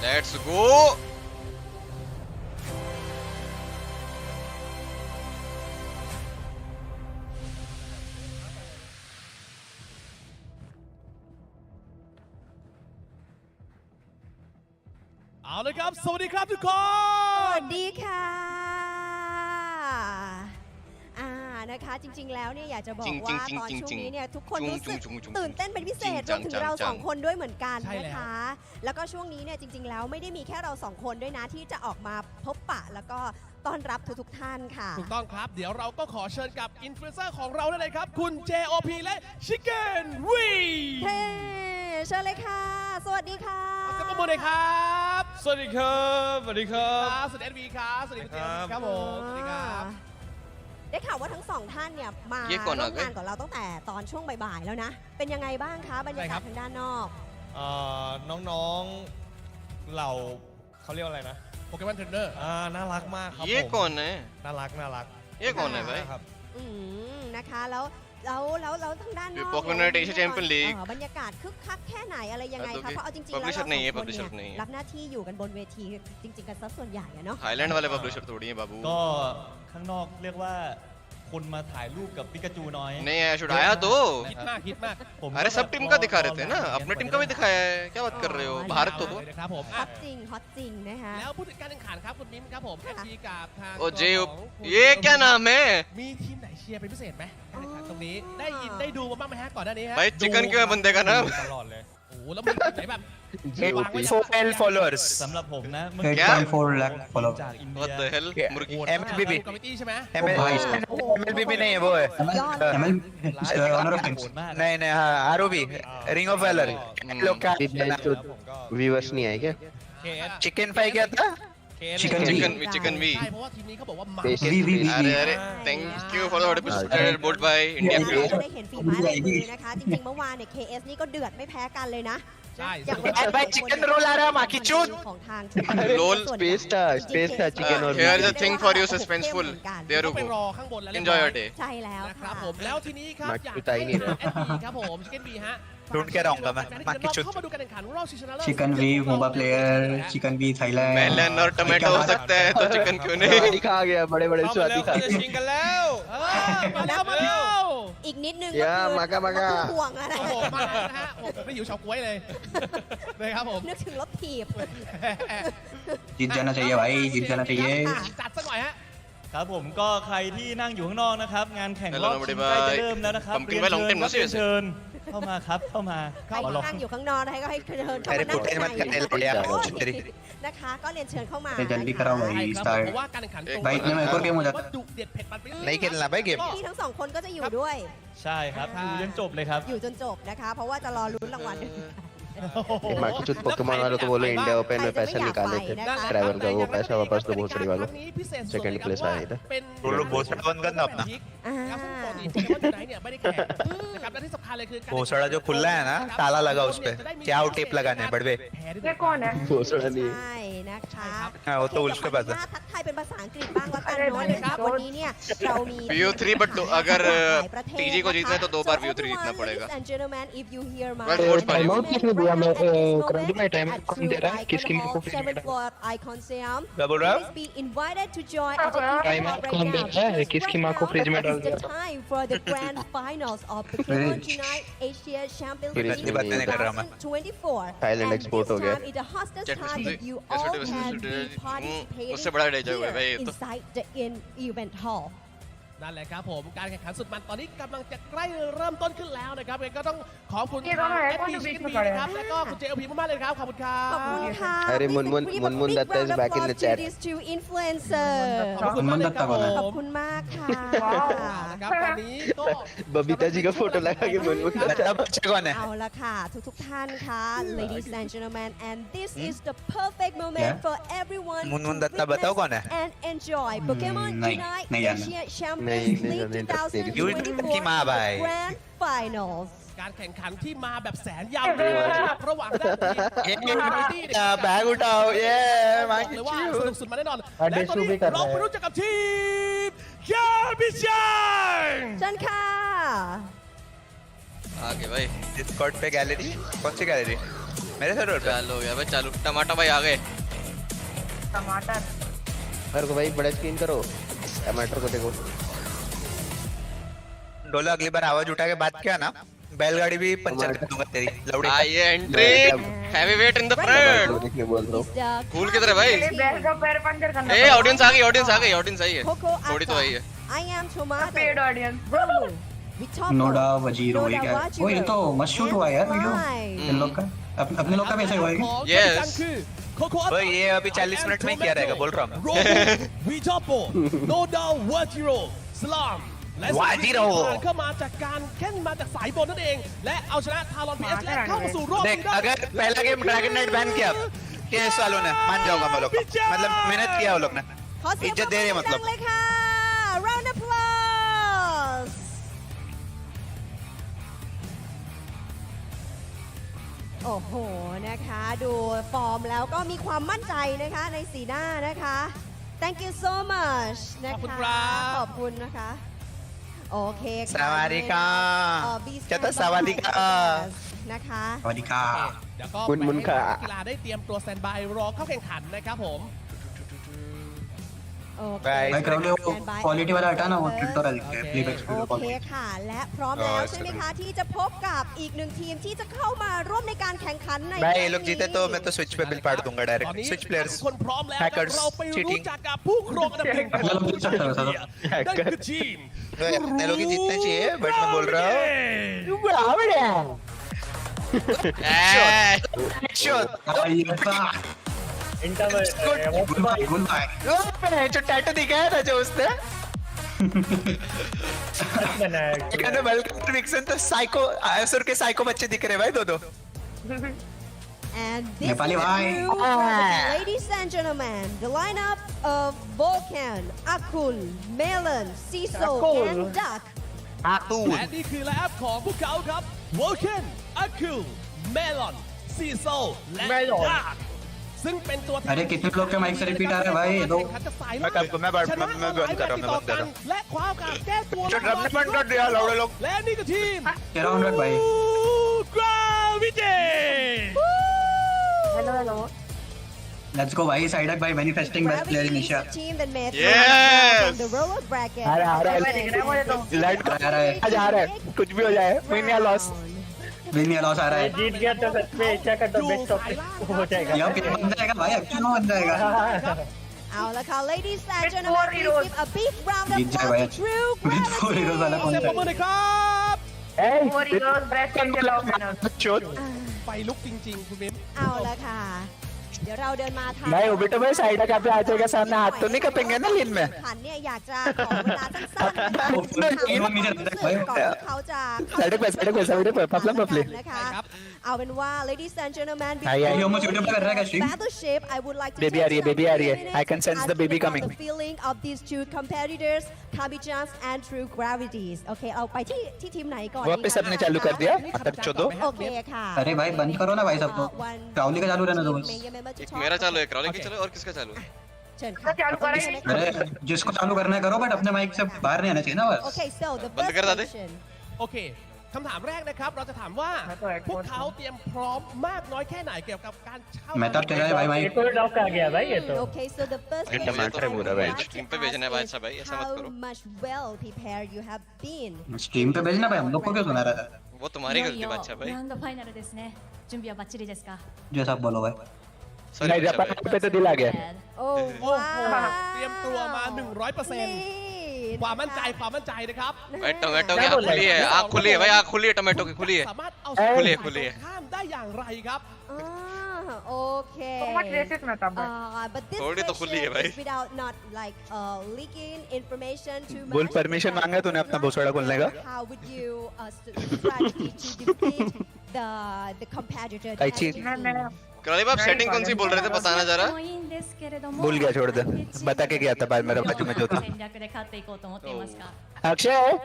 लेट्स गो.เอาเลยครับสวัสดีครับทุกคน สวัสดีค่ะนะคะจริงๆแล้วเนี่ยอยากจะบอกว่าตอนช่วงนี้เนี่ยทุกคนรู้สึกตื่นเต้นเป็นพิเศษรวมถึงเราสองคนด้วยเหมือนกันนะคะแล้วก็ช่วงนี้เนี่ยจริงๆแล้วไม่ได้มีแค่เราสองคนด้วยนะที่จะออกมาพบปะแล้วก็ต้อนรับทุกๆท่านค่ะถูกต้องครับเดี๋ยวเราก็ขอเชิญกับอินฟลูเอนเซอร์ของเราได้เลยครับคุณ JOP และ Chicken Wing เฮ้เชิญเลยค่ะสวัสดีค่ะขอบคุณเลยครับสวัสดีครับสวัสดีครับสวัสดี NV ครับสวัสดีครับผมสวัสดีครับได้ข่าวว่าทั้งสองท่านเนี่ยมาร่วมงานกับเราตั้งแต่ตอนช่วงบ่ายๆแล้วนะเป็นยังไงบ้างคะบรรยากาศทางด้านนอกน้องๆเหล่าเขาเรียกอะไรนะโปเกมอนเทรนเนอร์น่ารักมากครับये कौन है น่ารักये कौन है भाई นะคะแล้วทางด้านนอก Pokémon Asia Champion League บรรยากาศคึกคักแค่ไหนอะไรยังไงคะเพราะเอาจริงๆแล้วเรา Publisher नहीं है Publisher नहीं है รับหน้าที่อยู่กันบนเวทีจริงๆกันซะส่วนใหญ่อะเนาะ Thailand वाले Publisher थोड़ी है बाबू ก็ข้างนอกเรียกว่าคนมาถ่ายรูปกับปิกาจูน้อย नहीं है शुड आया तो คิดมาก अरे सब टीम का दिखा रहे थे ना अपने टीम का भी दिखाया है क्या बात कर रहे हो भारत तो นะครับผม ฮอตจริงนะคะ แล้วพูดถึงการแข่งขันครับคุณมิ้มครับผมFGกับทาง ओ जे ये क्या नाम है มีทีมไหนเชียร์เป็นพิเศษไหมการแข่งขันตรงนี้ได้ยินได้ดูมาบ้างไหมฮะก่อนหน้านี้ฮะ भाई चिकन क्यों है बंदे का नाम ตลอดเลยโอ้แล้วมีทีมไหนแบบ 4L followers สำหรับผมนะ क्या 8.4 lakh followers จากอินเดี What ย the hell मुर्गी MLBB คอมมิตี้ใช่ไหม MLBB नहीं है वो है ऑनर ऑफ फ्रेंड्स नहीं हाँ ROV रिंग ऑफ वैलर लोग क्या व्यूअर्स नहीं आए क्या चिकन फ्राई क्या था चिकन वी ใช่เพราะว่าทีมนี้เขาบอกว่ามา अरे thank you for the episode bold by India เราได้เห็นฝีไม้ลายมือนะคะจริงๆเมื่อวานเนี่ย KS นี่ก็เดือดไม่แพ้กันเลยนะ ใช่ भाई चिकन रोल आ रहा माकी चूत ของทาง रोल स्पेस था चिकन और here is a thing for you suspenseful there ต้ you องไป go รอข้างบนแล้ว enjoy your day ใช่แล้ว นะครับ ค่ะ ผมแล้วทีนี้ครับ มา อยาก คุยใจนี่นะ SB ครับผมชิคเก้นบีฮะ ढूंढ के रहूंगा मैं माकी चूत เข้ามาดูการแข่งขันรอบชิงชนะเลิศ चिकन वी मोबा प्लेयर चिकन वी थाईलैंड मेलन और टमाटो हो सकता है तो चिकन क्यों नहीं खा गया बड़े बड़े स्वादी खा จะชิงกันแล้วมาแล้ว อีกนิดนึง อย่า ก็คือ มากะมากะ ห่วงแล้วนะ โอ้โหมาแล้วนะฮะผมไม่หิวเฉาก๊วยเลยนะครับผม นึกถึงรถถีบ जीत जाना चाहिए भाई जीत जाना चाहिए จัดสักหน่อยฮะ ครับผมก็ใครที่นั่งอยู่ข้างนอกนะครับงานแข่งรอบชิงใกล้จะเริ่มแล้วนะครับ ผมคิดว่าลงเต็ม เรียนเชิญเข้ามาครับเข้ามา ใครที่นั่งอยู่ข้างนอกนะคะก็ให้เชิญเข้า अरे มานั่ง पुटे ข้าง मत ใน करने लग गया तेरी นะคะก็เรียนเชิญเข้ามา जल्दी कराओ भाई เพ स्टार्ट ราะว่าการแข่งขัน भाई इतने में एक और गेम हो जाता ว่าดุเด็ดเผ็ดมันไป नहीं खेलना भाई गेम พี่ทั้งสองคนก็จะอยู่ด้วย ใช่ครับอยู่จนจบเลยครับ อยู่จนจบนะคะ เพราะว่าจะรอลุ้นรางวัล बाकी कुछ पोकेमॉन वालों तो बोले इंडिया ओपन में पैसा निकाले थे ड्राइवर का वो पैसा वापस दो भोसड़ी वालों सेकंड प्लेस आए थे เป็น वो लोग बहुत बंद करना अपना ครับซึ่งปกติโปเกมอนอยู่ไหนเนี่ยไม่ได้แข่งนะครับและที่สำคัญเลยคือการ भोसड़ा जो खुला है ना ताला लगा उस पे क्या वो टेप लगाने हैं बड़वे ये कौन है भोसड़ा नहीं ใช่นะคะ हाँ वो तो उसके पास है ทักทายเป็นภาษาอังกฤษบ้างละกันเนาะนะครับวันนี้เนี่ยเรามี VO3 बट अगर TG को जीतना है तो 2 बार VO3 जीतना पड़ेगा and gentlemen if you hear my time out किसने दिया मैं कर दूं मैं टाइम कौन दे रहा है किसकी मेरे को फ्री क्या बोल रहा है be invited to join time out कौन दे रहा है किसकी मां को फ्रिज में डाल the दिया time for the grand finals of Pokémon Unite Asia Champions फिर League इतनी बात नहीं कर रहा मैं 2024 थाईलैंड एक्सपोर्ट हो गया is the hostess Check time this that you Yes, all it is. can be participating उससे बड़ा डेजा हुआ है भाई ये तो inside the event hall นั่นแหละครับผมการแข่งขันสุดมันตอนนี้กำลังจะใกล้เริ่มต้นขึ้นแล้วนะครับก็ต้องขอบคุณ ये दोनों है, कौन FB से बीच में ชิค खड़े ค हैं? รับแล้วก็คุณ JLP มากๆเลยครับขอบคุณครับ ขอบคุณค่ะ अरे Munmun Give a Munmun big Dutta is round of back in the applause to chat these two influencers ขอบคุณมากเลยครับผม ขอบคุณมากค่ะ นะครับตอนนี้ก็ Babita ji का फोटो लगा के मुनमुन बच्चा कौन है เอาละค่ะทุกท่านค่ะ ladies and gentlemen and this is the perfect moment क्या? for everyone Munmun to Dutta बताओ कौन है and enjoy Pokemon नहीं, Unite नहीं जानना। Asia Champions नहीं League जानना, नहीं की माँ 2024 भाई। Grand Finals การแข่งขันที่มาแบบแสนยาวเลยนะครับระหว่างด้านทีม बैग उठाओ ये บอกเลยว่าสนุกสุดมาแน่นอน อ่ะ และตอนนี้ เดชูบี้กัน เราไปรู้จักกับทีมแคบิชัน เชิญค่ะ आगे भाई डिस्कॉर्ड पे गैलरी कौन सी गैलरी मेरे सर्वर पे चालू हो गया भाई चालू टमाटर भाई आ गए टमाटर मेरे को भाई बड़ा स्क्रीन करो टमाटर को देखो डोला अगली बार आवाज उठा के बात किया ना बैलगाड़ी भी पंचर कर दूंगा तेरी लौड़ी आइए entry heavy weight in the front देखने बोल रहा हूँ कूल किधर है भाई बैल का पैर पंचर करना ए ऑडियंस आ गई ऑडियंस आ गई ऑडियंस आई है थोड़ी तो आई है I am Tomato paid audience नोडा वजीर वही क्या वो ये तो मस्त शूट हुआ यार वीडियो इन लोग का अपने लोग का भी ऐसा हुआ है क्या? Yes. भाई ये अभी 40 मिनट में ही किया रहेगा बोल रहा हूँ मैं วีทอปโปโนดาววาจิโร่สลามและ วาจิโร่ ผ่านเข้ามาจากการแค่นมาจากสายบนนั่นเอง และเอาชนะทารอนพีเอสและเข้ามาสู่รอบ देख अगर पहला गेम ड्रैगन नाइट बैन किया केएस वालों ने मान जाऊंगा मैं लोग मतलब मेहनत किया वो लोग ने ขอเสียง इज्जत दे रहे हैं ปรบมือ मतलब ดังเลยค่ะ round of applause โอ้โหนะคะดูฟอร์มแล้วก็มีความมั่นใจนะคะในสีหน้านะคะ thank you so much นะ ขอบคุณ คะ ครับ ขอบคุณนะคะ โอเคค่ะ สวัสดีค่ะ บีส จะต้องสวัสดีค่ะ นะคะ สวัสดีค่ะ เดี๋ยวก็ คุณมุนค่ะ ให้นักกีฬาได้เตรียมตัวสแตนบายรอเข้าแข่งขันนะครับผม โอเค भाई क्राउड क्वालिटी वाला हटा ना वो ट्यूटोरियल प्लेबैक โอเคค่ะ และพร้อมแล้วใช่ไหมคะที่จะพบกับอีกหนึ่งทีมที่จะเข้ามาร่วมในการแข่งขันใน भाई ये लोग जीते तो मैं तो स्विच पे बिल पाड़ दूंगा ตอน direct นี้ switch players ทุกคนพร้อมแล้ว hackers เราไปรู้ cheating จักกับผู้ครองอันดับหนึ่งของ เรารู้จักเธอซะแล้ว นั่นคือทีม अपने लोग ही जीतने चाहिए बट मैं बोल रहा हूँ गुड बाय जो टैटू दिखाया था जो उसने वेलकम टू विक्सन तो साइको असुर के साइको बच्चे दिख रहे भाई दो And this Nepali is bhai. you, ladies and gentlemen, the lineup of Volcan, Akul, Melon, Ciso, and Duck. และนี่คือไลน์อัพของพวกเขาครับ Vulcan, Akul, Melon, Ciso และ Dark ซึ่งเป็นตัวแทน अरे कितने लोग के माइक से रिपीट आ रहे हैं भाई ये दो मैं बंद कर रहा हूँ मैं बंद कर रहा हूँ และคว้าโอกาสแก้ตัว जो ड्रम ने बंद कर दिया लौड़े लोग และนี่คือทีม 1300 भाई Gravity Hello. लेट्स गो भाई साइडक भाई manifesting best player in Asia Team that made Yes. from the roller bracket. आ रहा है कुछ भी हो जाए विन या लॉस विन या लॉस आ रहा है जीत गया तो सच में एशिया का तो बेस्ट टॉपिक हो जाएगा यार कितना बन जाएगा भाई एक्चुअली में बन जाएगाเอาละค่ะ ladies and gentlemen, please give a big round of जीत जाए applause भाई to True विद 4 हीरोज वाला कौन เสียงปรบมือหน่อยครับ Four heroes, breast and yellow winners. ไฟลุกจริงๆคุณมิ้ม เอาละค่ะ เดี๋ยวเราเดินมาทาง भाई वो बेटा भाई साइड का पे आ जाएगा सामने हाथ तो नहीं कपेंगे ना लिन में ขันเนี่ยอยากจะขอเวลาสั้นๆนะคะถามความรู้สึกก่อนที่เขาจะ साइड पे पपला पपली นะคะเอาเป็นว่า ladies and gentlemen, आई आई ये मुझे यूट्यूब पे कर रहा है क्या stream Battleship, I would like to Baby take आ रही है, some baby आ रही है. 2 I can sense minutes the baby asking coming. about the feeling of these two competitors, Kabi-chans and True Gravities. โอเคเอาไปที่ทีมไหนก่อน वापस अपने चालू कर दिया अतर चौदो โอเคค่ะ अरे भाई बंद करो ना भाई सब लोग क्राउली का चालू रहने दो बस एक मेरा चालू है क्रॉलिंग की चालू और किसका चालू है เชิญค่ะ चालू करें अरे जिसको चालू करना है करो बट अपने माइक से बाहर नहीं आना चाहिए ना बस Okay, so the बंद first कर दे। question. โอเคคำถามแรกนะครับ เราจะถามว่าพวกเขาเตรียมพร้อมมากน้อยแค่ไหนเกี่ยวกับการเช่า मैं तब चला है भाई माइक रिकॉर्ड ऑफ आ गया भाई ये तो Okay, so the first ये question टमाटर I है would पूरा भाई। like to स्ट्रीम पे भेजना है ask बादशाह भाई, is ऐसा मत करो। how much well prepared you have been. Stream पे भेजना भाई हम लोग को क्यों सुना रहा था वो तुम्हारी गलती बादशाह भाई ラウンドファイナルですね。準備はバッチリですか？ जैसा आप बोलो भाई सॉरी नहीं बादशाह जापान भाई पे तो दिल आ गया Oh, โอ้โห wow. เตรียมตัวมา 100% นี่ ความมั่นใจนะครับ भाई टोमेटो की आँख खुली है आँख खुली है भाई आँख खुली है टोमेटो की खुली है สามารถเอา खुली है खुली है ข้ามได้อย่างไรครับ Okay. So much racist मैं तब But this थोड़ी तो खुली है question भाई। is without not like leaking information too much. बोल परमिशन मांगा तूने अपना भोसड़ा खोलने का How would you strategy to defeat the competitor? that Aichi. you- crawling आप सेटिंग कौन सी बोल रहे थे बताना जरा いいんですけれども भूल गया छोड़ दे बता के गया था बाद मेरा बाजू में जो था 戦略で勝っていこうと思っていますか अक्षय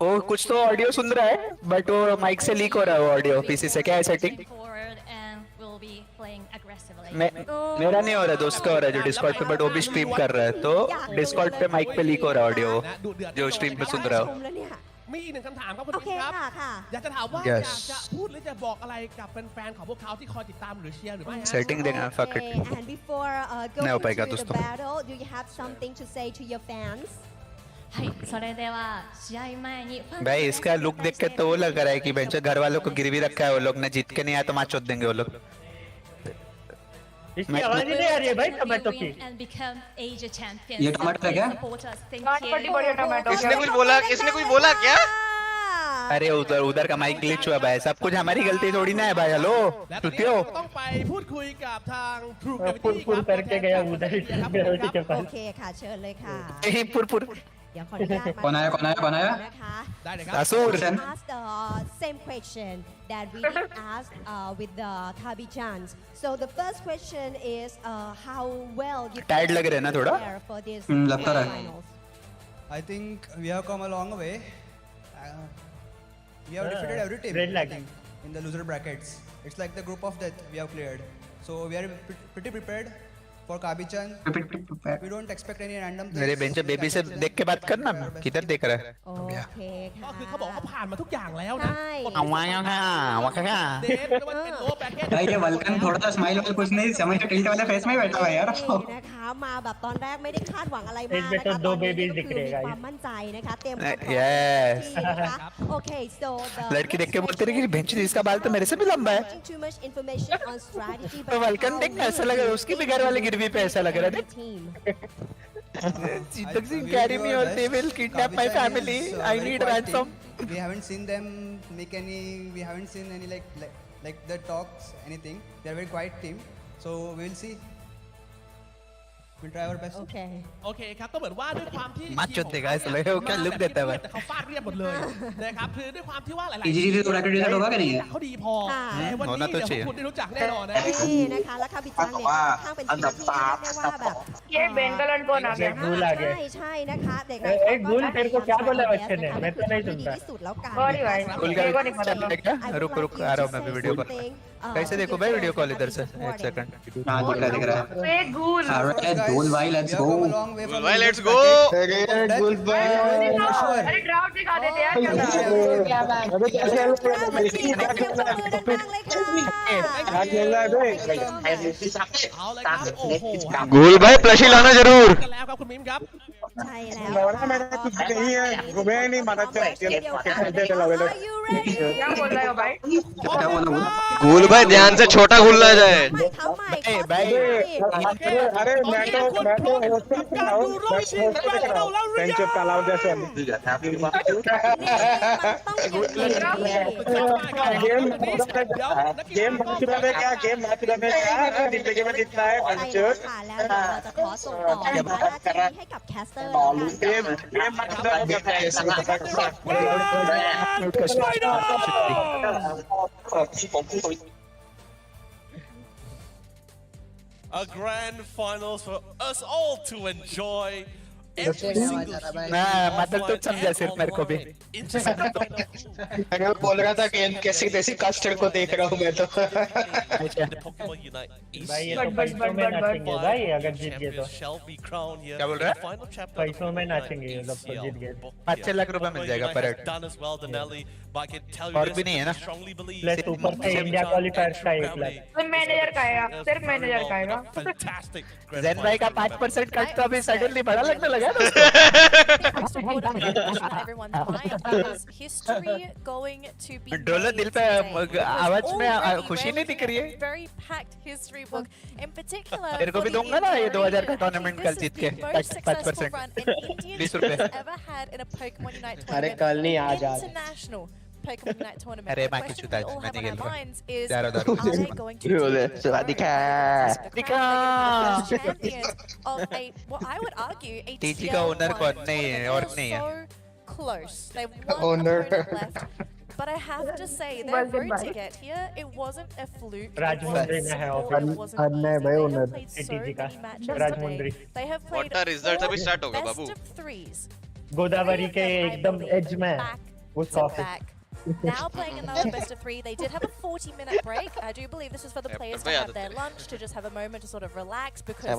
वो कुछ तो ऑडियो सुन रहा है बट वो माइक से लीक हो रहा है वो ऑडियो पीसी से क्या है setting forward and we'll be playing aggressively मेरा नहीं हो रहा दोस्त का हो रहा है जो डिस्कॉर्ड पे बट वो भी स्ट्रीम कर रहा है तो डिस्कॉर्ड पे माइक पे लीक हो रहा है ऑडियो जो स्ट्रीम पे सुन रहा हो ชมแล้วเนี่ย มีอีกหนึ่งคำถามครับคุณ โอเค มิ้นครับ ค่ะ อยากจะถามว่า Yes. อยากจะพูดหรือจะบอกอะไรกับแฟนๆของพวกเขาที่คอยติดตามหรือเชียร์หรือไม่ฮะ सेटिंग देना fuck it Okay, and before नहीं हो going पाएगा to the दोस्तों। battle, do you have something to say to your fans? はいそれでは試合前にファン भाई इसका लुक देख के तो वो लग रहा है कि बेंचो घर वालों को गिरवी रखा है वो लोग ने जीत के नहीं आया तो मार चोद देंगे वो लोग इसकी आवाज ही नहीं आ रही है भाई टमाटो की and become Asia champions. ये टमाटर है क्या? Supporters, thank Not you. particularly tomato. इसने कुछ बोला क्या अरे उधर का माइक ग्लिच हुआ भाई सब कुछ हमारी गलती थोड़ी ना है भाई हेलो และตอนนี้ टुटियो เราต้องไปพูดคุยกับทาง True पुल Gravity पुल ครับ करके गया उधर ही ग्रेविटी के โอ पास เคค่ะ เชิญเลยค่ะ पुर เดี๋ยวขออนุญาต कौन आया कौन आया कौन आया นะคะ ได้เลยครับ असुर ask the same question that we did ask with the Tabi Chans. So the first question is how well you Tired लग रहे हैं ना थोड़ा? prepare for this लगता रहा है। finals. I think we have come a long way. We have defeated every team Red lagging. in the loser brackets. It's like the group of death we have cleared. So we are pretty prepared for Kabi-chan, we don't expect any random मेरे plays. Bench baby से देख के बात करना किधर देख रहा है โอเคค่ะ ก็คือเขาบอกเขาผ่านมาทุกอย่างแล้วนะ ใช่ เอาไว้เอาค่ะว่าค่ะ เดฟไม่ว่าจะเป็นโอแบกเก็ต भाई ये वल्कन थोड़ा सा स्माइल वाला कुछ नहीं समझ टिल्ट वाले फेस में ही बैठा हुआ है यार นี่นะคะมาแบบตอนแรกไม่ได้คาดหวังอะไรมากนะคะตอนนี้ก็คือมีความมั่นใจนะคะเต็มที่นะคะโอเค so the लड़की देख के बोलते रहे कि बेंच इसका बाल तो मेरे से भी लंबा है too much information on strategy तो वल्कन देख ऐसा लग रहा है उसकी भी घर वाले गिरवी पे ऐसा लग रहा है team चीतक सिंह कैरी मी और they will kidnap my family I need ransom We haven't seen them make any. We haven't seen any like the talks anything. They are very quiet team. So we will see. We'll try our best. Okay. โอเคครับก็เหมือนว่าด้วยความที่ मत चुप देगा इसलिए वो क्या look देता है แต่เขาฟาดเรียบหมดเลยนะครับคือด้วยความที่ว่าหลายๆ EGG से थोड़ा क्रेडिट होगा कि नहीं है เขาดีพอ ค่ะ ในวันนี้เดี๋ยวพวกคุณได้รู้จักแน่นอนนะ นี่นะคะแล้วคาบิจังเนี่ยค่อนข้างเป็นทีมที่เรียกได้ว่าแบบ ये बेंगलन कौन आ गया गुल आ गया ใช่นะคะเด็ก ए गुल तेरे को क्या बोला बच्चे ने मैं तो नहीं ดี सुनता ที่สุดแล้วกัน सॉरी भाई गुल मेरे को नहीं का पता चल क्या रुक रुक आ रहा हूँ मैं भी वीडियो कॉल कैसे देखो भाई वीडियो कॉल इधर से एक सेकंड हाँ दिख रहा है ए गुल अरे गोल भाई लेट्स गो गुल भाई लेट्स गो गुल भाई अरे ड्राफ्ट दिखा देते यार क्या गुल भाई प्लशी लाना जरूर กันแล้วครับคุณมิมครับ ใช่แล้ว नहीं है घूमे नहीं माना चाहिए क्या बोल रहे हो भाई क्या बोला वो गुल भाई ध्यान से छोटा गुल ना जाए ทำใหม่ अरे मैं तो बेंच पे अलाउ जैसे गेम मैच में क्या गेम मैच में क्या जिंदगी में जितना है ใช่ค่ะแล้วเราจะขอส่งต่อให้กับแคสเตอร์ game game match A grand finals for us all to enjoy. Every single मतलब तो समझा सिर्फ मेरे को भी मैं बोल रहा था गेम कैसी कैसी कास्टर को देख रहा हूँ मैं तो Pokemon Unite भाई ये तो पैसों में नाचेंगे भाई अगर जीत गए तो shall be crowned here. क्या बोल रहा है Final chapter. पैसों में नाचेंगे ये लोग तो जीत गए 5 लाख रुपए मिल जाएगा पर head Done as well, Danelie. But I can tell you और this, भी नहीं है ना I strongly believe प्लस ऊपर से इंडिया क्वालिफायर्स का 1 लाख सिर्फ मैनेजर का आएगा सिर्फ मैनेजर का आएगा fantastic. जैन भाई का 5% कट तो अभी सडनली बड़ा लगने लगा ना डोलो दिल पे आवाज में खुशी नहीं दिख रही है तेरे को भी दूंगा ना ये 2000 का टूर्नामेंट कल जीत के 5% 20 रुपए अरे कल नहीं आज आज Pokemon Unite tournament. अरे The मैं question किसी we all मैं have नहीं on खेल our रहा minds is, जा रहा are they going to do स्वादिका champions of a, what I would argue, a टीची tier का ओनर 1 कौन नहीं है और tournament. नहीं है So close. They have one Owner. opponent left. But I have to say, their road to get here, it wasn't a fluke. Rajahmundry में है ऑफर अन्य भाई ओनर टीटी का Matches Rajahmundry today. They have played What are results अभी start होगा बाबू best of threes. Godavari के एकदम as में है वो To soft back. Now playing another best of 3. They did have a 40-minute break. I do believe this is for the players to have their lunch, to just have a moment to sort of relax, because if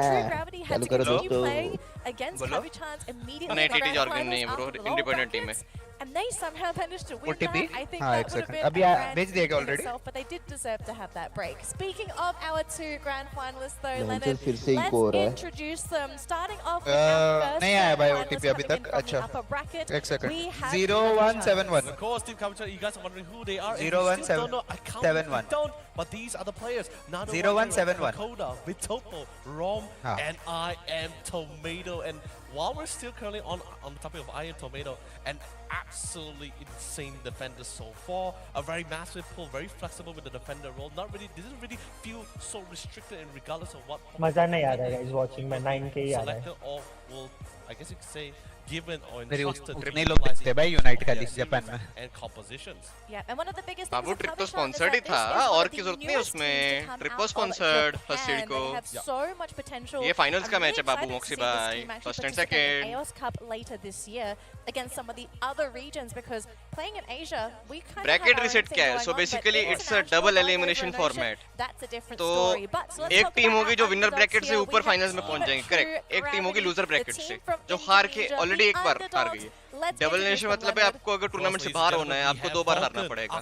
True Gravity had to continue playing against Kabi-chan's immediately in the grand finals after the lower brackets, and they somehow managed to win OTP? that, I think हाँ, that एक would have second. been अभी a grand भेज दिएगा in already? itself, but they did deserve to have that break. Speaking of our 2 grand finalists though, Leonard, फिर से एक और है let's introduce them. Starting off with our first नहीं आया भाई grand OTP finalist अभी coming तक in from the अच्छा upper bracket. एक second We have 0171 Of course, Team Kabi-chan, you guys are wondering who they are. 0171. I can't don't. But these are the players. Now 0171. Koda, Vitopo, Rom, हाँ. and I am Tomato. And while we're still currently on the topic of I am Tomato, an absolutely insane defender so far. A very massive pull, very flexible with the defender role. Didn't really feel so restricted, and regardless of what मजा नहीं आ रहा है guys watching में 9k ही आ रहा है selected or will, I guess you could say, given or मेरे entrusted उतने लोग दिखते हैं भाई यूनाइट का जापान में and compositions. Yeah, and one of the biggest Babu things trip तो Kabi-chan is sponsored he that था this is और one की जरूरत नहीं है उसमें, ट्रिपल स्पॉन्सर्ड फर्स्ट सीड को। So much potential. ये फाइनल्स का I'm मैच है really Babu excited to मोक्सी see this भाई, team actually first and participate in second. AOS Cup later this year against some of the other regions, because playing in Asia, we kind Bracket of have our own reset thing क्या है? going So on, but basically it's a international double going elimination over an ocean, format. that's a different तो story. But so let's एक talk team about होगी our जो winner underdogs bracket से here. ऊपर We finals have में पहुंच Team जाएंगे, True correct. एक टीम होगी Gravity, loser the bracket team से from जो हार के Indonesia, ऑलरेडी the एक बार हार underdogs. गई है। Let's double introduce elimination them, मतलब है Leonard. आपको अगर टूर्नामेंट से बाहर होना है आपको 2 बार हारना पड़ेगा।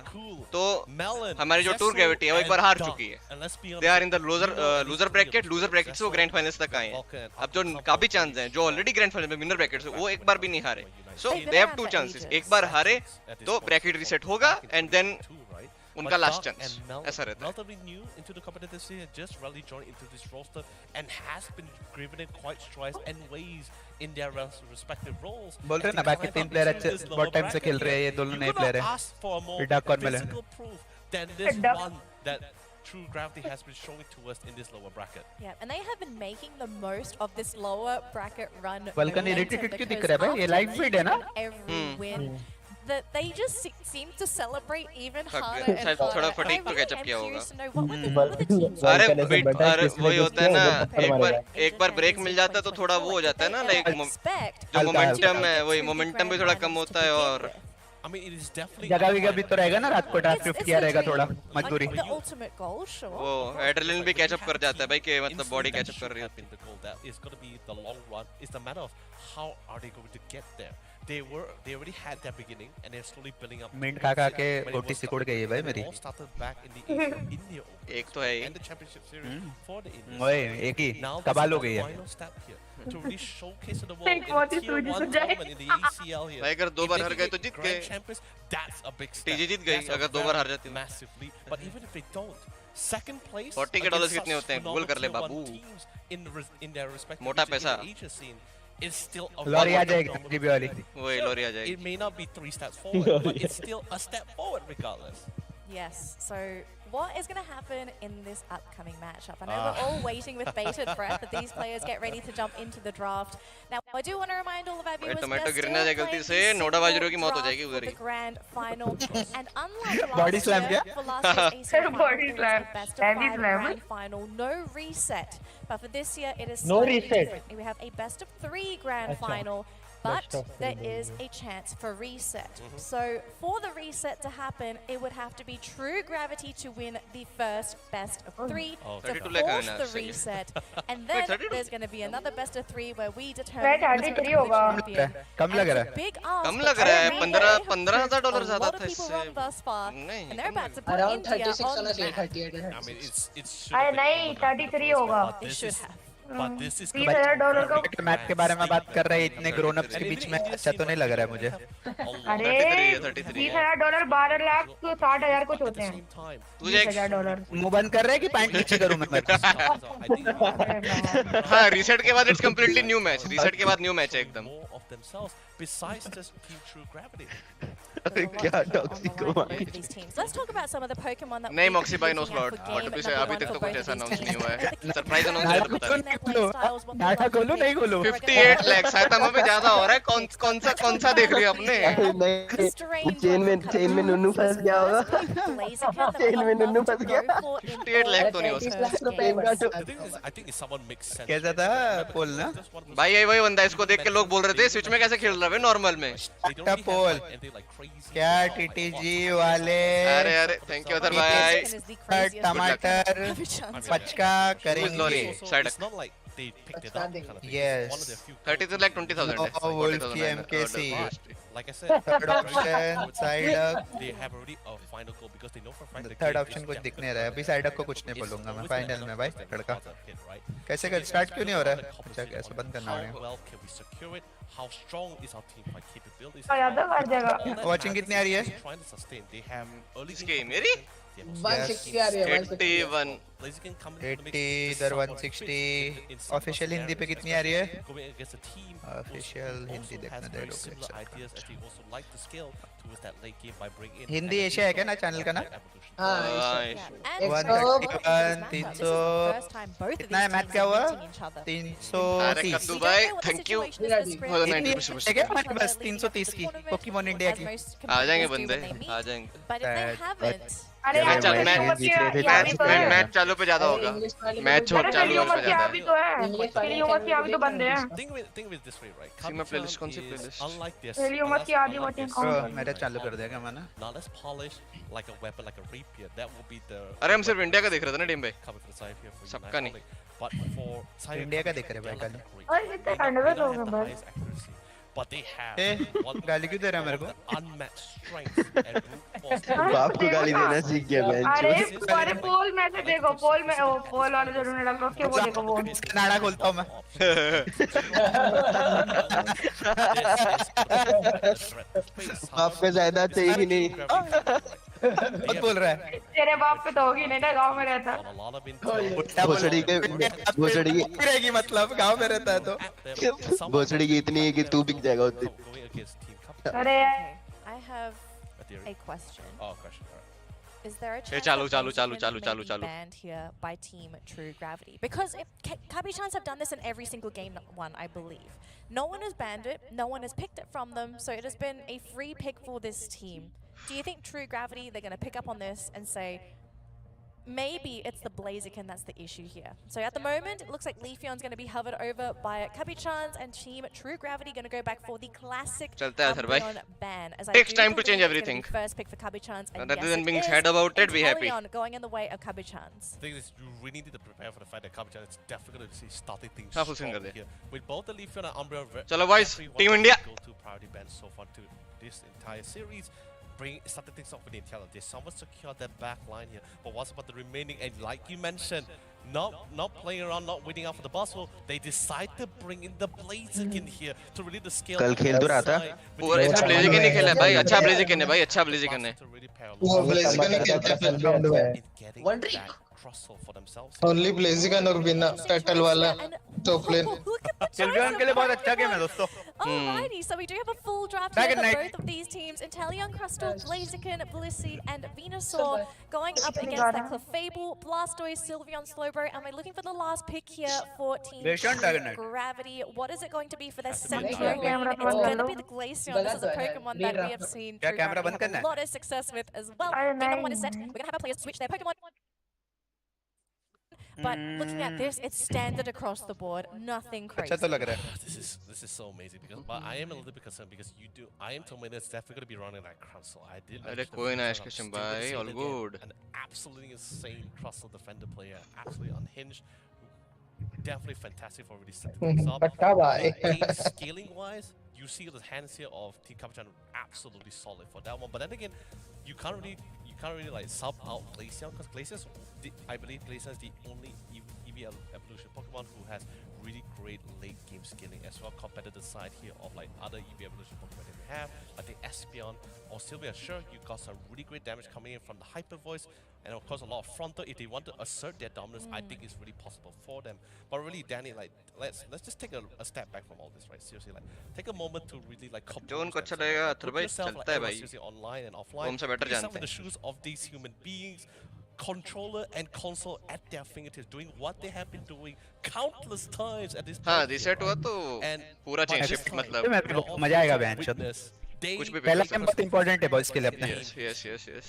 तो Melon, हमारी जो टूर ग्रेविटी है वो एक बार हार चुकी है। And let's be they are in the honest, loser bracket से वो ग्रैंड फाइनल्स तक आए हैं। अब जो काफी चांस हैं जो ऑलरेडी ग्रैंड फाइनल में विनर ब्रैकेट से वो एक बार भी नहीं हारे। सो दे हैव 2 चांसेस, एक बार हारे तो ब्रैकेट रीसेट होगा एंड देन उनका लास्ट चांस, ऐसा रहता है। Relatively new into the competitive scene, just really joined into this roster and has been given it quite strides and ways in their respective roles. बोल रहे ना बाकी 3 player अच्छे बहुत टाइम से खेल रहे हैं, ये दोनों नए प्लेयर हैं। डाक और melon. Then this one that True Gravity has been showing to us in this lower bracket. Yeah, and they have been making the most of this lower bracket run. Vulcan irritated क्यों दिख रहा है भाई? ये live feed है ना? Every win, that they just seem to celebrate even harder and शायद harder. थोड़ा I फटीग तो really कैचअप am किया होगा। curious to know what were the teams. अरे वेट, अरे वही होता है ना, एक बार ब्रेक मिल जाता है तो थोड़ा वो हो जाता है ना, लाइक जो मोमेंटम है वही मोमेंटम भी थोड़ा कम होता है। और I mean, it is definitely जगह भी भी तो रहेगा ना, रात को डार्क शिफ्ट किया रहेगा थोड़ा मजदूरी। The ultimate goal, sure. वो एड्रेनलिन भी कैचअप कर जाता है भाई कि मतलब बॉडी कैचअप कर रही है। the goal that is going to be the long run. It's the matter of how are they going to get there. They already had their beginning and they're slowly building up. Mint खा के OT सिकुड़ गई है भाई मेरी। All started back in the India एक तो है and the championship series for the Indians. ओए एक ही कबाल हो गई है। Final step here to really showcase to the world in the tier 1 tournament in the ACL here. भाई अगर 2 बार हार गए तो जीत गए। Champions, that's a big step. TG जीत गई अगर 2 बार हार जाती है। Massively, but even if they don't, second place $40 कितने होते हैं? गूगल कर ले बाबू। in their respective मोटा पैसा। Asian scene is still a lorry आ जाएगी जीबी वाली। वही लॉरी आ जाएगी। It may not be 3 steps forward, but it's still a step forward regardless. Yes, so what is going to happen in this upcoming matchup? I know we're all waiting with bated breath that these players get ready to jump into the draft. Now, I do want to remind all of our viewers tomato they're गिरने जाए still गलती playing से, the नोडा बाजरो की single मौत हो draft जाएगी for उधर the he. grand final. And unlike Body last slam year, क्या? for last year's ACL final, Body it was slam. the best of Heavy 5 slam. grand final, no reset. But for this year, it is No slightly reset. different. We have a best of 3 grand final. But there is a chance for reset. So for the reset to happen, it would have to be True Gravity to win the first best of 3 to 32 lakh force है ना, the सही है। reset. And then 32? there's going to be another best of 3 where we Right, determine who's going to 33 be the होगा। champion. कम लग रहा है। Big ask, come but लग रहा है, Danelie, 15,000 $15,000 a ज्यादा lot of था people इससे। run thus far, नहीं, and they're come about to लग put Around India 36 on होना the चाहिए, map. 38 I mean, it should अरे have been नहीं, on the map in the 33 first होगा। place, but It this should is- have. But this is $30,000 का cricket match के बारे में बात कर रहे हैं, इतने ग्रोन अप्स के बीच में अच्छा तो नहीं लग रहा है मुझे। अरे 33 $30,000 $12,60,000 कुछ होते हैं। तुझे $20,000 मुंह बंद कर रहे हैं कि पैंट नीचे करूं मैं? हाँ, रीसेट के बाद it's completely new match. Reset के बाद न्यू मैच है एकदम। more of themselves besides just Team True Gravity. क्या टॉक्सिक हो भाई। These teams. Let's talk about some of the Pokemon that नहीं we've मॉक्सी been भाई no looking at slot, for but game अभी number तक 1 तो for कुछ both ऐसा of these अनाउंस नहीं teams. हुआ है। The सरप्राइज अनाउंस नाटा नहीं पता है। खोलो, नाटा खोलो नहीं खोलो। 58 लाख साइतामा पे ज्यादा हो रहा है। कौन सा देख रही हो आपने? चेन में नुन्नू फंस गया होगा। चेन में नुन्नू फंस गया। 58 लाख तो नहीं हो सकता। I think if someone makes sense. कैसा था पोल ना? भाई यही वही बंदा है, इसको देख के लोग बोल रहे थे स्विच में कैसे खेल रहा है नॉर्मल में। क्या पोल? क्या टीटीजी वाले? अरे थैंक यू अदर भाई। टमाटर पचका करेंगे। It's not like they picked it up. Kind of thing. Yes. One of their few 32 lakh 20,000 है। No, Wolfie MKC. Like I said, Third option, side up. they have already a final goal because they know for a fact the third game option is कुछ दिख definitely नहीं रहा है। अभी side up को कुछ नहीं it's बोलूंगा मैं always फाइनल been में a भाई constant लड़का। part of it, right? कैसे कर स्टार्ट क्यों नहीं हो रहा है? अच्छा कैसे बंद करना How पड़ेगा। well can we secure it? How strong is our team fight capabilities? याद आ जाएगा। Watching कितनी आ रही है? Trying to sustain. They have early इसकी मेरी 160 आ रही है, 81 Blaziken coming into the 80 mix. इधर 160। ऑफिशियल हिंदी पे कितनी आ रही है? Going against a team official who Hindi also देखना has दे very लोग। similar ideas as they also like to scale towards that late game by bringing in Hindi Asia है क्या ना चैनल का ना? हाँ, And 131 this is 300 the first time both of कितना है these मैथ teams क्या are हुआ? meeting each other. 330। कद्दू भाई थैंक यू। इतनी है क्या हमारे पास 330 की पोकेमॉन इंडिया की? आ जाएंगे बंदे, आ जाएंगे। But if they haven't, अरे मैच चालू पे ज्यादा होगा मैच चालू पे ज्यादा अभी तो है ह्यूमस की अभी तो बंदे हैं think with this way, right? सी में प्लेलिस्ट कौन सी प्लेलिस्ट Unlike this, ह्यूमस की आधी वोटिंग कौन मेरा चालू कर देगा मैंने now let's polish like a weapon, like a rapier. That will be the. अरे हम सिर्फ इंडिया का देख रहे थे ना टीम पे सबका नहीं But for इंडिया का देख रहे भाई कल और कितने कंडवे लोग हैं बस but they have गाली क्यों दे रहा है मेरे को unmatched strength and brute force. बाप को गाली देना सीख गया मैं अरे पोल में से देखो पोल में वो पोल वाले जरूर ने लगा के वो देखो वो नाड़ा खोलता हूं मैं आपका ज्यादा चाहिए ही नहीं बहुत बोल रहा है तेरे बाप पे तो होगी नहीं ना गांव में रहता भोसड़ी की रहेगी मतलब गांव में रहता है तो भोसड़ी की इतनी है कि तू बिक जाएगा उतनी अरे I have a question. Oh, question. Is there a chance चालू banned here by Team True Gravity? Because Kabi-chans have done this in every single game one, I believe. No one has banned it, no one has picked it from them, so it has been a free pick for this team. Do you think True Gravity, they're going to pick up on this and say, maybe it's the Blaziken that's the issue here? So at the moment, it looks like Leafeon's going to be hovered over by Kabi-chans, and Team True Gravity going to go back for the classic Umbreon ban. As I Takes time to change everything. First pick for Kabi-chans, and rather yes, than being it sad is about it, be happy. Inteleon going in the way of Kabi-chans. The thing is, you really need to prepare for the fact that Kabi-chan is definitely going to see starting things हाँ, full strong कर दे। here. With both the Leafeon and Umbreon, चलो boys, Team India. Go to priority ban so far to this entire series. Starting things off with the intelligence. They somewhat secure their back line here. But what's about the remaining? And like you mentioned, not playing around, not waiting out for the bus. They decide to bring in the Blaziken here to really the scale. कल खेल तो रहा था पूरा इसमें Blaziken नहीं खेला भाई अच्छा Blaziken है भाई अच्छा Blaziken है वो Blaziken ही खेलता है फर्स्ट राउंड में One trick. For themselves. Only Blaziken और बिना पेटल वाला टॉप लेन चिल्ड्रन के लिए बहुत अच्छा गेम है दोस्तों Alrighty, so we do have a full draft here for both of these teams. Inteleon, Crustal, Blaziken, Blissey, and Venusaur going up against that Clefable, Blastoise, Sylveon, Slowbro, and we're looking for the last pick here for Team Gravity. What is it going to be for their central lane? It's going to be the Glaceon. This is a Pokemon that we have seen True Gravity have a lot of success with as well. Game number 1 is set. We're going to have our players switch their Pokemon. But looking at this, it's standard across the board, nothing crazy. This is so amazing because but I am a little bit concerned because I am told it's definitely going to be running like Crustle. I did. अरे कोई ना Ashkasham bhai, all good. An absolutely insane Crustle defender player, absolutely unhinged. Definitely fantastic for really setting things up. Scaling wise, you see the hands here of Team Kabi-chan absolutely solid for that one. But then again, you can't really like sub out Glaceon because Glaceon, I believe Glaceon is the only EV evolution Pokemon who has really great late game scaling as well compared to the side here of like other EV evolution Pokemon that we have. I think Espeon or Sylvia, sure, you got some really great damage coming in from the Hyper Voice, and of course a lot of frontal. If they want to assert their dominance, I think it's really possible for them. But really, Danny, like let's just take a step back from all this, right? Seriously, like take a moment to really like zone को अच्छा लगेगा अथर भाई चलता है भाई online and offline. हमसे better Put yourself जानते in the shoes of these human beings. Controller and console at their fingertips, doing what they have been doing countless times at this point. हाँ reset हुआ तो पूरा change shift मतलब मजा आएगा बहन चोद कुछ भी पहला गेम बहुत इंपॉर्टेंट है बॉयज के लिए अपने yes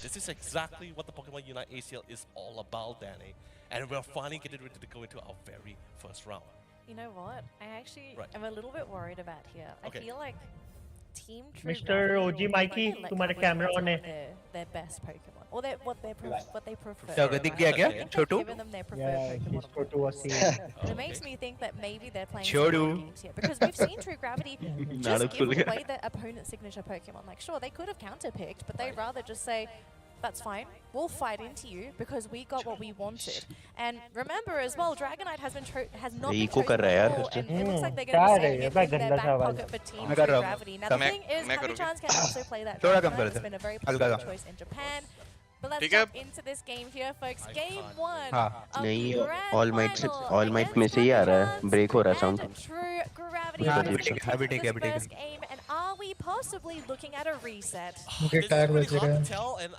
This is exactly what the Pokemon Unite ACL is all about, Danny, and we're finally getting ready to go into our very first round. You know what? I actually am a little bit worried about here. I feel like Team True Mr. OG Mikey, तुम्हारा camera on है. Their best Pokemon, or what they prefer. क्या दिख गया क्या छोटू? Giving them their preferred Pokemon. It makes me think that maybe they're playing Chhotu games here because we've seen True Gravity just give away their opponent's signature Pokemon. Like, sure, they could have counter-picked, but they'd rather just say, that's fine, we'll fight into you because we got what we wanted. And remember as well, Dragonite has not been chosen before, and it looks like they're going to be saving it in their back pocket for Team True Gravity. Now the thing is, Kabi-chans can also play that Dragonite. It's been a very popular choice in Japan. But let's jump into this game here, folks. Game 1 of the Grand All Might में से ही आ रहा है, break हो रहा है sound. True Gravity. अभी take First game, and are we we possibly looking at a reset? This is really hard to tell, and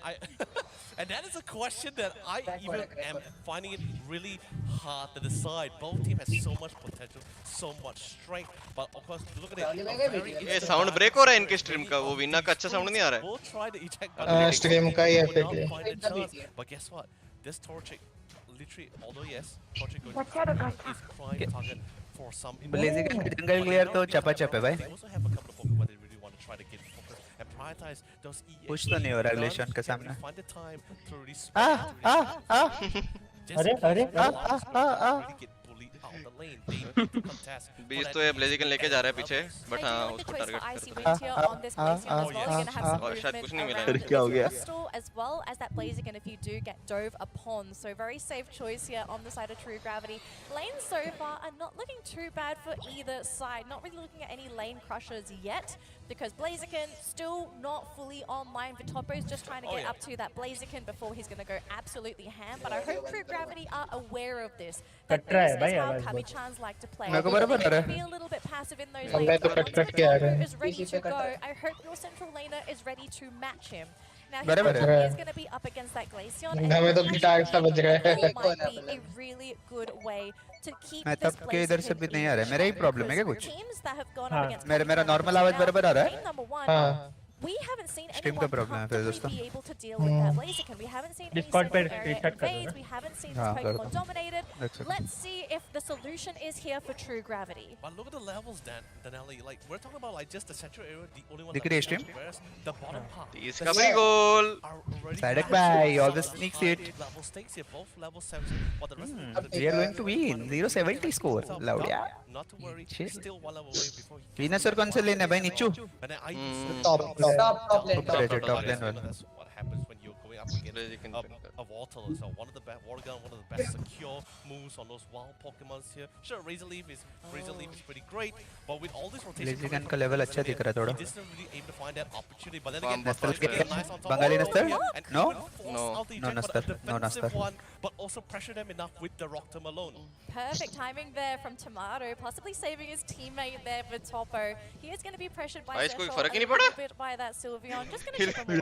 and that is a question that I even am finding it really hard to decide. Both teams has so much potential, so much strength, but of course look at it. ये sound break हो रहा है इनके stream का, वो विना का अच्छा साउंड नहीं आ रहा है. We'll try to eject stream का ही will not है. find a chance. But guess what? This Torchic, literally, although yes, Torchic is prime target for some. Blaziken jungle clear तो चपा चपे भाई. They also have a couple of Pokemon they really want to try to get focus and prioritize those EA. कुछ तो नहीं हो रहा ग्लेशियन के सामने. Find the time to really बीस तो ये ब्लेजिकन लेके जा रहा है पीछे, बट हाँ उसको टारगेट और शायद कुछ नहीं मिला. क्या हो गया? As well as that Blaziken if you do get dove upon, so very safe choice here on the side of True Gravity. Lanes so far are not looking too bad for either side, not really looking at any lane crushers yet, because Blaziken still not fully online. Vitopo's just trying to get up to that Blaziken before he's going to go absolutely ham, but I hope True Gravity are aware of this. That this is how Kami-chans like to play. Be a little bit passive in those lanes. Once is ready to go, I hope your central laner is ready to match him. Now he's going to be up against that Glaceon, and that might be a really good way to keep this Blaziken. Teams that have gone up against मेरा normal आवाज बराबर आ रहा है? number one, we haven't seen anyone comfortably be able to deal with that Blaziken. We haven't seen any single area invades. We haven't seen this Pokemon dominated. Let's see if the solution is here for True Gravity. But look at the levels, Danelie. Like we're talking about like just the central area, the only one. Whereas the bottom part. Discovery goal. Sidek by all the sneaks it. Level stakes here, both level 7. But the rest of We are going to win. 070 score. Loud yeah. Not to worry. Still one level away before. Venusaur कौन से लेने भाई नीचू? Top lane. That's what happens when you're going up against a Water. So one of the best water gun, one of the best secure moves on those wild Pokemons here. Sure, Razor Leaf is pretty great, but with all this rotation, Blaziken का level अच्छा दिख रहा थोड़ा. he doesn't really aim to find that opportunity. But then again, nice on top. Bengali Nastar? No? No Nastar. But also pressure them enough with the Rock Tomb alone. Perfect timing there from Tomato, possibly saving his teammate there for Topo. He is going to be pressured by इसको Seshol, फर्क ही नहीं a पड़ा? little bit by that Sylveon. Just going to chip him away.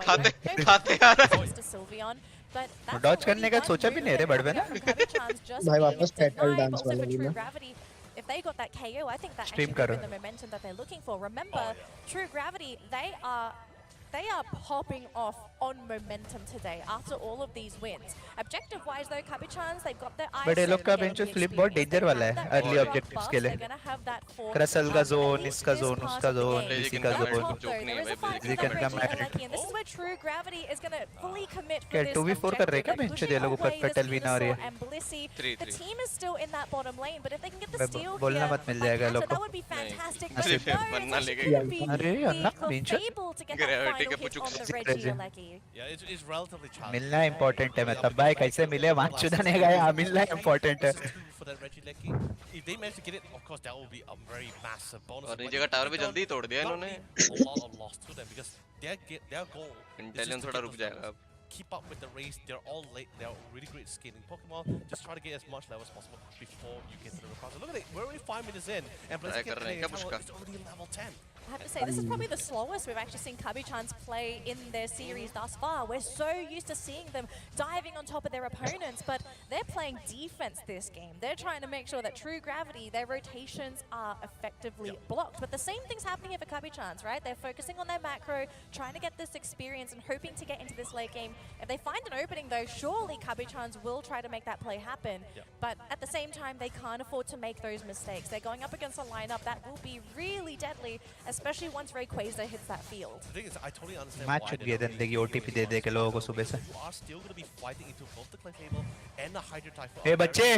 खाते आ रहा है. To Sylveon, but that's Dodge करने का सोचा भी नहीं रे बड़वे ना. भाई वापस पेटल डांस वाला भी ना. If they got that KO, I think that Stream actually would have been the momentum that they're looking for. Remember, True Gravity, they are popping off on momentum today after all of these wins. Objective-wise, though, Kabi-chans, they've got their eyes But ये लोग का bench flip बहुत danger वाला है early objectives के लिए. Crustle का zone, इसका zone, उसका zone, इसी का zone. Blaziken का match. This is where True Gravity is going to fully commit for क्या this 2v4 कर रहे क्या bench ये लोग ऊपर petal भी ना हो रही है. The team is still in that bottom lane, but if they can get the steal बोलना मत मिल जाएगा लोग को. that would be fantastic. But no, अरे अन्ना bench. able to get that final hit on the Reggie Yololee. Yeah, it's relatively challenging. मिलना important है मतलब भाई कैसे मिले वहाँ चुदाने गए हाँ मिलना important है. For that Reggie Lecky, if they manage to get it, of course that will be a very massive bonus. और नीचे का टावर भी जल्दी तोड़ दिया इन्होंने. A lot of loss to them because their goal. Intelligence थोड़ा रुक जाएगा अब. Keep up with the race. They're all late. They're really great scaling Pokemon. Just try to get as much level as possible before you get to the cross. Look at it. We're already 5 minutes in, and Blaziken is already level 10. I have to say, this is probably the slowest we've actually seen Kabi-chans play in their series thus far. We're so used to seeing them diving on top of their opponents, but they're playing defense this game. They're trying to make sure that True Gravity, their rotations are effectively blocked. But the same thing's happening here for Kabi-chans, right? They're focusing on their macro, trying to get this experience and hoping to get into this late game. If they find an opening, though, surely Kabi-chans will try to make that play happen. But at the same time, they can't afford to make those mistakes. They're going up against a lineup that will be really deadly, especially once Rayquaza hits that field. The thing is, I totally understand Match why चुक गया देंगे OTP दे दे के लोगों को सुबह से. You are still going to be fighting into both the Clay Table and the Hydro Typhoon. Hey बच्चे.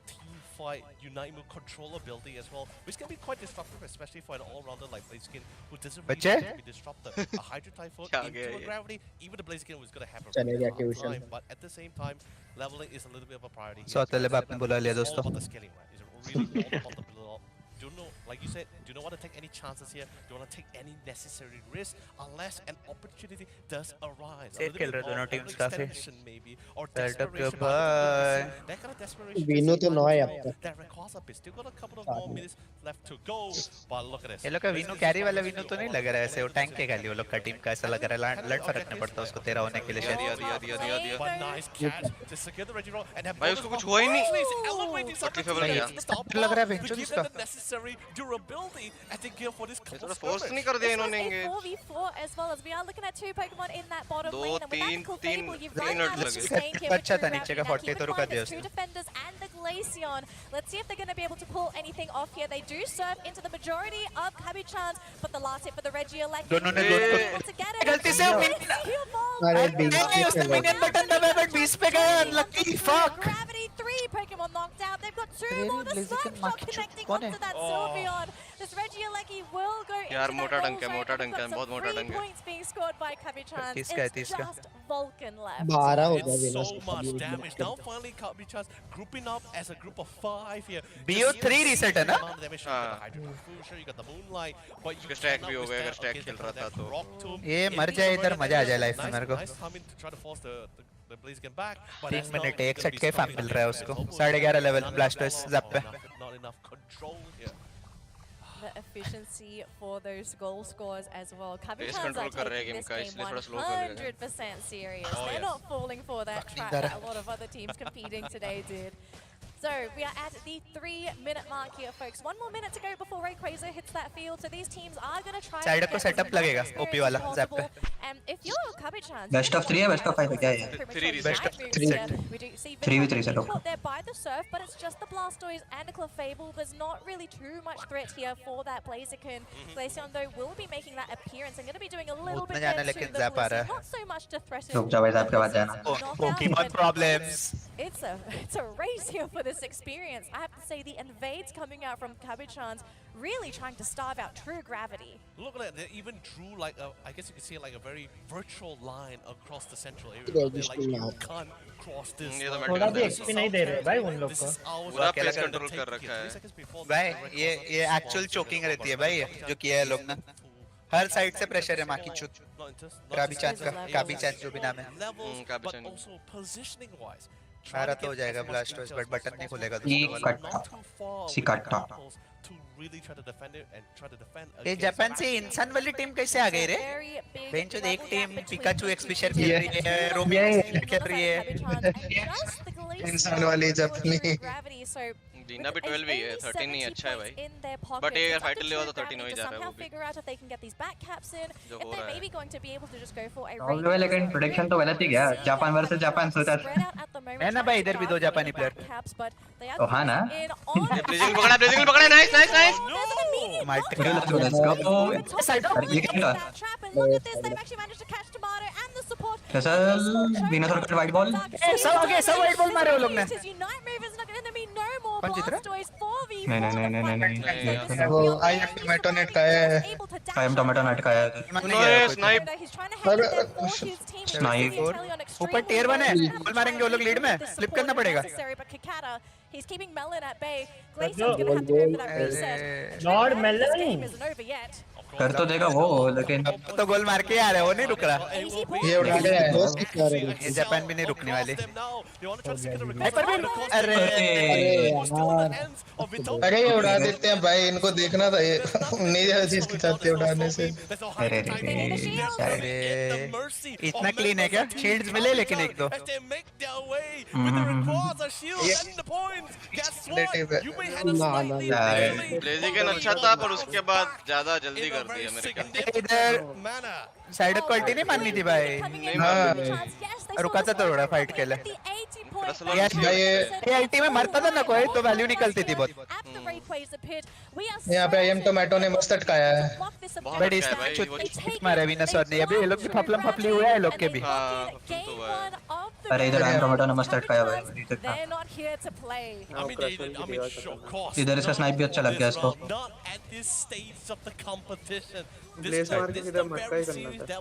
Team fight, unite move, control ability as well, which can be quite disruptive, especially for an all-rounder like Blaziken who doesn't really want to be disruptive. A Hydro Typhoon into a Gravity, even the Blaziken was going to have a really hard time, but at the same time, leveling is a little bit of a priority. So तले बाप ने बुला लिया दोस्तों. All about the scaling, right? It's really all about the build-up. don't know, like you said, do not want to take any chances here. Don't want to take any necessary risk unless an opportunity does arise. Safe खेल रहे दोनों teams काफी. Maybe or Setup के desperation. बाद. That kind of desperation. Veenu तो 9 है अब तक. That requires a bit. Still got a couple of more minutes left to go. But look at this. ये लोग का वीनू कैरी वाला वीनू तो नहीं लग रहा है ऐसे. वो टैंक के खाली वो लोग का टीम का ऐसा लग रहा है. लड़ फर्क नहीं पड़ता उसको 13 होने के लिए शायद. But nice catch to secure the Reggie roll and have भाई उसको कुछ हुआ ही नहीं. Stop लग रहा है बेंचो जिसका. necessary durability at the gear for this थोड़ा फोर्स नहीं कर दिया इन्होंने. 4v4 as well as we are looking at two Pokemon in that bottom दो lane. तीन you've तीन run मिनट out of लगे. sustain here with अच्छा था True नीचे Gravity. का Now 40 keep तो in रुका mind दिया it's two उसने. defenders and the Glaceon. Let's see if they're going to be able to pull anything off here. They do serve into the majority of Kabi-chans, but the last hit for the Regieleki. दोनों ने able to get it. गलती से अरे उसने minion button दबाया but 20 पे गया. Lucky fuck. Gravity, 3 Pokemon knocked out. They've got 2 more. The Slap Shot connecting onto that Sylveon. This Regieleki will go into यार that मोटा goal डंक है, zone. मोटा We've डंक है, got बहुत some मोटा 3 डंक है. points being scored by Kabi-chans. 30 का है, It's 30 का. just Vulcan left. 12 हो गया It's Veenu. so much damage. Now finally Kabi-chans grouping up as a group of 5 here. BO3 reset है ना? You got the Moonlight, but you stack भी हो गया अगर स्टैक खेल रहा था तो. ये मर जाए इधर मजा आ जाए लाइफ में मेरे को. Nice timing to try to force the Blaziken back. 3 minute एक छटके फैम मिल रहा है उसको. 11.5 लेवल ब्लास्टर्स ज़प पे. Not enough control here. The efficiency for those goal scores as well. Pace Kabi-chans control are कर रहे हैं taking गेम this का, game इसलिए थोड़ा slow कर रहे हैं. 100% serious. Oh, They're yes. not falling for that trap that a lot of other teams competing today did. So we are at the 3-minute mark here, folks. 1 more minute to go before Rayquaza hits that field. So these teams are going to try Side to को get setup as much लगेगा, experience OP वाला, as zap possible. And if you're Kabi-chans, Best of 3 है, best of 5 है क्या है? Best of 3. we do see 3v3 setup. caught there by the surf, but it's just the Blastoise and a Clefable. There's not really too much threat here for that Blaziken. Glaceon though will be making that appearance and going to be doing a little bit जाना there to लेकिन the zap आ रहा Blissey. है. Not so much to threaten. रुक जा भाई ज़ाप के बाद जाना. Pokemon problems. It's a race here for this experience. I have to say the invades coming out from Kabi-chans really trying to starve out True Gravity. Look at that, they even drew like a, I guess you could say like a very virtual line across the central area. They're like, you can't cross this. थोड़ा भी XP नहीं दे रहे भाई उन लोग को. पूरा pace control कर रखा है. भाई ये एक्चुअल चोकिंग रहती है भाई जो किया है लोग ना. हर साइड से प्रेशर है माँ की चुत. Kabi-chans जो भी नाम है. सारा तो हो जाएगा ब्लास्टर्स बट बटन नहीं खुलेगा सिकाटा. ये जापान से इंसान वाली टीम कैसे आ गई रे? बेंचो एक टीम पिकाचू एक्सपेशल खेल रही है, रोमी खेल रही है. इंसान वाली जापानी. दीना भी 12 ही है, 13 नहीं अच्छा है भाई. बट ये अगर फाइट ले हो तो 13 हो ही जा रहा है वो भी. जो हो रहा है. ऑल लेकिन प्रेडिक्शन तो गलत ही गया. जापान वर्सेस जापान सोचा. है ना भाई इधर भी 2 जापानी प्लेयर. तो हाँ ना. ब्लेजिंग पकड़ा nice nice nice. Let's go. Side ये क्या? कैसा विनर कट वाइट बॉल. सब वाइट बॉल मारे वो लोग ने. नहीं. वो आई एम टोमेटो नेट का है. आई एम टोमेटो नेट का है. स्नाइप ऊपर टियर 1 है. बॉल मारेंगे वो लोग लीड में. फ्लिप करना पड़ेगा. He's keeping Melon at bay. Glaceon's going to have to go for that reset. Lord Melon. This game isn't over yet. कर तो देगा वो लेकिन तो गोल मार के आ रहा है वो नहीं रुक रहा. ये उड़ा दे. ये जापान भी नहीं रुकने वाली. अरे ये उड़ा देते हैं भाई. इनको देखना था ये. नहीं ज्यादा चीज की चाहते उड़ाने से. अरे इतना क्लीन है क्या? शील्ड्स मिले लेकिन एक दो. ब्लेजिकन अच्छा था पर उसके बाद ज्यादा जल्दी कर दिया मेरे ख्याल. इधर साइड क्वालिटी नहीं माननी थी भाई. रुका था थोड़ा फाइट के लिए. ये अल्टी में मरता था ना कोई तो वैल्यू निकलती थी बहुत. यहाँ पे आई एम टोमेटो ने मस्त अटकाया है. बट इसमें चुत मारे विनस और नहीं. अभी ये लोग भी फपलम फपली हुआ है लोग के भी. अरे इधर आई एम टोमेटो ने मस्त अटकाया भाई. इधर इसका स्नाइप भी अच्छा लग गया इसको. ब्लेज मार के इधर मटका ही करना था.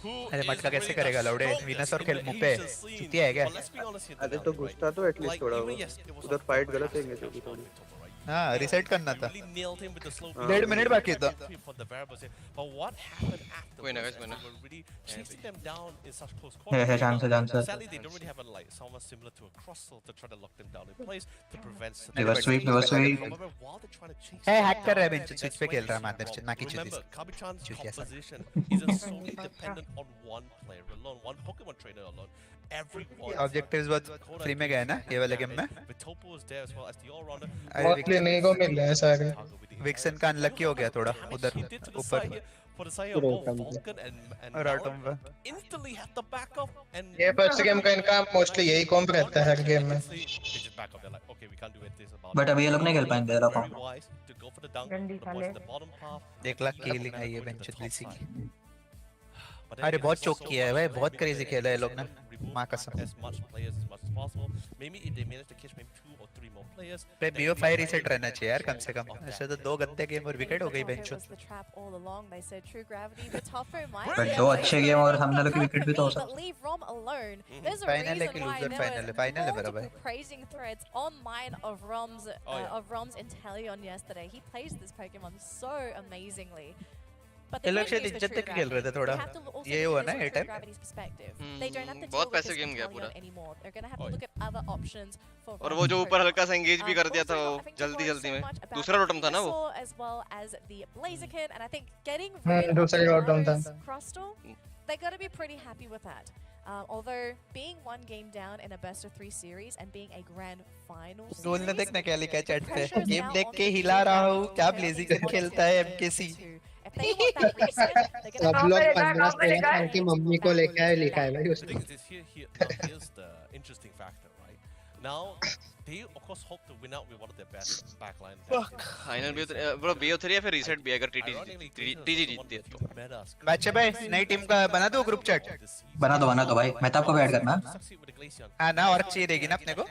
अरे मटका कैसे करेगा लौड़े? विनस और खेल मुंह पे चुतिया है क्या? अरे तो गुस्सा तो एटलीस्ट थोड़ा हो. उधर फाइट गलत है थोड़ी. हाँ रिसेट करना था really nailed him with the slow 1.5 minute बाकी था for the variables here. But what happened after Wait, no, this, guys, as wait, they were really chasing them down in such close Yeah, quarters. chance. Sadly, they don't really have a, like someone similar to a crossel to try to lock them down in place to prevent. Reverse sweep. However, while they're trying to chase है them hack कर रहा है down, bench switch पे खेल रहा है मादर ना की remember, Kabi-chan's चूतिया सा composition isn't solely dependent on one player alone, one Pokemon trainer alone. Everyone. Objectives बहुत फ्री में गए ना ये वाले गेम में With Topo is there as well as the all-rounder. बहुत लेने को मिल रहा है सारे विक्सन का अनलकी हो गया थोड़ा उधर ऊपर For the side of both Vulcan and Rotom Malin, instantly had the backup and ये फर्स्ट गेम का इनका मोस्टली यही कॉम्प रहता है हर गेम में they just back up. They're like, okay, we can't do it. This about. But अभी ये लोग नहीं खेल पाएंगे Very रॉकम wise to go for the dunk. The boys in the bottom half. 1 lakh की हीलिंग आई है बेंच लीसी की अरे बहुत चोक किया है भाई बहुत क्रेजी खेला है लोग ने मां कसम As much players as much as possible. Maybe if they manage to catch maybe 2 or 3 more players. पे BO5 रीसेट रहना चाहिए यार कम से कम ऐसे तो 2 गंदे गेम और विकेट हो गई बेंच बट 2 अच्छे गेम और सामने लोग की विकेट भी तो हो सकती फाइनल है कि लूजर फाइनल है मेरा भाई praising threads online of Rom's Inteleon yesterday. He plays this Pokemon so amazingly. But ये लोग शायद इज्जत तक खेल रहे थे थोड़ा ये हुआ ना ये टाइम बहुत पैसे गेम गया पूरा They're going to have to look at other options for और वो जो ऊपर हल्का सा एंगेज भी कर दिया था वो जल्दी में दूसरा रोटम था ना वो as well as the Blaziken and I think getting rid दूसरा रोटम था Crustal they got to be pretty happy with that. Although being 1 game down in a best of 3 series and being a grand final गोल ने देखना क्या लिखा है chat पे game देख के हिला रहा हूं क्या ब्लेजिकन खेलता है एमकेसी सब लोग 15 की मम्मी को लेके आए लिखा है भाई उसने Here's the interesting factor, right? Now they of course hope to win out with one of their best backline. Final भी ब्रो BO3 या फिर रीसेट भी अगर TG जीतती है तो बच्चे भाई नई टीम का बना दो ग्रुप चैट बना दो भाई मैं तो आपको ऐड करना हां ना और चाहिए रहेगी ना अपने को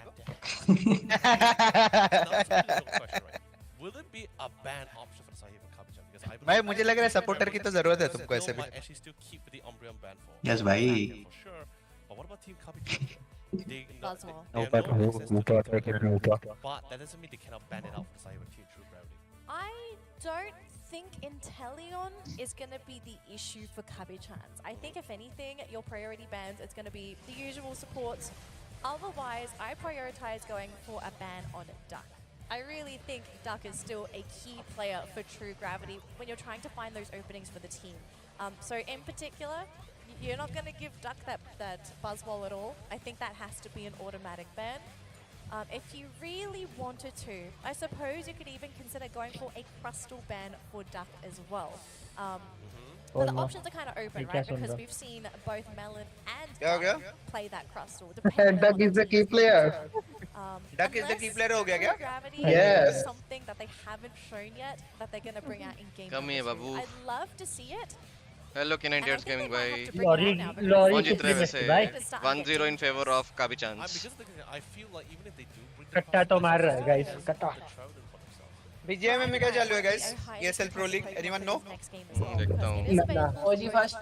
Will it be a ban option for Sahib and Kabi-chan? Because I भाई मुझे लग रहा है सपोर्टर की तो जरूरत है तुमको ऐसे भी actually still keep with the Umbreon ban for. Yes भाई For sure. But what about Team Kabi-chan? They Buzzwall. have no access to Kabi-chan. But that doesn't mean they cannot ban it out for Sahib and Team True Gravity. I don't think Inteleon is going to be the issue for Kabi-chans. I think if anything, your priority bans, it's going to be the usual supports. Otherwise, I prioritize going for a ban on Duck. I really think Duck is still a key player for True Gravity when you're trying to find those openings for the team. So in particular, you're not going to give Duck that Buzzwall at all. I think that has to be an automatic ban. If you really wanted to, I suppose you could even consider going for a Crustal ban for Duck as well. But the options are kind of open, right? Because we've seen both Melon and Duck play that Crustal. Duck is the key player. Duck is the key player हो गया क्या? Yes. Something that they haven't shown yet that they're going to bring out in game. कम ही है बाबू I'd love to see it. Hello K98 Gaming भाई lorry कौन जीत रहे वैसे भाई 1-0 in favor of Kabi-chans I feel like even if they do bring कट्टा तो मार रहा है गाइस कट्टा बीजीएम में क्या चालू है guys ESL Pro League anyone know देखता हूं OG first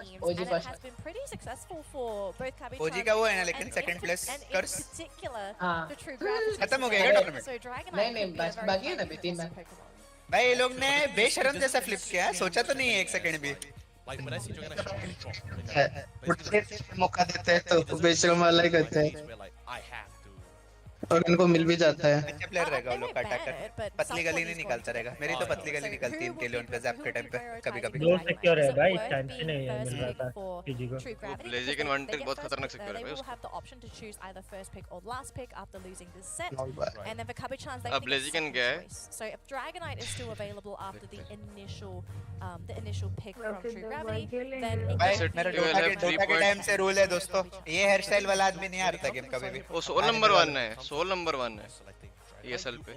has been pretty successful for both Kabi-chan OG का वो है ना लेकिन second place curse the True Gravity खत्म हो गया क्या टूर्नामेंट so Dragonite नहीं बस बाकी है ना अभी 3 मैच भाई ये लोग ने बेशरम जैसा फ्लिप किया है सोचा तो नहीं है 1 सेकंड भी like when I see Dragonite उठने मौका देते हैं तो बेशरम वाला ही करते हैं I have to और इनको मिल भी जाता है अच्छा प्लेयर रहेगा वो लोग का अटैकर पतली गली नहीं निकालता रहेगा मेरी तो पतली गली निकलती है इनके लिए उनके जैप के टाइम पे कभी-कभी दो सिक्योर है भाई टेंशन नहीं है मिल रहा था पीजी को Blaziken one tick बहुत खतरनाक सिक्योर है भाई will have the option to choose either first pick or last pick after losing this set and then for Kabi-chans they अब Blaziken क्या है so if Dragonite is still available after the initial pick from True Gravity then भाई मेरा Dota के time से rule है दोस्तों ये हेयर स्टाइल वाला आदमी नहीं हारता गेम कभी भी वो 16 नंबर 1 है 16 नंबर 1 है ESL पे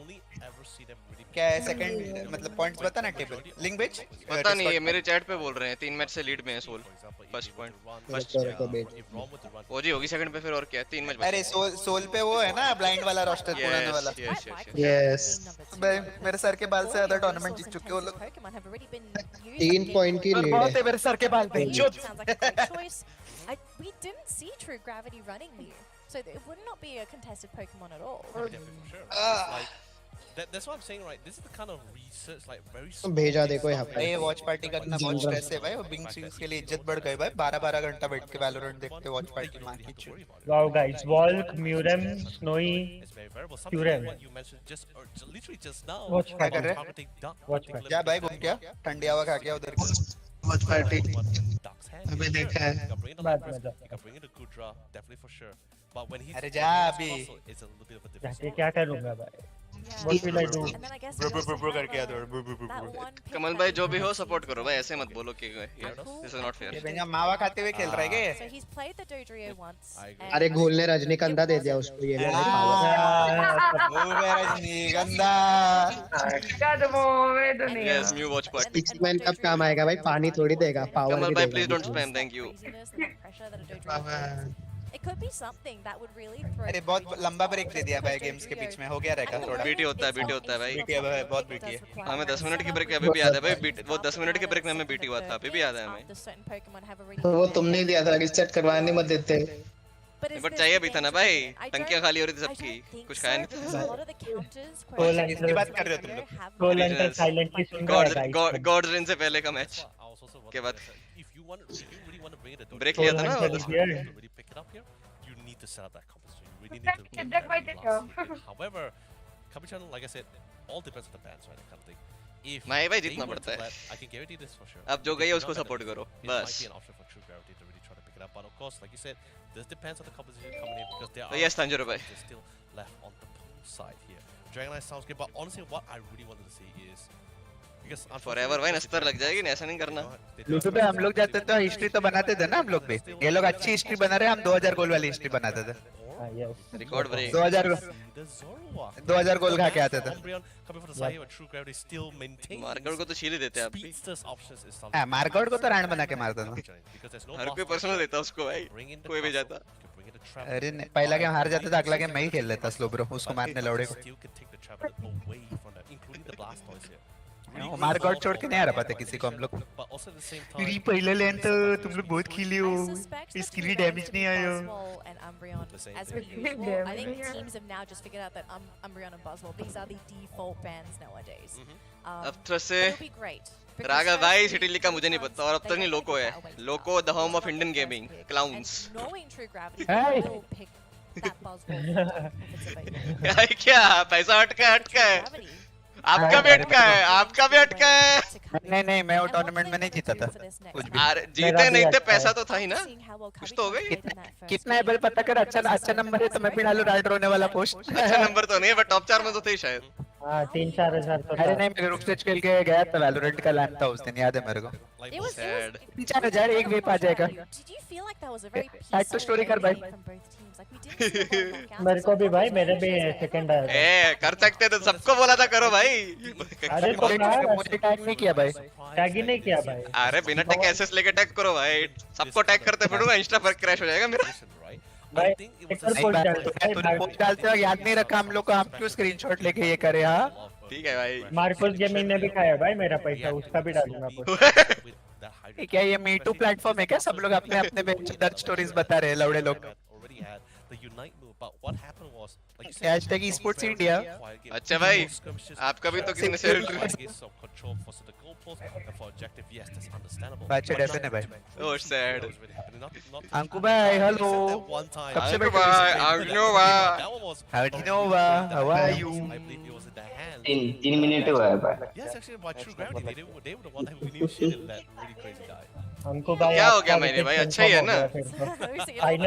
क्या है सेकंड मतलब पॉइंट्स बता ना टेबल लिंक भेज पता नहीं है मेरे चैट पे बोल रहे हैं 3 मैच से लीड में है सोल फर्स्ट पॉइंट फर्स्ट ओजी होगी सेकंड पे फिर और क्या 3 मैच अरे सोल पे वो है ना ब्लाइंड वाला रोस्टर पुराने वाला यस भाई मेरे सर के बाल से ज्यादा टूर्नामेंट जीत चुके वो लोग 3 पॉइंट की लीड बहुत है मेरे सर के बाल पे we didn't see True Gravity running here so it would not be a contested Pokemon at all That's what I'm saying, right? This is the kind of research, like very. भेजा देखो यहाँ पे। ये watch party करना बहुत stress है भाई, और बिंग स्ट्रीम्स के लिए इज्जत बढ़ गई भाई। 12-12 घंटा बैठ के वैलोरेंट देखते वॉच पार्टी मार के चुप। Wow guys, Walk, Murem, Snowy, Curem. Literally just now. Watch क्या कर रहे? Watch party. क्या भाई घूम क्या? ठंडी हवा खा गया उधर की। वॉच पार्टी अभी देखा है। बाद में जा। अरे जा अभी। जाके क्या करूँगा भाई? What will I do? Bro करके आ दो। कमल भाई जो भी हो सपोर्ट करो भाई, ऐसे मत बोलो कि दिस इज नॉट फेयर। ये भैया मावा खाते हुए खेल रहे हैं So he's played the Dodrio once. अरे घोल ने रजनीगंधा दे दिया उसको ये ले रजनीगंधा। Yes new watch party. X-Men कब काम आएगा भाई? पानी थोड़ी देगा, पावर कमल भी भाई देगा। Please don't spam, thank you. It could be something that would really throw. अरे बहुत लंबा ब्रेक दे दिया भाई गेम्स के बीच में, हो गया रहेगा थोड़ा। बीटी होता है भाई। बीटी है भाई, बहुत बीटी है। हमें 10 मिनट की ब्रेक अभी भी याद है भाई, वो 10 मिनट के ब्रेक में हमें बीटी हुआ था, अभी भी याद है हमें। वो तुमने दिया था, रिसेट करवाने मत देते। बट चाहिए भी था ना भाई, टंकियां खाली हो रही थी सबकी, कुछ खाया नहीं था। किसकी बात कर रहे हो तुम लोग? गॉड्स रेन से पहले का मैच के बाद ब्रेक लिया था ना। To set up that competition, you really need to. However, competition, like I said, all depends on the bands, right? That kind of thing. If मैं भाई जीतना पड़ता है। I can guarantee this for sure. अब जो गई है उसको सपोर्ट करो, It बस। might be an option for True Gravity to really try to pick it up, but of course, like you said, this depends on the competition coming in because there are yes, Tanjiro भाई। still left on the pool side here. Dragon Knight sounds good, but honestly, what I really wanted to see is because Forever भाई नस्तर लग जाएगी, ऐसा नहीं करना। लूटू पे हम लोग जाते तो हिस्ट्री तो बनाते थे ना हम लोग भी। ये लोग अच्छी हिस्ट्री बना रहे हैं, हम 2000 गोल वाली हिस्ट्री बनाते थे। रिकॉर्ड ब्रेक 2000 गोल खा के आते थे। मार्गोड को तो छील ही देते हैं आप भी। हां मार्गोड को तो रांड बना के मारता था। हर कोई पर्सनल देता उसको भाई, कोई भी जाता। अरे पहला गेम हार जाता था, अगला गेम मैं ही खेल लेता स्लो ब्रो, उसको मारने लौड़े को। मार्गोड छोड़ के नहीं आ रहा पाते किसी को हम लोग। मेरी पहला लेन तो तुम लोग बहुत खेले हो, इसके लिए डैमेज नहीं आया। As per usual, I think teams have now just figured out that Umbreon and Buzzwole, these are the default bans nowadays. अब तो से It'll be great. रागा भाई सिटी लीग का मुझे नहीं पता, और अब तक नहीं लोको है। Loco the home of Indian gaming clowns. Knowing True Gravity, Hey! will pick that Buzzwole. क्या पैसा अटका है? आपका भी अटका है, आपका भी अटका है। नहीं मैं वो टूर्नामेंट में नहीं जीता था कुछ भी। अरे जीते नहीं थे, पैसा तो था ही ना, कुछ तो हो गई। कितना है बल पता कर। अच्छा नंबर है तो मैं भी डालूं राइड रोने वाला पोस्ट। अच्छा नंबर तो नहीं, बट टॉप 4 में तो थे शायद। हाँ 3-4 हजार तो। अरे नहीं मेरे रुक खेल के गया था, वैलोरेंट का लैंड था उस दिन, याद है मेरे को। 3-4 एक वेप आ जाएगा। साइड तो स्टोरी कर भाई। मेरे को भी भाई, मेरे भी सेकंड आया। ए कर सकते तो सबको बोला था करो भाई। अरे तो मुझे टैग नहीं किया भाई। टैग ही नहीं किया भाई। अरे बिना टैग एसएस लेके टैग करो भाई, सबको टैग करते फिरूंगा, इंस्टा पर क्रैश हो जाएगा मेरा। भाई पोस्ट डालते हो याद नहीं रखा हम लोग को, हम क्यों स्क्रीनशॉट लेके ये करे। हाँ ठीक है भाई। मार्कोस गेमिंग ने भी खाया भाई मेरा पैसा, उसका भी डालूंगा। क्या ये मीटू प्लेटफॉर्म है क्या? सब लोग अपने अपने दर्द स्टोरीज बता रहे हैं लौड़े लोग। Hashtag esports India. अच्छा भाई आपका भी तो किसी ने शेयर किया। अच्छा डेफिनेटली भाई। ओह सैड। अंकु भाई हेलो, कब से बैठे? How are you? 3 मिनट हुआ है भाई। अंकु भाई क्या हो गया मैंने भाई, अच्छा ही है ना,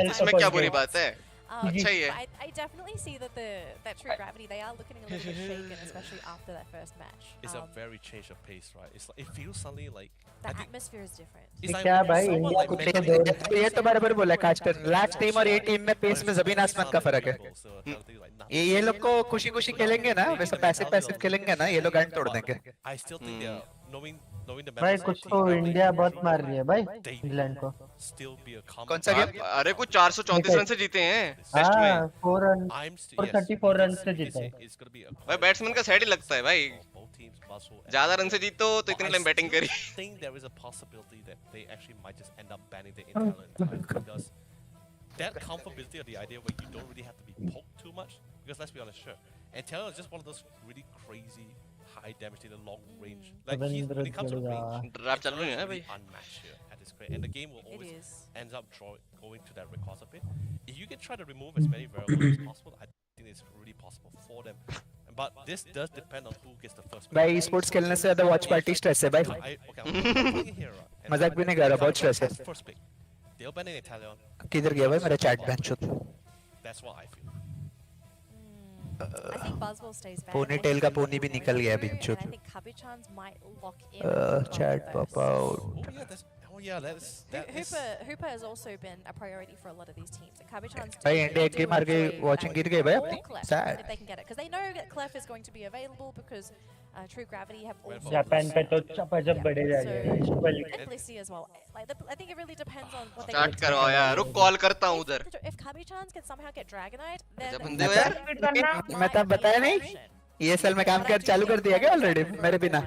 इसमें क्या बुरी बात है, अच्छा ही है। I definitely see that that True Gravity, they are looking a little bit shaken, especially after that first match. It's a very change of pace, right? It's like, it feels suddenly like the atmosphere is different. क्या भाई India को ये तो बराबर बोला खासकर last team और ये टीम में पेस में जमीन आसमान का फर्क है। ये लोग को खुशी खुशी खेलेंगे ना, वैसे पैसिव खेलेंगे ना, ये लोग एंड तोड़ देंगे। I still think they are knowing the भाई कुछ तो इंडिया बहुत मार रही है भाई इंग्लैंड को। कौन सा गेम? अरे कुछ 434 रन से जीते हैं टेस्ट में। 434 रन से जीते हैं भाई, बैट्समैन का साइड ही लगता है भाई, ज्यादा रन से जीतो तो इतनी टाइम बैटिंग करी। That comfortability of the idea where you don't really have to be poked too much, because let's be honest, sure, And Talon is just one of those really crazy high damage in the long range. Like when it comes to range, draft चल रही है भाई. Unmatched here at this grade, and the game will always ends up going to that recourse of it. If you can try to remove as many variables as possible, I think it's really possible for them. But this does depend on who gets the first. भाई sports खेलने से ज़्यादा watch party stress है भाई. मजाक भी नहीं कर रहा, बहुत स्ट्रेस है. They'll ban in Italian. किधर गया भाई मेरा chat bench? That's what I feel. I think Buzzball stays back. Ponytail का pony भी निकल गया बिंचो. I think Kabi-chan's might lock in. Chat pop out. Oh yeah, that's Hooper has also been a priority for a lot of these teams. And Kabi-chan's भाई India एक game हार के watching गिर गए भाई अपनी. Sad. If they can get it, because they know that Clef is going to be available because True Gravity have also. Japan पे तो चपाचप बढ़े जाएंगे. And Blissey as well. Like I think it really depends on what they. Start करवाओ यार, रुक call करता हूँ उधर. If Kabi-chan's can somehow get Dragonite, then. जब बंदे हो यार. मैं तब बताया नहीं. ये साल में काम कर चालू कर दिया क्या ऑलरेडी मेरे बिना?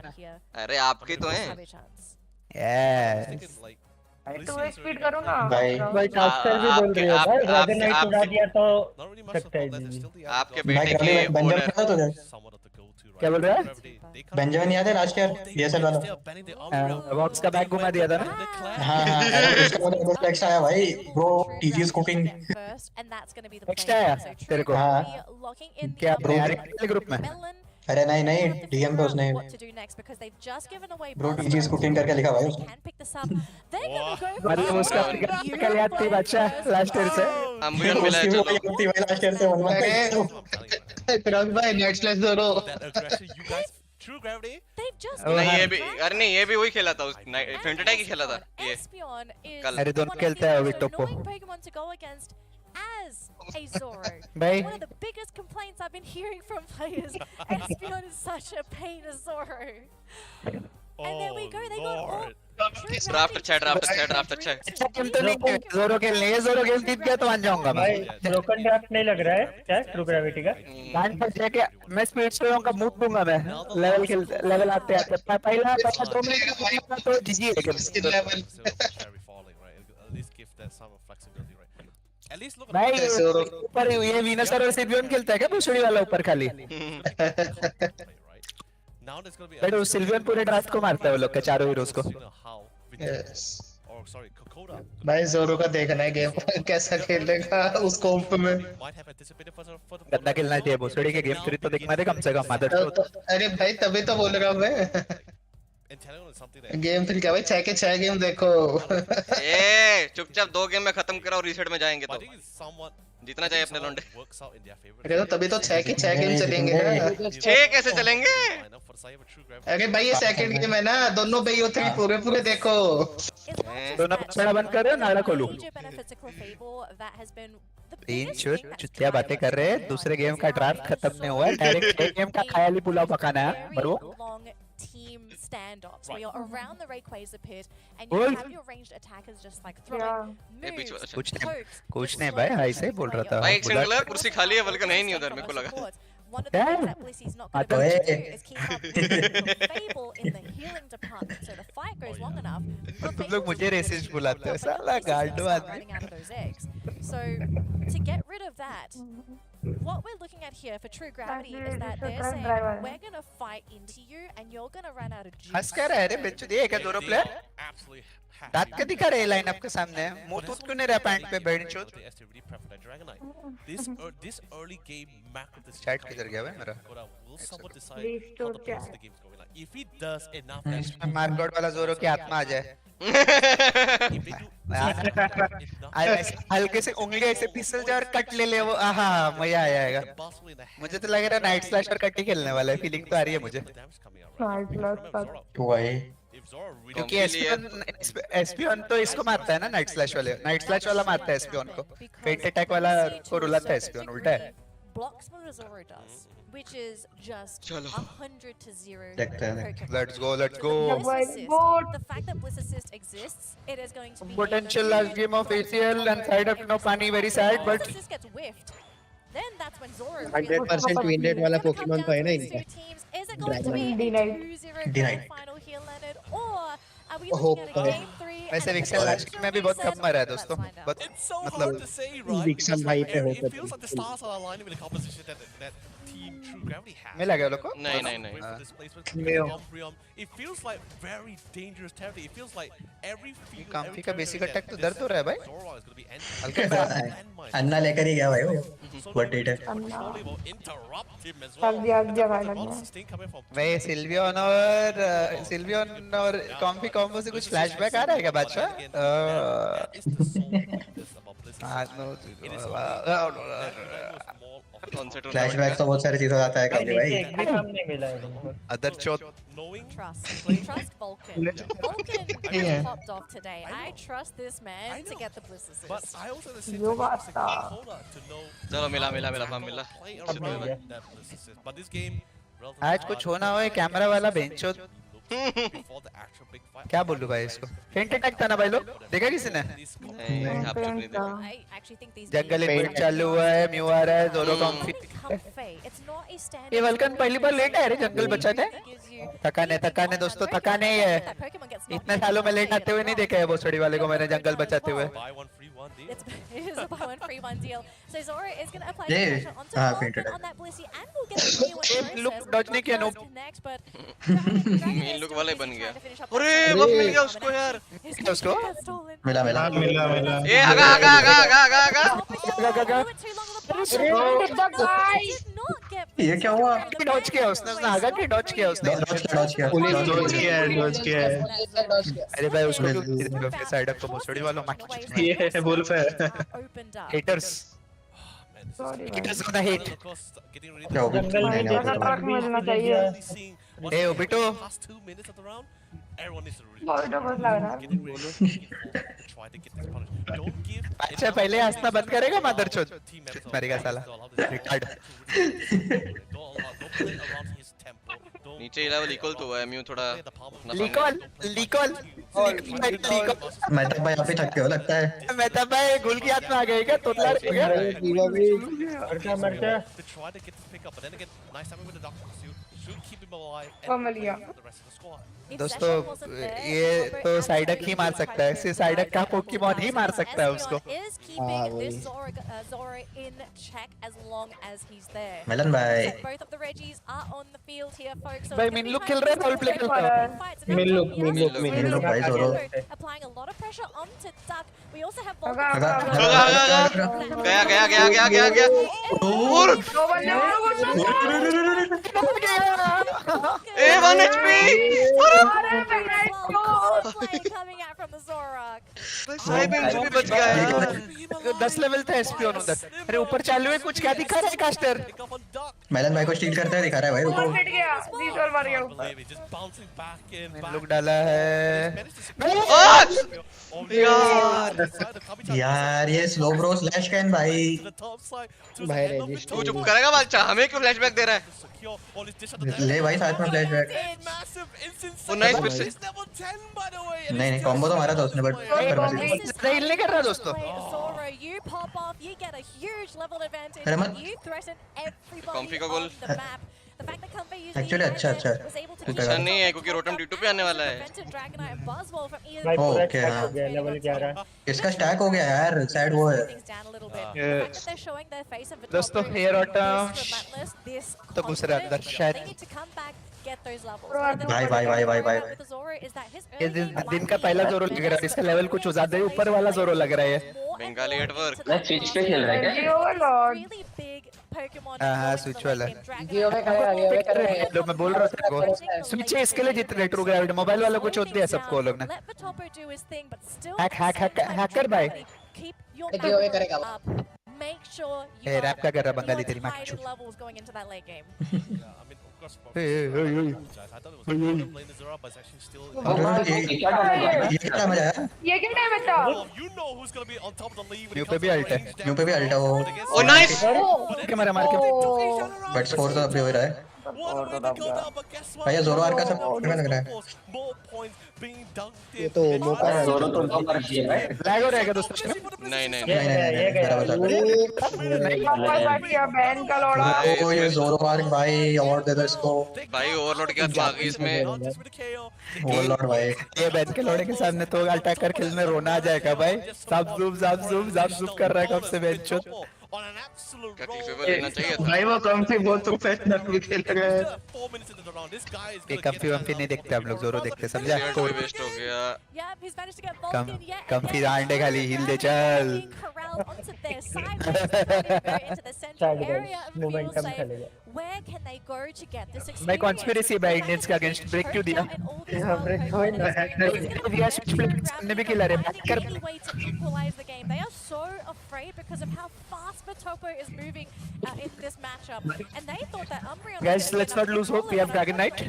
अरे आपके तो हैं. Yes. तो स्पीड करो ना भाई टास्कर भी बोल रहे हो भाई ड्रैगन नाइट उड़ा दिया तो सकता है जी. आपके बेटे के ओनर क्या बोल रहा है? बेंजामिन याद है लास्ट ईयर डीएसएल वाला? बॉक्स का बैग घुमा दिया था ना? हाँ अरे उसका वाला बहुत एक्स्ट्रा आया भाई ब्रो. टीजीएस कुकिंग एक्स्ट्रा आया तेरे को? हाँ क्या ब्रो ग्रुप में? अरे नहीं डीएम पे उसने ब्रो टीजीएस कुकिंग करके लिखा भाई उसने. मतलब उसका कल याद थी बादशाह लास्ट ईयर से. अम्बियन मिला है चलो. लास्ट ईयर से फिरोज भाई नेट स्लैश दोनों. True Gravity? नहीं ये भी, अरे नहीं ये भी वही खेला था, फेंट अटैक ही खेला था ये कल. अरे दोनों खेलता है अभी टोपो. As a Zoro. Bye. One of the biggest complaints I've been hearing from players, Espeon is such a pain as Zoro. And there we go, they got all... draft अच्छा है. अच्छा गेम तो नहीं है ज़ोरो खेलने. ये ज़ोरो गेम जीत गया तो मान जाऊंगा मैं. ब्रोकन ड्राफ्ट नहीं लग रहा है क्या ट्रू ग्रेविटी का? गांड पर जाके मैं स्पीड स्टोरों का मूव दूंगा मैं. लेवल आते पहला 2 मिनट का तो जीजी है गेम. भाई ऊपर ये वीनसर और सिल्वियन खेलता है क्या भूसड़ी वाला ऊपर खाली? बट वो सिल्वियन पूरे ड्राफ्ट को मारता है वो लोग के चारों हीरोज को. भाई जोरो का देखना है गेम कैसा खेलेगा उस कॉम्प में. गंदा खेलना चाहिए भूसड़ी के गेम. 3 तो देखना दे कम से कम मदद. अरे भाई तभी तो बोल रहा हूँ मैं. गेम 3 क्या भाई 6 के 6 गेम देखो. चुपचाप 2 गेम में खत्म करा और रीसेट में जाएंगे तो जीतना चाहिए अपने लोंडे. अरे तो तभी तो 6 के 6 गेम चलेंगे ना. 6 कैसे चलेंगे? अरे भाई ये सेकंड गेम है ना. दोनों BO3 पूरे देखो. दोनों बड़ा बंद कर रहे हो नाड़ा खोलू. 3 चुतिया बातें कर रहे हैं. दूसरे गेम का ड्राफ्ट खत्म नहीं हुआ. डायरेक्ट एक गेम का खायाली पुलाव पकाना है बरो. Team standoffs where you're around the Rayquaza pit and you have your ranged attackers just like throwing moves. कुछ नहीं भाई ऐसे ही बोल रहा था भाई. एक सेकंड लगा कुर्सी खाली है बल्कि नहीं उधर मेरे को लगा. One of the things that Blissey's not going to do is keep up Fable in the healing department, so the fight goes long enough. तुम लोग मुझे रेसिस्ट बुलाते हो साला गांडू आदमी. So to get rid of that, what we're looking at here for True Gravity is that they're saying we're going to fight into you and you're going to run out of juice. हंस कर रहे हैं बच्चों. ये क्या दोनों player दांत के दिखा रहे लाइन अप के सामने. मुंह तो क्यों नहीं रहा पैंट पे बैठ चोद. This early game macro decision. Chat किधर गया भाई मेरा? Will someone decide how the pace of the game is going? Like if he does enough damage, मार्गोड वाला जोरो की आत्मा आ जाए. हल्के से उंगली ऐसे फिसल जाए और कट ले वो. आहा मजा आ जाएगा. मुझे तो लग रहा है नाइट स्लैश और कट ही खेलने वाला है. फीलिंग तो आ रही है मुझे. क्योंकि एस्पियन तो इसको मारता है ना नाइट स्लैश वाले. नाइट स्लैश वाला मारता है एस्पियन को. फेंट अटैक वाला को रुलाता है एस्पियन. उल्टा है. Which is just 100 to 0. Let's go. The fact that Bliss Assist exists, it is going to be potential last game of ACL and side up no funny, very sad, but Bliss Assist gets whiffed. Then that's when Zoro 100% win rate वाला Pokemon तो है ना इनका. Is it going to be a 2-0 final here, Leonard, or are we looking at a game 3 वैसे vixen last में भी बहुत कम मरा है दोस्तों, बहुत मतलब विक्सन भाई पे होता है। मिला गया लोग को? नहीं नहीं नहीं। It feels like very dangerous territory. It feels like every field, काम्फी का बेसिक अटैक तो दर्द हो रहा है भाई। हल्का अन्ना लेकर ही गया भाई वो, what it है। भाई सिल्वियन और काम्फी कॉम्बो से कुछ फ्लैशबैक आ रहा है क्या बादशाह? फ्लैशबैक तो बहुत सारी चीजों आता है कभी भाई। अदर चोट। Trust Vulcan. Vulcan popped off today. I trust this man to get the bliss assist. But I also चलो मिला फॉर्म मिला। But this game आज कुछ होना हो कैमरा वाला बेंचो। क्या बोलूं भाई इसको? फेंट अटैक था ना भाई लोग, देखा किसी ने? जंगल इवेंट चालू हुआ है, म्यू आ रहा है, जोरो कॉम्फी। ये वल्कन पहली बार लेट है रे जंगल बचाने। थकाने दोस्तों, थकाने ही है। इतने सालों में लेट आते हुए नहीं देखा है भोसड़ी वाले को मैंने जंगल बचाते हुए। It is a buy one free one deal. So Zora is going to apply pressure onto Vulcan on that Blissey and will get the 3-1 look dodge नहीं किया नो। मेन लुक वाला ही बन गया। अरे बम मिल गया उसको यार। उसको? मिला। ए आगा। ये क्या हुआ? डॉज किया उसने आगा के डॉज किया उसने। डॉज किया। अरे भाई उसको क्यों साइड अप को भोसड़ी वालों मार के ये वुल्फ है। Haters gonna hate। क्या हो गया? मिलना चाहिए। ए ओबिटो अच्छा पहले हंसना बंद करेगा मदरचोद, मरेगा साला रिटार्ड। नीचे लेवल इक्वल तो है, म्यू थोड़ा लिकॉल मैं तो भाई आप ही थक के हो लगता है। मैं तो भाई गुल की हाथ में आ गए क्या तोतला रे क्या? मरता दोस्तों ये तो साइडक ही मार सकता है, सिर्फ साइडक का पोकेमॉन ही मार सकता है उसको। मेलन भाई भाई मिनलुक खेल रहा है, रोल प्ले खेल रहा है। मिनलुक भाई जोरो गया और ए 1 HP साहिब इंजरी बच गया यार। 10 लेवल था एसपी ऑन उधर। अरे ऊपर चालू है कुछ, क्या दिखा रहा है कास्टर? मेलन भाई को स्टील करता है दिखा रहा है भाई। रुको लुक डाला है यार ये स्लो ब्रो स्लैश कैन भाई तू चुप करेगा बादशाह, हमें क्यों फ्लैशबैक दे रहा है? ले भाई साथ में फ्लैशबैक। वो नाइस फिर से नहीं कॉम्बो तो मारा था उसने बट रील नहीं कर रहा दोस्तों। अरे मत कॉम्फी का गोल एक्चुअली अच्छा नहीं है क्योंकि रोटम D2 पे आने वाला है। ओके लेवल 11 इसका स्टैक हो गया यार, शायद वो है दोस्तों। हेयर ऑटम तो घुस रहा अंदर शायद। भाई ये दिन का पहला जोरो लग रहा है, इसका लेवल कुछ ज्यादा ही ऊपर वाला जोरो लग रहा है। बंगाली नेटवर्क मैं स्विच पे खेल रहा है क्या? हाँ स्विच वाला मैं बोल रहा था स्विच है इसके लिए जीत रेट्रो ग्रेविटी। मोबाइल वालों को चोट दिया सबको लोग ने। हैक कर भाई। रैप का कर रहा बंगाली तेरी माँ की चूत। ये क्या टाइम है? न्यू पे भी अल्ट है वो ओ नाइस कैमरा मार के बट स्कोर तो अभी हो रहा है। और तो दब गया भैया जोरो आर का सब क्या लग रहा है ये तो मौका है जोरो तो कर दिया है लैग हो रहेगा दोस्तों नहीं नहीं ये गया बढ़िया बहन का लोड़ा ओ ये जोरो आर भाई अवार्ड दे दो इसको भाई ओवरलोड के बाद भाग इसमें ओवरलॉर्ड भाई ये बैठ के लोड़े के सामने तो अटैक कर खेलने रोना आ जाएगा भाई साफ जूम कर रहा है कब से बेंचो लेना चाहिए था भाई वो कंफी बहुत प्रोफेशनल भी खेल रहे हैं ये कंफी वंफी नहीं देखते हम लोग जोरो देखते समझा कोई वेस्ट हो गया कंफी आंडे खाली हिल दे चल मोमेंटम चलेगा Where can they go to get this experience? मैं कॉन्स्पिरेसी भाई इंडियंस का अगेंस्ट ब्रेक क्यों दिया ब्रेक कोई दिया ने भी किला रे कर way to equalize the game. They are so afraid because of how fast Matopo is moving in this matchup, and they thought that Umbreon. Guys, let's not lose hope. We have Dragon Knight.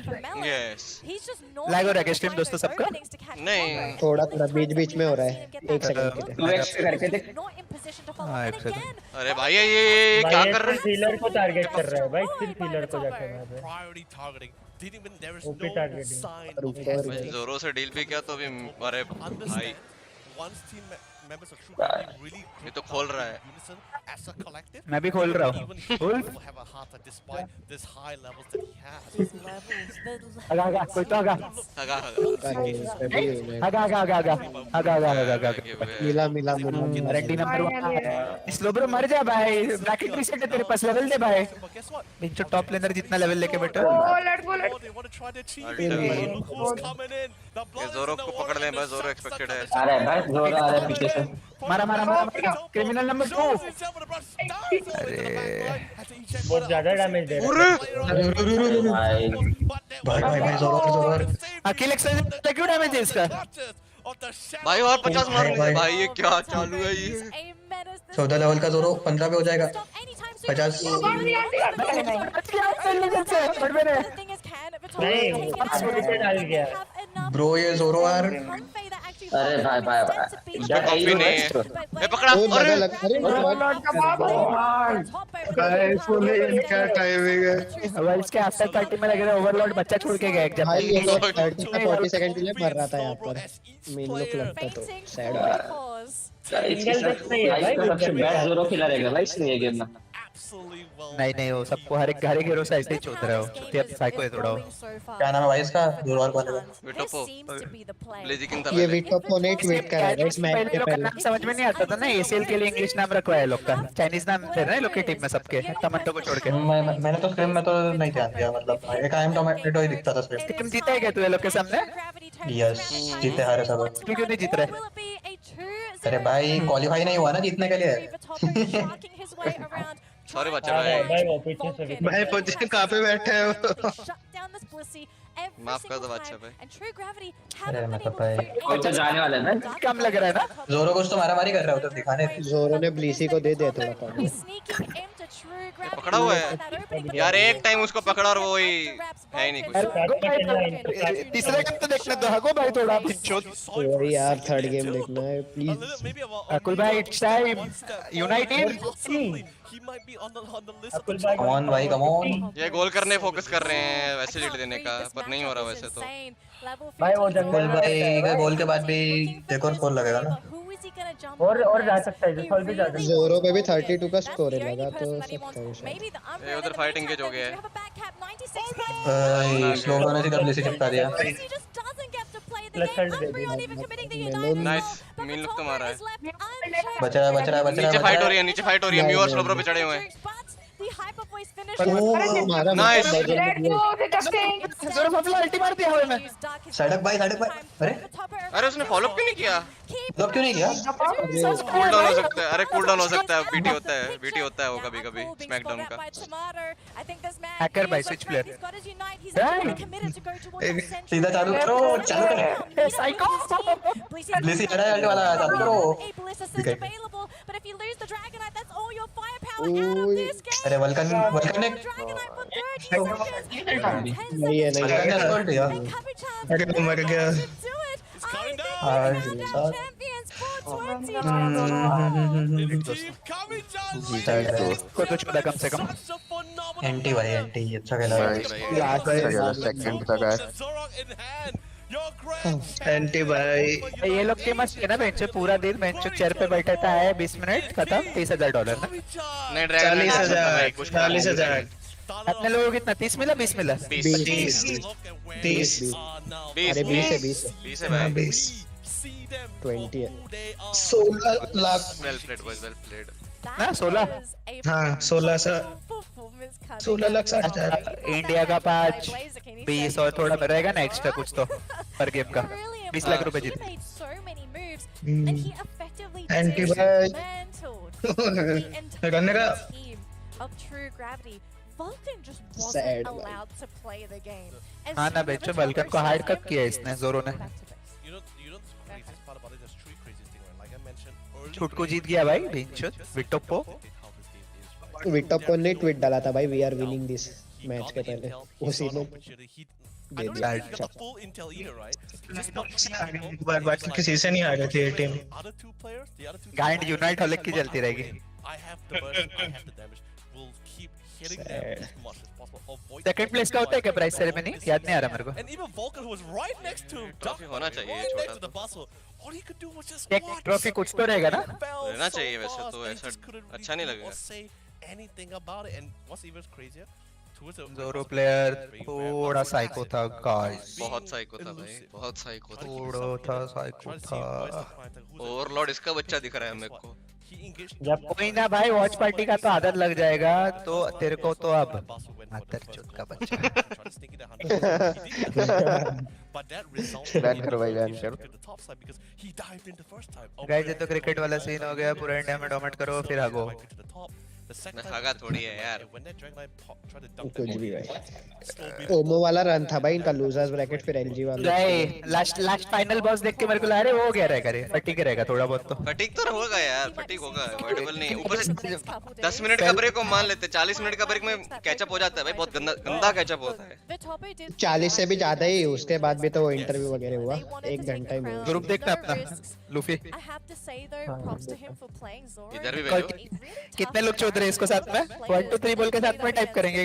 Yes. He's just not. Lag हो रहा है stream दोस्तों सबका नहीं थोड़ा बीच में हो रहा है 1 सेकंड के लिए करके देख Not in position to follow. And again, अरे भाई ये क्या कर रहे हैं फीलर को टारगेट कर रहा है भाई सिर्फ फीलर को जाके वहां पे priority targeting. Didn't even there is OP no targeting sign of जोरो से डील भी किया तो अभी अरे भाई once team members are shooting really ये तो खोल रहा है unison as a collective. मैं भी खोल रहा हूँ Even he will have a heart attack despite this high levels that he has. आगा कोई तो आगा मिला रेडी नंबर 1 स्लो ब्रो मर जा भाई ब्रैकेट रीसेट है तेरे पास लेवल दे भाई बिंचो टॉप लेनर जितना लेवल लेके बैठो ये जोरो को पकड़ लें बस जोरो एक्सपेक्टेड है अरे भाई जोरो आ रहा है पीछे से मारा क्रिमिनल नंबर 2 अरे बहुत ज्यादा डैमेज दे रहा है भाई जोरो अकेले क्यों डैमेज है इसका भाई और 50 मारने दे भाई ये क्या चालू है ये 14 लेवल का जोरो 15 पे हो जाएगा 50 ब्रो ये जोरो आर अरे भाई कॉपी नहीं है ये पकड़ा अरे क्या टाइमिंग है भाई इसके आफ्टर 30 में लग रहा है ओवरलोड बच्चा छोड़ के गया एकदम भाई ये 40 सेकंड के लिए मर रहा था यहाँ पर मेन लोग लगता तो सैड सबसे बेस्ट जोरो खिला रहेगा भाई इसने ये गेम में नहीं वो सबको हर एक हीरो से ऐसे ही चोद रहा हो ये साइको है थोड़ा क्या नाम है भाई इसका जोरो आर वाले विटोपो ब्लेजिकिंग था ये विटोपो ने ट्वीट करा है इस मैच के पहले समझ में नहीं आता था ना एसीएल के लिए इंग्लिश नाम रखवाया लोग का चाइनीज नाम थे ना लोग की टीम में सबके टमाटो को छोड़ के मैंने तो स्क्रीन में तो नहीं ध्यान दिया मतलब एक आई एम टोमेटो ही दिखता था स्क्रीन टीम जीता है क्या तू ये लोग के सामने यस जीते हारे सब क्यों नहीं जीत रहे अरे भाई क्वालीफाई नहीं हुआ ना जीतने के लिए सॉरी बच्चा भाई भाई पोजीशन कहां पे बैठे हो माफ कर दो बच्चा भाई अरे मतलब भाई कोई तो जाने वाला है ना कम लग रहा है ना जोरो कुछ तो मारामारी कर रहा है उधर दिखाने जोरो ने ब्लीसी को दे दिया थोड़ा कम पकड़ा हुआ है यार एक टाइम उसको पकड़ा और वो ही है ही नहीं कुछ तीसरे गेम तो देखने दो हगो भाई थोड़ा पिंचो सॉरी यार थर्ड गेम देखना है प्लीज अकुल भाई it's time United come on भाई कम ऑन ये गोल करने फोकस कर रहे हैं वैसे लीड देने का पर नहीं हो रहा वैसे तो भाई वो जंगल भाई का गोल के बाद भी एक और स्कोर लगेगा ना और जा सकता है जो भी जा सकता है जोरो पे भी 32 का स्कोर है लगा तो सकता है शायद ये उधर फाइट एंगेज हो गया है भाई स्लो होने से डब्ल्यूसी चिपका दिया नाइस मीन लुक तो मारा है बच रहा है नीचे फाइट हो रही है नीचे फाइट हो रही है म्यू और स्लोब्रो पे चढ़े हुए हैं नाइस जोरो फसला अल्टी मार दिया हमें सड़क भाई अरे अरे उसने फॉलो अप क्यों नहीं किया ब्लॉक क्यों नहीं किया कूल डाउन हो सकता है अरे कूल डाउन हो सकता है बीटी होता है वो कभी-कभी स्मैकडाउन का हैकर भाई स्विच प्लेयर सीधा चालू करो साइको ब्लेसी आ रहा है वाला चालू करो अरे वल्कन ने नहीं है अरे मर गया को तो 14 कम से कम। एंटी भाई एंटी अच्छा खेला सेकंड तक है एंटी भाई। ये लोग की मस्त है ना बेंच पूरा दिन बेंच चेयर पे बैठे था है 20 मिनट खत्म $30,000 ना। नहीं ड्रैगन 40,000 अपने लोगों को कितना 30 मिला 20 मिला 30 अरे 20 है भाई 20 है 16 lakh well played boys well played ना 16 हाँ 16 लाख 60,000 इंडिया का 5 20 और थोड़ा रहेगा ना एक्स्ट्रा कुछ तो पर गेम का 20 लाख रुपए जीत। एंटी भाई करने का हाँ ना बेचो वल्कन को हार्ड कब किया इसने जोरो ने छुट को जीत गया भाई बेंचो विटोपो ने ट्वीट डाला था भाई we are winning this match के पहले उसी ने दे दिया बाकी किसी से नहीं आ रही थी टीम गाइड यूनाइट होले की चलती रहेगी। सेकंड प्लेस का होता है क्या प्राइस सेरेमनी याद नहीं आ रहा मेरे को। ट्रॉफी होना चाहिए छोटा एक ट्रॉफी कुछ तो रहेगा ना रहना चाहिए वैसे तो ऐसा अच्छा नहीं लगेगा। जोरो प्लेयर थोड़ा साइको था गाइस बहुत साइको था भाई बहुत साइको था थोड़ा था साइको था। ओवरलॉर्ड इसका बच्चा दिख रहा है मेरे को। जब कोई ना भाई वॉच पार्टी का तो आदत लग जाएगा तो तेरे को तो अब मातर चोद का बच्चा बैन करो भाई बैन करो गाइस ये तो क्रिकेट वाला सीन हो गया पूरा इंडिया में डोमिनेट करो फिर आगो भागा थोड़ी है यार कुछ भी भाई ओमो वाला रन था भाई इनका लूजर्स ब्रैकेट फिर एलजी वाला लास्ट फाइनल बॉस देख के मेरे को लग रहा है वो क्या रहेगा रे फटीक रहेगा थोड़ा बहुत तो फटीक तो होगा यार फटीक होगा अवॉइडेबल नहीं ऊपर से 10 मिनट का ब्रेक को मान लेते 40 मिनट का ब्रेक में कैचअप हो जाता है भाई बहुत गंदा कैचअप होता है 40 से भी ज्यादा ही उसके बाद भी तो वो इंटरव्यू वगैरह हुआ 1 घंटा ही हुआ। ग्रुप देखना अपना लूफी इधर भी भेजो कितने लोग चौध रहे इसको साथ में 1 2 3 बोल के साथ में टाइप करेंगे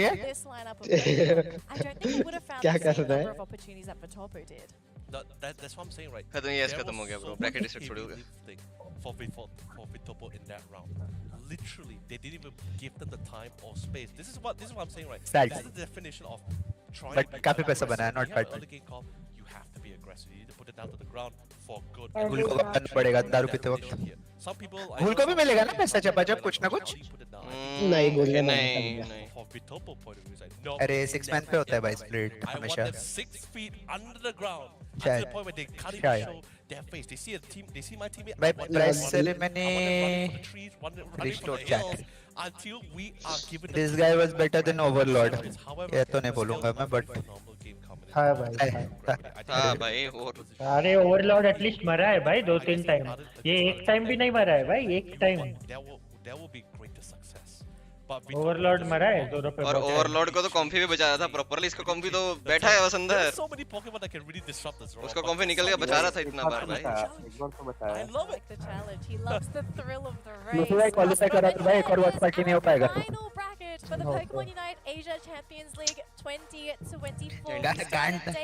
क्या कर रहा है खत्म ये खत्म हो गया ब्रो ब्रैकेट डिस्ट्रिक्ट छोड़ दोगे literally they didn't even give them the time or space. This is what I'm saying, right? Sad. This is the definition of trying but काफी पैसा बना है not bad you have to be aggressive. You need to put it down to the ground for good. गुल को करना पड़ेगा दारू पीते वक्त some people गुल को भी मिलेगा ना पैसा चपा जब कुछ ना कुछ नहीं गुल नहीं for Vitopo point of view is like no अरे 6 मैन पे होता है भाई स्प्लिट हमेशा 6 feet under the ground to the point where they can't even show their face. They see a team, they see my teammate. By price ceremony, restore chat. Until we are given. This guy was better than Overlord. ये तो नहीं बोलूँगा मैं but. हाँ भाई हाँ भाई और. अरे Overlord एटलीस्ट मरा है भाई 2-3 टाइम. ये एक टाइम भी नहीं मरा है भाई एक time. There will be greater success. Overlord मरा है जोरो पे और ओवरलॉर्ड को तो कॉम्फी भी बचाया था प्रॉपर्ली इसका कॉम्फी तो बैठा है बस अंदर उसका कॉम्फी निकल गया बचा रहा था इतना बार भाई एक बार तो बचाया I love the challenge. He loves the thrill of the race. दूसरा क्वालीफाई करा तो भाई एक और वॉच पार्टी नहीं हो पाएगा Final bracket for the Pokemon Unite Asia Champions League 2024.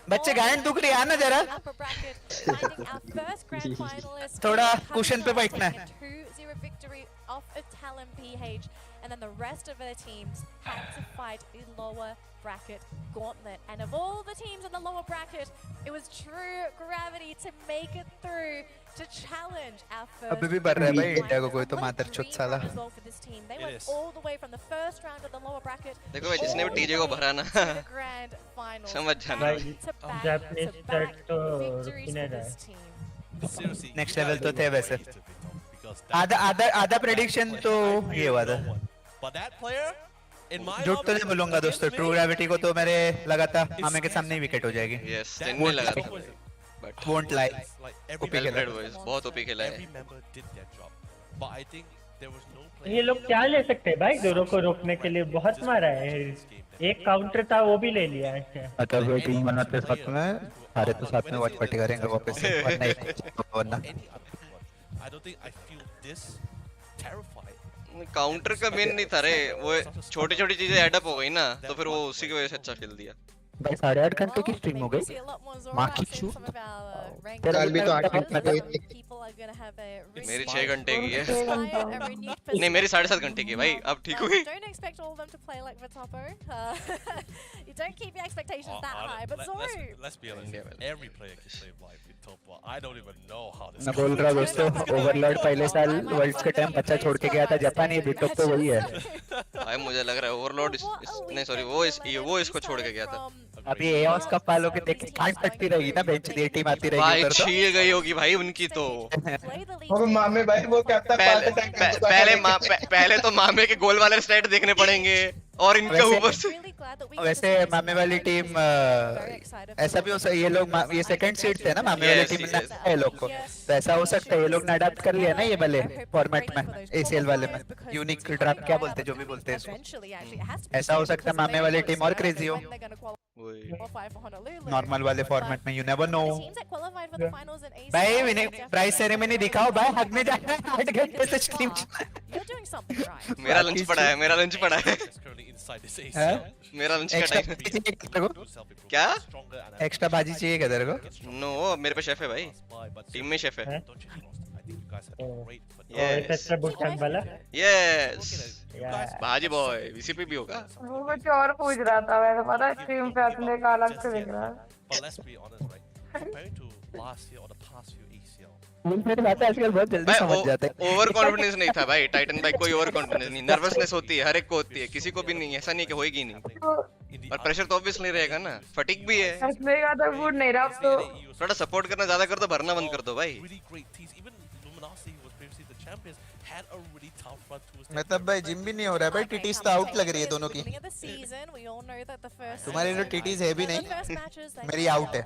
बच्चे गांड दुख रही है ना जरा Upper bracket finding our first grand finalist. थोड़ा कुशन पे बैठना है 2-0 victory off of Talon PH. And then the rest of their teams had to fight the lower bracket gauntlet. And of all the teams in the lower bracket, it was true gravity to make it through to challenge our first. अभी भी बढ़ रहा है भाई India को कोई तो मातर चुत साला. They went all the way from the first round of the lower bracket. देखो भाई जिसने भी टीजे को भरा ना समझ जाना. जापानीज स्टार्ट तो रुकने रहा. नेक्स्ट लेवल तो थे वैसे. आधा प्रेडिक्शन तो ये हुआ था. झूठ तो नहीं बोलूंगा दोस्तों ट्रू ग्रेविटी को तो मेरे लगा था हमें के सामने ही विकेट हो जाएगी. यस नहीं लगा था बट वोंट लाई ओपी खेला बहुत ओपी खेला है. ये लोग क्या ले सकते हैं भाई जोरो को रोकने के लिए बहुत मारा है. एक काउंटर था वो भी ले लिया है. मतलब वो टीम बनाते साथ में सारे तो साथ में वॉच पार्टी करेंगे वापस से वरना I don't think I feel this terrified. Counter का मेन नहीं था रे, वो छोटी छोटी चीजें ऐड अप हो गई ना, तो फिर वो उसी की वजह से अच्छा खेल दिया। भाई 8.5 घंटे की स्ट्रीम हो गई। माँ की चूत। कल भी तो 8 घंटे की। मेरी 6 घंटे की है। नहीं मेरी 7.5 घंटे की है भाई, अब ठीक हुई। Don't expect all of them to play like Vitopo. You don't keep your expectations that high, but Zoru. Let's be honest. Every player can play like Vitopo. I don't even know how this. मैं बोल रहा हूँ दोस्तों, Overlord पहले साल world's के time बच्चा छोड़ के गया था जापान, ये Vitopo तो वही है। भाई मुझे लग रहा है ओवरलॉर्ड नहीं सॉरी वो इसको छोड़ के गया था। अभी एओस का पालो के देख काट सकती रहेगी ना, बेंच दी टीम आती रहेगी भाई उधर तो। छील गई होगी भाई उनकी तो। वो मामे भाई वो कैप्टन पहले तो मामे के गोल वाले स्टैट देखने पड़ेंगे और इनके ऊपर से। वैसे मामे वाली टीम ऐसा भी हो सकता है, ये लोग ये सेकंड सीड थे ना मामे वाली टीम ने ये लोग को, तो ऐसा हो सकता है ये लोग ने अडॉप्ट कर लिया ना ये वाले फॉर्मेट में, एसीएल वाले में यूनिक ड्राफ्ट क्या बोलते हैं जो भी बोलते हैं इसको। ऐसा हो सकता है मामे वाली टीम और क्रेजी हो नॉर्मल वाले फॉर्मेट में, यू नेवर नो। भाई विनिंग प्राइज सेरेमनी दिखाओ भाई, हक में जाना है 8 घंटे से स्ट्रीम। मेरा लंच पड़ा है, मेरा लंच पड़ा है। मेरा लंच का टाइम क्या? एक्स्ट्रा भाजी चाहिए क्या तेरे को? नो मेरे पे शेफ है भाई, टीम में शेफ है। यस भाजी बॉय वीसीपी भी होगा। वो कुछ और पूछ रहा था, मैं तो पता स्ट्रीम पे अपने का अलग से दिख रहा है। But let's be honest, right? Compared to last year or the past few ACL. मेरी बात आजकल बहुत जल्दी समझ जाते हैं। ओवर कॉन्फिडेंस नहीं था भाई, टाइटन भाई कोई ओवर कॉन्फिडेंस नहीं, नर्वसनेस होती है हर एक को होती है, किसी को भी नहीं, ऐसा नहीं कि होएगी नहीं। और प्रेशर तो ऑब्वियसली रहेगा ना, फटीग भी है। हंसने का तो मूड नहीं रहा, तो थोड़ा सपोर्ट करना ज्यादा कर दो, भरना बंद कर दो भाई। मतलब भाई जिम भी नहीं हो रहा है भाई, टीटीज तो आउट लग रही है दोनों की। तुम्हारी जो टीटीज है भी नहीं, मेरी आउट है।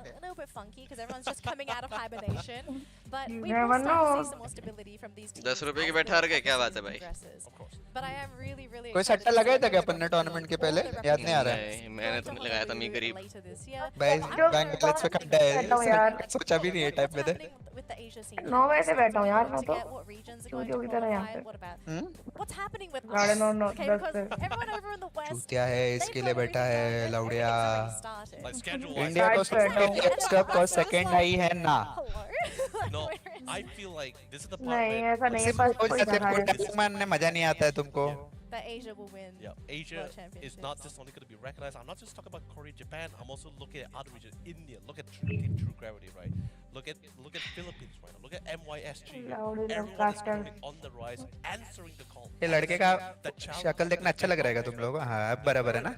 ₹10 की बैठा रखे, क्या बात है भाई? कोई सट्टा लगाया था क्या अपन ने टूर्नामेंट के पहले? याद नहीं आ रहा है। मैंने तो नहीं लगाया था, मैं गरीब भाई बैंक बैलेंस पे खड्डा है, सोचा भी नहीं है टाइप में थे। 9 बजे से बैठा हूँ यार मैं तो चूतियों की तरह यहाँ पे। चूतिया है इसके लिए बैठा है लौड़िया। इंडिया को सेकंड आई है ना? नहीं ऐसा नहीं है, बस कोई पोकेमॉन में मजा नहीं आता है तुमको? That Asia will win. Yeah, Asia is not just only going to be recognized. I'm not just talking about Korea, Japan. I'm also looking at other regions. India, look at True Gravity, right? Look at Philippines right now. Look at MYSG. Everyone is coming on the rise, answering the call. ये लड़के का शक्ल देखना अच्छा लग रहा है तुम लोगों को? हाँ अब बराबर है ना?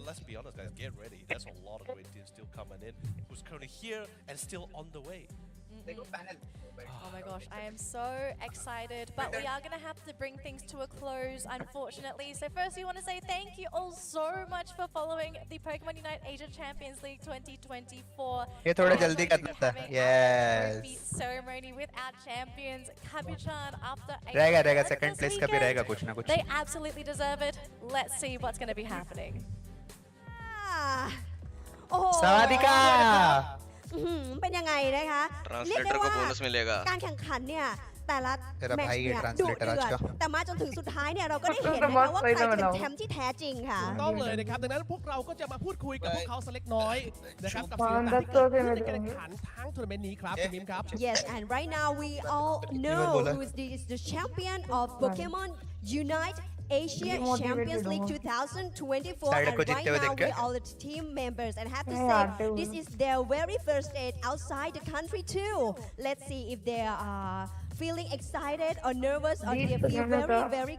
Let's be honest, guys. Get ready. There's a lot of great teams still coming in, who's currently here and still on the way. Oh my gosh, I am so excited, but we are going to have to bring things to a close, unfortunately. So first we want to say thank you all so much for following the Pokemon Unite Asia Champions League 2024. ये थोड़ा जल्दी करना था। Yes. Ceremony with our champions, Kabuchan, after रहेगा second place का भी रहेगा कुछ ना कुछ। They absolutely deserve it. Let's see what's going to be happening. Sadika. เป็นยังไงนะคะเรียกได้ว่าการแข่งขันเนี่ยแต่ละแมตช์เนี่ยดุเดือดแต่มาจนถึงสุดท้ายเนี่ยเราก็ได้เห็นนะคะว่าใครเป็นแชมป์ที่แท้จริงค่ะต้องเลยนะครับดังนั้นพวกเราก็จะมาพูดคุยกับพวกเขาสักเล็กน้อยนะครับกับสิ่งต่างๆที่เกิดขึ้นในการแข่งขันทั้งทัวร์นาเมนต์นี้ครับคุณมิมครับ Yes and right now we all know who is the champion of Pokemon Unite Asia Champions League 2024 and right now we all the team members and have to say this is their very first stage outside the country too. Let's see if they are feeling excited or nervous or they feel very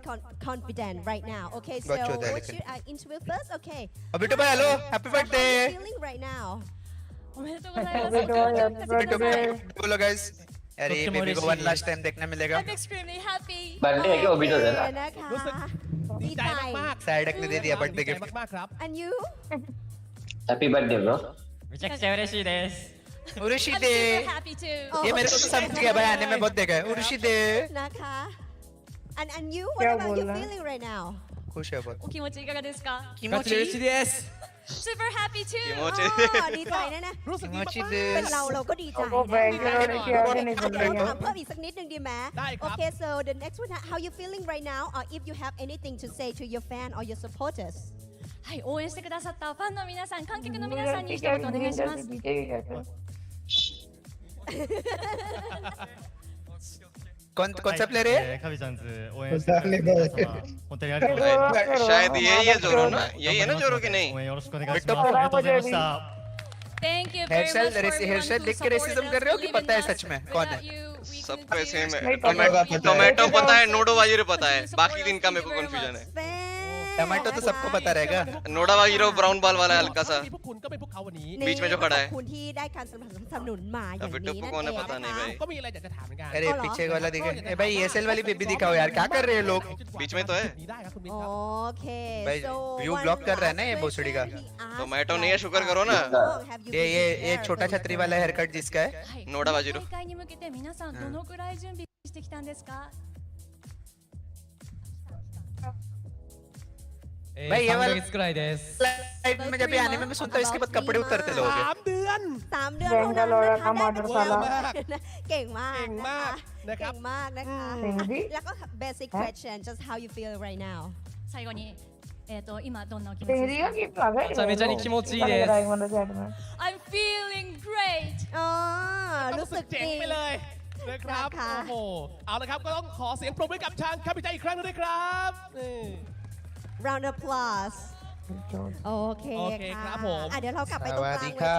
confident right now. Okay, so what's your interview first? Okay. Abhi to bhai hello, happy birthday. How are you feeling right now? बोलो guys. अरे baby को one last time देखने मिलेगा। I'm extremely happy. Birthday है क्या ओबी तो जरा?ดีใจมาก साइडक ने दे दिया birthday gift. And you? Happy birthday bro. めちゃくちゃ嬉しいです。 उरुशी दे। ये मेरे को तो समझ गया भाई, आने में बहुत देखा है। उरुशी दे।นะคะ And you? What about you feeling right now? खुश है बहुत। お気持ちいかがですか？気持ちいいです。super happy too ดีใจแน่ รู้สึกดีมาก ๆเป็นเราก็ดีใจ โอ้แบงค์เราได้เชียร์ที่นี่คนเดียว ถามเพิ่มอีกสักนิดนึงดีไหม ได้ครับ Okay so the next one how you feeling right now or if you have anything to say to your fan or your supporters はい応援してくださったファンの皆さん観客の皆さんに一言お願いします कौन सा player है? カビちゃんズ応援してくださった皆様本当にありがとうございます शायद यही है जोरो ना यही है ना जोरो की नहीं 応援よろしくお願いしますありがとうございました Thank you hair very style much for hair style देख के रेसिज्म कर रहे हो कि पता है सच में कौन है? सबको सेम है टोमेटो पता है नोडो वाजीरो पता है बाकी दिन का मेरे को कंफ्यूजन है टमाटो तो सबको पता रहेगा नोडा वाजीरो ब्राउन बाल वाला है हल्का सा พวกคุณก็เป็นพวกเขาวันนี้ बीच में जो खड़ा है คุณที่ได้การสนับสนุนมาอย่าง अभी นี้ टप्पू นั่น कौन เอ है ง पता नहीं นะคะ भाई ก็มีอะไรอยากจะถามเหมือนกัน अरे पीछे वाला दिखे ए भाई ESL वाली बेबी दिखाओ यार क्या कर रहे हैं लोग बीच में तो है นี่ได้ครับคุณมิ้น โอ ครับ เค भाई so व्यू one ब्लॉक कर रहा है ना last ये भोसड़ी का question he टोमेटो asked नहीं है शुक्र करो ना how long have you been ये prepared छोटा for the छतरी वाला हेयर कट जिसका है ノーダバジロ大会に向けて皆さんどのくらい準備してきたんですか भाई ये 3 ヶ वाला 月くらいです लाइट में जब ये आने में मैं सुनता हूँ इसके बाद कपड़े उतरते लोग 3 เดือน 3 เดือนเท่านั้นนะคะได้เป็น เวอร์มาก เก่งมาก เก่งมากนะครับ เก่งมากนะคะ แล้วก็ basic question just how you feel right now 最後に今どんなお気持ちですか めちゃめちゃに気持ちいいです I'm feeling great อ๋อรู้สึก เจ๋ง ดี ไปเลยนะครับ ค่ะ โอ้โหเอาละครับก็ต้องขอเสียงปรบมือกับทางคาปิใจอีกครั้งหนึงด้วยครับนี่ round of applause โอเค โอเคครับผม เดี๋ยวเรากลับไปตรงกลางเวที สวัสดีค่ะ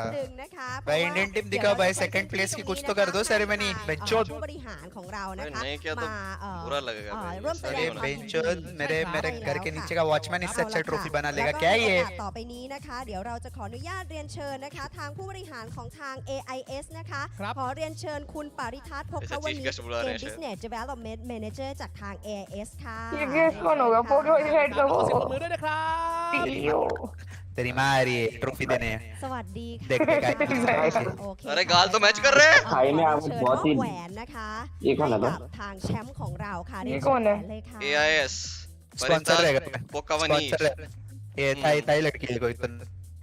นิดนึงนะคะ भाई इंडियन टीम दिखाओ भाई सेकंड प्लेस की कुछ तो कर दो सेरेमनी बेंचोद ผู้บริหารของเรานะคะ नहीं किया तो มา बुरा लगेगा भाई ร่วมแสด अरे งความยินดี बेंचोद मेरे मेरे घर के नीचे का वॉचमैन इससे अच्छा ट्रॉफी बना แล้ว लेगा ก็ क्या ใน ये โอกาสต่อไปนี้นะคะ เดี๋ยวเราจะขออนุญาตเรียนเชิญนะคะ ทางผู้บริหารของทาง AIS นะคะ ครับ ขอเรียนเชิญคุณปริทัศน์พกวณิช Chief guest บุญ เก เรี ม ยนเชิญ Business Development Manager จากทาง AIS ค่ะ ये गेस कौन होगा फोटो हेड का ขอ वो เสียงปรบมือด้วยนะครับ तेरी माँ आ रही है ट्रॉफी देने สวัสดีค่ะ देख देख โอเค अरे गाल तो मैच कर रहे हैं ขอเรียนเชิญพ่อแหวนนะคะ ये कौन है ให้ बे? กับทางแชมป์ของเราค่ะ ये เรียน कौन เชิ है? ญเลยค่ะ AIS स्पॉन्सर रहेगा पोकावनी स्पॉन्सर ये थाई थाई लड़की है कोई तो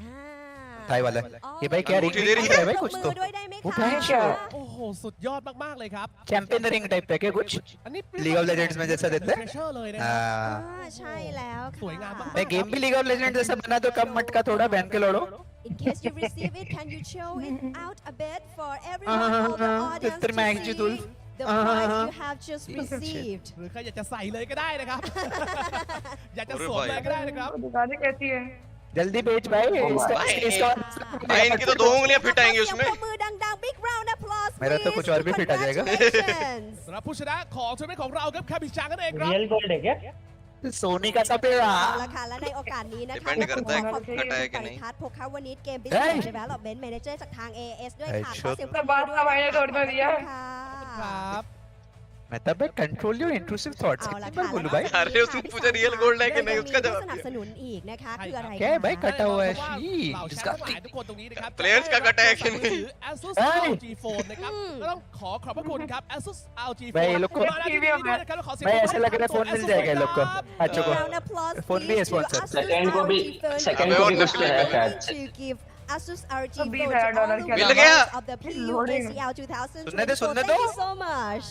อ่า थाई वाला ये भाई क्या रिंग अंगूठी दे रही है भाई कुछ มื तो อด้วยได้ไหม वो คะ क्या है โอ้โหสุดยอดมากๆเลยครับ चैंपियन रिंग टाइप है क्या कुछ อันนี้ लीग ऑफ लेजेंड्स में जैसा देते เทร हैं เชอร์เลยนะครับ हाँ ใช่แล้วค่ะ สวยงามมาก भाई गेम भी लीग ऑफ लेजेंड्स जैसा बना दो कम मटका थोड़ा बहन के लड़ो In case you receive it, can you show it out a bit for everyone, all the audience Mr. to Magdul. see the prize you have just received? หรือใครอยากจะใส่เลยก็ได้นะครับ อยากจะสวมเลยก็ได้นะครับ दिखाने कैसी है जल्दी बेच भाई इसका भाई इनकी तो 2 उंगलियां फिट आएंगी เสียง उसमें ปรบมือดังๆ big round applause मेरा तो please. कुछ और भी फिट आ जाएगा Congratulations. สำหรับผู้ชนะของทัวร์นาเมนต์ของเราครับคาบิชังนั่นเองครับ रियल गोल्ड है क्या सोनी का सपेरा เอาละค่ะและในโอกาสนี้นะคะ Depend ก็ करता है ขอบคุณ कटा है คุณ कि ปริ नहीं ทัศน์พกวณิชเกม Business Development Manager จากทาง AS ด้วยค่ะ ขอเสียงปรบมือด้วย भाई ने तोड़ तो दिया ค่ะ ครับ मैं तब कंट्रोल योर इंट्रूसिव थॉट्स เอาละ कितनी ค่ะ बार बोलूं भाई แล้วก็ अरे उसने पूछा रियल गोल्ड है कि नहीं उसका ผู้ जवाब สนับสนุนอีกนะคะคืออะไร क्या है भाई คะ कटा हुआ है เพราะว่า शी เหล่าแชมป์ทั้งหลายทุกคนตรงนี้นะครับ Players का कटा है कि नहीं ถือ Asus ROG Phone นะครับก็ต้องขอขอบพระคุณครับ Asus ROG भाई Phone ये लोग को มาณที่นี้ด้วยนะครับแล้วขอเสียง भाई ปรบมื ऐसा อ लग रहा है फोन मिल जाएगा इन लोग को अच्छों को Round applause फोन भी है please to sponsor Asus second को भी ROG Phone. सेकंड अबे को और भी कुछ है शायद To give Asus ROG तो Phone 20,000 to all dollar the के मिल winners गया of the PU loading. ACL 2024. सुनने दो Thank you so much.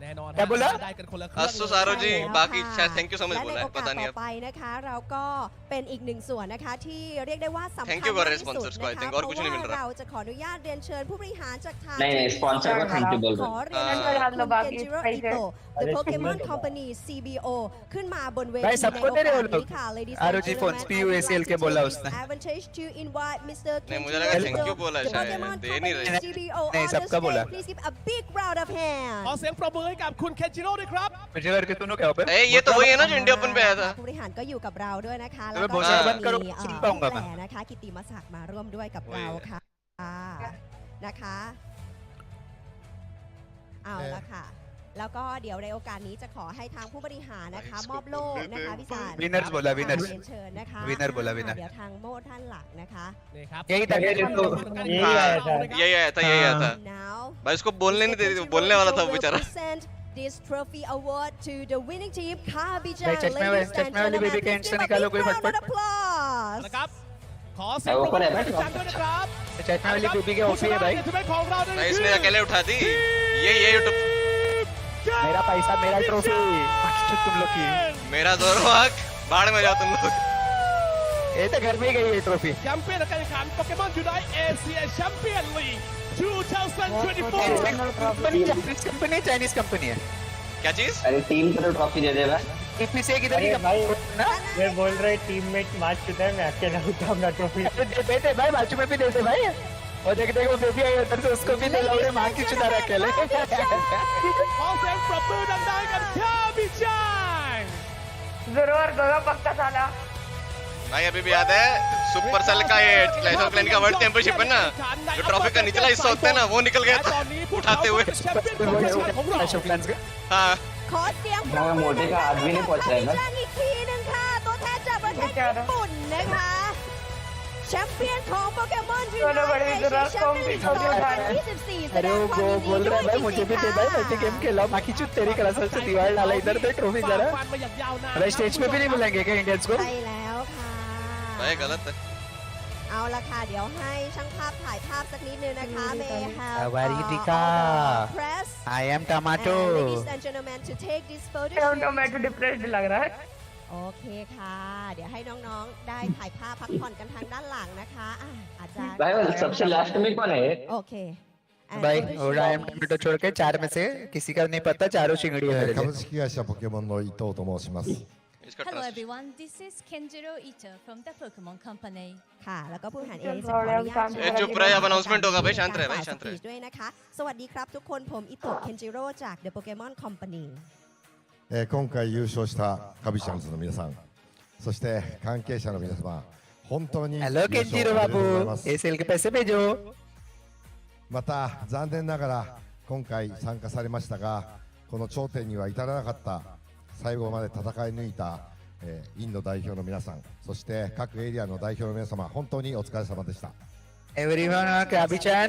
แน่นอน क्या बोला? ได้กันคนละเครื่อง Asus เลย ROG แล้ว बाकी ค่ะ शायद थैंक यू सो मच และ बोला ใน है โอกาส पता नहीं ต่อ अब ไปนะคะ เราก็เป็นอีกหนึ่งส่วนนะคะที่เรียกได้ว่าสำคัญ Thank you for มากที่ sponsors สุด को, I นะคะ think เพ और ราะ कुछ नहीं मिल ว่า रहा। เราจะขออนุญาตเรียนเชิญผู้บริหารจากทาง नहीं नहीं स्पॉन्सर को थैंक यू बोल ขอเรียนเชิญคุณเคนจิโร่อิโตะ The Pokemon Company CBO ขึ้นมาบนเวที भाई सबको ใน दे रहे हो โอกาส लोग นี้ค่ะ Ladies and ROG gentlemen, phones I PU would ACL like के to बोला take उसने this advantage to invite Mr. नहीं, मुझे Kenjiro लगा thank you Ito, बोला the शायद, Pokemon दे नहीं Company रहे। CBO नहीं, on the सबका बोला। stage. Please give a big round of ขอ hands. เสียงปรบมือให้กับคุณเคนจิโร่ด้วยครับ मुझे करके तूने क्या पे ए ये तो वही है ना जो इंडिया ओपन पे आया था ผู้บริหารก็อยู่กับเราด้วยนะคะ तो แล้ว मैं ก็ बहुत มี सारा बंद करो सुन पाऊंगा แห मैं ล่นะคะกิตติมศักดิ์มาร่วมด้วยกับเราค่ะนะคะเอาละค่ะ แล้วก็เดี๋ยวในโอกาสนี้จะขอให้ทางผู้บริหารนะคะ มอบโล่นะคะพี่สาร Winners बोला winners เรียนเชิญนะคะ winner बोला winner เดี๋ยวทางโม่ท่านหลักนะคะ นี่ครับ यही था क्या जिसको यही आया था। यही आया था यही आया था Now भाई उसको बोलने नहीं दे रही बोलने वाला था वो will बेचारा present this trophy award to the winning team Kabijan. भाई चश्मे वाली बेबी का इंस्टा निकालो कोई फटफट นะครับ ขอเสียงปรบมือให้จังด้วยนะครับ चैट में वाली बीबी के ओपी है भाई इसने अकेले उठा दी ये यूट्यूब मेरा पैसा मेरा ट्रॉफी तुम लोग की मेरा दोनों हक बाढ़ में जाओ तुम लोग ये तो घर में ही गई ये ट्रॉफी แชมเปี้ยนการแข่งขันโปเกมอนยูไนต์เอเชียแชมเปี้ยนลีก 2024 कंपनी चाइनीज कंपनी है क्या चीज अरे टीम को तो ट्रॉफी दे दे भाई इतनी से किधर की भाई मैं बोल रहा है टीममेट मार चुका है मैं अकेला उठाऊंगा ट्रॉफी देते भाई बाजू में भी देते भाई और देख देखो बेबी आई उधर से उसको भी दे लो मां की चुदा अकेले ขอเสียงปรบมือดังๆกันค่ะพี่จัง जरूर गगा पक्का साला भाई अभी भी याद है सुपर सेल का ये क्लैश ऑफ क्लैन का वर्ल्ड चैंपियनशिप है ना जो ट्रॉफी का निचला हिस्सा होता है ना वो निकल गया था उठाते हुए क्लैश ऑफ क्लैंस का हां ขอเสียงปรบมือ मोटे का हाथ भी नहीं पहुंच रहा है ना อีกทีนึงค่ะตัวแทนจากประเทศญี่ปุ่นนะคะแชมเปี้ยนของโปเกมอนยูไนต์เอเชียแชมเปี้ยนลีก 2024 แสดงความยินดีด้วยจริงๆ मुझे भी दे भाई मैं गेम खेला बाकी चुत तेरी क्लास से दीवार डाला इधर पे ट्रॉफी जरा अरे स्टेज पे भी नहीं बुलाएंगे क्या इंडियंस को ใช่แล้วค่ะ भाई गलत है เอาละค่ะเดี๋ยวให้ช่างภาพถ่ายภาพสักนิดนึงนะคะ May have Avarika press I am tomato ladies and gentlemen to take this photo tomato depressed लग रहा है โอเคค่ะเดี๋ยวให้น้องๆได้ถ่ายภาพพักผ่อนกันทางด้านหลังนะคะอาจารย์ भाई सबसे लास्ट में कौन है โอเค भाई और आई एम टोमेटो छोड़ के चार में से किसी का नहीं पता चारों चिंगड़ी है 株式会社ポケモンの伊藤と申します Hello everyone, this is Kenjiro Ito from the Pokémon Company. ค่ะแล้วก็ผู้บริหารเอลิสขออนุญาต चुप रहे अब अनाउंसमेंट होगा भाई शांत रहे भाई शांत रहे ด้วยนะคะสวัสดีครับทุกคนผมอิโตะเคนจิโร่จาก The Pokemon Company 今回優勝したカビシャンズの皆さんそして関係者の皆様本当に hello Kenjiro बाबू एसएल के पैसे भेजो また残念ながら今回参加されましたがこの頂点には至らなかった最後まで戦い抜いたインド代表の皆さんそして各エリアの代表の皆様本当にお疲れ様でした एवरीवन काबी-chan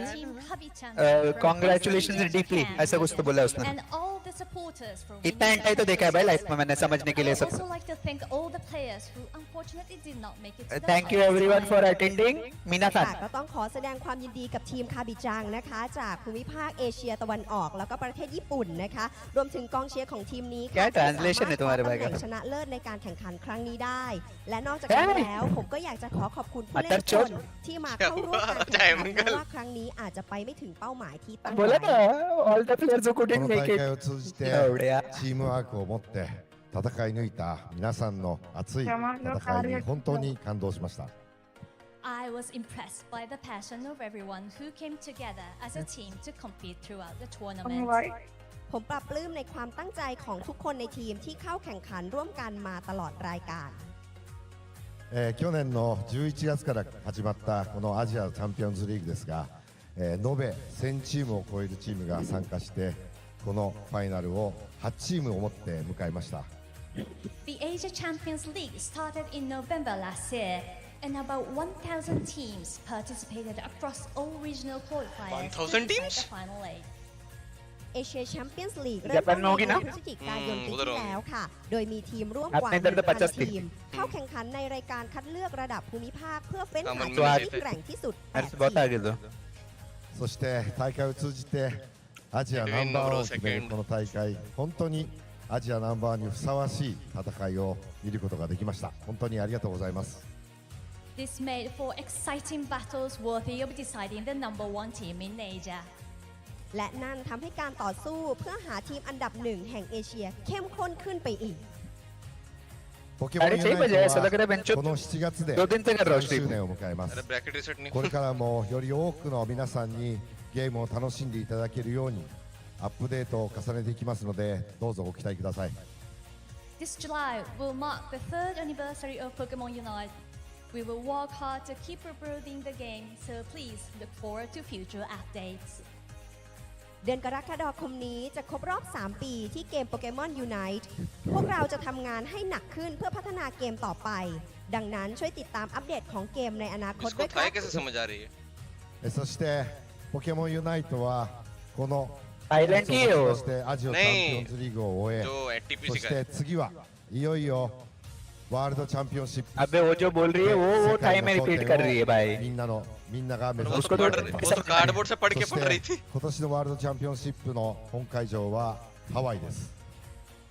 कांग्रेचुलेशंस डीपली ऐसा कुछ तो बोला उसने And all the supporters for इतना एंटाई तो देखा है भाई लाइफ में मैंने समझने के लिए सब also like to thank all the players who unfortunately did not make it to the thank you everyone for attending Meena ค่ะ Khan ก็ต้องขอแสดงความยินดีกับทีมคาบิจังนะคะจากภูมิภาคเอเชียตะวันออกแล้วก็ประเทศญี่ปุ่นนะคะรวมถึงกองเชียร์ของทีมนี้ क्या ค่ะ ट्रांसलेशन है तुम्हारे भाई ที่ का สามารถคว้าตำแหน่งชนะเลิศในการแข่งขันครั้งนี้ได้ และนอกจากนั้นแล้วผมก็อยากจะขอบคุณผู้เล่นทุกคนที่มาเข้าร่วมการแข่งขันเพราะว่าครั้งนี้อาจจะไปไม่ถึงเป้าหมายที่ตั้ง बोला ไว้ ना all the players who こ couldn't の make 大 it 会を通じてチームワークを持って戦い抜いた皆さんの熱い戦いに本当に感動しました I was impressed by the passion of everyone who came together as a team to compete throughout the tournament. ผมปรับปลื้มในความตั้งใจของทุกคนในทีมที่เข้าแข่งขันร่วมกันมาตลอดรายการ 去年の11月から始まったこのアジアチャンピオンズリーグですが、延べ1000チームを超えるチームが参加してこのファイナルを8チームを持って迎えました The Asia Champions League started in November last year, and about 1,000 teams participated across all regional qualifiers to 1,000 decide teams? the final 8. เอเชียแชมเปี้ยนส์ลีกเริ่มต้นในเดือนพฤศจิกายนปีที่แล้วค่ะ โดยมีทีมร่วมกว่า 1,000 ทีม เข้าแข่งขันในรายการคัดเลือกระดับภูมิภาคเพื่อเฟ้นหาทีมที่แกร่งที่สุด8ทีม そして大会を通じてアジアナンバーワンを決めるこの大会本当にアジアナンバーワンにふさわしい戦いを見ることができました本当にありがとうございます This made for exciting battles worthy of deciding the number one team in Asia. และนั่นทำให้การต่อสู้เพื่อหาทีมอันดับหนึ่งแห่งเอเชียเข้มข้นขึ้นไปอีก ポケモンユナイトはこの7月で10周年を迎えますこれからもより多くの皆さんにゲームを楽しんでいただけるようにアップデートを重ねていきますのでどうぞご期待ください This July will mark the third anniversary of Pokémon Unite. We will work hard to keep improving the game, so please look forward to future updates. เดือนกรกฎาคมนี้จะครบรอบ 3 ปีที่เกม Pokémon Unite พวกเราจะทำงานให้หนักขึ้นเพื่อพัฒนาเกมต่อไป ดังนั้นช่วยติดตามอัปเดตของเกมในอนาคตด้วยครับ そしてポケモンユナイトはこのアイランドそしてアジアチャンピオンズリーグを終えそして次はいよいよワールドチャンピオンシップ अबे वो जो बोल रही है वो time में repeat कर रही है भाई みんなが目指उसको तो कार्डबोर्ड से पढ़ के पढ़ रही थी 今年のワールドチャンピオンシップの本会場はハワイです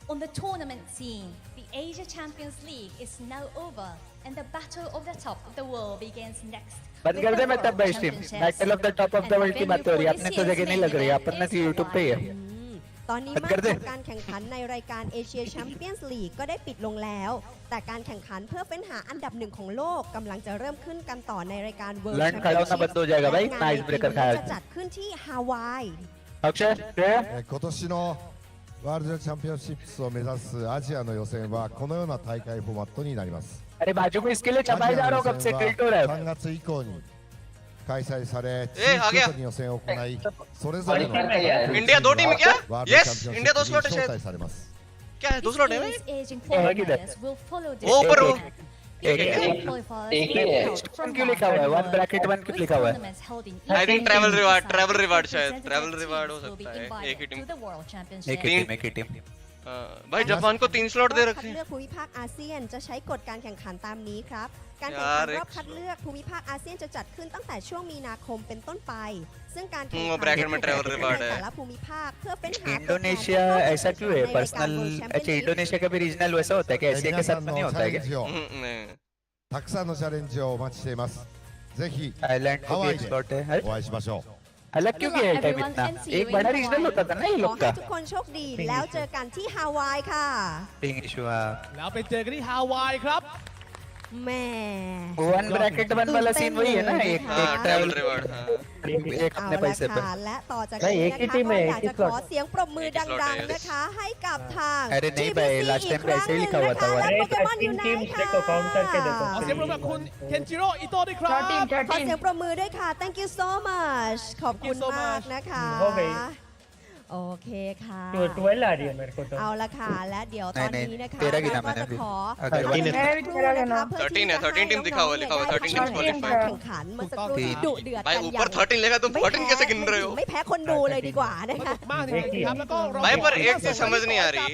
On the tournament scene, the Asia Champions League is now over, and the battle of the top of the world begins next. बंद कर दे मैं तब भाई stream battle of the top of the world की बात हो रही है अपने तो जगह नहीं लग रही है अपन ने YouTube पे ही है ตอนนี้มาตรการแข่งขันในรายการเอเชียแชมเปี้ยนส์ลีกก็ได้ปิดลงแล้ว แต่การแข่งขันเพื่อเฟ้นหาอันดับหนึ่งของโลกกำลังจะเริ่มขึ้นกันต่อในรายการ World Championship จะจัดขึ้นที่ฮาวาย 今年のワールドチャンピオンシップを目指すアジアの予選はこのような大会フォーマットになります。3月以降に開催され、地域ごとに予選を行い、それぞれのワールドチャンピオンシップに招待されます。 क्या है 2 स्लॉट है भाई क्यों लिखा हुआ है 1 ब्रैकेट 1 क्यों लिखा हुआ है आई थिंक ट्रैवल रिवार्ड शायद ट्रैवल रिवार्ड हो सकता है एक ही टीम भाई जापान को 3 स्लॉट दे रखे हैं เลือกภูมิภาคอาเซียนจะใช้กฎการแข่งขันตามนี้ครับการแข่งขันรอบคัดเลือกภูมิภาคอาเซียนจะจัดขึ้นตั้งแต่ช่วงมีนาคมเป็นต้นไปซึ่งการแข่งขันในแต่ละภูมิภาคเพื่อเป็นหา इंडोनेशिया ऐसा क्यों है पर्सनल अच्छा इंडोनेशिया का भी रीजनल वैसा होता है क्या एशिया के साथ नहीं होता है क्या たくさんのチャレンジをお待ちしています。ぜひハワイでお会いしましょう。 अलग क्यों किया है टाइम इतना एक बड़ा रीजनल होता था ना ये ขอ लोग ให้ का ทุกคนโชคดีแล้วเจอกันที่ฮาวายค่ะ पिंग इशू แล้วไปเจอกันที่ฮาวายครับ แม่ 1 ब्रैकेट 1 वाला सीन वही है ना एक ट्रैवल रिवार्ड एक अपने पैसे पे และต่อจากนี้นะคะอยากจะขอเสียงปรบมือดังๆนะคะให้กับทาง अरे नहीं भाई लास्ट टाइम पे ऐसे ही लिखा हुआ था และโปเกมอนยูไนต์ค่ะ ขอเสียงปรบมือกับคุณเคนจิโร่อิโต้ด้วยครับ ขอเสียงปรบมือด้วยค่ะ thank you so much ขอบคุณมากนะคะโอเคค่ะเอาละค่ะและเดี๋ยวตอนนี้นะคะเราก็จะขอ13 team दिखा हुआ लिखा हुआ 13 टीम्स क्वालीफाई แข่งขันเมื่อสักครู่ที่ดุเดือด भाई ऊपर 13 लेगा तुम 14 कैसे गिन रहे हो ไม่แพ้คนดูเลยดีกว่านะคะ भाई पर एक चीज समझ नहीं आ रही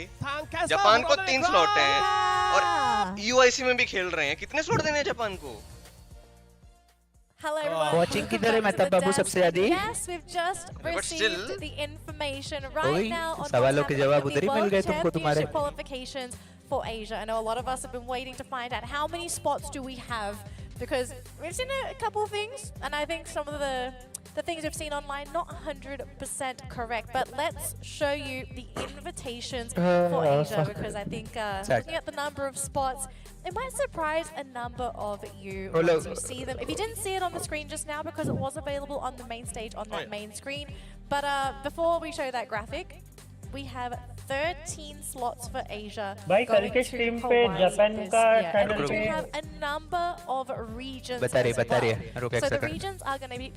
जापान को 3 स्लॉट हैं और यूआईसी में भी खेल रहे हैं कितने स्लॉट देने हैं जापान को Hello everyone. Watching किधर है मतलब बाबू सबसे ज्यादा Yes, we've just received the information right now on सवालों के जवाब उधर ही मिल गए तुमको तुम्हारे qualifications for Asia. I know a lot of us have been waiting to find out how many spots do we have because we've seen a couple of things and I think some of the things we've seen online not 100% correct, but let's show you the invitations for Asia because I think looking at the number of spots, it might surprise a number of you once you see them. If you didn't see it on the screen just now because it was available on the main stage on that main screen, but before we show that graphic, we have 13 slots for Asia. कल के stream पे Japan का channel पे we have a number of regions. बता रही है So the regions are going to be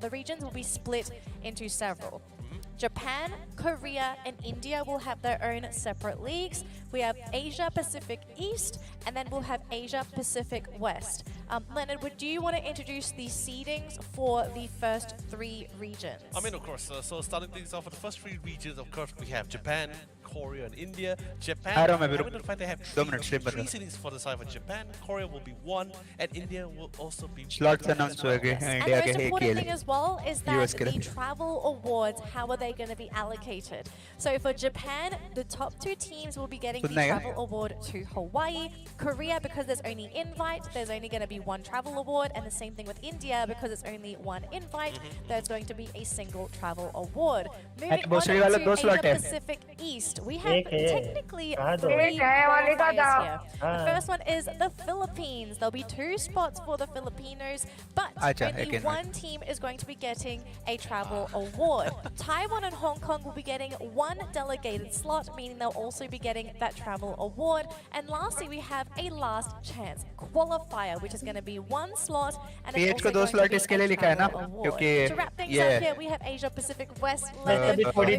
the regions will be split into several. Japan, Korea, and India will have their own separate leagues. We have Asia Pacific East, and then we'll have Asia Pacific West. Leonard, do you want to introduce the seedings for the first 3 regions? I mean, of course. So starting things off with the first 3 regions, of course, we have Japan, Korea, and India. Japan, they have 3 seedings for the side for Japan. Korea will be 1, and India will also be 1. Slots announced हुए हैं And the most important thing as well is that the travel awards, how are they going to be allocated? So for Japan, the top 2 teams will be getting the travel award to Hawaii. Korea, because there's only invite, there's only going to be 1 travel award, and the same thing with India, because it's only 1 invite, there's going to be a single travel award. Moving on to Asia Pacific East, we have technically 3 qualifiers here. The first one is the Philippines. There'll be 2 spots for the Filipinos, but only 1 team is going to be getting a travel award. Taiwan and Hong Kong will be getting 1 delegated slot, meaning they'll also be getting that travel award. And lastly, we have a last chance qualifier, which is going to be 1 slot, and it's also going to be a travel award. To wrap things up here, we have Asia Pacific West, Leonard, all 3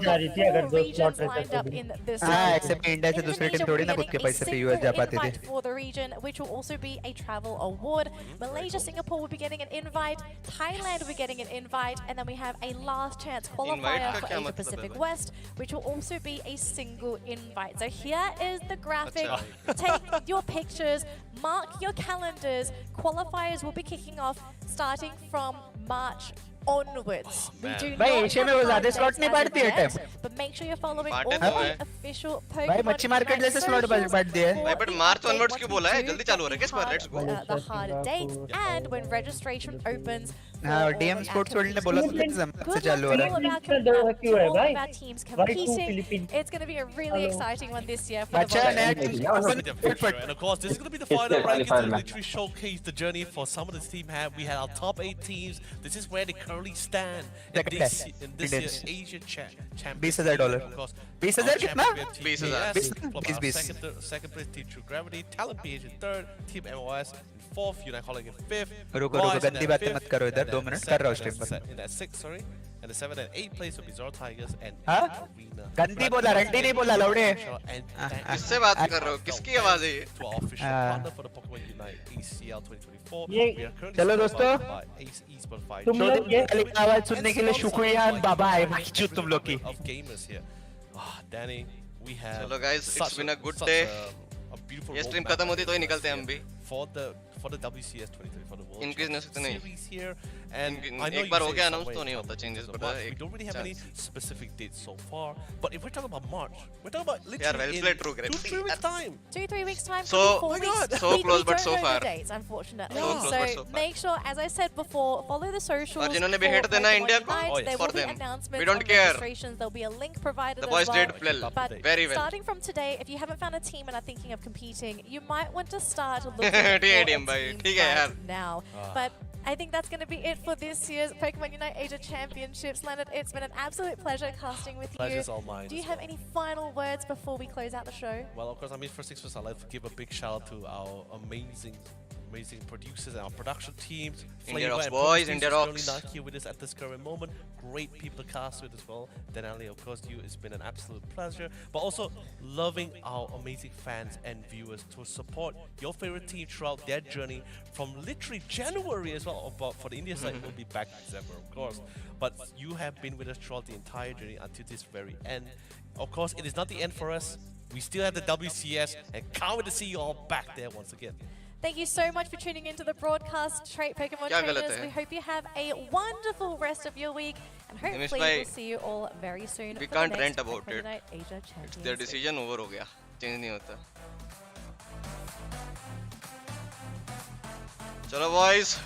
regions lined up in win this हाँ, one. except India से दूसरे team थोड़ी ना खुद के पैसे पे US जा पाती थी. Invite for the region, which will also be a travel award. Malaysia, Singapore will be getting an invite. Thailand will be getting an invite, and then we have a last chance qualifier for Asia Pacific West, which will also be a single invite. So here is the graphic. Take your pictures, mark your calendars. Qualifiers will be kicking off starting from March onwards. We do भाई not Asia में have वो ज्यादा targets slot नहीं as of बढ़ती है yet, time. but make sure you're following all the official Pokemon भाई मच्छी market जैसे स्लॉट बढ़ दिए. भाई बट मार्च ऑनवर्ड्स क्यों बोला है? जल्दी चालू हो रहा है क्या इस बार? Let's go. the harder dates and when registration opens. हाँ, डीएम स्पोर्ट्स वर्ल्ड ने बोला था कि से चालू हो रहा है. All of our teams competing. It's going to be a really exciting one this year. For अच्छा नया and of course, this is going to be the final ranking to literally showcase the journey for some of the team have. We had our top 8 teams. This is where they currently stand in this year's Asia Championship. $20,000. 20,000 कितना? 20,000. Second place team True Gravity, Talent PH in third, Team MOS in fourth, Unite Calling in fifth. रुको गंदी बातें मत करो इधर 2 minute कर रहा हूँ स्ट्रीम पर. In that sixth, sorry. And the 7th and 8th place will be Zoro Tigers and Arena. गंदी बोला रंडी नहीं बोला लौड़े. किससे बात कर रहे हो? किसकी आवाज है ये? To our official partner for the Pokemon Unite ACL 2024. ये चलो दोस्तों तुम लोग ये आवाज सुनने के लिए शुक्रिया बाबा है भाई जो तुम लोग की. Of gamers here. Danny, we have. चलो guys, it's been a good day. ये स्ट्रीम खत्म होती तो ही निकलते हैं हम भी. For the WCS 2023 for the World Increase नहीं सकते नहीं. Series here, and I know एक बार हो गया announce तो नहीं होता changes but we don't really have any specific dates so far. But if we're talking about March, we're talking about यार well literally played True in Gravity. 2-3 weeks time. 2-3 weeks time. So 4 weeks. so close but so We don't know far. the dates, unfortunately. So close but so So far. make sure, as I said before, follow the socials. और जिन्होंने भी hate देना India को, there for will be them. announcements We don't on care. registrations. There'll be a link provided The as boys well. did well. But Very well. starting from today, if you haven't found a team and are thinking of competing, you might want to start looking for a TADM भाई, team ठीक है यार. right now. But I think that's going to be it for this year's Pokemon Unite Asia Championships. Leonard, it's been an absolute pleasure casting with you. Pleasure's all mine. Do you have any final words before we close out the show? Well, of course, I mean, first things first, I'd like to give a big shout out to our amazing producers and our production teams. India Rocks and boys, Pokemon India is currently Rocks. not here with us at this current moment. Great people cast with as well. Danelie, of course, it's been an absolute pleasure. But also loving our amazing fans and viewers to support your favorite team throughout their journey from literally January as well. But for the India side, we'll be back in December, of course. But you have been with us throughout the entire journey until this very end. Of course, it is not the end for us. We still have the WCS and can't wait to see you all back there once again. Thank you so much for tuning into the broadcast, Pokemon Trainers. We hope you have a wonderful rest of your week, and hopefully we'll see you all very soon. We can't rant about Pokemon it. Unite Asia It's their decision over हो गया. Change नहीं होता. चलो boys,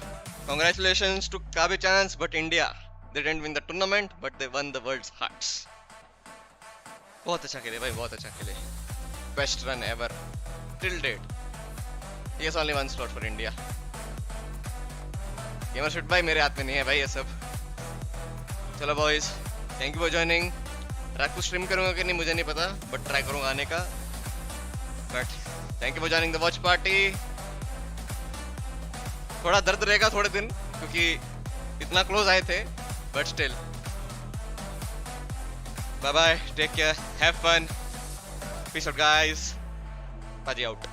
congratulations to Kabe Chance, but India, they didn't win the tournament, but they won the world's hearts. बहुत अच्छा खेले भाई, बहुत अच्छा खेले. Best run ever till date. Yes, only one slot for India. Gamership भाई मेरे हाथ में नहीं है भाई ये सब. चलो boys, thank you for joining. रात को stream करूँगा कि नहीं मुझे नहीं पता, but try करूँगा आने का. But thank you for joining the watch party. थोड़ा दर्द रहेगा थोड़े दिन क्योंकि इतना close आए थे, but still. Bye bye, take care, have fun. Peace out guys. Paji out.